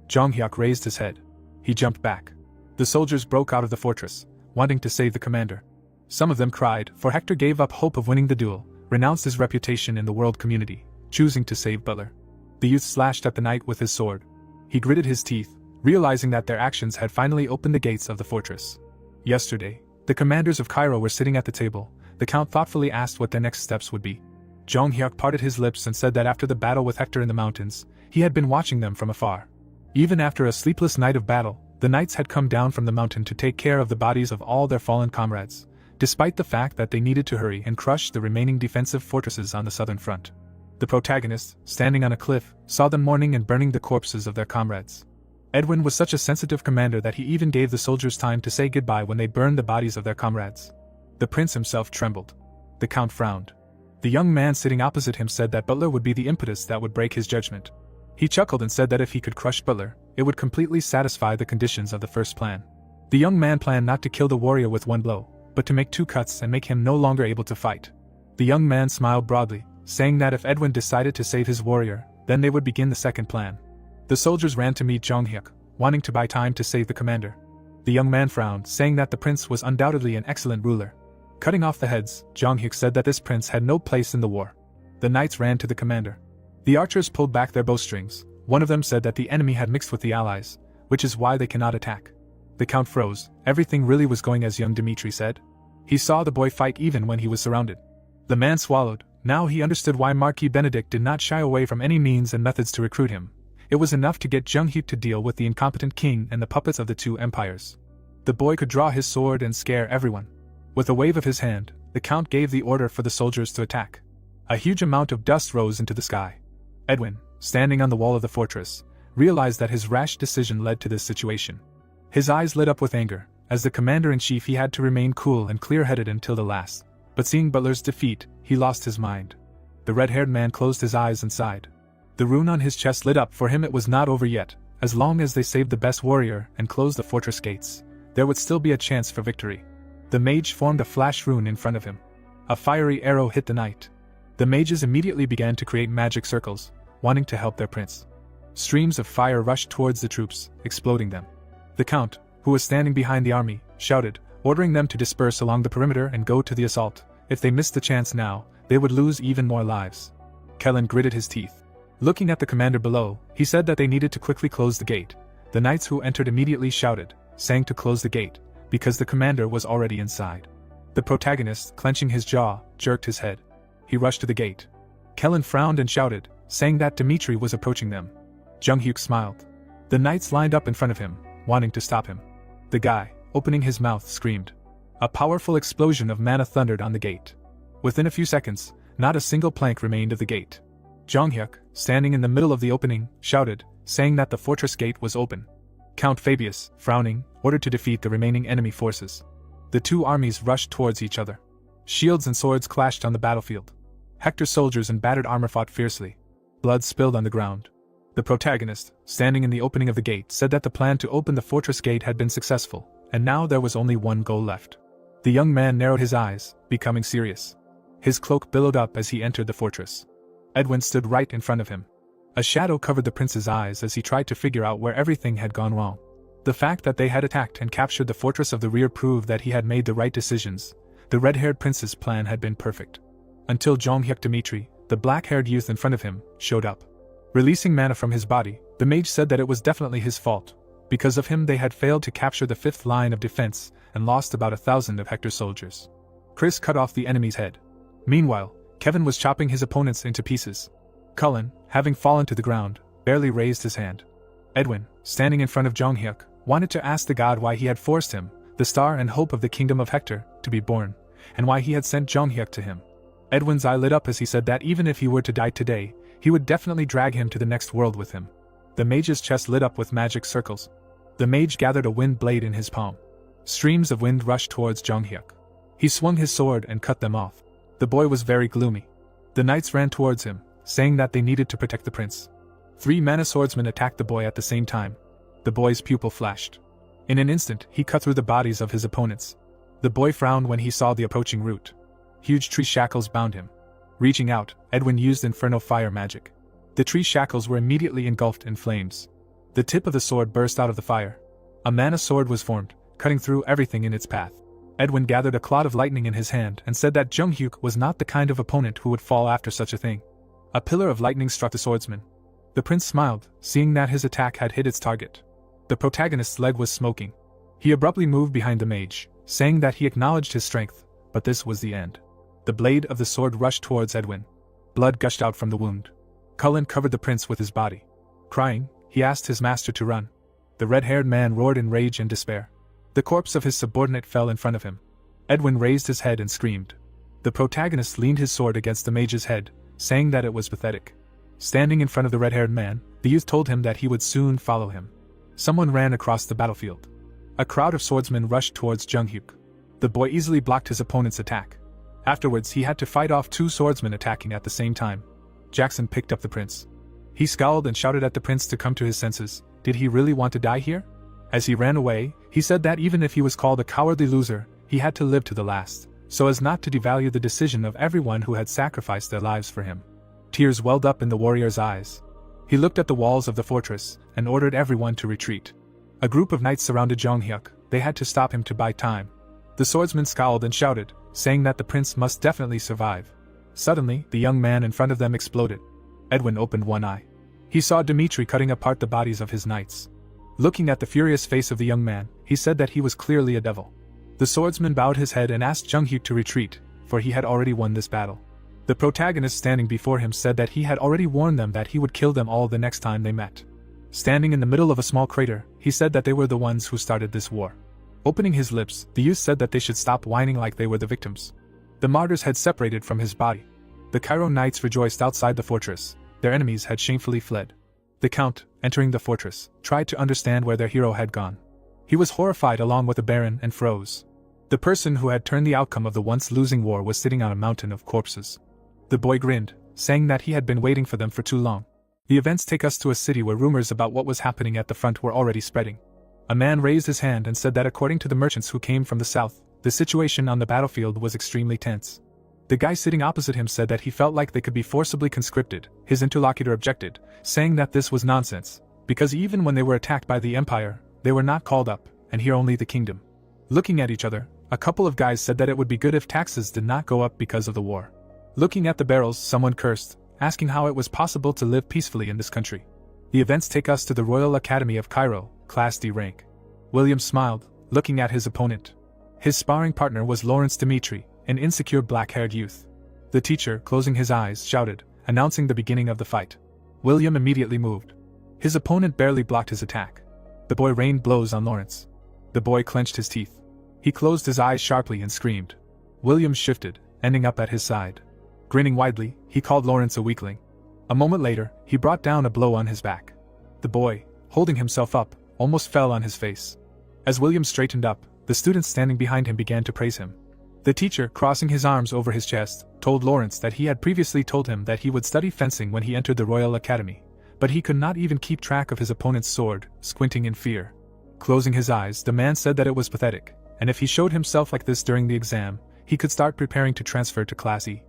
Jonghyuk raised his head. He jumped back. The soldiers broke out of the fortress, wanting to save the commander. Some of them cried, for Hector gave up hope of winning the duel, renounced his reputation in the world community, choosing to save Butler. The youth slashed at the knight with his sword. He gritted his teeth, realizing that their actions had finally opened the gates of the fortress. Yesterday, the commanders of Cairo were sitting at the table. The count thoughtfully asked what their next steps would be. Jonghyuk parted his lips and said that after the battle with Hector in the mountains, he had been watching them from afar. Even after a sleepless night of battle, the knights had come down from the mountain to take care of the bodies of all their fallen comrades, despite the fact that they needed to hurry and crush the remaining defensive fortresses on the southern front. The protagonist, standing on a cliff, saw them mourning and burning the corpses of their comrades. Edwin was such a sensitive commander that he even gave the soldiers time to say goodbye when they burned the bodies of their comrades. The prince himself trembled. The count frowned. The young man sitting opposite him said that Butler would be the impetus that would break his judgment. He chuckled and said that if he could crush Butler, it would completely satisfy the conditions of the first plan. The young man planned not to kill the warrior with one blow, but to make 2 cuts and make him no longer able to fight. The young man smiled broadly, saying that if Edwin decided to save his warrior, then they would begin the second plan. The soldiers ran to meet Jonghyuk, wanting to buy time to save the commander. The young man frowned, saying that the prince was undoubtedly an excellent ruler. Cutting off the heads, Jonghyuk said that this prince had no place in the war. The knights ran to the commander. The archers pulled back their bowstrings. One of them said that the enemy had mixed with the allies, which is why they cannot attack. The count froze. Everything really was going as young Dmitri said. He saw the boy fight even when he was surrounded. The man swallowed. Now he understood why Marquis Benedict did not shy away from any means and methods to recruit him. It was enough to get Jonghyuk to deal with the incompetent king and the puppets of the 2 empires. The boy could draw his sword and scare everyone. With a wave of his hand, the count gave the order for the soldiers to attack. A huge amount of dust rose into the sky. Edwin, standing on the wall of the fortress, realized that his rash decision led to this situation. His eyes lit up with anger. As the commander-in-chief, he had to remain cool and clear-headed until the last. But seeing Butler's defeat, he lost his mind. The red-haired man closed his eyes and sighed. The rune on his chest lit up. For him it was not over yet. As long as they saved the best warrior and closed the fortress gates, there would still be a chance for victory. The mage formed a flash rune in front of him. A fiery arrow hit the knight. The mages immediately began to create magic circles, wanting to help their prince. Streams of fire rushed towards the troops, exploding them. The count, who was standing behind the army, shouted, ordering them to disperse along the perimeter and go to the assault. If they missed the chance now, they would lose even more lives. Kellen gritted his teeth. Looking at the commander below, he said that they needed to quickly close the gate. The knights who entered immediately shouted, saying to close the gate, because the commander was already inside. The protagonist, clenching his jaw, jerked his head. He rushed to the gate. Kellen frowned and shouted, saying that Dmitri was approaching them. Jung-hyuk smiled. The knights lined up in front of him, wanting to stop him. The guy, opening his mouth, screamed. A powerful explosion of mana thundered on the gate. Within a few seconds, not a single plank remained of the gate. Jung-hyuk, standing in the middle of the opening, shouted, saying that the fortress gate was open. Count Fabius, frowning, ordered to defeat the remaining enemy forces. The two armies rushed towards each other. Shields and swords clashed on the battlefield. Hector's soldiers in battered armor fought fiercely. Blood spilled on the ground. The protagonist, standing in the opening of the gate, said that the plan to open the fortress gate had been successful, and now there was only one goal left. The young man narrowed his eyes, becoming serious. His cloak billowed up as he entered the fortress. Edwin stood right in front of him. A shadow covered the prince's eyes as he tried to figure out where everything had gone wrong. The fact that they had attacked and captured the fortress of the rear proved that he had made the right decisions. The red-haired prince's plan had been perfect. Until Jung-hyuk Dmitri, the black-haired youth in front of him, showed up. Releasing mana from his body, the mage said that it was definitely his fault. Because of him they had failed to capture the fifth line of defense and lost about 1,000 of Hector's soldiers. Chris cut off the enemy's head. Meanwhile, Kevin was chopping his opponents into pieces. Cullen, having fallen to the ground, barely raised his hand. Edwin, standing in front of Jung-hyuk, wanted to ask the god why he had forced him, the star and hope of the kingdom of Hector, to be born, and why he had sent Jung-hyuk to him. Edwin's eye lit up as he said that even if he were to die today, he would definitely drag him to the next world with him. The mage's chest lit up with magic circles. The mage gathered a wind blade in his palm. Streams of wind rushed towards Jung-hyuk. He swung his sword and cut them off. The boy was very gloomy. The knights ran towards him, saying that they needed to protect the prince. 3 mana swordsmen attacked the boy at the same time. The boy's pupil flashed. In an instant, he cut through the bodies of his opponents. The boy frowned when he saw the approaching route. Huge tree shackles bound him. Reaching out, Edwin used Inferno Fire magic. The tree shackles were immediately engulfed in flames. The tip of the sword burst out of the fire. A mana sword was formed, cutting through everything in its path. Edwin gathered a cloud of lightning in his hand and said that Jung-hyuk was not the kind of opponent who would fall after such a thing. A pillar of lightning struck the swordsman. The prince smiled, seeing that his attack had hit its target. The protagonist's leg was smoking. He abruptly moved behind the mage, saying that he acknowledged his strength, but this was the end. The blade of the sword rushed towards Edwin. Blood gushed out from the wound. Cullen covered the prince with his body. Crying, he asked his master to run. The red-haired man roared in rage and despair. The corpse of his subordinate fell in front of him. Edwin raised his head and screamed. The protagonist leaned his sword against the mage's head, saying that it was pathetic. Standing in front of the red-haired man, the youth told him that he would soon follow him. Someone ran across the battlefield. A crowd of swordsmen rushed towards Jung-hyuk. The boy easily blocked his opponent's attack. Afterwards, he had to fight off 2 swordsmen attacking at the same time. Jackson picked up the prince. He scowled and shouted at the prince to come to his senses. Did he really want to die here? As he ran away, he said that even if he was called a cowardly loser, he had to live to the last, so as not to devalue the decision of everyone who had sacrificed their lives for him. Tears welled up in the warrior's eyes. He looked at the walls of the fortress and ordered everyone to retreat. A group of knights surrounded Jung-hyuk. They had to stop him to buy time. The swordsman scowled and shouted, saying that the prince must definitely survive. Suddenly, the young man in front of them exploded. Edwin opened one eye. He saw Dmitri cutting apart the bodies of his knights. Looking at the furious face of the young man, he said that he was clearly a devil. The swordsman bowed his head and asked Jung-hyuk to retreat, for he had already won this battle. The protagonist standing before him said that he had already warned them that he would kill them all the next time they met. Standing in the middle of a small crater, he said that they were the ones who started this war. Opening his lips, the youth said that they should stop whining like they were the victims. The martyrs had separated from his body. The Cairo knights rejoiced outside the fortress. Their enemies had shamefully fled. The count, entering the fortress, tried to understand where their hero had gone. He was horrified along with the baron and froze. The person who had turned the outcome of the once losing war was sitting on a mountain of corpses. The boy grinned, saying that he had been waiting for them for too long. The events take us to a city where rumors about what was happening at the front were already spreading. A man raised his hand and said that according to the merchants who came from the south, the situation on the battlefield was extremely tense. The guy sitting opposite him said that he felt like they could be forcibly conscripted. His interlocutor objected, saying that this was nonsense, because even when they were attacked by the empire, they were not called up, and here only the kingdom. Looking at each other, a couple of guys said that it would be good if taxes did not go up because of the war. Looking at the barrels, someone cursed, asking how it was possible to live peacefully in this country. The events take us to the Royal Academy of Cairo, Class D rank. William smiled, looking at his opponent. His sparring partner was Lawrence Dimitri, an insecure black-haired youth. The teacher, closing his eyes, shouted, announcing the beginning of the fight. William immediately moved. His opponent barely blocked his attack. The boy rained blows on Lawrence. The boy clenched his teeth. He closed his eyes sharply and screamed. William shifted, ending up at his side. Grinning widely, he called Lawrence a weakling. A moment later, he brought down a blow on his back. The boy, holding himself up, almost fell on his face. As William straightened up, the students standing behind him began to praise him. The teacher, crossing his arms over his chest, told Lawrence that he had previously told him that he would study fencing when he entered the Royal Academy, but he could not even keep track of his opponent's sword, squinting in fear. Closing his eyes, the man said that it was pathetic, and if he showed himself like this during the exam, he could start preparing to transfer to Class E.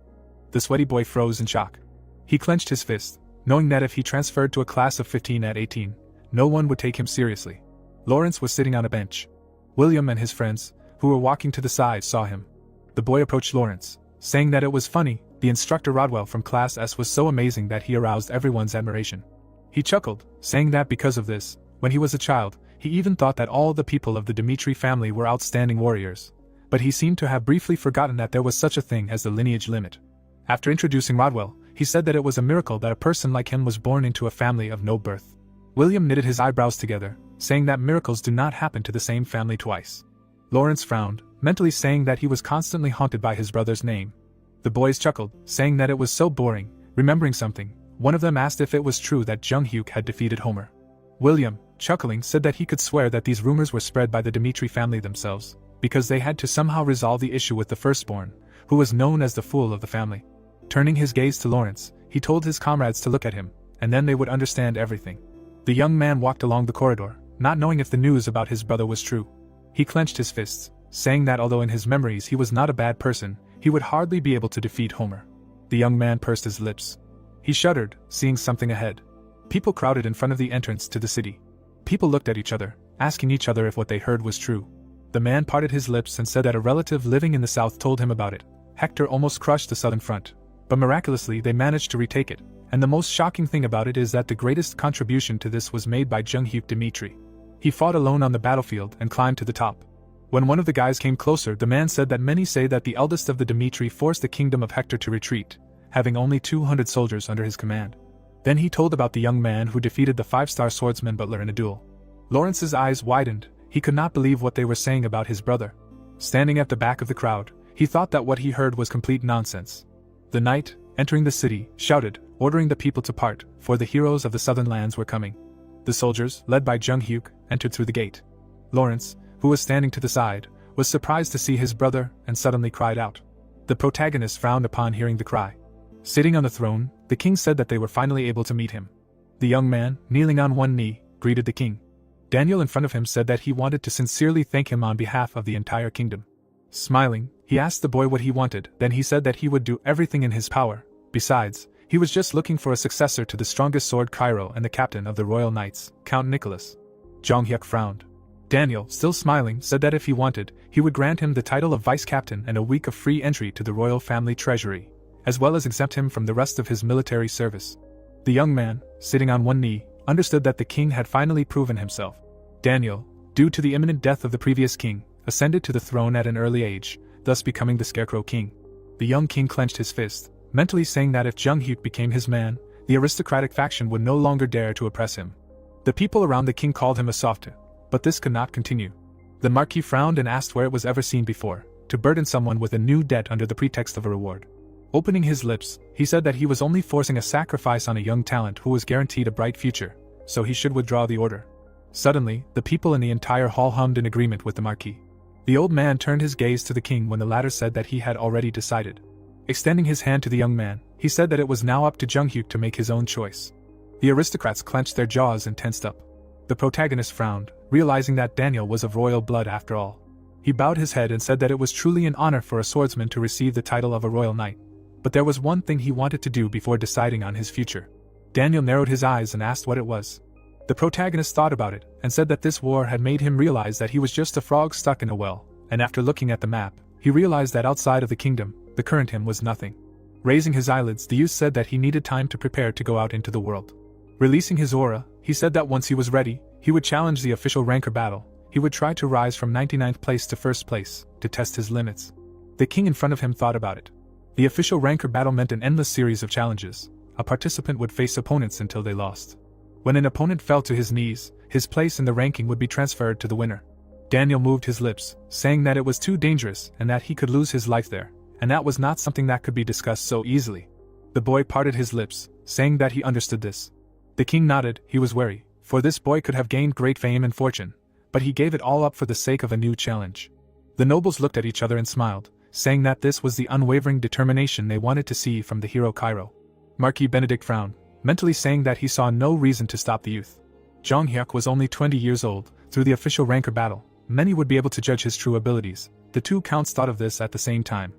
The sweaty boy froze in shock. He clenched his fist, knowing that if he transferred to a class of 15 at 18, no one would take him seriously. Lawrence was sitting on a bench. William and his friends, who were walking to the side, saw him. The boy approached Lawrence, saying that it was funny. The instructor Rodwell from Class S was so amazing that he aroused everyone's admiration. He chuckled, saying that because of this, when he was a child, he even thought that all the people of the Dimitri family were outstanding warriors. But he seemed to have briefly forgotten that there was such a thing as the lineage limit. After introducing Rodwell, he said that it was a miracle that a person like him was born into a family of no birth. William knitted his eyebrows together, saying that miracles do not happen to the same family twice. Lawrence frowned, mentally saying that he was constantly haunted by his brother's name. The boys chuckled, saying that it was so boring. Remembering something, one of them asked if it was true that Jung-hyuk had defeated Homer. William, chuckling, said that he could swear that these rumors were spread by the Dimitri family themselves, because they had to somehow resolve the issue with the firstborn, who was known as the fool of the family. Turning his gaze to Lawrence, he told his comrades to look at him, and then they would understand everything. The young man walked along the corridor, not knowing if the news about his brother was true. He clenched his fists, saying that although in his memories he was not a bad person, he would hardly be able to defeat Homer. The young man pursed his lips. He shuddered, seeing something ahead. People crowded in front of the entrance to the city. People looked at each other, asking each other if what they heard was true. The man parted his lips and said that a relative living in the south told him about it. Hector almost crushed the southern front, but miraculously they managed to retake it, and the most shocking thing about it is that the greatest contribution to this was made by Jung-hyuk Dimitri. He fought alone on the battlefield and climbed to the top. When one of the guys came closer, the man said that many say that the eldest of the Dimitri forced the kingdom of Hector to retreat, having only 200 soldiers under his command. Then he told about the young man who defeated the 5-star swordsman Butler in a duel. Lawrence's eyes widened. He could not believe what they were saying about his brother. Standing at the back of the crowd, he thought that what he heard was complete nonsense. The knight, entering the city, shouted, ordering the people to part, for the heroes of the southern lands were coming. The soldiers, led by Jung-hyuk, entered through the gate. Lawrence, who was standing to the side, was surprised to see his brother and suddenly cried out. The protagonist frowned upon hearing the cry. Sitting on the throne, the king said that they were finally able to meet him. The young man, kneeling on one knee, greeted the king. Daniel in front of him said that he wanted to sincerely thank him on behalf of the entire kingdom. Smiling, he asked the boy what he wanted, then he said that he would do everything in his power. Besides, he was just looking for a successor to the strongest sword Cairo and the captain of the Royal Knights, Count Nicholas. Jung-hyuk frowned. Daniel, still smiling, said that if he wanted, he would grant him the title of vice-captain and a week of free entry to the royal family treasury, as well as exempt him from the rest of his military service. The young man, sitting on one knee, understood that the king had finally proven himself. Daniel, due to the imminent death of the previous king, ascended to the throne at an early age, thus becoming the Scarecrow King. The young king clenched his fist, mentally saying that if Jung-hyuk became his man, the aristocratic faction would no longer dare to oppress him. The people around the king called him a softy, but this could not continue. The Marquis frowned and asked where it was ever seen before, to burden someone with a new debt under the pretext of a reward. Opening his lips, he said that he was only forcing a sacrifice on a young talent who was guaranteed a bright future, so he should withdraw the order. Suddenly, the people in the entire hall hummed in agreement with the Marquis. The old man turned his gaze to the king when the latter said that he had already decided. Extending his hand to the young man, he said that it was now up to Jung-hyuk to make his own choice. The aristocrats clenched their jaws and tensed up. The protagonist frowned, realizing that Daniel was of royal blood after all. He bowed his head and said that it was truly an honor for a swordsman to receive the title of a royal knight. But there was one thing he wanted to do before deciding on his future. Daniel narrowed his eyes and asked what it was. The protagonist thought about it, and said that this war had made him realize that he was just a frog stuck in a well, and after looking at the map, he realized that outside of the kingdom, the current him was nothing. Raising his eyelids, the youth said that he needed time to prepare to go out into the world. Releasing his aura, he said that once he was ready, he would challenge the official ranker battle. He would try to rise from 99th place to 1st place, to test his limits. The king in front of him thought about it. The official ranker battle meant an endless series of challenges. A participant would face opponents until they lost. When an opponent fell to his knees, his place in the ranking would be transferred to the winner. Daniel moved his lips, saying that it was too dangerous and that he could lose his life there, and that was not something that could be discussed so easily. The boy parted his lips, saying that he understood this. The king nodded. He was wary, for this boy could have gained great fame and fortune, but he gave it all up for the sake of a new challenge. The nobles looked at each other and smiled, saying that this was the unwavering determination they wanted to see from the hero Cairo. Marquis Benedict frowned, mentally saying that he saw no reason to stop the youth. Jong Hyuk was only 20 years old. Through the official ranker battle, many would be able to judge his true abilities. The two counts thought of this at the same time.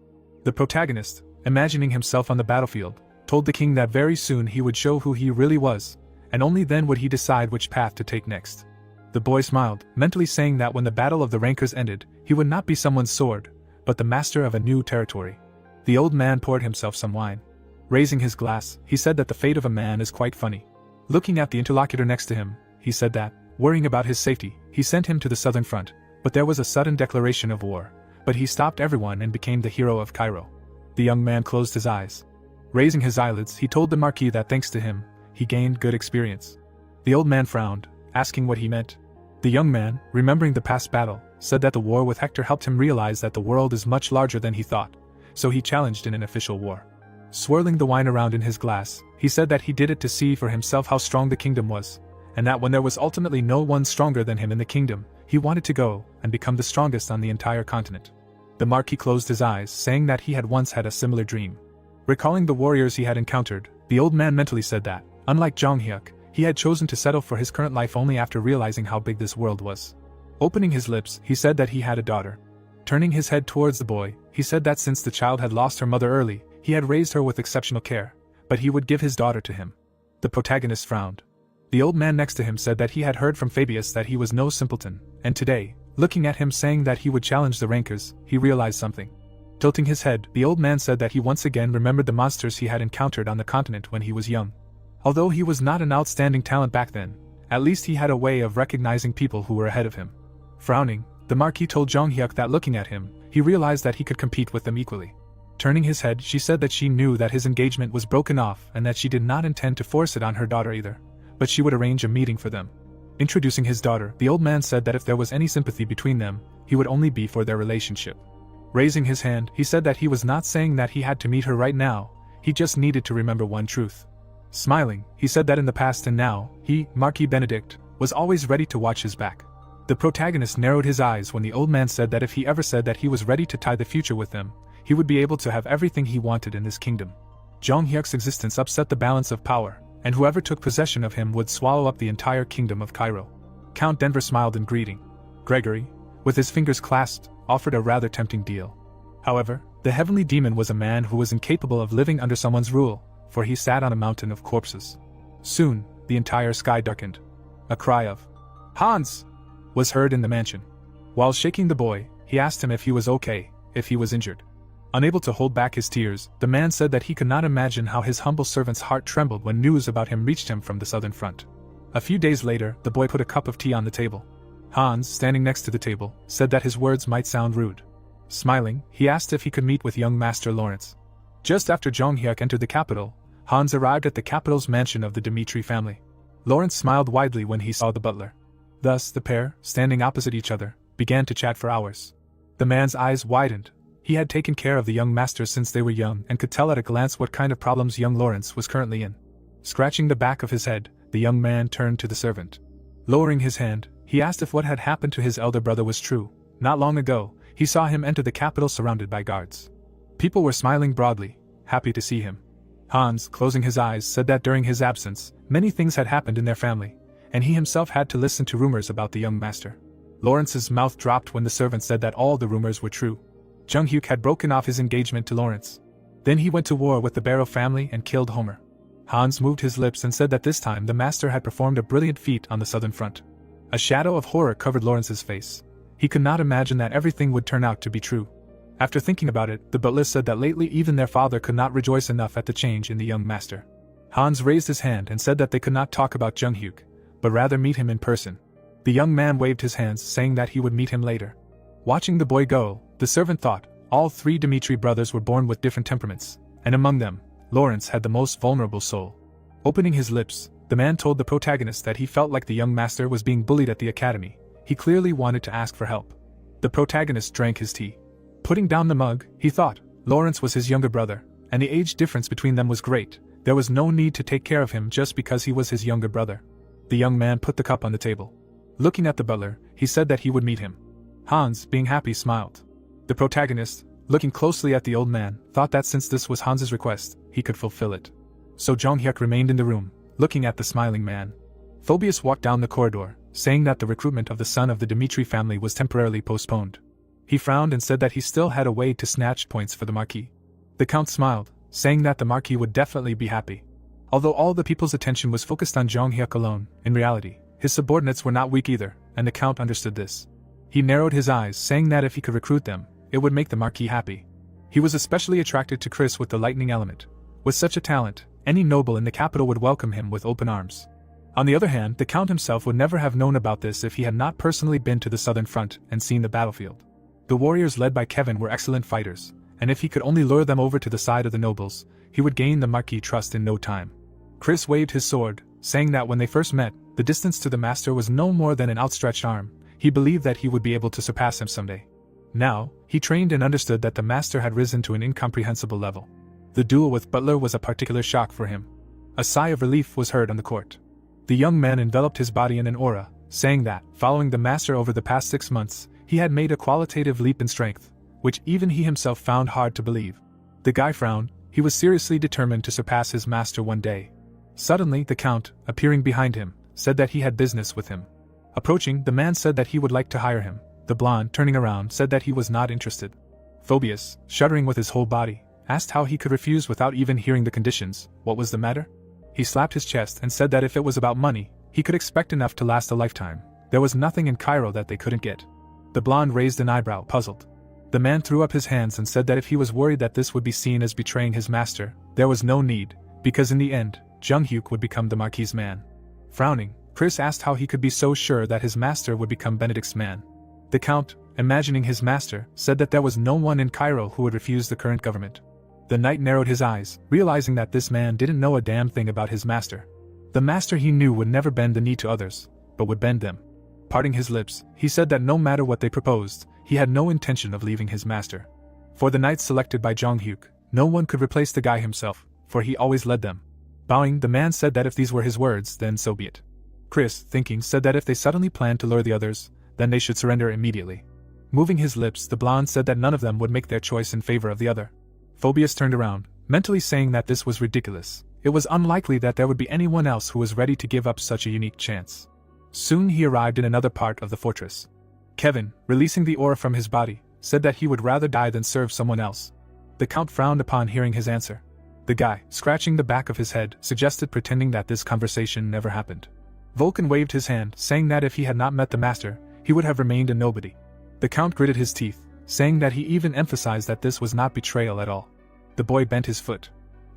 The protagonist, imagining himself on the battlefield, told the king that very soon he would show who he really was, and only then would he decide which path to take next. The boy smiled, mentally saying that when the battle of the rankers ended, he would not be someone's sword, but the master of a new territory. The old man poured himself some wine. Raising his glass, he said that the fate of a man is quite funny. Looking at the interlocutor next to him, he said that, worrying about his safety, he sent him to the southern front, but there was a sudden declaration of war. But he stopped everyone and became the hero of Cairo. The young man closed his eyes. Raising his eyelids, he told the Marquis that thanks to him, he gained good experience. The old man frowned, asking what he meant. The young man, remembering the past battle, said that the war with Hector helped him realize that the world is much larger than he thought, so he challenged in an official war. Swirling the wine around in his glass, he said that he did it to see for himself how strong the kingdom was, and that when there was ultimately no one stronger than him in the kingdom, he wanted to go and become the strongest on the entire continent. The Marquis closed his eyes, saying that he had once had a similar dream. Recalling the warriors he had encountered, the old man mentally said that, unlike Jong Hyuk, he had chosen to settle for his current life only after realizing how big this world was. Opening his lips, he said that he had a daughter. Turning his head towards the boy, he said that since the child had lost her mother early, he had raised her with exceptional care, but he would give his daughter to him. The protagonist frowned. The old man next to him said that he had heard from Fabius that he was no simpleton, and today, looking at him saying that he would challenge the rankers, he realized something. Tilting his head, the old man said that he once again remembered the monsters he had encountered on the continent when he was young. Although he was not an outstanding talent back then, at least he had a way of recognizing people who were ahead of him. Frowning, the Marquis told Jong Hyuk that looking at him, he realized that he could compete with them equally. Turning his head, she said that she knew that his engagement was broken off and that she did not intend to force it on her daughter either, but she would arrange a meeting for them. Introducing his daughter, the old man said that if there was any sympathy between them, he would only be for their relationship. Raising his hand, he said that he was not saying that he had to meet her right now, he just needed to remember one truth. Smiling, he said that in the past and now, he, Marquis Benedict, was always ready to watch his back. The protagonist narrowed his eyes when the old man said that if he ever said that he was ready to tie the future with them, he would be able to have everything he wanted in this kingdom. Jong Hyuk's existence upset the balance of power, and whoever took possession of him would swallow up the entire kingdom of Cairo. Count Denver smiled in greeting. Gregory, with his fingers clasped, offered a rather tempting deal. However, the heavenly demon was a man who was incapable of living under someone's rule, for he sat on a mountain of corpses. Soon, the entire sky darkened. A cry of "Hans!" was heard in the mansion. While shaking the boy, he asked him if he was okay, if he was injured. Unable to hold back his tears, the man said that he could not imagine how his humble servant's heart trembled when news about him reached him from the southern front. A few days later, the boy put a cup of tea on the table. Hans, standing next to the table, said that his words might sound rude. Smiling, he asked if he could meet with young Master Lawrence. Just after Jong Hyuk entered the capital, Hans arrived at the capital's mansion of the Dmitri family. Lawrence smiled widely when he saw the butler. Thus, the pair, standing opposite each other, began to chat for hours. The man's eyes widened. He had taken care of the young master since they were young and could tell at a glance what kind of problems young Lawrence was currently in. Scratching the back of his head, the young man turned to the servant. Lowering his hand, he asked if what had happened to his elder brother was true. Not long ago, he saw him enter the capital surrounded by guards. People were smiling broadly, happy to see him. Hans, closing his eyes, said that during his absence, many things had happened in their family, and he himself had to listen to rumors about the young master. Lawrence's mouth dropped when the servant said that all the rumors were true. Jong Hyuk had broken off his engagement to Lawrence. Then he went to war with the Barrow family and killed Homer. Hans moved his lips and said that this time the master had performed a brilliant feat on the southern front. A shadow of horror covered Lawrence's face. He could not imagine that everything would turn out to be true. After thinking about it, the butler said that lately even their father could not rejoice enough at the change in the young master. Hans raised his hand and said that they could not talk about Jung-hyuk, but rather meet him in person. The young man waved his hands, saying that he would meet him later. Watching the boy go, the servant thought, all three Dmitri brothers were born with different temperaments, and among them, Lawrence had the most vulnerable soul. Opening his lips, the man told the protagonist that he felt like the young master was being bullied at the academy. He clearly wanted to ask for help. The protagonist drank his tea. Putting down the mug, he thought, Lawrence was his younger brother, and the age difference between them was great. There was no need to take care of him just because he was his younger brother. The young man put the cup on the table. Looking at the butler, he said that he would meet him. Hans, being happy, smiled. The protagonist, looking closely at the old man, thought that since this was Hans's request, he could fulfill it. So Jung-hyuk remained in the room, looking at the smiling man. Phoebus walked down the corridor, saying that the recruitment of the son of the Dmitri family was temporarily postponed. He frowned and said that he still had a way to snatch points for the Marquis. The Count smiled, saying that the Marquis would definitely be happy. Although all the people's attention was focused on Jung-hyuk alone, in reality, his subordinates were not weak either, and the Count understood this. He narrowed his eyes, saying that if he could recruit them, it would make the Marquis happy. He was especially attracted to Chris with the lightning element. With such a talent, any noble in the capital would welcome him with open arms. On the other hand, the Count himself would never have known about this if he had not personally been to the southern front and seen the battlefield. The warriors led by Kevin were excellent fighters, and if he could only lure them over to the side of the nobles, he would gain the Marquis' trust in no time. Chris waved his sword, saying that when they first met, the distance to the master was no more than an outstretched arm. He believed that he would be able to surpass him someday. Now, he trained and understood that the master had risen to an incomprehensible level. The duel with Butler was a particular shock for him. A sigh of relief was heard on the court. The young man enveloped his body in an aura, saying that, following the master over the past 6 months, he had made a qualitative leap in strength, which even he himself found hard to believe. The guy frowned. He was seriously determined to surpass his master one day. Suddenly, the Count, appearing behind him, said that he had business with him. Approaching, the man said that he would like to hire him. The blonde, turning around, said that he was not interested. Phoebus, shuddering with his whole body, asked how he could refuse without even hearing the conditions. What was the matter? He slapped his chest and said that if it was about money, he could expect enough to last a lifetime. There was nothing in Cairo that they couldn't get. The blonde raised an eyebrow, puzzled. The man threw up his hands and said that if he was worried that this would be seen as betraying his master, there was no need, because in the end, Jung-hyuk would become the Marquis' man. Frowning, Chris asked how he could be so sure that his master would become Benedict's man. The Count, imagining his master, said that there was no one in Cairo who would refuse the current government. The knight narrowed his eyes, realizing that this man didn't know a damn thing about his master. The master he knew would never bend the knee to others, but would bend them. Parting his lips, he said that no matter what they proposed, he had no intention of leaving his master. For the knights selected by Jung-hyuk, no one could replace the guy himself, for he always led them. Bowing, the man said that if these were his words, then so be it. Chris, thinking, said that if they suddenly planned to lure the others, then they should surrender immediately. Moving his lips, the blonde said that none of them would make their choice in favor of the other. Phoebus turned around, mentally saying that this was ridiculous. It was unlikely that there would be anyone else who was ready to give up such a unique chance. Soon he arrived in another part of the fortress. Kevin, releasing the aura from his body, said that he would rather die than serve someone else. The Count frowned upon hearing his answer. The guy, scratching the back of his head, suggested pretending that this conversation never happened. Vulcan waved his hand, saying that if he had not met the master, he would have remained a nobody. The Count gritted his teeth, saying that he even emphasized that this was not betrayal at all. The boy bent his foot.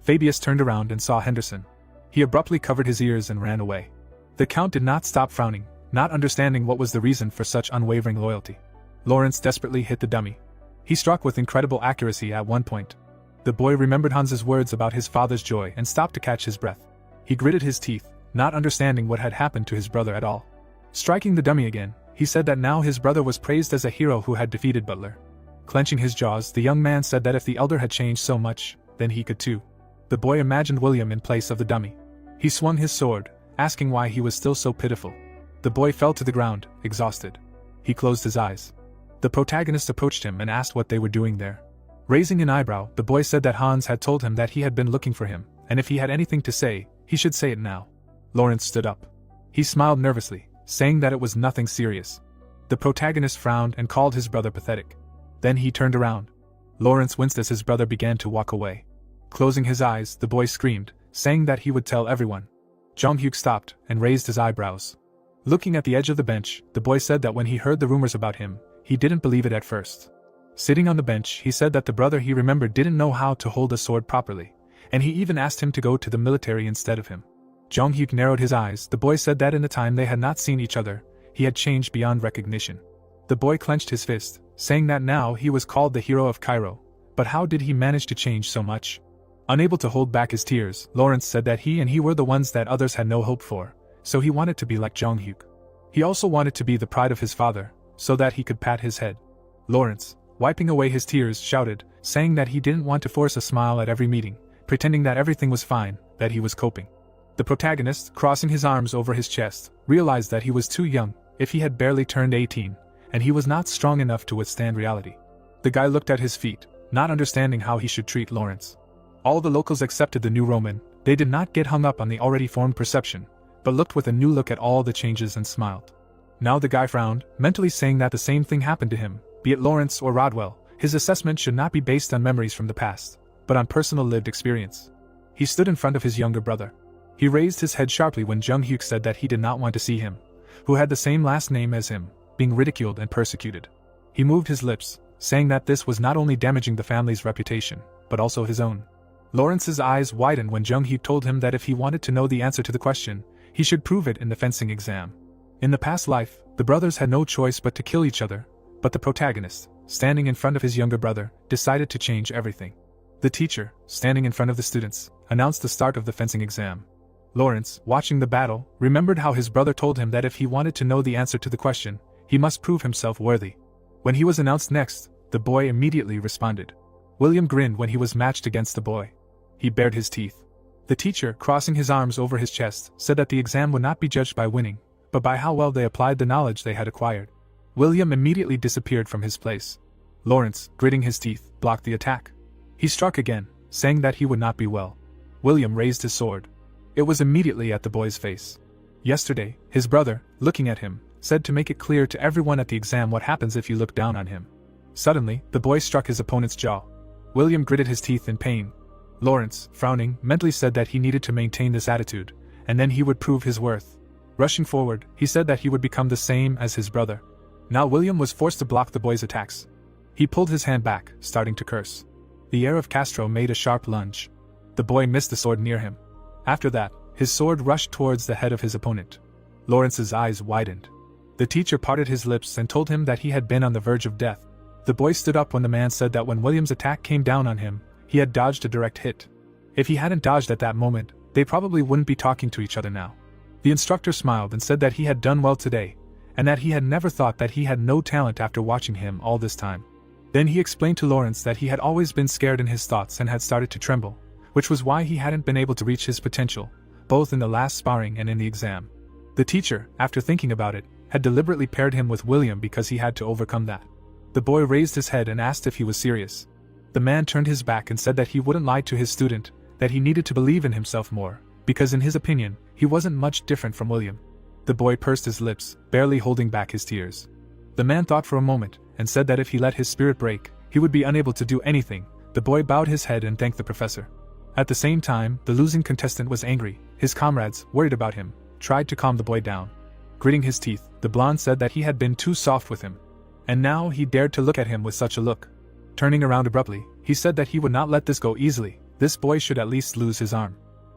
Fabius turned around and saw Henderson. He abruptly covered his ears and ran away. The Count did not stop frowning, not understanding what was the reason for such unwavering loyalty. Lawrence desperately hit the dummy. He struck with incredible accuracy at one point. The boy remembered Hans's words about his father's joy and stopped to catch his breath. He gritted his teeth, not understanding what had happened to his brother at all. Striking the dummy again, he said that now his brother was praised as a hero who had defeated Butler. Clenching his jaws, the young man said that if the elder had changed so much, then he could too. The boy imagined William in place of the dummy. He swung his sword, asking why he was still so pitiful. The boy fell to the ground, exhausted. He closed his eyes. The protagonist approached him and asked what they were doing there. Raising an eyebrow, the boy said that Hans had told him that he had been looking for him, and if he had anything to say, he should say it now. Lawrence stood up. He smiled nervously, saying that it was nothing serious. The protagonist frowned and called his brother pathetic. Then he turned around. Lawrence winced as his brother began to walk away. Closing his eyes, the boy screamed, saying that he would tell everyone. Jung-hyuk stopped and raised his eyebrows. Looking at the edge of the bench, the boy said that when he heard the rumors about him, he didn't believe it at first. Sitting on the bench, he said that the brother he remembered didn't know how to hold a sword properly, and he even asked him to go to the military instead of him. Jong-hyuk narrowed his eyes. The boy said that in the time they had not seen each other, he had changed beyond recognition. The boy clenched his fist, saying that now he was called the hero of Cairo, but how did he manage to change so much? Unable to hold back his tears, Lawrence said that he were the ones that others had no hope for, so he wanted to be like Jong-hyuk. He also wanted to be the pride of his father, so that he could pat his head. Lawrence, wiping away his tears, shouted, saying that he didn't want to force a smile at every meeting, pretending that everything was fine, that he was coping. The protagonist, crossing his arms over his chest, realized that he was too young, if he had barely turned 18, and he was not strong enough to withstand reality. The guy looked at his feet, not understanding how he should treat Lawrence. All the locals accepted the new Roman. They did not get hung up on the already formed perception, but looked with a new look at all the changes and smiled. Now the guy frowned, mentally saying that the same thing happened to him, be it Lawrence or Rodwell. His assessment should not be based on memories from the past, but on personal lived experience. He stood in front of his younger brother. He raised his head sharply when Jung-hyuk said that he did not want to see him, who had the same last name as him, being ridiculed and persecuted. He moved his lips, saying that this was not only damaging the family's reputation, but also his own. Lawrence's eyes widened when Jung-hyuk told him that if he wanted to know the answer to the question, he should prove it in the fencing exam. In the past life, the brothers had no choice but to kill each other, but the protagonist, standing in front of his younger brother, decided to change everything. The teacher, standing in front of the students, announced the start of the fencing exam. Lawrence, watching the battle, remembered how his brother told him that if he wanted to know the answer to the question, he must prove himself worthy. When he was announced next, the boy immediately responded. William grinned when he was matched against the boy. He bared his teeth. The teacher, crossing his arms over his chest, said that the exam would not be judged by winning, but by how well they applied the knowledge they had acquired. William immediately disappeared from his place. Lawrence, gritting his teeth, blocked the attack. He struck again, saying that he would not be well. William raised his sword. It was immediately at the boy's face. Yesterday, his brother, looking at him, said to make it clear to everyone at the exam what happens if you look down on him. Suddenly, the boy struck his opponent's jaw. William gritted his teeth in pain. Lawrence, frowning, mentally said that he needed to maintain this attitude, and then he would prove his worth. Rushing forward, he said that he would become the same as his brother. Now William was forced to block the boy's attacks. He pulled his hand back, starting to curse. The heir of Castro made a sharp lunge. The boy missed the sword near him. After that, his sword rushed towards the head of his opponent. Lawrence's eyes widened. The teacher parted his lips and told him that he had been on the verge of death. The boy stood up when the man said that when William's attack came down on him, he had dodged a direct hit. If he hadn't dodged at that moment, they probably wouldn't be talking to each other now. The instructor smiled and said that he had done well today, and that he had never thought that he had no talent after watching him all this time. Then he explained to Lawrence that he had always been scared in his thoughts and had started to tremble, which was why he hadn't been able to reach his potential, both in the last sparring and in the exam. The teacher, after thinking about it, had deliberately paired him with William because he had to overcome that. The boy raised his head and asked if he was serious. The man turned his back and said that he wouldn't lie to his student, that he needed to believe in himself more, because in his opinion, he wasn't much different from William. The boy pursed his lips, barely holding back his tears. The man thought for a moment, and said that if he let his spirit break, he would be unable to do anything. The boy bowed his head and thanked the professor. At the same time, the losing contestant was angry. His comrades, worried about him, tried to calm the boy down. Gritting his teeth, the blonde said that he had been too soft with him. And now he dared to look at him with such a look. Turning around abruptly, he said that he would not let this go easily. This boy should at least lose his arm.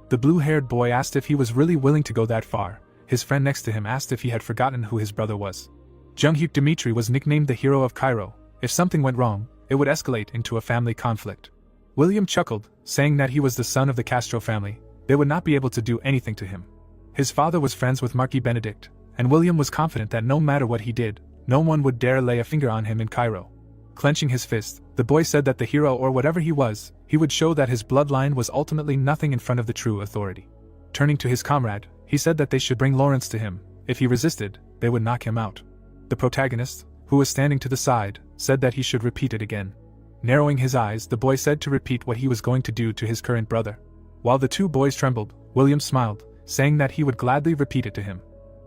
The blue-haired boy asked if he was really willing to go that far. His friend next to him asked if he had forgotten who his brother was. Jung-hyuk Dmitri was nicknamed the hero of Cairo. If something went wrong, it would escalate into a family conflict. William chuckled, saying that he was the son of the Castro family. They would not be able to do anything to him. His father was friends with Marquis Benedict, and William was confident that no matter what he did, no one would dare lay a finger on him in Cairo. Clenching his fist, the boy said that the hero or whatever he was, he would show that his bloodline was ultimately nothing in front of the true authority. Turning to his comrade, he said that they should bring Lawrence to him. If he resisted, they would knock him out. The protagonist, who was standing to the side, said that he should repeat it again. Narrowing his eyes, the boy said to repeat what he was going to do to his current brother. While the two boys trembled, William smiled, saying that he would gladly repeat it to him.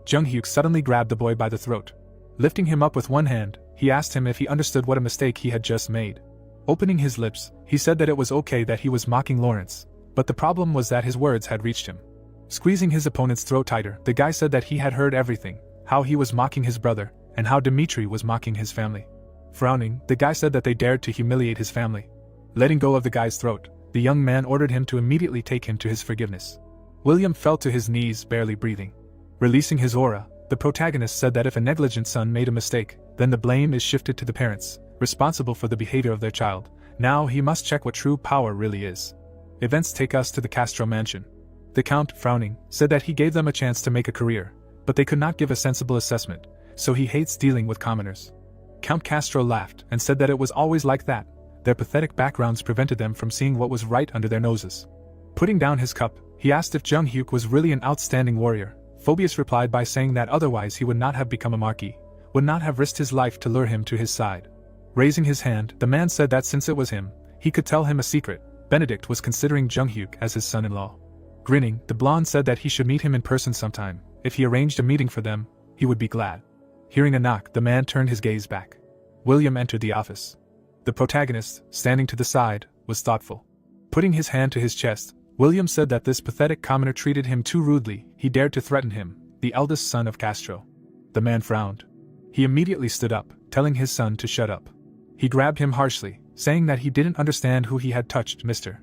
Jung-hyuk suddenly grabbed the boy by the throat. Lifting him up with one hand, he asked him if he understood what a mistake he had just made. Opening his lips, he said that it was okay that he was mocking Lawrence, but the problem was that his words had reached him. Squeezing his opponent's throat tighter, the guy said that he had heard everything, how he was mocking his brother, and how Dmitri was mocking his family. Frowning, the guy said that they dared to humiliate his family. Letting go of the guy's throat, the young man ordered him to immediately take him to his forgiveness. William fell to his knees, barely breathing. Releasing his aura, the protagonist said that if a negligent son made a mistake, then the blame is shifted to the parents, responsible for the behavior of their child. Now he must check what true power really is. Events take us to the Castro mansion. The Count, frowning, said that he gave them a chance to make a career, but they could not give a sensible assessment, so he hates dealing with commoners. Count Castro laughed and said that it was always like that. Their pathetic backgrounds prevented them from seeing what was right under their noses. Putting down his cup, he asked if Jung Hyuk was really an outstanding warrior. Phoebus replied by saying that otherwise he would not have become a marquis, would not have risked his life to lure him to his side. Raising his hand, the man said that since it was him, he could tell him a secret. Benedict was considering Jung Hyuk as his son-in-law. Grinning, the blonde said that he should meet him in person sometime. If he arranged a meeting for them, he would be glad. Hearing a knock, the man turned his gaze back. William entered the office. The protagonist, standing to the side, was thoughtful. Putting his hand to his chest, William said that this pathetic commoner treated him too rudely. He dared to threaten him, the eldest son of Castro. The man frowned. He immediately stood up, telling his son to shut up. He grabbed him harshly, saying that he didn't understand who he had touched. Mr.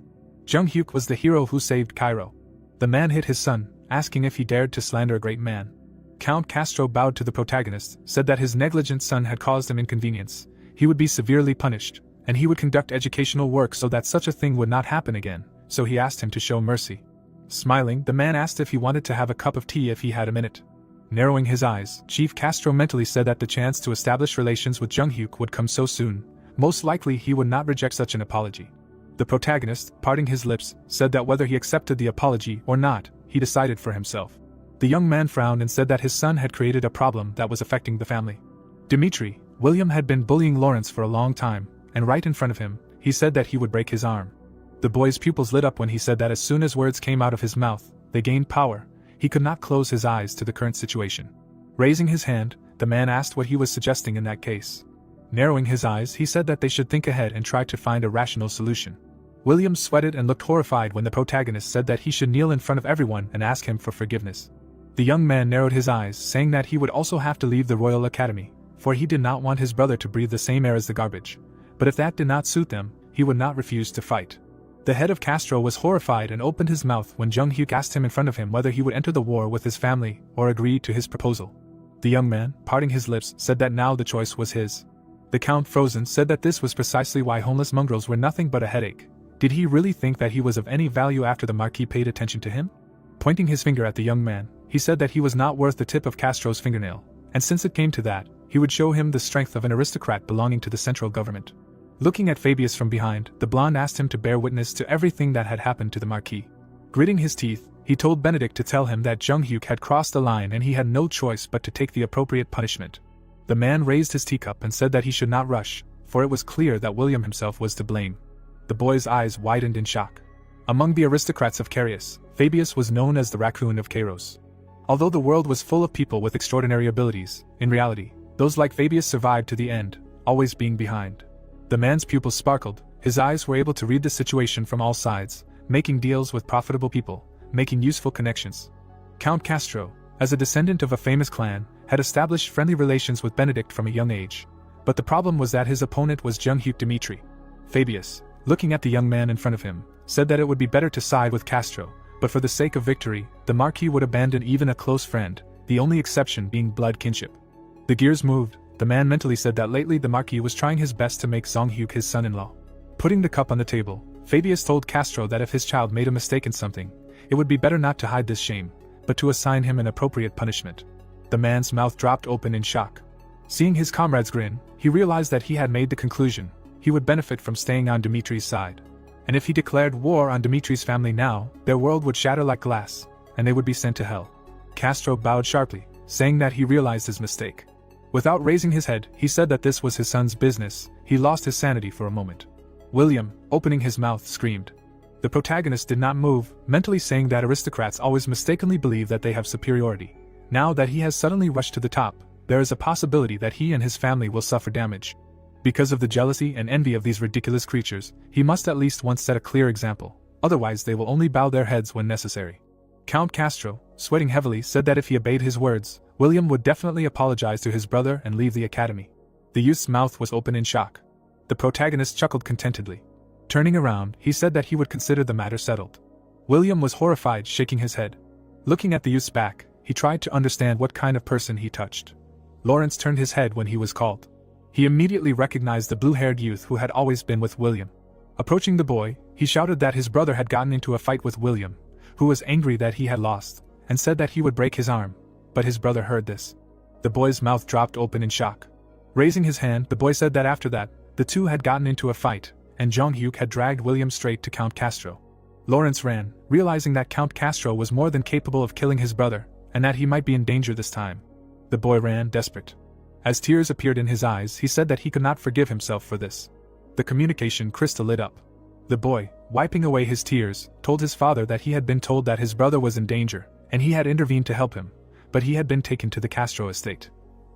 Jung Hyuk was the hero who saved Cairo. The man hit his son, asking if he dared to slander a great man. Count Castro bowed to the protagonist, said that his negligent son had caused him inconvenience. He would be severely punished, and he would conduct educational work so that such a thing would not happen again, so he asked him to show mercy. Smiling, the man asked if he wanted to have a cup of tea if he had a minute. Narrowing his eyes, Chief Castro mentally said that the chance to establish relations with Jung Hyuk would come so soon. Most likely he would not reject such an apology. The protagonist, parting his lips, said that whether he accepted the apology or not, he decided for himself. The young man frowned and said that his son had created a problem that was affecting the family. Dmitri, William had been bullying Lawrence for a long time, and right in front of him, he said that he would break his arm. The boy's pupils lit up when he said that as soon as words came out of his mouth, they gained power. He could not close his eyes to the current situation. Raising his hand, the man asked what he was suggesting in that case. Narrowing his eyes, he said that they should think ahead and try to find a rational solution. William sweated and looked horrified when the protagonist said that he should kneel in front of everyone and ask him for forgiveness. The young man narrowed his eyes, saying that he would also have to leave the Royal Academy, for he did not want his brother to breathe the same air as the garbage. But if that did not suit them, he would not refuse to fight. The head of Castro was horrified and opened his mouth when Jung Hyuk asked him in front of him whether he would enter the war with his family or agree to his proposal. The young man, parting his lips, said that now the choice was his. The Count, frozen, said that this was precisely why homeless mongrels were nothing but a headache. Did he really think that he was of any value after the Marquis paid attention to him? Pointing his finger at the young man, he said that he was not worth the tip of Castro's fingernail, and since it came to that, he would show him the strength of an aristocrat belonging to the central government. Looking at Fabius from behind, the blonde asked him to bear witness to everything that had happened to the Marquis. Gritting his teeth, he told Benedict to tell him that Jung Hyuk had crossed the line and he had no choice but to take the appropriate punishment. The man raised his teacup and said that he should not rush, for it was clear that William himself was to blame. The boy's eyes widened in shock. Among the aristocrats of Carius, Fabius was known as the raccoon of Kairos. Although the world was full of people with extraordinary abilities, in reality, those like Fabius survived to the end, always being behind. The man's pupils sparkled, his eyes were able to read the situation from all sides, making deals with profitable people, making useful connections. Count Castro, as a descendant of a famous clan, had established friendly relations with Benedict from a young age. But the problem was that his opponent was Jung Hyuk Dmitri. Fabius, looking at the young man in front of him, said that it would be better to side with Castro, but for the sake of victory, the Marquis would abandon even a close friend, the only exception being blood kinship. The gears moved. The man mentally said that lately the Marquis was trying his best to make Jung Hyuk his son-in-law. Putting the cup on the table, Fabius told Castro that if his child made a mistake in something, it would be better not to hide this shame, but to assign him an appropriate punishment. The man's mouth dropped open in shock. Seeing his comrade's grin, he realized that he had made the conclusion. He would benefit from staying on Dimitri's side. And if he declared war on Dimitri's family now, their world would shatter like glass, and they would be sent to hell. Castro bowed sharply, saying that he realized his mistake. Without raising his head, he said that this was his son's business. He lost his sanity for a moment. William, opening his mouth, screamed. The protagonist did not move, mentally saying that aristocrats always mistakenly believe that they have superiority. Now that he has suddenly rushed to the top, there is a possibility that he and his family will suffer damage. Because of the jealousy and envy of these ridiculous creatures, he must at least once set a clear example, otherwise they will only bow their heads when necessary. Count Castro, sweating heavily, said that if he obeyed his words, William would definitely apologize to his brother and leave the academy. The youth's mouth was open in shock. The protagonist chuckled contentedly. Turning around, he said that he would consider the matter settled. William was horrified, shaking his head. Looking at the youth's back, he tried to understand what kind of person he touched. Lawrence turned his head when he was called. He immediately recognized the blue-haired youth who had always been with William. Approaching the boy, he shouted that his brother had gotten into a fight with William, who was angry that he had lost, and said that he would break his arm, but his brother heard this. The boy's mouth dropped open in shock. Raising his hand, the boy said that after that, the two had gotten into a fight, and Jong-hyuk had dragged William straight to Count Castro. Lawrence ran, realizing that Count Castro was more than capable of killing his brother, and that he might be in danger this time. The boy ran, desperate. As tears appeared in his eyes, he said that he could not forgive himself for this. The communication crystal lit up. The boy, wiping away his tears, told his father that he had been told that his brother was in danger, and he had intervened to help him, but he had been taken to the Castro estate.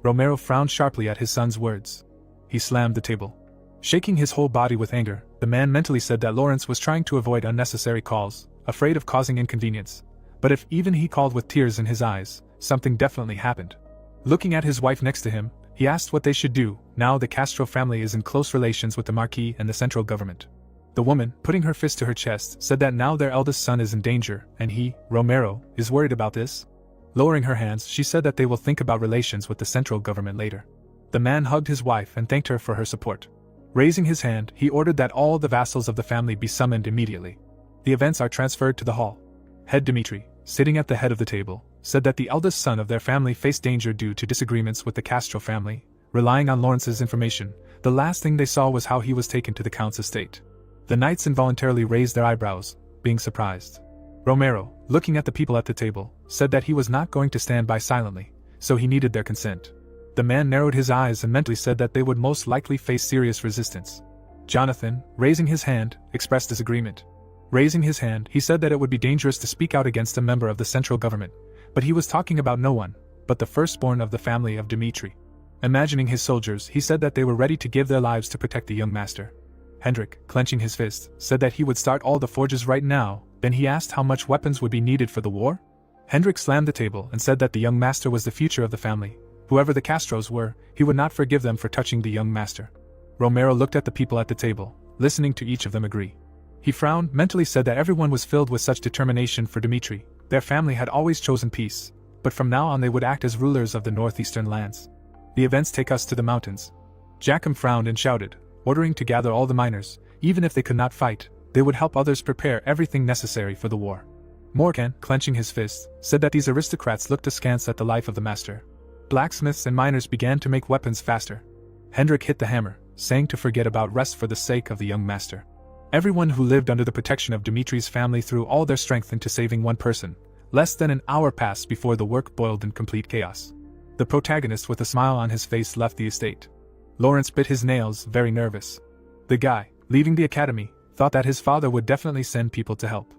Romero frowned sharply at his son's words. He slammed the table. Shaking his whole body with anger, the man mentally said that Lawrence was trying to avoid unnecessary calls, afraid of causing inconvenience. But if even he called with tears in his eyes, something definitely happened. Looking at his wife next to him, he asked what they should do. Now the Castro family is in close relations with the Marquis and the central government. The woman, putting her fist to her chest, said that now their eldest son is in danger, and he, Romero, is worried about this. Lowering her hands, she said that they will think about relations with the central government later. The man hugged his wife and thanked her for her support. Raising his hand, he ordered that all the vassals of the family be summoned immediately. The events are transferred to the hall. Head Dmitri, sitting at the head of the table, said that the eldest son of their family faced danger due to disagreements with the Castro family. Relying on Lawrence's information, the last thing they saw was how he was taken to the count's estate. The knights involuntarily raised their eyebrows, being surprised. Romero, looking at the people at the table, said that he was not going to stand by silently, so he needed their consent. The man narrowed his eyes and mentally said that they would most likely face serious resistance. Jonathan, raising his hand, expressed disagreement. Raising his hand, he said that it would be dangerous to speak out against a member of the central government, but he was talking about no one, but the firstborn of the family of Dmitri. Imagining his soldiers, he said that they were ready to give their lives to protect the young master. Hendrik, clenching his fist, said that he would start all the forges right now. Then he asked how much weapons would be needed for the war. Hendrik slammed the table and said that the young master was the future of the family. Whoever the Castros were, he would not forgive them for touching the young master. Romero looked at the people at the table, listening to each of them agree. He frowned, mentally said that everyone was filled with such determination for Dmitri. Their family had always chosen peace, but from now on they would act as rulers of the northeastern lands. The events take us to the mountains. Jackham frowned and shouted, ordering to gather all the miners. Even if they could not fight, they would help others prepare everything necessary for the war. Morgan, clenching his fist, said that these aristocrats looked askance at the life of the master. Blacksmiths and miners began to make weapons faster. Hendrik hit the hammer, saying to forget about rest for the sake of the young master. Everyone who lived under the protection of Dmitri's family threw all their strength into saving one person. Less than an hour passed before the work boiled in complete chaos. The protagonist with a smile on his face left the estate. Lawrence bit his nails, very nervous. The guy, leaving the academy, thought that his father would definitely send people to help.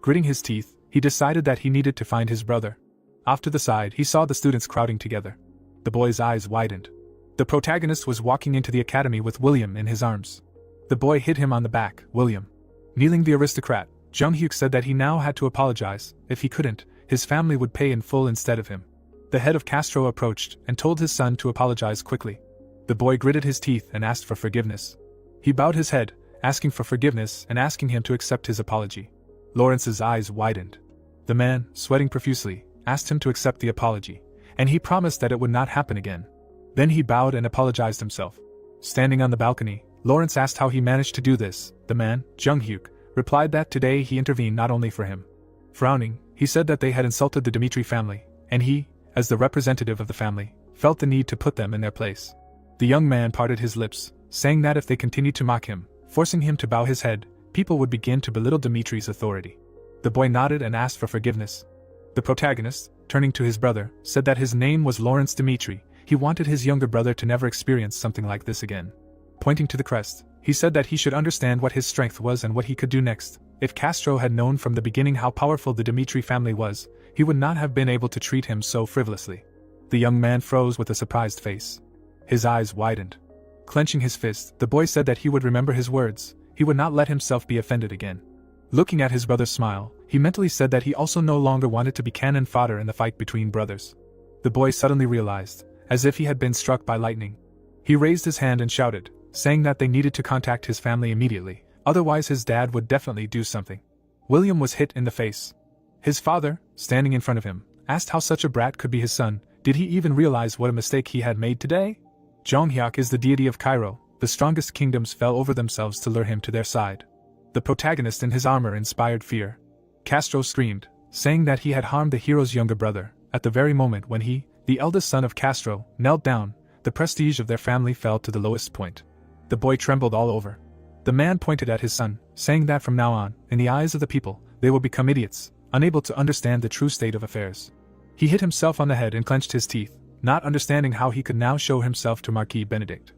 Gritting his teeth, he decided that he needed to find his brother. Off to the side, he saw the students crowding together. The boy's eyes widened. The protagonist was walking into the academy with William in his arms. The boy hit him on the back. William. Kneeling the aristocrat, Jung-hyuk said that he now had to apologize. If he couldn't, his family would pay in full instead of him. The head of Castro approached and told his son to apologize quickly. The boy gritted his teeth and asked for forgiveness. He bowed his head, asking for forgiveness and asking him to accept his apology. Lawrence's eyes widened. The man, sweating profusely, asked him to accept the apology, and he promised that it would not happen again. Then he bowed and apologized himself. Standing on the balcony, Lawrence asked how he managed to do this. The man, Jung-hyuk, replied that today he intervened not only for him. Frowning, he said that they had insulted the Dmitri family, and he, as the representative of the family, felt the need to put them in their place. The young man parted his lips, saying that if they continued to mock him, forcing him to bow his head, people would begin to belittle Dmitri's authority. The boy nodded and asked for forgiveness. The protagonist, turning to his brother, said that his name was Lawrence Dmitri. He wanted his younger brother to never experience something like this again. Pointing to the crest, he said that he should understand what his strength was and what he could do next. If Castro had known from the beginning how powerful the Dmitri family was, he would not have been able to treat him so frivolously. The young man froze with a surprised face. His eyes widened. Clenching his fist, the boy said that he would remember his words. He would not let himself be offended again. Looking at his brother's smile, he mentally said that he also no longer wanted to be cannon fodder in the fight between brothers. The boy suddenly realized, as if he had been struck by lightning. He raised his hand and shouted, saying that they needed to contact his family immediately, otherwise his dad would definitely do something. William was hit in the face. His father, standing in front of him, asked how such a brat could be his son. Did he even realize what a mistake he had made today? Jonghyuk is the deity of Cairo. The strongest kingdoms fell over themselves to lure him to their side. The protagonist in his armor inspired fear. Castro screamed, saying that he had harmed the hero's younger brother. At the very moment when he, the eldest son of Castro, knelt down, the prestige of their family fell to the lowest point. The boy trembled all over. The man pointed at his son, saying that from now on, in the eyes of the people, they will become idiots, unable to understand the true state of affairs. He hit himself on the head and clenched his teeth, not understanding how he could now show himself to Marquis Benedict.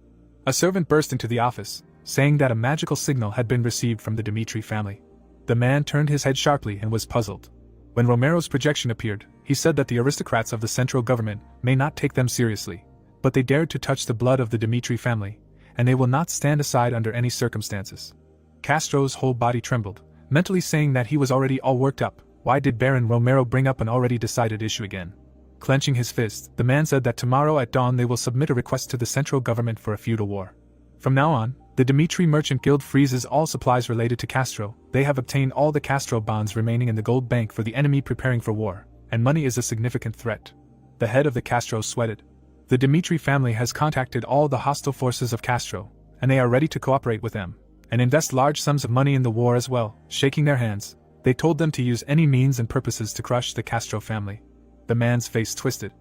A servant burst into the office, saying that a magical signal had been received from the Dimitri family. The man turned his head sharply and was puzzled. When Romero's projection appeared, he said that the aristocrats of the central government may not take them seriously, but they dared to touch the blood of the Dimitri family, and they will not stand aside under any circumstances. Castro's whole body trembled, mentally saying that he was already all worked up. Why did Baron Romero bring up an already decided issue again? Clenching his fist, the man said that tomorrow at dawn they will submit a request to the central government for a feudal war. From now on, the Dimitri Merchant Guild freezes all supplies related to Castro. They have obtained all the Castro bonds remaining in the gold bank for the enemy preparing for war, and money is a significant threat. The head of the Castro sweated. The Dimitri family has contacted all the hostile forces of Castro, and they are ready to cooperate with them, and invest large sums of money in the war as well. Shaking their hands, they told them to use any means and purposes to crush the Castro family. The man's face twisted.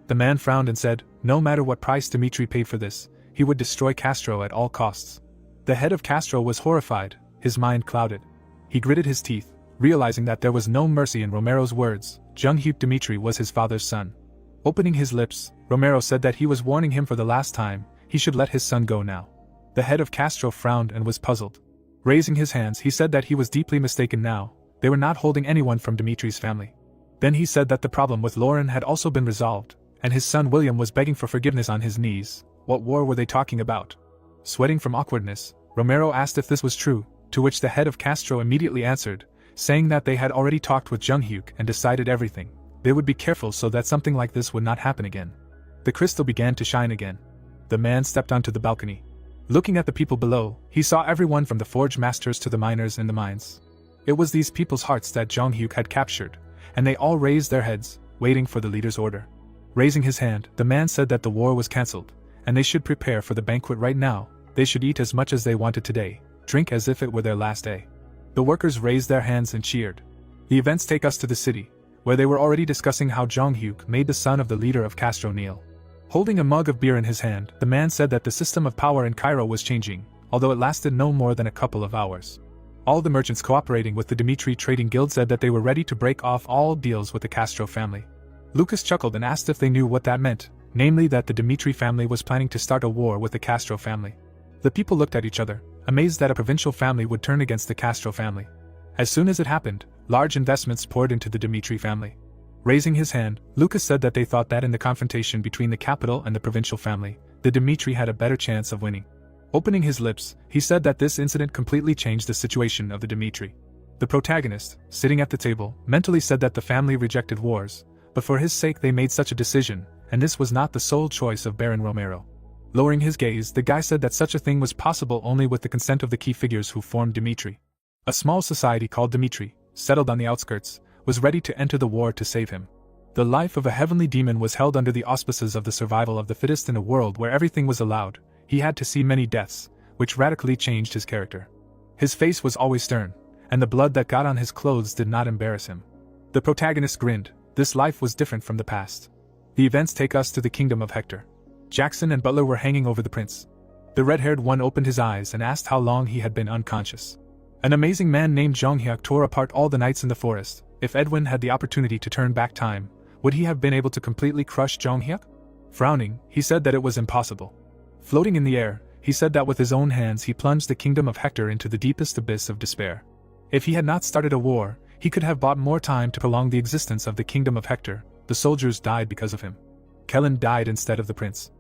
The man frowned and said, no matter what price Dimitri paid for this, he would destroy Castro at all costs. The head of Castro was horrified, his mind clouded. He gritted his teeth, realizing that there was no mercy in Romero's words. Junghyuk Dimitri was his father's son. Opening his lips, Romero said that he was warning him for the last time, he should let his son go now. The head of Castro frowned and was puzzled. Raising his hands, he said that he was deeply mistaken now. They were not holding anyone from Dimitri's family. Then he said that the problem with Lauren had also been resolved, and his son William was begging for forgiveness on his knees. What war were they talking about? Sweating from awkwardness, Romero asked if this was true, to which the head of Castro immediately answered, saying that they had already talked with Junghyuk and decided everything. They would be careful so that something like this would not happen again. The crystal began to shine again. The man stepped onto the balcony. Looking at the people below, he saw everyone from the forge masters to the miners in the mines. It was these people's hearts that Junghyuk had captured, and they all raised their heads, waiting for the leader's order. Raising his hand, the man said that the war was cancelled, and they should prepare for the banquet right now. They should eat as much as they wanted today, drink as if it were their last day. The workers raised their hands and cheered. The events take us to the city, where they were already discussing how Junghyuk made the son of the leader of Castro kneel. Holding a mug of beer in his hand, the man said that the system of power in Cairo was changing, although it lasted no more than a couple of hours. All the merchants cooperating with the Dimitri Trading Guild said that they were ready to break off all deals with the Castro family. Lucas chuckled and asked if they knew what that meant, namely that the Dimitri family was planning to start a war with the Castro family. The people looked at each other, amazed that a provincial family would turn against the Castro family. As soon as it happened, large investments poured into the Dimitri family. Raising his hand, Lucas said that they thought that in the confrontation between the capital and the provincial family, the Dimitri had a better chance of winning. Opening his lips, he said that this incident completely changed the situation of the Dimitri. The protagonist, sitting at the table, mentally said that the family rejected wars, but for his sake they made such a decision, and this was not the sole choice of Baron Romero. Lowering his gaze, the guy said that such a thing was possible only with the consent of the key figures who formed Dimitri. A small society called Dimitri, settled on the outskirts, was ready to enter the war to save him. The life of a heavenly demon was held under the auspices of the survival of the fittest in a world where everything was allowed. He had to see many deaths, which radically changed his character. His face was always stern, and the blood that got on his clothes did not embarrass him. The protagonist grinned. This life was different from the past. The events take us to the kingdom of Hector. Jackson and Butler were hanging over the prince. The red-haired one opened his eyes and asked how long he had been unconscious. An amazing man named Junghyuk tore apart all the knights in the forest. If Edwin had the opportunity to turn back time, would he have been able to completely crush Junghyuk? Frowning, he said that it was impossible. Floating in the air, he said that with his own hands he plunged the kingdom of Hector into the deepest abyss of despair. If he had not started a war, he could have bought more time to prolong the existence of the kingdom of Hector. The soldiers died because of him. Kellen died instead of the prince.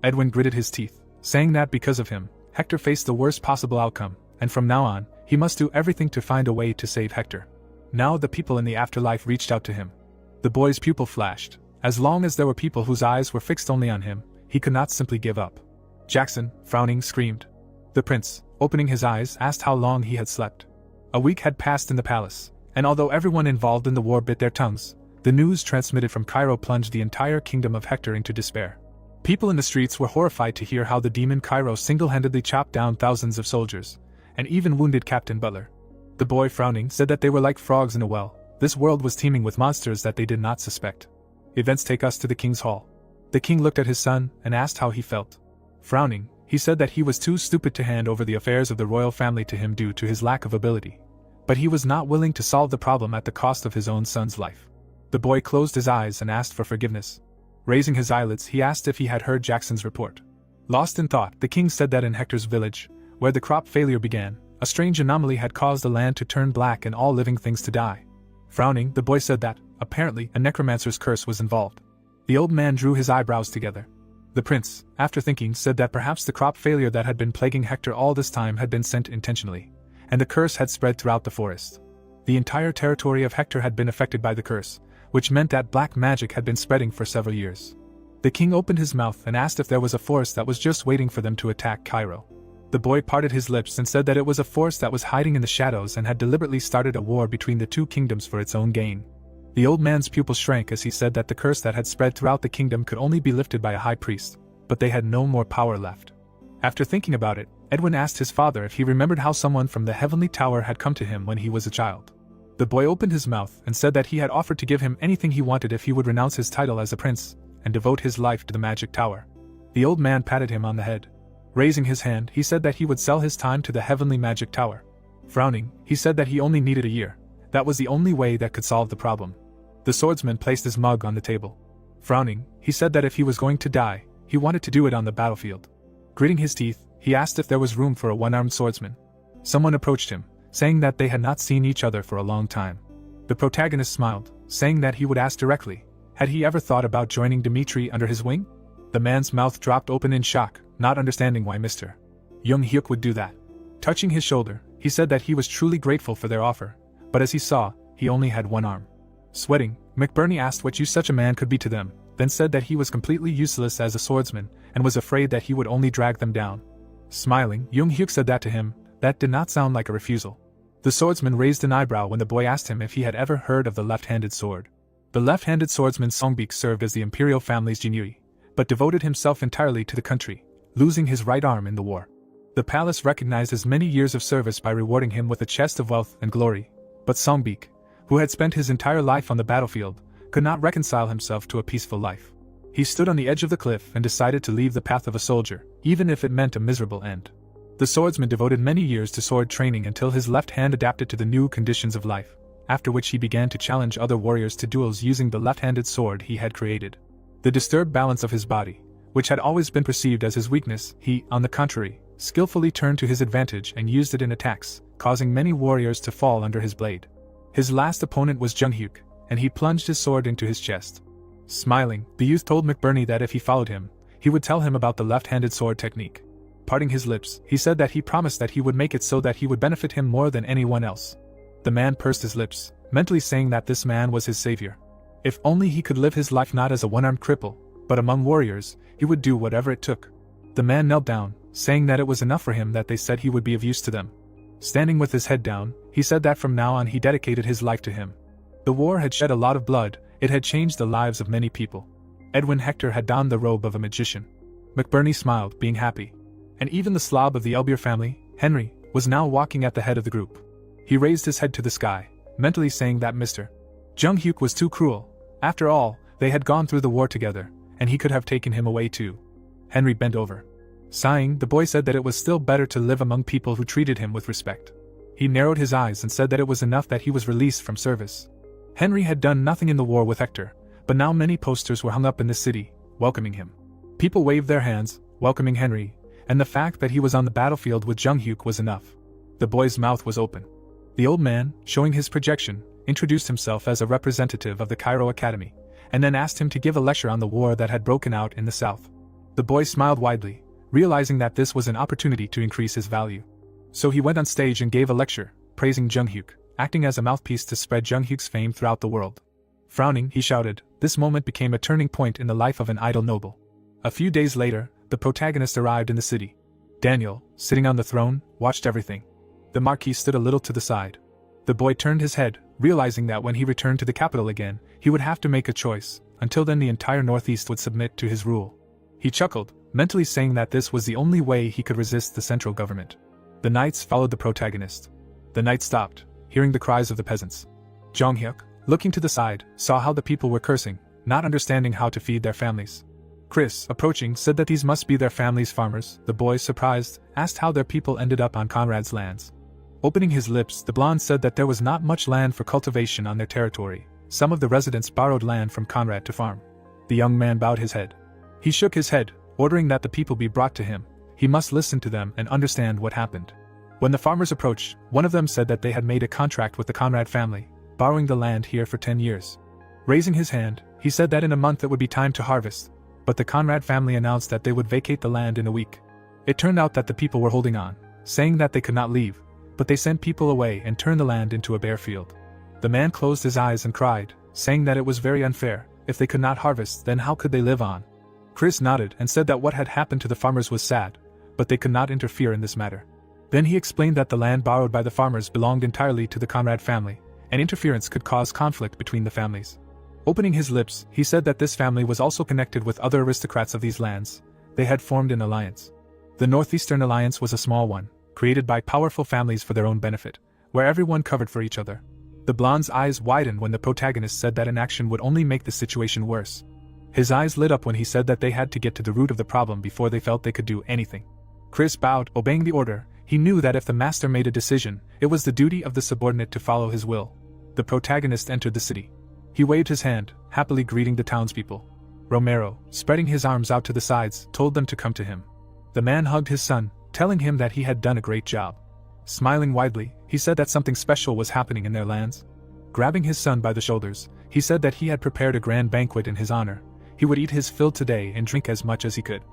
Edwin gritted his teeth, saying that because of him, Hector faced the worst possible outcome, and from now on, he must do everything to find a way to save Hector. Now the people in the afterlife reached out to him. The boy's pupil flashed. As long as there were people whose eyes were fixed only on him, he could not simply give up. Jackson, frowning, screamed. The prince, opening his eyes, asked how long he had slept. A week had passed in the palace, and although everyone involved in the war bit their tongues, the news transmitted from Cairo plunged the entire kingdom of Hector into despair. People in the streets were horrified to hear how the demon Cairo single-handedly chopped down thousands of soldiers, and even wounded Captain Butler. The boy, frowning, said that they were like frogs in a well. This world was teeming with monsters that they did not suspect. Events take us to the king's hall. The king looked at his son and asked how he felt. Frowning, he said that he was too stupid to hand over the affairs of the royal family to him due to his lack of ability. But he was not willing to solve the problem at the cost of his own son's life. The boy closed his eyes and asked for forgiveness. Raising his eyelids, he asked if he had heard Jackson's report. Lost in thought, the king said that in Hector's village, where the crop failure began, a strange anomaly had caused the land to turn black and all living things to die. Frowning, the boy said that, apparently, a necromancer's curse was involved. The old man drew his eyebrows together. The prince, after thinking, said that perhaps the crop failure that had been plaguing Hector all this time had been sent intentionally, and the curse had spread throughout the forest. The entire territory of Hector had been affected by the curse, which meant that black magic had been spreading for several years. The king opened his mouth and asked if there was a force that was just waiting for them to attack Cairo. The boy parted his lips and said that it was a force that was hiding in the shadows and had deliberately started a war between the two kingdoms for its own gain. The old man's pupils shrank as he said that the curse that had spread throughout the kingdom could only be lifted by a high priest, but they had no more power left. After thinking about it, Edwin asked his father if he remembered how someone from the heavenly tower had come to him when he was a child. The boy opened his mouth and said that he had offered to give him anything he wanted if he would renounce his title as a prince and devote his life to the magic tower. The old man patted him on the head. Raising his hand, he said that he would sell his time to the heavenly magic tower. Frowning, he said that he only needed a year. That was the only way that could solve the problem. The swordsman placed his mug on the table. Frowning, he said that if he was going to die, he wanted to do it on the battlefield. Gritting his teeth, he asked if there was room for a one-armed swordsman. Someone approached him, saying that they had not seen each other for a long time. The protagonist smiled, saying that he would ask directly, had he ever thought about joining Dimitri under his wing? The man's mouth dropped open in shock, not understanding why Mr. Young Hyuk would do that. Touching his shoulder, he said that he was truly grateful for their offer, but as he saw, he only had one arm. Sweating, McBurney asked what use such a man could be to them, then said that he was completely useless as a swordsman, and was afraid that he would only drag them down. Smiling, Young Hyuk said that to him. That did not sound like a refusal. The swordsman raised an eyebrow when the boy asked him if he had ever heard of the left-handed sword. The left-handed swordsman Songbik served as the imperial family's jinui, but devoted himself entirely to the country, losing his right arm in the war. The palace recognized his many years of service by rewarding him with a chest of wealth and glory, but Songbik, who had spent his entire life on the battlefield, could not reconcile himself to a peaceful life. He stood on the edge of the cliff and decided to leave the path of a soldier, even if it meant a miserable end. The swordsman devoted many years to sword training until his left hand adapted to the new conditions of life, after which he began to challenge other warriors to duels using the left-handed sword he had created. The disturbed balance of his body, which had always been perceived as his weakness, he, on the contrary, skillfully turned to his advantage and used it in attacks, causing many warriors to fall under his blade. His last opponent was Jung Hyuk, and he plunged his sword into his chest. Smiling, the youth told McBurney that if he followed him, he would tell him about the left-handed sword technique. Parting his lips, he said that he promised that he would make it so that he would benefit him more than anyone else. The man pursed his lips, mentally saying that this man was his savior. If only he could live his life not as a one-armed cripple, but among warriors, he would do whatever it took. The man knelt down, saying that it was enough for him that they said he would be of use to them. Standing with his head down, he said that from now on he dedicated his life to him. The war had shed a lot of blood, it had changed the lives of many people. Edwin Hector had donned the robe of a magician. McBurney smiled, being happy. And even the slob of the Elbier family, Henry, was now walking at the head of the group. He raised his head to the sky, mentally saying that Mr. Jung Hyuk was too cruel. After all, they had gone through the war together, and he could have taken him away too. Henry bent over. Sighing, the boy said that it was still better to live among people who treated him with respect. He narrowed his eyes and said that it was enough that he was released from service. Henry had done nothing in the war with Hector, but now many posters were hung up in the city, welcoming him. People waved their hands, welcoming Henry, and the fact that he was on the battlefield with Jung Hyuk was enough. The boy's mouth was open. The old man, showing his projection, introduced himself as a representative of the Cairo Academy, and then asked him to give a lecture on the war that had broken out in the south. The boy smiled widely, realizing that this was an opportunity to increase his value. So he went on stage and gave a lecture, praising Jung Hyuk, acting as a mouthpiece to spread Jung Hyuk's fame throughout the world. Frowning, he shouted, this moment became a turning point in the life of an idle noble. A few days later, the protagonist arrived in the city. Daniel, sitting on the throne, watched everything. The Marquis stood a little to the side. The boy turned his head, realizing that when he returned to the capital again, he would have to make a choice. Until then the entire Northeast would submit to his rule. He chuckled, mentally saying that this was the only way he could resist the central government. The knights followed the protagonist. The knight stopped, hearing the cries of the peasants. Jong-hyuk, looking to the side, saw how the people were cursing, not understanding how to feed their families. Chris, approaching, said that these must be their family's farmers. The boy, surprised, asked how their people ended up on Conrad's lands. Opening his lips, the blonde said that there was not much land for cultivation on their territory. Some of the residents borrowed land from Conrad to farm. The young man bowed his head. He shook his head, ordering that the people be brought to him. He must listen to them and understand what happened. When the farmers approached, one of them said that they had made a contract with the Conrad family, borrowing the land here for 10 years. Raising his hand, he said that in a month it would be time to harvest, but the Conrad family announced that they would vacate the land in a week. It turned out that the people were holding on, saying that they could not leave, but they sent people away and turned the land into a bare field. The man closed his eyes and cried, saying that it was very unfair. If they could not harvest, then how could they live on? Chris nodded and said that what had happened to the farmers was sad, but they could not interfere in this matter. Then he explained that the land borrowed by the farmers belonged entirely to the Conrad family, and interference could cause conflict between the families. Opening his lips, he said that this family was also connected with other aristocrats of these lands. They had formed an alliance. The Northeastern Alliance was a small one, created by powerful families for their own benefit, where everyone covered for each other. The blonde's eyes widened when the protagonist said that inaction would only make the situation worse. His eyes lit up when he said that they had to get to the root of the problem before they felt they could do anything. Chris bowed, obeying the order. He knew that if the master made a decision, it was the duty of the subordinate to follow his will. The protagonist entered the city. He waved his hand, happily greeting the townspeople. Romero, spreading his arms out to the sides, told them to come to him. The man hugged his son, telling him that he had done a great job. Smiling widely, he said that something special was happening in their lands. Grabbing his son by the shoulders, he said that he had prepared a grand banquet in his honor. He would eat his fill today and drink as much as he could.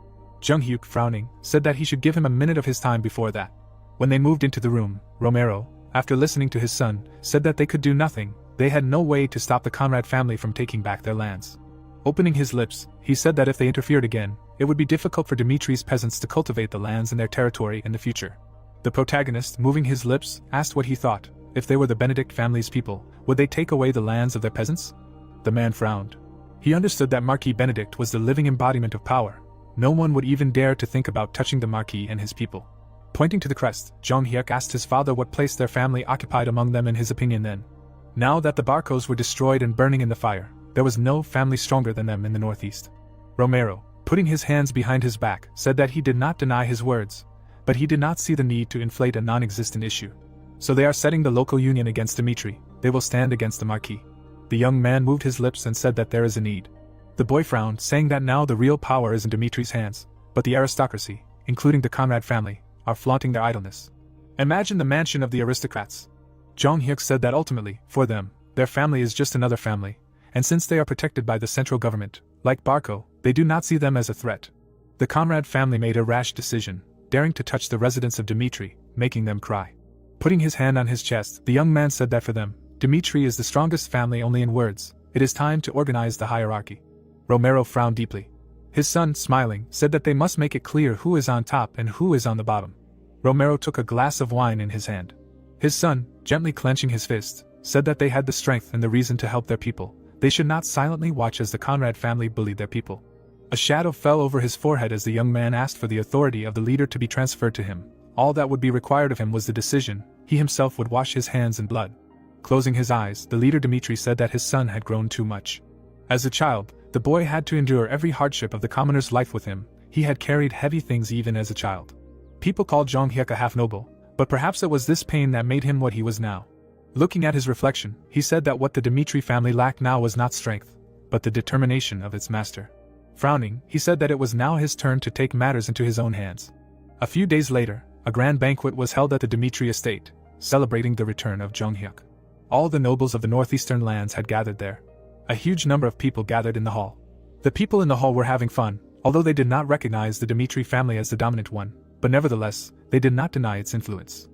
Jung-hyuk, frowning, said that he should give him a minute of his time before that. When they moved into the room, Romero, after listening to his son, said that they could do nothing. They had no way to stop the Conrad family from taking back their lands. Opening his lips, he said that if they interfered again, it would be difficult for Dimitri's peasants to cultivate the lands in their territory in the future. The protagonist, moving his lips, asked what he thought. If they were the Benedict family's people, would they take away the lands of their peasants? The man frowned. He understood that Marquis Benedict was the living embodiment of power. No one would even dare to think about touching the Marquis and his people. Pointing to the crest, Jong-hyuk asked his father what place their family occupied among them in his opinion then. Now that the Barcos were destroyed and burning in the fire, there was no family stronger than them in the Northeast. Romero, putting his hands behind his back, said that he did not deny his words, but he did not see the need to inflate a non-existent issue. So they are setting the local union against Dimitri. They will stand against the Marquis. The young man moved his lips and said that there is a need. The boy frowned, saying that now the real power is in Dimitri's hands, but the aristocracy, including the Conrad family, are flaunting their idleness. Imagine the mansion of the aristocrats. Jong-hyuk said that ultimately, for them, their family is just another family, and since they are protected by the central government, like Barco, they do not see them as a threat. The Conrad family made a rash decision, daring to touch the residents of Dimitri, making them cry. Putting his hand on his chest, the young man said that for them, Dimitri is the strongest family only in words. It is time to organize the hierarchy. Romero frowned deeply. His son, smiling, said that they must make it clear who is on top and who is on the bottom. Romero took a glass of wine in his hand. His son, gently clenching his fist, said that they had the strength and the reason to help their people. They should not silently watch as the Conrad family bullied their people. A shadow fell over his forehead as the young man asked for the authority of the leader to be transferred to him. All that would be required of him was the decision. He himself would wash his hands in blood. Closing his eyes, the leader Dimitri said that his son had grown too much. As a child, the boy had to endure every hardship of the commoner's life with him. He had carried heavy things even as a child. People called Jong-hyuk a half-noble, but perhaps it was this pain that made him what he was now. Looking at his reflection, he said that what the Dimitri family lacked now was not strength, but the determination of its master. Frowning, he said that it was now his turn to take matters into his own hands. A few days later, a grand banquet was held at the Dimitri estate, celebrating the return of Jong-hyuk. All the nobles of the northeastern lands had gathered there. A huge number of people gathered in the hall. The people in the hall were having fun, although they did not recognize the Dimitri family as the dominant one, but nevertheless, they did not deny its influence.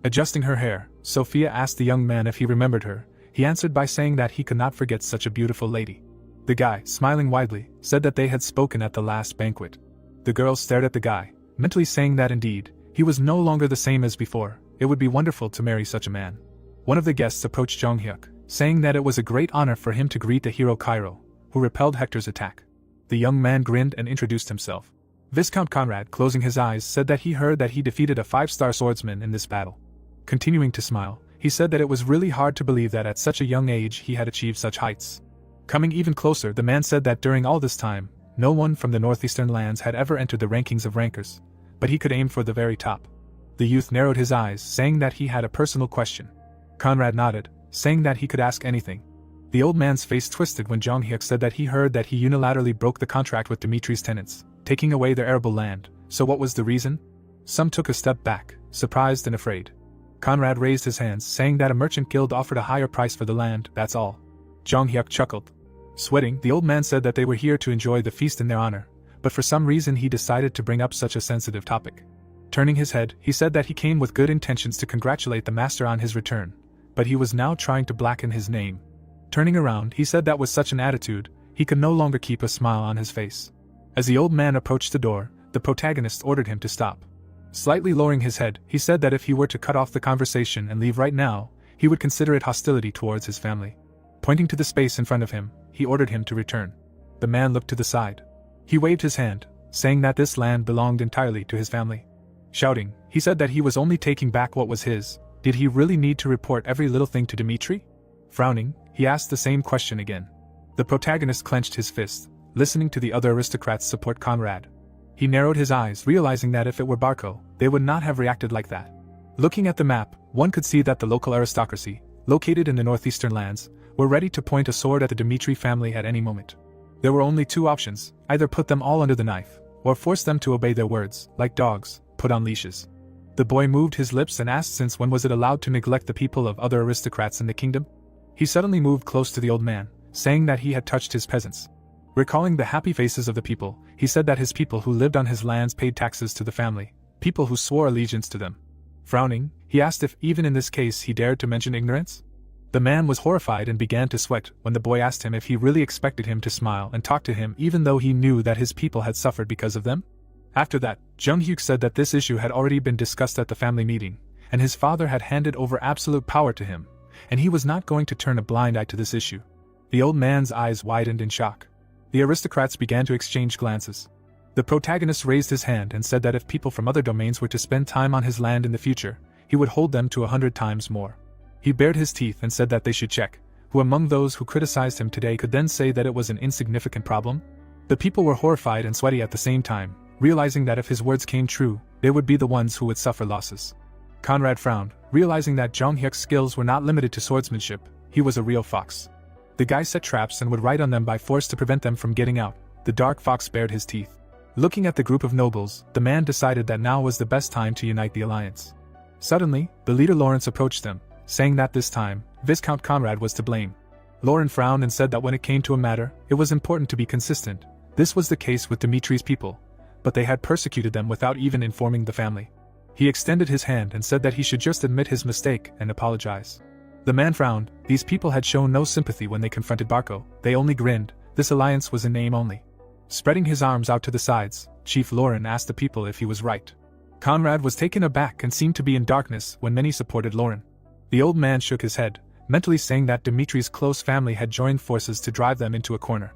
Adjusting her hair, Sophia asked the young man if he remembered her. He answered by saying that he could not forget such a beautiful lady. The guy, smiling widely, said that they had spoken at the last banquet. The girl stared at the guy, mentally saying that indeed, he was no longer the same as before. It would be wonderful to marry such a man. One of the guests approached Jung Hyuk, saying that it was a great honor for him to greet the hero Cairo, who repelled Hector's attack. The young man grinned and introduced himself. Viscount Conrad, closing his eyes, said that he heard that he defeated a 5-star swordsman in this battle. Continuing to smile, he said that it was really hard to believe that at such a young age he had achieved such heights. Coming even closer, the man said that during all this time, no one from the northeastern lands had ever entered the rankings of rankers, but he could aim for the very top. The youth narrowed his eyes, saying that he had a personal question. Conrad nodded, saying that he could ask anything. The old man's face twisted when Jung Hyuk said that he heard that he unilaterally broke the contract with Dimitri's tenants, taking away their arable land. So what was the reason? Some took a step back, surprised and afraid. Conrad raised his hands, saying that a merchant guild offered a higher price for the land, that's all. Jung Hyuk chuckled. Sweating, the old man said that they were here to enjoy the feast in their honor, but for some reason he decided to bring up such a sensitive topic. Turning his head, he said that he came with good intentions to congratulate the master on his return, but he was now trying to blacken his name. Turning around, he said that with such an attitude, he could no longer keep a smile on his face. As the old man approached the door, the protagonist ordered him to stop. Slightly lowering his head, he said that if he were to cut off the conversation and leave right now, he would consider it hostility towards his family. Pointing to the space in front of him, he ordered him to return. The man looked to the side. He waved his hand, saying that this land belonged entirely to his family. Shouting, he said that he was only taking back what was his. Did he really need to report every little thing to Dimitri? Frowning, he asked the same question again. The protagonist clenched his fist, listening to the other aristocrats support Conrad. He narrowed his eyes, realizing that if it were Barco, they would not have reacted like that. Looking at the map, one could see that the local aristocracy, located in the northeastern lands, were ready to point a sword at the Dimitri family at any moment. There were only two options: either put them all under the knife, or force them to obey their words, like dogs, put on leashes. The boy moved his lips and asked since when was it allowed to neglect the people of other aristocrats in the kingdom? He suddenly moved close to the old man, saying that he had touched his peasants. Recalling the happy faces of the people, he said that his people who lived on his lands paid taxes to the family, people who swore allegiance to them. Frowning, he asked if even in this case he dared to mention ignorance? The man was horrified and began to sweat when the boy asked him if he really expected him to smile and talk to him even though he knew that his people had suffered because of them. After that, Jung Hyuk said that this issue had already been discussed at the family meeting, and his father had handed over absolute power to him, and he was not going to turn a blind eye to this issue. The old man's eyes widened in shock. The aristocrats began to exchange glances. The protagonist raised his hand and said that if people from other domains were to spend time on his land in the future, he would hold them to 100 times more. He bared his teeth and said that they should check who among those who criticized him today could then say that it was an insignificant problem. The people were horrified and sweaty at the same time, realizing that if his words came true, they would be the ones who would suffer losses. Conrad frowned, realizing that Jung Hyuk's skills were not limited to swordsmanship. He was a real fox. The guy set traps and would ride on them by force to prevent them from getting out. The dark fox bared his teeth. Looking at the group of nobles, the man decided that now was the best time to unite the alliance. Suddenly, the leader Lawrence approached them, saying that this time, Viscount Conrad was to blame. Lawrence frowned and said that when it came to a matter, it was important to be consistent. This was the case with Dimitri's people, but they had persecuted them without even informing the family. He extended his hand and said that he should just admit his mistake and apologize. The man frowned. These people had shown no sympathy when they confronted Barco, they only grinned. This alliance was in name only. Spreading his arms out to the sides, Chief Lauren asked the people if he was right. Conrad was taken aback and seemed to be in darkness when many supported Lauren. The old man shook his head, mentally saying that Dimitri's close family had joined forces to drive them into a corner.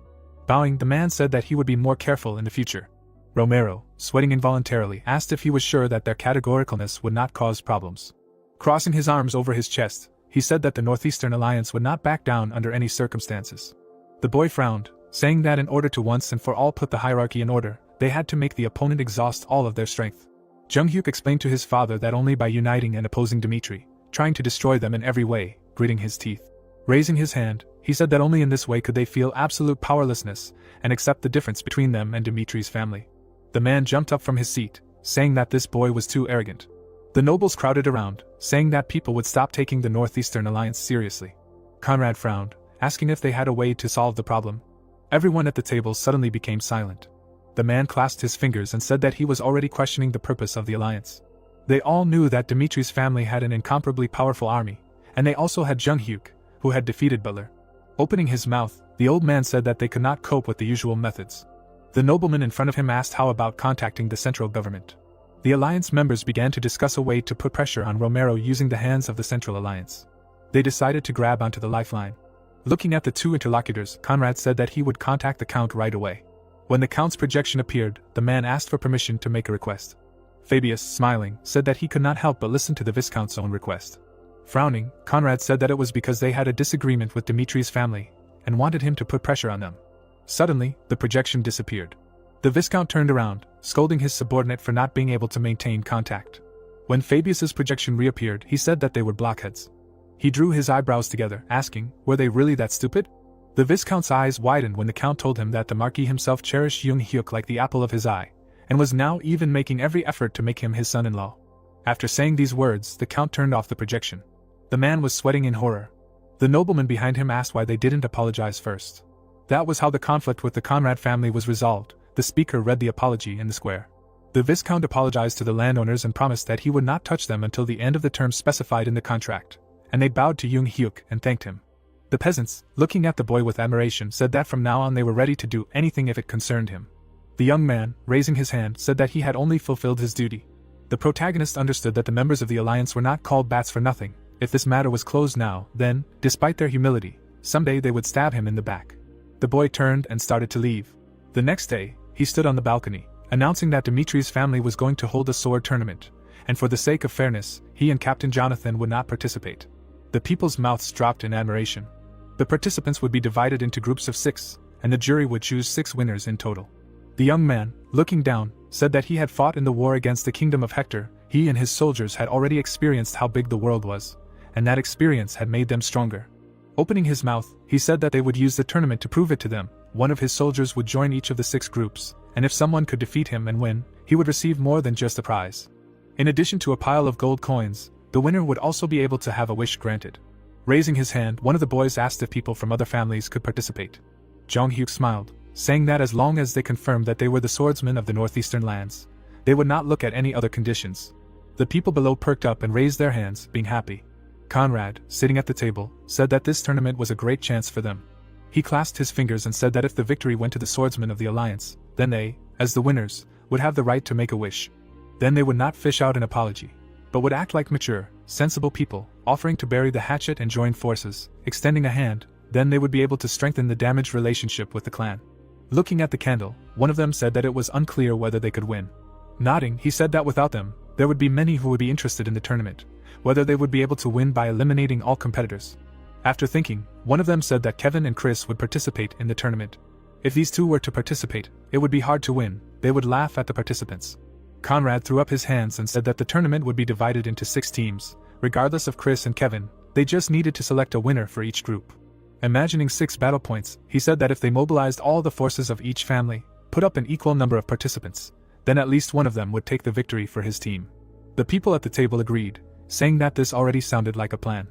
Bowing, the man said that he would be more careful in the future. Romero, sweating involuntarily, asked if he was sure that their categoricalness would not cause problems. Crossing his arms over his chest, he said that the Northeastern Alliance would not back down under any circumstances. The boy frowned, saying that in order to once and for all put the hierarchy in order, they had to make the opponent exhaust all of their strength. Jung Hyuk explained to his father that only by uniting and opposing Dimitri, trying to destroy them in every way, gritting his teeth. Raising his hand, he said that only in this way could they feel absolute powerlessness and accept the difference between them and Dimitri's family. The man jumped up from his seat, saying that this boy was too arrogant. The nobles crowded around, saying that people would stop taking the Northeastern Alliance seriously. Conrad frowned, asking if they had a way to solve the problem. Everyone at the table suddenly became silent. The man clasped his fingers and said that he was already questioning the purpose of the alliance. They all knew that Dimitri's family had an incomparably powerful army, and they also had Jung Hyuk, who had defeated Butler. Opening his mouth, the old man said that they could not cope with the usual methods. The nobleman in front of him asked how about contacting the central government. The alliance members began to discuss a way to put pressure on Romero using the hands of the Central Alliance. They decided to grab onto the lifeline. Looking at the two interlocutors, Conrad said that he would contact the Count right away. When the Count's projection appeared, the man asked for permission to make a request. Fabius, smiling, said that he could not help but listen to the Viscount's own request. Frowning, Conrad said that it was because they had a disagreement with Dimitri's family, and wanted him to put pressure on them. Suddenly, the projection disappeared. The Viscount turned around, scolding his subordinate for not being able to maintain contact. When Fabius's projection reappeared, he said that they were blockheads. He drew his eyebrows together, asking, were they really that stupid? The Viscount's eyes widened when the Count told him that the Marquis himself cherished Jung Hyuk like the apple of his eye, and was now even making every effort to make him his son-in-law. After saying these words, the Count turned off the projection. The man was sweating in horror. The nobleman behind him asked why they didn't apologize first. That was how the conflict with the Conrad family was resolved. The speaker read the apology in the square. The Viscount apologized to the landowners and promised that he would not touch them until the end of the term specified in the contract, and they bowed to Jung Hyuk and thanked him. The peasants, looking at the boy with admiration, said that from now on they were ready to do anything if it concerned him. The young man, raising his hand, said that he had only fulfilled his duty. The protagonist understood that the members of the alliance were not called bats for nothing. If this matter was closed now, then, despite their humility, someday they would stab him in the back. The boy turned and started to leave. The next day, he stood on the balcony, announcing that Dimitri's family was going to hold a sword tournament, and for the sake of fairness, he and Captain Jonathan would not participate. The people's mouths dropped in admiration. The participants would be divided into groups of 6, and the jury would choose 6 winners in total. The young man, looking down, said that he had fought in the war against the kingdom of Hector. He and his soldiers had already experienced how big the world was, and that experience had made them stronger. Opening his mouth, he said that they would use the tournament to prove it to them. One of his soldiers would join each of the 6 groups, and if someone could defeat him and win, he would receive more than just a prize. In addition to a pile of gold coins, the winner would also be able to have a wish granted. Raising his hand, one of the boys asked if people from other families could participate. Jung Hyuk smiled, saying that as long as they confirmed that they were the swordsmen of the northeastern lands, they would not look at any other conditions. The people below perked up and raised their hands, being happy. Conrad, sitting at the table, said that this tournament was a great chance for them. He clasped his fingers and said that if the victory went to the swordsmen of the alliance, then they, as the winners, would have the right to make a wish. Then they would not fish out an apology, but would act like mature, sensible people, offering to bury the hatchet and join forces, extending a hand. Then they would be able to strengthen the damaged relationship with the clan. Looking at the candle, one of them said that it was unclear whether they could win. Nodding, he said that without them, there would be many who would be interested in the tournament, whether they would be able to win by eliminating all competitors. After thinking, one of them said that Kevin and Chris would participate in the tournament. If these two were to participate, it would be hard to win. They would laugh at the participants. Conrad threw up his hands and said that the tournament would be divided into 6 teams. Regardless of Chris and Kevin, they just needed to select a winner for each group. Imagining 6 battle points, he said that if they mobilized all the forces of each family, put up an equal number of participants, then at least one of them would take the victory for his team. The people at the table agreed, saying that this already sounded like a plan.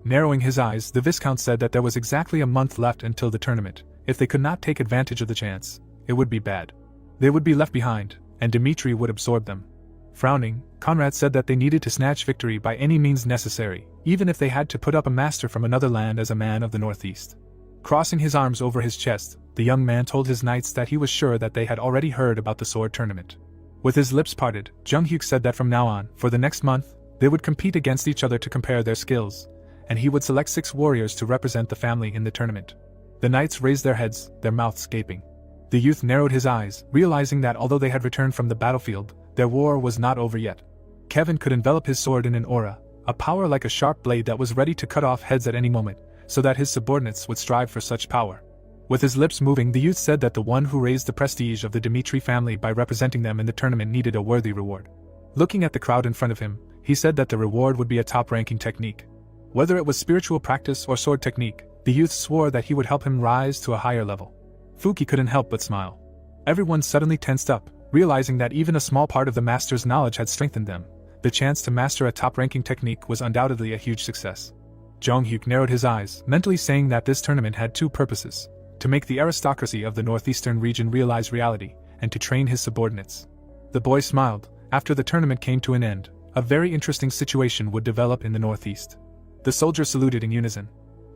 Narrowing his eyes, the Viscount said that there was exactly a month left until the tournament. If they could not take advantage of the chance, it would be bad. They would be left behind, and Dimitri would absorb them. Frowning, Conrad said that they needed to snatch victory by any means necessary, even if they had to put up a master from another land as a man of the northeast. Crossing his arms over his chest, the young man told his knights that he was sure that they had already heard about the sword tournament. With his lips parted, Jung Hyuk said that from now on, for the next month, they would compete against each other to compare their skills, and he would select 6 warriors to represent the family in the tournament. The knights raised their heads, their mouths gaping. The youth narrowed his eyes, realizing that although they had returned from the battlefield, their war was not over yet. Kevin could envelop his sword in an aura, a power like a sharp blade that was ready to cut off heads at any moment, so that his subordinates would strive for such power. With his lips moving, the youth said that the one who raised the prestige of the Dimitri family by representing them in the tournament needed a worthy reward. Looking at the crowd in front of him, he said that the reward would be a top-ranking technique. Whether it was spiritual practice or sword technique, the youth swore that he would help him rise to a higher level. Fuki couldn't help but smile. Everyone suddenly tensed up, realizing that even a small part of the master's knowledge had strengthened them. The chance to master a top-ranking technique was undoubtedly a huge success. Jung Hyuk narrowed his eyes, mentally saying that this tournament had 2 purposes: to make the aristocracy of the northeastern region realize reality, and to train his subordinates. The boy smiled. After the tournament came to an end, a very interesting situation would develop in the northeast. The soldiers saluted in unison.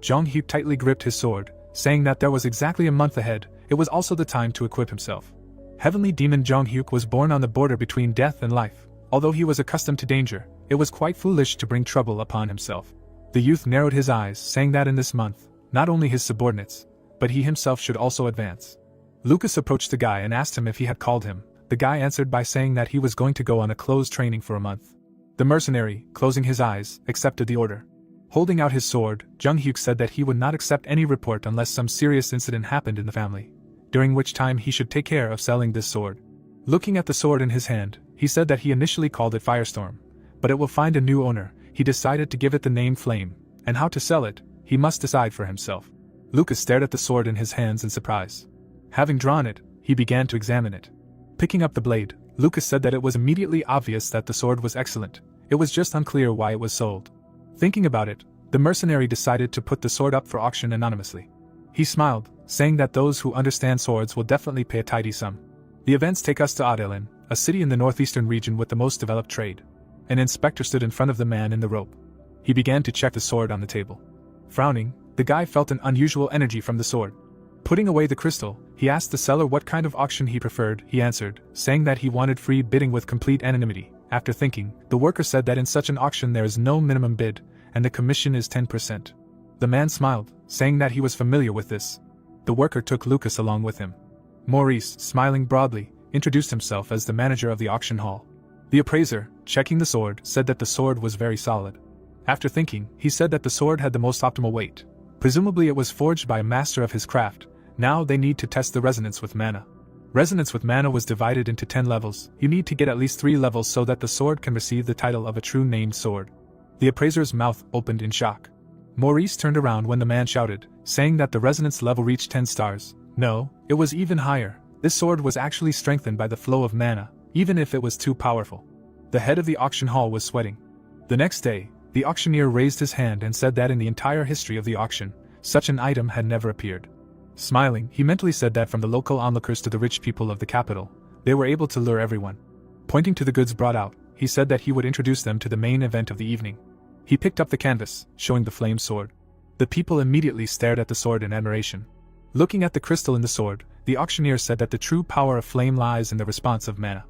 Jung Hyuk tightly gripped his sword, saying that there was exactly a month ahead. It was also the time to equip himself. Heavenly demon Jong-hyuk was born on the border between death and life. Although he was accustomed to danger, it was quite foolish to bring trouble upon himself. The youth narrowed his eyes, saying that in this month, not only his subordinates, but he himself should also advance. Lucas approached the guy and asked him if he had called him. The guy answered by saying that he was going to go on a closed training for a month. The mercenary, closing his eyes, accepted the order. Holding out his sword, Jung-hyuk said that he would not accept any report unless some serious incident happened in the family, during which time he should take care of selling this sword. Looking at the sword in his hand, he said that he initially called it Firestorm, but it will find a new owner. He decided to give it the name Flame, and how to sell it, he must decide for himself. Lucas stared at the sword in his hands in surprise. Having drawn it, he began to examine it. Picking up the blade, Lucas said that it was immediately obvious that the sword was excellent. It was just unclear why it was sold. Thinking about it, the mercenary decided to put the sword up for auction anonymously. He smiled, saying that those who understand swords will definitely pay a tidy sum. The events take us to Adelin, a city in the northeastern region with the most developed trade. An inspector stood in front of the man in the rope. He began to check the sword on the table. Frowning, the guy felt an unusual energy from the sword. Putting away the crystal, he asked the seller what kind of auction he preferred. He answered, saying that he wanted free bidding with complete anonymity. After thinking, the worker said that in such an auction there is no minimum bid, and the commission is 10%. The man smiled, saying that he was familiar with this. The worker took Lucas along with him. Maurice, smiling broadly, introduced himself as the manager of the auction hall. The appraiser, checking the sword, said that the sword was very solid. After thinking, he said that the sword had the most optimal weight. Presumably it was forged by a master of his craft. Now they need to test the resonance with mana. Resonance with mana was divided into 10 levels. You need to get at least 3 levels so that the sword can receive the title of a true named sword. The appraiser's mouth opened in shock. Maurice turned around when the man shouted, saying that the resonance level reached 10 stars. No, it was even higher. This sword was actually strengthened by the flow of mana, even if it was too powerful. The head of the auction hall was sweating. The next day, the auctioneer raised his hand and said that in the entire history of the auction, such an item had never appeared. Smiling, he mentally said that from the local onlookers to the rich people of the capital, they were able to lure everyone. Pointing to the goods brought out, he said that he would introduce them to the main event of the evening. He picked up the canvas, showing the flame sword. The people immediately stared at the sword in admiration. Looking at the crystal in the sword, the auctioneer said that the true power of flame lies in the response of mana.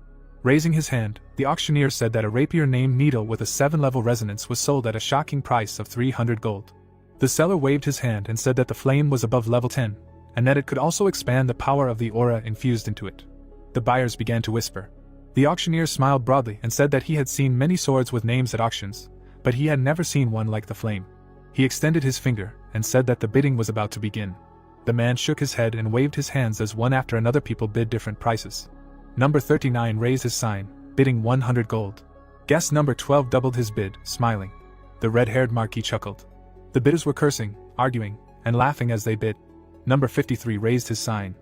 Raising his hand, the auctioneer said that a rapier named Needle with a 7-level resonance was sold at a shocking price of 300 gold. The seller waved his hand and said that the flame was above level 10, and that it could also expand the power of the aura infused into it. The buyers began to whisper. The auctioneer smiled broadly and said that he had seen many swords with names at auctions, but he had never seen one like the flame. He extended his finger and said that the bidding was about to begin. The man shook his head and waved his hands as one after another people bid different prices. Number 39 raised his sign, bidding 100 gold. Guest number 12 doubled his bid, smiling. The red-haired marquis chuckled. The bidders were cursing, arguing, and laughing as they bid. Number 53 raised his sign.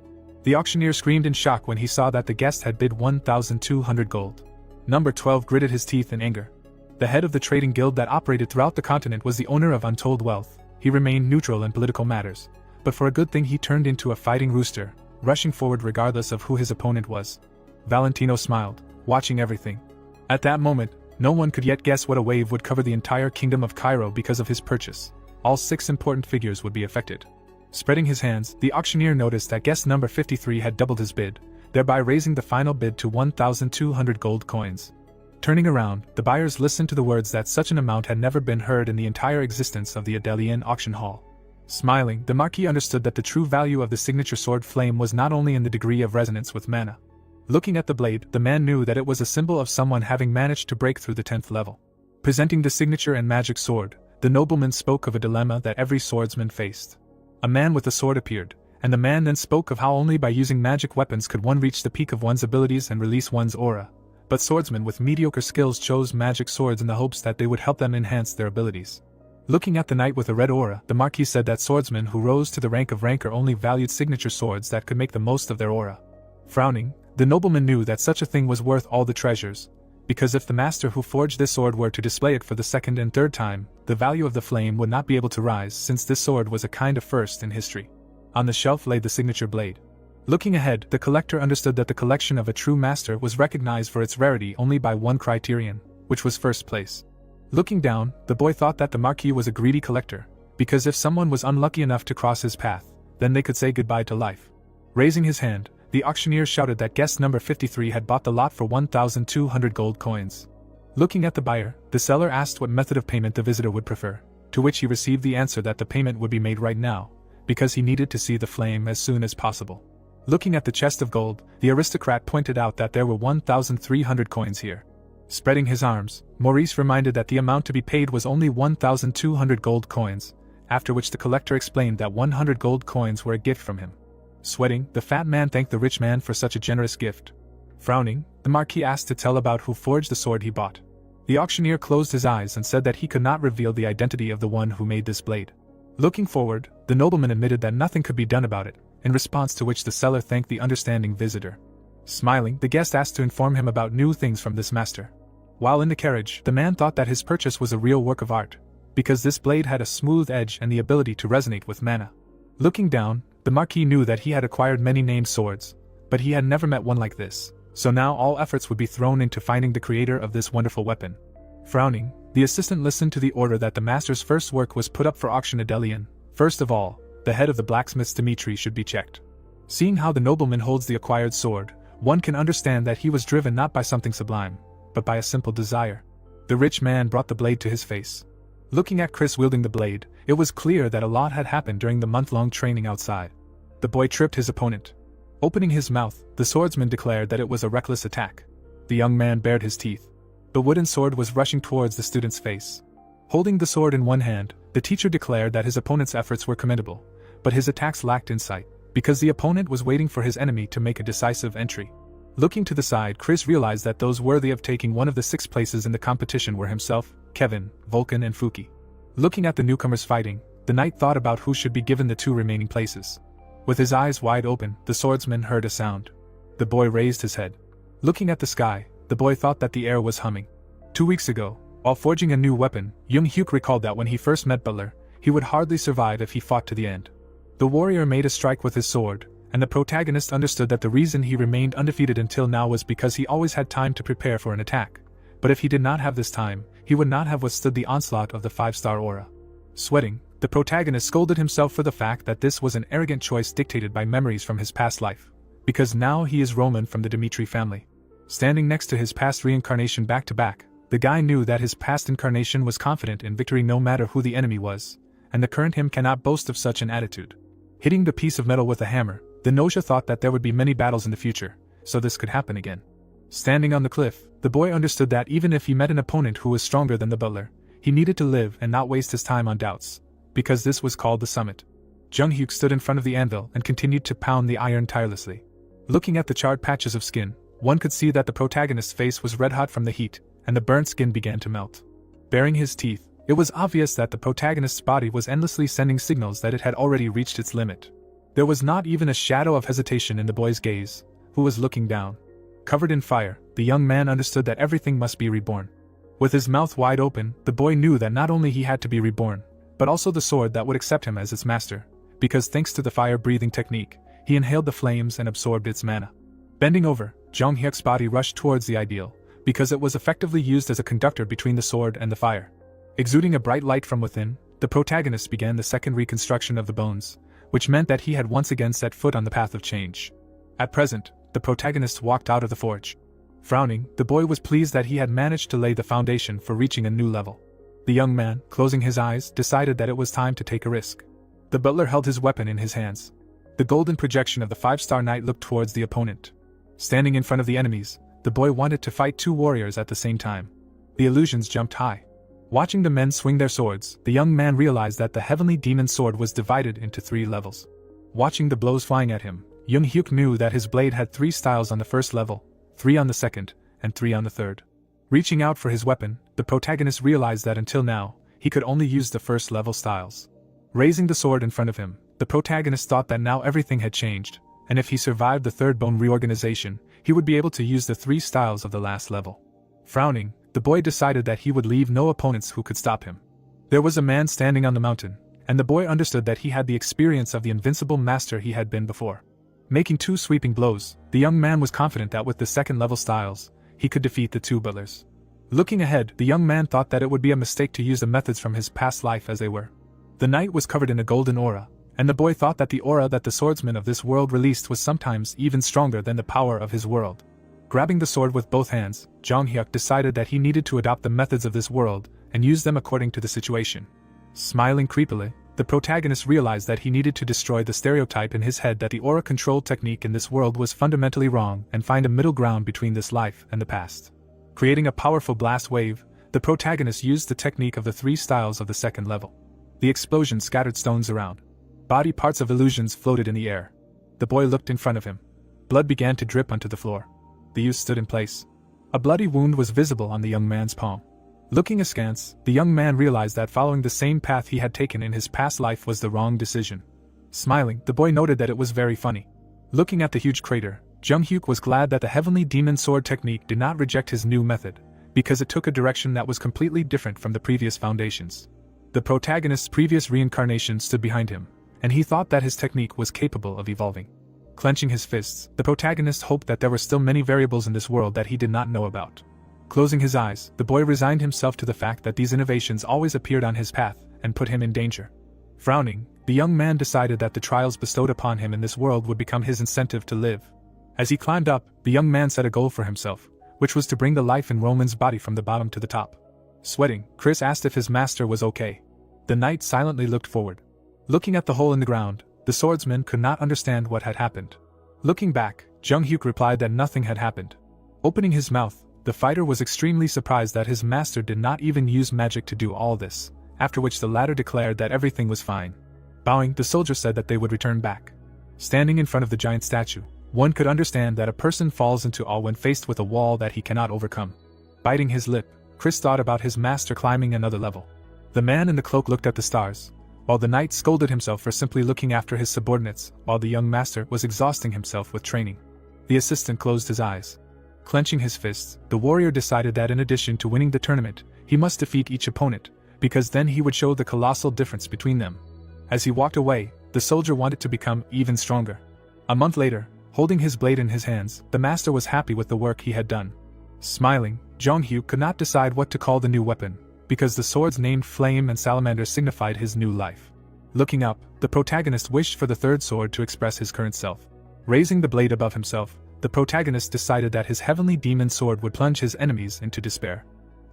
The auctioneer screamed in shock when he saw that the guest had bid 1,200 gold. Number 12 gritted his teeth in anger. The head of the trading guild that operated throughout the continent was the owner of untold wealth. He remained neutral in political matters, but for a good thing he turned into a fighting rooster, rushing forward regardless of who his opponent was. Valentino smiled, watching everything. At that moment, no one could yet guess what a wave would cover the entire kingdom of Cairo because of his purchase. All 6 important figures would be affected. Spreading his hands, the auctioneer noticed that guest number 53 had doubled his bid, thereby raising the final bid to 1,200 gold coins. Turning around, the buyers listened to the words that such an amount had never been heard in the entire existence of the Adelian auction hall. Smiling, the marquis understood that the true value of the signature sword flame was not only in the degree of resonance with mana. Looking at the blade, the man knew that it was a symbol of someone having managed to break through the 10th level. Presenting the signature and magic sword, the nobleman spoke of a dilemma that every swordsman faced. A man with a sword appeared, and the man then spoke of how only by using magic weapons could one reach the peak of one's abilities and release one's aura. But swordsmen with mediocre skills chose magic swords in the hopes that they would help them enhance their abilities. Looking at the knight with a red aura, the marquis said that swordsmen who rose to the rank of ranker only valued signature swords that could make the most of their aura. Frowning, the nobleman knew that such a thing was worth all the treasures, because if the master who forged this sword were to display it for the 2nd and 3rd time, the value of the flame would not be able to rise since this sword was a kind of first in history. On the shelf lay the signature blade. Looking ahead, the collector understood that the collection of a true master was recognized for its rarity only by one criterion, which was first place. Looking down, the boy thought that the marquis was a greedy collector, because if someone was unlucky enough to cross his path, then they could say goodbye to life. Raising his hand, the auctioneer shouted that guest number 53 had bought the lot for 1,200 gold coins. Looking at the buyer, the seller asked what method of payment the visitor would prefer, to which he received the answer that the payment would be made right now, because he needed to see the flame as soon as possible. Looking at the chest of gold, the aristocrat pointed out that there were 1,300 coins here. Spreading his arms, Maurice reminded that the amount to be paid was only 1,200 gold coins, after which the collector explained that 100 gold coins were a gift from him. Sweating, the fat man thanked the rich man for such a generous gift. Frowning, the Marquis asked to tell about who forged the sword he bought. The auctioneer closed his eyes and said that he could not reveal the identity of the one who made this blade. Looking forward, the nobleman admitted that nothing could be done about it, in response to which the seller thanked the understanding visitor. Smiling, the guest asked to inform him about new things from this master. While in the carriage, the man thought that his purchase was a real work of art, because this blade had a smooth edge and the ability to resonate with mana. Looking down, the Marquis knew that he had acquired many named swords, but he had never met one like this, so now all efforts would be thrown into finding the creator of this wonderful weapon. Frowning, the assistant listened to the order that the master's first work was put up for auction. Adelian. First of all, the head of the blacksmith's Dimitri should be checked. Seeing how the nobleman holds the acquired sword, one can understand that he was driven not by something sublime, but by a simple desire. The rich man brought the blade to his face. Looking at Chris wielding the blade, it was clear that a lot had happened during the month-long training outside. The boy tripped his opponent. Opening his mouth, the swordsman declared that it was a reckless attack. The young man bared his teeth. The wooden sword was rushing towards the student's face. Holding the sword in one hand, the teacher declared that his opponent's efforts were commendable, but his attacks lacked insight, because the opponent was waiting for his enemy to make a decisive entry. Looking to the side, Chris realized that those worthy of taking one of the 6 places in the competition were himself, Kevin, Vulcan and Fuki. Looking at the newcomers fighting, the knight thought about who should be given the 2 remaining places. With his eyes wide open, the swordsman heard a sound. The boy raised his head. Looking at the sky, the boy thought that the air was humming. 2 weeks ago, while forging a new weapon, Young Hyuk recalled that when he first met Butler, he would hardly survive if he fought to the end. The warrior made a strike with his sword, and the protagonist understood that the reason he remained undefeated until now was because he always had time to prepare for an attack. But if he did not have this time, he would not have withstood the onslaught of the 5-star aura. Sweating, the protagonist scolded himself for the fact that this was an arrogant choice dictated by memories from his past life, because now he is Roman from the Dimitri family. Standing next to his past reincarnation back to back, the guy knew that his past incarnation was confident in victory no matter who the enemy was, and the current him cannot boast of such an attitude. Hitting the piece of metal with a hammer, the Nosha thought that there would be many battles in the future, so this could happen again. Standing on the cliff, the boy understood that even if he met an opponent who was stronger than the butler, he needed to live and not waste his time on doubts, because this was called the summit. Jung Hyuk stood in front of the anvil and continued to pound the iron tirelessly. Looking at the charred patches of skin, one could see that the protagonist's face was red-hot from the heat, and the burnt skin began to melt. Baring his teeth, it was obvious that the protagonist's body was endlessly sending signals that it had already reached its limit. There was not even a shadow of hesitation in the boy's gaze, who was looking down. Covered in fire, the young man understood that everything must be reborn. With his mouth wide open, the boy knew that not only he had to be reborn, but also the sword that would accept him as its master, because thanks to the fire-breathing technique, he inhaled the flames and absorbed its mana. Bending over, Jung Hyuk's body rushed towards the ideal, because it was effectively used as a conductor between the sword and the fire. Exuding a bright light from within, the protagonist began the second reconstruction of the bones, which meant that he had once again set foot on the path of change. At present, the protagonist walked out of the forge. Frowning, the boy was pleased that he had managed to lay the foundation for reaching a new level. The young man, closing his eyes, decided that it was time to take a risk. The butler held his weapon in his hands. The golden projection of the 5-star knight looked towards the opponent. Standing in front of the enemies, the boy wanted to fight 2 warriors at the same time. The illusions jumped high. Watching the men swing their swords, the young man realized that the heavenly demon sword was divided into 3 levels. Watching the blows flying at him, Jung Hyuk knew that his blade had 3 styles on the first level, 3 on the second, and 3 on the third. Reaching out for his weapon, the protagonist realized that until now, he could only use the first level styles. Raising the sword in front of him, the protagonist thought that now everything had changed, and if he survived the third bone reorganization, he would be able to use the 3 styles of the last level. Frowning, the boy decided that he would leave no opponents who could stop him. There was a man standing on the mountain, and the boy understood that he had the experience of the invincible master he had been before. Making 2 sweeping blows, the young man was confident that with the second level styles, he could defeat the 2 butlers. Looking ahead, the young man thought that it would be a mistake to use the methods from his past life as they were. The knight was covered in a golden aura, And the boy thought that the aura that the swordsman of this world released was sometimes even stronger than the power of his world. Grabbing the sword with both hands, Jong Hyuk decided that he needed to adopt the methods of this world and use them according to the situation. Smiling creepily, the protagonist realized that he needed to destroy the stereotype in his head that the aura control technique in this world was fundamentally wrong and find a middle ground between this life and the past. Creating a powerful blast wave, the protagonist used the technique of the 3 styles of the second level. The explosion scattered stones around. Body parts of illusions floated in the air. The boy looked in front of him. Blood began to drip onto the floor. The youth stood in place. A bloody wound was visible on the young man's palm. Looking askance, the young man realized that following the same path he had taken in his past life was the wrong decision. Smiling, the boy noted that it was very funny. Looking at the huge crater, Jung Hyuk was glad that the Heavenly Demon Sword technique did not reject his new method, because it took a direction that was completely different from the previous foundations. The protagonist's previous reincarnation stood behind him, and he thought that his technique was capable of evolving. Clenching his fists, the protagonist hoped that there were still many variables in this world that he did not know about. Closing his eyes, the boy resigned himself to the fact that these innovations always appeared on his path and put him in danger. Frowning, the young man decided that the trials bestowed upon him in this world would become his incentive to live. As he climbed up, the young man set a goal for himself, which was to bring the life in Roman's body from the bottom to the top. Sweating, Chris asked if his master was okay. The knight silently looked forward. Looking at the hole in the ground, the swordsman could not understand what had happened. Looking back, Jung Hyuk replied that nothing had happened. Opening his mouth, the fighter was extremely surprised that his master did not even use magic to do all this, after which the latter declared that everything was fine. Bowing, the soldier said that they would return back. Standing in front of the giant statue, one could understand that a person falls into awe when faced with a wall that he cannot overcome. Biting his lip, Chris thought about his master climbing another level. The man in the cloak looked at the stars, while the knight scolded himself for simply looking after his subordinates, while the young master was exhausting himself with training. The assistant closed his eyes. Clenching his fists, the warrior decided that in addition to winning the tournament, he must defeat each opponent, because then he would show the colossal difference between them. As he walked away, the soldier wanted to become even stronger. A month later, holding his blade in his hands, the master was happy with the work he had done. Smiling, Jong Hyuk could not decide what to call the new weapon, because the swords named Flame and Salamander signified his new life. Looking up, the protagonist wished for the third sword to express his current self. Raising the blade above himself, the protagonist decided that his heavenly demon sword would plunge his enemies into despair.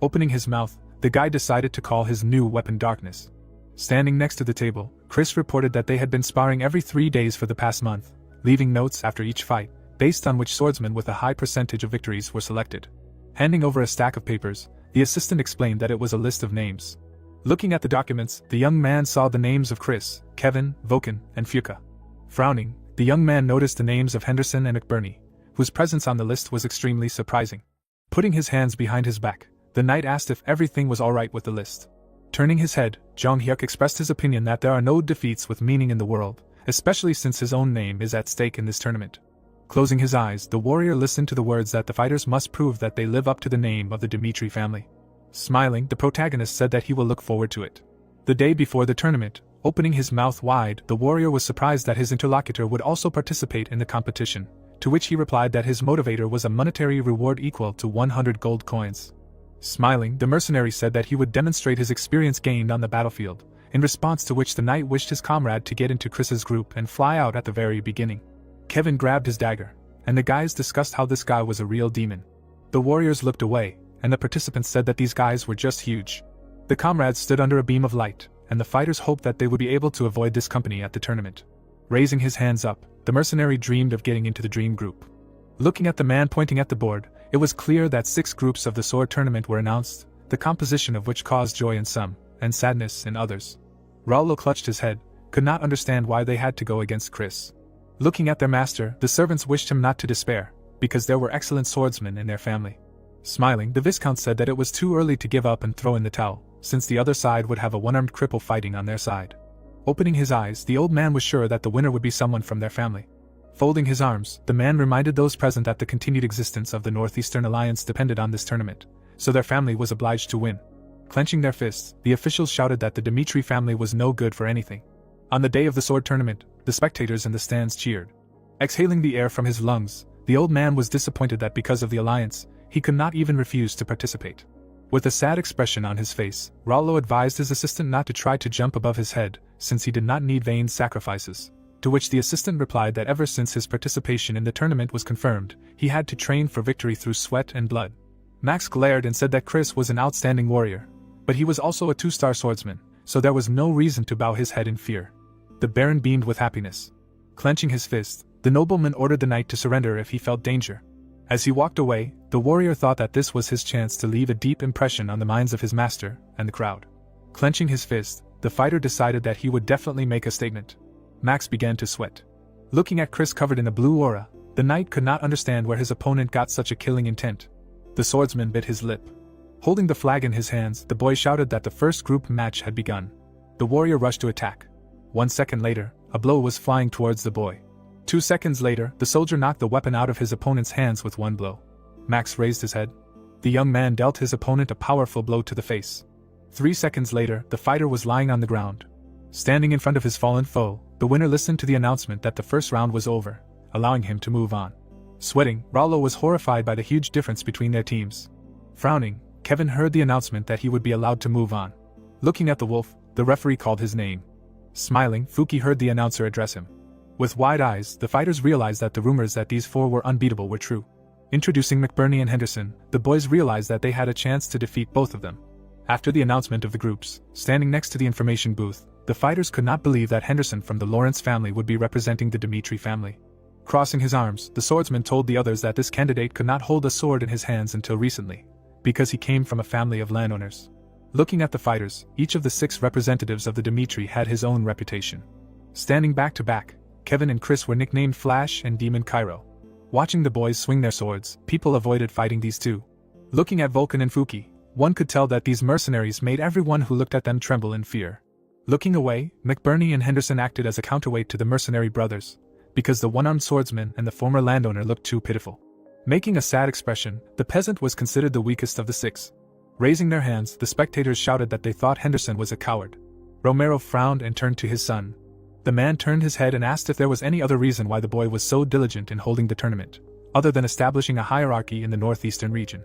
Opening his mouth, the guy decided to call his new weapon Darkness. Standing next to the table, Chris reported that they had been sparring every 3 days for the past month, leaving notes after each fight, based on which swordsmen with a high percentage of victories were selected. Handing over a stack of papers, the assistant explained that it was a list of names. Looking at the documents, the young man saw the names of Chris, Kevin, Voken, and Fuka. Frowning, the young man noticed the names of Henderson and McBurney, whose presence on the list was extremely surprising. Putting his hands behind his back, the knight asked if everything was alright with the list. Turning his head, Jong Hyuk expressed his opinion that there are no defeats with meaning in the world, especially since his own name is at stake in this tournament. Closing his eyes, the warrior listened to the words that the fighters must prove that they live up to the name of the Dmitri family. Smiling, the protagonist said that he will look forward to it. The day before the tournament, opening his mouth wide, the warrior was surprised that his interlocutor would also participate in the competition, to which he replied that his motivator was a monetary reward equal to 100 gold coins. Smiling, the mercenary said that he would demonstrate his experience gained on the battlefield, in response to which the knight wished his comrade to get into Chris's group and fly out at the very beginning. Kevin grabbed his dagger, and the guys discussed how this guy was a real demon. The warriors looked away, and the participants said that these guys were just huge. The comrades stood under a beam of light, and the fighters hoped that they would be able to avoid this company at the tournament. Raising his hands up, the mercenary dreamed of getting into the dream group. Looking at the man pointing at the board, it was clear that 6 groups of the sword tournament were announced, the composition of which caused joy in some, and sadness in others. Raulo clutched his head, could not understand why they had to go against Chris. Looking at their master, the servants wished him not to despair, because there were excellent swordsmen in their family. Smiling, the Viscount said that it was too early to give up and throw in the towel, since the other side would have a one-armed cripple fighting on their side. Opening his eyes, the old man was sure that the winner would be someone from their family. Folding his arms, the man reminded those present that the continued existence of the Northeastern Alliance depended on this tournament, so their family was obliged to win. Clenching their fists, the officials shouted that the Dmitri family was no good for anything. On the day of the sword tournament, the spectators in the stands cheered. Exhaling the air from his lungs, the old man was disappointed that because of the alliance, he could not even refuse to participate. With a sad expression on his face, Raulo advised his assistant not to try to jump above his head, since he did not need vain sacrifices. To which the assistant replied that ever since his participation in the tournament was confirmed, he had to train for victory through sweat and blood. Max glared and said that Chris was an outstanding warrior, but he was also a 2-star swordsman, so there was no reason to bow his head in fear. The Baron beamed with happiness. Clenching his fist, the nobleman ordered the knight to surrender if he felt danger. As he walked away, the warrior thought that this was his chance to leave a deep impression on the minds of his master and the crowd. Clenching his fist, the fighter decided that he would definitely make a statement. Max began to sweat. Looking at Chris covered in a blue aura, the knight could not understand where his opponent got such a killing intent. The swordsman bit his lip. Holding the flag in his hands, the boy shouted that the first group match had begun. The warrior rushed to attack. 1 second later, a blow was flying towards the boy. 2 seconds later, the soldier knocked the weapon out of his opponent's hands with one blow. Max raised his head. The young man dealt his opponent a powerful blow to the face. 3 seconds later, the fighter was lying on the ground. Standing in front of his fallen foe, the winner listened to the announcement that the first round was over, allowing him to move on. Sweating, Rollo was horrified by the huge difference between their teams. Frowning, Kevin heard the announcement that he would be allowed to move on. Looking at the wolf, the referee called his name. Smiling, Fuki heard the announcer address him. With wide eyes, the fighters realized that the rumors that these four were unbeatable were true. Introducing McBurney and Henderson, the boys realized that they had a chance to defeat both of them. After the announcement of the groups, standing next to the information booth, the fighters could not believe that Henderson from the Lawrence family would be representing the Dmitri family. Crossing his arms, the swordsman told the others that this candidate could not hold a sword in his hands until recently, because he came from a family of landowners. Looking at the fighters, each of the 6 representatives of the Dmitri had his own reputation. Standing back to back, Kevin and Chris were nicknamed Flash and Demon Cairo. Watching the boys swing their swords, people avoided fighting these two. Looking at Vulcan and Fuki, one could tell that these mercenaries made everyone who looked at them tremble in fear. Looking away, McBurney and Henderson acted as a counterweight to the mercenary brothers, because the one-armed swordsman and the former landowner looked too pitiful. Making a sad expression, the peasant was considered the weakest of the 6. Raising their hands, the spectators shouted that they thought Henderson was a coward. Romero frowned and turned to his son. The man turned his head and asked if there was any other reason why the boy was so diligent in holding the tournament, other than establishing a hierarchy in the northeastern region.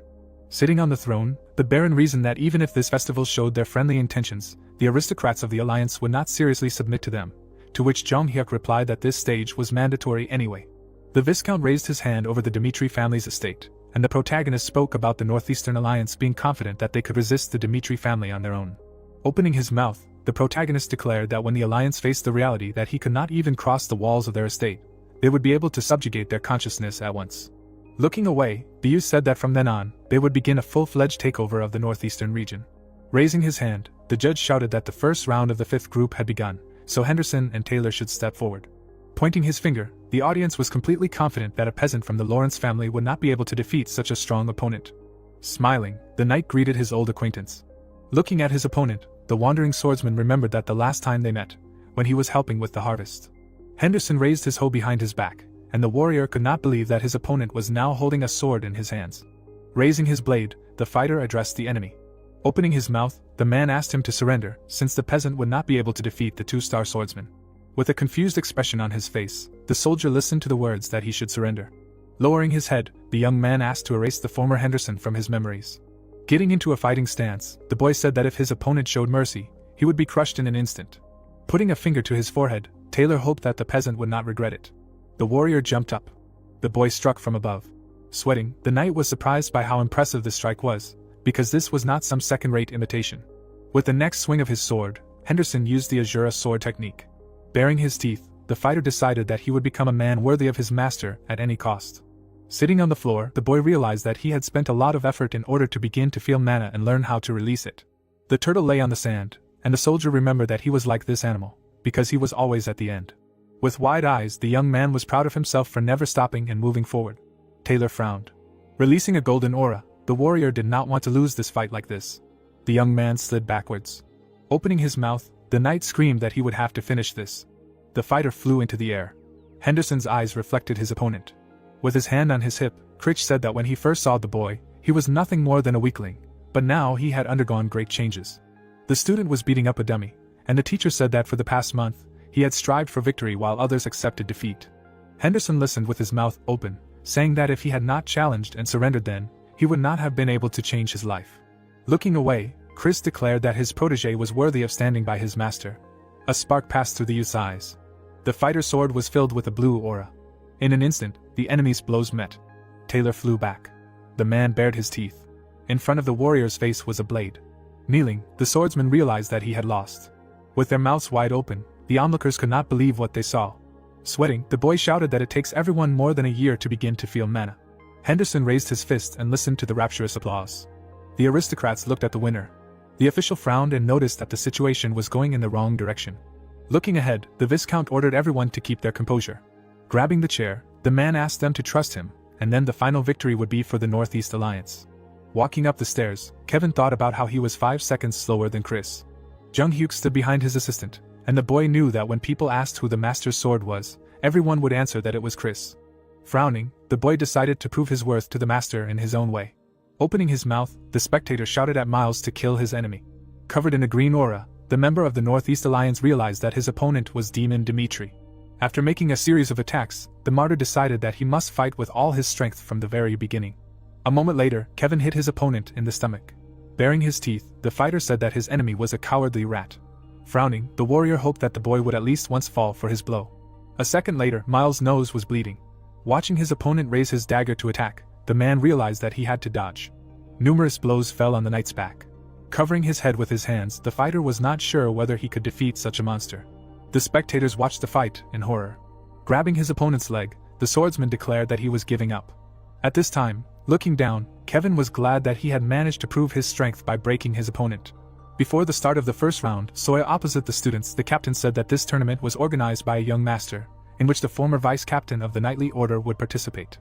Sitting on the throne, the Baron reasoned that even if this festival showed their friendly intentions, the aristocrats of the alliance would not seriously submit to them, to which Jong Hyuk replied that this stage was mandatory anyway. The Viscount raised his hand over the Dmitri family's estate, and the protagonist spoke about the Northeastern Alliance being confident that they could resist the Dmitri family on their own. Opening his mouth, the protagonist declared that when the Alliance faced the reality that he could not even cross the walls of their estate, they would be able to subjugate their consciousness at once. Looking away, the youth said that from then on, they would begin a full-fledged takeover of the northeastern region. Raising his hand, the judge shouted that the first round of the 5th group had begun, so Henderson and Taylor should step forward. Pointing his finger, the audience was completely confident that a peasant from the Lawrence family would not be able to defeat such a strong opponent. Smiling, the knight greeted his old acquaintance. Looking at his opponent, the wandering swordsman remembered that the last time they met, when he was helping with the harvest. Henderson raised his hoe behind his back, and the warrior could not believe that his opponent was now holding a sword in his hands. Raising his blade, the fighter addressed the enemy. Opening his mouth, the man asked him to surrender, since the peasant would not be able to defeat the 2-star swordsman. With a confused expression on his face, the soldier listened to the words that he should surrender. Lowering his head, the young man asked to erase the former Henderson from his memories. Getting into a fighting stance, the boy said that if his opponent showed mercy, he would be crushed in an instant. Putting a finger to his forehead, Taylor hoped that the peasant would not regret it. The warrior jumped up. The boy struck from above. Sweating, the knight was surprised by how impressive the strike was, because this was not some second-rate imitation. With the next swing of his sword, Henderson used the Azura sword technique. Baring his teeth, the fighter decided that he would become a man worthy of his master at any cost. Sitting on the floor, the boy realized that he had spent a lot of effort in order to begin to feel mana and learn how to release it. The turtle lay on the sand, and the soldier remembered that he was like this animal, because he was always at the end. With wide eyes, the young man was proud of himself for never stopping and moving forward. Taylor frowned. Releasing a golden aura, the warrior did not want to lose this fight like this. The young man slid backwards. Opening his mouth, the knight screamed that he would have to finish this. The fighter flew into the air. Henderson's eyes reflected his opponent. With his hand on his hip, Critch said that when he first saw the boy, he was nothing more than a weakling, but now he had undergone great changes. The student was beating up a dummy, and the teacher said that for the past month, he had strived for victory while others accepted defeat. Henderson listened with his mouth open, saying that if he had not challenged and surrendered then, he would not have been able to change his life. Looking away, Chris declared that his protege was worthy of standing by his master. A spark passed through the youth's eyes. The fighter's sword was filled with a blue aura. In an instant, the enemy's blows met. Taylor flew back. The man bared his teeth. In front of the warrior's face was a blade. Kneeling, the swordsman realized that he had lost. With their mouths wide open, the onlookers could not believe what they saw. Sweating, the boy shouted that it takes everyone more than a year to begin to feel mana. Henderson raised his fist and listened to the rapturous applause. The aristocrats looked at the winner. The official frowned and noticed that the situation was going in the wrong direction. Looking ahead, the Viscount ordered everyone to keep their composure. Grabbing the chair, the man asked them to trust him, and then the final victory would be for the Northeast Alliance. Walking up the stairs, Kevin thought about how he was 5 seconds slower than Chris. Jung Hyuk stood behind his assistant, and the boy knew that when people asked who the master's sword was, everyone would answer that it was Chris. Frowning, the boy decided to prove his worth to the master in his own way. Opening his mouth, the spectator shouted at Miles to kill his enemy. Covered in a green aura, the member of the Northeast Alliance realized that his opponent was Demon Dimitri. After making a series of attacks, the martyr decided that he must fight with all his strength from the very beginning. A moment later, Kevin hit his opponent in the stomach. Baring his teeth, the fighter said that his enemy was a cowardly rat. Frowning, the warrior hoped that the boy would at least once fall for his blow. A second later, Miles' nose was bleeding. Watching his opponent raise his dagger to attack, the man realized that he had to dodge. Numerous blows fell on the knight's back. Covering his head with his hands, the fighter was not sure whether he could defeat such a monster. The spectators watched the fight in horror. Grabbing his opponent's leg, the swordsman declared that he was giving up. At this time, looking down, Kevin was glad that he had managed to prove his strength by breaking his opponent. Before the start of the first round, Soya opposite the students, the captain said that this tournament was organized by a young master, in which the former vice-captain of the knightly order would participate.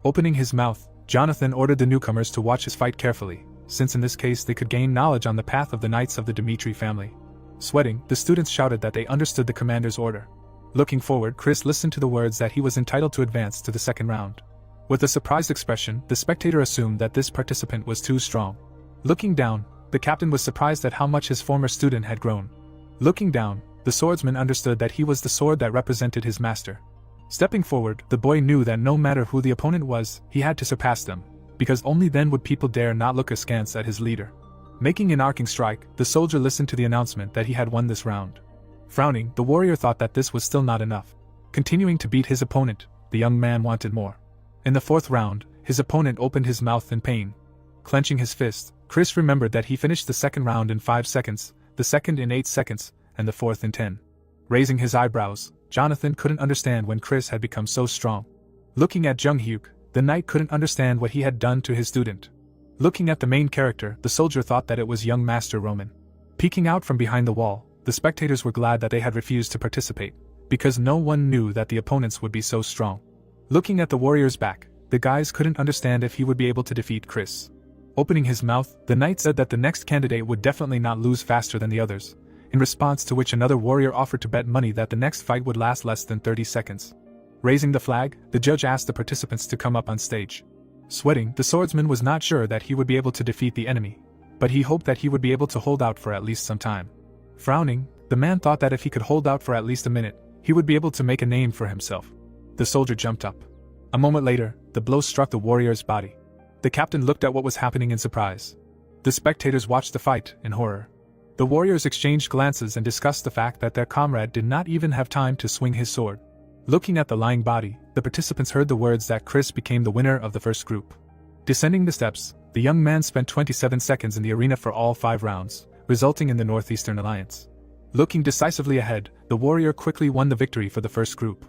Opening his mouth, Jonathan ordered the newcomers to watch his fight carefully, since in this case they could gain knowledge on the path of the knights of the Dimitri family. Sweating, the students shouted that they understood the commander's order. Looking forward, Chris listened to the words that he was entitled to advance to the second round. With a surprised expression, the spectator assumed that this participant was too strong. Looking down, the captain was surprised at how much his former student had grown. Looking down, the swordsman understood that he was the sword that represented his master. Stepping forward, the boy knew that no matter who the opponent was, he had to surpass them, because only then would people dare not look askance at his leader. Making an arcing strike, the soldier listened to the announcement that he had won this round. Frowning, the warrior thought that this was still not enough. Continuing to beat his opponent, the young man wanted more. In the fourth round, his opponent opened his mouth in pain. Clenching his fist, Chris remembered that he finished the second round in 5 seconds, the second in 8 seconds, and the fourth in 10. Raising his eyebrows, Jonathan couldn't understand when Chris had become so strong. Looking at Jung Hyuk, the knight couldn't understand what he had done to his student. Looking at the main character, the soldier thought that it was young Master Roman. Peeking out from behind the wall, the spectators were glad that they had refused to participate, because no one knew that the opponents would be so strong. Looking at the warrior's back, the guys couldn't understand if he would be able to defeat Chris. Opening his mouth, the knight said that the next candidate would definitely not lose faster than the others, in response to which another warrior offered to bet money that the next fight would last less than 30 seconds. Raising the flag, the judge asked the participants to come up on stage. Sweating, the swordsman was not sure that he would be able to defeat the enemy, but he hoped that he would be able to hold out for at least some time. Frowning, the man thought that if he could hold out for at least a minute, he would be able to make a name for himself. The soldier jumped up. A moment later, the blow struck the warrior's body. The captain looked at what was happening in surprise. The spectators watched the fight in horror. The warriors exchanged glances and discussed the fact that their comrade did not even have time to swing his sword. Looking at the lying body, the participants heard the words that Chris became the winner of the first group. Descending the steps, the young man spent 27 seconds in the arena for all 5 rounds, resulting in the Northeastern Alliance. Looking decisively ahead, the warrior quickly won the victory for the first group.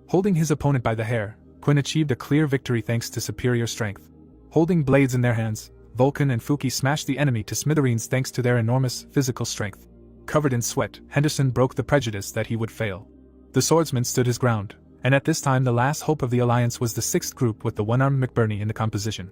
Holding his opponent by the hair, Quinn achieved a clear victory thanks to superior strength. Holding blades in their hands, Vulcan and Fuki smashed the enemy to smithereens thanks to their enormous physical strength. Covered in sweat, Henderson broke the prejudice that he would fail. The swordsman stood his ground, and at this time the last hope of the alliance was the 6th group with the one-armed McBurney in the composition.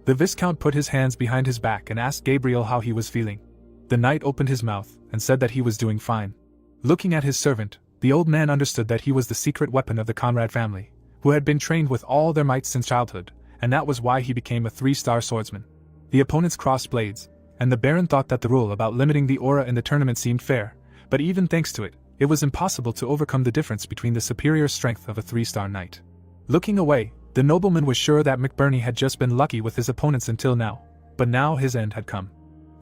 The Viscount put his hands behind his back and asked Gabriel how he was feeling. The knight opened his mouth and said that he was doing fine. Looking at his servant, the old man understood that he was the secret weapon of the Conrad family, who had been trained with all their might since childhood, and that was why he became a 3-star swordsman. The opponents crossed blades, and the Baron thought that the rule about limiting the aura in the tournament seemed fair, but even thanks to it, it was impossible to overcome the difference between the superior strength of a 3-star knight. Looking away, the nobleman was sure that McBurney had just been lucky with his opponents until now, but now his end had come.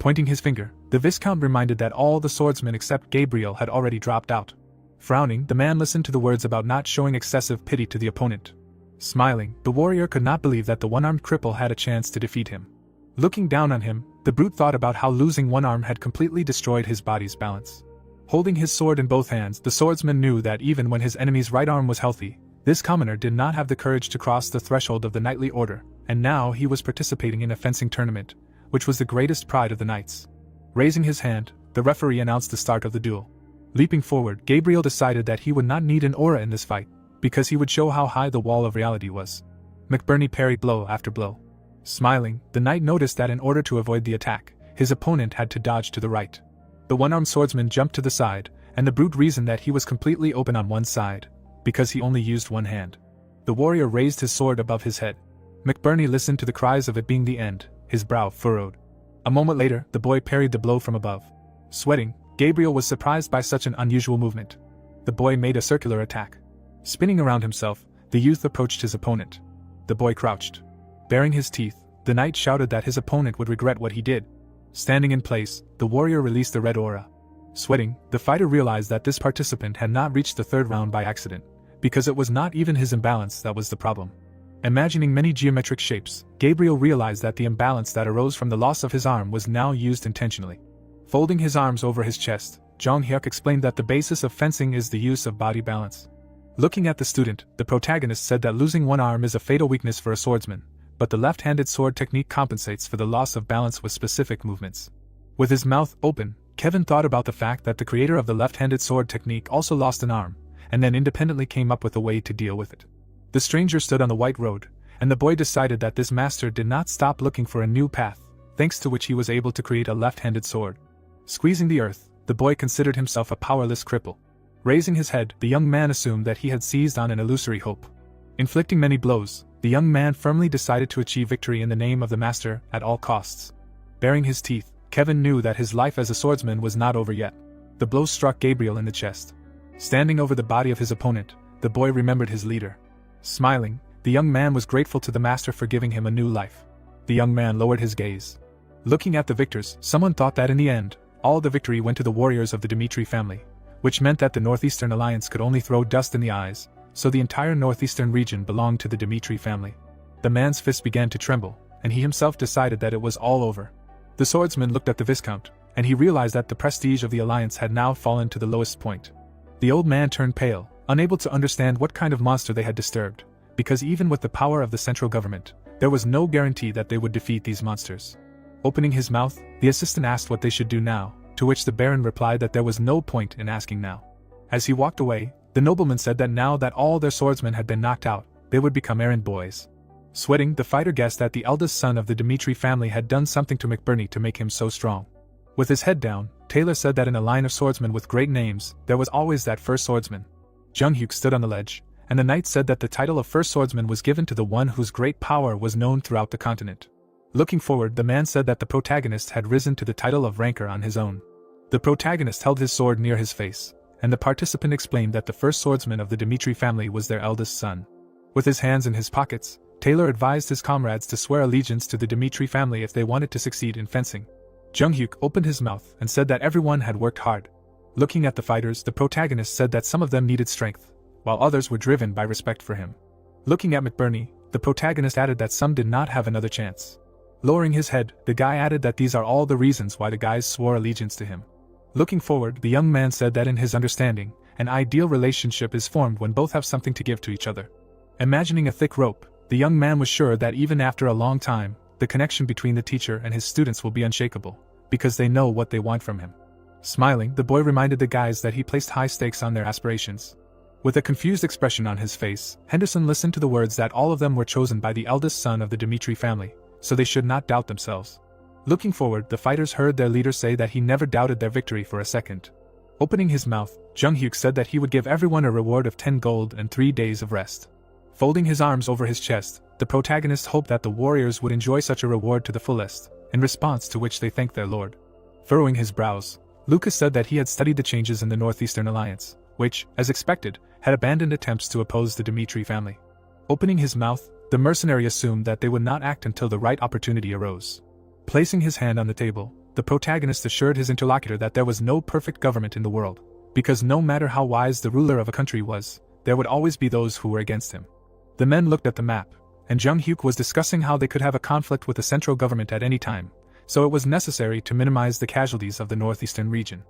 Pointing his finger, the Viscount reminded that all the swordsmen except Gabriel had already dropped out. Frowning, the man listened to the words about not showing excessive pity to the opponent. Smiling, the warrior could not believe that the one-armed cripple had a chance to defeat him. Looking down on him, the brute thought about how losing one arm had completely destroyed his body's balance. Holding his sword in both hands, the swordsman knew that even when his enemy's right arm was healthy, this commoner did not have the courage to cross the threshold of the knightly order, and now he was participating in a fencing tournament, which was the greatest pride of the knights. Raising his hand, the referee announced the start of the duel. Leaping forward, Gabriel decided that he would not need an aura in this fight, because he would show how high the wall of reality was. McBurney parried blow after blow. Smiling, the knight noticed that in order to avoid the attack, his opponent had to dodge to the right. The one-armed swordsman jumped to the side, and the brute reasoned that he was completely open on one side, because he only used one hand. The warrior raised his sword above his head. McBurney listened to the cries of it being the end, his brow furrowed. A moment later, the boy parried the blow from above. Sweating, Gabriel was surprised by such an unusual movement. The boy made a circular attack. Spinning around himself, the youth approached his opponent. The boy crouched. Baring his teeth, the knight shouted that his opponent would regret what he did. Standing in place, the warrior released the red aura. Sweating, the fighter realized that this participant had not reached the third round by accident, because it was not even his imbalance that was the problem. Imagining many geometric shapes, Gabriel realized that the imbalance that arose from the loss of his arm was now used intentionally. Folding his arms over his chest, Jong Hyuk explained that the basis of fencing is the use of body balance. Looking at the student, the protagonist said that losing one arm is a fatal weakness for a swordsman, but the left-handed sword technique compensates for the loss of balance with specific movements. With his mouth open, Kevin thought about the fact that the creator of the left-handed sword technique also lost an arm, and then independently came up with a way to deal with it. The stranger stood on the white road, and the boy decided that this master did not stop looking for a new path, thanks to which he was able to create a left-handed sword. Squeezing the earth, the boy considered himself a powerless cripple. Raising his head, the young man assumed that he had seized on an illusory hope. Inflicting many blows, the young man firmly decided to achieve victory in the name of the master at all costs. Baring his teeth, Kevin knew that his life as a swordsman was not over yet. The blow struck Gabriel in the chest. Standing over the body of his opponent, the boy remembered his leader. Smiling, the young man was grateful to the master for giving him a new life. The young man lowered his gaze. Looking at the victors, someone thought that in the end, all the victory went to the warriors of the Dmitri family, which meant that the Northeastern Alliance could only throw dust in the eyes, so the entire Northeastern region belonged to the Dmitri family. The man's fist began to tremble, and he himself decided that it was all over. The swordsman looked at the Viscount, and he realized that the prestige of the Alliance had now fallen to the lowest point. The old man turned pale, unable to understand what kind of monster they had disturbed, because even with the power of the central government, there was no guarantee that they would defeat these monsters. Opening his mouth, the assistant asked what they should do now, to which the Baron replied that there was no point in asking now. As he walked away, the nobleman said that now that all their swordsmen had been knocked out, they would become errand boys. Sweating, the fighter guessed that the eldest son of the Dmitri family had done something to McBurney to make him so strong. With his head down, Taylor said that in a line of swordsmen with great names, there was always that first swordsman. Jung Hyuk stood on the ledge, and the knight said that the title of first swordsman was given to the one whose great power was known throughout the continent. Looking forward, the man said that the protagonist had risen to the title of ranker on his own. The protagonist held his sword near his face, and the participant explained that the first swordsman of the Dmitri family was their eldest son. With his hands in his pockets, Taylor advised his comrades to swear allegiance to the Dmitri family if they wanted to succeed in fencing. Jung Hyuk opened his mouth and said that everyone had worked hard. Looking at the fighters, the protagonist said that some of them needed strength, while others were driven by respect for him. Looking at McBurney, the protagonist added that some did not have another chance. Lowering his head, the guy added that these are all the reasons why the guys swore allegiance to him. Looking forward, the young man said that in his understanding, an ideal relationship is formed when both have something to give to each other. Imagining a thick rope, the young man was sure that even after a long time, the connection between the teacher and his students will be unshakable, because they know what they want from him. Smiling, the boy reminded the guys that he placed high stakes on their aspirations. With a confused expression on his face, Henderson listened to the words that all of them were chosen by the eldest son of the Dmitri family, so they should not doubt themselves. Looking forward, the fighters heard their leader say that he never doubted their victory for a second. Opening his mouth, Jung Hyuk said that he would give everyone a reward of 10 gold and 3 days of rest. Folding his arms over his chest, the protagonist hoped that the warriors would enjoy such a reward to the fullest, in response to which they thanked their lord. Furrowing his brows, Lucas said that he had studied the changes in the Northeastern Alliance, which, as expected, had abandoned attempts to oppose the Dmitri family. Opening his mouth, the mercenary assumed that they would not act until the right opportunity arose. Placing his hand on the table, The protagonist assured his interlocutor that there was no perfect government in the world, because no matter how wise the ruler of a country was, there would always be those who were against him. The men looked at the map, and Jung Hyuk was discussing how they could have a conflict with the central government at any time, so it was necessary to minimize the casualties of the northeastern region.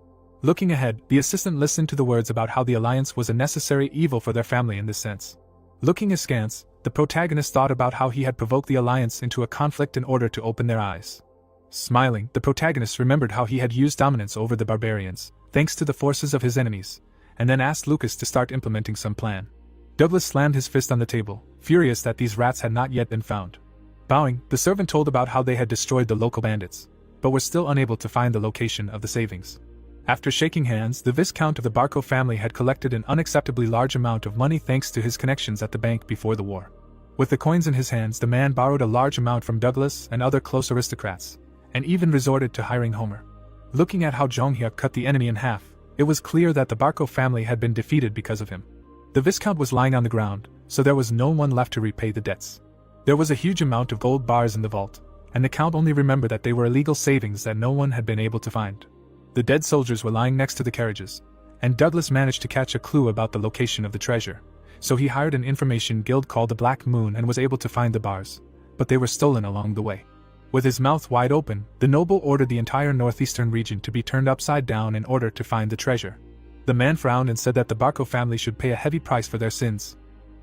Looking ahead, the assistant listened to the words about how the alliance was a necessary evil for their family in this sense. Looking askance, the protagonist thought about how he had provoked the alliance into a conflict in order to open their eyes. Smiling, the protagonist remembered how he had used dominance over the barbarians, thanks to the forces of his enemies, and then asked Lucas to start implementing some plan. Douglas slammed his fist on the table, furious that these rats had not yet been found. Bowing, the servant told about how they had destroyed the local bandits, but were still unable to find the location of the savings. After shaking hands, the Viscount of the Barco family had collected an unacceptably large amount of money thanks to his connections at the bank before the war. With the coins in his hands, the man borrowed a large amount from Douglas and other close aristocrats, and even resorted to hiring Homer. Looking at how Jong Hyuk cut the enemy in half, it was clear that the Barco family had been defeated because of him. The Viscount was lying on the ground, so there was no one left to repay the debts. There was a huge amount of gold bars in the vault, and the Count only remembered that they were illegal savings that no one had been able to find. The dead soldiers were lying next to the carriages, and Douglas managed to catch a clue about the location of the treasure, so he hired an information guild called the Black Moon and was able to find the bars, but they were stolen along the way. With his mouth wide open, the noble ordered the entire northeastern region to be turned upside down in order to find the treasure. The man frowned and said that the Barco family should pay a heavy price for their sins.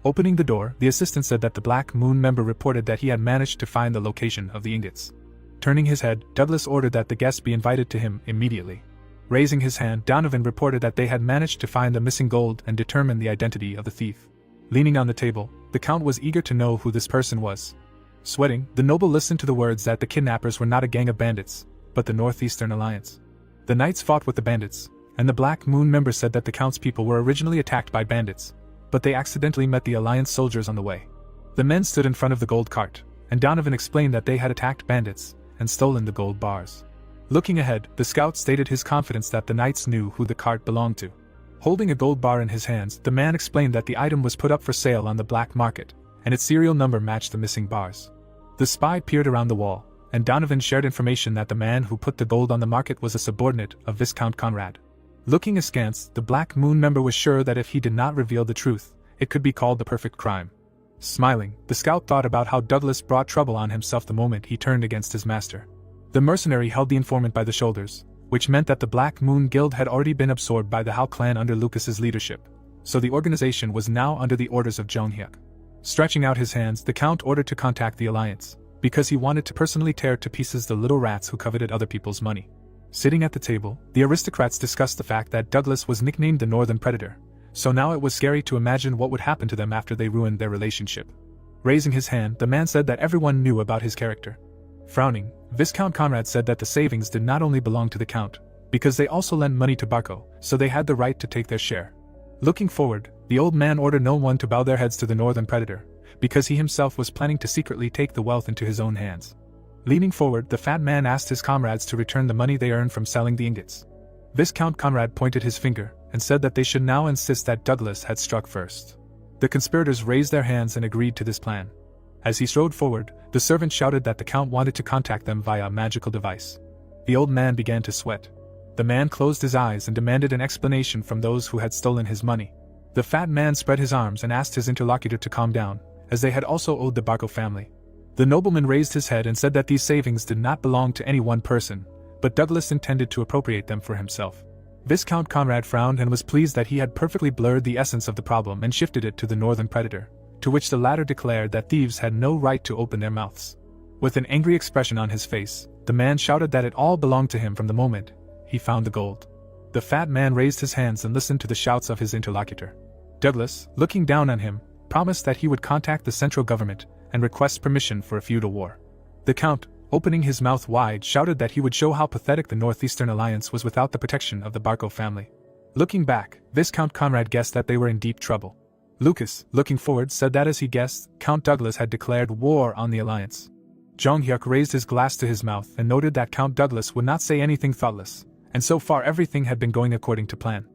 Opening the door, the assistant said that the Black Moon member reported that he had managed to find the location of the ingots. Turning his head, Douglas ordered that the guests be invited to him immediately. Raising his hand, Donovan reported that they had managed to find the missing gold and determine the identity of the thief. Leaning on the table, the Count was eager to know who this person was. Sweating, the noble listened to the words that the kidnappers were not a gang of bandits, but the Northeastern Alliance. The knights fought with the bandits, and the Black Moon member said that the Count's people were originally attacked by bandits, but they accidentally met the Alliance soldiers on the way. The men stood in front of the gold cart, and Donovan explained that they had attacked bandits and stolen the gold bars. Looking ahead, the scout stated his confidence that the knights knew who the cart belonged to. Holding a gold bar in his hands, the man explained that the item was put up for sale on the black market, and its serial number matched the missing bars. The spy peered around the wall, and Donovan shared information that the man who put the gold on the market was a subordinate of Viscount Conrad. Looking askance, the Black Moon member was sure that if he did not reveal the truth, it could be called the perfect crime. Smiling, the scout thought about how Douglas brought trouble on himself the moment he turned against his master. The mercenary held the informant by the shoulders, which meant that the Black Moon Guild had already been absorbed by the Hao clan under Lucas's leadership, so the organization was now under the orders of Jong Hyuk. Stretching out his hands, the Count ordered to contact the Alliance, because he wanted to personally tear to pieces the little rats who coveted other people's money. Sitting at the table, the aristocrats discussed the fact that Douglas was nicknamed the Northern Predator, so now it was scary to imagine what would happen to them after they ruined their relationship. Raising his hand, the man said that everyone knew about his character. Frowning, Viscount Conrad said that the savings did not only belong to the Count, because they also lent money to Barco, so they had the right to take their share. Looking forward, the old man ordered no one to bow their heads to the Northern Predator, because he himself was planning to secretly take the wealth into his own hands. Leaning forward, the fat man asked his comrades to return the money they earned from selling the ingots. Viscount Conrad pointed his finger, and said that they should now insist that Douglas had struck first. The conspirators raised their hands and agreed to this plan. As he strode forward, the servant shouted that the Count wanted to contact them via a magical device. The old man began to sweat. The man closed his eyes and demanded an explanation from those who had stolen his money. The fat man spread his arms and asked his interlocutor to calm down, as they had also owed the Barco family. The nobleman raised his head and said that these savings did not belong to any one person, but Douglas intended to appropriate them for himself. Viscount Conrad frowned and was pleased that he had perfectly blurred the essence of the problem and shifted it to the Northern Predator, to which the latter declared that thieves had no right to open their mouths. With an angry expression on his face, the man shouted that it all belonged to him from the moment he found the gold. The fat man raised his hands and listened to the shouts of his interlocutor. Douglas, looking down on him, promised that he would contact the central government and request permission for a feudal war. The Count, opening his mouth wide, shouted that he would show how pathetic the Northeastern Alliance was without the protection of the Barco family. Looking back, Viscount Conrad guessed that they were in deep trouble. Lucas, looking forward, said that as he guessed, Count Douglas had declared war on the Alliance. Jong Hyuk raised his glass to his mouth and noted that Count Douglas would not say anything thoughtless, and so far everything had been going according to plan.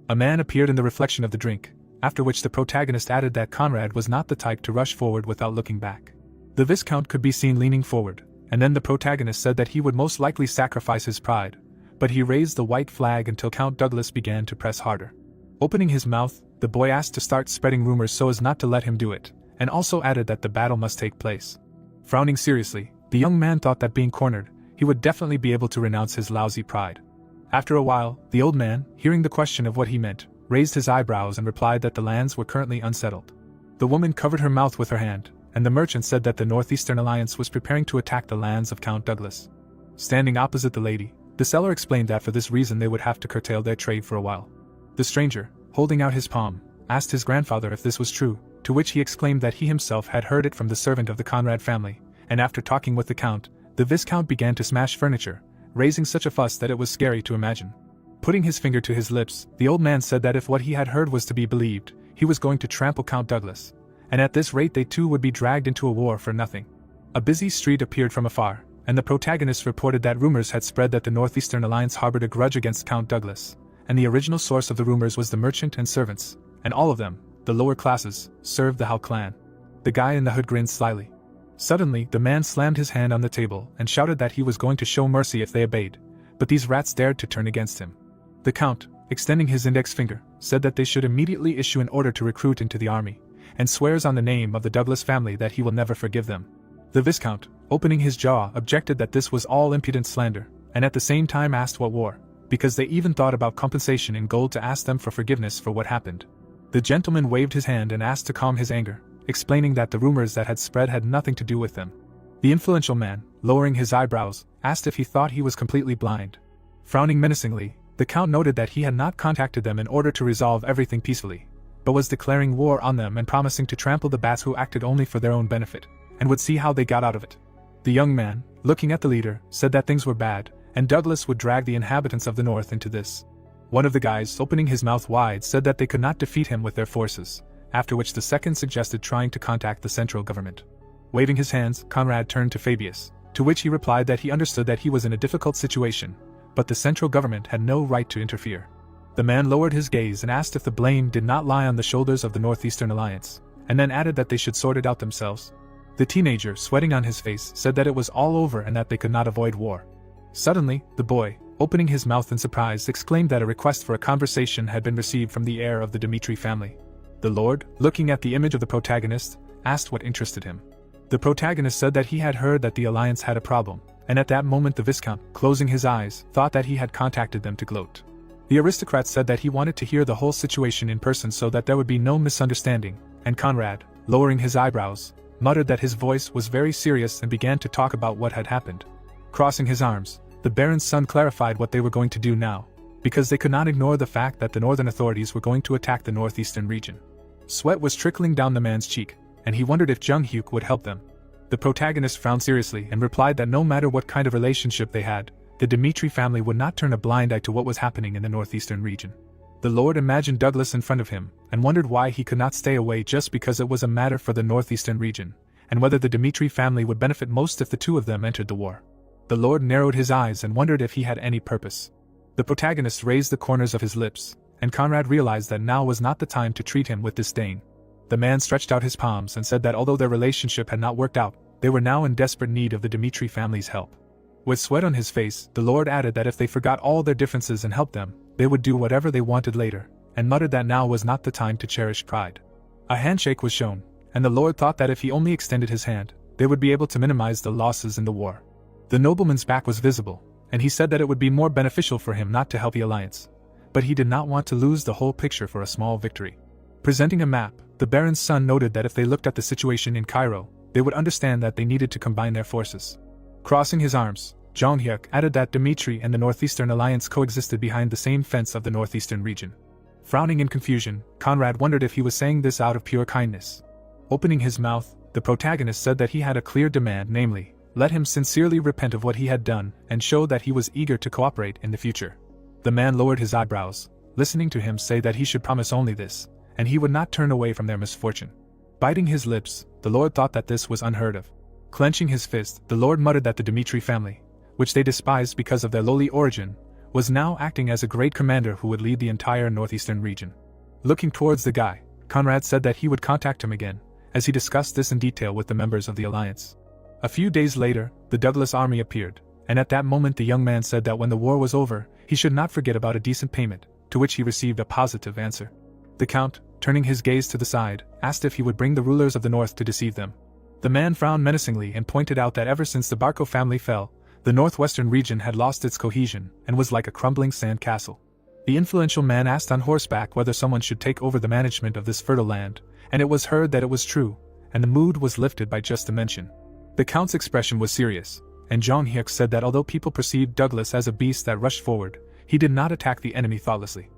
A man appeared in the reflection of the drink, after which the protagonist added that Conrad was not the type to rush forward without looking back. The Viscount could be seen leaning forward, and then the protagonist said that he would most likely sacrifice his pride, but he raised the white flag until Count Douglas began to press harder. Opening his mouth, the boy asked to start spreading rumors so as not to let him do it, and also added that the battle must take place. Frowning seriously, the young man thought that being cornered, he would definitely be able to renounce his lousy pride. After a while, the old man, hearing the question of what he meant, raised his eyebrows and replied that the lands were currently unsettled. The woman covered her mouth with her hand, and the merchant said that the Northeastern Alliance was preparing to attack the lands of Count Douglas. Standing opposite the lady, the seller explained that for this reason they would have to curtail their trade for a while. The stranger, holding out his palm, asked his grandfather if this was true, to which he exclaimed that he himself had heard it from the servant of the Conrad family, and after talking with the count, the Viscount began to smash furniture, raising such a fuss that it was scary to imagine. Putting his finger to his lips, the old man said that if what he had heard was to be believed, he was going to trample Count Douglas, and at this rate they too would be dragged into a war for nothing. A busy street appeared from afar, and the protagonist reported that rumors had spread that the Northeastern Alliance harbored a grudge against Count Douglas, and the original source of the rumors was the merchant and servants, and all of them, the lower classes, served the Howe clan. The guy in the hood grinned slyly. Suddenly, the man slammed his hand on the table and shouted that he was going to show mercy if they obeyed, but these rats dared to turn against him. The count, extending his index finger, said that they should immediately issue an order to recruit into the army, and swears on the name of the Douglas family that he will never forgive them. The Viscount, opening his jaw, objected that this was all impudent slander, and at the same time asked what war, because they even thought about compensation in gold to ask them for forgiveness for what happened. The gentleman waved his hand and asked to calm his anger, explaining that the rumors that had spread had nothing to do with them. The influential man, lowering his eyebrows, asked if he thought he was completely blind. Frowning menacingly, the count noted that he had not contacted them in order to resolve everything peacefully, but was declaring war on them and promising to trample the bats who acted only for their own benefit, and would see how they got out of it. The young man, looking at the leader, said that things were bad, and Douglas would drag the inhabitants of the north into this. One of the guys, opening his mouth wide, said that they could not defeat him with their forces, after which the second suggested trying to contact the central government. Waving his hands, Conrad turned to Fabius, to which he replied that he understood that he was in a difficult situation, but the central government had no right to interfere. The man lowered his gaze and asked if the blame did not lie on the shoulders of the Northeastern Alliance, and then added that they should sort it out themselves. The teenager, sweating on his face, said that it was all over and that they could not avoid war. Suddenly, the boy, opening his mouth in surprise, exclaimed that a request for a conversation had been received from the heir of the Dmitri family. The lord, looking at the image of the protagonist, asked what interested him. The protagonist said that he had heard that the alliance had a problem, and at that moment the Viscount, closing his eyes, thought that he had contacted them to gloat. The aristocrat said that he wanted to hear the whole situation in person so that there would be no misunderstanding, and Conrad, lowering his eyebrows, muttered that his voice was very serious and began to talk about what had happened. Crossing his arms, the Baron's son clarified what they were going to do now, because they could not ignore the fact that the northern authorities were going to attack the northeastern region. Sweat was trickling down the man's cheek, and he wondered if Jung Hyuk would help them. The protagonist frowned seriously and replied that no matter what kind of relationship they had, the Dmitri family would not turn a blind eye to what was happening in the northeastern region. The lord imagined Douglas in front of him, and wondered why he could not stay away just because it was a matter for the northeastern region, and whether the Dmitri family would benefit most if the two of them entered the war. The lord narrowed his eyes and wondered if he had any purpose. The protagonist raised the corners of his lips, and Conrad realized that now was not the time to treat him with disdain. The man stretched out his palms and said that although their relationship had not worked out, they were now in desperate need of the Dmitri family's help. With sweat on his face, the lord added that if they forgot all their differences and helped them, they would do whatever they wanted later, and muttered that now was not the time to cherish pride. A handshake was shown, and the lord thought that if he only extended his hand, they would be able to minimize the losses in the war. The nobleman's back was visible, and he said that it would be more beneficial for him not to help the alliance, but he did not want to lose the whole picture for a small victory. Presenting a map, the Baron's son noted that if they looked at the situation in Cairo, they would understand that they needed to combine their forces. Crossing his arms, Jung Hyuk added that Dmitri and the Northeastern Alliance coexisted behind the same fence of the northeastern region. Frowning in confusion, Conrad wondered if he was saying this out of pure kindness. Opening his mouth, the protagonist said that he had a clear demand, namely, let him sincerely repent of what he had done and show that he was eager to cooperate in the future. The man lowered his eyebrows, listening to him say that he should promise only this, and he would not turn away from their misfortune. Biting his lips, the lord thought that this was unheard of. Clenching his fist, the lord muttered that the Dmitri family, which they despised because of their lowly origin, was now acting as a great commander who would lead the entire northeastern region. Looking towards the guy, Conrad said that he would contact him again, as he discussed this in detail with the members of the alliance. A few days later, the Douglas army appeared, and at that moment the young man said that when the war was over, he should not forget about a decent payment, to which he received a positive answer. The Count, turning his gaze to the side, asked if he would bring the rulers of the north to deceive them. The man frowned menacingly and pointed out that ever since the Barco family fell, the northwestern region had lost its cohesion and was like a crumbling sand castle. The influential man asked on horseback whether someone should take over the management of this fertile land, and it was heard that it was true, and the mood was lifted by just the mention. The Count's expression was serious, and Jong Hyuk said that although people perceived Douglas as a beast that rushed forward, he did not attack the enemy thoughtlessly.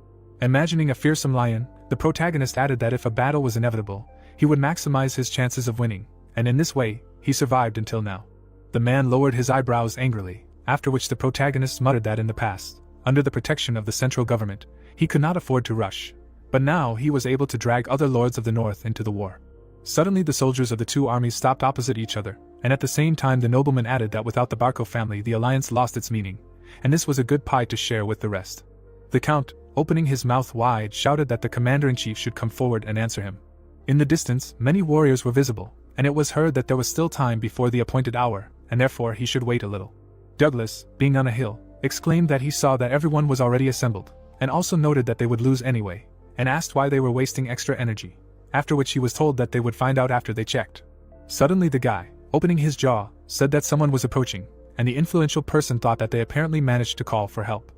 Imagining a fearsome lion, the protagonist added that if a battle was inevitable, he would maximize his chances of winning, and in this way, he survived until now. The man lowered his eyebrows angrily, after which the protagonist muttered that in the past, under the protection of the central government, he could not afford to rush, but now he was able to drag other lords of the north into the war. Suddenly the soldiers of the two armies stopped opposite each other, and at the same time the nobleman added that without the Barco family the alliance lost its meaning, and this was a good pie to share with the rest. The Count, opening his mouth wide, shouted that the commander-in-chief should come forward and answer him. In the distance, many warriors were visible, and it was heard that there was still time before the appointed hour, and therefore he should wait a little. Douglas, being on a hill, exclaimed that he saw that everyone was already assembled, and also noted that they would lose anyway, and asked why they were wasting extra energy, after which he was told that they would find out after they checked. Suddenly the guy, opening his jaw, said that someone was approaching, and the influential person thought that they apparently managed to call for help.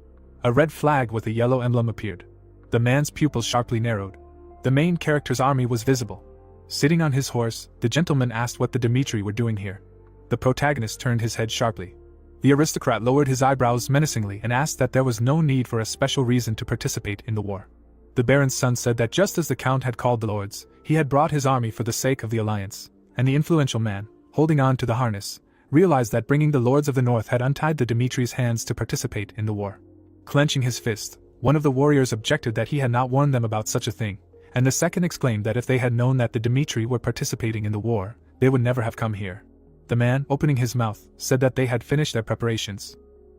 A red flag with a yellow emblem appeared. The man's pupils sharply narrowed. The main character's army was visible. Sitting on his horse, the gentleman asked what the Dmitri were doing here. The protagonist turned his head sharply. The aristocrat lowered his eyebrows menacingly and asked that there was no need for a special reason to participate in the war. The baron's son said that just as the count had called the lords, he had brought his army for the sake of the alliance, and the influential man, holding on to the harness, realized that bringing the lords of the north had untied the Dmitri's hands to participate in the war. Clenching his fist, one of the warriors objected that he had not warned them about such a thing, and the second exclaimed that if they had known that the Dmitri were participating in the war, they would never have come here. The man, opening his mouth, said that they had finished their preparations.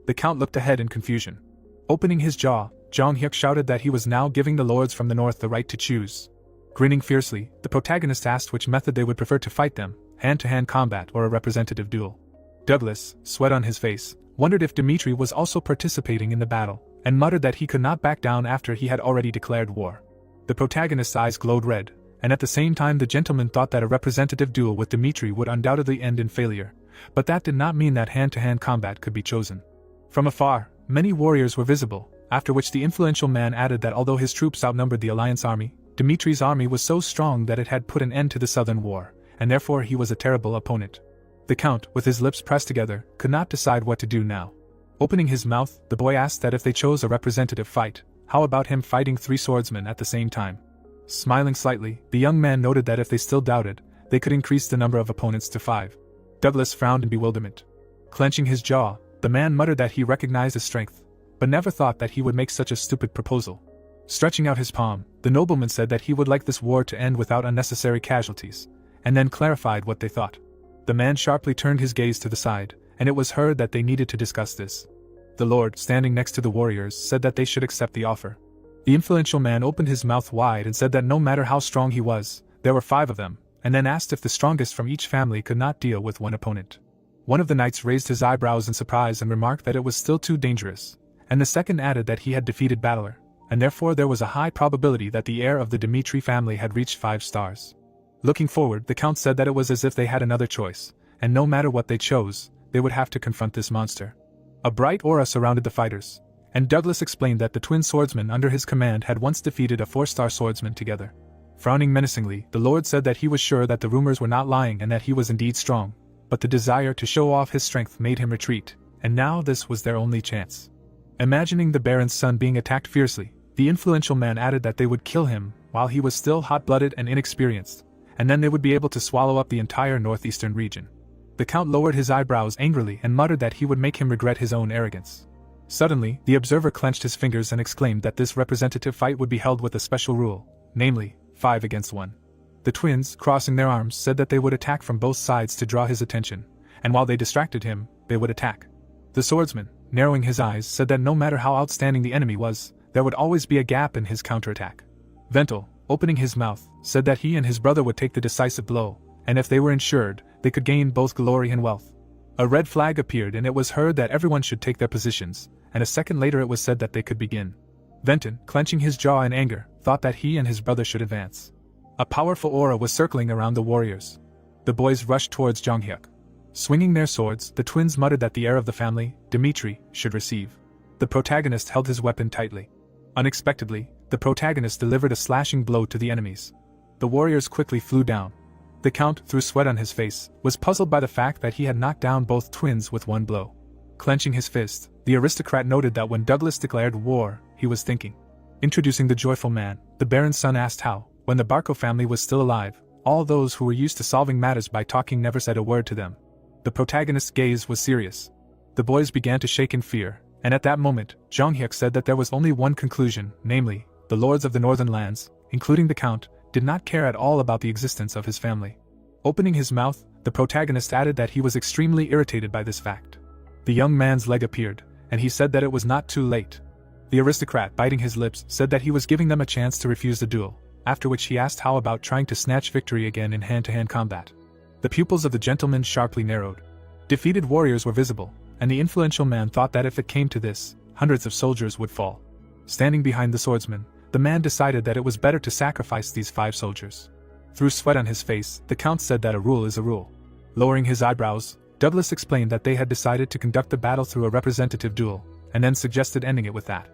The count looked ahead in confusion. Opening his jaw, Jong Hyuk shouted that he was now giving the lords from the north the right to choose. Grinning fiercely, the protagonist asked which method they would prefer to fight them, hand-to-hand combat or a representative duel. Douglas, sweat on his face, wondered if Dmitri was also participating in the battle, and muttered that he could not back down after he had already declared war. The protagonist's eyes glowed red, and at the same time the gentleman thought that a representative duel with Dmitri would undoubtedly end in failure, but that did not mean that hand-to-hand combat could be chosen. From afar, many warriors were visible, after which the influential man added that although his troops outnumbered the alliance army, Dmitri's army was so strong that it had put an end to the southern war, and therefore he was a terrible opponent. The count, with his lips pressed together, could not decide what to do now. Opening his mouth, the boy asked that if they chose a representative fight, how about him fighting 3 swordsmen at the same time? Smiling slightly, the young man noted that if they still doubted, they could increase the number of opponents to 5. Douglas frowned in bewilderment. Clenching his jaw, the man muttered that he recognized his strength, but never thought that he would make such a stupid proposal. Stretching out his palm, the nobleman said that he would like this war to end without unnecessary casualties, and then clarified what they thought. The man sharply turned his gaze to the side, and it was heard that they needed to discuss this. The lord, standing next to the warriors, said that they should accept the offer. The influential man opened his mouth wide and said that no matter how strong he was, there were 5 of them, and then asked if the strongest from each family could not deal with one opponent. One of the knights raised his eyebrows in surprise and remarked that it was still too dangerous, and the second added that he had defeated Battler, and therefore there was a high probability that the heir of the Dmitri family had reached 5 stars. Looking forward, the count said that it was as if they had another choice, and no matter what they chose, they would have to confront this monster. A bright aura surrounded the fighters, and Douglas explained that the twin swordsmen under his command had once defeated a 4-star swordsman together. Frowning menacingly, the lord said that he was sure that the rumors were not lying and that he was indeed strong, but the desire to show off his strength made him retreat, and now this was their only chance. Imagining the baron's son being attacked fiercely, the influential man added that they would kill him while he was still hot-blooded and inexperienced, and then they would be able to swallow up the entire northeastern region. The count lowered his eyebrows angrily and muttered that he would make him regret his own arrogance. Suddenly, the observer clenched his fingers and exclaimed that this representative fight would be held with a special rule, namely, 5 against 1. The twins, crossing their arms, said that they would attack from both sides to draw his attention, and while they distracted him, they would attack. The swordsman, narrowing his eyes, said that no matter how outstanding the enemy was, there would always be a gap in his counterattack. Vental, opening his mouth, said that he and his brother would take the decisive blow, and if they were ensured, they could gain both glory and wealth. A red flag appeared and it was heard that everyone should take their positions, and a second later it was said that they could begin. Venton, clenching his jaw in anger, thought that he and his brother should advance. A powerful aura was circling around the warriors. The boys rushed towards Jonghyuk. Swinging their swords, the twins muttered that the heir of the family, Dmitri, should receive. The protagonist held his weapon tightly. Unexpectedly, the protagonist delivered a slashing blow to the enemies. The warriors quickly flew down. The count, through sweat on his face, was puzzled by the fact that he had knocked down both twins with one blow. Clenching his fist, the aristocrat noted that when Douglas declared war, he was thinking. Introducing the joyful man, the Baron's son asked how, when the Barco family was still alive, all those who were used to solving matters by talking never said a word to them. The protagonist's gaze was serious. The boys began to shake in fear, and at that moment, Jonghyuk said that there was only one conclusion, namely, the lords of the northern lands, including the count, did not care at all about the existence of his family. Opening his mouth, the protagonist added that he was extremely irritated by this fact. The young man's leg appeared, and he said that it was not too late. The aristocrat, biting his lips, said that he was giving them a chance to refuse the duel, after which he asked how about trying to snatch victory again in hand-to-hand combat. The pupils of the gentleman sharply narrowed. Defeated warriors were visible, and the influential man thought that if it came to this, hundreds of soldiers would fall. Standing behind the swordsman, the man decided that it was better to sacrifice these 5 soldiers. Through sweat on his face, the count said that a rule is a rule. Lowering his eyebrows, Douglas explained that they had decided to conduct the battle through a representative duel, and then suggested ending it with that.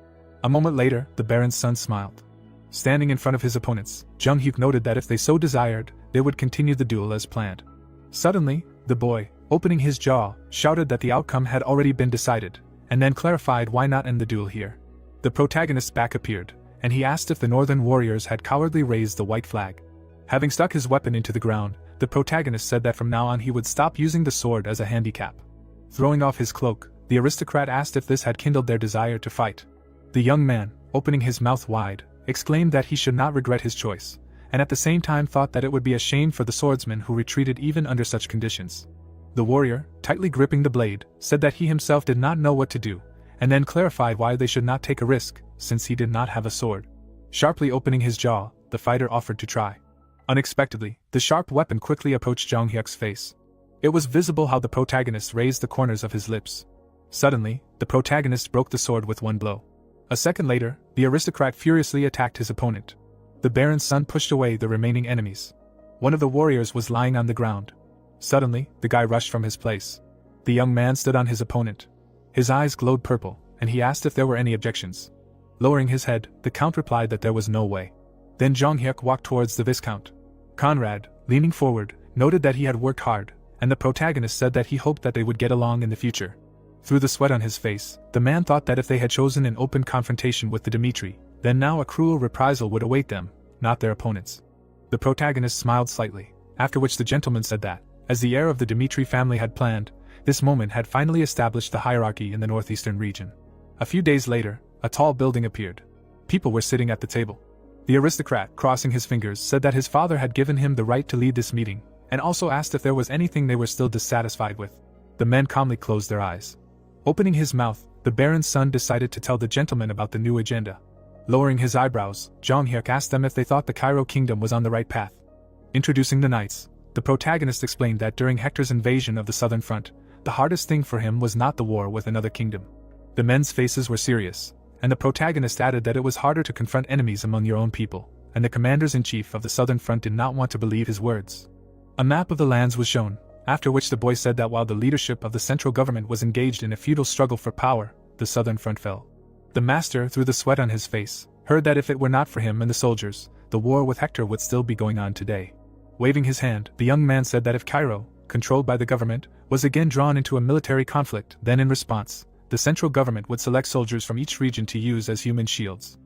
A moment later, the Baron's son smiled. Standing in front of his opponents, Jonghyuk noted that if they so desired, they would continue the duel as planned. Suddenly, the boy, opening his jaw, shouted that the outcome had already been decided, and then clarified why not end the duel here. The protagonist's back appeared, and he asked if the northern warriors had cowardly raised the white flag. Having stuck his weapon into the ground, the protagonist said that from now on he would stop using the sword as a handicap. Throwing off his cloak, the aristocrat asked if this had kindled their desire to fight. The young man, opening his mouth wide, exclaimed that he should not regret his choice, and at the same time thought that it would be a shame for the swordsman who retreated even under such conditions. The warrior, tightly gripping the blade, said that he himself did not know what to do, and then clarified why they should not take a risk, since he did not have a sword. Sharply opening his jaw, the fighter offered to try. Unexpectedly, the sharp weapon quickly approached Jonghyuk's face. It was visible how the protagonist raised the corners of his lips. Suddenly, the protagonist broke the sword with one blow. A second later, the aristocrat furiously attacked his opponent. The Baron's son pushed away the remaining enemies. One of the warriors was lying on the ground. Suddenly, the guy rushed from his place. The young man stood on his opponent. His eyes glowed purple, and he asked if there were any objections. Lowering his head, the count replied that there was no way. Then Jonghyuk walked towards the viscount. Conrad, leaning forward, noted that he had worked hard, and the protagonist said that he hoped that they would get along in the future. Through the sweat on his face, the man thought that if they had chosen an open confrontation with the Dmitri, then now a cruel reprisal would await them, not their opponents. The protagonist smiled slightly, after which the gentleman said that, as the heir of the Dmitri family had planned, this moment had finally established the hierarchy in the northeastern region. A few days later, a tall building appeared. People were sitting at the table. The aristocrat, crossing his fingers, said that his father had given him the right to lead this meeting, and also asked if there was anything they were still dissatisfied with. The men calmly closed their eyes. Opening his mouth, the Baron's son decided to tell the gentleman about the new agenda. Lowering his eyebrows, Jonghyuk asked them if they thought the Cairo kingdom was on the right path. Introducing the knights, the protagonist explained that during Hector's invasion of the southern front, the hardest thing for him was not the war with another kingdom. The men's faces were serious, and the protagonist added that it was harder to confront enemies among your own people, and the commanders-in-chief of the southern front did not want to believe his words. A map of the lands was shown, after which the boy said that while the leadership of the central government was engaged in a feudal struggle for power, the southern front fell. The master, through the sweat on his face, heard that if it were not for him and the soldiers, the war with Hector would still be going on today. Waving his hand, the young man said that if Cairo, controlled by the government, was again drawn into a military conflict, then in response, the central government would select soldiers from each region to use as human shields.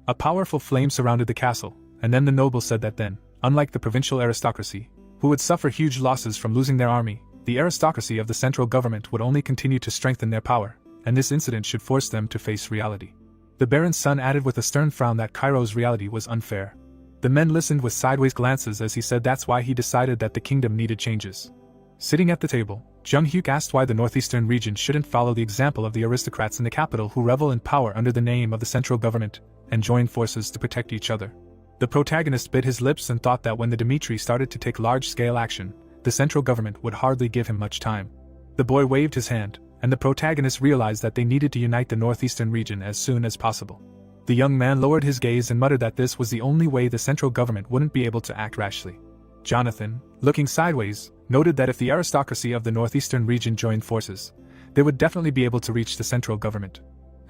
A powerful flame surrounded the castle, and then the noble said that then, unlike the provincial aristocracy, who would suffer huge losses from losing their army, the aristocracy of the central government would only continue to strengthen their power, and this incident should force them to face reality. The Baron's son added with a stern frown that Cairo's reality was unfair. The men listened with sideways glances as he said that's why he decided that the kingdom needed changes. Sitting at the table, Jonghyuk asked why the northeastern region shouldn't follow the example of the aristocrats in the capital who revel in power under the name of the central government, and join forces to protect each other. The protagonist bit his lips and thought that when the Dmitri started to take large-scale action, the central government would hardly give him much time. The boy waved his hand, and the protagonist realized that they needed to unite the northeastern region as soon as possible. The young man lowered his gaze and muttered that this was the only way the central government wouldn't be able to act rashly. Jonathan, looking sideways, noted that if the aristocracy of the northeastern region joined forces, they would definitely be able to reach the central government.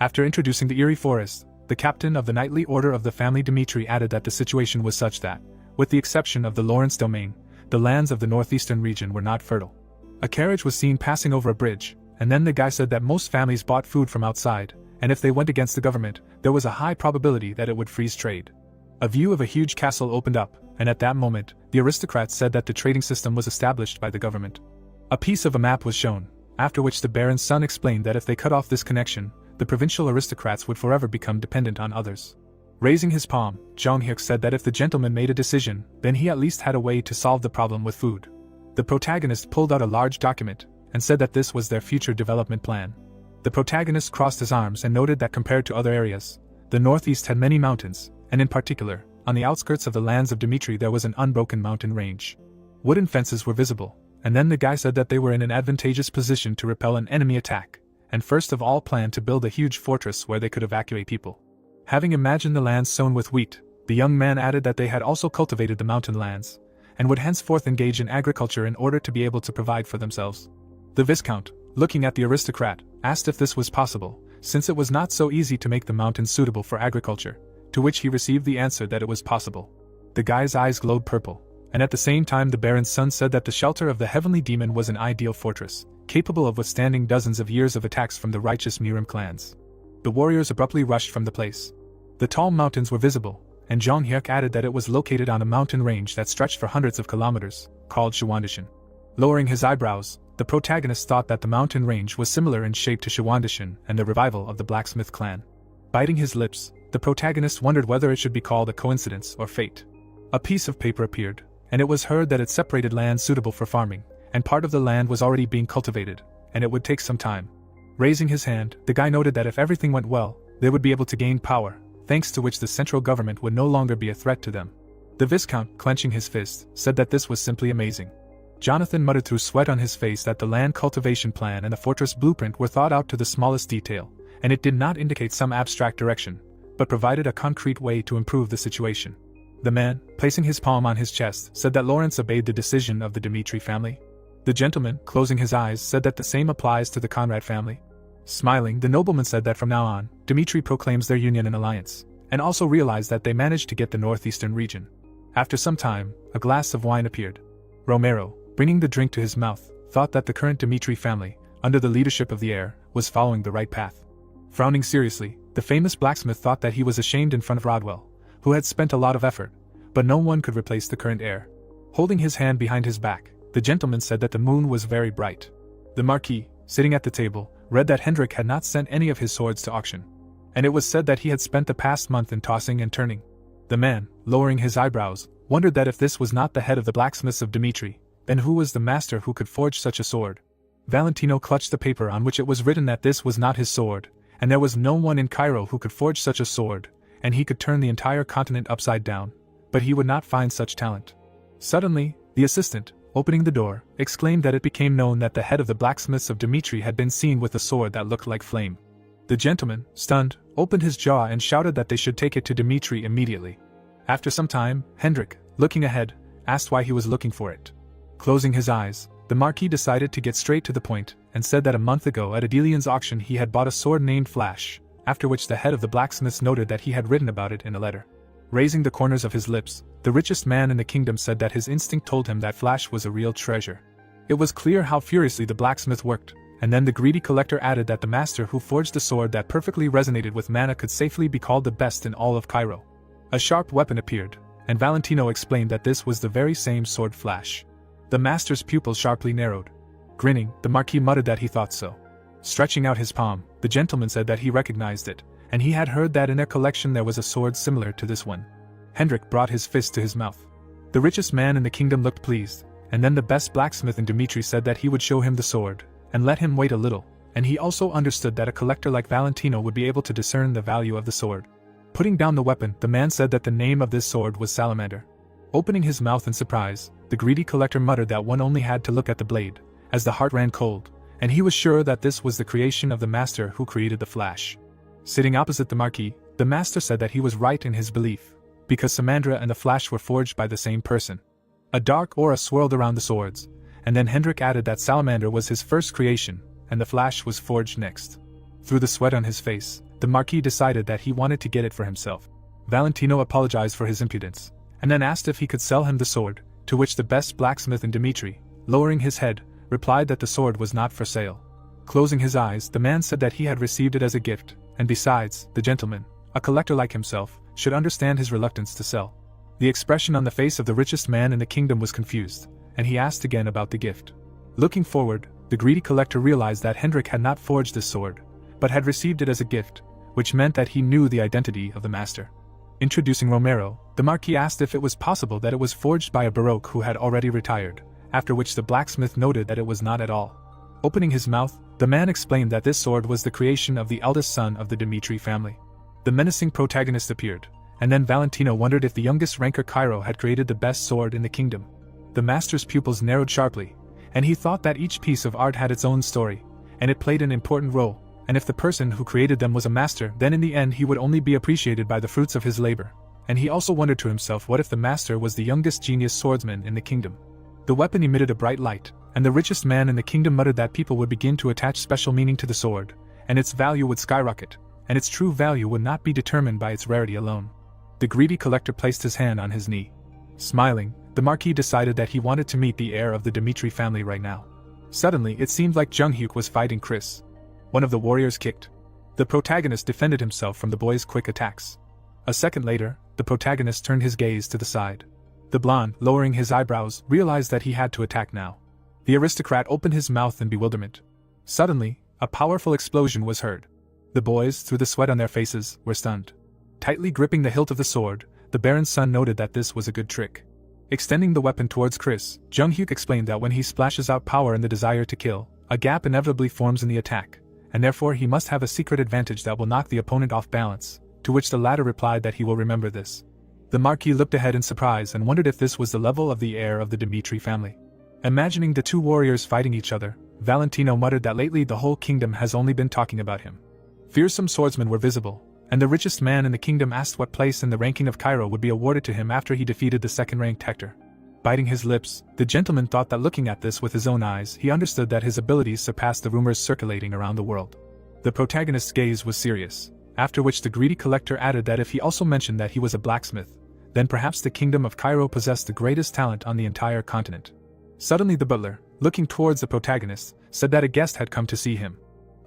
After introducing the eerie forest, the captain of the knightly order of the family Dmitri added that the situation was such that, with the exception of the Lawrence domain, the lands of the northeastern region were not fertile. A carriage was seen passing over a bridge, and then the guy said that most families bought food from outside, and if they went against the government, there was a high probability that it would freeze trade. A view of a huge castle opened up, and at that moment, the aristocrats said that the trading system was established by the government. A piece of a map was shown, after which the baron's son explained that if they cut off this connection, the provincial aristocrats would forever become dependent on others. Raising his palm, Jong Hyuk said that if the gentleman made a decision, then he at least had a way to solve the problem with food. The protagonist pulled out a large document, and said that this was their future development plan. The protagonist crossed his arms and noted that compared to other areas, the northeast had many mountains, and in particular, on the outskirts of the lands of Dmitri there was an unbroken mountain range. Wooden fences were visible, and then the guy said that they were in an advantageous position to repel an enemy attack, and first of all planned to build a huge fortress where they could evacuate people. Having imagined the lands sown with wheat, the young man added that they had also cultivated the mountain lands, and would henceforth engage in agriculture in order to be able to provide for themselves. The Viscount, looking at the aristocrat, asked if this was possible, since it was not so easy to make the mountains suitable for agriculture, to which he received the answer that it was possible. The guy's eyes glowed purple, and at the same time the baron's son said that the shelter of the heavenly demon was an ideal fortress, capable of withstanding dozens of years of attacks from the righteous Miram clans. The warriors abruptly rushed from the place. The tall mountains were visible, and Jong Hyuk added that it was located on a mountain range that stretched for hundreds of kilometers, called Shawandishan. Lowering his eyebrows, the protagonist thought that the mountain range was similar in shape to Shawandishan and the revival of the blacksmith clan. Biting his lips, the protagonist wondered whether it should be called a coincidence or fate. A piece of paper appeared, and it was heard that it separated land suitable for farming, and part of the land was already being cultivated, and it would take some time. Raising his hand, the guy noted that if everything went well, they would be able to gain power, thanks to which the central government would no longer be a threat to them. The Viscount, clenching his fist, said that this was simply amazing. Jonathan muttered through sweat on his face that the land cultivation plan and the fortress blueprint were thought out to the smallest detail, and it did not indicate some abstract direction, but provided a concrete way to improve the situation. The man, placing his palm on his chest, said that Lawrence obeyed the decision of the Dmitri family. The gentleman, closing his eyes, said that the same applies to the Conrad family. Smiling, the nobleman said that from now on, Dmitri proclaims their union and alliance, and also realized that they managed to get the northeastern region. After some time, a glass of wine appeared. Romero, bringing the drink to his mouth, thought that the current Dmitri family, under the leadership of the heir, was following the right path. Frowning seriously, the famous blacksmith thought that he was ashamed in front of Rodwell, who had spent a lot of effort, but no one could replace the current heir. Holding his hand behind his back, the gentleman said that the moon was very bright. The Marquis, sitting at the table, read that Hendrik had not sent any of his swords to auction, and it was said that he had spent the past month in tossing and turning. The man, lowering his eyebrows, wondered that if this was not the head of the blacksmiths of Dmitri, then who was the master who could forge such a sword? Valentino clutched the paper on which it was written that this was not his sword, and there was no one in Cairo who could forge such a sword, and he could turn the entire continent upside down, but he would not find such talent. Suddenly, the assistant, opening the door, exclaimed that it became known that the head of the blacksmiths of Dmitri had been seen with a sword that looked like flame. The gentleman, stunned, opened his jaw and shouted that they should take it to Dmitri immediately. After some time, Hendrik, looking ahead, asked why he was looking for it. Closing his eyes, the Marquis decided to get straight to the point, and said that a month ago at a Delian's auction he had bought a sword named Flash, after which the head of the blacksmiths noted that he had written about it in a letter. Raising the corners of his lips, the richest man in the kingdom said that his instinct told him that Flash was a real treasure. It was clear how furiously the blacksmith worked, and then the greedy collector added that the master who forged the sword that perfectly resonated with mana could safely be called the best in all of Cairo. A sharp weapon appeared, and Valentino explained that this was the very same sword Flash. The master's pupils sharply narrowed. Grinning, the Marquis muttered that he thought so. Stretching out his palm, the gentleman said that he recognized it, and he had heard that in their collection there was a sword similar to this one. Hendrik brought his fist to his mouth. The richest man in the kingdom looked pleased, and then the best blacksmith in Dmitri said that he would show him the sword, and let him wait a little, and he also understood that a collector like Valentino would be able to discern the value of the sword. Putting down the weapon, the man said that the name of this sword was Salamander. Opening his mouth in surprise, the greedy collector muttered that one only had to look at the blade, as the heart ran cold, and he was sure that this was the creation of the master who created the Flash. Sitting opposite the Marquis, the master said that he was right in his belief, because Samandra and the Flash were forged by the same person. A dark aura swirled around the swords, and then Hendrik added that Salamander was his first creation, and the Flash was forged next. Through the sweat on his face, the Marquis decided that he wanted to get it for himself. Valentino apologized for his impudence, and then asked if he could sell him the sword, to which the best blacksmith in Dimitri, lowering his head, replied that the sword was not for sale. Closing his eyes, the man said that he had received it as a gift, and besides, the gentleman, a collector like himself, should understand his reluctance to sell. The expression on the face of the richest man in the kingdom was confused, and he asked again about the gift. Looking forward, the greedy collector realized that Hendrik had not forged this sword, but had received it as a gift, which meant that he knew the identity of the master. Introducing Romero, the Marquis asked if it was possible that it was forged by a Baroque who had already retired, after which the blacksmith noted that it was not at all. Opening his mouth, the man explained that this sword was the creation of the eldest son of the Dimitri family. The menacing protagonist appeared, and then Valentino wondered if the youngest ranker Cairo had created the best sword in the kingdom. The master's pupils narrowed sharply, and he thought that each piece of art had its own story, and it played an important role, and if the person who created them was a master, then in the end he would only be appreciated by the fruits of his labor. And he also wondered to himself what if the master was the youngest genius swordsman in the kingdom. The weapon emitted a bright light, and the richest man in the kingdom muttered that people would begin to attach special meaning to the sword, and its value would skyrocket, and its true value would not be determined by its rarity alone. The greedy collector placed his hand on his knee. Smiling, the Marquis decided that he wanted to meet the heir of the Dimitri family right now. Suddenly, it seemed like Jung-hyuk was fighting Chris. One of the warriors kicked. The protagonist defended himself from the boy's quick attacks. A second later, the protagonist turned his gaze to the side. The blonde, lowering his eyebrows, realized that he had to attack now. The aristocrat opened his mouth in bewilderment. Suddenly, a powerful explosion was heard. The boys, through the sweat on their faces, were stunned. Tightly gripping the hilt of the sword, the Baron's son noted that this was a good trick. Extending the weapon towards Chris, Jung-hyuk explained that when he splashes out power in the desire to kill, a gap inevitably forms in the attack, and therefore he must have a secret advantage that will knock the opponent off balance, to which the latter replied that he will remember this. The Marquis looked ahead in surprise and wondered if this was the level of the heir of the Dimitri family. Imagining the two warriors fighting each other, Valentino muttered that lately the whole kingdom has only been talking about him. Fearsome swordsmen were visible, and the richest man in the kingdom asked what place in the ranking of Cairo would be awarded to him after he defeated the second-ranked Hector. Biting his lips, the gentleman thought that looking at this with his own eyes, he understood that his abilities surpassed the rumors circulating around the world. The protagonist's gaze was serious, after which the greedy collector added that if he also mentioned that he was a blacksmith, then perhaps the kingdom of Cairo possessed the greatest talent on the entire continent. Suddenly the butler, looking towards the protagonist, said that a guest had come to see him.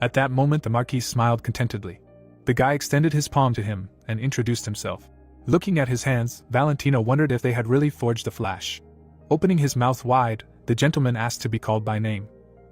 At that moment the Marquis smiled contentedly. The guy extended his palm to him and introduced himself. Looking at his hands, Valentino wondered if they had really forged the Flash. Opening his mouth wide, the gentleman asked to be called by name.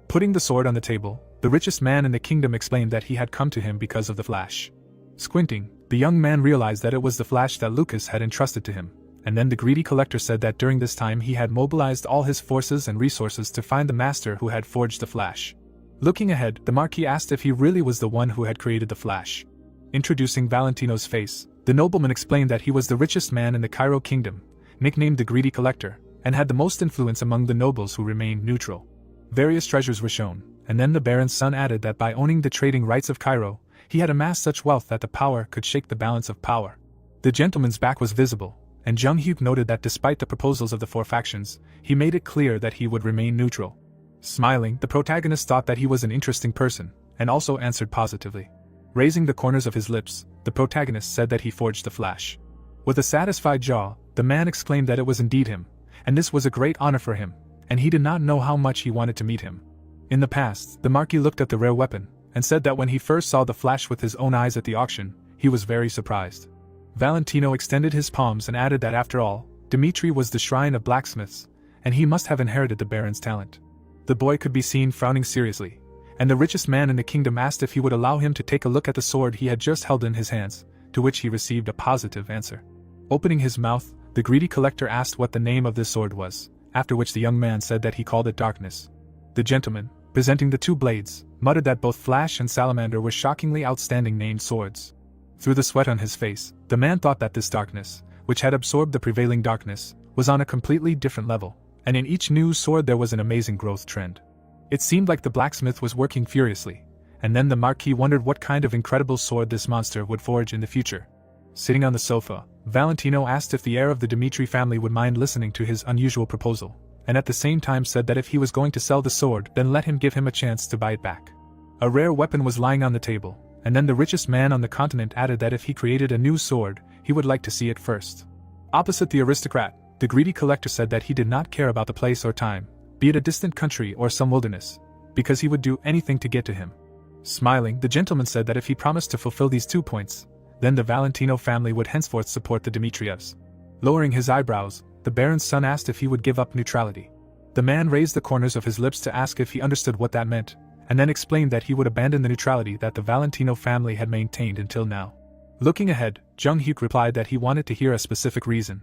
Putting the sword on the table, the richest man in the kingdom explained that he had come to him because of the Flash. Squinting, the young man realized that it was the Flash that Lucas had entrusted to him, and then the greedy collector said that during this time he had mobilized all his forces and resources to find the master who had forged the Flash. Looking ahead, the Marquis asked if he really was the one who had created the Flash. Introducing Valentino's face, the nobleman explained that he was the richest man in the Cairo kingdom, nicknamed the Greedy Collector, and had the most influence among the nobles who remained neutral. Various treasures were shown, and then the Baron's son added that by owning the trading rights of Cairo, he had amassed such wealth that the power could shake the balance of power. The gentleman's back was visible, and Jung-hyuk noted that despite the proposals of the four factions, he made it clear that he would remain neutral. Smiling, the protagonist thought that he was an interesting person, and also answered positively. Raising the corners of his lips, the protagonist said that he forged the Flash. With a satisfied jaw, the man exclaimed that it was indeed him, and this was a great honor for him, and he did not know how much he wanted to meet him. In the past, the Marquis looked at the rare weapon, and said that when he first saw the Flash with his own eyes at the auction, he was very surprised. Valentino extended his palms and added that after all, Dimitri was the shrine of blacksmiths, and he must have inherited the Baron's talent. The boy could be seen frowning seriously, and the richest man in the kingdom asked if he would allow him to take a look at the sword he had just held in his hands, to which he received a positive answer. Opening his mouth, the greedy collector asked what the name of this sword was, after which the young man said that he called it Darkness. The gentleman, presenting the two blades, muttered that both Flash and Salamander were shockingly outstanding named swords. Through the sweat on his face, the man thought that this darkness, which had absorbed the prevailing darkness, was on a completely different level, and in each new sword there was an amazing growth trend. It seemed like the blacksmith was working furiously, and then the Marquis wondered what kind of incredible sword this monster would forge in the future. Sitting on the sofa, Valentino asked if the heir of the Dmitri family would mind listening to his unusual proposal, and at the same time said that if he was going to sell the sword, then let him give him a chance to buy it back. A rare weapon was lying on the table, and then the richest man on the continent added that if he created a new sword, he would like to see it first. Opposite the aristocrat, the greedy collector said that he did not care about the place or time, be it a distant country or some wilderness, because he would do anything to get to him. Smiling, the gentleman said that if he promised to fulfill these 2 points, then the Valentino family would henceforth support the Dmitrievs. Lowering his eyebrows, the Baron's son asked if he would give up neutrality. The man raised the corners of his lips to ask if he understood what that meant, and then explained that he would abandon the neutrality that the Valentino family had maintained until now. Looking ahead, Jung Hyuk replied that he wanted to hear a specific reason.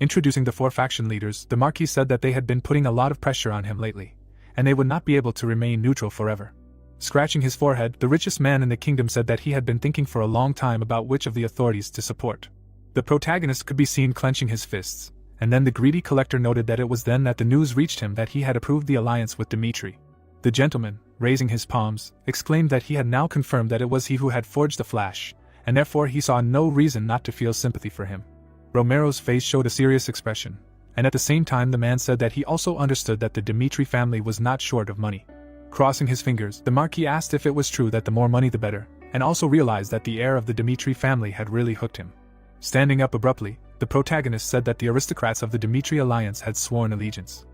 Introducing the 4 faction leaders, the Marquis said that they had been putting a lot of pressure on him lately, and they would not be able to remain neutral forever. Scratching his forehead, the richest man in the kingdom said that he had been thinking for a long time about which of the authorities to support. The protagonist could be seen clenching his fists, and then the greedy collector noted that it was then that the news reached him that he had approved the alliance with Dmitri. The gentleman, raising his palms, exclaimed that he had now confirmed that it was he who had forged the flash, and therefore he saw no reason not to feel sympathy for him. Romero's face showed a serious expression, and at the same time the man said that he also understood that the Dmitri family was not short of money. Crossing his fingers, the Marquis asked if it was true that the more money the better, and also realized that the heir of the Dmitri family had really hooked him. Standing up abruptly, the protagonist said that the aristocrats of the Dmitri alliance had sworn allegiance.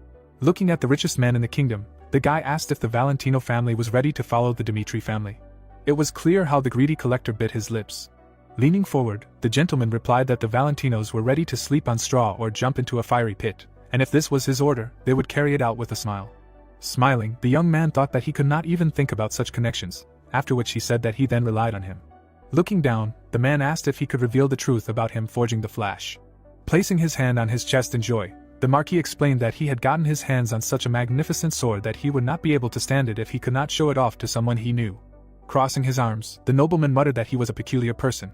Looking at the richest man in the kingdom, the guy asked if the Valentino family was ready to follow the Dmitri family. It was clear how the greedy collector bit his lips. Leaning forward, the gentleman replied that the Valentinos were ready to sleep on straw or jump into a fiery pit, and if this was his order, they would carry it out with a smile. Smiling, the young man thought that he could not even think about such connections, after which he said that he then relied on him. Looking down, the man asked if he could reveal the truth about him forging the flash. Placing his hand on his chest in joy, the Marquis explained that he had gotten his hands on such a magnificent sword that he would not be able to stand it if he could not show it off to someone he knew. Crossing his arms, the nobleman muttered that he was a peculiar person.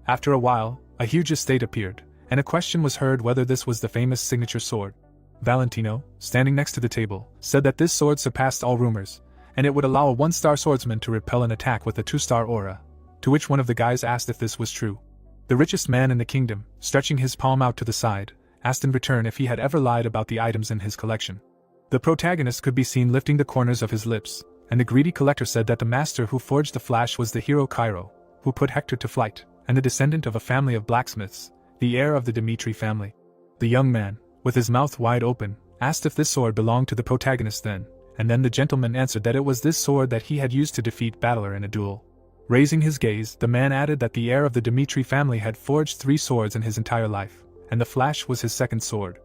After a while, a huge estate appeared, and a question was heard whether this was the famous signature sword. Valentino, standing next to the table, said that this sword surpassed all rumors, and it would allow a 1-star swordsman to repel an attack with a 2-star aura, to which one of the guys asked if this was true. The richest man in the kingdom, stretching his palm out to the side, asked in return if he had ever lied about the items in his collection. The protagonist could be seen lifting the corners of his lips, and the greedy collector said that the master who forged the flash was the hero Cairo, who put Hector to flight, and the descendant of a family of blacksmiths, the heir of the Dmitri family. The young man, with his mouth wide open, asked if this sword belonged to the protagonist then, and then the gentleman answered that it was this sword that he had used to defeat Battler in a duel. Raising his gaze, the man added that the heir of the Dmitri family had forged 3 swords in his entire life, and the flash was his 2nd sword.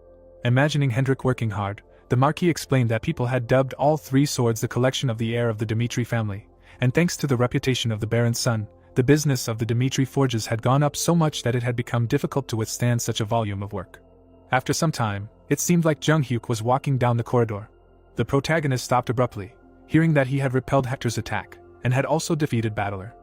Imagining Hendrik working hard, the Marquis explained that people had dubbed all 3 swords the collection of the heir of the Dmitri family, and thanks to the reputation of the Baron's son, the business of the Dmitri forges had gone up so much that it had become difficult to withstand such a volume of work. After some time, it seemed like Jung Hyuk was walking down the corridor. The protagonist stopped abruptly, hearing that he had repelled Hector's attack, and had also defeated Battler.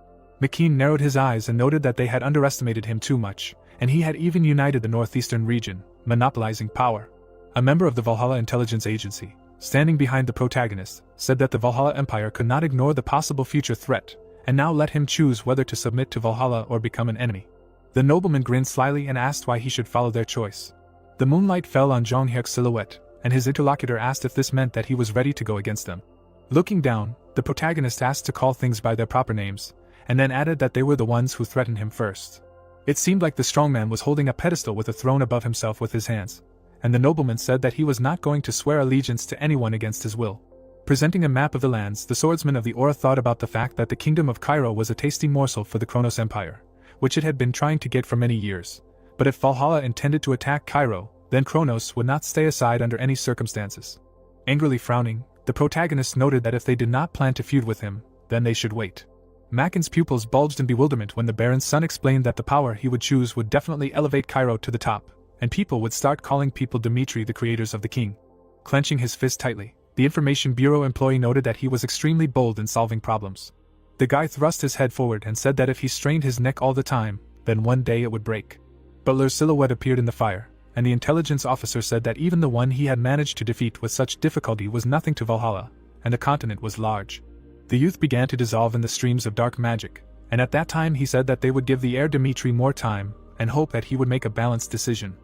McKean narrowed his eyes and noted that they had underestimated him too much, and he had even united the northeastern region, monopolizing power. A member of the Valhalla intelligence agency, standing behind the protagonist, said that the Valhalla Empire could not ignore the possible future threat, and now let him choose whether to submit to Valhalla or become an enemy. The nobleman grinned slyly and asked why he should follow their choice. The moonlight fell on Jung Hyuk's silhouette, and his interlocutor asked if this meant that he was ready to go against them. Looking down, the protagonist asked to call things by their proper names, and then added that they were the ones who threatened him first. It seemed like the strongman was holding a pedestal with a throne above himself with his hands, and the nobleman said that he was not going to swear allegiance to anyone against his will. Presenting a map of the lands, the swordsman of the Aura thought about the fact that the kingdom of Cairo was a tasty morsel for the Kronos Empire, which it had been trying to get for many years. But if Valhalla intended to attack Cairo, then Kronos would not stay aside under any circumstances. Angrily frowning, the protagonist noted that if they did not plan to feud with him, then they should wait. Makin's pupils bulged in bewilderment when the Baron's son explained that the power he would choose would definitely elevate Cairo to the top, and people would start calling people Dmitri the creators of the king. Clenching his fist tightly, the Information Bureau employee noted that he was extremely bold in solving problems. The guy thrust his head forward and said that if he strained his neck all the time, then one day it would break. Butler's silhouette appeared in the fire, and the intelligence officer said that even the one he had managed to defeat with such difficulty was nothing to Valhalla, and the continent was large. The youth began to dissolve in the streams of dark magic, and at that time he said that they would give the heir Dmitri more time, and hope that he would make a balanced decision.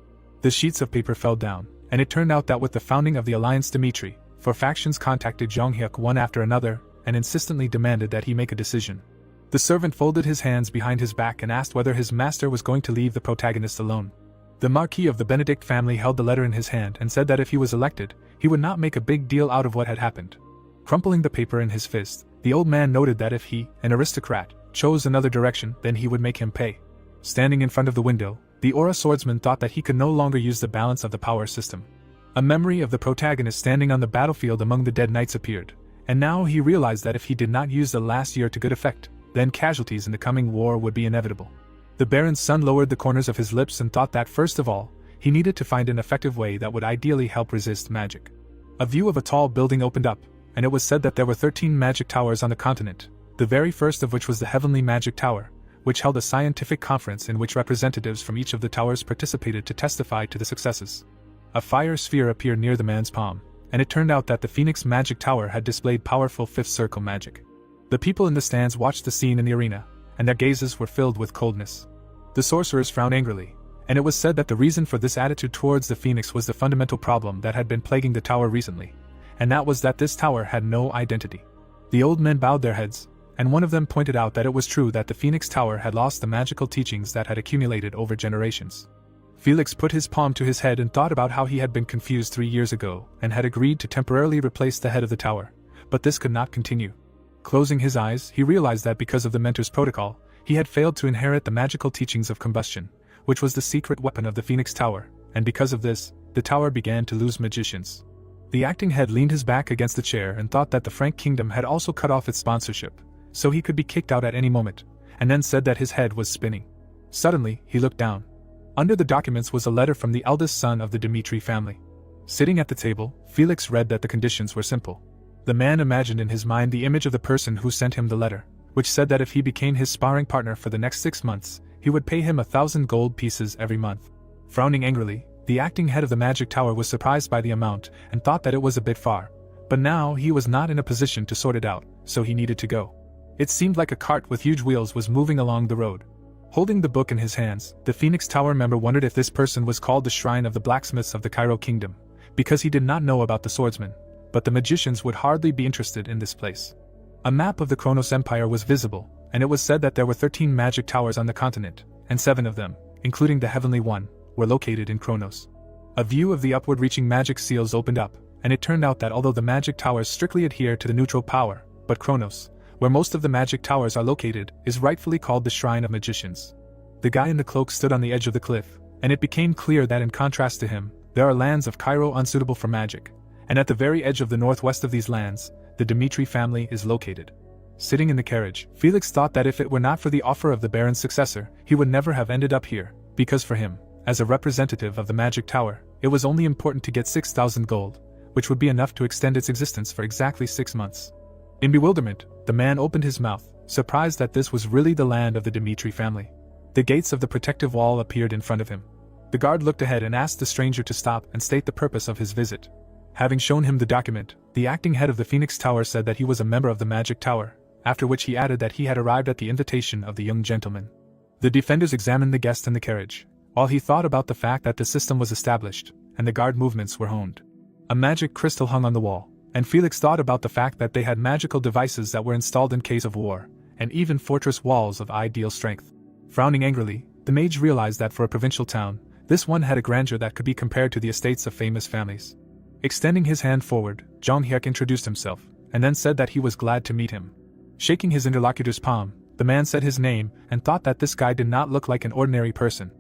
The sheets of paper fell down, and it turned out that with the founding of the alliance Dmitri, four factions contacted Jonghyuk one after another, and insistently demanded that he make a decision. The servant folded his hands behind his back and asked whether his master was going to leave the protagonist alone. The Marquis of the Benedict family held the letter in his hand and said that if he was elected, he would not make a big deal out of what had happened. Crumpling the paper in his fist, the old man noted that if he, an aristocrat, chose another direction, then he would make him pay. Standing in front of the window, the Aura swordsman thought that he could no longer use the balance of the power system. A memory of the protagonist standing on the battlefield among the dead knights appeared, and now he realized that if he did not use the last year to good effect, then casualties in the coming war would be inevitable. The Baron's son lowered the corners of his lips and thought that first of all, he needed to find an effective way that would ideally help resist magic. A view of a tall building opened up, and it was said that there were 13 magic towers on the continent, the very first of which was the Heavenly Magic Tower, which held a scientific conference in which representatives from each of the towers participated to testify to the successes. A fire sphere appeared near the man's palm, and it turned out that the Phoenix Magic Tower had displayed powerful fifth circle magic. The people in the stands watched the scene in the arena, and their gazes were filled with coldness. The sorcerers frowned angrily, and it was said that the reason for this attitude towards the Phoenix was the fundamental problem that had been plaguing the tower recently, and that was that this tower had no identity. The old men bowed their heads, and one of them pointed out that it was true that the Phoenix Tower had lost the magical teachings that had accumulated over generations. Felix put his palm to his head and thought about how he had been confused 3 years ago and had agreed to temporarily replace the head of the tower, but this could not continue. Closing his eyes, he realized that because of the mentor's protocol, he had failed to inherit the magical teachings of combustion, which was the secret weapon of the Phoenix Tower, and because of this, the tower began to lose magicians. The acting head leaned his back against the chair and thought that the Frank Kingdom had also cut off its sponsorship, so he could be kicked out at any moment, and then said that his head was spinning. Suddenly, he looked down. Under the documents was a letter from the eldest son of the Dmitri family. Sitting at the table, Felix read that the conditions were simple. The man imagined in his mind the image of the person who sent him the letter, which said that if he became his sparring partner for the next 6 months, he would pay him 1,000 gold pieces every month. Frowning angrily, the acting head of the Magic Tower was surprised by the amount and thought that it was a bit far, but now he was not in a position to sort it out, so he needed to go. It seemed like a cart with huge wheels was moving along the road. Holding the book in his hands, the Phoenix Tower member wondered if this person was called the Shrine of the Blacksmiths of the Cairo Kingdom, because he did not know about the swordsman, but the magicians would hardly be interested in this place. A map of the Kronos Empire was visible, and it was said that there were 13 magic towers on the continent, and 7 of them, including the heavenly one, were located in Kronos. A view of the upward-reaching magic seals opened up, and it turned out that although the magic towers strictly adhere to the neutral power, but Kronos, where most of the magic towers are located, is rightfully called the Shrine of Magicians. The guy in the cloak stood on the edge of the cliff, and it became clear that in contrast to him, there are lands of Cairo unsuitable for magic, and at the very edge of the northwest of these lands, the Dmitri family is located. Sitting in the carriage, Felix thought that if it were not for the offer of the Baron's successor, he would never have ended up here, because for him, as a representative of the Magic Tower, it was only important to get 6,000 gold, which would be enough to extend its existence for exactly 6 months. In bewilderment, the man opened his mouth, surprised that this was really the land of the Dmitri family. The gates of the protective wall appeared in front of him. The guard looked ahead and asked the stranger to stop and state the purpose of his visit. Having shown him the document, the acting head of the Phoenix Tower said that he was a member of the Magic Tower, after which he added that he had arrived at the invitation of the young gentleman. The defenders examined the guest in the carriage, while he thought about the fact that the system was established, and the guard movements were honed. A magic crystal hung on the wall, and Felix thought about the fact that they had magical devices that were installed in case of war, and even fortress walls of ideal strength. Frowning angrily, the mage realized that for a provincial town, this one had a grandeur that could be compared to the estates of famous families. Extending his hand forward, Jonghyuk introduced himself, and then said that he was glad to meet him. Shaking his interlocutor's palm, the man said his name and thought that this guy did not look like an ordinary person.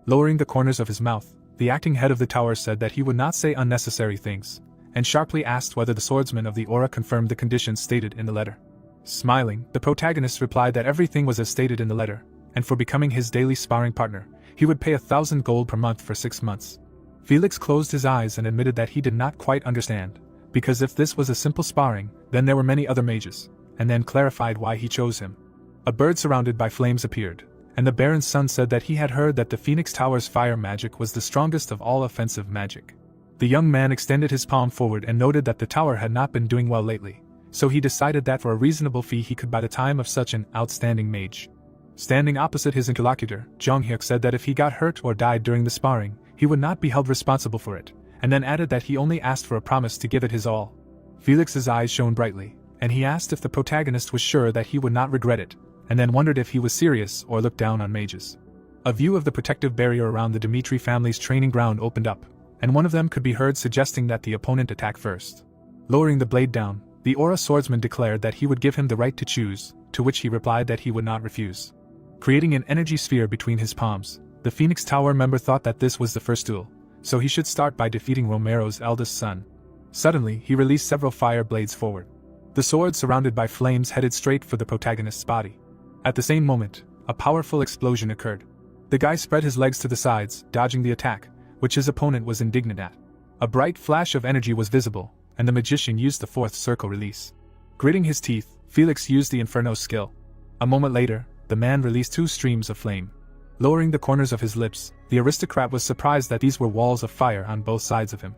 Lowering the corners of his mouth, the acting head of the tower said that he would not say unnecessary things, and sharply asked whether the swordsman of the aura confirmed the conditions stated in the letter. Smiling, the protagonist replied that everything was as stated in the letter, and for becoming his daily sparring partner, he would pay 1,000 gold per month for 6 months. Felix closed his eyes and admitted that he did not quite understand, because if this was a simple sparring, then there were many other mages, and then clarified why he chose him. A bird surrounded by flames appeared, and the Baron's son said that he had heard that the Phoenix Tower's fire magic was the strongest of all offensive magic. The young man extended his palm forward and noted that the tower had not been doing well lately, so he decided that for a reasonable fee he could buy the time of such an outstanding mage. Standing opposite his interlocutor, Jong Hyuk said that if he got hurt or died during the sparring, he would not be held responsible for it, and then added that he only asked for a promise to give it his all. Felix's eyes shone brightly, and he asked if the protagonist was sure that he would not regret it, and then wondered if he was serious or looked down on mages. A view of the protective barrier around the Dmitri family's training ground opened up, and one of them could be heard suggesting that the opponent attack first. Lowering the blade down, the Aura swordsman declared that he would give him the right to choose, to which he replied that he would not refuse. Creating an energy sphere between his palms, the Phoenix Tower member thought that this was the first duel, so he should start by defeating Romero's eldest son. Suddenly, he released several fire blades forward. The sword surrounded by flames headed straight for the protagonist's body. At the same moment, a powerful explosion occurred. The guy spread his legs to the sides, dodging the attack, which his opponent was indignant at. A bright flash of energy was visible, and the magician used the fourth circle release. Gritting his teeth, Felix used the Inferno skill. A moment later, the man released 2 streams of flame. Lowering the corners of his lips, the aristocrat was surprised that these were walls of fire on both sides of him.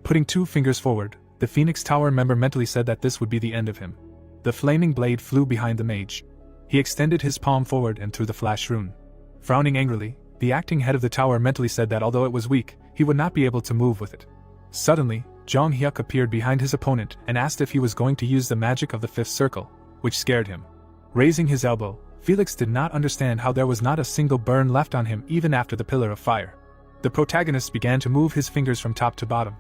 Putting 2 fingers forward, the Phoenix Tower member mentally said that this would be the end of him. The flaming blade flew behind the mage. He extended his palm forward and threw the flash rune. Frowning angrily, the acting head of the tower mentally said that although it was weak, he would not be able to move with it. Suddenly, Jong Hyuk appeared behind his opponent and asked if he was going to use the magic of the 5th circle, which scared him. Raising his elbow, Felix did not understand how there was not a single burn left on him even after the pillar of fire. The protagonist began to move his fingers from top to bottom.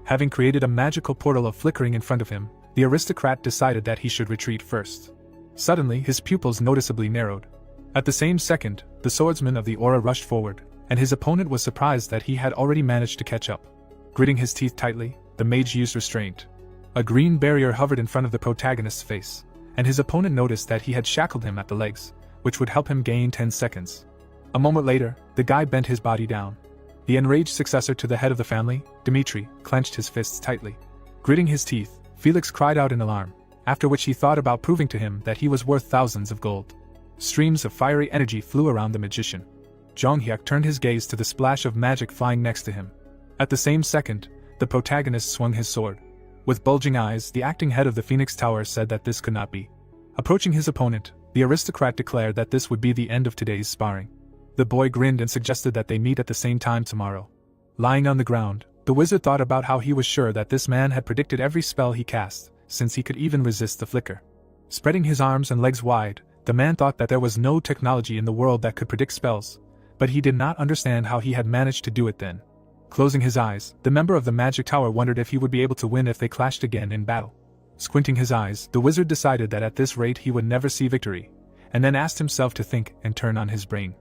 Having created a magical portal of flickering in front of him, the aristocrat decided that he should retreat first. Suddenly, his pupils noticeably narrowed. At the same second, the swordsman of the aura rushed forward, and his opponent was surprised that he had already managed to catch up. Gritting his teeth tightly, the mage used restraint. A green barrier hovered in front of the protagonist's face, and his opponent noticed that he had shackled him at the legs, which would help him gain 10 seconds. A moment later, the guy bent his body down. The enraged successor to the head of the family, Dmitri, clenched his fists tightly. Gritting his teeth, Felix cried out in alarm, after which he thought about proving to him that he was worth thousands of gold. Streams of fiery energy flew around the magician. Jong Hyuk turned his gaze to the splash of magic flying next to him. At the same second, the protagonist swung his sword. With bulging eyes, the acting head of the Phoenix Tower said that this could not be. Approaching his opponent, the aristocrat declared that this would be the end of today's sparring. The boy grinned and suggested that they meet at the same time tomorrow. Lying on the ground, the wizard thought about how he was sure that this man had predicted every spell he cast, since he could even resist the flicker. Spreading his arms and legs wide, the man thought that there was no technology in the world that could predict spells, but he did not understand how he had managed to do it then. Closing his eyes, the member of the magic tower wondered if he would be able to win if they clashed again in battle. Squinting his eyes, the wizard decided that at this rate he would never see victory, and then asked himself to think and turn on his brain.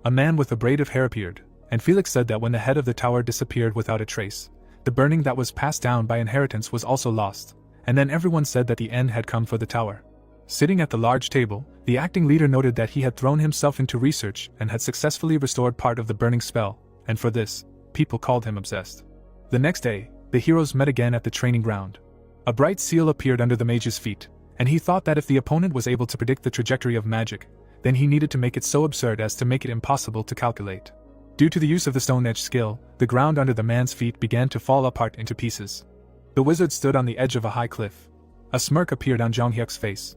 A man with a braid of hair appeared, and Felix said that when the head of the tower disappeared without a trace, the burning that was passed down by inheritance was also lost, and then everyone said that the end had come for the tower. Sitting at the large table, the acting leader noted that he had thrown himself into research and had successfully restored part of the burning spell, and for this, people called him obsessed. The next day, the heroes met again at the training ground. A bright seal appeared under the mage's feet, and he thought that if the opponent was able to predict the trajectory of magic, then he needed to make it so absurd as to make it impossible to calculate. Due to the use of the stone edge skill, the ground under the man's feet began to fall apart into pieces. The wizard stood on the edge of a high cliff. A smirk appeared on Jong Hyuk's face.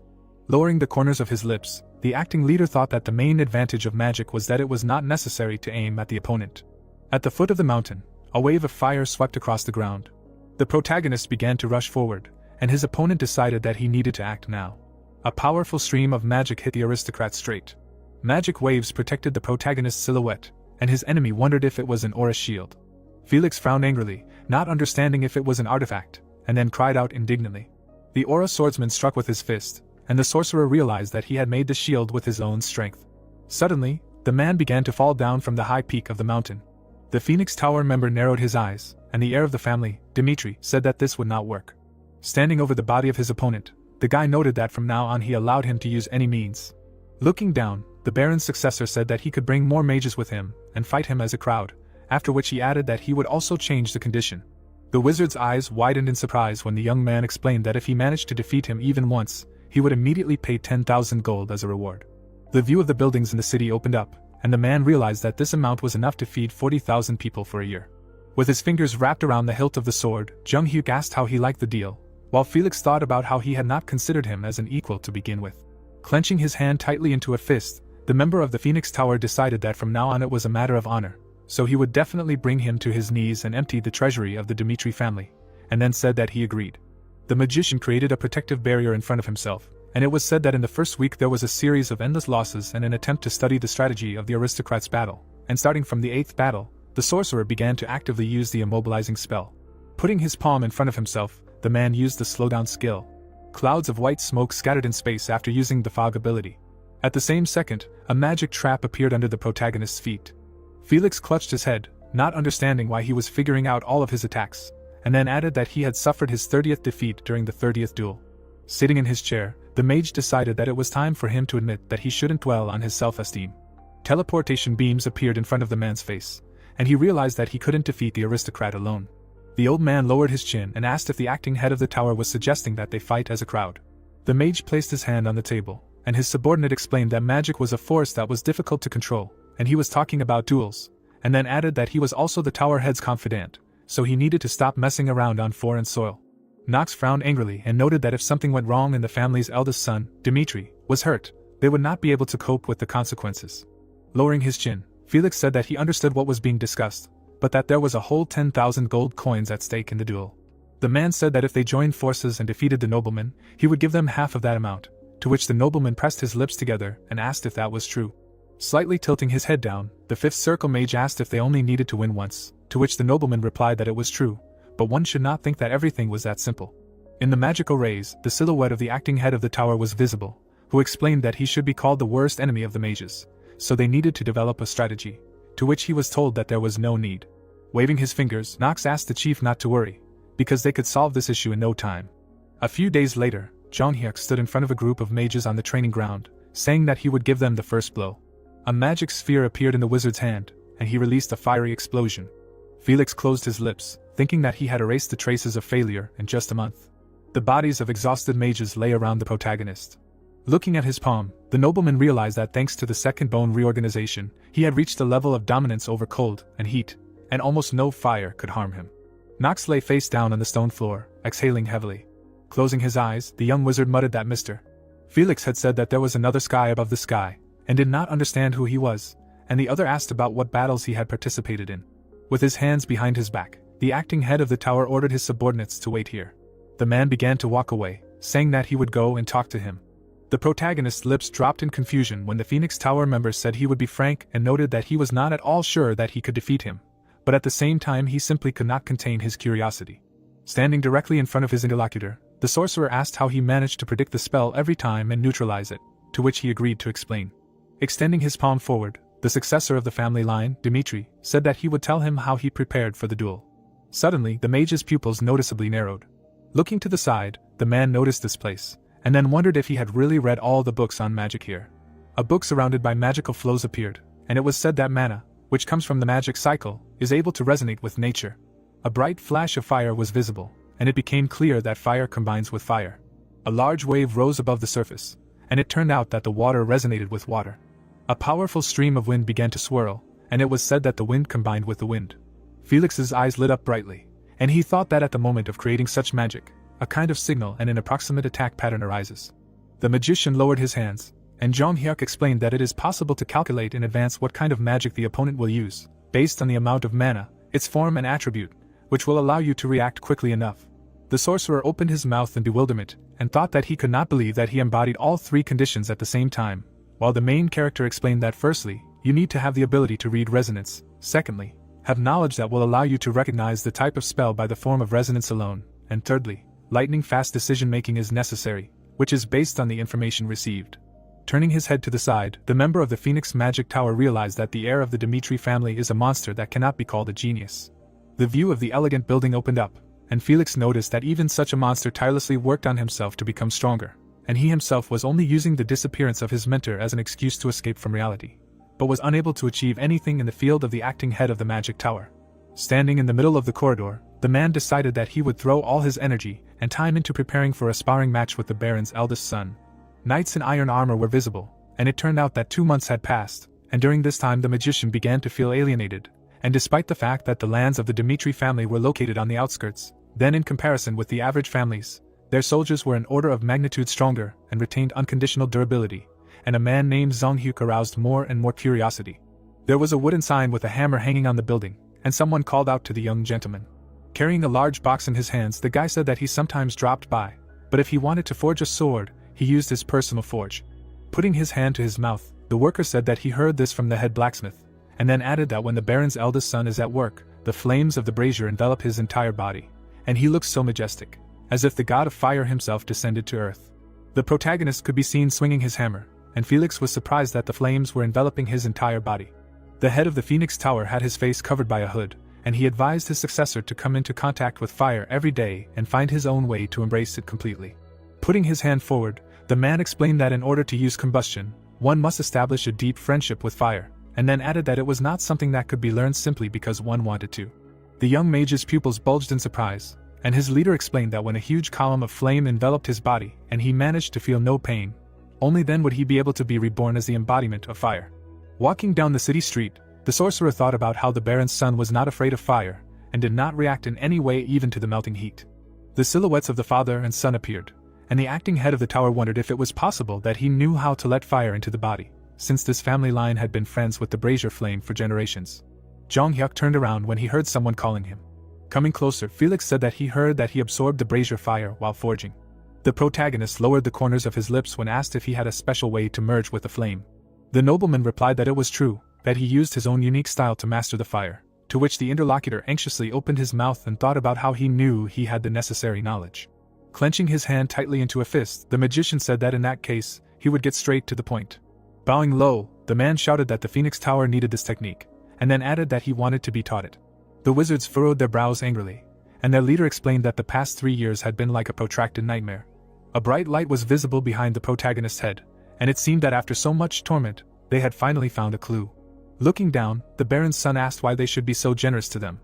Lowering the corners of his lips, the acting leader thought that the main advantage of magic was that it was not necessary to aim at the opponent. At the foot of the mountain, a wave of fire swept across the ground. The protagonist began to rush forward, and his opponent decided that he needed to act now. A powerful stream of magic hit the aristocrat straight. Magic waves protected the protagonist's silhouette, and his enemy wondered if it was an aura shield. Felix frowned angrily, not understanding if it was an artifact, and then cried out indignantly. The aura swordsman struck with his fist, and the sorcerer realized that he had made the shield with his own strength. Suddenly, the man began to fall down from the high peak of the mountain. The Phoenix Tower member narrowed his eyes, and the heir of the family, Dmitri, said that this would not work. Standing over the body of his opponent, the guy noted that from now on he allowed him to use any means. Looking down, the Baron's successor said that he could bring more mages with him and fight him as a crowd, after which he added that he would also change the condition. The wizard's eyes widened in surprise when the young man explained that if he managed to defeat him even once, he would immediately pay 10,000 gold as a reward. The view of the buildings in the city opened up, and the man realized that this amount was enough to feed 40,000 people for a year. With his fingers wrapped around the hilt of the sword, Jung Hyuk asked how he liked the deal, while Felix thought about how he had not considered him as an equal to begin with. Clenching his hand tightly into a fist, the member of the Phoenix Tower decided that from now on it was a matter of honor, so he would definitely bring him to his knees and empty the treasury of the Dmitri family, and then said that he agreed. The magician created a protective barrier in front of himself, and it was said that in the first week there was a series of endless losses and an attempt to study the strategy of the aristocrats' battle, and starting from the 8th battle, the sorcerer began to actively use the immobilizing spell. Putting his palm in front of himself, the man used the slowdown skill. Clouds of white smoke scattered in space after using the fog ability. At the same second, a magic trap appeared under the protagonist's feet. Felix clutched his head, not understanding why he was figuring out all of his attacks, and then added that he had suffered his 30th defeat during the 30th duel. Sitting in his chair, the mage decided that it was time for him to admit that he shouldn't dwell on his self-esteem. Teleportation beams appeared in front of the man's face, and he realized that he couldn't defeat the aristocrat alone. The old man lowered his chin and asked if the acting head of the tower was suggesting that they fight as a crowd. The mage placed his hand on the table, and his subordinate explained that magic was a force that was difficult to control, and he was talking about duels, and then added that he was also the tower head's confidant, so he needed to stop messing around on foreign soil. Nox frowned angrily and noted that if something went wrong and the family's eldest son, Dmitri, was hurt, they would not be able to cope with the consequences. Lowering his chin, Felix said that he understood what was being discussed, but that there was a whole 10,000 gold coins at stake in the duel. The man said that if they joined forces and defeated the nobleman, he would give them half of that amount, to which the nobleman pressed his lips together and asked if that was true. Slightly tilting his head down, the 5th circle mage asked if they only needed to win once, to which the nobleman replied that it was true, but one should not think that everything was that simple. In the magical rays, the silhouette of the acting head of the tower was visible, who explained that he should be called the worst enemy of the mages, so they needed to develop a strategy, to which he was told that there was no need. Waving his fingers, Nox asked the chief not to worry, because they could solve this issue in no time. A few days later, Jong Hyuk stood in front of a group of mages on the training ground, saying that he would give them the first blow. A magic sphere appeared in the wizard's hand, and he released a fiery explosion. Felix closed his lips, thinking that he had erased the traces of failure in just a month. The bodies of exhausted mages lay around the protagonist. Looking at his palm, the nobleman realized that thanks to the second bone reorganization, he had reached a level of dominance over cold and heat, and almost no fire could harm him. Nox lay face down on the stone floor, exhaling heavily. Closing his eyes, the young wizard muttered that Mr. Felix had said that there was another sky above the sky, and did not understand who he was, and the other asked about what battles he had participated in. With his hands behind his back, the acting head of the tower ordered his subordinates to wait here. The man began to walk away, saying that he would go and talk to him. The protagonist's lips dropped in confusion when the Phoenix Tower member said he would be frank and noted that he was not at all sure that he could defeat him, but at the same time he simply could not contain his curiosity. Standing directly in front of his interlocutor, the sorcerer asked how he managed to predict the spell every time and neutralize it, to which he agreed to explain. Extending his palm forward, the successor of the family line, Dmitri, said that he would tell him how he prepared for the duel. Suddenly, the mage's pupils noticeably narrowed. Looking to the side, the man noticed this place, and then wondered if he had really read all the books on magic here. A book surrounded by magical flows appeared, and it was said that mana, which comes from the magic cycle, is able to resonate with nature. A bright flash of fire was visible, and it became clear that fire combines with fire. A large wave rose above the surface, and it turned out that the water resonated with water. A powerful stream of wind began to swirl, and it was said that the wind combined with the wind. Felix's eyes lit up brightly, and he thought that at the moment of creating such magic, a kind of signal and an approximate attack pattern arises. The magician lowered his hands, and Jong Hyuk explained that it is possible to calculate in advance what kind of magic the opponent will use, based on the amount of mana, its form and attribute, which will allow you to react quickly enough. The sorcerer opened his mouth in bewilderment, and thought that he could not believe that he embodied all three conditions at the same time, while the main character explained that firstly, you need to have the ability to read resonance, secondly, have knowledge that will allow you to recognize the type of spell by the form of resonance alone, and thirdly, lightning-fast decision-making is necessary, which is based on the information received. Turning his head to the side, the member of the Phoenix Magic Tower realized that the heir of the Dmitri family is a monster that cannot be called a genius. The view of the elegant building opened up, and Felix noticed that even such a monster tirelessly worked on himself to become stronger, and he himself was only using the disappearance of his mentor as an excuse to escape from reality, but was unable to achieve anything in the field of the acting head of the Magic Tower. Standing in the middle of the corridor, the man decided that he would throw all his energy and time into preparing for a sparring match with the Baron's eldest son. Knights in iron armor were visible, and it turned out that 2 months had passed, and during this time the magician began to feel alienated, and despite the fact that the lands of the Dmitri family were located on the outskirts, then in comparison with the average families, their soldiers were an order of magnitude stronger and retained unconditional durability, and a man named Zonghyuk aroused more and more curiosity. There was a wooden sign with a hammer hanging on the building, and someone called out to the young gentleman. Carrying a large box in his hands, the guy said that he sometimes dropped by, but if he wanted to forge a sword, he used his personal forge. Putting his hand to his mouth, the worker said that he heard this from the head blacksmith, and then added that when the Baron's eldest son is at work, the flames of the brazier envelop his entire body, and he looks so majestic, as if the god of fire himself descended to earth. The protagonist could be seen swinging his hammer, and Felix was surprised that the flames were enveloping his entire body. The head of the Phoenix Tower had his face covered by a hood, and he advised his successor to come into contact with fire every day and find his own way to embrace it completely. Putting his hand forward, the man explained that in order to use combustion, one must establish a deep friendship with fire, and then added that it was not something that could be learned simply because one wanted to. The young mage's pupils bulged in surprise, and his leader explained that when a huge column of flame enveloped his body and he managed to feel no pain, only then would he be able to be reborn as the embodiment of fire. Walking down the city street, the sorcerer thought about how the Baron's son was not afraid of fire, and did not react in any way even to the melting heat. The silhouettes of the father and son appeared, and the acting head of the tower wondered if it was possible that he knew how to let fire into the body, since this family line had been friends with the brazier flame for generations. Jong-hyuk turned around when he heard someone calling him. Coming closer, Felix said that he heard that he absorbed the brazier fire while forging. The protagonist lowered the corners of his lips when asked if he had a special way to merge with the flame. The nobleman replied that it was true, that he used his own unique style to master the fire, to which the interlocutor anxiously opened his mouth and thought about how he knew he had the necessary knowledge. Clenching his hand tightly into a fist, the magician said that in that case, he would get straight to the point. Bowing low, the man shouted that the Phoenix Tower needed this technique, and then added that he wanted to be taught it. The wizards furrowed their brows angrily, and their leader explained that the past 3 years had been like a protracted nightmare. A bright light was visible behind the protagonist's head, and it seemed that after so much torment, they had finally found a clue. Looking down, the Baron's son asked why they should be so generous to them.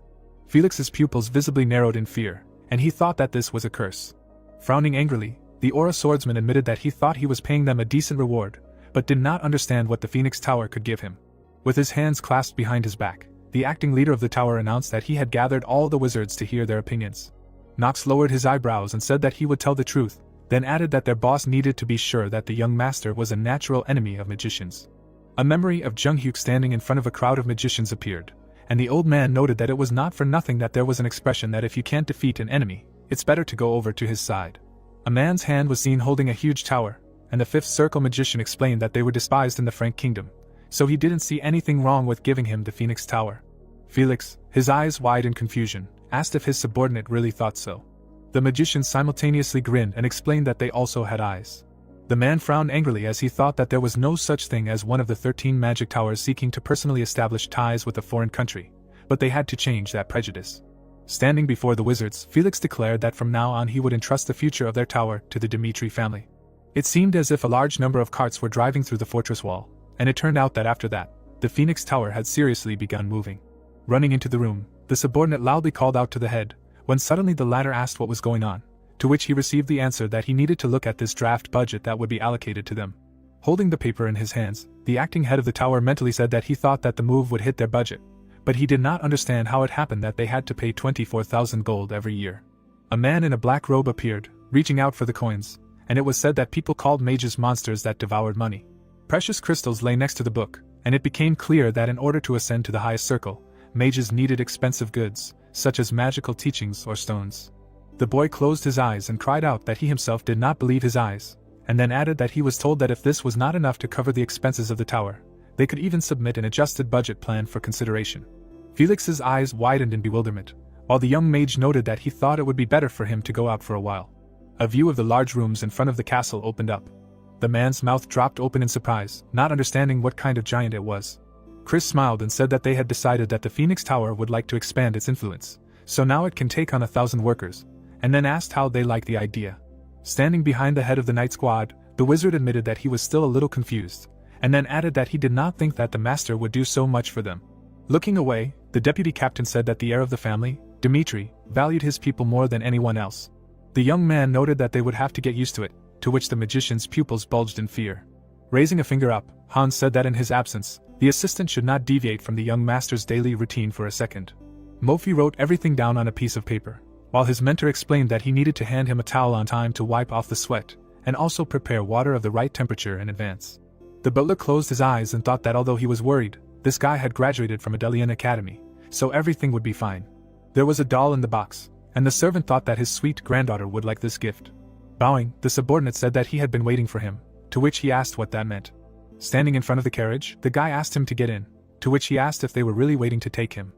Felix's pupils visibly narrowed in fear, and he thought that this was a curse. Frowning angrily, the Aura swordsman admitted that he thought he was paying them a decent reward, but did not understand what the Phoenix Tower could give him. With his hands clasped behind his back, the acting leader of the tower announced that he had gathered all the wizards to hear their opinions. Nox lowered his eyebrows and said that he would tell the truth, then added that their boss needed to be sure that the young master was a natural enemy of magicians. A memory of Jung-hyuk standing in front of a crowd of magicians appeared, and the old man noted that it was not for nothing that there was an expression that if you can't defeat an enemy, it's better to go over to his side. A man's hand was seen holding a huge tower, and the fifth circle magician explained that they were despised in the Frank kingdom, so he didn't see anything wrong with giving him the Phoenix Tower. Felix, his eyes wide in confusion, asked if his subordinate really thought so. The magicians simultaneously grinned and explained that they also had eyes. The man frowned angrily as he thought that there was no such thing as one of the 13 magic towers seeking to personally establish ties with a foreign country, but they had to change that prejudice. Standing before the wizards, Felix declared that from now on he would entrust the future of their tower to the Dmitri family. It seemed as if a large number of carts were driving through the fortress wall, and it turned out that after that, the Phoenix Tower had seriously begun moving. Running into the room, the subordinate loudly called out to the head, when suddenly the latter asked what was going on, to which he received the answer that he needed to look at this draft budget that would be allocated to them. Holding the paper in his hands, the acting head of the tower mentally said that he thought that the move would hit their budget, but he did not understand how it happened that they had to pay 24,000 gold every year. A man in a black robe appeared, reaching out for the coins, and it was said that people called mages monsters that devoured money. Precious crystals lay next to the book, and it became clear that in order to ascend to the highest circle, mages needed expensive goods, such as magical teachings or stones. The boy closed his eyes and cried out that he himself did not believe his eyes, and then added that he was told that if this was not enough to cover the expenses of the tower, they could even submit an adjusted budget plan for consideration. Felix's eyes widened in bewilderment, while the young mage noted that he thought it would be better for him to go out for a while. A view of the large rooms in front of the castle opened up. The man's mouth dropped open in surprise, not understanding what kind of giant it was. Chris smiled and said that they had decided that the Phoenix Tower would like to expand its influence, so now it can take on 1,000 workers, and then asked how they liked the idea. Standing behind the head of the night squad, the wizard admitted that he was still a little confused, and then added that he did not think that the master would do so much for them. Looking away, the deputy captain said that the heir of the family, Dmitri, valued his people more than anyone else. The young man noted that they would have to get used to it, to which the magician's pupils bulged in fear. Raising a finger up, Hans said that in his absence, the assistant should not deviate from the young master's daily routine for a second. Mofi wrote everything down on a piece of paper, while his mentor explained that he needed to hand him a towel on time to wipe off the sweat, and also prepare water of the right temperature in advance. The butler closed his eyes and thought that although he was worried, this guy had graduated from a Delian academy, so everything would be fine. There was a doll in the box, and the servant thought that his sweet granddaughter would like this gift. Bowing, the subordinate said that he had been waiting for him, to which he asked what that meant. Standing in front of the carriage, the guy asked him to get in, to which he asked if they were really waiting to take him.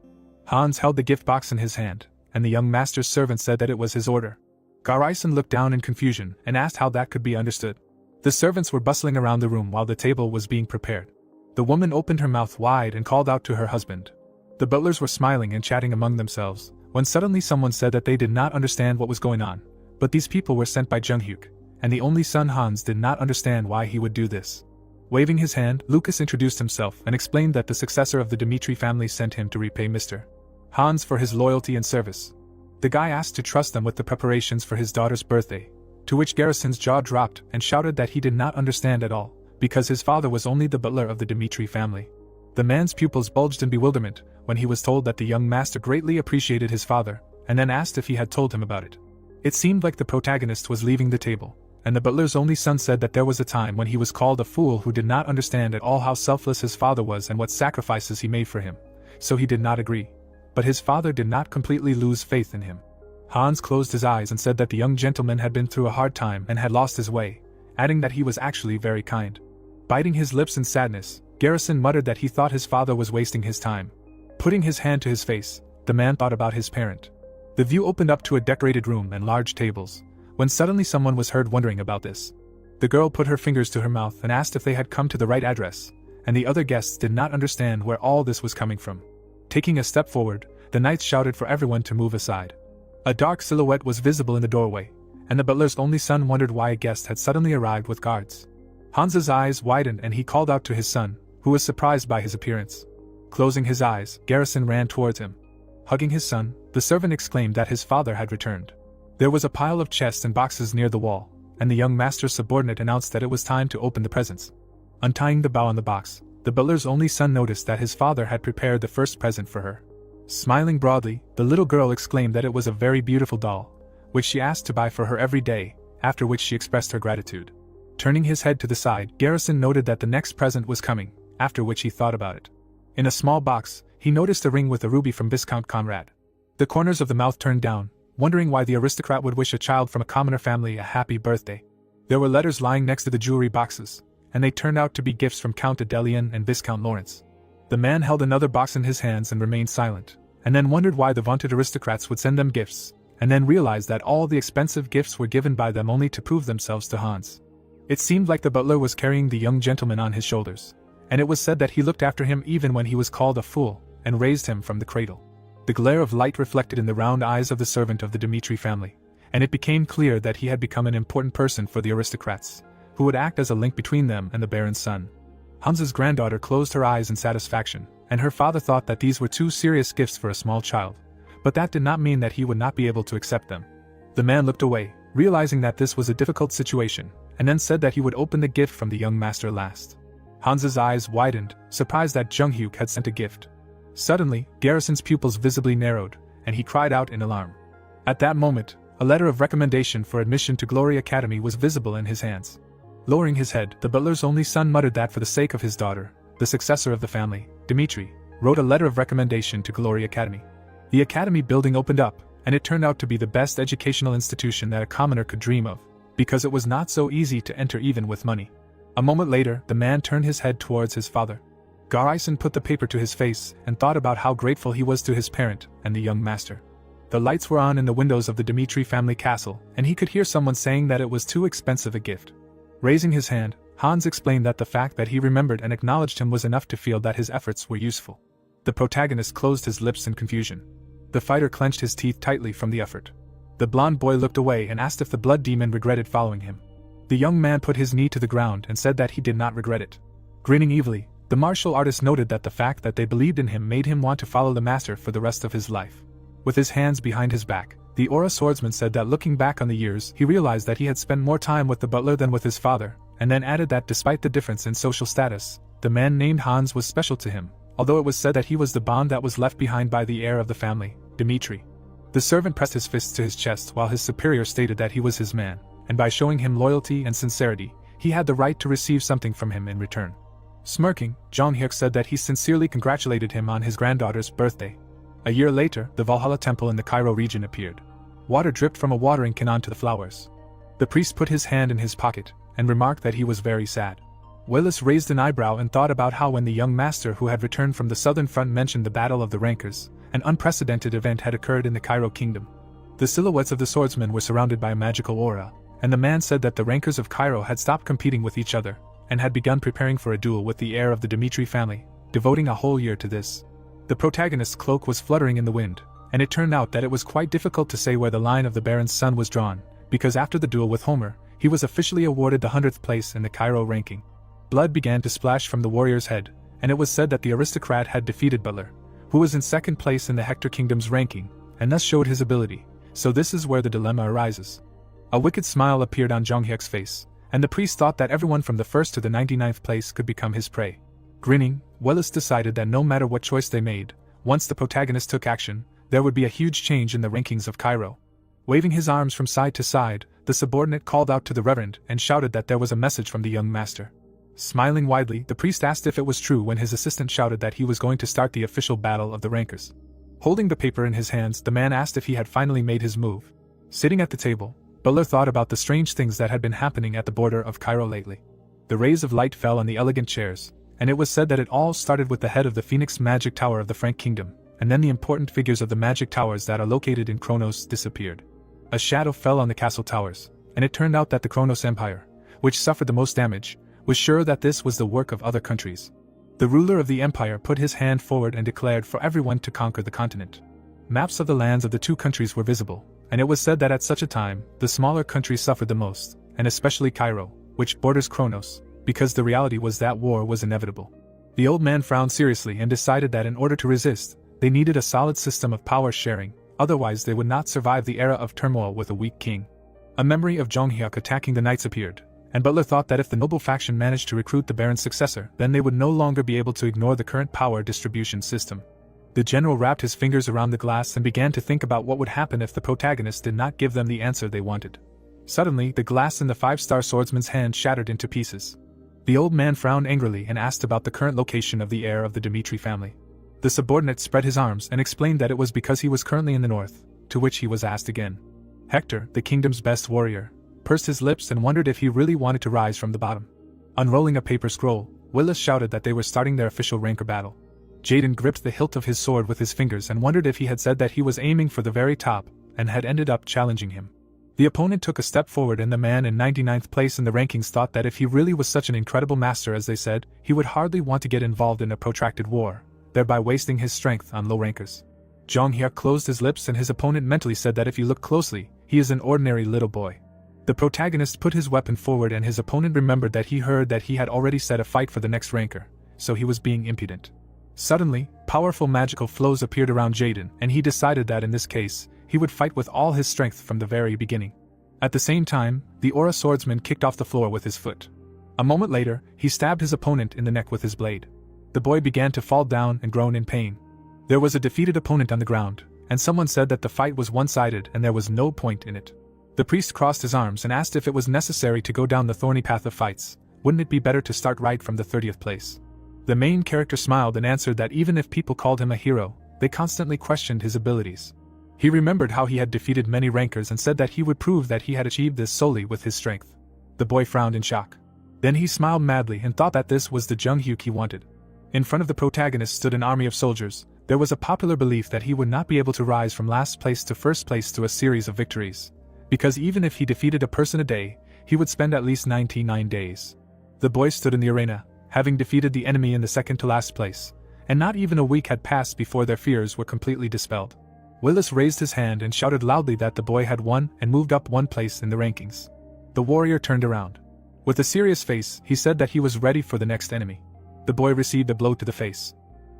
Hans held the gift box in his hand, and the young master's servant said that it was his order. Garrison looked down in confusion and asked how that could be understood. The servants were bustling around the room while the table was being prepared. The woman opened her mouth wide and called out to her husband. The butlers were smiling and chatting among themselves, when suddenly someone said that they did not understand what was going on, but these people were sent by Junghyuk, and the only son Hans did not understand why he would do this. Waving his hand, Lucas introduced himself and explained that the successor of the Dmitri family sent him to repay Mr. Hans for his loyalty and service. The guy asked to trust them with the preparations for his daughter's birthday, to which Garrison's jaw dropped and shouted that he did not understand at all, because his father was only the butler of the Dmitri family. The man's pupils bulged in bewilderment when he was told that the young master greatly appreciated his father, and then asked if he had told him about it. It seemed like the protagonist was leaving the table, and the butler's only son said that there was a time when he was called a fool who did not understand at all how selfless his father was and what sacrifices he made for him, so he did not agree. But his father did not completely lose faith in him. Hans closed his eyes and said that the young gentleman had been through a hard time and had lost his way, adding that he was actually very kind. Biting his lips in sadness, Garrison muttered that he thought his father was wasting his time. Putting his hand to his face, the man thought about his parent. The view opened up to a decorated room and large tables, when suddenly someone was heard wondering about this. The girl put her fingers to her mouth and asked if they had come to the right address, and the other guests did not understand where all this was coming from. Taking a step forward, the knights shouted for everyone to move aside. A dark silhouette was visible in the doorway, and the butler's only son wondered why a guest had suddenly arrived with guards. Hans's eyes widened and he called out to his son, who was surprised by his appearance. Closing his eyes, Garrison ran towards him. Hugging his son, the servant exclaimed that his father had returned. There was a pile of chests and boxes near the wall, and the young master's subordinate announced that it was time to open the presents. Untying the bow on the box, the butler's only son noticed that his father had prepared the first present for her. Smiling broadly, the little girl exclaimed that it was a very beautiful doll, which she asked to buy for her every day, after which she expressed her gratitude. Turning his head to the side, Garrison noted that the next present was coming, after which he thought about it. In a small box, he noticed a ring with a ruby from Viscount Conrad. The corners of the mouth turned down, wondering why the aristocrat would wish a child from a commoner family a happy birthday. There were letters lying next to the jewelry boxes, and they turned out to be gifts from Count Adelian and Viscount Lawrence. The man held another box in his hands and remained silent, and then wondered why the vaunted aristocrats would send them gifts, and then realized that all the expensive gifts were given by them only to prove themselves to Hans. It seemed like the butler was carrying the young gentleman on his shoulders, and it was said that he looked after him even when he was called a fool, and raised him from the cradle. The glare of light reflected in the round eyes of the servant of the Dmitri family, and it became clear that he had become an important person for the aristocrats, who would act as a link between them and the baron's son. Hans's granddaughter closed her eyes in satisfaction, and her father thought that these were too serious gifts for a small child, but that did not mean that he would not be able to accept them. The man looked away, realizing that this was a difficult situation, and then said that he would open the gift from the young master last. Hans's eyes widened, surprised that Junghyuk had sent a gift. Suddenly, Garrison's pupils visibly narrowed, and he cried out in alarm. At that moment, a letter of recommendation for admission to Glory Academy was visible in his hands. Lowering his head, the butler's only son muttered that for the sake of his daughter, the successor of the family, Dmitri, wrote a letter of recommendation to Glory Academy. The academy building opened up, and it turned out to be the best educational institution that a commoner could dream of, because it was not so easy to enter even with money. A moment later, the man turned his head towards his father. Garrison put the paper to his face and thought about how grateful he was to his parent and the young master. The lights were on in the windows of the Dmitri family castle, and he could hear someone saying that it was too expensive a gift. Raising his hand, Hans explained that the fact that he remembered and acknowledged him was enough to feel that his efforts were useful. The protagonist closed his lips in confusion. The fighter clenched his teeth tightly from the effort. The blond boy looked away and asked if the blood demon regretted following him. The young man put his knee to the ground and said that he did not regret it. Grinning evilly, the martial artist noted that the fact that they believed in him made him want to follow the master for the rest of his life. With his hands behind his back, the aura swordsman said that looking back on the years, he realized that he had spent more time with the butler than with his father, and then added that despite the difference in social status, the man named Hans was special to him, although it was said that he was the bond that was left behind by the heir of the family, Dmitri. The servant pressed his fists to his chest while his superior stated that he was his man, and by showing him loyalty and sincerity, he had the right to receive something from him in return. Smirking, Jong Hyuk said that he sincerely congratulated him on his granddaughter's birthday. A year later, the Valhalla temple in the Cairo region appeared. Water dripped from a watering can onto the flowers. The priest put his hand in his pocket, and remarked that he was very sad. Willis raised an eyebrow and thought about how when the young master who had returned from the southern front mentioned the Battle of the Rankers, an unprecedented event had occurred in the Cairo kingdom. The silhouettes of the swordsmen were surrounded by a magical aura, and the man said that the Rankers of Cairo had stopped competing with each other, and had begun preparing for a duel with the heir of the Dmitri family, devoting a whole year to this. The protagonist's cloak was fluttering in the wind, and it turned out that it was quite difficult to say where the line of the Baron's son was drawn, because after the duel with Homer, he was officially awarded the 100th place in the Cairo ranking. Blood began to splash from the warrior's head, and it was said that the aristocrat had defeated Butler, who was in second place in the Hector Kingdom's ranking, and thus showed his ability, so this is where the dilemma arises. A wicked smile appeared on Jong Hyuk's face, and the priest thought that everyone from the 1st to the 99th place could become his prey. Grinning, Willis decided that no matter what choice they made, once the protagonist took action, there would be a huge change in the rankings of Cairo. Waving his arms from side to side, the subordinate called out to the reverend and shouted that there was a message from the young master. Smiling widely, the priest asked if it was true when his assistant shouted that he was going to start the official battle of the rankers. Holding the paper in his hands, the man asked if he had finally made his move. Sitting at the table, Butler thought about the strange things that had been happening at the border of Cairo lately. The rays of light fell on the elegant chairs, and it was said that it all started with the head of the Phoenix Magic Tower of the Frank Kingdom, and then the important figures of the magic towers that are located in Kronos disappeared. A shadow fell on the castle towers, and it turned out that the Kronos Empire, which suffered the most damage, was sure that this was the work of other countries. The ruler of the empire put his hand forward and declared for everyone to conquer the continent. Maps of the lands of the two countries were visible, and it was said that at such a time, the smaller countries suffered the most, and especially Cairo, which borders Kronos, because the reality was that war was inevitable. The old man frowned seriously and decided that in order to resist, they needed a solid system of power sharing, otherwise they would not survive the era of turmoil with a weak king. A memory of Jong Hyuk attacking the knights appeared, and Butler thought that if the noble faction managed to recruit the Baron's successor, then they would no longer be able to ignore the current power distribution system. The general wrapped his fingers around the glass and began to think about what would happen if the protagonist did not give them the answer they wanted. Suddenly, the glass in the five-star swordsman's hand shattered into pieces. The old man frowned angrily and asked about the current location of the heir of the Dmitri family. The subordinate spread his arms and explained that it was because he was currently in the north, to which he was asked again. Hector, the kingdom's best warrior, pursed his lips and wondered if he really wanted to rise from the bottom. Unrolling a paper scroll, Willis shouted that they were starting their official ranker battle. Jaden gripped the hilt of his sword with his fingers and wondered if he had said that he was aiming for the very top, and had ended up challenging him. The opponent took a step forward and the man in 99th place in the rankings thought that if he really was such an incredible master as they said, he would hardly want to get involved in a protracted war, thereby wasting his strength on low rankers. Jong Hyuk closed his lips and his opponent mentally said that if you look closely, he is an ordinary little boy. The protagonist put his weapon forward and his opponent remembered that he heard that he had already set a fight for the next ranker, so he was being impudent. Suddenly, powerful magical flows appeared around Jaden, and he decided that in this case, he would fight with all his strength from the very beginning. At the same time, the aura swordsman kicked off the floor with his foot. A moment later, he stabbed his opponent in the neck with his blade. The boy began to fall down and groan in pain. There was a defeated opponent on the ground, and someone said that the fight was one-sided and there was no point in it. The priest crossed his arms and asked if it was necessary to go down the thorny path of fights, wouldn't it be better to start right from the 30th place? The main character smiled and answered that even if people called him a hero, they constantly questioned his abilities. He remembered how he had defeated many rankers and said that he would prove that he had achieved this solely with his strength. The boy frowned in shock. Then he smiled madly and thought that this was the Jung Hyuk he wanted. In front of the protagonist stood an army of soldiers. There was a popular belief that he would not be able to rise from last place to first place through a series of victories, because even if he defeated a person a day, he would spend at least 99 days. The boy stood in the arena, having defeated the enemy in the second to last place, and not even a week had passed before their fears were completely dispelled. Willis raised his hand and shouted loudly that the boy had won and moved up one place in the rankings. The warrior turned around. With a serious face, he said that he was ready for the next enemy. The boy received a blow to the face.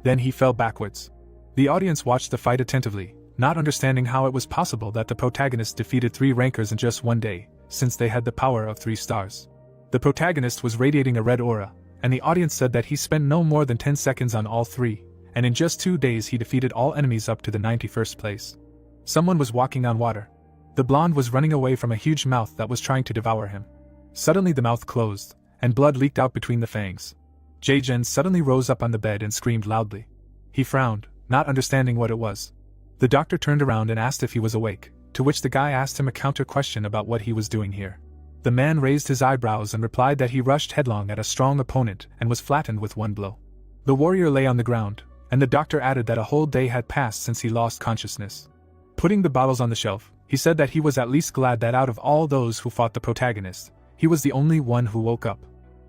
Then he fell backwards. The audience watched the fight attentively, not understanding how it was possible that the protagonist defeated 3 rankers in just one day, since they had the power of 3 stars. The protagonist was radiating a red aura, and the audience said that he spent no more than 10 seconds on all three, and in just 2 days he defeated all enemies up to the 91st place. Someone was walking on water. The blonde was running away from a huge mouth that was trying to devour him. Suddenly the mouth closed, and blood leaked out between the fangs. Jae-jin suddenly rose up on the bed and screamed loudly. He frowned, not understanding what it was. The doctor turned around and asked if he was awake, to which the guy asked him a counter question about what he was doing here. The man raised his eyebrows and replied that he rushed headlong at a strong opponent and was flattened with one blow. The warrior lay on the ground, and the doctor added that a whole day had passed since he lost consciousness. Putting the bottles on the shelf, he said that he was at least glad that out of all those who fought the protagonist, he was the only one who woke up.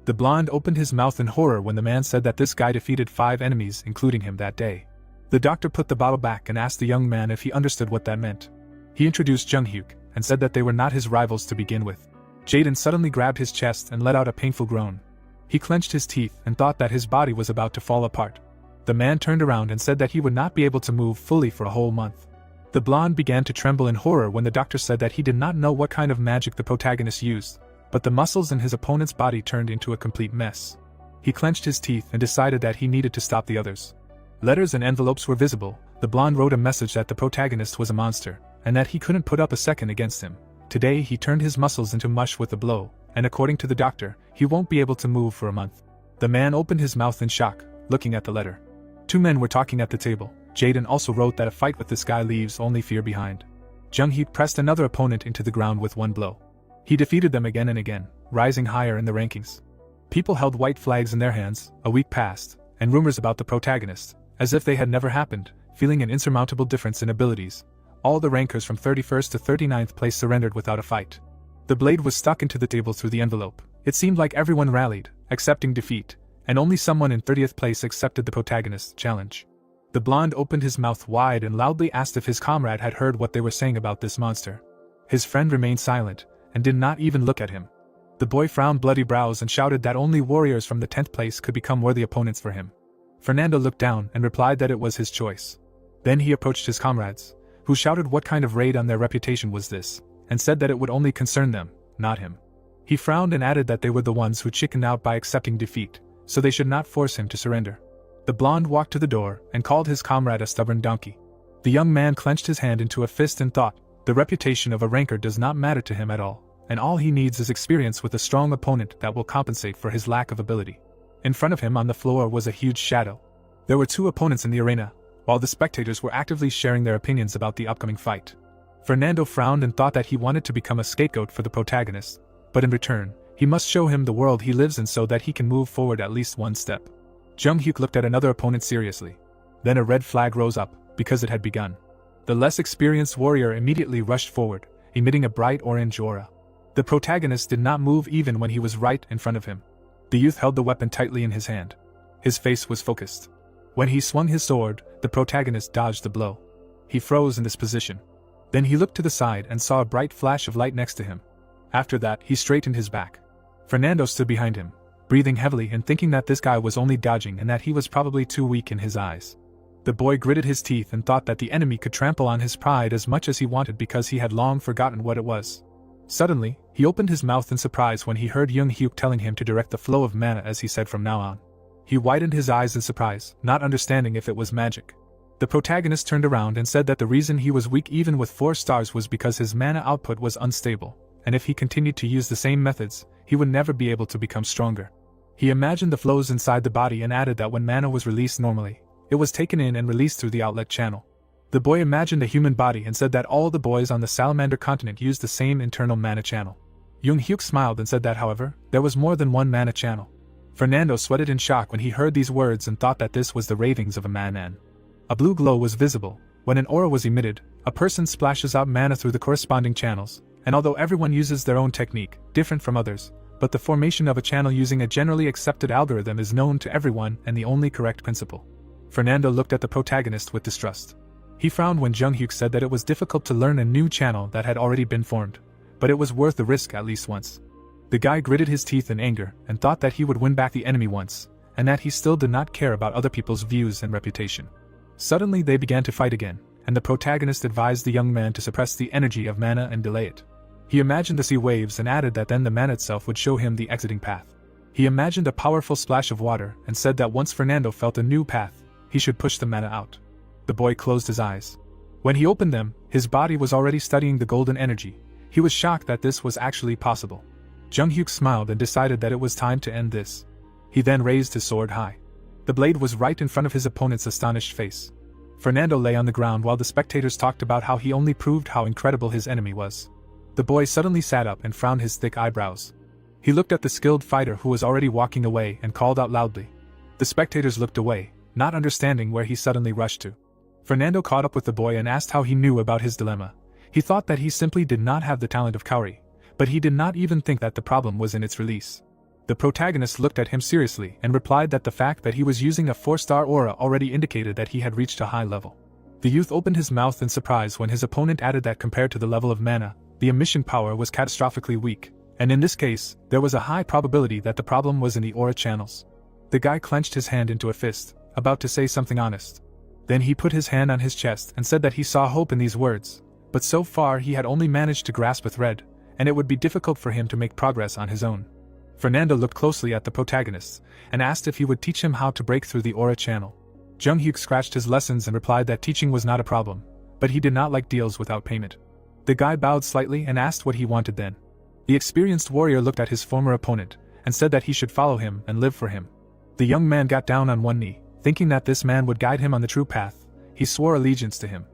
The blonde opened his mouth in horror when the man said that this guy defeated 5 enemies including him that day. The doctor put the bottle back and asked the young man if he understood what that meant. He introduced Jung-hyuk and said that they were not his rivals to begin with. Jaden suddenly grabbed his chest and let out a painful groan. He clenched his teeth and thought that his body was about to fall apart. The man turned around and said that he would not be able to move fully for a whole month. The blonde began to tremble in horror when the doctor said that he did not know what kind of magic the protagonist used, but the muscles in his opponent's body turned into a complete mess. He clenched his teeth and decided that he needed to stop the others. Letters and envelopes were visible. The blonde wrote a message that the protagonist was a monster, and that he couldn't put up a second against him. Today he turned his muscles into mush with a blow, and according to the doctor, he won't be able to move for a month. The man opened his mouth in shock, looking at the letter. 2 men were talking at the table. Jaden also wrote that a fight with this guy leaves only fear behind. Jung-hyuk pressed another opponent into the ground with one blow. He defeated them again and again, rising higher in the rankings. People held white flags in their hands. A week passed, and rumors about the protagonist, as if they had never happened, feeling an insurmountable difference in abilities. All the rankers from 31st to 39th place surrendered without a fight. The blade was stuck into the table through the envelope. It seemed like everyone rallied, accepting defeat, and only someone in 30th place accepted the protagonist's challenge. The blonde opened his mouth wide and loudly asked if his comrade had heard what they were saying about this monster. His friend remained silent, and did not even look at him. The boy frowned bloody brows and shouted that only warriors from the 10th place could become worthy opponents for him. Fernando looked down and replied that it was his choice. Then he approached his comrades, who shouted what kind of raid on their reputation was this, and said that it would only concern them, not him. He frowned and added that they were the ones who chickened out by accepting defeat, so they should not force him to surrender. The blonde walked to the door and called his comrade a stubborn donkey. The young man clenched his hand into a fist and thought, the reputation of a ranker does not matter to him at all, and all he needs is experience with a strong opponent that will compensate for his lack of ability. In front of him on the floor was a huge shadow. There were 2 opponents in the arena, while the spectators were actively sharing their opinions about the upcoming fight. Fernando frowned and thought that he wanted to become a scapegoat for the protagonist, but in return, he must show him the world he lives in so that he can move forward at least one step. Jung-hyuk looked at another opponent seriously. Then a red flag rose up, because it had begun. The less experienced warrior immediately rushed forward, emitting a bright orange aura. The protagonist did not move even when he was right in front of him. The youth held the weapon tightly in his hand. His face was focused. When he swung his sword, the protagonist dodged the blow. He froze in this position. Then he looked to the side and saw a bright flash of light next to him. After that, he straightened his back. Fernando stood behind him, breathing heavily and thinking that this guy was only dodging and that he was probably too weak in his eyes. The boy gritted his teeth and thought that the enemy could trample on his pride as much as he wanted because he had long forgotten what it was. Suddenly, he opened his mouth in surprise when he heard Jung-hyuk telling him to direct the flow of mana as he said from now on. He widened his eyes in surprise, not understanding if it was magic. The protagonist turned around and said that the reason he was weak even with 4 stars was because his mana output was unstable, and if he continued to use the same methods, he would never be able to become stronger. He imagined the flows inside the body and added that when mana was released normally, it was taken in and released through the outlet channel. The boy imagined a human body and said that all the boys on the Salamander continent used the same internal mana channel. Jung-hyuk smiled and said that however, there was more than one mana channel. Fernando sweated in shock when he heard these words and thought that this was the ravings of a madman. A blue glow was visible. When an aura was emitted, a person splashes out mana through the corresponding channels, and although everyone uses their own technique, different from others, but the formation of a channel using a generally accepted algorithm is known to everyone and the only correct principle. Fernando looked at the protagonist with distrust. He frowned when Jung-hyuk said that it was difficult to learn a new channel that had already been formed, but it was worth the risk at least once. The guy gritted his teeth in anger and thought that he would win back the enemy once, and that he still did not care about other people's views and reputation. Suddenly they began to fight again, and the protagonist advised the young man to suppress the energy of mana and delay it. He imagined the sea waves and added that then the man itself would show him the exiting path. He imagined a powerful splash of water and said that once Fernando felt a new path, he should push the mana out. The boy closed his eyes. When he opened them, his body was already studying the golden energy. He was shocked that this was actually possible. Jung Hyuk smiled and decided that it was time to end this. He then raised his sword high. The blade was right in front of his opponent's astonished face. Fernando lay on the ground while the spectators talked about how he only proved how incredible his enemy was. The boy suddenly sat up and frowned his thick eyebrows. He looked at the skilled fighter who was already walking away and called out loudly. The spectators looked away, not understanding where he suddenly rushed to. Fernando caught up with the boy and asked how he knew about his dilemma. He thought that he simply did not have the talent of Kaori, but he did not even think that the problem was in its release. The protagonist looked at him seriously and replied that the fact that he was using a 4-star aura already indicated that he had reached a high level. The youth opened his mouth in surprise when his opponent added that compared to the level of mana, the emission power was catastrophically weak, and in this case, there was a high probability that the problem was in the aura channels. The guy clenched his hand into a fist, about to say something honest. Then he put his hand on his chest and said that he saw hope in these words, but so far he had only managed to grasp a thread, and it would be difficult for him to make progress on his own. Fernando looked closely at the protagonist and asked if he would teach him how to break through the aura channel. Jung Hyuk scratched his lessons and replied that teaching was not a problem, but he did not like deals without payment. The guy bowed slightly and asked what he wanted then. The experienced warrior looked at his former opponent and said that he should follow him and live for him. The young man got down on one knee, thinking that this man would guide him on the true path. He swore allegiance to him.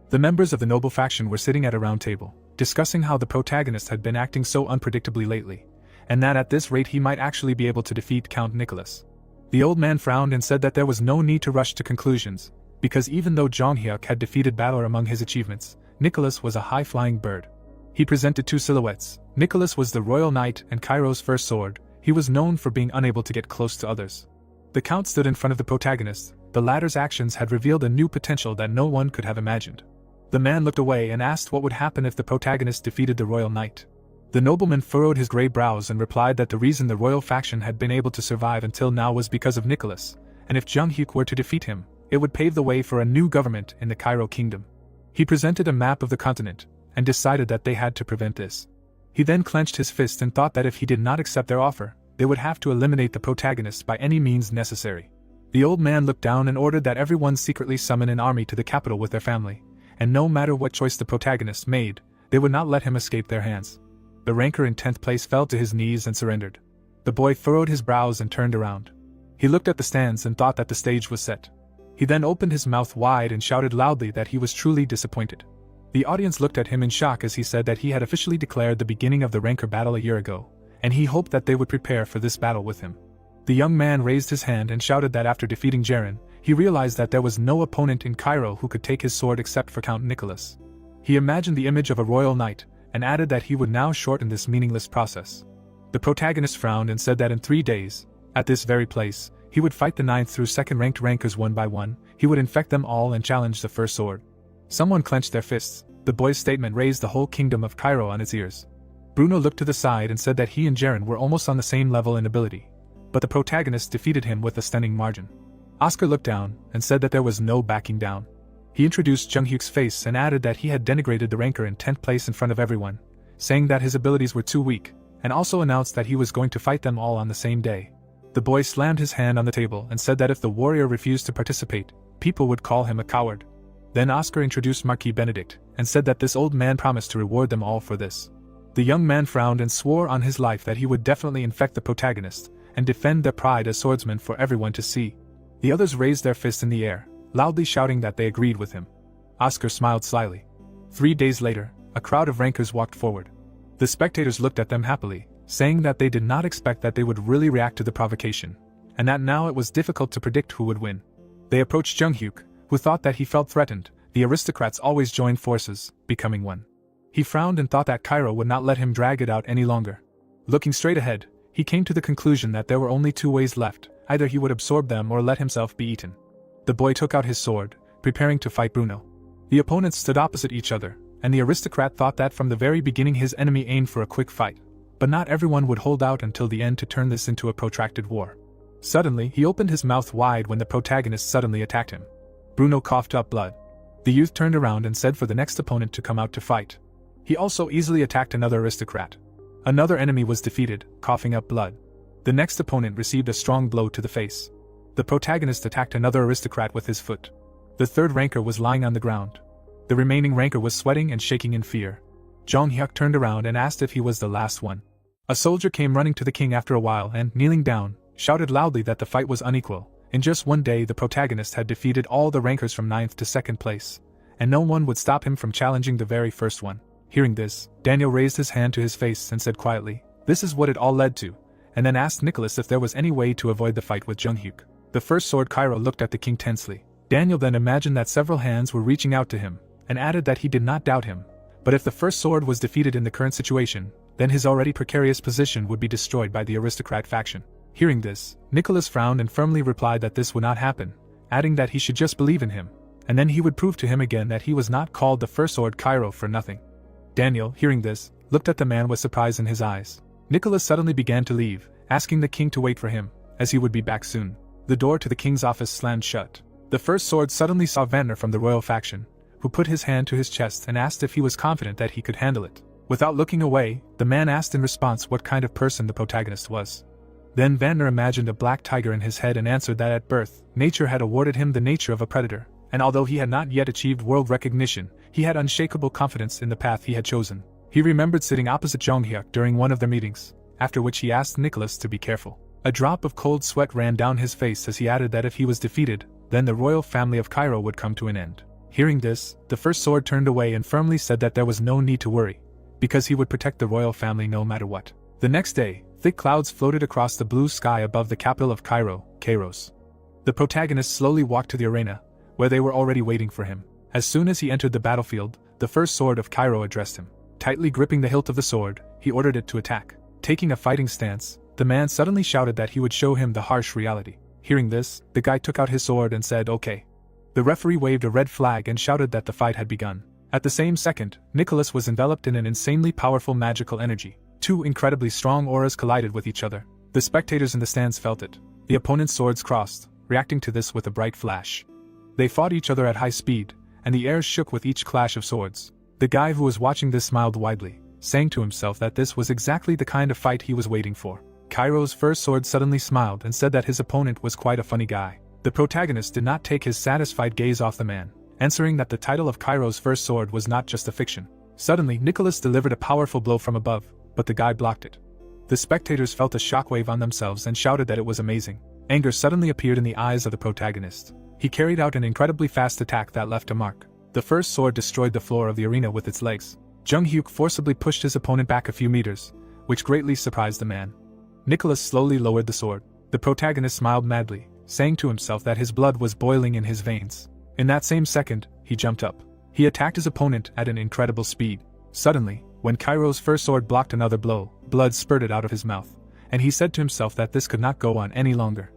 The members of the noble faction were sitting at a round table, discussing how the protagonist had been acting so unpredictably lately, and that at this rate he might actually be able to defeat Count Nicholas. The old man frowned and said that there was no need to rush to conclusions, because even though Jung Hyuk had defeated Battler among his achievements, Nicholas was a high-flying bird. He presented two silhouettes. Nicholas was the royal knight and Cairo's first sword. He was known for being unable to get close to others. The count stood in front of the protagonist. The latter's actions had revealed a new potential that no one could have imagined. The man looked away and asked what would happen if the protagonist defeated the royal knight. The nobleman furrowed his grey brows and replied that the reason the royal faction had been able to survive until now was because of Nicholas, and if Jung Hyuk were to defeat him, it would pave the way for a new government in the Cairo kingdom. He presented a map of the continent, and decided that they had to prevent this. He then clenched his fist and thought that if he did not accept their offer, they would have to eliminate the protagonist by any means necessary. The old man looked down and ordered that everyone secretly summon an army to the capital with their family, and no matter what choice the protagonist made, they would not let him escape their hands. The ranker in 10th place fell to his knees and surrendered. The boy furrowed his brows and turned around. He looked at the stands and thought that the stage was set. He then opened his mouth wide and shouted loudly that he was truly disappointed. The audience looked at him in shock as he said that he had officially declared the beginning of the ranker battle a year ago, and he hoped that they would prepare for this battle with him. The young man raised his hand and shouted that after defeating Jaren, he realized that there was no opponent in Cairo who could take his sword except for Count Nicholas. He imagined the image of a royal knight, and added that he would now shorten this meaningless process. The protagonist frowned and said that in 3 days, at this very place, he would fight the 9th through 2nd ranked rankers one by one. He would infect them all and challenge the first sword. Someone clenched their fists. The boy's statement raised the whole kingdom of Cairo on its ears. Bruno looked to the side and said that he and Jaren were almost on the same level in ability, but the protagonist defeated him with a stunning margin. Oscar looked down and said that there was no backing down. He introduced Jung Hyuk's face and added that he had denigrated the ranker in 10th place in front of everyone, saying that his abilities were too weak, and also announced that he was going to fight them all on the same day. The boy slammed his hand on the table and said that if the warrior refused to participate, people would call him a coward. Then Oscar introduced Marquis Benedict, and said that this old man promised to reward them all for this. The young man frowned and swore on his life that he would definitely infect the protagonist, and defend their pride as swordsmen for everyone to see. The others raised their fists in the air, loudly shouting that they agreed with him. Oscar smiled slyly. 3 days later, a crowd of rankers walked forward. The spectators looked at them happily, saying that they did not expect that they would really react to the provocation, and that now it was difficult to predict who would win. They approached Jung Hyuk, who thought that he felt threatened. The aristocrats always joined forces, becoming one. He frowned and thought that Cairo would not let him drag it out any longer. Looking straight ahead, he came to the conclusion that there were only 2 ways left: either he would absorb them or let himself be eaten. The boy took out his sword, preparing to fight Bruno. The opponents stood opposite each other, and the aristocrat thought that from the very beginning his enemy aimed for a quick fight. But not everyone would hold out until the end to turn this into a protracted war. Suddenly, he opened his mouth wide when the protagonist suddenly attacked him. Bruno coughed up blood. The youth turned around and said for the next opponent to come out to fight. He also easily attacked another aristocrat. Another enemy was defeated, coughing up blood. The next opponent received a strong blow to the face. The protagonist attacked another aristocrat with his foot. The third ranker was lying on the ground. The remaining ranker was sweating and shaking in fear. Jong Hyuk turned around and asked if he was the last one. A soldier came running to the king after a while and, kneeling down, shouted loudly that the fight was unequal. In just one day the protagonist had defeated all the rankers from 9th to 2nd place, and no one would stop him from challenging the very first one. Hearing this, Daniel raised his hand to his face and said quietly, "This is what it all led to," and then asked Nicholas if there was any way to avoid the fight with Jung Hyuk. The first sword Cairo looked at the king tensely. Daniel then imagined that several hands were reaching out to him, and added that he did not doubt him. But if the first sword was defeated in the current situation, then his already precarious position would be destroyed by the aristocrat faction. Hearing this, Nicholas frowned and firmly replied that this would not happen, adding that he should just believe in him, and then he would prove to him again that he was not called the first sword Cairo for nothing. Daniel, hearing this, looked at the man with surprise in his eyes. Nicholas suddenly began to leave, asking the king to wait for him, as he would be back soon. The door to the king's office slammed shut. The first sword suddenly saw Vanner from the royal faction, who put his hand to his chest and asked if he was confident that he could handle it. Without looking away, the man asked in response what kind of person the protagonist was. Then Vanner imagined a black tiger in his head and answered that at birth, nature had awarded him the nature of a predator, and although he had not yet achieved world recognition, he had unshakable confidence in the path he had chosen. He remembered sitting opposite Jong Hyuk during one of their meetings, after which he asked Nicholas to be careful. A drop of cold sweat ran down his face as he added that if he was defeated, then the royal family of Cairo would come to an end. Hearing this, the first sword turned away and firmly said that there was no need to worry, because he would protect the royal family no matter what. The next day, thick clouds floated across the blue sky above the capital of Cairo, Kairos. The protagonist slowly walked to the arena, where they were already waiting for him. As soon as he entered the battlefield, the first sword of Cairo addressed him. Tightly gripping the hilt of the sword, he ordered it to attack. Taking a fighting stance, the man suddenly shouted that he would show him the harsh reality. Hearing this, the guy took out his sword and said, "Okay." The referee waved a red flag and shouted that the fight had begun. At the same second, Nicholas was enveloped in an insanely powerful magical energy. Two incredibly strong auras collided with each other. The spectators in the stands felt it. The opponents' swords crossed, reacting to this with a bright flash. They fought each other at high speed, and the air shook with each clash of swords. The guy who was watching this smiled widely, saying to himself that this was exactly the kind of fight he was waiting for. Cairo's first sword suddenly smiled and said that his opponent was quite a funny guy. The protagonist did not take his satisfied gaze off the man, answering that the title of Cairo's first sword was not just a fiction. Suddenly, Nicholas delivered a powerful blow from above, but the guy blocked it. The spectators felt a shockwave on themselves and shouted that it was amazing. Anger suddenly appeared in the eyes of the protagonist. He carried out an incredibly fast attack that left a mark. The first sword destroyed the floor of the arena with its legs. Jung Hyuk forcibly pushed his opponent back a few meters, which greatly surprised the man. Nicholas slowly lowered the sword. The protagonist smiled madly, saying to himself that his blood was boiling in his veins. In that same second, he jumped up. He attacked his opponent at an incredible speed. Suddenly, when Cairo's first sword blocked another blow, blood spurted out of his mouth, and he said to himself that this could not go on any longer.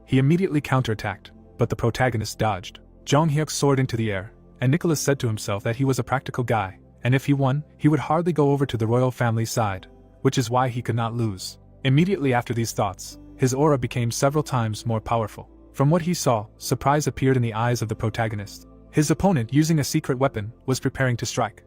He immediately counterattacked, but the protagonist dodged. Jong Hyuk soared into the air, and Nicholas said to himself that he was a practical guy, and if he won, he would hardly go over to the royal family's side, which is why he could not lose. Immediately after these thoughts, his aura became several times more powerful. From what he saw, surprise appeared in the eyes of the protagonist. His opponent, using a secret weapon, was preparing to strike.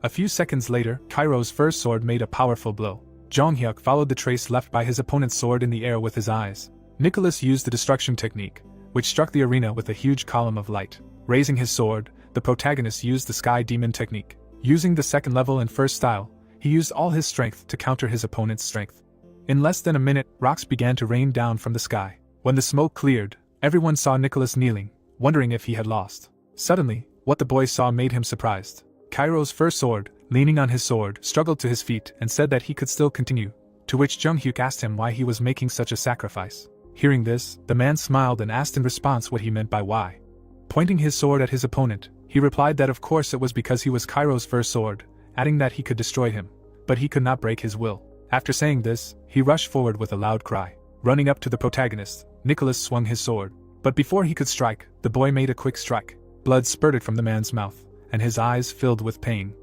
A few seconds later, Cairo's first sword made a powerful blow. Jong Hyuk followed the trace left by his opponent's sword in the air with his eyes. Nicholas used the destruction technique, which struck the arena with a huge column of light. Raising his sword, the protagonist used the Sky Demon technique. Using the second level and first style, he used all his strength to counter his opponent's strength. In less than a minute, rocks began to rain down from the sky. When the smoke cleared, everyone saw Nicholas kneeling, wondering if he had lost. Suddenly, what the boy saw made him surprised. Cairo's first sword, leaning on his sword, struggled to his feet and said that he could still continue, to which Jung Hyuk asked him why he was making such a sacrifice. Hearing this, the man smiled and asked in response what he meant by why. Pointing his sword at his opponent, he replied that of course it was because he was Cairo's first sword, adding that he could destroy him, but he could not break his will. After saying this, he rushed forward with a loud cry. Running up to the protagonist, Nicholas swung his sword. But before he could strike, the boy made a quick strike. Blood spurted from the man's mouth, and his eyes filled with pain.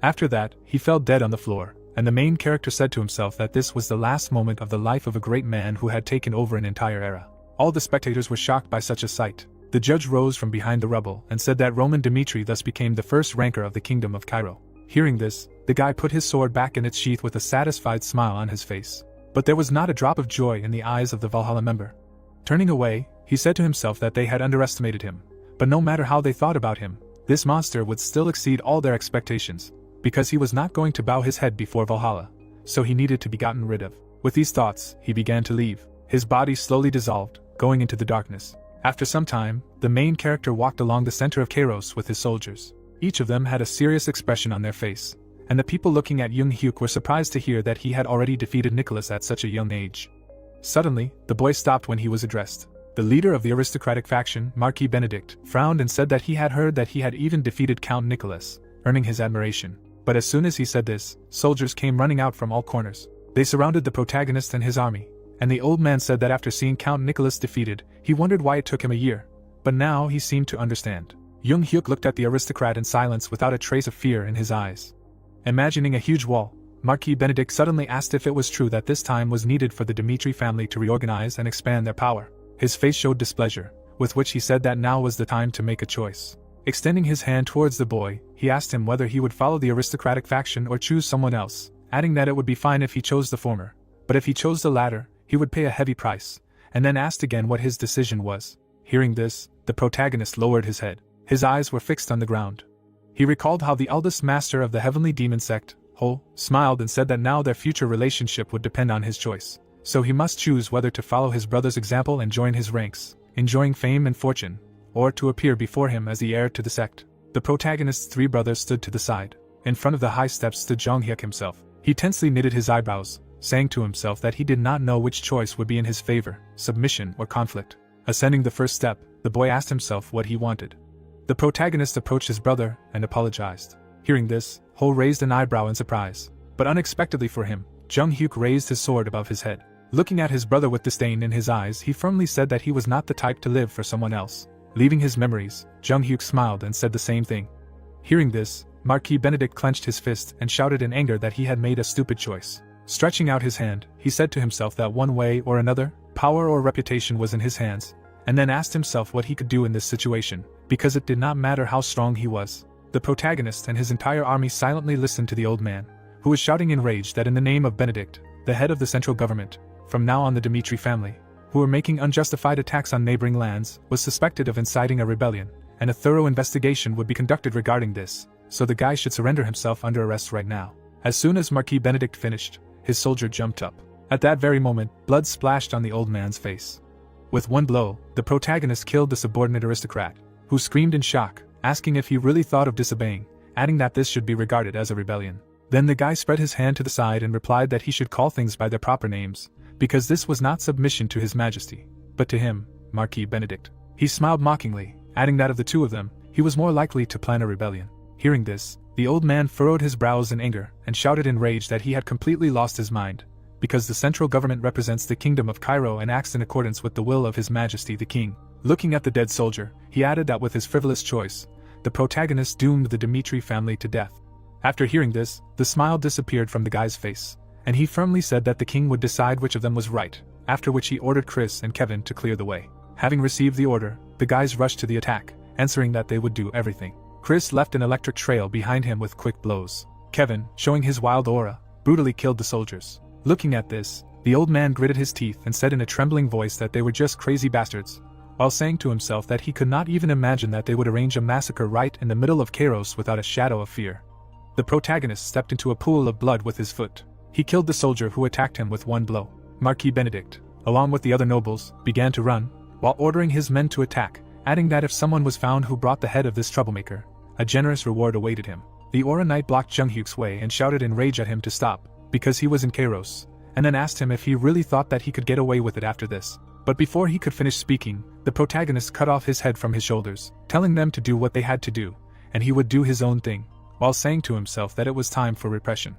After that, he fell dead on the floor, and the main character said to himself that this was the last moment of the life of a great man who had taken over an entire era. All the spectators were shocked by such a sight. The judge rose from behind the rubble and said that Roman Dmitri thus became the first ranker of the Kingdom of Cairo. Hearing this, the guy put his sword back in its sheath with a satisfied smile on his face. But there was not a drop of joy in the eyes of the Valhalla member. Turning away, he said to himself that they had underestimated him, but no matter how they thought about him, this monster would still exceed all their expectations, because he was not going to bow his head before Valhalla, so he needed to be gotten rid of. With these thoughts, he began to leave. His body slowly dissolved, going into the darkness. After some time, the main character walked along the center of Kairos with his soldiers. Each of them had a serious expression on their face, and the people looking at Young Hyuk were surprised to hear that he had already defeated Nicholas at such a young age. Suddenly, the boy stopped when he was addressed. The leader of the aristocratic faction, Marquis Benedict, frowned and said that he had heard that he had even defeated Count Nicholas, earning his admiration. But as soon as he said this, soldiers came running out from all corners. They surrounded the protagonist and his army, and the old man said that after seeing Count Nicholas defeated, he wondered why it took him a year. But now he seemed to understand. Young Hyuk looked at the aristocrat in silence without a trace of fear in his eyes. Imagining a huge wall, Marquis Benedict suddenly asked if it was true that this time was needed for the Dmitri family to reorganize and expand their power. His face showed displeasure, with which he said that now was the time to make a choice. Extending his hand towards the boy, he asked him whether he would follow the aristocratic faction or choose someone else, adding that it would be fine if he chose the former, but if he chose the latter, he would pay a heavy price, and then asked again what his decision was. Hearing this, the protagonist lowered his head. His eyes were fixed on the ground. He recalled how the eldest master of the heavenly demon sect, Ho, smiled and said that now their future relationship would depend on his choice, so he must choose whether to follow his brother's example and join his ranks, enjoying fame and fortune, or to appear before him as the heir to the sect. The protagonist's three brothers stood to the side. In front of the high steps stood Jong Hyuk himself. He tensely knitted his eyebrows, saying to himself that he did not know which choice would be in his favor, submission or conflict. Ascending the first step, the boy asked himself what he wanted. The protagonist approached his brother and apologized. Hearing this, Ho raised an eyebrow in surprise. But unexpectedly for him, Jung Hyuk raised his sword above his head. Looking at his brother with disdain in his eyes, he firmly said that he was not the type to live for someone else. Leaving his memories, Jung Hyuk smiled and said the same thing. Hearing this, Marquis Benedict clenched his fist and shouted in anger that he had made a stupid choice. Stretching out his hand, he said to himself that one way or another, power or reputation was in his hands, and then asked himself what he could do in this situation, because it did not matter how strong he was. The protagonist and his entire army silently listened to the old man, who was shouting in rage that in the name of Benedict, the head of the central government, from now on the Dmitri family, who were making unjustified attacks on neighboring lands, was suspected of inciting a rebellion, and a thorough investigation would be conducted regarding this, so the guy should surrender himself under arrest right now. As soon as Marquis Benedict finished, his soldier jumped up. At that very moment, blood splashed on the old man's face. With one blow, the protagonist killed the subordinate aristocrat, who screamed in shock, asking if he really thought of disobeying, adding that this should be regarded as a rebellion. Then the guy spread his hand to the side and replied that he should call things by their proper names, because this was not submission to his majesty, but to him, Marquis Benedict. He smiled mockingly, adding that of the two of them, he was more likely to plan a rebellion. Hearing this, the old man furrowed his brows in anger and shouted in rage that he had completely lost his mind, because the central government represents the kingdom of Cairo and acts in accordance with the will of his majesty the king. Looking at the dead soldier, he added that with his frivolous choice, the protagonist doomed the Dmitri family to death. After hearing this, the smile disappeared from the guy's face, and he firmly said that the king would decide which of them was right, after which he ordered Chris and Kevin to clear the way. Having received the order, the guys rushed to the attack, answering that they would do everything. Chris left an electric trail behind him with quick blows. Kevin, showing his wild aura, brutally killed the soldiers. Looking at this, the old man gritted his teeth and said in a trembling voice that they were just crazy bastards, while saying to himself that he could not even imagine that they would arrange a massacre right in the middle of Kairos without a shadow of fear. The protagonist stepped into a pool of blood with his foot. He killed the soldier who attacked him with one blow. Marquis Benedict, along with the other nobles, began to run, while ordering his men to attack, adding that if someone was found who brought the head of this troublemaker, a generous reward awaited him. The Aura Knight blocked Jung Hyuk's way and shouted in rage at him to stop, because he was in Kairos, and then asked him if he really thought that he could get away with it after this. But before he could finish speaking, the protagonist cut off his head from his shoulders, telling them to do what they had to do, and he would do his own thing, while saying to himself that it was time for repression.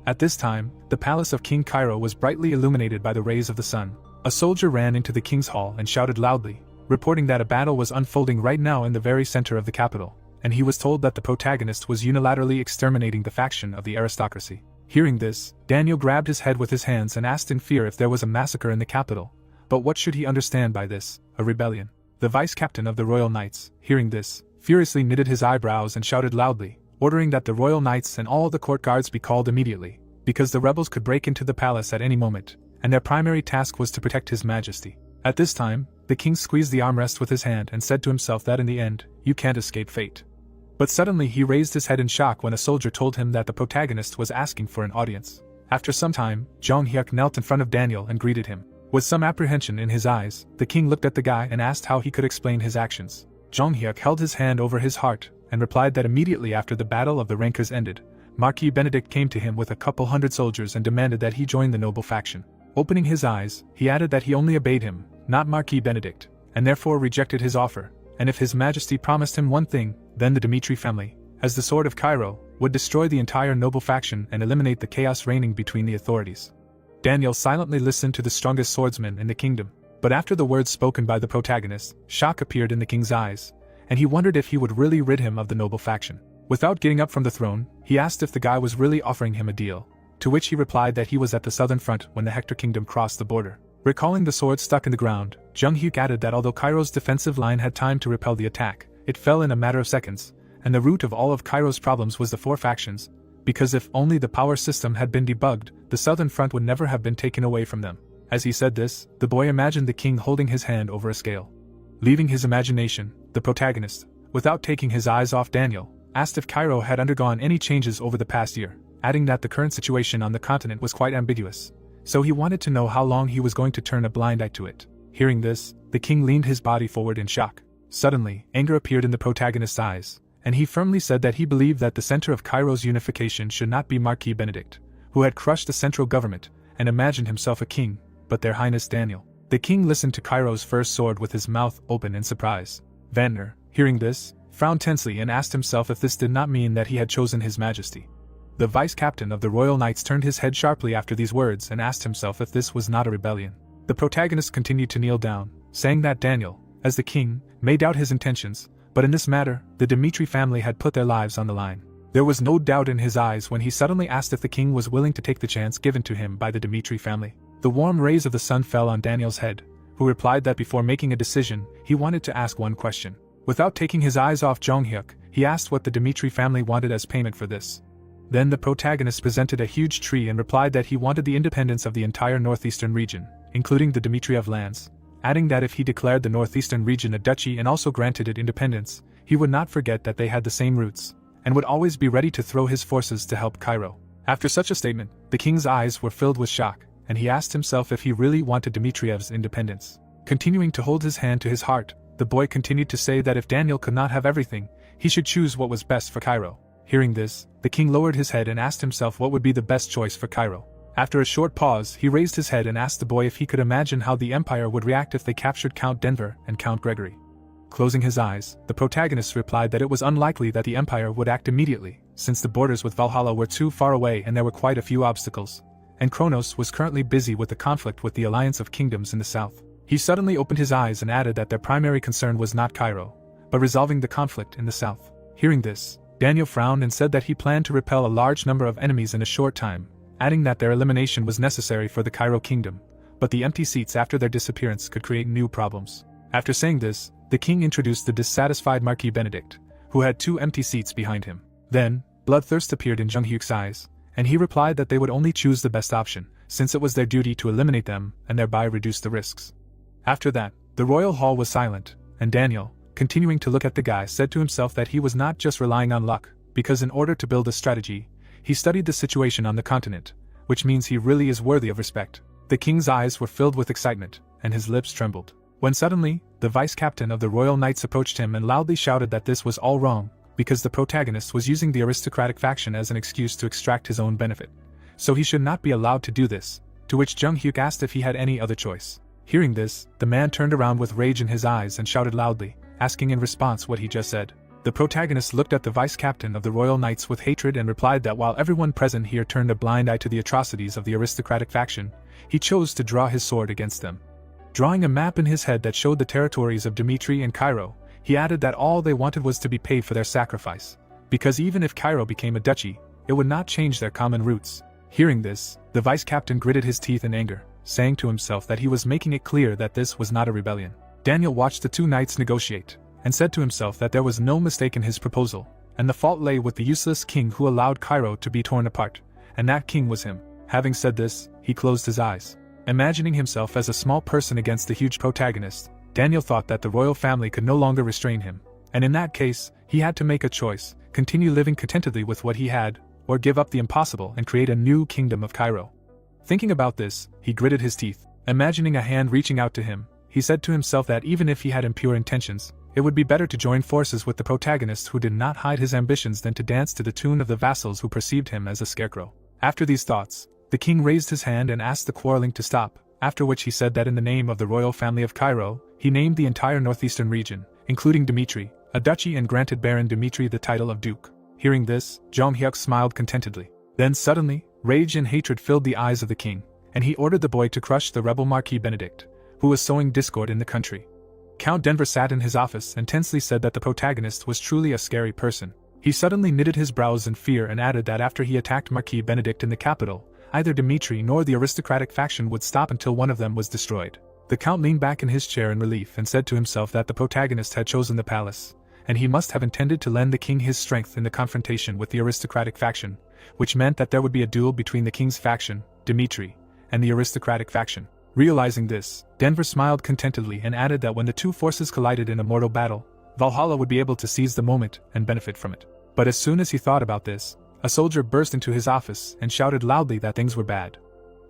At this time, the palace of King Cairo was brightly illuminated by the rays of the sun. A soldier ran into the king's hall and shouted loudly, reporting that a battle was unfolding right now in the very center of the capital, and he was told that the protagonist was unilaterally exterminating the faction of the aristocracy. Hearing this, Daniel grabbed his head with his hands and asked in fear if there was a massacre in the capital. But what should he understand by this? A rebellion. The vice-captain of the Royal Knights, hearing this, furiously knitted his eyebrows and shouted loudly, ordering that the royal knights and all the court guards be called immediately, because the rebels could break into the palace at any moment, and their primary task was to protect His Majesty. At this time, the king squeezed the armrest with his hand and said to himself that in the end, you can't escape fate. But suddenly he raised his head in shock when a soldier told him that the protagonist was asking for an audience. After some time, Jong Hyuk knelt in front of Daniel and greeted him. With some apprehension in his eyes, the king looked at the guy and asked how he could explain his actions. Jong Hyuk held his hand over his heart and replied that immediately after the Battle of the Rankers ended, Marquis Benedict came to him with a couple hundred soldiers and demanded that he join the noble faction. Opening his eyes, he added that he only obeyed him, not Marquis Benedict, and therefore rejected his offer, and if His Majesty promised him one thing, then the Dmitri family, as the Sword of Cairo, would destroy the entire noble faction and eliminate the chaos reigning between the authorities. Daniel silently listened to the strongest swordsman in the kingdom, but after the words spoken by the protagonist, shock appeared in the king's eyes, and he wondered if he would really rid him of the noble faction. Without getting up from the throne, he asked if the guy was really offering him a deal, to which he replied that he was at the southern front when the Hector kingdom crossed the border. Recalling the sword stuck in the ground, Jung Hyuk added that although Cairo's defensive line had time to repel the attack, it fell in a matter of seconds, and the root of all of Cairo's problems was the four factions, because if only the power system had been debugged, the southern front would never have been taken away from them. As he said this, the boy imagined the king holding his hand over a scale. Leaving his imagination, the protagonist, without taking his eyes off Daniel, asked if Cairo had undergone any changes over the past year, adding that the current situation on the continent was quite ambiguous, so he wanted to know how long he was going to turn a blind eye to it. Hearing this, the king leaned his body forward in shock. Suddenly, anger appeared in the protagonist's eyes, and he firmly said that he believed that the center of Cairo's unification should not be Marquis Benedict, who had crushed the central government, and imagined himself a king, but their Highness Daniel. The king listened to Cairo's first sword with his mouth open in surprise. Vantner, hearing this, frowned tensely and asked himself if this did not mean that he had chosen His Majesty. The vice-captain of the Royal Knights turned his head sharply after these words and asked himself if this was not a rebellion. The protagonist continued to kneel down, saying that Daniel, as the king, may doubt his intentions, but in this matter, the Dmitri family had put their lives on the line. There was no doubt in his eyes when he suddenly asked if the king was willing to take the chance given to him by the Dmitri family. The warm rays of the sun fell on Daniel's head, who replied that before making a decision, he wanted to ask one question. Without taking his eyes off Jong Hyuk, he asked what the Dmitri family wanted as payment for this. Then the protagonist presented a huge tree and replied that he wanted the independence of the entire northeastern region, including the Dmitriev lands, adding that if he declared the northeastern region a duchy and also granted it independence, he would not forget that they had the same roots, and would always be ready to throw his forces to help Cairo. After such a statement, the king's eyes were filled with shock, and he asked himself if he really wanted Dmitriev's independence. Continuing to hold his hand to his heart, the boy continued to say that if Daniel could not have everything, he should choose what was best for Cairo. Hearing this, the king lowered his head and asked himself what would be the best choice for Cairo. After a short pause, he raised his head and asked the boy if he could imagine how the Empire would react if they captured Count Denver and Count Gregory. Closing his eyes, the protagonist replied that it was unlikely that the Empire would act immediately, since the borders with Valhalla were too far away and there were quite a few obstacles, and Kronos was currently busy with the conflict with the Alliance of Kingdoms in the south. He suddenly opened his eyes and added that their primary concern was not Cairo, but resolving the conflict in the south. Hearing this, Daniel frowned and said that he planned to repel a large number of enemies in a short time, adding that their elimination was necessary for the Cairo kingdom, but the empty seats after their disappearance could create new problems. After saying this, the king introduced the dissatisfied Marquis Benedict, who had 2 empty seats behind him. Then, bloodthirst appeared in Jung Hyuk's eyes, and he replied that they would only choose the best option, since it was their duty to eliminate them and thereby reduce the risks. After that, the royal hall was silent, and Daniel, continuing to look at the guy, said to himself that he was not just relying on luck, because in order to build a strategy, he studied the situation on the continent, which means he really is worthy of respect. The king's eyes were filled with excitement, and his lips trembled, when suddenly, the vice-captain of the Royal Knights approached him and loudly shouted that this was all wrong, because the protagonist was using the aristocratic faction as an excuse to extract his own benefit. So he should not be allowed to do this, to which Jung Hyuk asked if he had any other choice. Hearing this, the man turned around with rage in his eyes and shouted loudly, asking in response what he just said. The protagonist looked at the vice-captain of the Royal Knights with hatred and replied that while everyone present here turned a blind eye to the atrocities of the aristocratic faction, he chose to draw his sword against them. Drawing a map in his head that showed the territories of Dmitri and Cairo, he added that all they wanted was to be paid for their sacrifice, because even if Cairo became a duchy, it would not change their common roots. Hearing this, the vice-captain gritted his teeth in anger, saying to himself that he was making it clear that this was not a rebellion. Daniel watched the 2 knights negotiate, and said to himself that there was no mistake in his proposal, and the fault lay with the useless king who allowed Cairo to be torn apart, and that king was him. Having said this, he closed his eyes. Imagining himself as a small person against the huge protagonist, Daniel thought that the royal family could no longer restrain him, and in that case, he had to make a choice: continue living contentedly with what he had, or give up the impossible and create a new kingdom of Cairo. Thinking about this, he gritted his teeth. Imagining a hand reaching out to him, he said to himself that even if he had impure intentions, it would be better to join forces with the protagonist who did not hide his ambitions than to dance to the tune of the vassals who perceived him as a scarecrow. After these thoughts, the king raised his hand and asked the quarreling to stop, after which he said that in the name of the royal family of Cairo, he named the entire northeastern region, including Dmitri, a duchy, and granted Baron Dmitri the title of duke. Hearing this, Jong Hyuk smiled contentedly. Then suddenly, rage and hatred filled the eyes of the king, and he ordered the boy to crush the rebel Marquis Benedict, who was sowing discord in the country. Count Denver sat in his office and tensely said that the protagonist was truly a scary person. He suddenly knitted his brows in fear and added that after he attacked Marquis Benedict in the capital, either Dmitri nor the aristocratic faction would stop until one of them was destroyed. The count leaned back in his chair in relief and said to himself that the protagonist had chosen the palace, and he must have intended to lend the king his strength in the confrontation with the aristocratic faction, which meant that there would be a duel between the king's faction, Dmitri, and the aristocratic faction. Realizing this, Denver smiled contentedly and added that when the two forces collided in a mortal battle, Valhalla would be able to seize the moment and benefit from it. But as soon as he thought about this, a soldier burst into his office and shouted loudly that things were bad.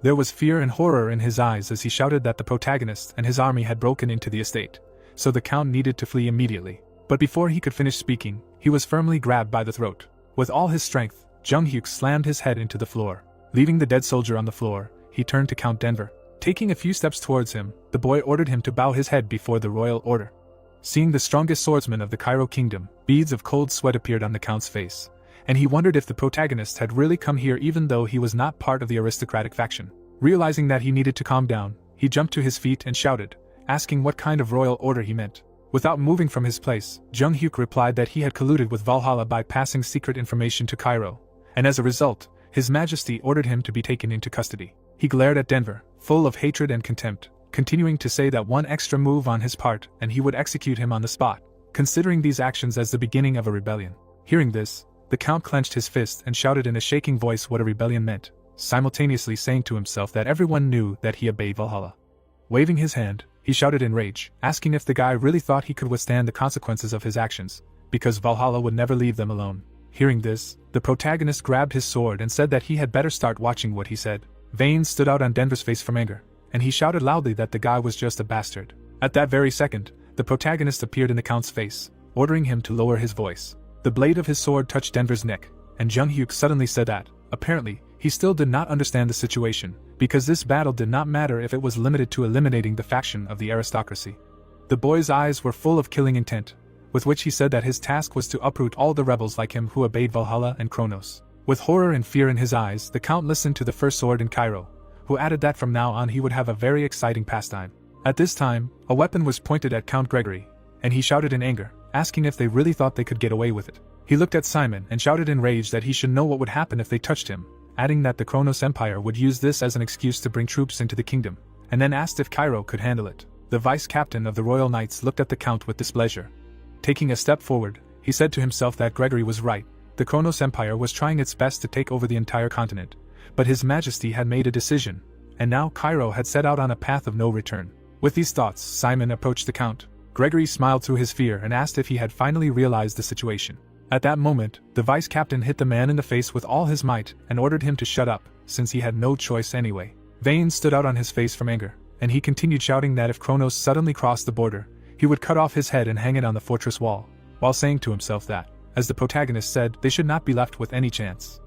There was fear and horror in his eyes as he shouted that the protagonist and his army had broken into the estate, so the count needed to flee immediately. But before he could finish speaking, he was firmly grabbed by the throat. With all his strength, Jung Hyuk slammed his head into the floor. Leaving the dead soldier on the floor, he turned to Count Denver. Taking a few steps towards him, the boy ordered him to bow his head before the royal order. Seeing the strongest swordsman of the Cairo kingdom, beads of cold sweat appeared on the count's face, and he wondered if the protagonist had really come here even though he was not part of the aristocratic faction. Realizing that he needed to calm down, he jumped to his feet and shouted, asking what kind of royal order he meant. Without moving from his place, Jung Hyuk replied that he had colluded with Valhalla by passing secret information to Cairo, and as a result, His Majesty ordered him to be taken into custody. He glared at Denver, full of hatred and contempt, continuing to say that one extra move on his part and he would execute him on the spot, considering these actions as the beginning of a rebellion. Hearing this, the count clenched his fist and shouted in a shaking voice what a rebellion meant, simultaneously saying to himself that everyone knew that he obeyed Valhalla. Waving his hand, he shouted in rage, asking if the guy really thought he could withstand the consequences of his actions, because Valhalla would never leave them alone. Hearing this, the protagonist grabbed his sword and said that he had better start watching what he said. Veins stood out on Denver's face from anger, and he shouted loudly that the guy was just a bastard. At that very second, the protagonist appeared in the count's face, ordering him to lower his voice. The blade of his sword touched Denver's neck, and Jung Hyuk suddenly said that, apparently, he still did not understand the situation, because this battle did not matter if it was limited to eliminating the faction of the aristocracy. The boy's eyes were full of killing intent, with which he said that his task was to uproot all the rebels like him who obeyed Valhalla and Kronos. With horror and fear in his eyes, the count listened to the first sword in Cairo, who added that from now on he would have a very exciting pastime. At this time, a weapon was pointed at Count Gregory, and he shouted in anger, asking if they really thought they could get away with it. He looked at Simon and shouted in rage that he should know what would happen if they touched him, adding that the Kronos Empire would use this as an excuse to bring troops into the kingdom, and then asked if Cairo could handle it. The vice-captain of the Royal Knights looked at the count with displeasure. Taking a step forward, he said to himself that Gregory was right. The Kronos Empire was trying its best to take over the entire continent, but His Majesty had made a decision, and now Cairo had set out on a path of no return. With these thoughts, Simon approached the count. Gregory smiled through his fear and asked if he had finally realized the situation. At that moment, the vice-captain hit the man in the face with all his might and ordered him to shut up, since he had no choice anyway. Veins stood out on his face from anger, and he continued shouting that if Kronos suddenly crossed the border, he would cut off his head and hang it on the fortress wall, while saying to himself that, as the protagonist said, they should not be left with any chance.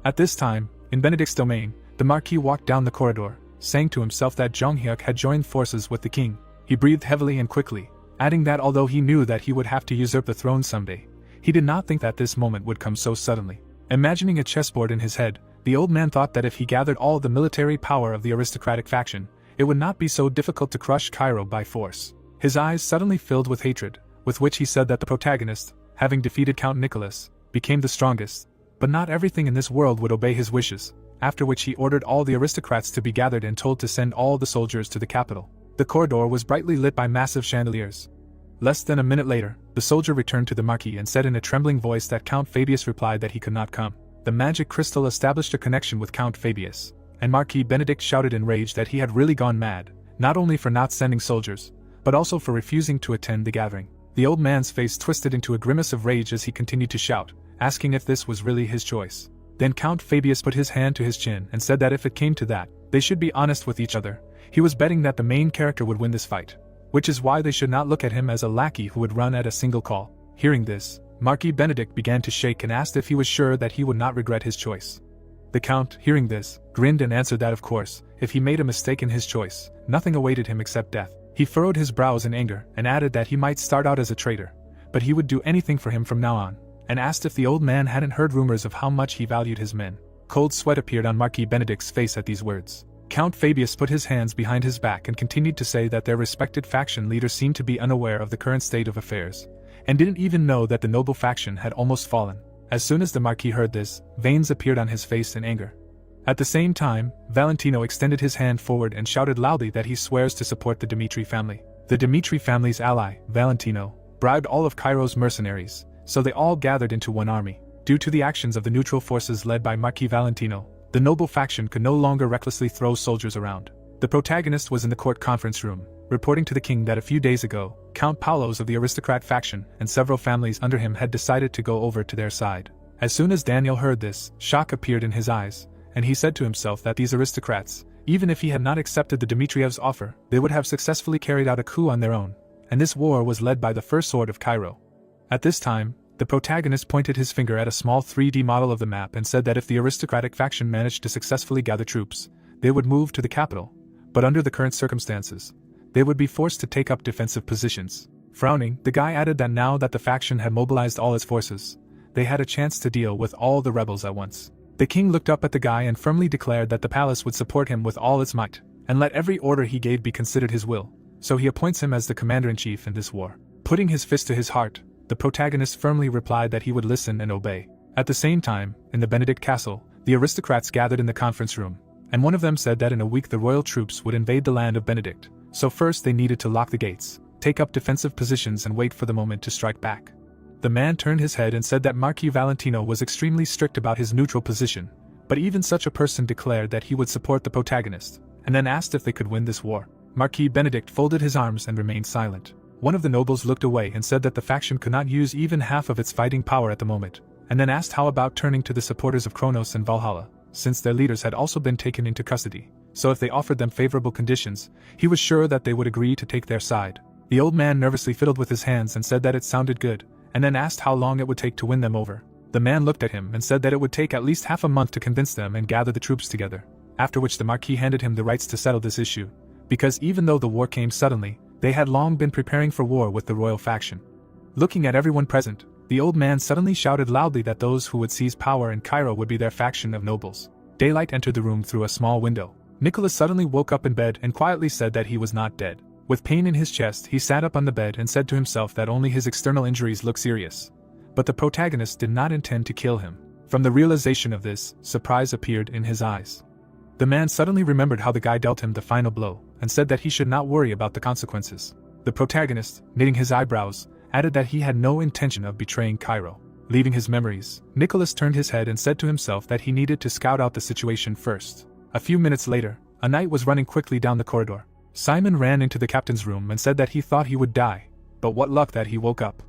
At this time, in Benedict's domain, the Marquis walked down the corridor, saying to himself that Jung Hyuk had joined forces with the king. He breathed heavily and quickly, adding that although he knew that he would have to usurp the throne someday, he did not think that this moment would come so suddenly. Imagining a chessboard in his head, the old man thought that if he gathered all the military power of the aristocratic faction, it would not be so difficult to crush Cairo by force. His eyes suddenly filled with hatred, with which he said that the protagonist, having defeated Count Nicholas, became the strongest, but not everything in this world would obey his wishes, after which he ordered all the aristocrats to be gathered and told to send all the soldiers to the capital. The corridor was brightly lit by massive chandeliers. Less than a minute later, the soldier returned to the Marquis and said in a trembling voice that Count Fabius replied that he could not come. The magic crystal established a connection with Count Fabius, and Marquis Benedict shouted in rage that he had really gone mad, not only for not sending soldiers, but also for refusing to attend the gathering. The old man's face twisted into a grimace of rage as he continued to shout, asking if this was really his choice. Then Count Fabius put his hand to his chin and said that if it came to that, they should be honest with each other. He was betting that the main character would win this fight, which is why they should not look at him as a lackey who would run at a single call. Hearing this, Marquis Benedict began to shake and asked if he was sure that he would not regret his choice. The Count, hearing this, grinned and answered that of course, if he made a mistake in his choice, nothing awaited him except death. He furrowed his brows in anger and added that he might start out as a traitor, but he would do anything for him from now on, and asked if the old man hadn't heard rumors of how much he valued his men. Cold sweat appeared on Marquis Benedict's face at these words. Count Fabius put his hands behind his back and continued to say that their respected faction leaders seemed to be unaware of the current state of affairs, and didn't even know that the noble faction had almost fallen. As soon as the Marquis heard this, veins appeared on his face in anger. At the same time, Valentino extended his hand forward and shouted loudly that he swears to support the Dmitri family. The Dmitri family's ally, Valentino, bribed all of Cairo's mercenaries, so they all gathered into one army. Due to the actions of the neutral forces led by Marquis Valentino, the noble faction could no longer recklessly throw soldiers around. The protagonist was in the court conference room, reporting to the king that a few days ago, Count Paulos of the aristocrat faction and several families under him had decided to go over to their side. As soon as Daniel heard this, shock appeared in his eyes, and he said to himself that these aristocrats, even if he had not accepted the Dmitriev's offer, they would have successfully carried out a coup on their own, and this war was led by the first sword of Cairo. At this time, the protagonist pointed his finger at a small 3D model of the map and said that if the aristocratic faction managed to successfully gather troops, they would move to the capital, but under the current circumstances, they would be forced to take up defensive positions. Frowning, the guy added that now that the faction had mobilized all its forces, they had a chance to deal with all the rebels at once. The king looked up at the guy and firmly declared that the palace would support him with all its might, and let every order he gave be considered his will, so he appoints him as the commander-in-chief in this war. Putting his fist to his heart, the protagonist firmly replied that he would listen and obey. At the same time, in the Benedict castle, the aristocrats gathered in the conference room, and one of them said that in a week the royal troops would invade the land of Benedict, so first they needed to lock the gates, take up defensive positions and wait for the moment to strike back. The man turned his head and said that Marquis Valentino was extremely strict about his neutral position, but even such a person declared that he would support the protagonist, and then asked if they could win this war. Marquis Benedict folded his arms and remained silent. One of the nobles looked away and said that the faction could not use even half of its fighting power at the moment, and then asked how about turning to the supporters of Kronos and Valhalla, since their leaders had also been taken into custody, so if they offered them favorable conditions, he was sure that they would agree to take their side. The old man nervously fiddled with his hands and said that it sounded good, and then asked how long it would take to win them over. The man looked at him and said that it would take at least half a month to convince them and gather the troops together, after which the Marquis handed him the rights to settle this issue, because even though the war came suddenly, they had long been preparing for war with the royal faction. Looking at everyone present, the old man suddenly shouted loudly that those who would seize power in Cairo would be their faction of nobles. Daylight entered the room through a small window. Nicholas suddenly woke up in bed and quietly said that he was not dead. With pain in his chest, he sat up on the bed and said to himself that only his external injuries looked serious. But the protagonist did not intend to kill him. From the realization of this, surprise appeared in his eyes. The man suddenly remembered how the guy dealt him the final blow, and said that he should not worry about the consequences. The protagonist, knitting his eyebrows, added that he had no intention of betraying Cairo. Leaving his memories, Nicholas turned his head and said to himself that he needed to scout out the situation first. A few minutes later, a knight was running quickly down the corridor. Simon ran into the captain's room and said that he thought he would die, but what luck that he woke up.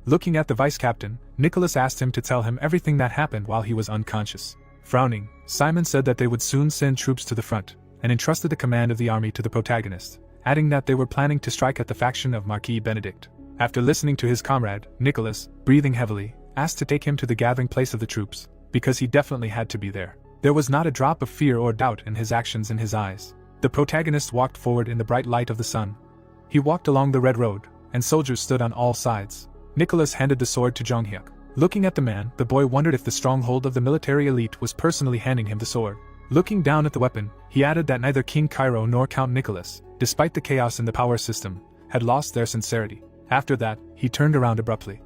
Looking at the vice-captain, Nicholas asked him to tell him everything that happened while he was unconscious. Frowning, Simon said that they would soon send troops to the front, and entrusted the command of the army to the protagonist, adding that they were planning to strike at the faction of Marquis Benedict. After listening to his comrade, Nicholas, breathing heavily, asked to take him to the gathering place of the troops, because he definitely had to be there. There was not a drop of fear or doubt in his actions in his eyes. The protagonist walked forward in the bright light of the sun. He walked along the red road, and soldiers stood on all sides. Nicholas handed the sword to Jonghyuk. Looking at the man, the boy wondered if the stronghold of the military elite was personally handing him the sword. Looking down at the weapon, he added that neither King Cairo nor Count Nicholas, despite the chaos in the power system, had lost their sincerity. After that, he turned around abruptly.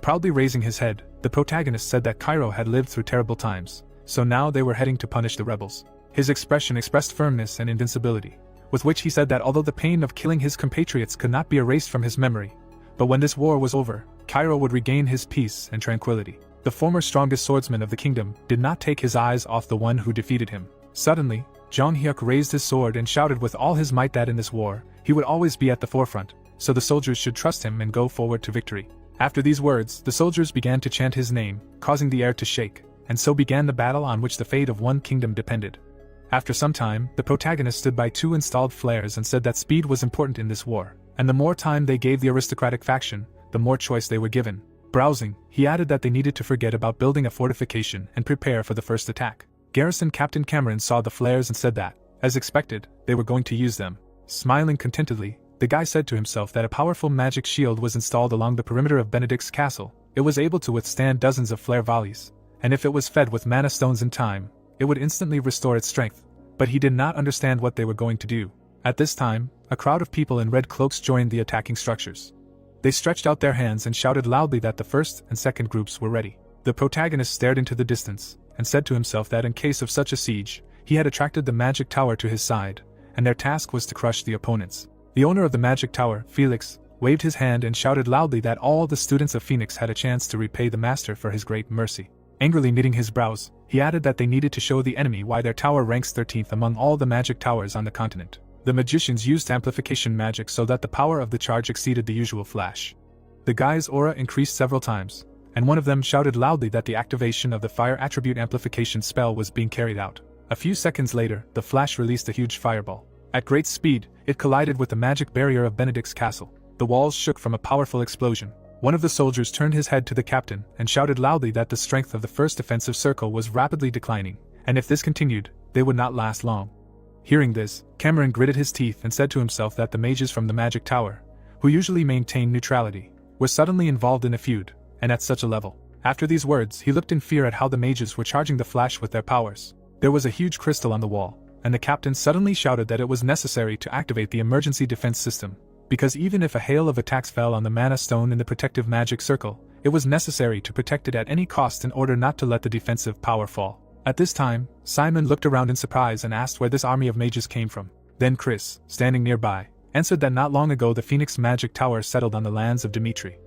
Proudly raising his head, the protagonist said that Cairo had lived through terrible times, so now they were heading to punish the rebels. His expression expressed firmness and invincibility, with which he said that although the pain of killing his compatriots could not be erased from his memory, But when this war was over, Cairo would regain his peace and tranquility. The former strongest swordsman of the kingdom did not take his eyes off the one who defeated him. Suddenly, Jong Hyuk raised his sword and shouted with all his might that in this war, he would always be at the forefront, so the soldiers should trust him and go forward to victory. After these words, the soldiers began to chant his name, causing the air to shake, and so began the battle on which the fate of one kingdom depended. After some time, the protagonist stood by two installed flares and said that speed was important in this war, and the more time they gave the aristocratic faction, the more choice they were given. Browsing, he added that they needed to forget about building a fortification and prepare for the first attack. Garrison Captain Cameron saw the flares and said that, as expected, they were going to use them. Smiling contentedly, the guy said to himself that a powerful magic shield was installed along the perimeter of Benedict's castle. It was able to withstand dozens of flare volleys, and if it was fed with mana stones in time, it would instantly restore its strength. But he did not understand what they were going to do. At this time, a crowd of people in red cloaks joined the attacking structures. They stretched out their hands and shouted loudly that the first and second groups were ready. The protagonist stared into the distance, and said to himself that in case of such a siege, he had attracted the magic tower to his side, and their task was to crush the opponents. The owner of the magic tower, Felix, waved his hand and shouted loudly that all the students of Phoenix had a chance to repay the master for his great mercy. Angrily knitting his brows, he added that they needed to show the enemy why their tower ranks 13th among all the magic towers on the continent. The magicians used amplification magic so that the power of the charge exceeded the usual flash. The guy's aura increased several times, and one of them shouted loudly that the activation of the fire attribute amplification spell was being carried out. A few seconds later, the flash released a huge fireball. At great speed, it collided with the magic barrier of Benedict's castle. The walls shook from a powerful explosion. One of the soldiers turned his head to the captain and shouted loudly that the strength of the first defensive circle was rapidly declining, and if this continued, they would not last long. Hearing this, Cameron gritted his teeth and said to himself that the mages from the magic tower, who usually maintain neutrality, were suddenly involved in a feud, and at such a level. After these words, he looked in fear at how the mages were charging the flash with their powers. There was a huge crystal on the wall, and the captain suddenly shouted that it was necessary to activate the emergency defense system, because even if a hail of attacks fell on the mana stone in the protective magic circle, it was necessary to protect it at any cost in order not to let the defensive power fall. At this time, Simon looked around in surprise and asked where this army of mages came from. Then Chris, standing nearby, answered that not long ago the Phoenix magic tower settled on the lands of Dimitri.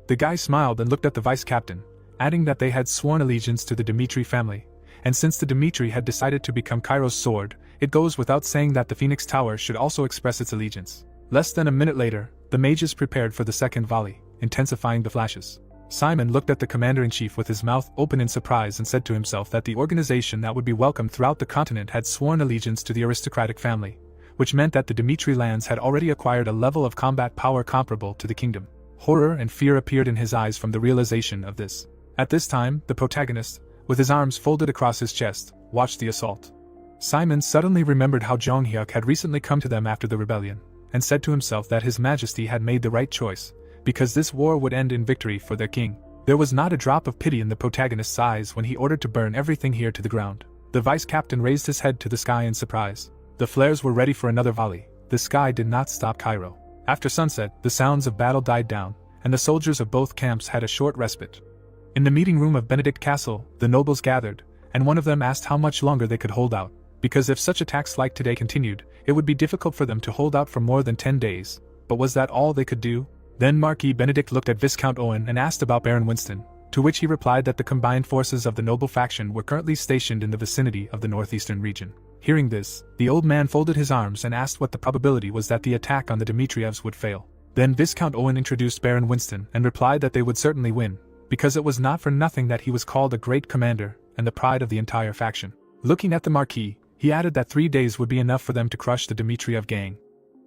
The guy smiled and looked at the vice captain, adding that they had sworn allegiance to the Dimitri family, and since the Dimitri had decided to become Cairo's sword, it goes without saying that the Phoenix tower should also express its allegiance. Less than a minute later, the mages prepared for the second volley, intensifying the flashes. Simon looked at the commander-in-chief with his mouth open in surprise and said to himself that the organization that would be welcomed throughout the continent had sworn allegiance to the aristocratic family, which meant that the Dimitri lands had already acquired a level of combat power comparable to the kingdom. Horror and fear appeared in his eyes from the realization of this. At this time, the protagonist, with his arms folded across his chest, watched the assault. Simon suddenly remembered how Jong Hyuk had recently come to them after the rebellion, and said to himself that His Majesty had made the right choice, because this war would end in victory for their king. There was not a drop of pity in the protagonist's eyes when he ordered to burn everything here to the ground. The vice captain raised his head to the sky in surprise. The flares were ready for another volley. The sky did not stop Cairo. After sunset, the sounds of battle died down, and the soldiers of both camps had a short respite. In the meeting room of Benedict Castle, the nobles gathered, and one of them asked how much longer they could hold out, because if such attacks like today continued, it would be difficult for them to hold out for more than 10 days. But was that all they could do? Then Marquis Benedict looked at Viscount Owen and asked about Baron Winston, to which he replied that the combined forces of the noble faction were currently stationed in the vicinity of the northeastern region. Hearing this, the old man folded his arms and asked what the probability was that the attack on the Dmitrievs would fail. Then Viscount Owen introduced Baron Winston and replied that they would certainly win, because it was not for nothing that he was called a great commander and the pride of the entire faction. Looking at the Marquis, he added that 3 days would be enough for them to crush the Dmitriev gang.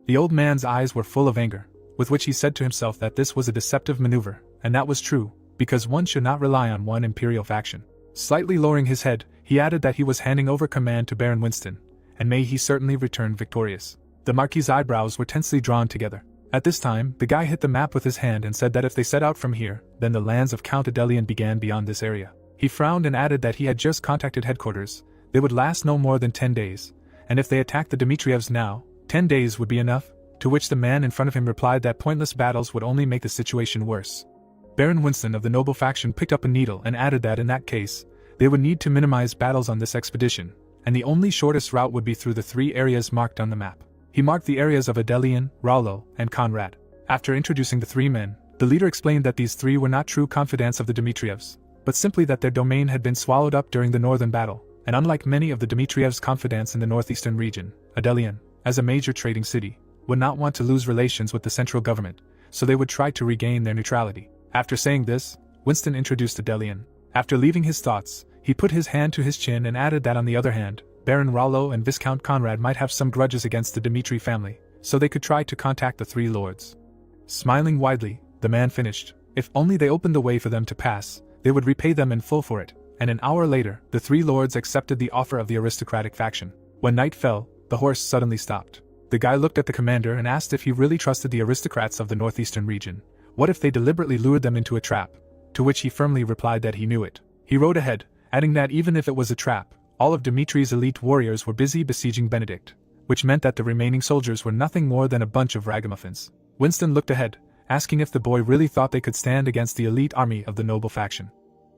The old man's eyes were full of anger, with which he said to himself that this was a deceptive maneuver, and that was true, because one should not rely on one imperial faction. Slightly lowering his head, he added that he was handing over command to Baron Winston, and may he certainly return victorious. The Marquis's eyebrows were tensely drawn together. At this time, the guy hit the map with his hand and said that if they set out from here, then the lands of Count Adelian began beyond this area. He frowned and added that he had just contacted headquarters. They would last no more than 10 days, and if they attacked the Dmitrievs now, 10 days would be enough, to which the man in front of him replied that pointless battles would only make the situation worse. Baron Winston of the noble faction picked up a needle and added that in that case, they would need to minimize battles on this expedition, and the only shortest route would be through the 3 areas marked on the map. He marked the areas of Adelian, Rollo, and Conrad. After introducing the 3 men, The leader explained that these three were not true confidants of the Dmitrievs, but simply that their domain had been swallowed up during the northern battle, and unlike many of the Dmitrievs' confidants in the northeastern region, Adelian, as a major trading city, would not want to lose relations with the central government, so they would try to regain their neutrality. After saying this, Winston introduced Adelian. After leaving his thoughts, he put his hand to his chin and added that on the other hand, Baron Rollo and Viscount Conrad might have some grudges against the Dmitri family, so they could try to contact the three lords. Smiling widely, the man finished. If only they opened the way for them to pass, they would repay them in full for it, and an hour later, the three lords accepted the offer of the aristocratic faction. When night fell, the horse suddenly stopped. The guy looked at the commander and asked if he really trusted the aristocrats of the northeastern region. What if they deliberately lured them into a trap? To which he firmly replied that he knew it. He rode ahead, adding that even if it was a trap, all of Dmitri's elite warriors were busy besieging Benedict, which meant that the remaining soldiers were nothing more than a bunch of ragamuffins. Winston looked ahead, asking if the boy really thought they could stand against the elite army of the noble faction.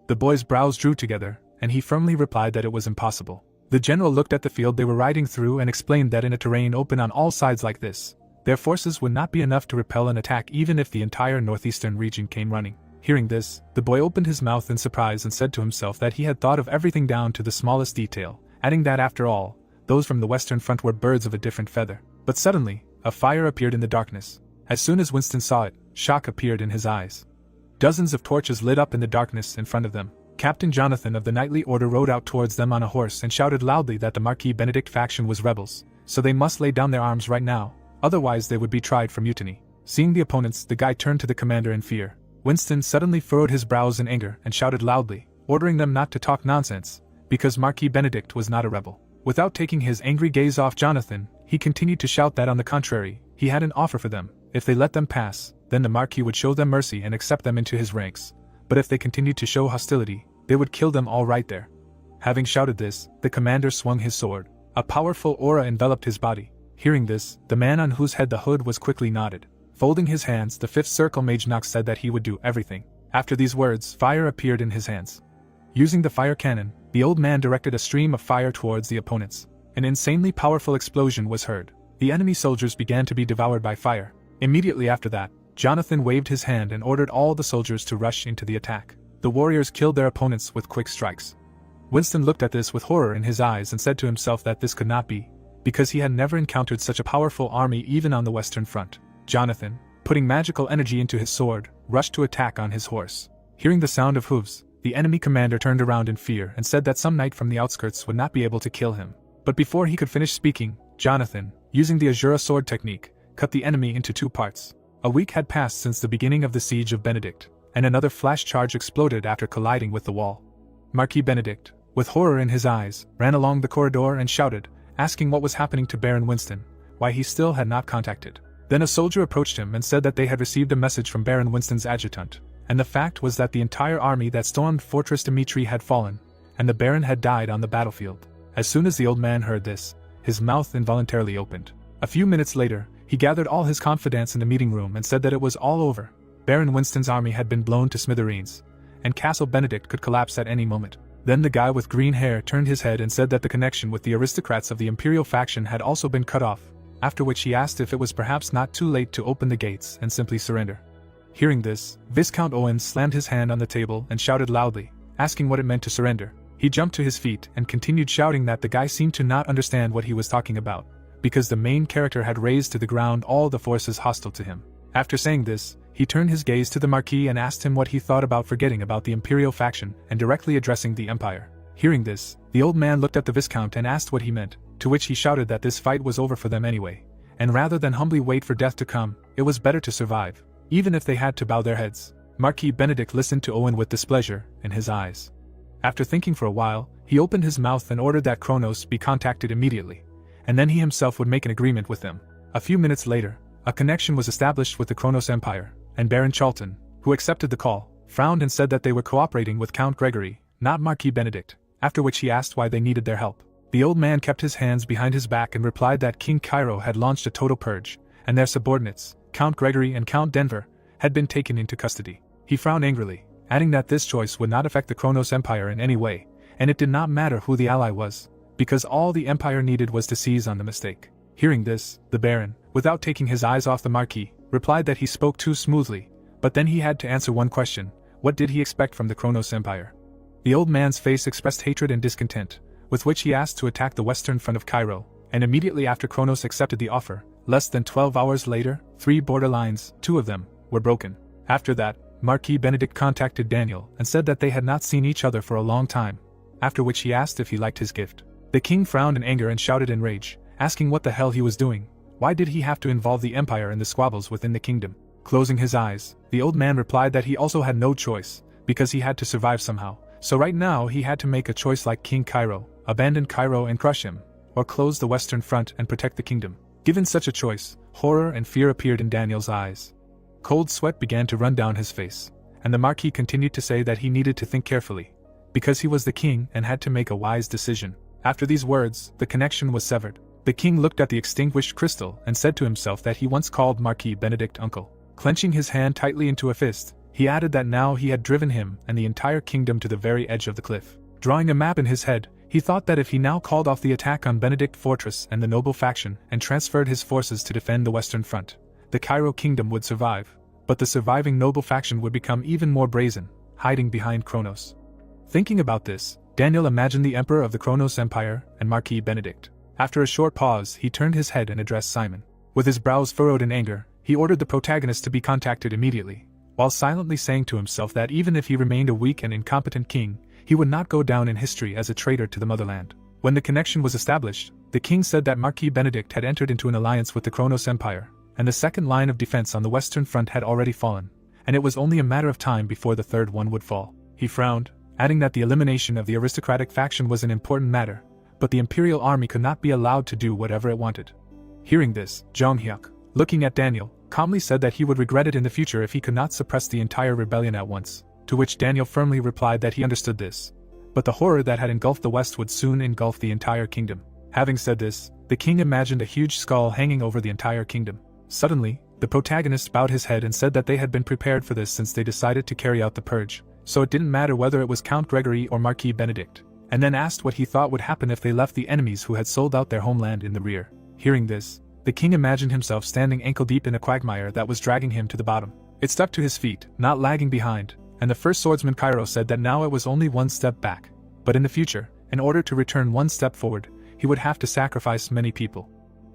The boy's brows drew together, and he firmly replied that it was impossible. The general looked at the field they were riding through and explained that in a terrain open on all sides like this, their forces would not be enough to repel an attack even if the entire northeastern region came running. Hearing this, the boy opened his mouth in surprise and said to himself that he had thought of everything down to the smallest detail, adding that after all, those from the western front were birds of a different feather. But suddenly, a fire appeared in the darkness. As soon as Winston saw it, shock appeared in his eyes. Dozens of torches lit up in the darkness in front of them. Captain Jonathan of the Knightly Order rode out towards them on a horse and shouted loudly that the Marquis Benedict faction was rebels, so they must lay down their arms right now, otherwise they would be tried for mutiny. Seeing the opponents, the guy turned to the commander in fear. Winston suddenly furrowed his brows in anger and shouted loudly, ordering them not to talk nonsense, because Marquis Benedict was not a rebel. Without taking his angry gaze off Jonathan, he continued to shout that on the contrary, he had an offer for them. If they let them pass, then the Marquis would show them mercy and accept them into his ranks, but if they continued to show hostility, they would kill them all right there. Having shouted this, the commander swung his sword. A powerful aura enveloped his body. Hearing this, the man on whose head the hood was quickly nodded. Folding his hands, the fifth circle Mage Nox said that he would do everything. After these words, fire appeared in his hands. Using the fire cannon, the old man directed a stream of fire towards the opponents. An insanely powerful explosion was heard. The enemy soldiers began to be devoured by fire. Immediately after that, Jonathan waved his hand and ordered all the soldiers to rush into the attack. The warriors killed their opponents with quick strikes. Winston looked at this with horror in his eyes and said to himself that this could not be, because he had never encountered such a powerful army even on the western front. Jonathan, putting magical energy into his sword, rushed to attack on his horse. Hearing the sound of hooves, the enemy commander turned around in fear and said that some knight from the outskirts would not be able to kill him. But before he could finish speaking, Jonathan, using the Azura sword technique, cut the enemy into two parts. A week had passed since the beginning of the siege of Benedict, and another flash charge exploded after colliding with the wall. Marquis Benedict, with horror in his eyes, ran along the corridor and shouted, asking what was happening to Baron Winston, why he still had not contacted. Then a soldier approached him and said that they had received a message from Baron Winston's adjutant, and the fact was that the entire army that stormed Fortress Dmitri had fallen, and the Baron had died on the battlefield. As soon as the old man heard this, his mouth involuntarily opened. A few minutes later, he gathered all his confidants in the meeting room and said that it was all over. Baron Winston's army had been blown to smithereens, and Castle Benedict could collapse at any moment. Then the guy with green hair turned his head and said that the connection with the aristocrats of the Imperial faction had also been cut off, after which he asked if it was perhaps not too late to open the gates and simply surrender. Hearing this, Viscount Owen slammed his hand on the table and shouted loudly, asking what it meant to surrender. He jumped to his feet and continued shouting that the guy seemed to not understand what he was talking about, because the main character had razed to the ground all the forces hostile to him. After saying this, he turned his gaze to the Marquis and asked him what he thought about forgetting about the Imperial faction and directly addressing the Empire. Hearing this, the old man looked at the Viscount and asked what he meant, to which he shouted that this fight was over for them anyway, and rather than humbly wait for death to come, it was better to survive, even if they had to bow their heads. Marquis Benedict listened to Owen with displeasure in his eyes. After thinking for a while, he opened his mouth and ordered that Kronos be contacted immediately, and then he himself would make an agreement with them. A few minutes later, a connection was established with the Kronos Empire, and Baron Charlton, who accepted the call, frowned and said that they were cooperating with Count Gregory, not Marquis Benedict, after which he asked why they needed their help. The old man kept his hands behind his back and replied that King Cairo had launched a total purge, and their subordinates, Count Gregory and Count Denver, had been taken into custody. He frowned angrily, adding that this choice would not affect the Kronos Empire in any way, and it did not matter who the ally was, because all the Empire needed was to seize on the mistake. Hearing this, the Baron, without taking his eyes off the Marquis, replied that he spoke too smoothly, But then he had to answer one question: what did he expect from the Kronos Empire? The old man's face expressed hatred and discontent, with which he asked to attack the western front of Cairo, and immediately after Kronos accepted the offer, less than 12 hours later, 3 border lines, 2 of them, were broken. After that, Marquis Benedict contacted Daniel and said that they had not seen each other for a long time, after which he asked if he liked his gift. The king frowned in anger and shouted in rage, asking what the hell he was doing. Why did he have to involve the empire in the squabbles within the kingdom? Closing his eyes, the old man replied that he also had no choice, because he had to survive somehow. So right now he had to make a choice like King Cairo, abandon Cairo and crush him, or close the western front and protect the kingdom. Given such a choice, horror and fear appeared in Daniel's eyes. Cold sweat began to run down his face, and the Marquis continued to say that he needed to think carefully, because he was the king and had to make a wise decision. After these words, the connection was severed. The king looked at the extinguished crystal and said to himself that he once called Marquis Benedict uncle. Clenching his hand tightly into a fist, he added that now he had driven him and the entire kingdom to the very edge of the cliff. Drawing a map in his head, he thought that if he now called off the attack on Benedict Fortress and the noble faction and transferred his forces to defend the western front, the Cairo kingdom would survive, but the surviving noble faction would become even more brazen, hiding behind Kronos. Thinking about this, Daniel imagined the emperor of the Kronos Empire and Marquis Benedict. After a short pause, he turned his head and addressed Simon. With his brows furrowed in anger, he ordered the protagonist to be contacted immediately, while silently saying to himself that even if he remained a weak and incompetent king, he would not go down in history as a traitor to the motherland. When the connection was established, the king said that Marquis Benedict had entered into an alliance with the Kronos Empire, and the second line of defense on the western front had already fallen, and it was only a matter of time before the third one would fall. He frowned, adding that the elimination of the aristocratic faction was an important matter, but the imperial army could not be allowed to do whatever it wanted. Hearing this, Jonghyuk, looking at Daniel, calmly said that he would regret it in the future if he could not suppress the entire rebellion at once, to which Daniel firmly replied that he understood this, but the horror that had engulfed the west would soon engulf the entire kingdom. Having said this, the king imagined a huge skull hanging over the entire kingdom. Suddenly, the protagonist bowed his head and said that they had been prepared for this since they decided to carry out the purge, so it didn't matter whether it was Count Gregory or Marquis Benedict, and then asked what he thought would happen if they left the enemies who had sold out their homeland in the rear. Hearing this, the king imagined himself standing ankle-deep in a quagmire that was dragging him to the bottom. It stuck to his feet, not lagging behind, and the first swordsman Cairo said that now it was only one step back, but in the future, in order to return one step forward, he would have to sacrifice many people.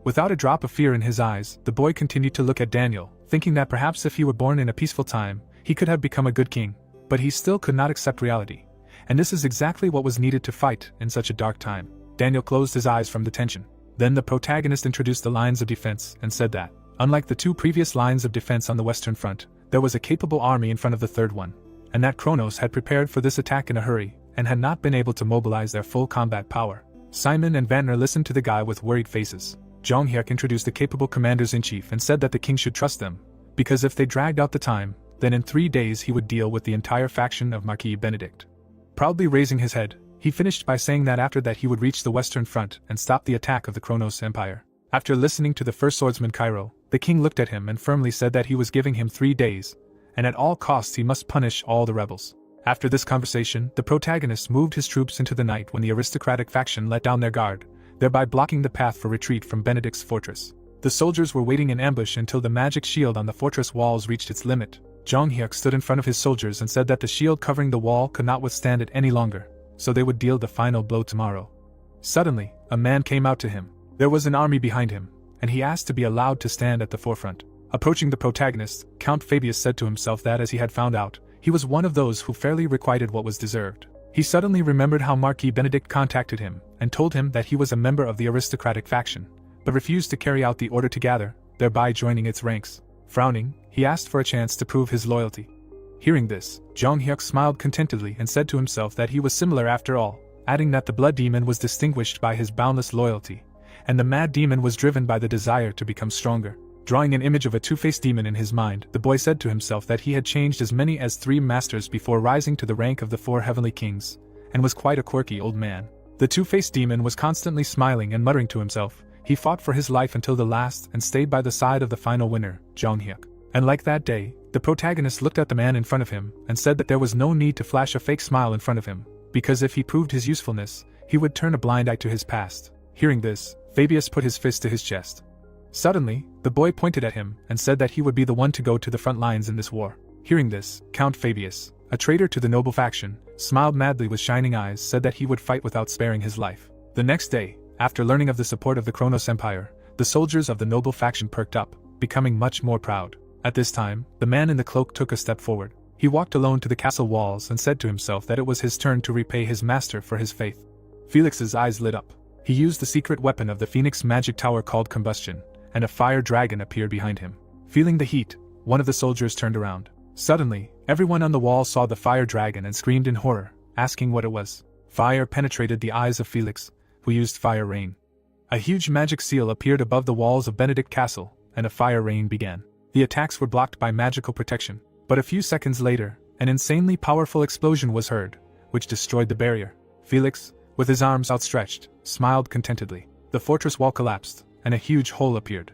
Without a drop of fear in his eyes, the boy continued to look at Daniel, thinking that perhaps if he were born in a peaceful time, he could have become a good king, but he still could not accept reality, and this is exactly what was needed to fight in such a dark time. Daniel closed his eyes from the tension. Then the protagonist introduced the lines of defense and said that, unlike the 2 previous lines of defense on the western front, there was a capable army in front of the third one, and that Kronos had prepared for this attack in a hurry and had not been able to mobilize their full combat power. Simon and Vantner listened to the guy with worried faces. Jonghyuk introduced the capable commanders-in-chief and said that the king should trust them, because if they dragged out the time, then in 3 days he would deal with the entire faction of Marquis Benedict. Proudly raising his head, he finished by saying that after that he would reach the western front and stop the attack of the Kronos Empire. After listening to the first swordsman Cairo, the king looked at him and firmly said that he was giving him 3 days, and at all costs he must punish all the rebels. After this conversation, the protagonist moved his troops into the night when the aristocratic faction let down their guard, thereby blocking the path for retreat from Benedict's fortress. The soldiers were waiting in ambush until the magic shield on the fortress walls reached its limit. Jonghyuk stood in front of his soldiers and said that the shield covering the wall could not withstand it any longer, so they would deal the final blow tomorrow. Suddenly, a man came out to him. There was an army behind him, and he asked to be allowed to stand at the forefront. Approaching the protagonist, Count Fabius said to himself that as he had found out, he was one of those who fairly requited what was deserved. He suddenly remembered how Marquis Benedict contacted him and told him that he was a member of the aristocratic faction, but refused to carry out the order to gather, thereby joining its ranks. Frowning, he asked for a chance to prove his loyalty. Hearing this, Jonghyuk smiled contentedly and said to himself that he was similar after all, adding that the blood demon was distinguished by his boundless loyalty, and the mad demon was driven by the desire to become stronger. Drawing an image of a two-faced demon in his mind, the boy said to himself that he had changed as many as 3 masters before rising to the rank of the 4 heavenly kings, and was quite a quirky old man. The two-faced demon was constantly smiling and muttering to himself. He fought for his life until the last and stayed by the side of the final winner, Jonghyuk. And like that day, the protagonist looked at the man in front of him and said that there was no need to flash a fake smile in front of him, because if he proved his usefulness, he would turn a blind eye to his past. Hearing this, Fabius put his fist to his chest. Suddenly, the boy pointed at him and said that he would be the one to go to the front lines in this war. Hearing this, Count Fabius, a traitor to the noble faction, smiled madly with shining eyes, said that he would fight without sparing his life. The next day, after learning of the support of the Kronos Empire, the soldiers of the noble faction perked up, becoming much more proud. At this time, the man in the cloak took a step forward. He walked alone to the castle walls and said to himself that it was his turn to repay his master for his faith. Felix's eyes lit up. He used the secret weapon of the Phoenix magic tower called Combustion, and a fire dragon appeared behind him. Feeling the heat, one of the soldiers turned around. Suddenly, everyone on the wall saw the fire dragon and screamed in horror, asking what it was. Fire penetrated the eyes of Felix, who used fire rain. A huge magic seal appeared above the walls of Benedict Castle, and a fire rain began. The attacks were blocked by magical protection, but a few seconds later, an insanely powerful explosion was heard, which destroyed the barrier. Felix, with his arms outstretched, smiled contentedly. The fortress wall collapsed, and a huge hole appeared.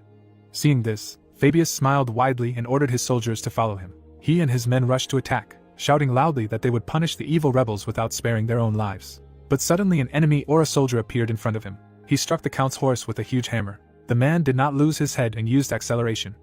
Seeing this, Fabius smiled widely and ordered his soldiers to follow him. He and his men rushed to attack, shouting loudly that they would punish the evil rebels without sparing their own lives. But suddenly an enemy or a soldier appeared in front of him. He struck the count's horse with a huge hammer. The man did not lose his head and used acceleration.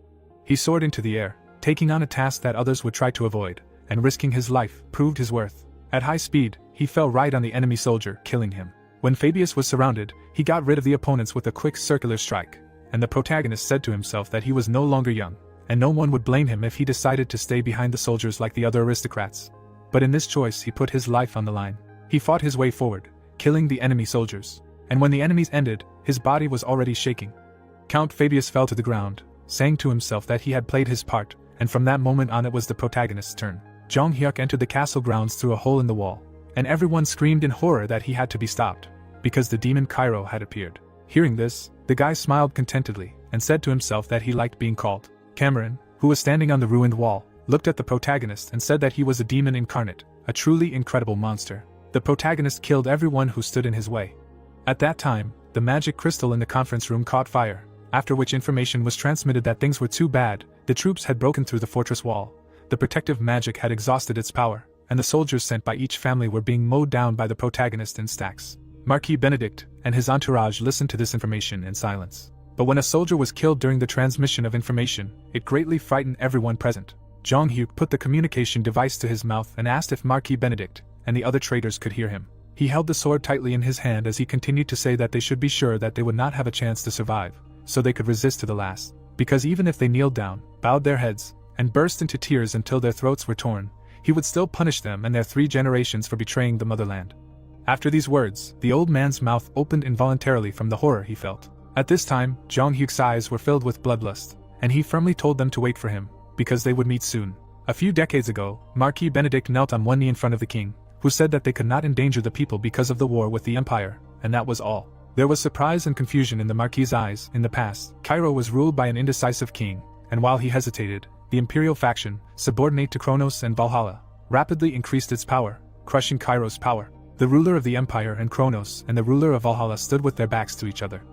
He soared into the air, taking on a task that others would try to avoid, and risking his life proved his worth. At high speed, he fell right on the enemy soldier, killing him. When Fabius was surrounded, he got rid of the opponents with a quick circular strike, and the protagonist said to himself that he was no longer young, and no one would blame him if he decided to stay behind the soldiers like the other aristocrats. But in this choice he put his life on the line. He fought his way forward, killing the enemy soldiers, and when the enemies ended, his body was already shaking. Count Fabius fell to the ground, saying to himself that he had played his part, and from that moment on it was the protagonist's turn. Jong Hyuk entered the castle grounds through a hole in the wall, and everyone screamed in horror that he had to be stopped, because the demon Cairo had appeared. Hearing this, the guy smiled contentedly, and said to himself that he liked being called. Cameron, who was standing on the ruined wall, looked at the protagonist and said that he was a demon incarnate, a truly incredible monster. The protagonist killed everyone who stood in his way. At that time, the magic crystal in the conference room caught fire, after which information was transmitted that things were too bad. The troops had broken through the fortress wall, the protective magic had exhausted its power, and the soldiers sent by each family were being mowed down by the protagonist in stacks. Marquis Benedict and his entourage listened to this information in silence. But when a soldier was killed during the transmission of information, it greatly frightened everyone present. Jong Hyuk put the communication device to his mouth and asked if Marquis Benedict and the other traitors could hear him. He held the sword tightly in his hand as he continued to say that they should be sure that they would not have a chance to survive, so they could resist to the last. Because even if they kneeled down, bowed their heads, and burst into tears until their throats were torn, he would still punish them and their 3 generations for betraying the motherland. After these words, the old man's mouth opened involuntarily from the horror he felt. At this time, Jong Hyuk's eyes were filled with bloodlust, and he firmly told them to wait for him, because they would meet soon. A few decades ago, Marquis Benedict knelt on one knee in front of the king, who said that they could not endanger the people because of the war with the empire, and that was all. There was surprise and confusion in the Marquis's eyes. In the past, Cairo was ruled by an indecisive king, and while he hesitated, the imperial faction, subordinate to Kronos and Valhalla, rapidly increased its power, crushing Cairo's power. The ruler of the empire and Kronos and the ruler of Valhalla stood with their backs to each other.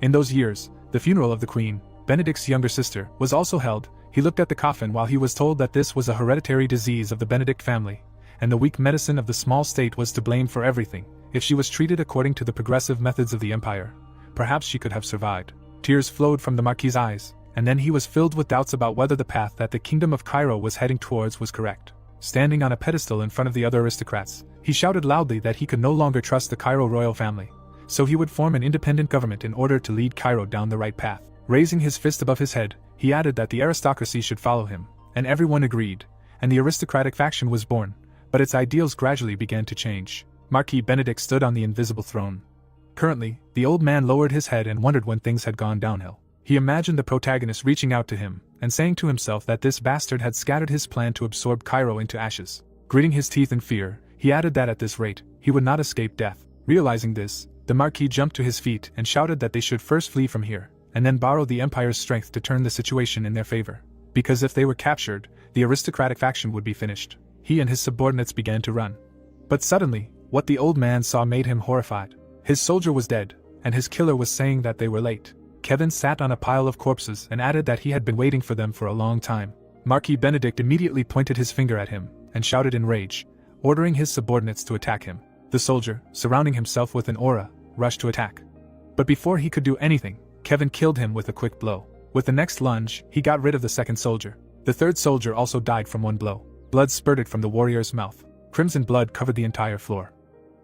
In those years, the funeral of the queen, Benedict's younger sister, was also held. He looked at the coffin while he was told that this was a hereditary disease of the Benedict family, and the weak medicine of the small state was to blame for everything. If she was treated according to the progressive methods of the empire, perhaps she could have survived. Tears flowed from the Marquis's eyes, and then he was filled with doubts about whether the path that the kingdom of Cairo was heading towards was correct. Standing on a pedestal in front of the other aristocrats, he shouted loudly that he could no longer trust the Cairo royal family, so he would form an independent government in order to lead Cairo down the right path. Raising his fist above his head, he added that the aristocracy should follow him, and everyone agreed, and the aristocratic faction was born, but its ideals gradually began to change. Marquis Benedict stood on the invisible throne. Currently, the old man lowered his head and wondered when things had gone downhill. He imagined the protagonist reaching out to him, and saying to himself that this bastard had scattered his plan to absorb Cairo into ashes. Gritting his teeth in fear, he added that at this rate, he would not escape death. Realizing this, the Marquis jumped to his feet and shouted that they should first flee from here, and then borrow the Empire's strength to turn the situation in their favor. Because if they were captured, the aristocratic faction would be finished. He and his subordinates began to run. But suddenly, what the old man saw made him horrified. His soldier was dead, and his killer was saying that they were late. Kevin sat on a pile of corpses and added that he had been waiting for them for a long time. Marquis Benedict immediately pointed his finger at him and shouted in rage, ordering his subordinates to attack him. The soldier, surrounding himself with an aura, rushed to attack. But before he could do anything, Kevin killed him with a quick blow. With the next lunge, he got rid of the second soldier. The third soldier also died from one blow. Blood spurted from the warrior's mouth. Crimson blood covered the entire floor.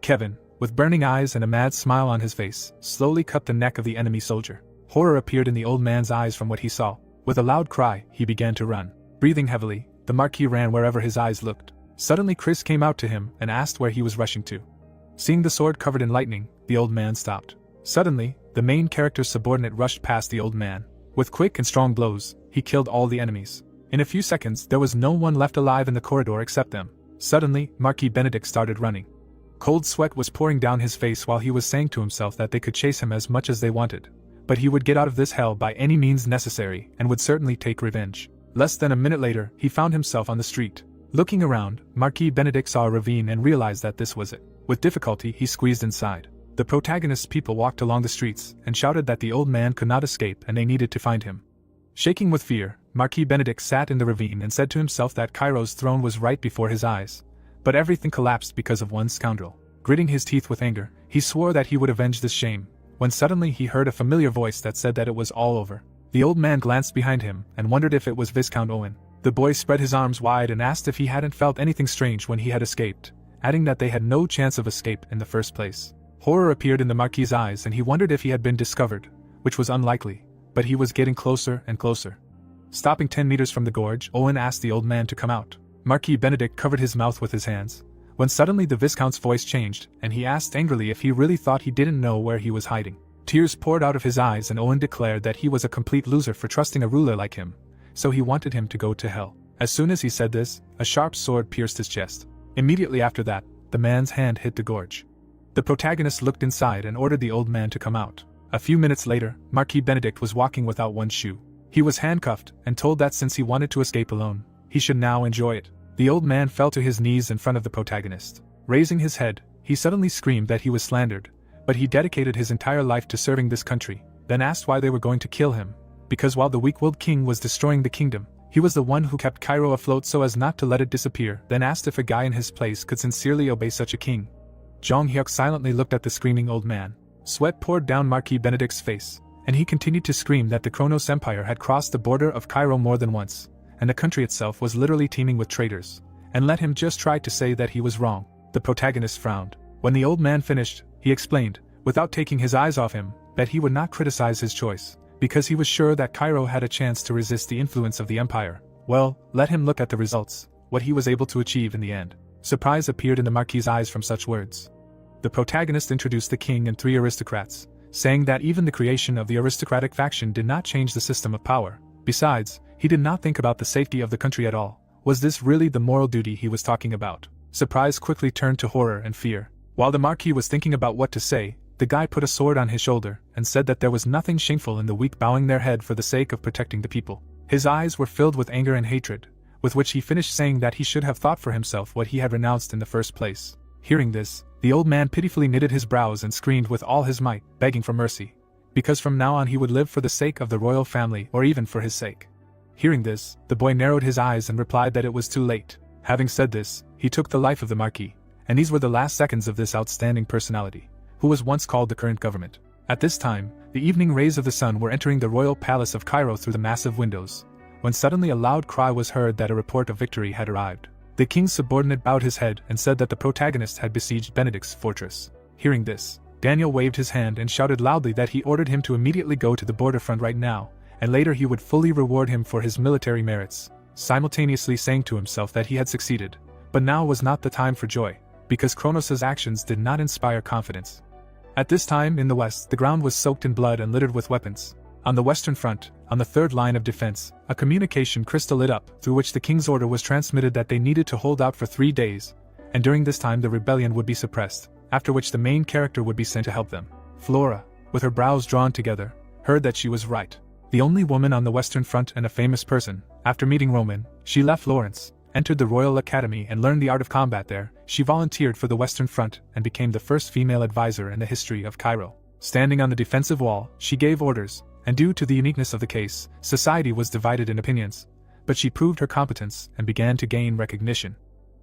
Kevin, with burning eyes and a mad smile on his face, slowly cut the neck of the enemy soldier. Horror appeared in the old man's eyes from what he saw. With a loud cry, he began to run. Breathing heavily, the Marquis ran wherever his eyes looked. Suddenly Chris came out to him and asked where he was rushing to. Seeing the sword covered in lightning, the old man stopped. Suddenly, the main character's subordinate rushed past the old man. With quick and strong blows, he killed all the enemies. In a few seconds, there was no one left alive in the corridor except them. Suddenly, Marquis Benedict started running. Cold sweat was pouring down his face while he was saying to himself that they could chase him as much as they wanted. But he would get out of this hell by any means necessary and would certainly take revenge. Less than a minute later, he found himself on the street. Looking around, Marquis Benedict saw a ravine and realized that this was it. With difficulty, he squeezed inside. The protagonist's people walked along the streets and shouted that the old man could not escape and they needed to find him. Shaking with fear, Marquis Benedict sat in the ravine and said to himself that Cairo's throne was right before his eyes. But everything collapsed because of one scoundrel. Gritting his teeth with anger, he swore that he would avenge this shame, when suddenly he heard a familiar voice that said that it was all over. The old man glanced behind him and wondered if it was Viscount Owen. The boy spread his arms wide and asked if he hadn't felt anything strange when he had escaped, adding that they had no chance of escape in the first place. Horror appeared in the Marquis's eyes and he wondered if he had been discovered, which was unlikely, but he was getting closer and closer. Stopping 10 meters from the gorge, Owen asked the old man to come out. Marquis Benedict covered his mouth with his hands, when suddenly the Viscount's voice changed, and he asked angrily if he really thought he didn't know where he was hiding. Tears poured out of his eyes and Owen declared that he was a complete loser for trusting a ruler like him, so he wanted him to go to hell. As soon as he said this, a sharp sword pierced his chest. Immediately after that, the man's hand hit the gorge. The protagonist looked inside and ordered the old man to come out. A few minutes later, Marquis Benedict was walking without one shoe. He was handcuffed and told that since he wanted to escape alone, he should now enjoy it. The old man fell to his knees in front of the protagonist. Raising his head, he suddenly screamed that he was slandered, but he dedicated his entire life to serving this country, then asked why they were going to kill him, because while the weak-willed king was destroying the kingdom, he was the one who kept Cairo afloat so as not to let it disappear, then asked if a guy in his place could sincerely obey such a king. Jong Hyuk silently looked at the screaming old man. Sweat poured down Marquis Benedict's face, and he continued to scream that the Kronos Empire had crossed the border of Cairo more than once, and the country itself was literally teeming with traitors, and let him just try to say that he was wrong. The protagonist frowned. When the old man finished, he explained, without taking his eyes off him, that he would not criticize his choice, because he was sure that Cairo had a chance to resist the influence of the empire. Well, let him look at the results, what he was able to achieve in the end. Surprise appeared in the Marquis's eyes from such words. The protagonist introduced the king and 3 aristocrats, saying that even the creation of the aristocratic faction did not change the system of power. Besides, he did not think about the safety of the country at all. Was this really the moral duty he was talking about? Surprise quickly turned to horror and fear. While the Marquis was thinking about what to say, the guy put a sword on his shoulder and said that there was nothing shameful in the weak bowing their head for the sake of protecting the people. His eyes were filled with anger and hatred, with which he finished saying that he should have thought for himself what he had renounced in the first place. Hearing this, the old man pitifully knitted his brows and screamed with all his might, begging for mercy, because from now on he would live for the sake of the royal family or even for his sake. Hearing this, the boy narrowed his eyes and replied that it was too late. Having said this, he took the life of the Marquis, and these were the last seconds of this outstanding personality, who was once called the current government. At this time, the evening rays of the sun were entering the royal palace of Cairo through the massive windows, when suddenly a loud cry was heard that a report of victory had arrived. The king's subordinate bowed his head and said that the protagonist had besieged Benedict's fortress. Hearing this, Daniel waved his hand and shouted loudly that he ordered him to immediately go to the border front right now, and later he would fully reward him for his military merits, simultaneously saying to himself that he had succeeded. But now was not the time for joy, because Kronos' actions did not inspire confidence. At this time in the west, the ground was soaked in blood and littered with weapons. On the western front, on the third line of defense, a communication crystal lit up, through which the king's order was transmitted that they needed to hold out for 3 days, and during this time the rebellion would be suppressed, after which the main character would be sent to help them. Flora, with her brows drawn together, heard that she was right. The only woman on the western front and a famous person. After meeting Roman, she left Florence, entered the Royal Academy and learned the art of combat there. She volunteered for the western front and became the first female advisor in the history of Cairo. Standing on the defensive wall, she gave orders, and due to the uniqueness of the case, society was divided in opinions, but she proved her competence and began to gain recognition.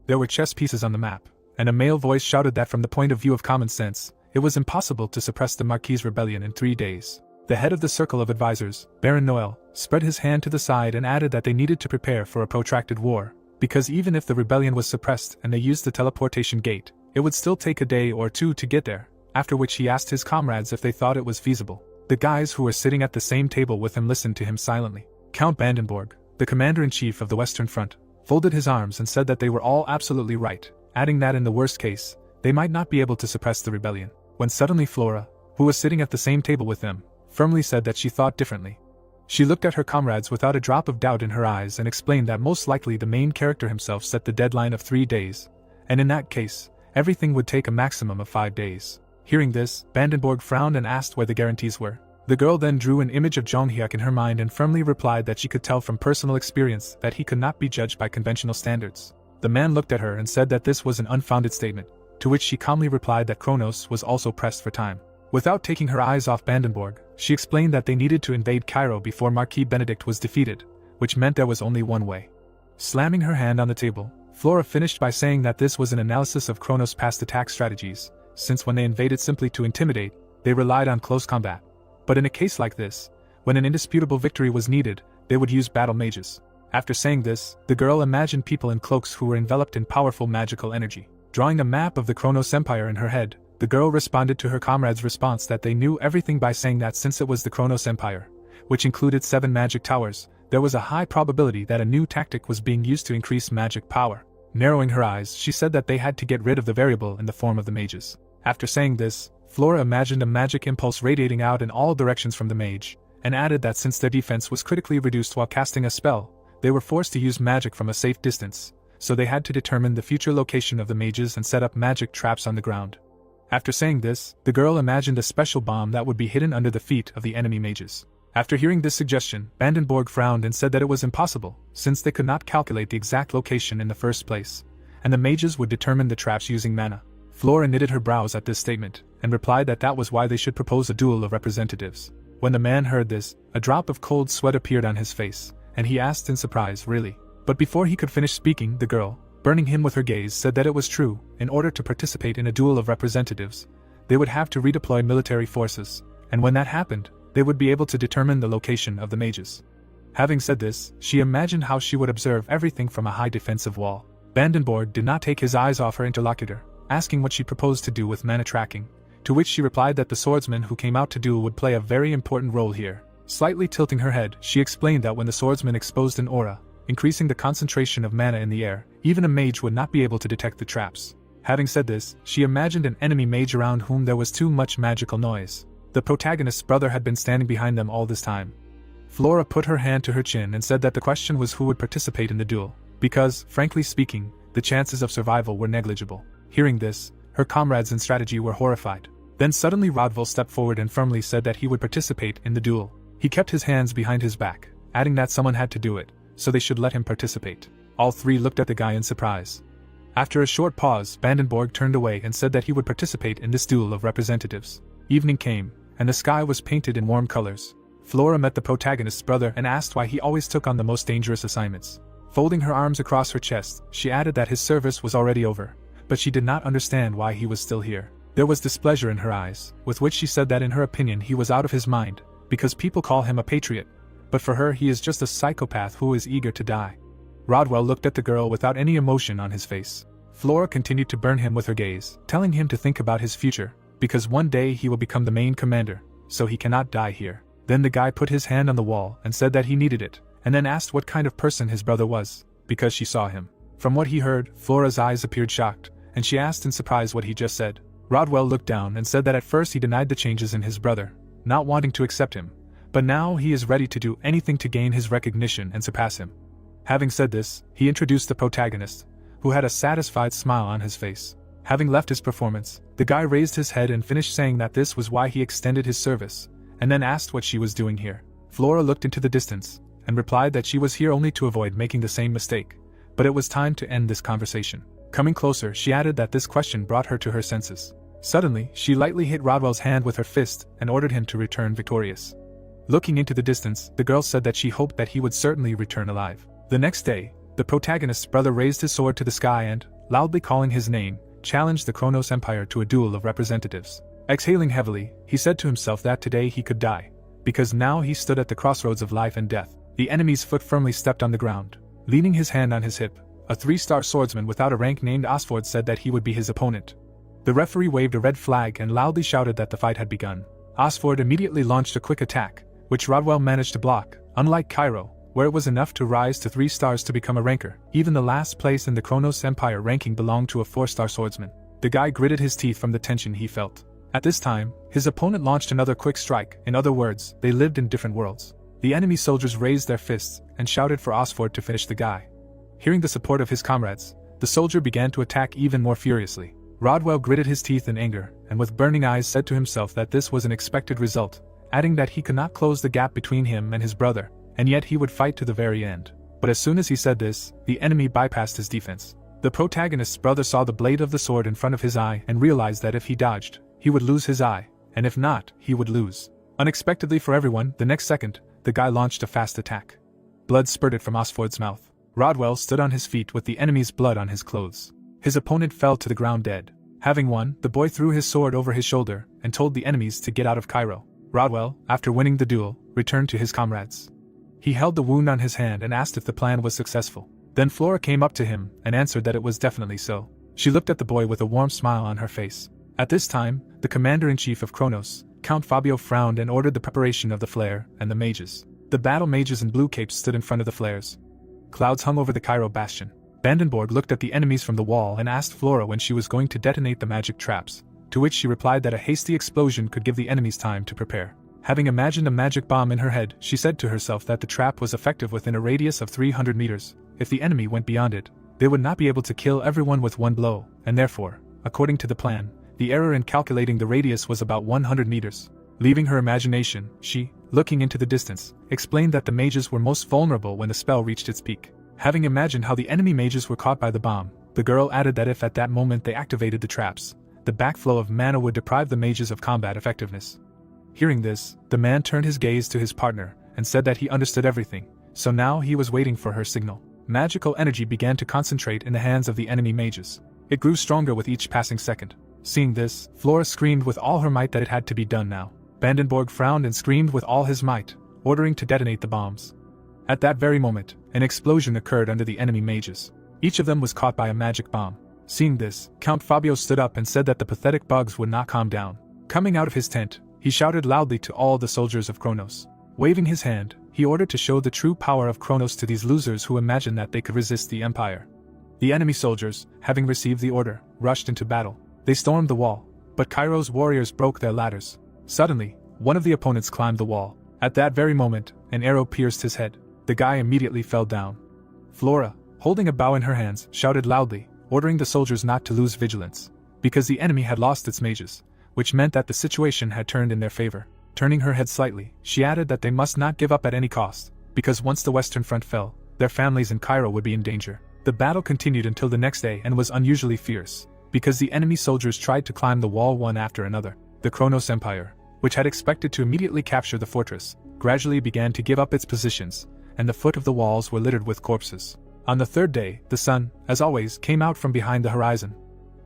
There were chess pieces on the map, and a male voice shouted that from the point of view of common sense, it was impossible to suppress the Marquis' rebellion in 3 days. The head of the circle of advisors, Baron Noel, spread his hand to the side and added that they needed to prepare for a protracted war, because even if the rebellion was suppressed and they used the teleportation gate, it would still take a day or two to get there, after which he asked his comrades if they thought it was feasible. The guys who were sitting at the same table with him listened to him silently. Count Brandenburg, the commander-in-chief of the Western Front, folded his arms and said that they were all absolutely right, adding that in the worst case, they might not be able to suppress the rebellion. When suddenly Flora, who was sitting at the same table with them, firmly said that she thought differently. She looked at her comrades without a drop of doubt in her eyes and explained that most likely the main character himself set the deadline of 3 days, and in that case, everything would take a maximum of 5 days. Hearing this, Brandenburg frowned and asked where the guarantees were. The girl then drew an image of Jonghyuk in her mind and firmly replied that she could tell from personal experience that he could not be judged by conventional standards. The man looked at her and said that this was an unfounded statement, to which she calmly replied that Kronos was also pressed for time. Without taking her eyes off Brandenburg, she explained that they needed to invade Cairo before Marquis Benedict was defeated, which meant there was only one way. Slamming her hand on the table, Flora finished by saying that this was an analysis of Kronos' past attack strategies, since when they invaded simply to intimidate, they relied on close combat. But in a case like this, when an indisputable victory was needed, they would use battle mages. After saying this, the girl imagined people in cloaks who were enveloped in powerful magical energy. Drawing a map of the Kronos Empire in her head, the girl responded to her comrade's response that they knew everything by saying that since it was the Kronos Empire, which included 7 magic towers, there was a high probability that a new tactic was being used to increase magic power. Narrowing her eyes, she said that they had to get rid of the variable in the form of the mages. After saying this, Flora imagined a magic impulse radiating out in all directions from the mage, and added that since their defense was critically reduced while casting a spell, they were forced to use magic from a safe distance, so they had to determine the future location of the mages and set up magic traps on the ground. After saying this, the girl imagined a special bomb that would be hidden under the feet of the enemy mages. After hearing this suggestion, Brandenburg frowned and said that it was impossible, since they could not calculate the exact location in the first place, and the mages would determine the traps using mana. Flora knitted her brows at this statement, and replied that that was why they should propose a duel of representatives. When the man heard this, a drop of cold sweat appeared on his face, and he asked in surprise, "Really?" But before he could finish speaking, the girl, burning him with her gaze, said that it was true. In order to participate in a duel of representatives, they would have to redeploy military forces, and when that happened, they would be able to determine the location of the mages. Having said this, she imagined how she would observe everything from a high defensive wall. Brandenburg did not take his eyes off her interlocutor, asking what she proposed to do with mana tracking, to which she replied that the swordsman who came out to duel would play a very important role here. Slightly tilting her head, she explained that when the swordsman exposed an aura, increasing the concentration of mana in the air, even a mage would not be able to detect the traps. Having said this, she imagined an enemy mage around whom there was too much magical noise. The protagonist's brother had been standing behind them all this time. Flora put her hand to her chin and said that the question was who would participate in the duel, because, frankly speaking, the chances of survival were negligible. Hearing this, her comrades in strategy were horrified. Then suddenly Rodville stepped forward and firmly said that he would participate in the duel. He kept his hands behind his back, adding that someone had to do it, so they should let him participate. All three looked at the guy in surprise. After a short pause, Brandenburg turned away and said that he would participate in this duel of representatives. Evening came, and the sky was painted in warm colors. Flora met the protagonist's brother and asked why he always took on the most dangerous assignments. Folding her arms across her chest, she added that his service was already over, but she did not understand why he was still here. There was displeasure in her eyes, with which she said that in her opinion he was out of his mind, because people call him a patriot, but for her he is just a psychopath who is eager to die. Rodwell looked at the girl without any emotion on his face. Flora continued to burn him with her gaze, telling him to think about his future, because one day he will become the main commander, so he cannot die here. Then the guy put his hand on the wall and said that he needed it, and then asked what kind of person his brother was, because she saw him. From what he heard, Flora's eyes appeared shocked, and she asked in surprise what he just said. Rodwell looked down and said that at first he denied the changes in his brother, not wanting to accept him, but now he is ready to do anything to gain his recognition and surpass him. Having said this, he introduced the protagonist, who had a satisfied smile on his face. Having left his performance, the guy raised his head and finished saying that this was why he extended his service, and then asked what she was doing here. Flora looked into the distance, and replied that she was here only to avoid making the same mistake, but it was time to end this conversation. Coming closer, she added that this question brought her to her senses. Suddenly, she lightly hit Rodwell's hand with her fist and ordered him to return victorious. Looking into the distance, the girl said that she hoped that he would certainly return alive. The next day, the protagonist's brother raised his sword to the sky and, loudly calling his name, challenged the Kronos Empire to a duel of representatives. Exhaling heavily, he said to himself that today he could die, because now he stood at the crossroads of life and death. The enemy's foot firmly stepped on the ground. Leaning his hand on his hip, a 3-star swordsman without a rank named Osford said that he would be his opponent. The referee waved a red flag and loudly shouted that the fight had begun. Osford immediately launched a quick attack, which Rodwell managed to block. Unlike Cairo, where it was enough to rise to 3 stars to become a ranker, even the last place in the Kronos Empire ranking belonged to a 4-star swordsman. The guy gritted his teeth from the tension he felt. At this time, his opponent launched another quick strike. In other words, they lived in different worlds. The enemy soldiers raised their fists and shouted for Osford to finish the guy. Hearing the support of his comrades, the soldier began to attack even more furiously. Rodwell gritted his teeth in anger, and with burning eyes said to himself that this was an expected result, adding that he could not close the gap between him and his brother, and yet he would fight to the very end. But as soon as he said this, the enemy bypassed his defense. The protagonist's brother saw the blade of the sword in front of his eye and realized that if he dodged, he would lose his eye, and if not, he would lose. Unexpectedly for everyone, the next second, the guy launched a fast attack. Blood spurted from Osford's mouth. Rodwell stood on his feet with the enemy's blood on his clothes. His opponent fell to the ground dead. Having won, the boy threw his sword over his shoulder and told the enemies to get out of Cairo. Rodwell, after winning the duel, returned to his comrades. He held the wound on his hand and asked if the plan was successful. Then Flora came up to him and answered that it was definitely so. She looked at the boy with a warm smile on her face. At this time, the commander-in-chief of Kronos, Count Fabio, frowned and ordered the preparation of the flare and the mages. The battle mages in blue capes stood in front of the flares. Clouds hung over the Cairo bastion. Vandenborg looked at the enemies from the wall and asked Flora when she was going to detonate the magic traps, to which she replied that a hasty explosion could give the enemies time to prepare. Having imagined a magic bomb in her head, she said to herself that the trap was effective within a radius of 300 meters. If the enemy went beyond it, they would not be able to kill everyone with one blow, and therefore, according to the plan, the error in calculating the radius was about 100 meters. Leaving her imagination, she, looking into the distance, explained that the mages were most vulnerable when the spell reached its peak. Having imagined how the enemy mages were caught by the bomb, the girl added that if at that moment they activated the traps, the backflow of mana would deprive the mages of combat effectiveness. Hearing this, the man turned his gaze to his partner and said that he understood everything, so now he was waiting for her signal. Magical energy began to concentrate in the hands of the enemy mages. It grew stronger with each passing second. Seeing this, Flora screamed with all her might that it had to be done now. Vandenborg frowned and screamed with all his might, ordering to detonate the bombs. At that very moment, an explosion occurred under the enemy mages. Each of them was caught by a magic bomb. Seeing this, Count Fabio stood up and said that the pathetic bugs would not calm down. Coming out of his tent, he shouted loudly to all the soldiers of Kronos. Waving his hand, he ordered to show the true power of Kronos to these losers who imagined that they could resist the Empire. The enemy soldiers, having received the order, rushed into battle. They stormed the wall, but Cairo's warriors broke their ladders. Suddenly, one of the opponents climbed the wall. At that very moment, an arrow pierced his head. The guy immediately fell down. Flora, holding a bow in her hands, shouted loudly, ordering the soldiers not to lose vigilance, because the enemy had lost its mages, which meant that the situation had turned in their favor. Turning her head slightly, she added that they must not give up at any cost, because once the Western Front fell, their families in Cairo would be in danger. The battle continued until the next day and was unusually fierce, because the enemy soldiers tried to climb the wall one after another. The Kronos Empire, which had expected to immediately capture the fortress, gradually began to give up its positions, and the foot of the walls were littered with corpses. On the third day, the sun, as always, came out from behind the horizon.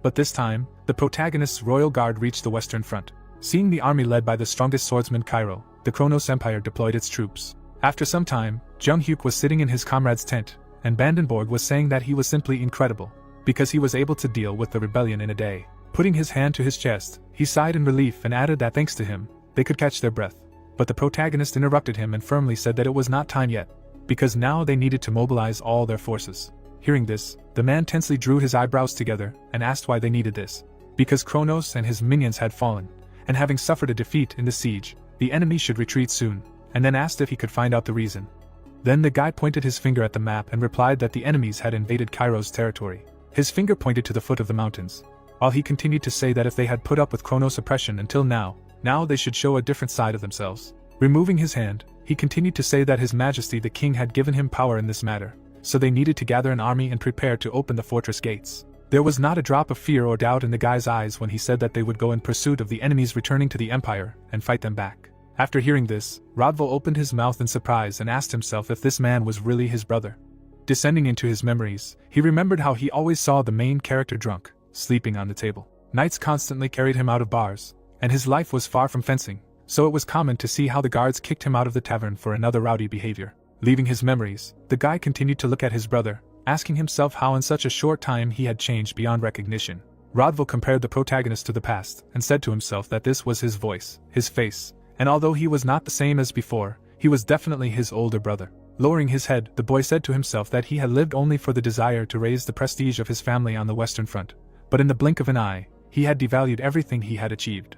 But this time, the protagonist's royal guard reached the Western Front. Seeing the army led by the strongest swordsman Cairo, the Kronos Empire deployed its troops. After some time, Jung-hyuk was sitting in his comrade's tent, and Vandenborg was saying that he was simply incredible, because he was able to deal with the rebellion in a day. Putting his hand to his chest, he sighed in relief and added that thanks to him, they could catch their breath. But the protagonist interrupted him and firmly said that it was not time yet, because now they needed to mobilize all their forces. Hearing this, the man tensely drew his eyebrows together and asked why they needed this. Because Kronos and his minions had fallen, and having suffered a defeat in the siege, the enemy should retreat soon, and then asked if he could find out the reason. Then the guy pointed his finger at the map and replied that the enemies had invaded Cairo's territory. His finger pointed to the foot of the mountains, while he continued to say that if they had put up with Kronos' oppression until now they should show a different side of themselves. Removing his hand, he continued to say that His Majesty the King had given him power in this matter, so they needed to gather an army and prepare to open the fortress gates. There was not a drop of fear or doubt in the guy's eyes when he said that they would go in pursuit of the enemies returning to the Empire and fight them back. After hearing this, Rodvo opened his mouth in surprise and asked himself if this man was really his brother. Descending into his memories, he remembered how he always saw the main character drunk, sleeping on the table. Nights constantly carried him out of bars, and his life was far from fencing, so it was common to see how the guards kicked him out of the tavern for another rowdy behavior. Leaving his memories, the guy continued to look at his brother, asking himself how in such a short time he had changed beyond recognition. Rodville compared the protagonist to the past, and said to himself that this was his voice, his face, and although he was not the same as before, he was definitely his older brother. Lowering his head, the boy said to himself that he had lived only for the desire to raise the prestige of his family on the Western Front, but in the blink of an eye, he had devalued everything he had achieved.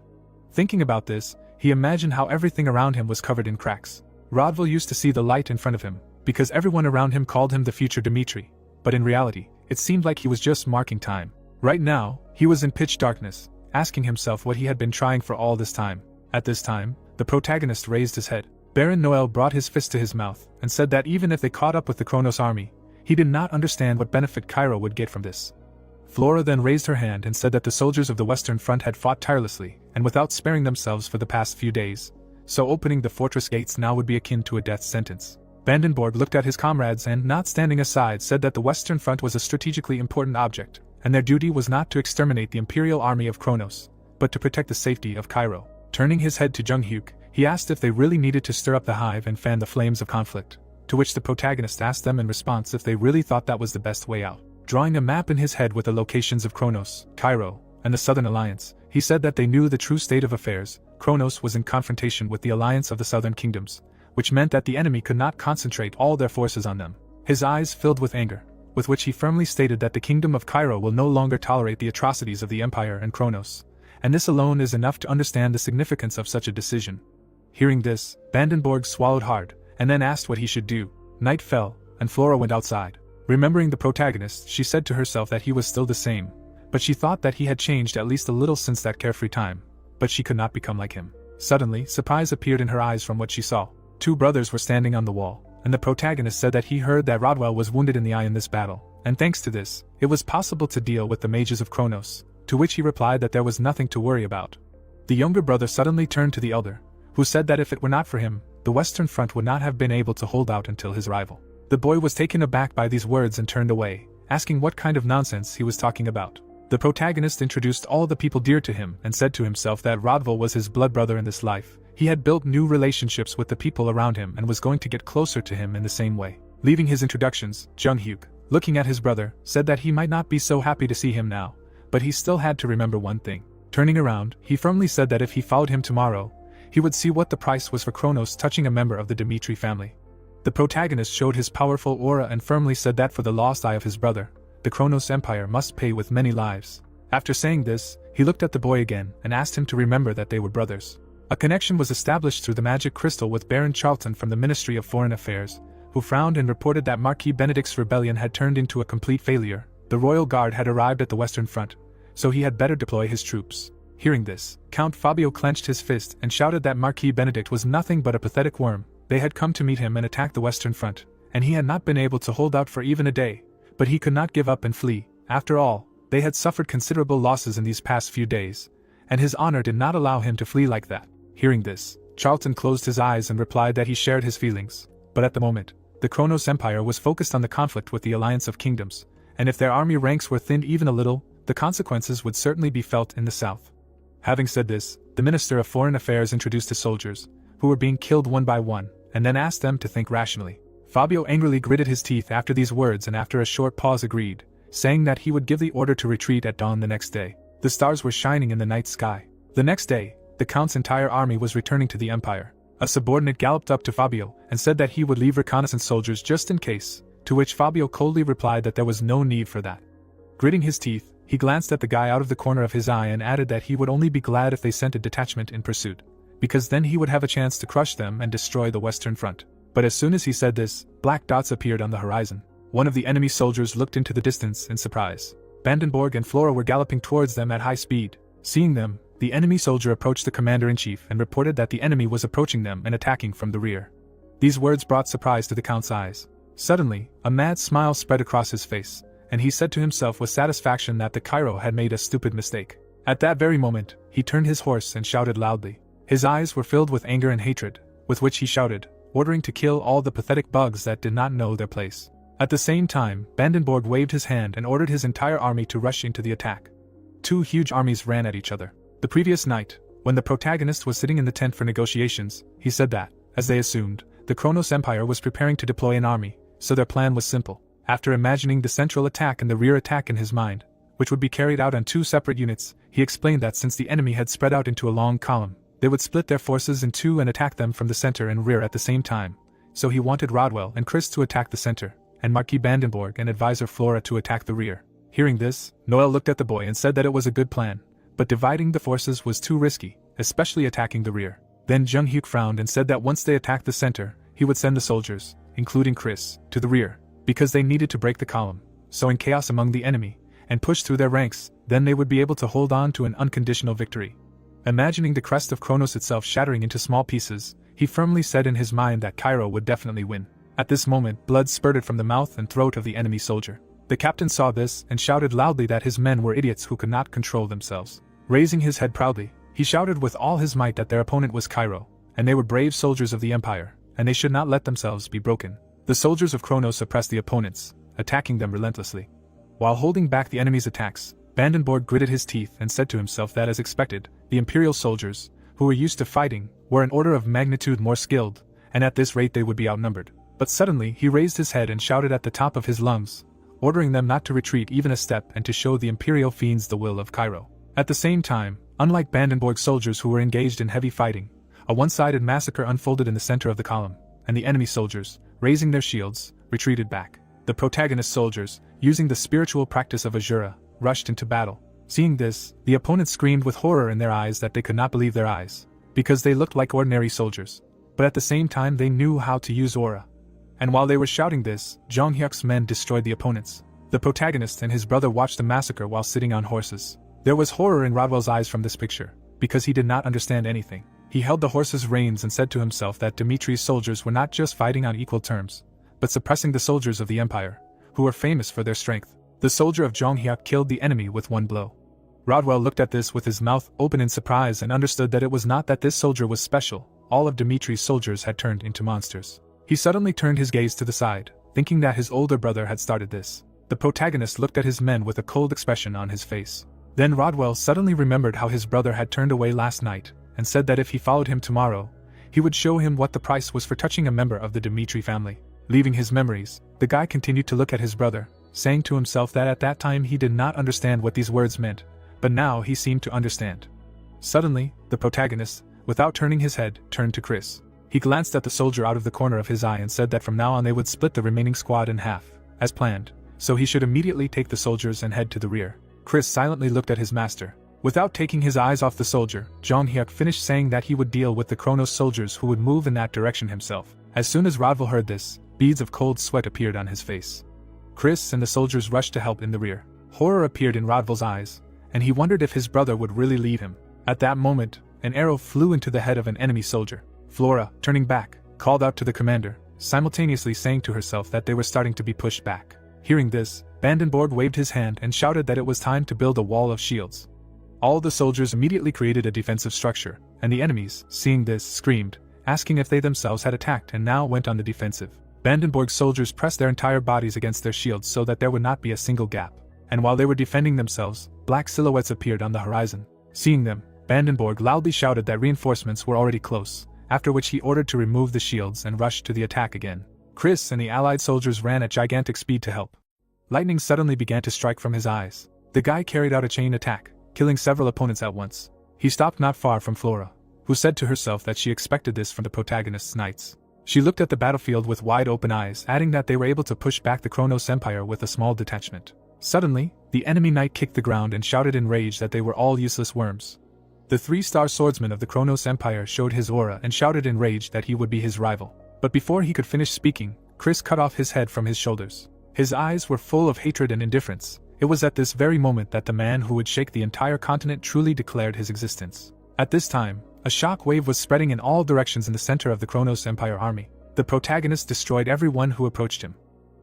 Thinking about this, he imagined how everything around him was covered in cracks. Rodville used to see the light in front of him, because everyone around him called him the future Dmitri, but in reality, it seemed like he was just marking time. Right now, he was in pitch darkness, asking himself what he had been trying for all this time. At this time, the protagonist raised his head. Baron Noel brought his fist to his mouth, and said that even if they caught up with the Kronos army, he did not understand what benefit Cairo would get from this. Flora then raised her hand and said that the soldiers of the Western Front had fought tirelessly, and without sparing themselves for the past few days, so opening the fortress gates now would be akin to a death sentence. Vandenborg looked at his comrades and, not standing aside, said that the Western Front was a strategically important object, and their duty was not to exterminate the Imperial Army of Kronos, but to protect the safety of Cairo. Turning his head to Jung-hyuk, he asked if they really needed to stir up the hive and fan the flames of conflict, to which the protagonist asked them in response if they really thought that was the best way out. Drawing a map in his head with the locations of Kronos, Cairo, and the Southern Alliance, he said that they knew the true state of affairs. Kronos was in confrontation with the alliance of the Southern Kingdoms, which meant that the enemy could not concentrate all their forces on them. His eyes filled with anger, with which he firmly stated that the Kingdom of Cairo will no longer tolerate the atrocities of the Empire and Kronos, and this alone is enough to understand the significance of such a decision. Hearing this, Vandenborg swallowed hard, and then asked what he should do. Night fell, and Flora went outside. Remembering the protagonist, she said to herself that he was still the same, but she thought that he had changed at least a little since that carefree time, but she could not become like him. Suddenly, surprise appeared in her eyes from what she saw. Two brothers were standing on the wall, and the protagonist said that he heard that Rodwell was wounded in the eye in this battle, and thanks to this, it was possible to deal with the mages of Kronos, to which he replied that there was nothing to worry about. The younger brother suddenly turned to the elder, who said that if it were not for him, the Western Front would not have been able to hold out until his arrival. The boy was taken aback by these words and turned away, asking what kind of nonsense he was talking about. The protagonist introduced all the people dear to him and said to himself that Rodville was his blood brother in this life. He had built new relationships with the people around him and was going to get closer to him in the same way. Leaving his introductions, Jung-hyuk, looking at his brother, said that he might not be so happy to see him now, but he still had to remember one thing. Turning around, he firmly said that if he followed him tomorrow, he would see what the price was for Kronos touching a member of the Dmitri family. The protagonist showed his powerful aura and firmly said that for the lost eye of his brother, the Kronos Empire must pay with many lives. After saying this, he looked at the boy again and asked him to remember that they were brothers. A connection was established through the magic crystal with Baron Charlton from the Ministry of Foreign Affairs, who frowned and reported that Marquis Benedict's rebellion had turned into a complete failure. The Royal Guard had arrived at the Western Front, so he had better deploy his troops. Hearing this, Count Fabio clenched his fist and shouted that Marquis Benedict was nothing but a pathetic worm. They had come to meet him and attack the Western Front, and he had not been able to hold out for even a day, but he could not give up and flee. After all, they had suffered considerable losses in these past few days, and his honor did not allow him to flee like that. Hearing this, Charlton closed his eyes and replied that he shared his feelings, but at the moment, the Kronos Empire was focused on the conflict with the Alliance of Kingdoms, and if their army ranks were thinned even a little, the consequences would certainly be felt in the south. Having said this, the Minister of Foreign Affairs introduced his soldiers, who were being killed one by one, and then asked them to think rationally. Fabio angrily gritted his teeth after these words and after a short pause agreed, saying that he would give the order to retreat at dawn the next day. The stars were shining in the night sky. The next day, the Count's entire army was returning to the Empire. A subordinate galloped up to Fabio and said that he would leave reconnaissance soldiers just in case, to which Fabio coldly replied that there was no need for that. Gritting his teeth, he glanced at the guy out of the corner of his eye and added that he would only be glad if they sent a detachment in pursuit, because then he would have a chance to crush them and destroy the Western Front. But as soon as he said this, black dots appeared on the horizon. One of the enemy soldiers looked into the distance in surprise. Vandenborg and Flora were galloping towards them at high speed. Seeing them, the enemy soldier approached the commander-in-chief and reported that the enemy was approaching them and attacking from the rear. These words brought surprise to the Count's eyes. Suddenly, a mad smile spread across his face, and he said to himself with satisfaction that the Cairo had made a stupid mistake. At that very moment, he turned his horse and shouted loudly. His eyes were filled with anger and hatred, with which he shouted, ordering to kill all the pathetic bugs that did not know their place. At the same time, Vandenborg waved his hand and ordered his entire army to rush into the attack. Two huge armies ran at each other. The previous night, When the protagonist was sitting in the tent for negotiations, he said that, as they assumed, the Kronos Empire was preparing to deploy an army, so their plan was simple. After imagining the central attack and the rear attack in his mind, which would be carried out on 2 separate units, he explained that since the enemy had spread out into a long column, they would split their forces in 2 and attack them from the center and rear at the same time. So he wanted Rodwell and Chris to attack the center, and Marquis Vandenborg and advisor Flora to attack the rear. Hearing this, Noel looked at the boy and said that it was a good plan, but dividing the forces was too risky, especially attacking the rear. Then Jung Hyuk frowned and said that once they attacked the center, he would send the soldiers, including Chris, to the rear, because they needed to break the column, sowing chaos among the enemy, and push through their ranks. Then they would be able to hold on to an unconditional victory. Imagining the crest of Kronos itself shattering into small pieces, he firmly said in his mind that Cairo would definitely win. At this moment, blood spurted from the mouth and throat of the enemy soldier. The captain saw this and shouted loudly that his men were idiots who could not control themselves. Raising his head proudly, he shouted with all his might that their opponent was Cairo, and they were brave soldiers of the Empire, and they should not let themselves be broken. The soldiers of Kronos suppressed the opponents, attacking them relentlessly. While holding back the enemy's attacks, Vandenborg gritted his teeth and said to himself that as expected, the Imperial soldiers, who were used to fighting, were an order of magnitude more skilled, and at this rate they would be outnumbered. But suddenly he raised his head and shouted at the top of his lungs, ordering them not to retreat even a step and to show the Imperial fiends the will of Cairo. At the same time, unlike Vandenborg's soldiers who were engaged in heavy fighting, a one-sided massacre unfolded in the center of the column, and the enemy soldiers, raising their shields, retreated back. The protagonist soldiers, using the spiritual practice of Azura, rushed into battle. Seeing this, the opponents screamed with horror in their eyes that they could not believe their eyes, because they looked like ordinary soldiers. But at the same time they knew how to use aura. And while they were shouting this, Jong Hyuk's men destroyed the opponents. The protagonist and his brother watched the massacre while sitting on horses. There was horror in Rodwell's eyes from this picture, because he did not understand anything. He held the horse's reins and said to himself that Dimitri's soldiers were not just fighting on equal terms, but suppressing the soldiers of the Empire, who were famous for their strength. The soldier of Jong Hyuk killed the enemy with one blow. Rodwell looked at this with his mouth open in surprise and understood that it was not that this soldier was special, all of Dimitri's soldiers had turned into monsters. He suddenly turned his gaze to the side, thinking that his older brother had started this. The protagonist looked at his men with a cold expression on his face. Then Rodwell suddenly remembered how his brother had turned away last night, and said that if he followed him tomorrow, he would show him what the price was for touching a member of the Dimitri family. Leaving his memories, the guy continued to look at his brother, saying to himself that at that time he did not understand what these words meant, but now he seemed to understand. Suddenly, the protagonist, without turning his head, turned to Chris. He glanced at the soldier out of the corner of his eye and said that from now on they would split the remaining squad in half, as planned, so he should immediately take the soldiers and head to the rear. Chris silently looked at his master. Without taking his eyes off the soldier, Jong Hyuk finished saying that he would deal with the Kronos soldiers who would move in that direction himself. As soon as Rodwell heard this, beads of cold sweat appeared on his face. Chris and the soldiers rushed to help in the rear. Horror appeared in Rodwell's eyes, and he wondered if his brother would really leave him. At that moment, an arrow flew into the head of an enemy soldier. Flora, turning back, called out to the commander, simultaneously saying to herself that they were starting to be pushed back. Hearing this, Vandenborg waved his hand and shouted that it was time to build a wall of shields. All the soldiers immediately created a defensive structure, and the enemies, seeing this, screamed, asking if they themselves had attacked and now went on the defensive. Vandenborg's soldiers pressed their entire bodies against their shields so that there would not be a single gap, and while they were defending themselves, black silhouettes appeared on the horizon. Seeing them, Vandenborg loudly shouted that reinforcements were already close, after which he ordered to remove the shields and rushed to the attack again. Chris and the allied soldiers ran at gigantic speed to help. Lightning suddenly began to strike from his eyes. The guy carried out a chain attack, killing several opponents at once. He stopped not far from Flora, who said to herself that she expected this from the protagonist's knights. She looked at the battlefield with wide open eyes, adding that they were able to push back the Kronos Empire with a small detachment. Suddenly, the enemy knight kicked the ground and shouted in rage that they were all useless worms. The 3-star swordsman of the Kronos Empire showed his aura and shouted in rage that he would be his rival. But before he could finish speaking, Chris cut off his head from his shoulders. His eyes were full of hatred and indifference. It was at this very moment that the man who would shake the entire continent truly declared his existence. At this time, a shock wave was spreading in all directions in the center of the Kronos Empire army. The protagonist destroyed everyone who approached him.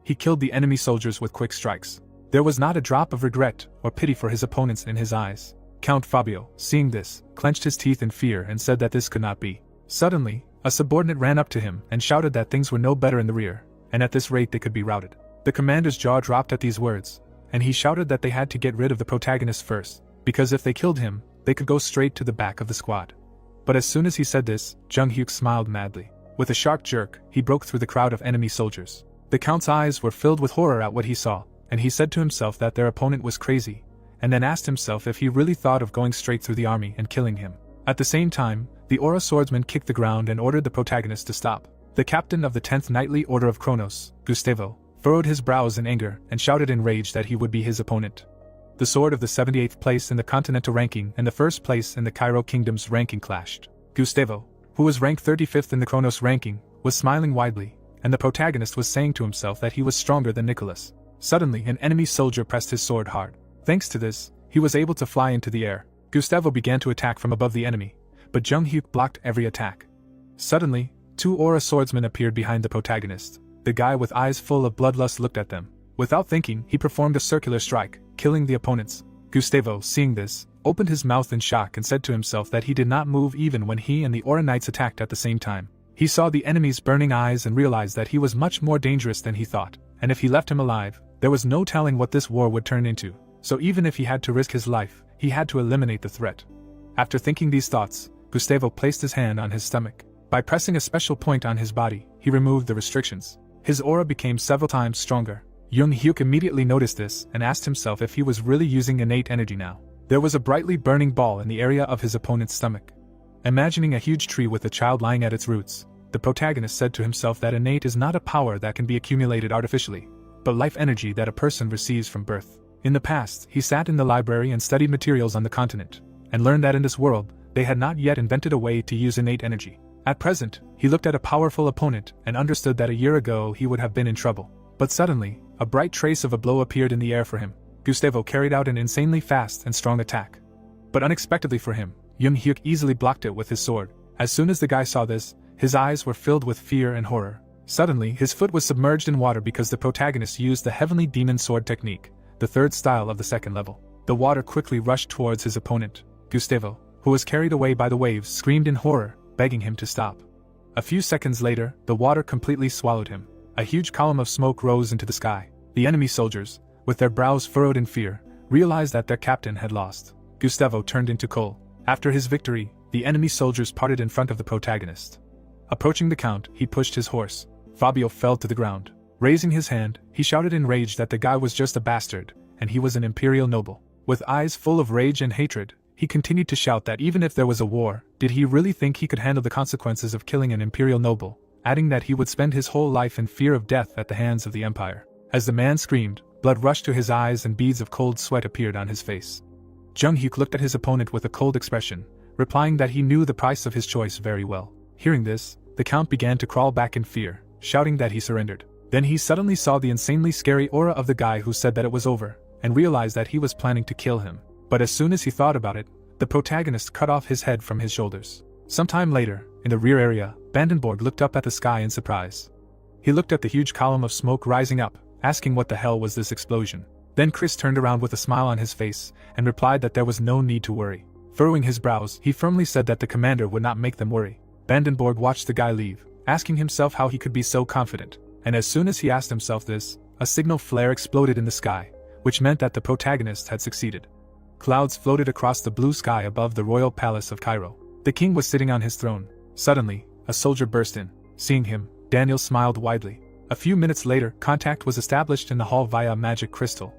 He killed the enemy soldiers with quick strikes. There was not a drop of regret or pity for his opponents in his eyes. Count Fabio, seeing this, clenched his teeth in fear and said that this could not be. Suddenly, a subordinate ran up to him and shouted that things were no better in the rear, and at this rate they could be routed. The commander's jaw dropped at these words, and he shouted that they had to get rid of the protagonist first, because if they killed him, they could go straight to the back of the squad. But as soon as he said this, Jung Hyuk smiled madly. With a sharp jerk, he broke through the crowd of enemy soldiers. The Count's eyes were filled with horror at what he saw, and he said to himself that their opponent was crazy, and then asked himself if he really thought of going straight through the army and killing him. At the same time, the Aura swordsman kicked the ground and ordered the protagonist to stop. The captain of the 10th Knightly Order of Kronos, Gustavo, furrowed his brows in anger and shouted in rage that he would be his opponent. The sword of the 78th place in the continental ranking and the 1st place in the Cairo Kingdom's ranking clashed. Gustavo, who was ranked 35th in the Kronos ranking, was smiling widely, and the protagonist was saying to himself that he was stronger than Nicholas. Suddenly, an enemy soldier pressed his sword hard. Thanks to this, he was able to fly into the air. Gustavo began to attack from above the enemy, but Jung Hyuk blocked every attack. Suddenly, 2 Aura swordsmen appeared behind the protagonist. The guy with eyes full of bloodlust looked at them. Without thinking, he performed a circular strike, killing the opponents. Gustavo, seeing this, opened his mouth in shock and said to himself that he did not move even when he and the Aura Knights attacked at the same time. He saw the enemy's burning eyes and realized that he was much more dangerous than he thought, and if he left him alive, there was no telling what this war would turn into, so even if he had to risk his life, he had to eliminate the threat. After thinking these thoughts, Gustavo placed his hand on his stomach. By pressing a special point on his body, he removed the restrictions. His aura became several times stronger. Jung Hyuk immediately noticed this and asked himself if he was really using innate energy now. There was a brightly burning ball in the area of his opponent's stomach. Imagining a huge tree with a child lying at its roots, the protagonist said to himself that innate is not a power that can be accumulated artificially, but life energy that a person receives from birth. In the past, he sat in the library and studied materials on the continent, and learned that in this world, they had not yet invented a way to use innate energy. At present, he looked at a powerful opponent and understood that a year ago he would have been in trouble. But suddenly, a bright trace of a blow appeared in the air for him. Gustavo carried out an insanely fast and strong attack. But unexpectedly for him, Jung Hyuk easily blocked it with his sword. As soon as the guy saw this, his eyes were filled with fear and horror. Suddenly, his foot was submerged in water because the protagonist used the Heavenly Demon Sword technique, the 3rd style of the 2nd level. The water quickly rushed towards his opponent. Gustavo, who was carried away by the waves, screamed in horror, begging him to stop. A few seconds later, the water completely swallowed him. A huge column of smoke rose into the sky. The enemy soldiers, with their brows furrowed in fear, realized that their captain had lost. Gustavo turned into coal. After his victory, the enemy soldiers parted in front of the protagonist. Approaching the count, he pushed his horse. Fabio fell to the ground. Raising his hand, he shouted in rage that the guy was just a bastard, and he was an imperial noble. With eyes full of rage and hatred, he continued to shout that even if there was a war, did he really think he could handle the consequences of killing an imperial noble, adding that he would spend his whole life in fear of death at the hands of the empire. As the man screamed, blood rushed to his eyes and beads of cold sweat appeared on his face. Jung Hyuk looked at his opponent with a cold expression, replying that he knew the price of his choice very well. Hearing this, the count began to crawl back in fear, shouting that he surrendered. Then he suddenly saw the insanely scary aura of the guy who said that it was over, and realized that he was planning to kill him. But as soon as he thought about it, the protagonist cut off his head from his shoulders. Sometime later, in the rear area, Vandenborg looked up at the sky in surprise. He looked at the huge column of smoke rising up, asking what the hell was this explosion. Then Chris turned around with a smile on his face, and replied that there was no need to worry. Furrowing his brows, he firmly said that the commander would not make them worry. Vandenborg watched the guy leave, asking himself how he could be so confident. And as soon as he asked himself this, a signal flare exploded in the sky, which meant that the protagonist had succeeded. Clouds floated across the blue sky above the royal palace of Cairo. The king was sitting on his throne. Suddenly, a soldier burst in. Seeing him, Daniel smiled widely. A few minutes later, contact was established in the hall via a magic crystal.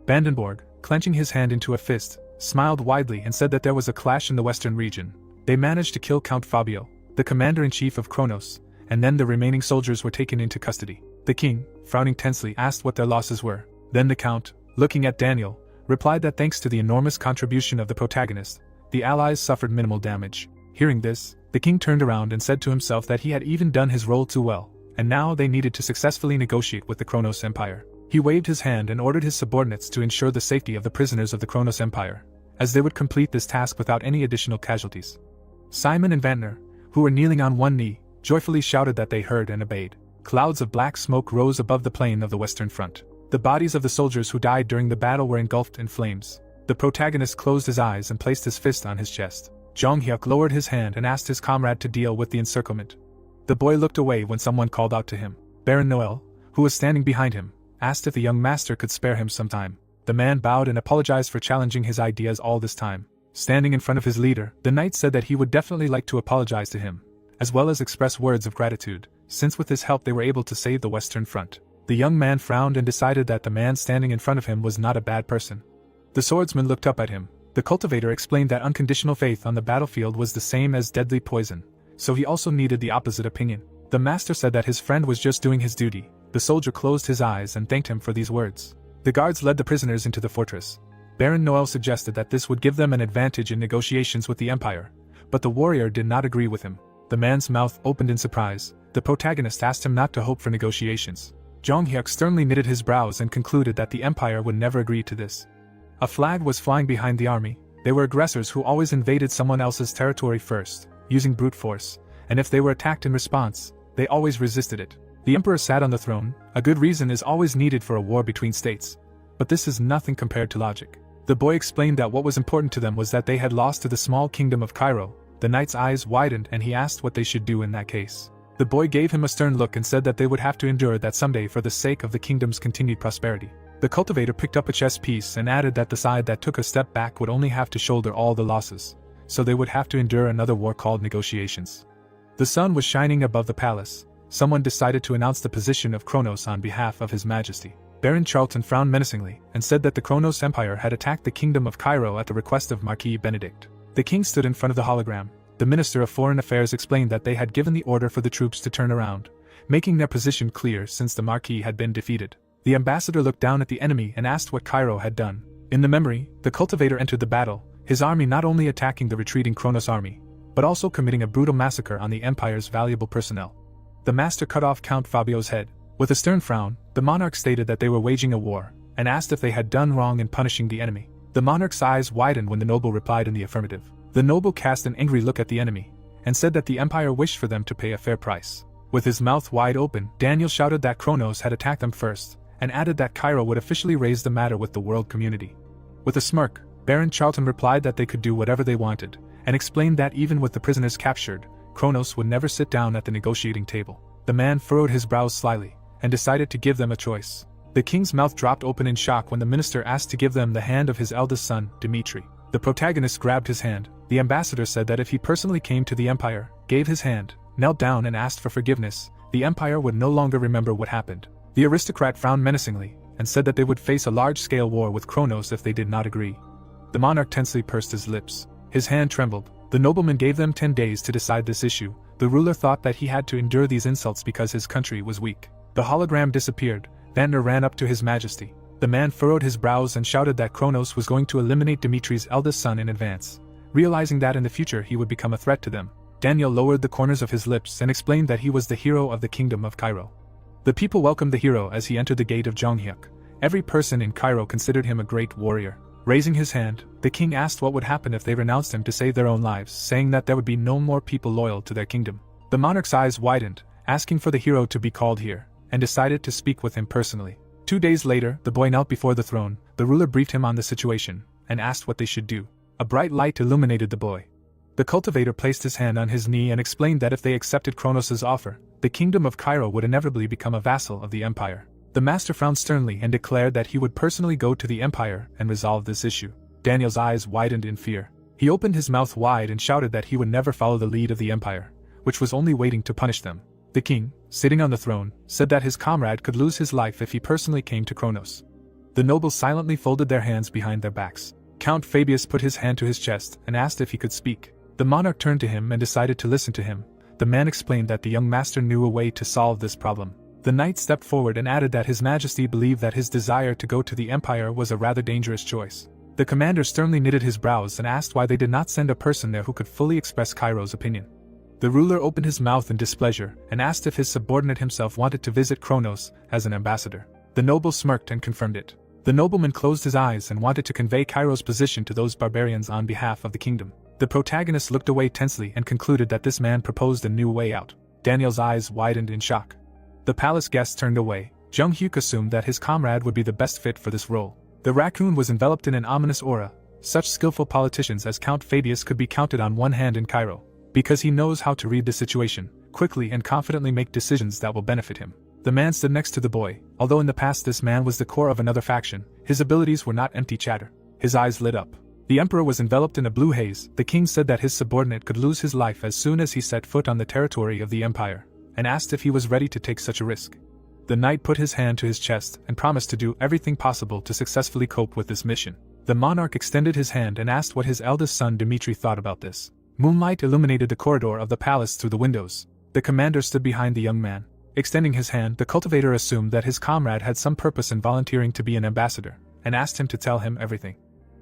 Vandenborg, clenching his hand into a fist, smiled widely and said that there was a clash in the western region. They managed to kill Count Fabio, the commander-in-chief of Kronos, and then the remaining soldiers were taken into custody. The king, frowning tensely, asked what their losses were. Then the count, looking at Daniel, replied that thanks to the enormous contribution of the protagonist, the allies suffered minimal damage. Hearing this, the king turned around and said to himself that he had even done his role too well, and now they needed to successfully negotiate with the Kronos Empire. He waved his hand and ordered his subordinates to ensure the safety of the prisoners of the Kronos Empire, as they would complete this task without any additional casualties. Simon and Vantner, who were kneeling on one knee, joyfully shouted that they heard and obeyed. Clouds of black smoke rose above the plain of the Western Front. The bodies of the soldiers who died during the battle were engulfed in flames. The protagonist closed his eyes and placed his fist on his chest. Jung Hyuk lowered his hand and asked his comrade to deal with the encirclement. The boy looked away when someone called out to him. Baron Noel, who was standing behind him, asked if the young master could spare him some time. The man bowed and apologized for challenging his ideas all this time. Standing in front of his leader, the knight said that he would definitely like to apologize to him, as well as express words of gratitude, since with his help they were able to save the Western Front. The young man frowned and decided that the man standing in front of him was not a bad person. The swordsman looked up at him. The cultivator explained that unconditional faith on the battlefield was the same as deadly poison, so he also needed the opposite opinion. The master said that his friend was just doing his duty. The soldier closed his eyes and thanked him for these words. The guards led the prisoners into the fortress. Baron Noel suggested that this would give them an advantage in negotiations with the Empire, but the warrior did not agree with him. The man's mouth opened in surprise. The protagonist asked him not to hope for negotiations. Jong Hyuk sternly knitted his brows and concluded that the Empire would never agree to this. A flag was flying behind the army. They were aggressors who always invaded someone else's territory first, using brute force, and if they were attacked in response, they always resisted it. The emperor sat on the throne. A good reason is always needed for a war between states. But this is nothing compared to logic. The boy explained that what was important to them was that they had lost to the small kingdom of Cairo. The knight's eyes widened and he asked what they should do in that case. The boy gave him a stern look and said that they would have to endure that someday for the sake of the kingdom's continued prosperity. The cultivator picked up a chess piece and added that the side that took a step back would only have to shoulder all the losses, so they would have to endure another war called negotiations. The sun was shining above the palace. Someone decided to announce the position of Kronos on behalf of His Majesty. Baron Charlton frowned menacingly and said that the Kronos Empire had attacked the kingdom of Cairo at the request of Marquis Benedict. The king stood in front of the hologram. The Minister of Foreign Affairs explained that they had given the order for the troops to turn around, making their position clear since the Marquis had been defeated. The ambassador looked down at the enemy and asked what Cairo had done. In the memory, the cultivator entered the battle, his army not only attacking the retreating Kronos army, but also committing a brutal massacre on the Empire's valuable personnel. The master cut off Count Fabio's head. With a stern frown, the monarch stated that they were waging a war, and asked if they had done wrong in punishing the enemy. The monarch's eyes widened when the noble replied in the affirmative. The noble cast an angry look at the enemy, and said that the Empire wished for them to pay a fair price. With his mouth wide open, Daniel shouted that Kronos had attacked them first, and added that Cairo would officially raise the matter with the world community. With a smirk, Baron Charlton replied that they could do whatever they wanted, and explained that even with the prisoners captured, Kronos would never sit down at the negotiating table. The man furrowed his brows slyly, and decided to give them a choice. The king's mouth dropped open in shock when the minister asked to give them the hand of his eldest son, Dmitri. The protagonist grabbed his hand. The ambassador said that if he personally came to the Empire, gave his hand, knelt down and asked for forgiveness, the Empire would no longer remember what happened. The aristocrat frowned menacingly, and said that they would face a large-scale war with Kronos if they did not agree. The monarch tensely pursed his lips. His hand trembled. The nobleman gave them 10 days to decide this issue. The ruler thought that he had to endure these insults because his country was weak. The hologram disappeared. Vantner ran up to His Majesty. The man furrowed his brows and shouted that Kronos was going to eliminate Dimitri's eldest son in advance, realizing that in the future he would become a threat to them. Daniel lowered the corners of his lips and explained that he was the hero of the kingdom of Cairo. The people welcomed the hero as he entered the gate of Jonghyuk. Every person in Cairo considered him a great warrior. Raising his hand, the king asked what would happen if they renounced him to save their own lives, saying that there would be no more people loyal to their kingdom. The monarch's eyes widened, asking for the hero to be called here, and decided to speak with him personally. 2 days later, the boy knelt before the throne. The ruler briefed him on the situation, and asked what they should do. A bright light illuminated the boy. The cultivator placed his hand on his knee and explained that if they accepted Kronos' offer, the kingdom of Cairo would inevitably become a vassal of the Empire. The master frowned sternly and declared that he would personally go to the Empire and resolve this issue. Daniel's eyes widened in fear. He opened his mouth wide and shouted that he would never follow the lead of the Empire, which was only waiting to punish them. The king, sitting on the throne, said that his comrade could lose his life if he personally came to Kronos. The nobles silently folded their hands behind their backs. Count Fabius put his hand to his chest and asked if he could speak. The monarch turned to him and decided to listen to him. The man explained that the young master knew a way to solve this problem. The knight stepped forward and added that His Majesty believed that his desire to go to the Empire was a rather dangerous choice. The commander sternly knitted his brows and asked why they did not send a person there who could fully express Cairo's opinion. The ruler opened his mouth in displeasure and asked if his subordinate himself wanted to visit Kronos as an ambassador. The noble smirked and confirmed it. The nobleman closed his eyes and wanted to convey Cairo's position to those barbarians on behalf of the kingdom. The protagonist looked away tensely and concluded that this man proposed a new way out. Daniel's eyes widened in shock. The palace guests turned away. Jung Hyuk assumed that his comrade would be the best fit for this role. The raccoon was enveloped in an ominous aura. Such skillful politicians as Count Fabius could be counted on one hand in Cairo, because he knows how to read the situation, quickly and confidently make decisions that will benefit him. The man stood next to the boy. Although in the past this man was the core of another faction, his abilities were not empty chatter. His eyes lit up. The emperor was enveloped in a blue haze. The king said that his subordinate could lose his life as soon as he set foot on the territory of the empire, and asked if he was ready to take such a risk. The knight put his hand to his chest and promised to do everything possible to successfully cope with this mission. The monarch extended his hand and asked what his eldest son Dmitri thought about this. Moonlight illuminated the corridor of the palace through the windows. The commander stood behind the young man. Extending his hand, the cultivator assumed that his comrade had some purpose in volunteering to be an ambassador, and asked him to tell him everything.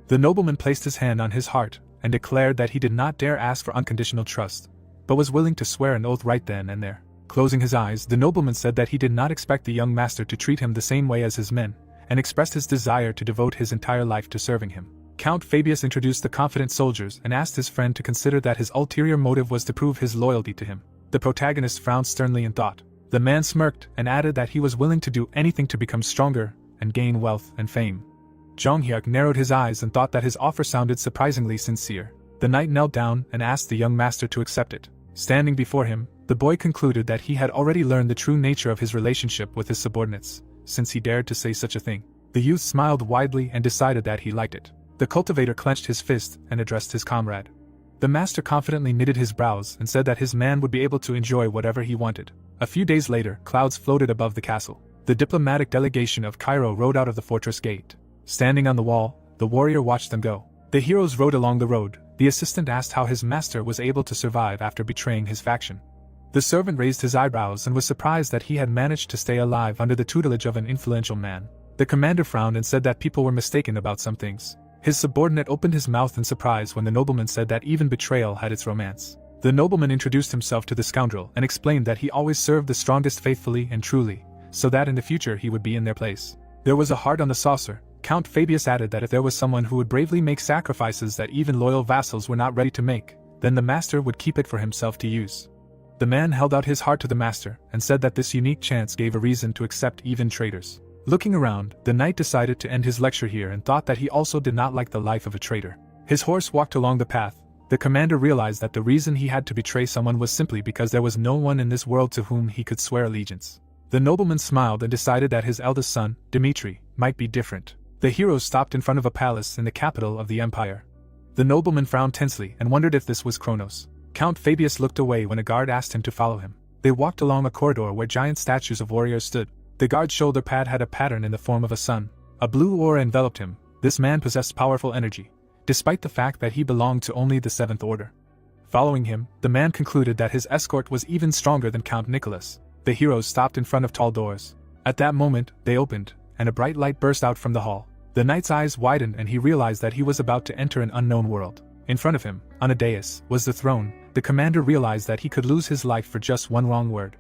The nobleman placed his hand on his heart, and declared that he did not dare ask for unconditional trust, but was willing to swear an oath right then and there. Closing his eyes, the nobleman said that he did not expect the young master to treat him the same way as his men, and expressed his desire to devote his entire life to serving him. Count Fabius introduced the confident soldiers and asked his friend to consider that his ulterior motive was to prove his loyalty to him. The protagonist frowned sternly in thought. The man smirked and added that he was willing to do anything to become stronger and gain wealth and fame. Jonghyuk narrowed his eyes and thought that his offer sounded surprisingly sincere. The knight knelt down and asked the young master to accept it. Standing before him, the boy concluded that he had already learned the true nature of his relationship with his subordinates, since he dared to say such a thing. The youth smiled widely and decided that he liked it. The cultivator clenched his fist and addressed his comrade. The master confidently knitted his brows and said that his man would be able to enjoy whatever he wanted. A few days later, clouds floated above the castle. The diplomatic delegation of Cairo rode out of the fortress gate. Standing on the wall, the warrior watched them go. The heroes rode along the road. The assistant asked how his master was able to survive after betraying his faction. The servant raised his eyebrows and was surprised that he had managed to stay alive under the tutelage of an influential man. The commander frowned and said that people were mistaken about some things. His subordinate opened his mouth in surprise when the nobleman said that even betrayal had its romance. The nobleman introduced himself to the scoundrel and explained that he always served the strongest faithfully and truly, so that in the future he would be in their place. There was a heart on the saucer. Count Fabius added that if there was someone who would bravely make sacrifices that even loyal vassals were not ready to make, then the master would keep it for himself to use. The man held out his heart to the master and said that this unique chance gave a reason to accept even traitors. Looking around, the knight decided to end his lecture here and thought that he also did not like the life of a traitor. His horse walked along the path. The commander realized that the reason he had to betray someone was simply because there was no one in this world to whom he could swear allegiance. The nobleman smiled and decided that his eldest son, Dmitri, might be different. The heroes stopped in front of a palace in the capital of the empire. The nobleman frowned tensely and wondered if this was Kronos. Count Fabius looked away when a guard asked him to follow him. They walked along a corridor where giant statues of warriors stood. The guard's shoulder pad had a pattern in the form of a sun. A blue aura enveloped him. This man possessed powerful energy, despite the fact that he belonged to only the 7th Order. Following him, the man concluded that his escort was even stronger than Count Nicholas. The heroes stopped in front of tall doors. At that moment, they opened, and a bright light burst out from the hall. The knight's eyes widened and he realized that he was about to enter an unknown world. In front of him, on a dais, was the throne. The commander realized that he could lose his life for just one wrong word.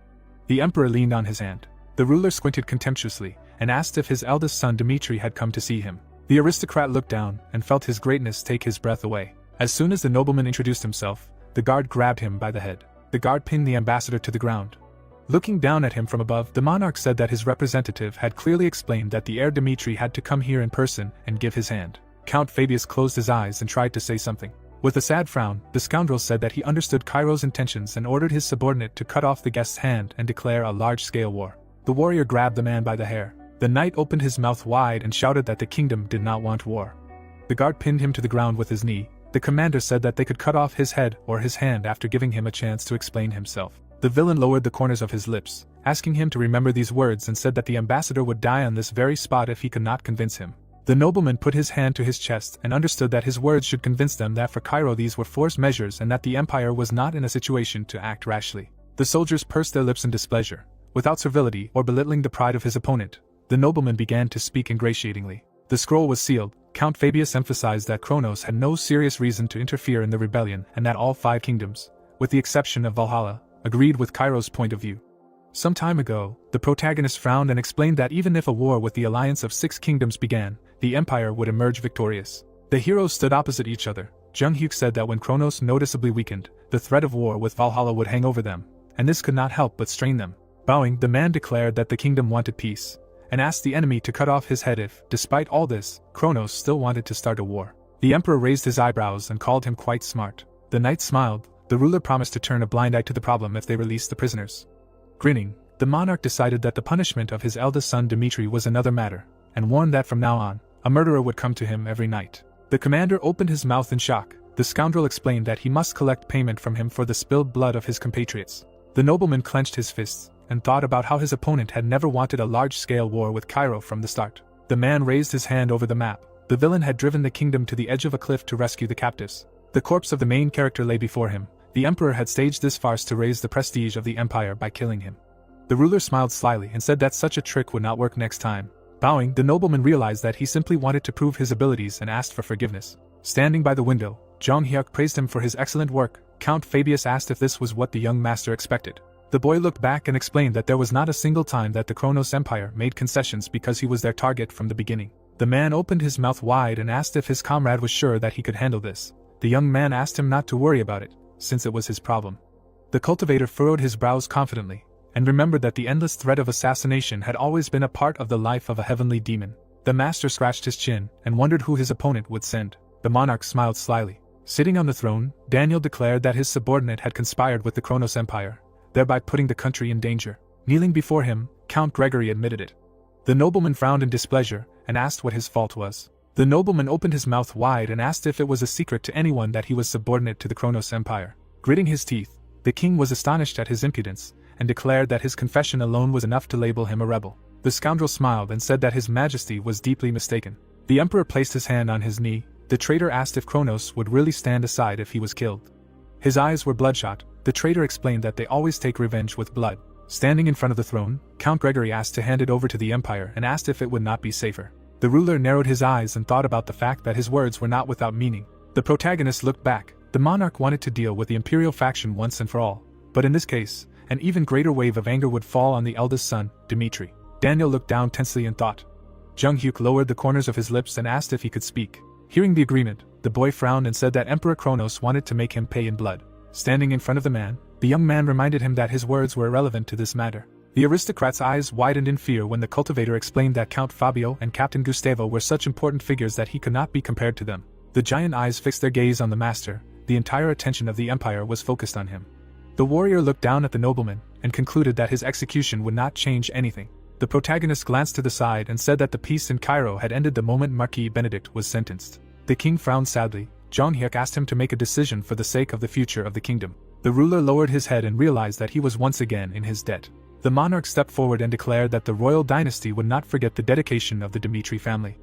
The emperor leaned on his hand. The ruler squinted contemptuously and asked if his eldest son Dmitri had come to see him. The aristocrat looked down and felt his greatness take his breath away. As soon as the nobleman introduced himself, the guard grabbed him by the head. The guard pinned the ambassador to the ground. Looking down at him from above, the monarch said that his representative had clearly explained that the heir Dmitri had to come here in person and give his hand. Count Fabius closed his eyes and tried to say something. With a sad frown, the scoundrel said that he understood Cairo's intentions and ordered his subordinate to cut off the guest's hand and declare a large-scale war. The warrior grabbed the man by the hair. The knight opened his mouth wide and shouted that the kingdom did not want war. The guard pinned him to the ground with his knee. The commander said that they could cut off his head or his hand after giving him a chance to explain himself. The villain lowered the corners of his lips, asking him to remember these words, and said that the ambassador would die on this very spot if he could not convince him. The nobleman put his hand to his chest and understood that his words should convince them that for Cairo these were forced measures and that the empire was not in a situation to act rashly. The soldiers pursed their lips in displeasure. Without servility or belittling the pride of his opponent, the nobleman began to speak ingratiatingly. The scroll was sealed. Count Fabius emphasized that Kronos had no serious reason to interfere in the rebellion and that all 5 kingdoms, with the exception of Valhalla, agreed with Cairo's point of view. Some time ago, the protagonist frowned and explained that even if a war with the alliance of 6 kingdoms began, the empire would emerge victorious. The heroes stood opposite each other. Junghyuk said that when Kronos noticeably weakened, the threat of war with Valhalla would hang over them, and this could not help but strain them. Bowing, the man declared that the kingdom wanted peace, and asked the enemy to cut off his head if, despite all this, Kronos still wanted to start a war. The emperor raised his eyebrows and called him quite smart. The knight smiled. The ruler promised to turn a blind eye to the problem if they released the prisoners. Grinning, the monarch decided that the punishment of his eldest son Dmitri was another matter, and warned that from now on, a murderer would come to him every night. The commander opened his mouth in shock. The scoundrel explained that he must collect payment from him for the spilled blood of his compatriots. The nobleman clenched his fists and thought about how his opponent had never wanted a large-scale war with Cairo from the start. The man raised his hand over the map. The villain had driven the kingdom to the edge of a cliff to rescue the captives. The corpse of the main character lay before him. The emperor had staged this farce to raise the prestige of the empire by killing him. The ruler smiled slyly and said that such a trick would not work next time. Bowing, the nobleman realized that he simply wanted to prove his abilities and asked for forgiveness. Standing by the window, Jong Hyuk praised him for his excellent work. Count Fabius asked if this was what the young master expected. The boy looked back and explained that there was not a single time that the Kronos Empire made concessions because he was their target from the beginning. The man opened his mouth wide and asked if his comrade was sure that he could handle this. The young man asked him not to worry about it, since it was his problem. The cultivator furrowed his brows confidently, and remembered that the endless threat of assassination had always been a part of the life of a heavenly demon. The master scratched his chin and wondered who his opponent would send. The monarch smiled slyly. Sitting on the throne, Daniel declared that his subordinate had conspired with the Kronos Empire, thereby putting the country in danger. Kneeling before him, Count Gregory admitted it. The nobleman frowned in displeasure and asked what his fault was. The nobleman opened his mouth wide and asked if it was a secret to anyone that he was subordinate to the Kronos Empire. Gritting his teeth, the king was astonished at his impudence and declared that his confession alone was enough to label him a rebel. The scoundrel smiled and said that his majesty was deeply mistaken. The emperor placed his hand on his knee. The traitor asked if Kronos would really stand aside if he was killed. His eyes were bloodshot. The traitor explained that they always take revenge with blood. Standing in front of the throne, Count Gregory asked to hand it over to the empire and asked if it would not be safer. The ruler narrowed his eyes and thought about the fact that his words were not without meaning. The protagonist looked back. The monarch wanted to deal with the imperial faction once and for all, but in this case, an even greater wave of anger would fall on the eldest son, Dmitri. Daniel looked down tensely in thought. Jung Hyuk lowered the corners of his lips and asked if he could speak. Hearing the agreement, the boy frowned and said that Emperor Kronos wanted to make him pay in blood. Standing in front of the man, the young man reminded him that his words were irrelevant to this matter. The aristocrat's eyes widened in fear when the cultivator explained that Count Fabio and Captain Gustavo were such important figures that he could not be compared to them. The giant eyes fixed their gaze on the master. The entire attention of the empire was focused on him. The warrior looked down at the nobleman and concluded that his execution would not change anything. The protagonist glanced to the side and said that the peace in Cairo had ended the moment Marquis Benedict was sentenced. The king frowned sadly. Jong Hyuk asked him to make a decision for the sake of the future of the kingdom. The ruler lowered his head and realized that he was once again in his debt. The monarch stepped forward and declared that the royal dynasty would not forget the dedication of the Dmitri family.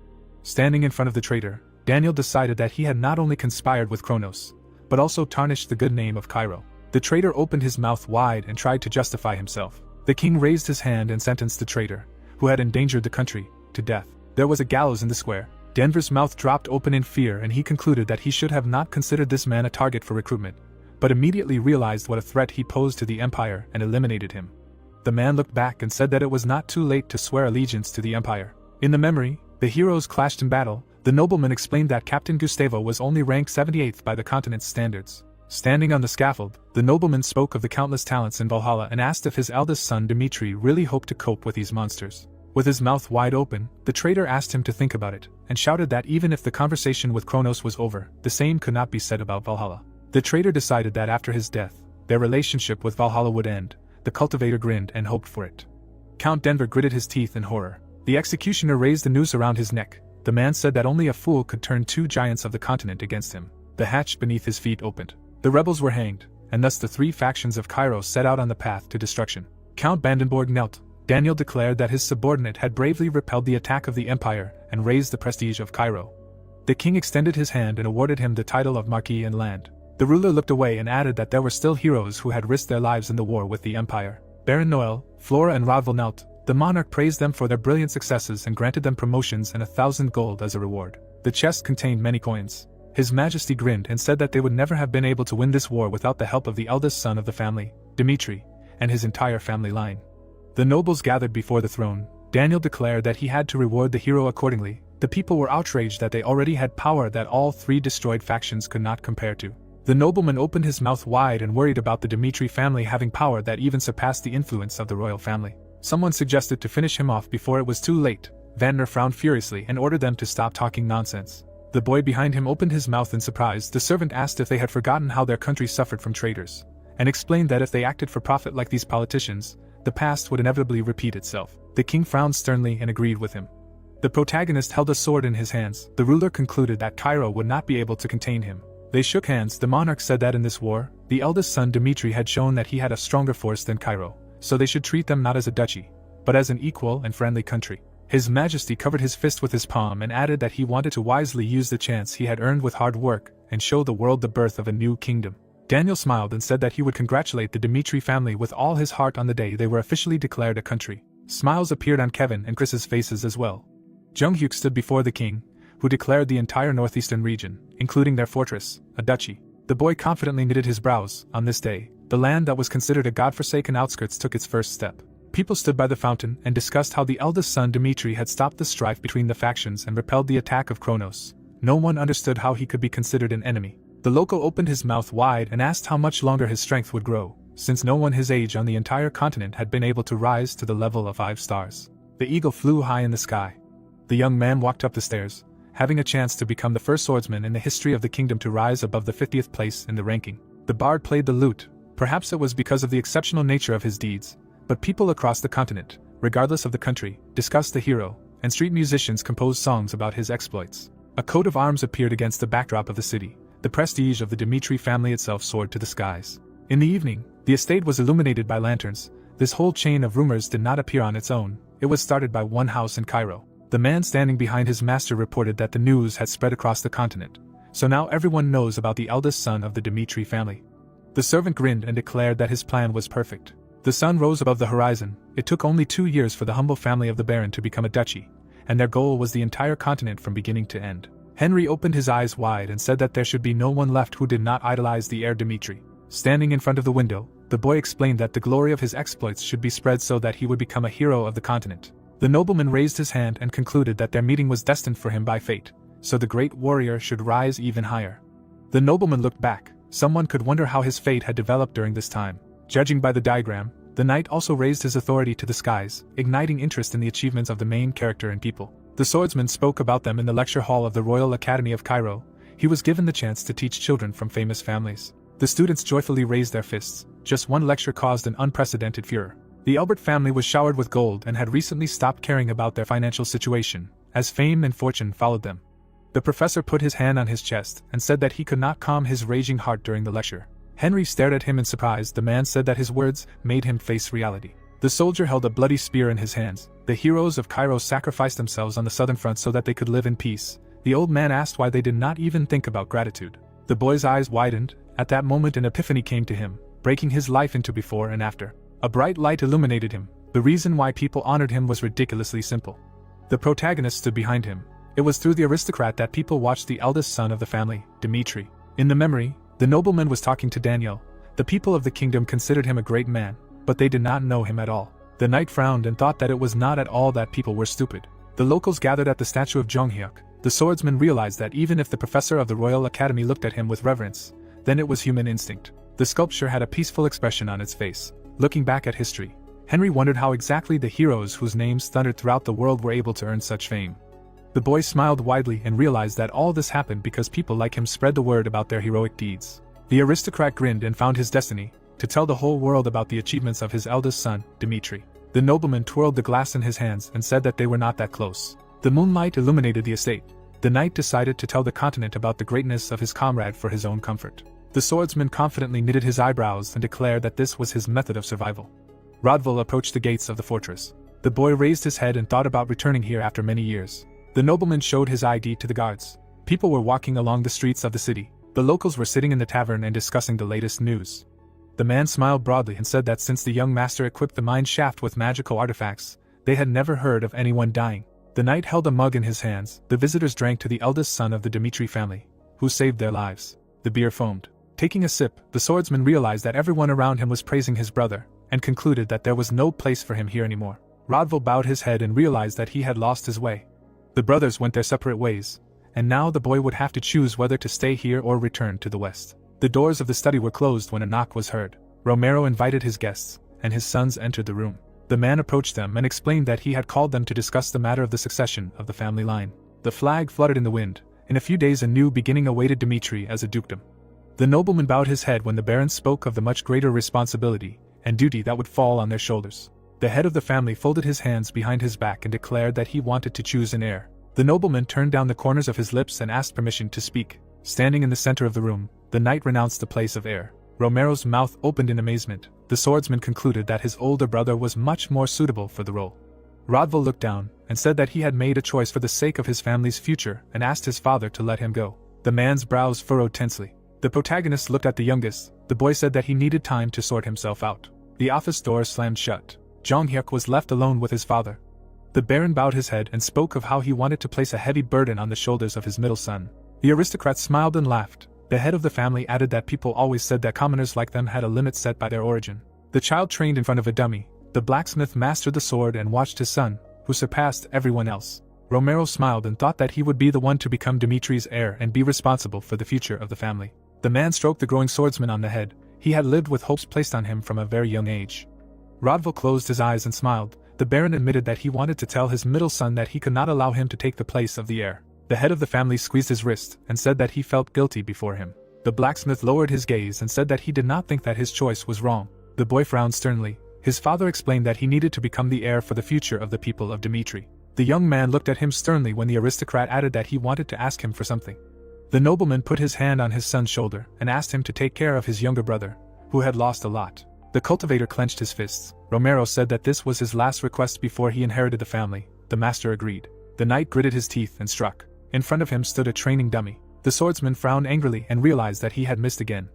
Standing in front of the traitor, Daniel decided that he had not only conspired with Kronos, but also tarnished the good name of Cairo. The traitor opened his mouth wide and tried to justify himself. The king raised his hand and sentenced the traitor, who had endangered the country, to death. There was a gallows in the square. Denver's mouth dropped open in fear and he concluded that he should have not considered this man a target for recruitment, but immediately realized what a threat he posed to the empire and eliminated him. The man looked back and said that it was not too late to swear allegiance to the empire. In the memory, the heroes clashed in battle. The nobleman explained that Captain Gustavo was only ranked 78th by the continent's standards. Standing on the scaffold, the nobleman spoke of the countless talents in Valhalla and asked if his eldest son Dmitri really hoped to cope with these monsters. With his mouth wide open, the traitor asked him to think about it, and shouted that even if the conversation with Kronos was over, the same could not be said about Valhalla. The traitor decided that after his death, their relationship with Valhalla would end. The cultivator grinned and hoped for it. Count Denver gritted his teeth in horror. The executioner raised the noose around his neck. The man said that only a fool could turn two giants of the continent against him. The hatch beneath his feet opened. The rebels were hanged, and thus the three factions of Cairo set out on the path to destruction. Count Brandenburg knelt. Daniel declared that his subordinate had bravely repelled the attack of the empire and raised the prestige of Cairo. The king extended his hand and awarded him the title of Marquis and land. The ruler looked away and added that there were still heroes who had risked their lives in the war with the empire. Baron Noel, Flora and Rodval knelt. The monarch praised them for their brilliant successes and granted them promotions and 1,000 gold as a reward. The chest contained many coins. His Majesty grinned and said that they would never have been able to win this war without the help of the eldest son of the family, Dmitri, and his entire family line. The nobles gathered before the throne. Daniel declared that he had to reward the hero accordingly. The people were outraged that they already had power that all three destroyed factions could not compare to. The nobleman opened his mouth wide and worried about the Dmitri family having power that even surpassed the influence of the royal family. Someone suggested to finish him off before it was too late. Vandner frowned furiously and ordered them to stop talking nonsense. The boy behind him opened his mouth in surprise. The servant asked if they had forgotten how their country suffered from traitors, and explained that if they acted for profit like these politicians, the past would inevitably repeat itself. The king frowned sternly and agreed with him. The protagonist held a sword in his hands. The ruler concluded that Cairo would not be able to contain him. They shook hands. The monarch said that in this war, the eldest son Dmitri had shown that he had a stronger force than Cairo, so they should treat them not as a duchy, but as an equal and friendly country. His Majesty covered his fist with his palm and added that he wanted to wisely use the chance he had earned with hard work and show the world the birth of a new kingdom. Daniel smiled and said that he would congratulate the Dmitri family with all his heart on the day they were officially declared a country. Smiles appeared on Kevin and Chris's faces as well. Junghyuk stood before the king, who declared the entire northeastern region, including their fortress, a duchy. The boy confidently knitted his brows. On this day, the land that was considered a god-forsaken outskirts took its first step. People stood by the fountain and discussed how the eldest son Dmitri had stopped the strife between the factions and repelled the attack of Kronos. No one understood how he could be considered an enemy. The local opened his mouth wide and asked how much longer his strength would grow, since no one his age on the entire continent had been able to rise to the level of 5 stars. The eagle flew high in the sky. The young man walked up the stairs, having a chance to become the first swordsman in the history of the kingdom to rise above the 50th place in the ranking. The bard played the lute. Perhaps it was because of the exceptional nature of his deeds, but people across the continent, regardless of the country, discussed the hero, and street musicians composed songs about his exploits. A coat of arms appeared against the backdrop of the city. The prestige of the Dmitri family itself soared to the skies. In the evening, the estate was illuminated by lanterns. This whole chain of rumors did not appear on its own. It was started by one house in Cairo. The man standing behind his master reported that the news had spread across the continent. So now everyone knows about the eldest son of the Dmitri family. The servant grinned and declared that his plan was perfect. The sun rose above the horizon. It took only 2 years for the humble family of the Baron to become a duchy, and their goal was the entire continent from beginning to end. Henry opened his eyes wide and said that there should be no one left who did not idolize the heir Dmitri. Standing in front of the window, the boy explained that the glory of his exploits should be spread so that he would become a hero of the continent. The nobleman raised his hand and concluded that their meeting was destined for him by fate, so the great warrior should rise even higher. The nobleman looked back. Someone could wonder how his fate had developed during this time. Judging by the diagram, the knight also raised his authority to the skies, igniting interest in the achievements of the main character and people. The swordsman spoke about them in the lecture hall of the Royal Academy of Cairo. He was given the chance to teach children from famous families. The students joyfully raised their fists. Just one lecture caused an unprecedented furor. The Albert family was showered with gold and had recently stopped caring about their financial situation, as fame and fortune followed them. The professor put his hand on his chest and said that he could not calm his raging heart during the lecture. Henry stared at him in surprise. The man said that his words made him face reality. The soldier held a bloody spear in his hands. The heroes of Cairo sacrificed themselves on the southern front so that they could live in peace. The old man asked why they did not even think about gratitude. The boy's eyes widened. At that moment an epiphany came to him, breaking his life into before and after. A bright light illuminated him. The reason why people honored him was ridiculously simple. The protagonist stood behind him. It was through the aristocrat that people watched the eldest son of the family, Dmitri. In the memory, the nobleman was talking to Daniel. The people of the kingdom considered him a great man, but they did not know him at all. The knight frowned and thought that it was not at all that people were stupid. The locals gathered at the statue of Jonghyuk. The swordsman realized that even if the professor of the Royal Academy looked at him with reverence, then it was human instinct. The sculpture had a peaceful expression on its face. Looking back at history, Henry wondered how exactly the heroes whose names thundered throughout the world were able to earn such fame. The boy smiled widely and realized that all this happened because people like him spread the word about their heroic deeds. The aristocrat grinned and found his destiny to tell the whole world about the achievements of his eldest son, Dmitri. The nobleman twirled the glass in his hands and said that they were not that close. The moonlight illuminated the estate. The knight decided to tell the continent about the greatness of his comrade for his own comfort. The swordsman confidently knitted his eyebrows and declared that this was his method of survival. Rodval approached the gates of the fortress. The boy raised his head and thought about returning here after many years. The nobleman showed his ID to the guards. People were walking along the streets of the city. The locals were sitting in the tavern and discussing the latest news. The man smiled broadly and said that since the young master equipped the mine shaft with magical artifacts, they had never heard of anyone dying. The knight held a mug in his hands. The visitors drank to the eldest son of the Dmitri family, who saved their lives. The beer foamed. Taking a sip, the swordsman realized that everyone around him was praising his brother, and concluded that there was no place for him here anymore. Rodval bowed his head and realized that he had lost his way. The brothers went their separate ways, and now the boy would have to choose whether to stay here or return to the west. The doors of the study were closed when a knock was heard. Romero invited his guests, and his sons entered the room. The man approached them and explained that he had called them to discuss the matter of the succession of the family line. The flag fluttered in the wind. In a few days a new beginning awaited Dmitri as a dukedom. The nobleman bowed his head when the baron spoke of the much greater responsibility and duty that would fall on their shoulders. The head of the family folded his hands behind his back and declared that he wanted to choose an heir. The nobleman turned down the corners of his lips and asked permission to speak. Standing in the center of the room, the knight renounced the place of heir. Romero's mouth opened in amazement. The swordsman concluded that his older brother was much more suitable for the role. Rodval looked down and said that he had made a choice for the sake of his family's future and asked his father to let him go. The man's brows furrowed tensely. The protagonist looked at the youngest. The boy said that he needed time to sort himself out. The office door slammed shut. Jong Hyuk was left alone with his father. The baron bowed his head and spoke of how he wanted to place a heavy burden on the shoulders of his middle son. The aristocrat smiled and laughed. The head of the family added that people always said that commoners like them had a limit set by their origin. The child trained in front of a dummy. The blacksmith mastered the sword and watched his son, who surpassed everyone else. Romero smiled and thought that he would be the one to become Dimitri's heir and be responsible for the future of the family. The man stroked the growing swordsman on the head. He had lived with hopes placed on him from a very young age. Rodval closed his eyes and smiled. The baron admitted that he wanted to tell his middle son that he could not allow him to take the place of the heir. The head of the family squeezed his wrist and said that he felt guilty before him. The blacksmith lowered his gaze and said that he did not think that his choice was wrong. The boy frowned sternly. His father explained that he needed to become the heir for the future of the people of Dimitri. The young man looked at him sternly when the aristocrat added that he wanted to ask him for something. The nobleman put his hand on his son's shoulder and asked him to take care of his younger brother, who had lost a lot. The cultivator clenched his fists. Romero said that this was his last request before he inherited the family. The master agreed. The knight gritted his teeth and struck. In front of him stood a training dummy. The swordsman frowned angrily and realized that he had missed again.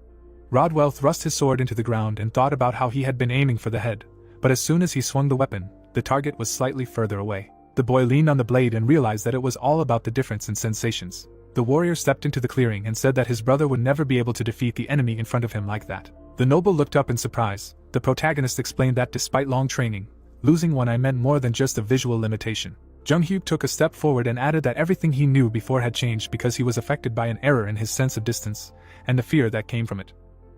Rodwell thrust his sword into the ground and thought about how he had been aiming for the head, but as soon as he swung the weapon, the target was slightly further away. The boy leaned on the blade and realized that it was all about the difference in sensations. The warrior stepped into the clearing and said that his brother would never be able to defeat the enemy in front of him like that. The noble looked up in surprise. The protagonist explained that despite long training, losing one eye meant more than just a visual limitation. Jung Hyuk took a step forward and added that everything he knew before had changed because he was affected by an error in his sense of distance, and the fear that came from it.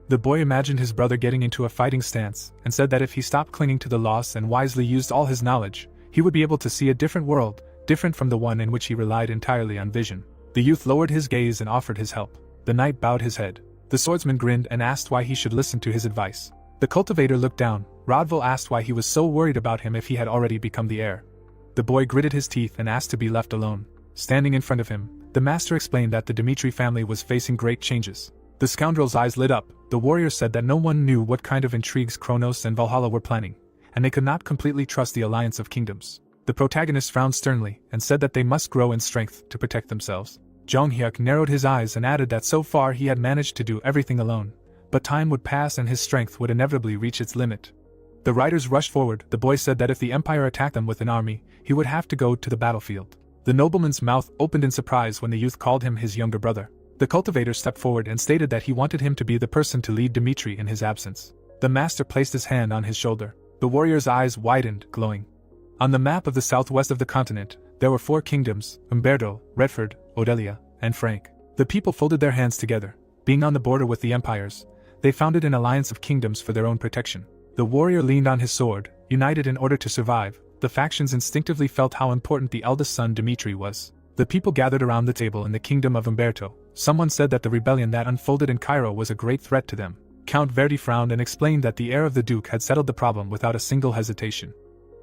The boy imagined his brother getting into a fighting stance, and said that if he stopped clinging to the loss and wisely used all his knowledge, he would be able to see a different world, different from the one in which he relied entirely on vision. The youth lowered his gaze and offered his help. The knight bowed his head. The swordsman grinned and asked why he should listen to his advice. The cultivator looked down. Rodval asked why he was so worried about him if he had already become the heir. The boy gritted his teeth and asked to be left alone. Standing in front of him, the master explained that the Dimitri family was facing great changes. The scoundrel's eyes lit up. The warrior said that no one knew what kind of intrigues Kronos and Valhalla were planning, and they could not completely trust the alliance of kingdoms. The protagonist frowned sternly and said that they must grow in strength to protect themselves. Jong Hyuk narrowed his eyes and added that so far he had managed to do everything alone, but time would pass and his strength would inevitably reach its limit. The riders rushed forward. The boy said that if the empire attacked them with an army, he would have to go to the battlefield. The nobleman's mouth opened in surprise when the youth called him his younger brother. The cultivator stepped forward and stated that he wanted him to be the person to lead Dimitri in his absence. The master placed his hand on his shoulder. The warrior's eyes widened, glowing. On the map of the southwest of the continent, there were 4 kingdoms: Umberto, Redford, Odelia, and Frank. The people folded their hands together. Being on the border with the empires, they founded an alliance of kingdoms for their own protection. The warrior leaned on his sword, united in order to survive. The factions instinctively felt how important the eldest son Dimitri was. The people gathered around the table in the kingdom of Umberto. Someone said that the rebellion that unfolded in Cairo was a great threat to them. Count Verdi frowned and explained that the heir of the duke had settled the problem without a single hesitation.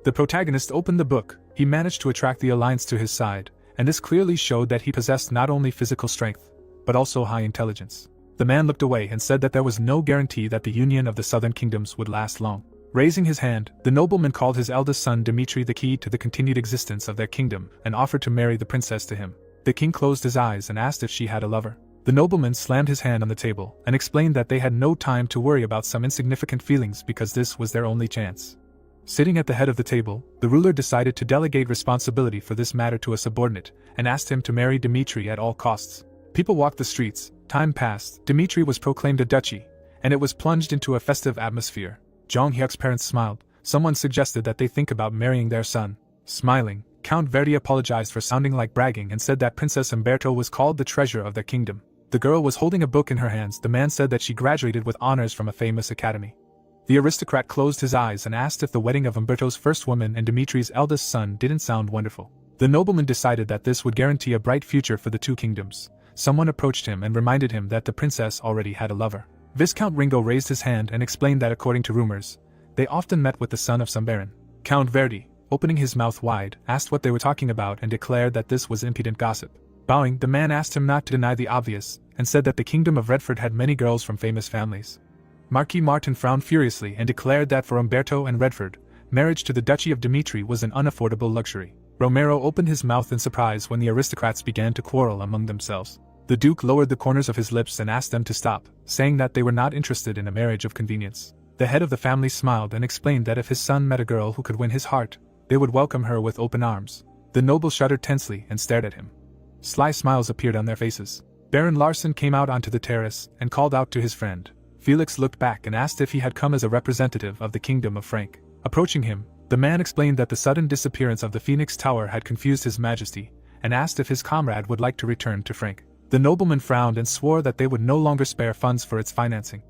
The protagonist opened the book. He managed to attract the alliance to his side, and this clearly showed that he possessed not only physical strength, but also high intelligence. The man looked away and said that there was no guarantee that the union of the southern kingdoms would last long. Raising his hand, the nobleman called his eldest son Dimitri the key to the continued existence of their kingdom and offered to marry the princess to him. The king closed his eyes and asked if she had a lover. The nobleman slammed his hand on the table and explained that they had no time to worry about some insignificant feelings because this was their only chance. Sitting at the head of the table, the ruler decided to delegate responsibility for this matter to a subordinate and asked him to marry Dimitri at all costs. People walked the streets. Time passed. Dimitri was proclaimed a duchy, and it was plunged into a festive atmosphere. Jong Hyuk's parents smiled. Someone suggested that they think about marrying their son. Smiling, Count Verdi apologized for sounding like bragging and said that Princess Umberto was called the treasure of their kingdom. The girl was holding a book in her hands. The man said that she graduated with honors from a famous academy. The aristocrat closed his eyes and asked if the wedding of Umberto's first woman and Dimitri's eldest son didn't sound wonderful. The nobleman decided that this would guarantee a bright future for the 2 kingdoms. Someone approached him and reminded him that the princess already had a lover. Viscount Ringo raised his hand and explained that according to rumors, they often met with the son of some baron. Count Verdi, opening his mouth wide, asked what they were talking about and declared that this was impudent gossip. Bowing, the man asked him not to deny the obvious, and said that the kingdom of Redford had many girls from famous families. Marquis Martin frowned furiously and declared that for Umberto and Redford, marriage to the Duchy of Dimitri was an unaffordable luxury. Romero opened his mouth in surprise when the aristocrats began to quarrel among themselves. The Duke lowered the corners of his lips and asked them to stop, saying that they were not interested in a marriage of convenience. The head of the family smiled and explained that if his son met a girl who could win his heart, they would welcome her with open arms. The nobles shuddered tensely and stared at him. Sly smiles appeared on their faces. Baron Larson came out onto the terrace and called out to his friend. Felix looked back and asked if he had come as a representative of the kingdom of Frank. Approaching him, the man explained that the sudden disappearance of the Phoenix Tower had confused his majesty, and asked if his comrade would like to return to Frank. The nobleman frowned and swore that they would no longer spare funds for its financing.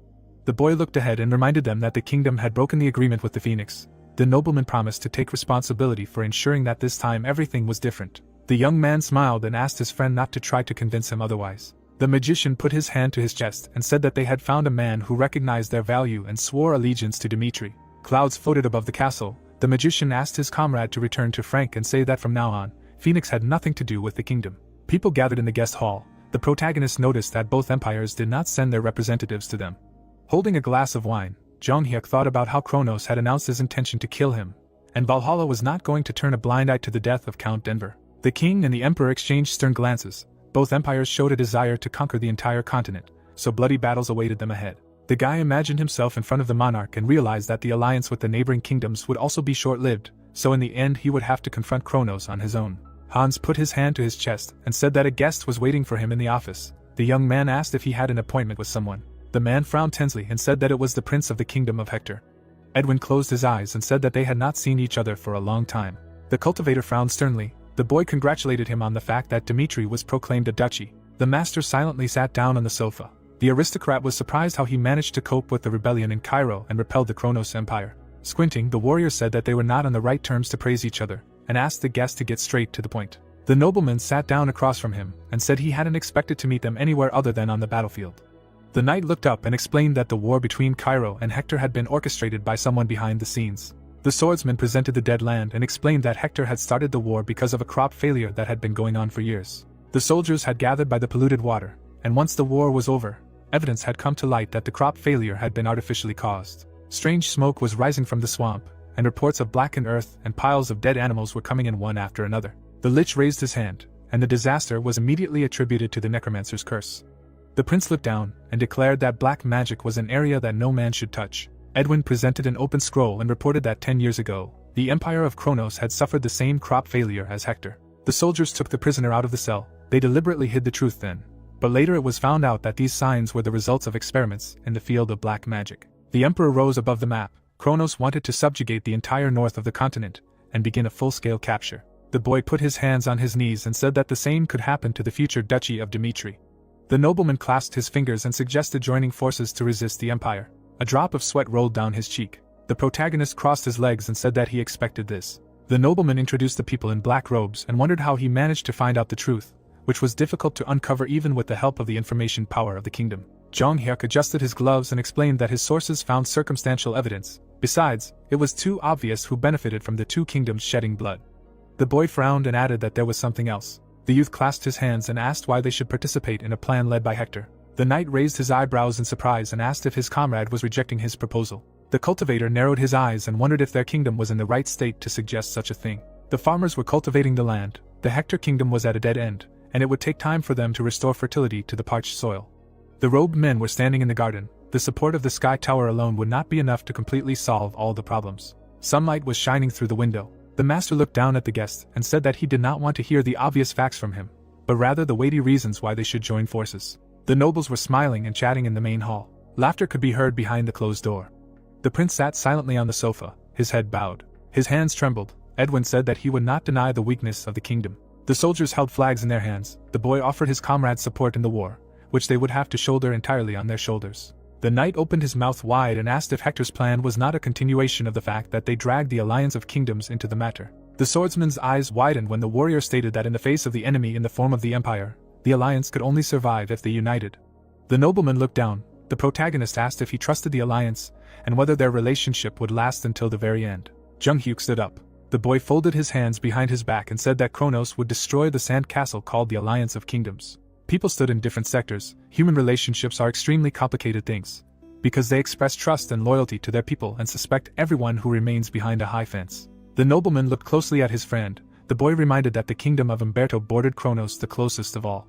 The boy looked ahead and reminded them that the kingdom had broken the agreement with the Phoenix. The nobleman promised to take responsibility for ensuring that this time everything was different. The young man smiled and asked his friend not to try to convince him otherwise. The magician put his hand to his chest and said that they had found a man who recognized their value and swore allegiance to Dimitri. Clouds floated above the castle. The magician asked his comrade to return to Frank and say that from now on, Phoenix had nothing to do with the kingdom. People gathered in the guest hall. The protagonist noticed that both empires did not send their representatives to them. Holding a glass of wine, Jong-hyuk thought about how Kronos had announced his intention to kill him, and Valhalla was not going to turn a blind eye to the death of Count Denver. The king and the emperor exchanged stern glances. Both empires showed a desire to conquer the entire continent, so bloody battles awaited them ahead. The guy imagined himself in front of the monarch and realized that the alliance with the neighboring kingdoms would also be short-lived, so in the end he would have to confront Kronos on his own. Hans put his hand to his chest and said that a guest was waiting for him in the office. The young man asked if he had an appointment with someone. The man frowned tensely and said that it was the prince of the kingdom of Hector. Edwin closed his eyes and said that they had not seen each other for a long time. The cultivator frowned sternly. The boy congratulated him on the fact that Dimitri was proclaimed a duchy. The master silently sat down on the sofa. The aristocrat was surprised how he managed to cope with the rebellion in Cairo and repelled the Kronos Empire. Squinting, the warrior said that they were not on the right terms to praise each other, and asked the guest to get straight to the point. The nobleman sat down across from him and said he hadn't expected to meet them anywhere other than on the battlefield. The knight looked up and explained that the war between Cairo and Hector had been orchestrated by someone behind the scenes. The swordsman presented the dead land and explained that Hector had started the war because of a crop failure that had been going on for years. The soldiers had gathered by the polluted water, and once the war was over, evidence had come to light that the crop failure had been artificially caused. Strange smoke was rising from the swamp, and reports of blackened earth and piles of dead animals were coming in one after another. The lich raised his hand, and the disaster was immediately attributed to the necromancer's curse. The prince looked down and declared that black magic was an area that no man should touch. Edwin presented an open scroll and reported that 10 years ago, the Empire of Kronos had suffered the same crop failure as Hector. The soldiers took the prisoner out of the cell. They deliberately hid the truth then, but later it was found out that these signs were the results of experiments in the field of black magic. The emperor rose above the map. Kronos wanted to subjugate the entire north of the continent and begin a full-scale capture. The boy put his hands on his knees and said that the same could happen to the future duchy of Dimitri. The nobleman clasped his fingers and suggested joining forces to resist the empire. A drop of sweat rolled down his cheek. The protagonist crossed his legs and said that he expected this. The nobleman introduced the people in black robes and wondered how he managed to find out the truth, which was difficult to uncover even with the help of the information power of the kingdom. Jong-hyuk adjusted his gloves and explained that his sources found circumstantial evidence. Besides, it was too obvious who benefited from the two kingdoms shedding blood. The boy frowned and added that there was something else. The youth clasped his hands and asked why they should participate in a plan led by Hector. The knight raised his eyebrows in surprise and asked if his comrade was rejecting his proposal. The cultivator narrowed his eyes and wondered if their kingdom was in the right state to suggest such a thing. The farmers were cultivating the land. The Hector kingdom was at a dead end, and it would take time for them to restore fertility to the parched soil. The robed men were standing in the garden. The support of the sky tower alone would not be enough to completely solve all the problems. Sunlight was shining through the window. The master looked down at the guest and said that he did not want to hear the obvious facts from him, but rather the weighty reasons why they should join forces. The nobles were smiling and chatting in the main hall. Laughter could be heard behind the closed door. The prince sat silently on the sofa, his head bowed. His hands trembled. Edwin said that he would not deny the weakness of the kingdom. The soldiers held flags in their hands. The boy offered his comrades support in the war, which they would have to shoulder entirely on their shoulders. The knight opened his mouth wide and asked if Hector's plan was not a continuation of the fact that they dragged the alliance of kingdoms into the matter. The swordsman's eyes widened when the warrior stated that in the face of the enemy in the form of the empire, the alliance could only survive if they united. The nobleman looked down. The protagonist asked if he trusted the alliance, and whether their relationship would last until the very end. Jung-hyuk stood up. The boy folded his hands behind his back and said that Kronos would destroy the sand castle called the Alliance of Kingdoms. People stood in different sectors. Human relationships are extremely complicated things, because they express trust and loyalty to their people and suspect everyone who remains behind a high fence. The nobleman looked closely at his friend. The boy reminded that the kingdom of Umberto bordered Kronos the closest of all.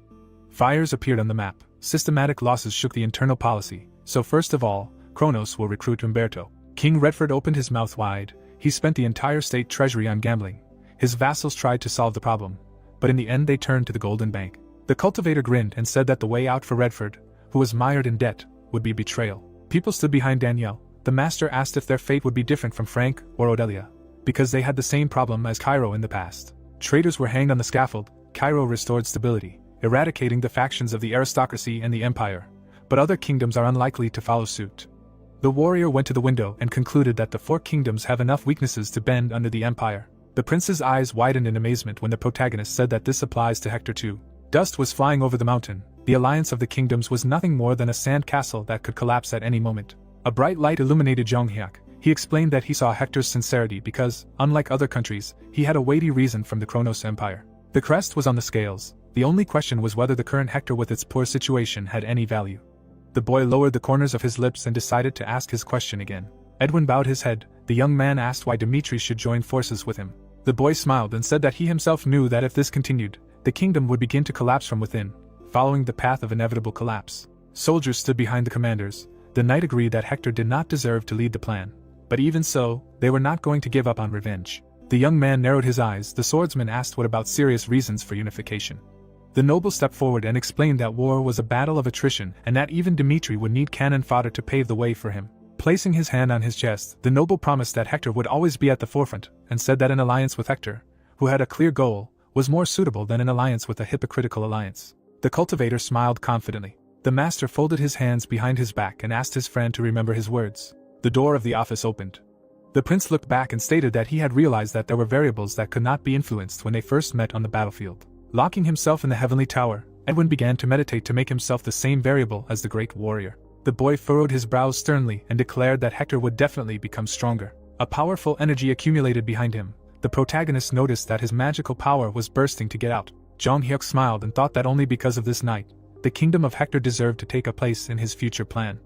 Fires appeared on the map. Systematic losses shook the internal policy. So first of all, Kronos will recruit Umberto. King Redford opened his mouth wide. He spent the entire state treasury on gambling. His vassals tried to solve the problem, but in the end they turned to the Golden Bank. The cultivator grinned and said that the way out for Redford, who was mired in debt, would be betrayal. People stood behind Danielle. The master asked if their fate would be different from Frank or Odelia, because they had the same problem as Cairo in the past. Traitors were hanged on the scaffold. Cairo restored stability, eradicating the factions of the aristocracy and the empire, but other kingdoms are unlikely to follow suit. The warrior went to the window and concluded that the four kingdoms have enough weaknesses to bend under the empire. The prince's eyes widened in amazement when the protagonist said that this applies to Hector too. Dust was flying over the mountain. The alliance of the kingdoms was nothing more than a sand castle that could collapse at any moment. A bright light illuminated Jung-hyuk. He explained that he saw Hector's sincerity because, unlike other countries, he had a weighty reason from the Kronos Empire. The crest was on the scales. The only question was whether the current Hector with its poor situation had any value. The boy lowered the corners of his lips and decided to ask his question again. Edwin bowed his head. The young man asked why Dmitri should join forces with him. The boy smiled and said that he himself knew that if this continued, the kingdom would begin to collapse from within, following the path of inevitable collapse. Soldiers stood behind the commanders. The knight agreed that Hector did not deserve to lead the plan. But even so, they were not going to give up on revenge. The young man narrowed his eyes. The swordsman asked what about serious reasons for unification. The noble stepped forward and explained that war was a battle of attrition and that even Dmitri would need cannon fodder to pave the way for him. Placing his hand on his chest, the noble promised that Hector would always be at the forefront, and said that an alliance with Hector, who had a clear goal, was more suitable than an alliance with a hypocritical alliance. The cultivator smiled confidently. The master folded his hands behind his back and asked his friend to remember his words. The door of the office opened. The prince looked back and stated that he had realized that there were variables that could not be influenced when they first met on the battlefield. Locking himself in the heavenly tower, Edwin began to meditate to make himself the same variable as the great warrior. The boy furrowed his brows sternly and declared that Hector would definitely become stronger. A powerful energy accumulated behind him. The protagonist noticed that his magical power was bursting to get out. Jung-hyuk smiled and thought that only because of this night, the kingdom of Hector deserved to take a place in his future plan.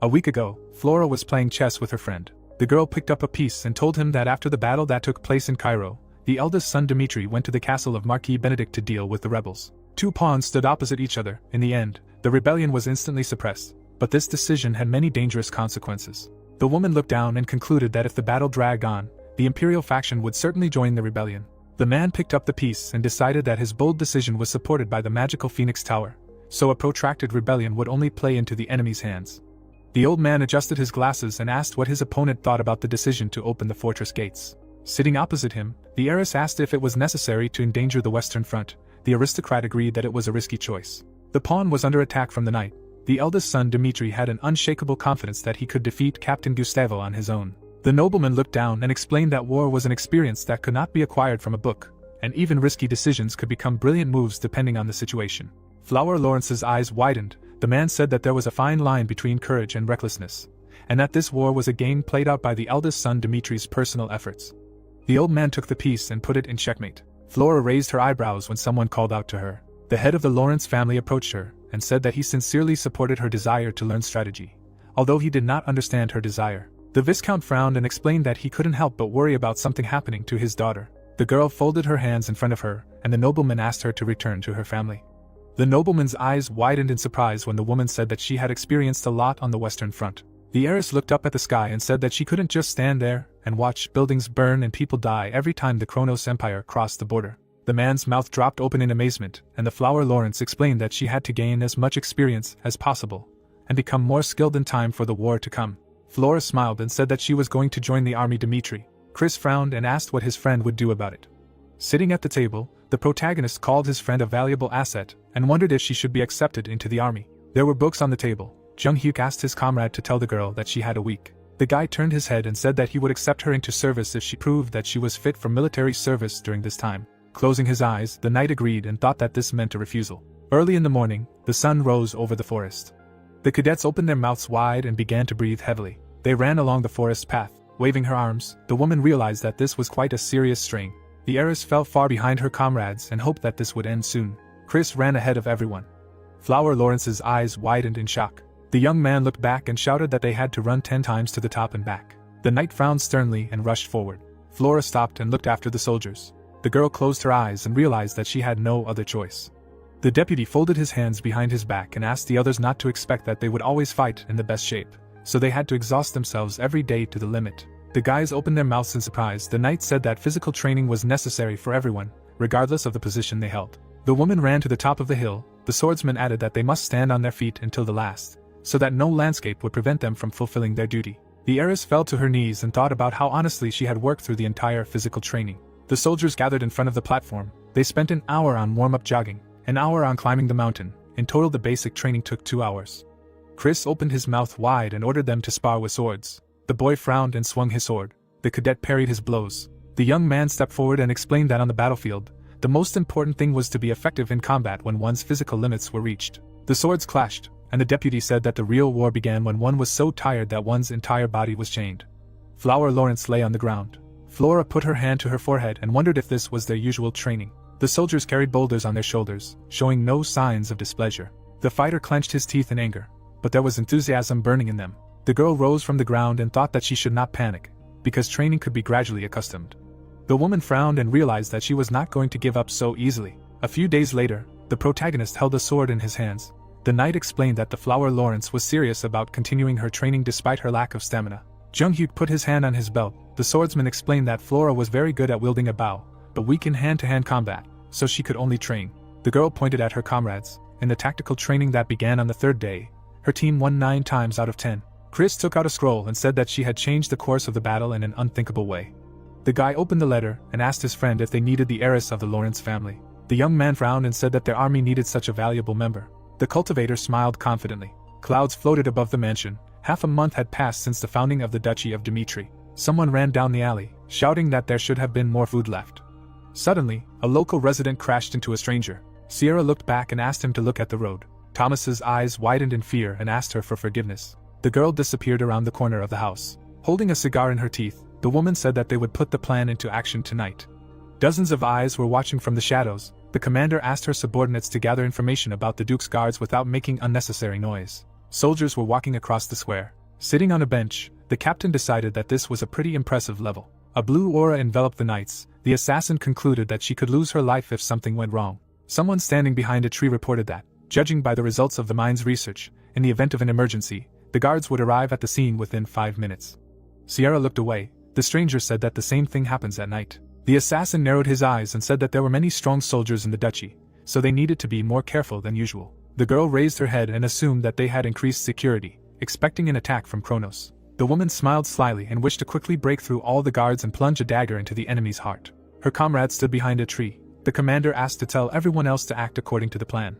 A week ago, Flora was playing chess with her friend. The girl picked up a piece and told him that after the battle that took place in Cairo, the eldest son Dmitri went to the castle of Marquis Benedict to deal with the rebels. Two pawns stood opposite each other. In the end, the rebellion was instantly suppressed, but this decision had many dangerous consequences. The woman looked down and concluded that if the battle dragged on, the imperial faction would certainly join the rebellion. The man picked up the piece and decided that his bold decision was supported by the magical Phoenix Tower, so a protracted rebellion would only play into the enemy's hands. The old man adjusted his glasses and asked what his opponent thought about the decision to open the fortress gates. Sitting opposite him, the heiress asked if it was necessary to endanger the Western Front. The aristocrat agreed that it was a risky choice. The pawn was under attack from the knight. The eldest son Dmitri had an unshakable confidence that he could defeat Captain Gustavo on his own. The nobleman looked down and explained that war was an experience that could not be acquired from a book, and even risky decisions could become brilliant moves depending on the situation. Flower Lawrence's eyes widened. The man said that there was a fine line between courage and recklessness, and that this war was a game played out by the eldest son Dimitri's personal efforts. The old man took the piece and put it in checkmate. Flora raised her eyebrows when someone called out to her. The head of the Lawrence family approached her and said that he sincerely supported her desire to learn strategy, although he did not understand her desire. The Viscount frowned and explained that he couldn't help but worry about something happening to his daughter. The girl folded her hands in front of her, and the nobleman asked her to return to her family. The nobleman's eyes widened in surprise when the woman said that she had experienced a lot on the Western Front. The heiress looked up at the sky and said that she couldn't just stand there and watch buildings burn and people die every time the Kronos Empire crossed the border. The man's mouth dropped open in amazement, and the Flower Lawrence explained that she had to gain as much experience as possible and become more skilled in time for the war to come. Flora smiled and said that she was going to join the army. Dmitri. Chris frowned and asked what his friend would do about it. Sitting at the table, the protagonist called his friend a valuable asset and wondered if she should be accepted into the army. There were books on the table. Jung-hyuk asked his comrade to tell the girl that she had a week. The guy turned his head and said that he would accept her into service if she proved that she was fit for military service during this time. Closing his eyes, the knight agreed and thought that this meant a refusal. Early in the morning, the sun rose over the forest. The cadets opened their mouths wide and began to breathe heavily. They ran along the forest path, Waving her arms, the woman realized that this was quite a serious strain. The heiress fell far behind her comrades and hoped that this would end soon. Chris ran ahead of everyone. Flower Lawrence's eyes widened in shock. The young man looked back and shouted that they had to run 10 times to the top and back. The knight frowned sternly and rushed forward. Flora stopped and looked after the soldiers. The girl closed her eyes and realized that she had no other choice. The deputy folded his hands behind his back and asked the others not to expect that they would always fight in the best shape, so they had to exhaust themselves every day to the limit. The guys opened their mouths in surprise. The knight said that physical training was necessary for everyone, regardless of the position they held. The woman ran to the top of the hill. The swordsman added that they must stand on their feet until the last, so that no landscape would prevent them from fulfilling their duty. The heiress fell to her knees and thought about how honestly she had worked through the entire physical training. The soldiers gathered in front of the platform. They spent an hour on warm-up jogging, an hour on climbing the mountain. In total, the basic training took 2 hours. Chris opened his mouth wide and ordered them to spar with swords. The boy frowned and swung his sword. The cadet parried his blows. The young man stepped forward and explained that on the battlefield, the most important thing was to be effective in combat when one's physical limits were reached. The swords clashed, and the deputy said that the real war began when one was so tired that one's entire body was chained. Flower Lawrence lay on the ground. Flora put her hand to her forehead and wondered if this was their usual training. The soldiers carried boulders on their shoulders, showing no signs of displeasure. The fighter clenched his teeth in anger, but there was enthusiasm burning in them. The girl rose from the ground and thought that she should not panic, because training could be gradually accustomed. The woman frowned and realized that she was not going to give up so easily. A few days later, the protagonist held a sword in his hands. The knight explained that the Flower Lawrence was serious about continuing her training despite her lack of stamina. Jung-hyuk put his hand on his belt. The swordsman explained that Flora was very good at wielding a bow, but weak in hand-to-hand combat, so she could only train. The girl pointed at her comrades. In the tactical training that began on the 3rd day, her team won 9 times out of 10. Chris took out a scroll and said that she had changed the course of the battle in an unthinkable way. The guy opened the letter and asked his friend if they needed the heiress of the Lawrence family. The young man frowned and said that their army needed such a valuable member. The cultivator smiled confidently. Clouds floated above the mansion. Half a month had passed since the founding of the Duchy of Dmitry. Someone ran down the alley, shouting that there should have been more food left. Suddenly, a local resident crashed into a stranger. Sierra looked back and asked him to look at the road. Thomas's eyes widened in fear and asked her for forgiveness. The girl disappeared around the corner of the house. Holding a cigar in her teeth, the woman said that they would put the plan into action tonight. Dozens of eyes were watching from the shadows. The commander asked her subordinates to gather information about the Duke's guards without making unnecessary noise. Soldiers were walking across the square. Sitting on a bench, the captain decided that this was a pretty impressive level. A blue aura enveloped the knights. The assassin concluded that she could lose her life if something went wrong. Someone standing behind a tree reported that, judging by the results of the mine's research, in the event of an emergency, the guards would arrive at the scene within 5 minutes. Sierra looked away. The stranger said that the same thing happens at night. The assassin narrowed his eyes and said that there were many strong soldiers in the duchy, so they needed to be more careful than usual. The girl raised her head and assumed that they had increased security, expecting an attack from Kronos. The woman smiled slyly and wished to quickly break through all the guards and plunge a dagger into the enemy's heart. Her comrade stood behind a tree. The commander asked to tell everyone else to act according to the plan.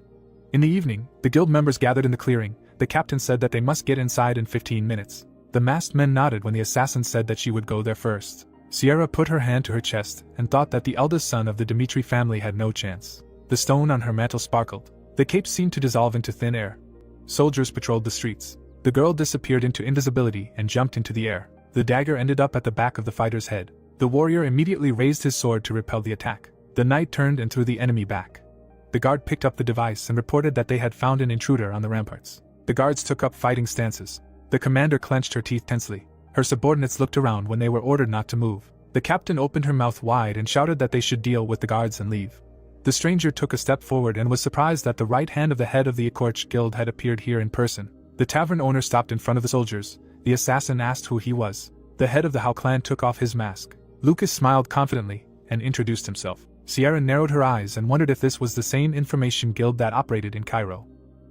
In the evening, the guild members gathered in the clearing. The captain said that they must get inside in 15 minutes. The masked men nodded when the assassin said that she would go there first. Sierra put her hand to her chest and thought that the eldest son of the Dmitry family had no chance. The stone on her mantle sparkled. The cape seemed to dissolve into thin air. Soldiers patrolled the streets. The girl disappeared into invisibility and jumped into the air. The dagger ended up at the back of the fighter's head. The warrior immediately raised his sword to repel the attack. The knight turned and threw the enemy back. The guard picked up the device and reported that they had found an intruder on the ramparts. The guards took up fighting stances. The commander clenched her teeth tensely. Her subordinates looked around when they were ordered not to move. The captain opened her mouth wide and shouted that they should deal with the guards and leave. The stranger took a step forward and was surprised that the right hand of the head of the Akorch guild had appeared here in person. The tavern owner stopped in front of the soldiers. The assassin asked who he was. The head of the Hao clan took off his mask. Lucas smiled confidently and introduced himself. Sierra narrowed her eyes and wondered if this was the same information guild that operated in Cairo.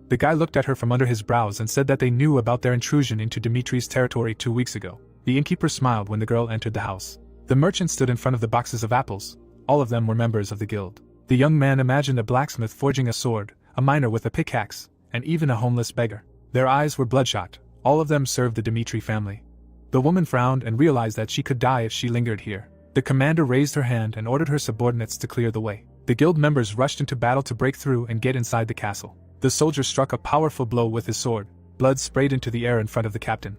The guy looked at her from under his brows and said that they knew about their intrusion into Dimitri's territory 2 weeks ago. The innkeeper smiled when the girl entered the house. The merchant stood in front of the boxes of apples. All of them were members of the guild. The young man imagined a blacksmith forging a sword, a miner with a pickaxe, and even a homeless beggar. Their eyes were bloodshot. All of them served the Dmitry family. The woman frowned and realized that she could die if she lingered here. The commander raised her hand and ordered her subordinates to clear the way. The guild members rushed into battle to break through and get inside the castle. The soldier struck a powerful blow with his sword. Blood sprayed into the air in front of the captain.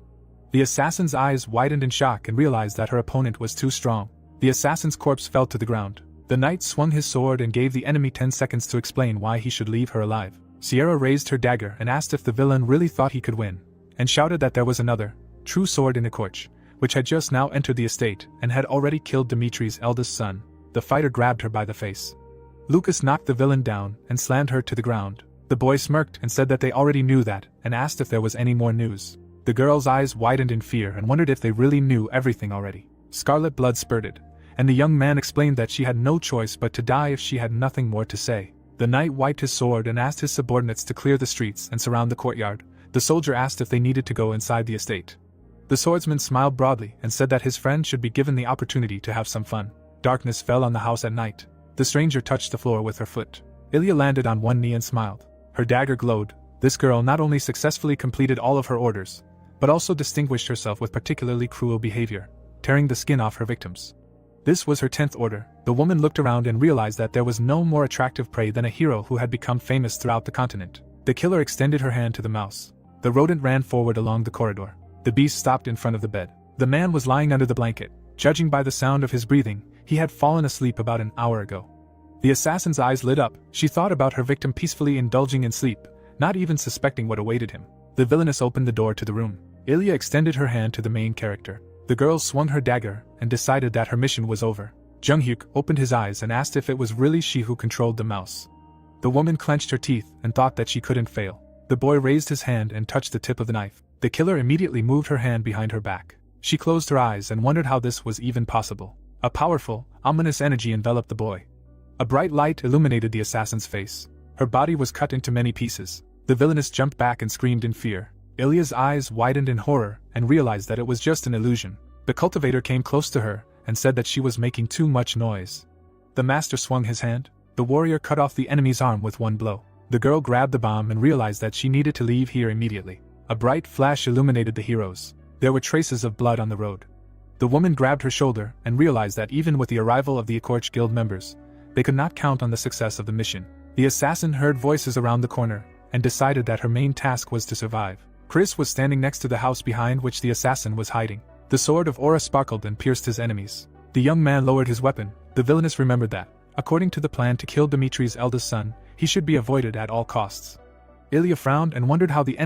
The assassin's eyes widened in shock and realized that her opponent was too strong. The assassin's corpse fell to the ground. The knight swung his sword and gave the enemy 10 seconds to explain why he should leave her alive. Sierra raised her dagger and asked if the villain really thought he could win, and shouted that there was another, true sword in Ikorch, which had just now entered the estate and had already killed Dimitri's eldest son. The fighter grabbed her by the face. Lucas knocked the villain down and slammed her to the ground. The boy smirked and said that they already knew that, and asked if there was any more news. The girl's eyes widened in fear and wondered if they really knew everything already. Scarlet blood spurted, and the young man explained that she had no choice but to die if she had nothing more to say. The knight wiped his sword and asked his subordinates to clear the streets and surround the courtyard. The soldier asked if they needed to go inside the estate. The swordsman smiled broadly and said that his friend should be given the opportunity to have some fun. Darkness fell on the house at night. The stranger touched the floor with her foot. Ilya landed on one knee and smiled. Her dagger glowed. This girl not only successfully completed all of her orders, but also distinguished herself with particularly cruel behavior, tearing the skin off her victims. This was her 10th order. The woman looked around and realized that there was no more attractive prey than a hero who had become famous throughout the continent. The killer extended her hand to the mouse. The rodent ran forward along the corridor. The beast stopped in front of the bed. The man was lying under the blanket. Judging by the sound of his breathing, he had fallen asleep about an hour ago. The assassin's eyes lit up. She thought about her victim peacefully indulging in sleep, not even suspecting what awaited him. The villainess opened the door to the room. Ilya extended her hand to the main character. The girl swung her dagger and decided that her mission was over. Junghyuk opened his eyes and asked if it was really she who controlled the mouse. The woman clenched her teeth and thought that she couldn't fail. The boy raised his hand and touched the tip of the knife. The killer immediately moved her hand behind her back. She closed her eyes and wondered how this was even possible. A powerful, ominous energy enveloped the boy. A bright light illuminated the assassin's face. Her body was cut into many pieces. The villainess jumped back and screamed in fear. Ilya's eyes widened in horror and realized that it was just an illusion. The cultivator came close to her and said that she was making too much noise. The master swung his hand. The warrior cut off the enemy's arm with one blow. The girl grabbed the bomb and realized that she needed to leave here immediately. A bright flash illuminated the heroes. There were traces of blood on the road. The woman grabbed her shoulder and realized that even with the arrival of the Ikorch Guild members, they could not count on the success of the mission. The assassin heard voices around the corner and decided that her main task was to survive. Chris was standing next to the house behind which the assassin was hiding. The sword of Aura sparkled and pierced his enemies. The young man lowered his weapon. The villainess remembered that, according to the plan to kill Dimitri's eldest son, he should be avoided at all costs. Ilya frowned and wondered how the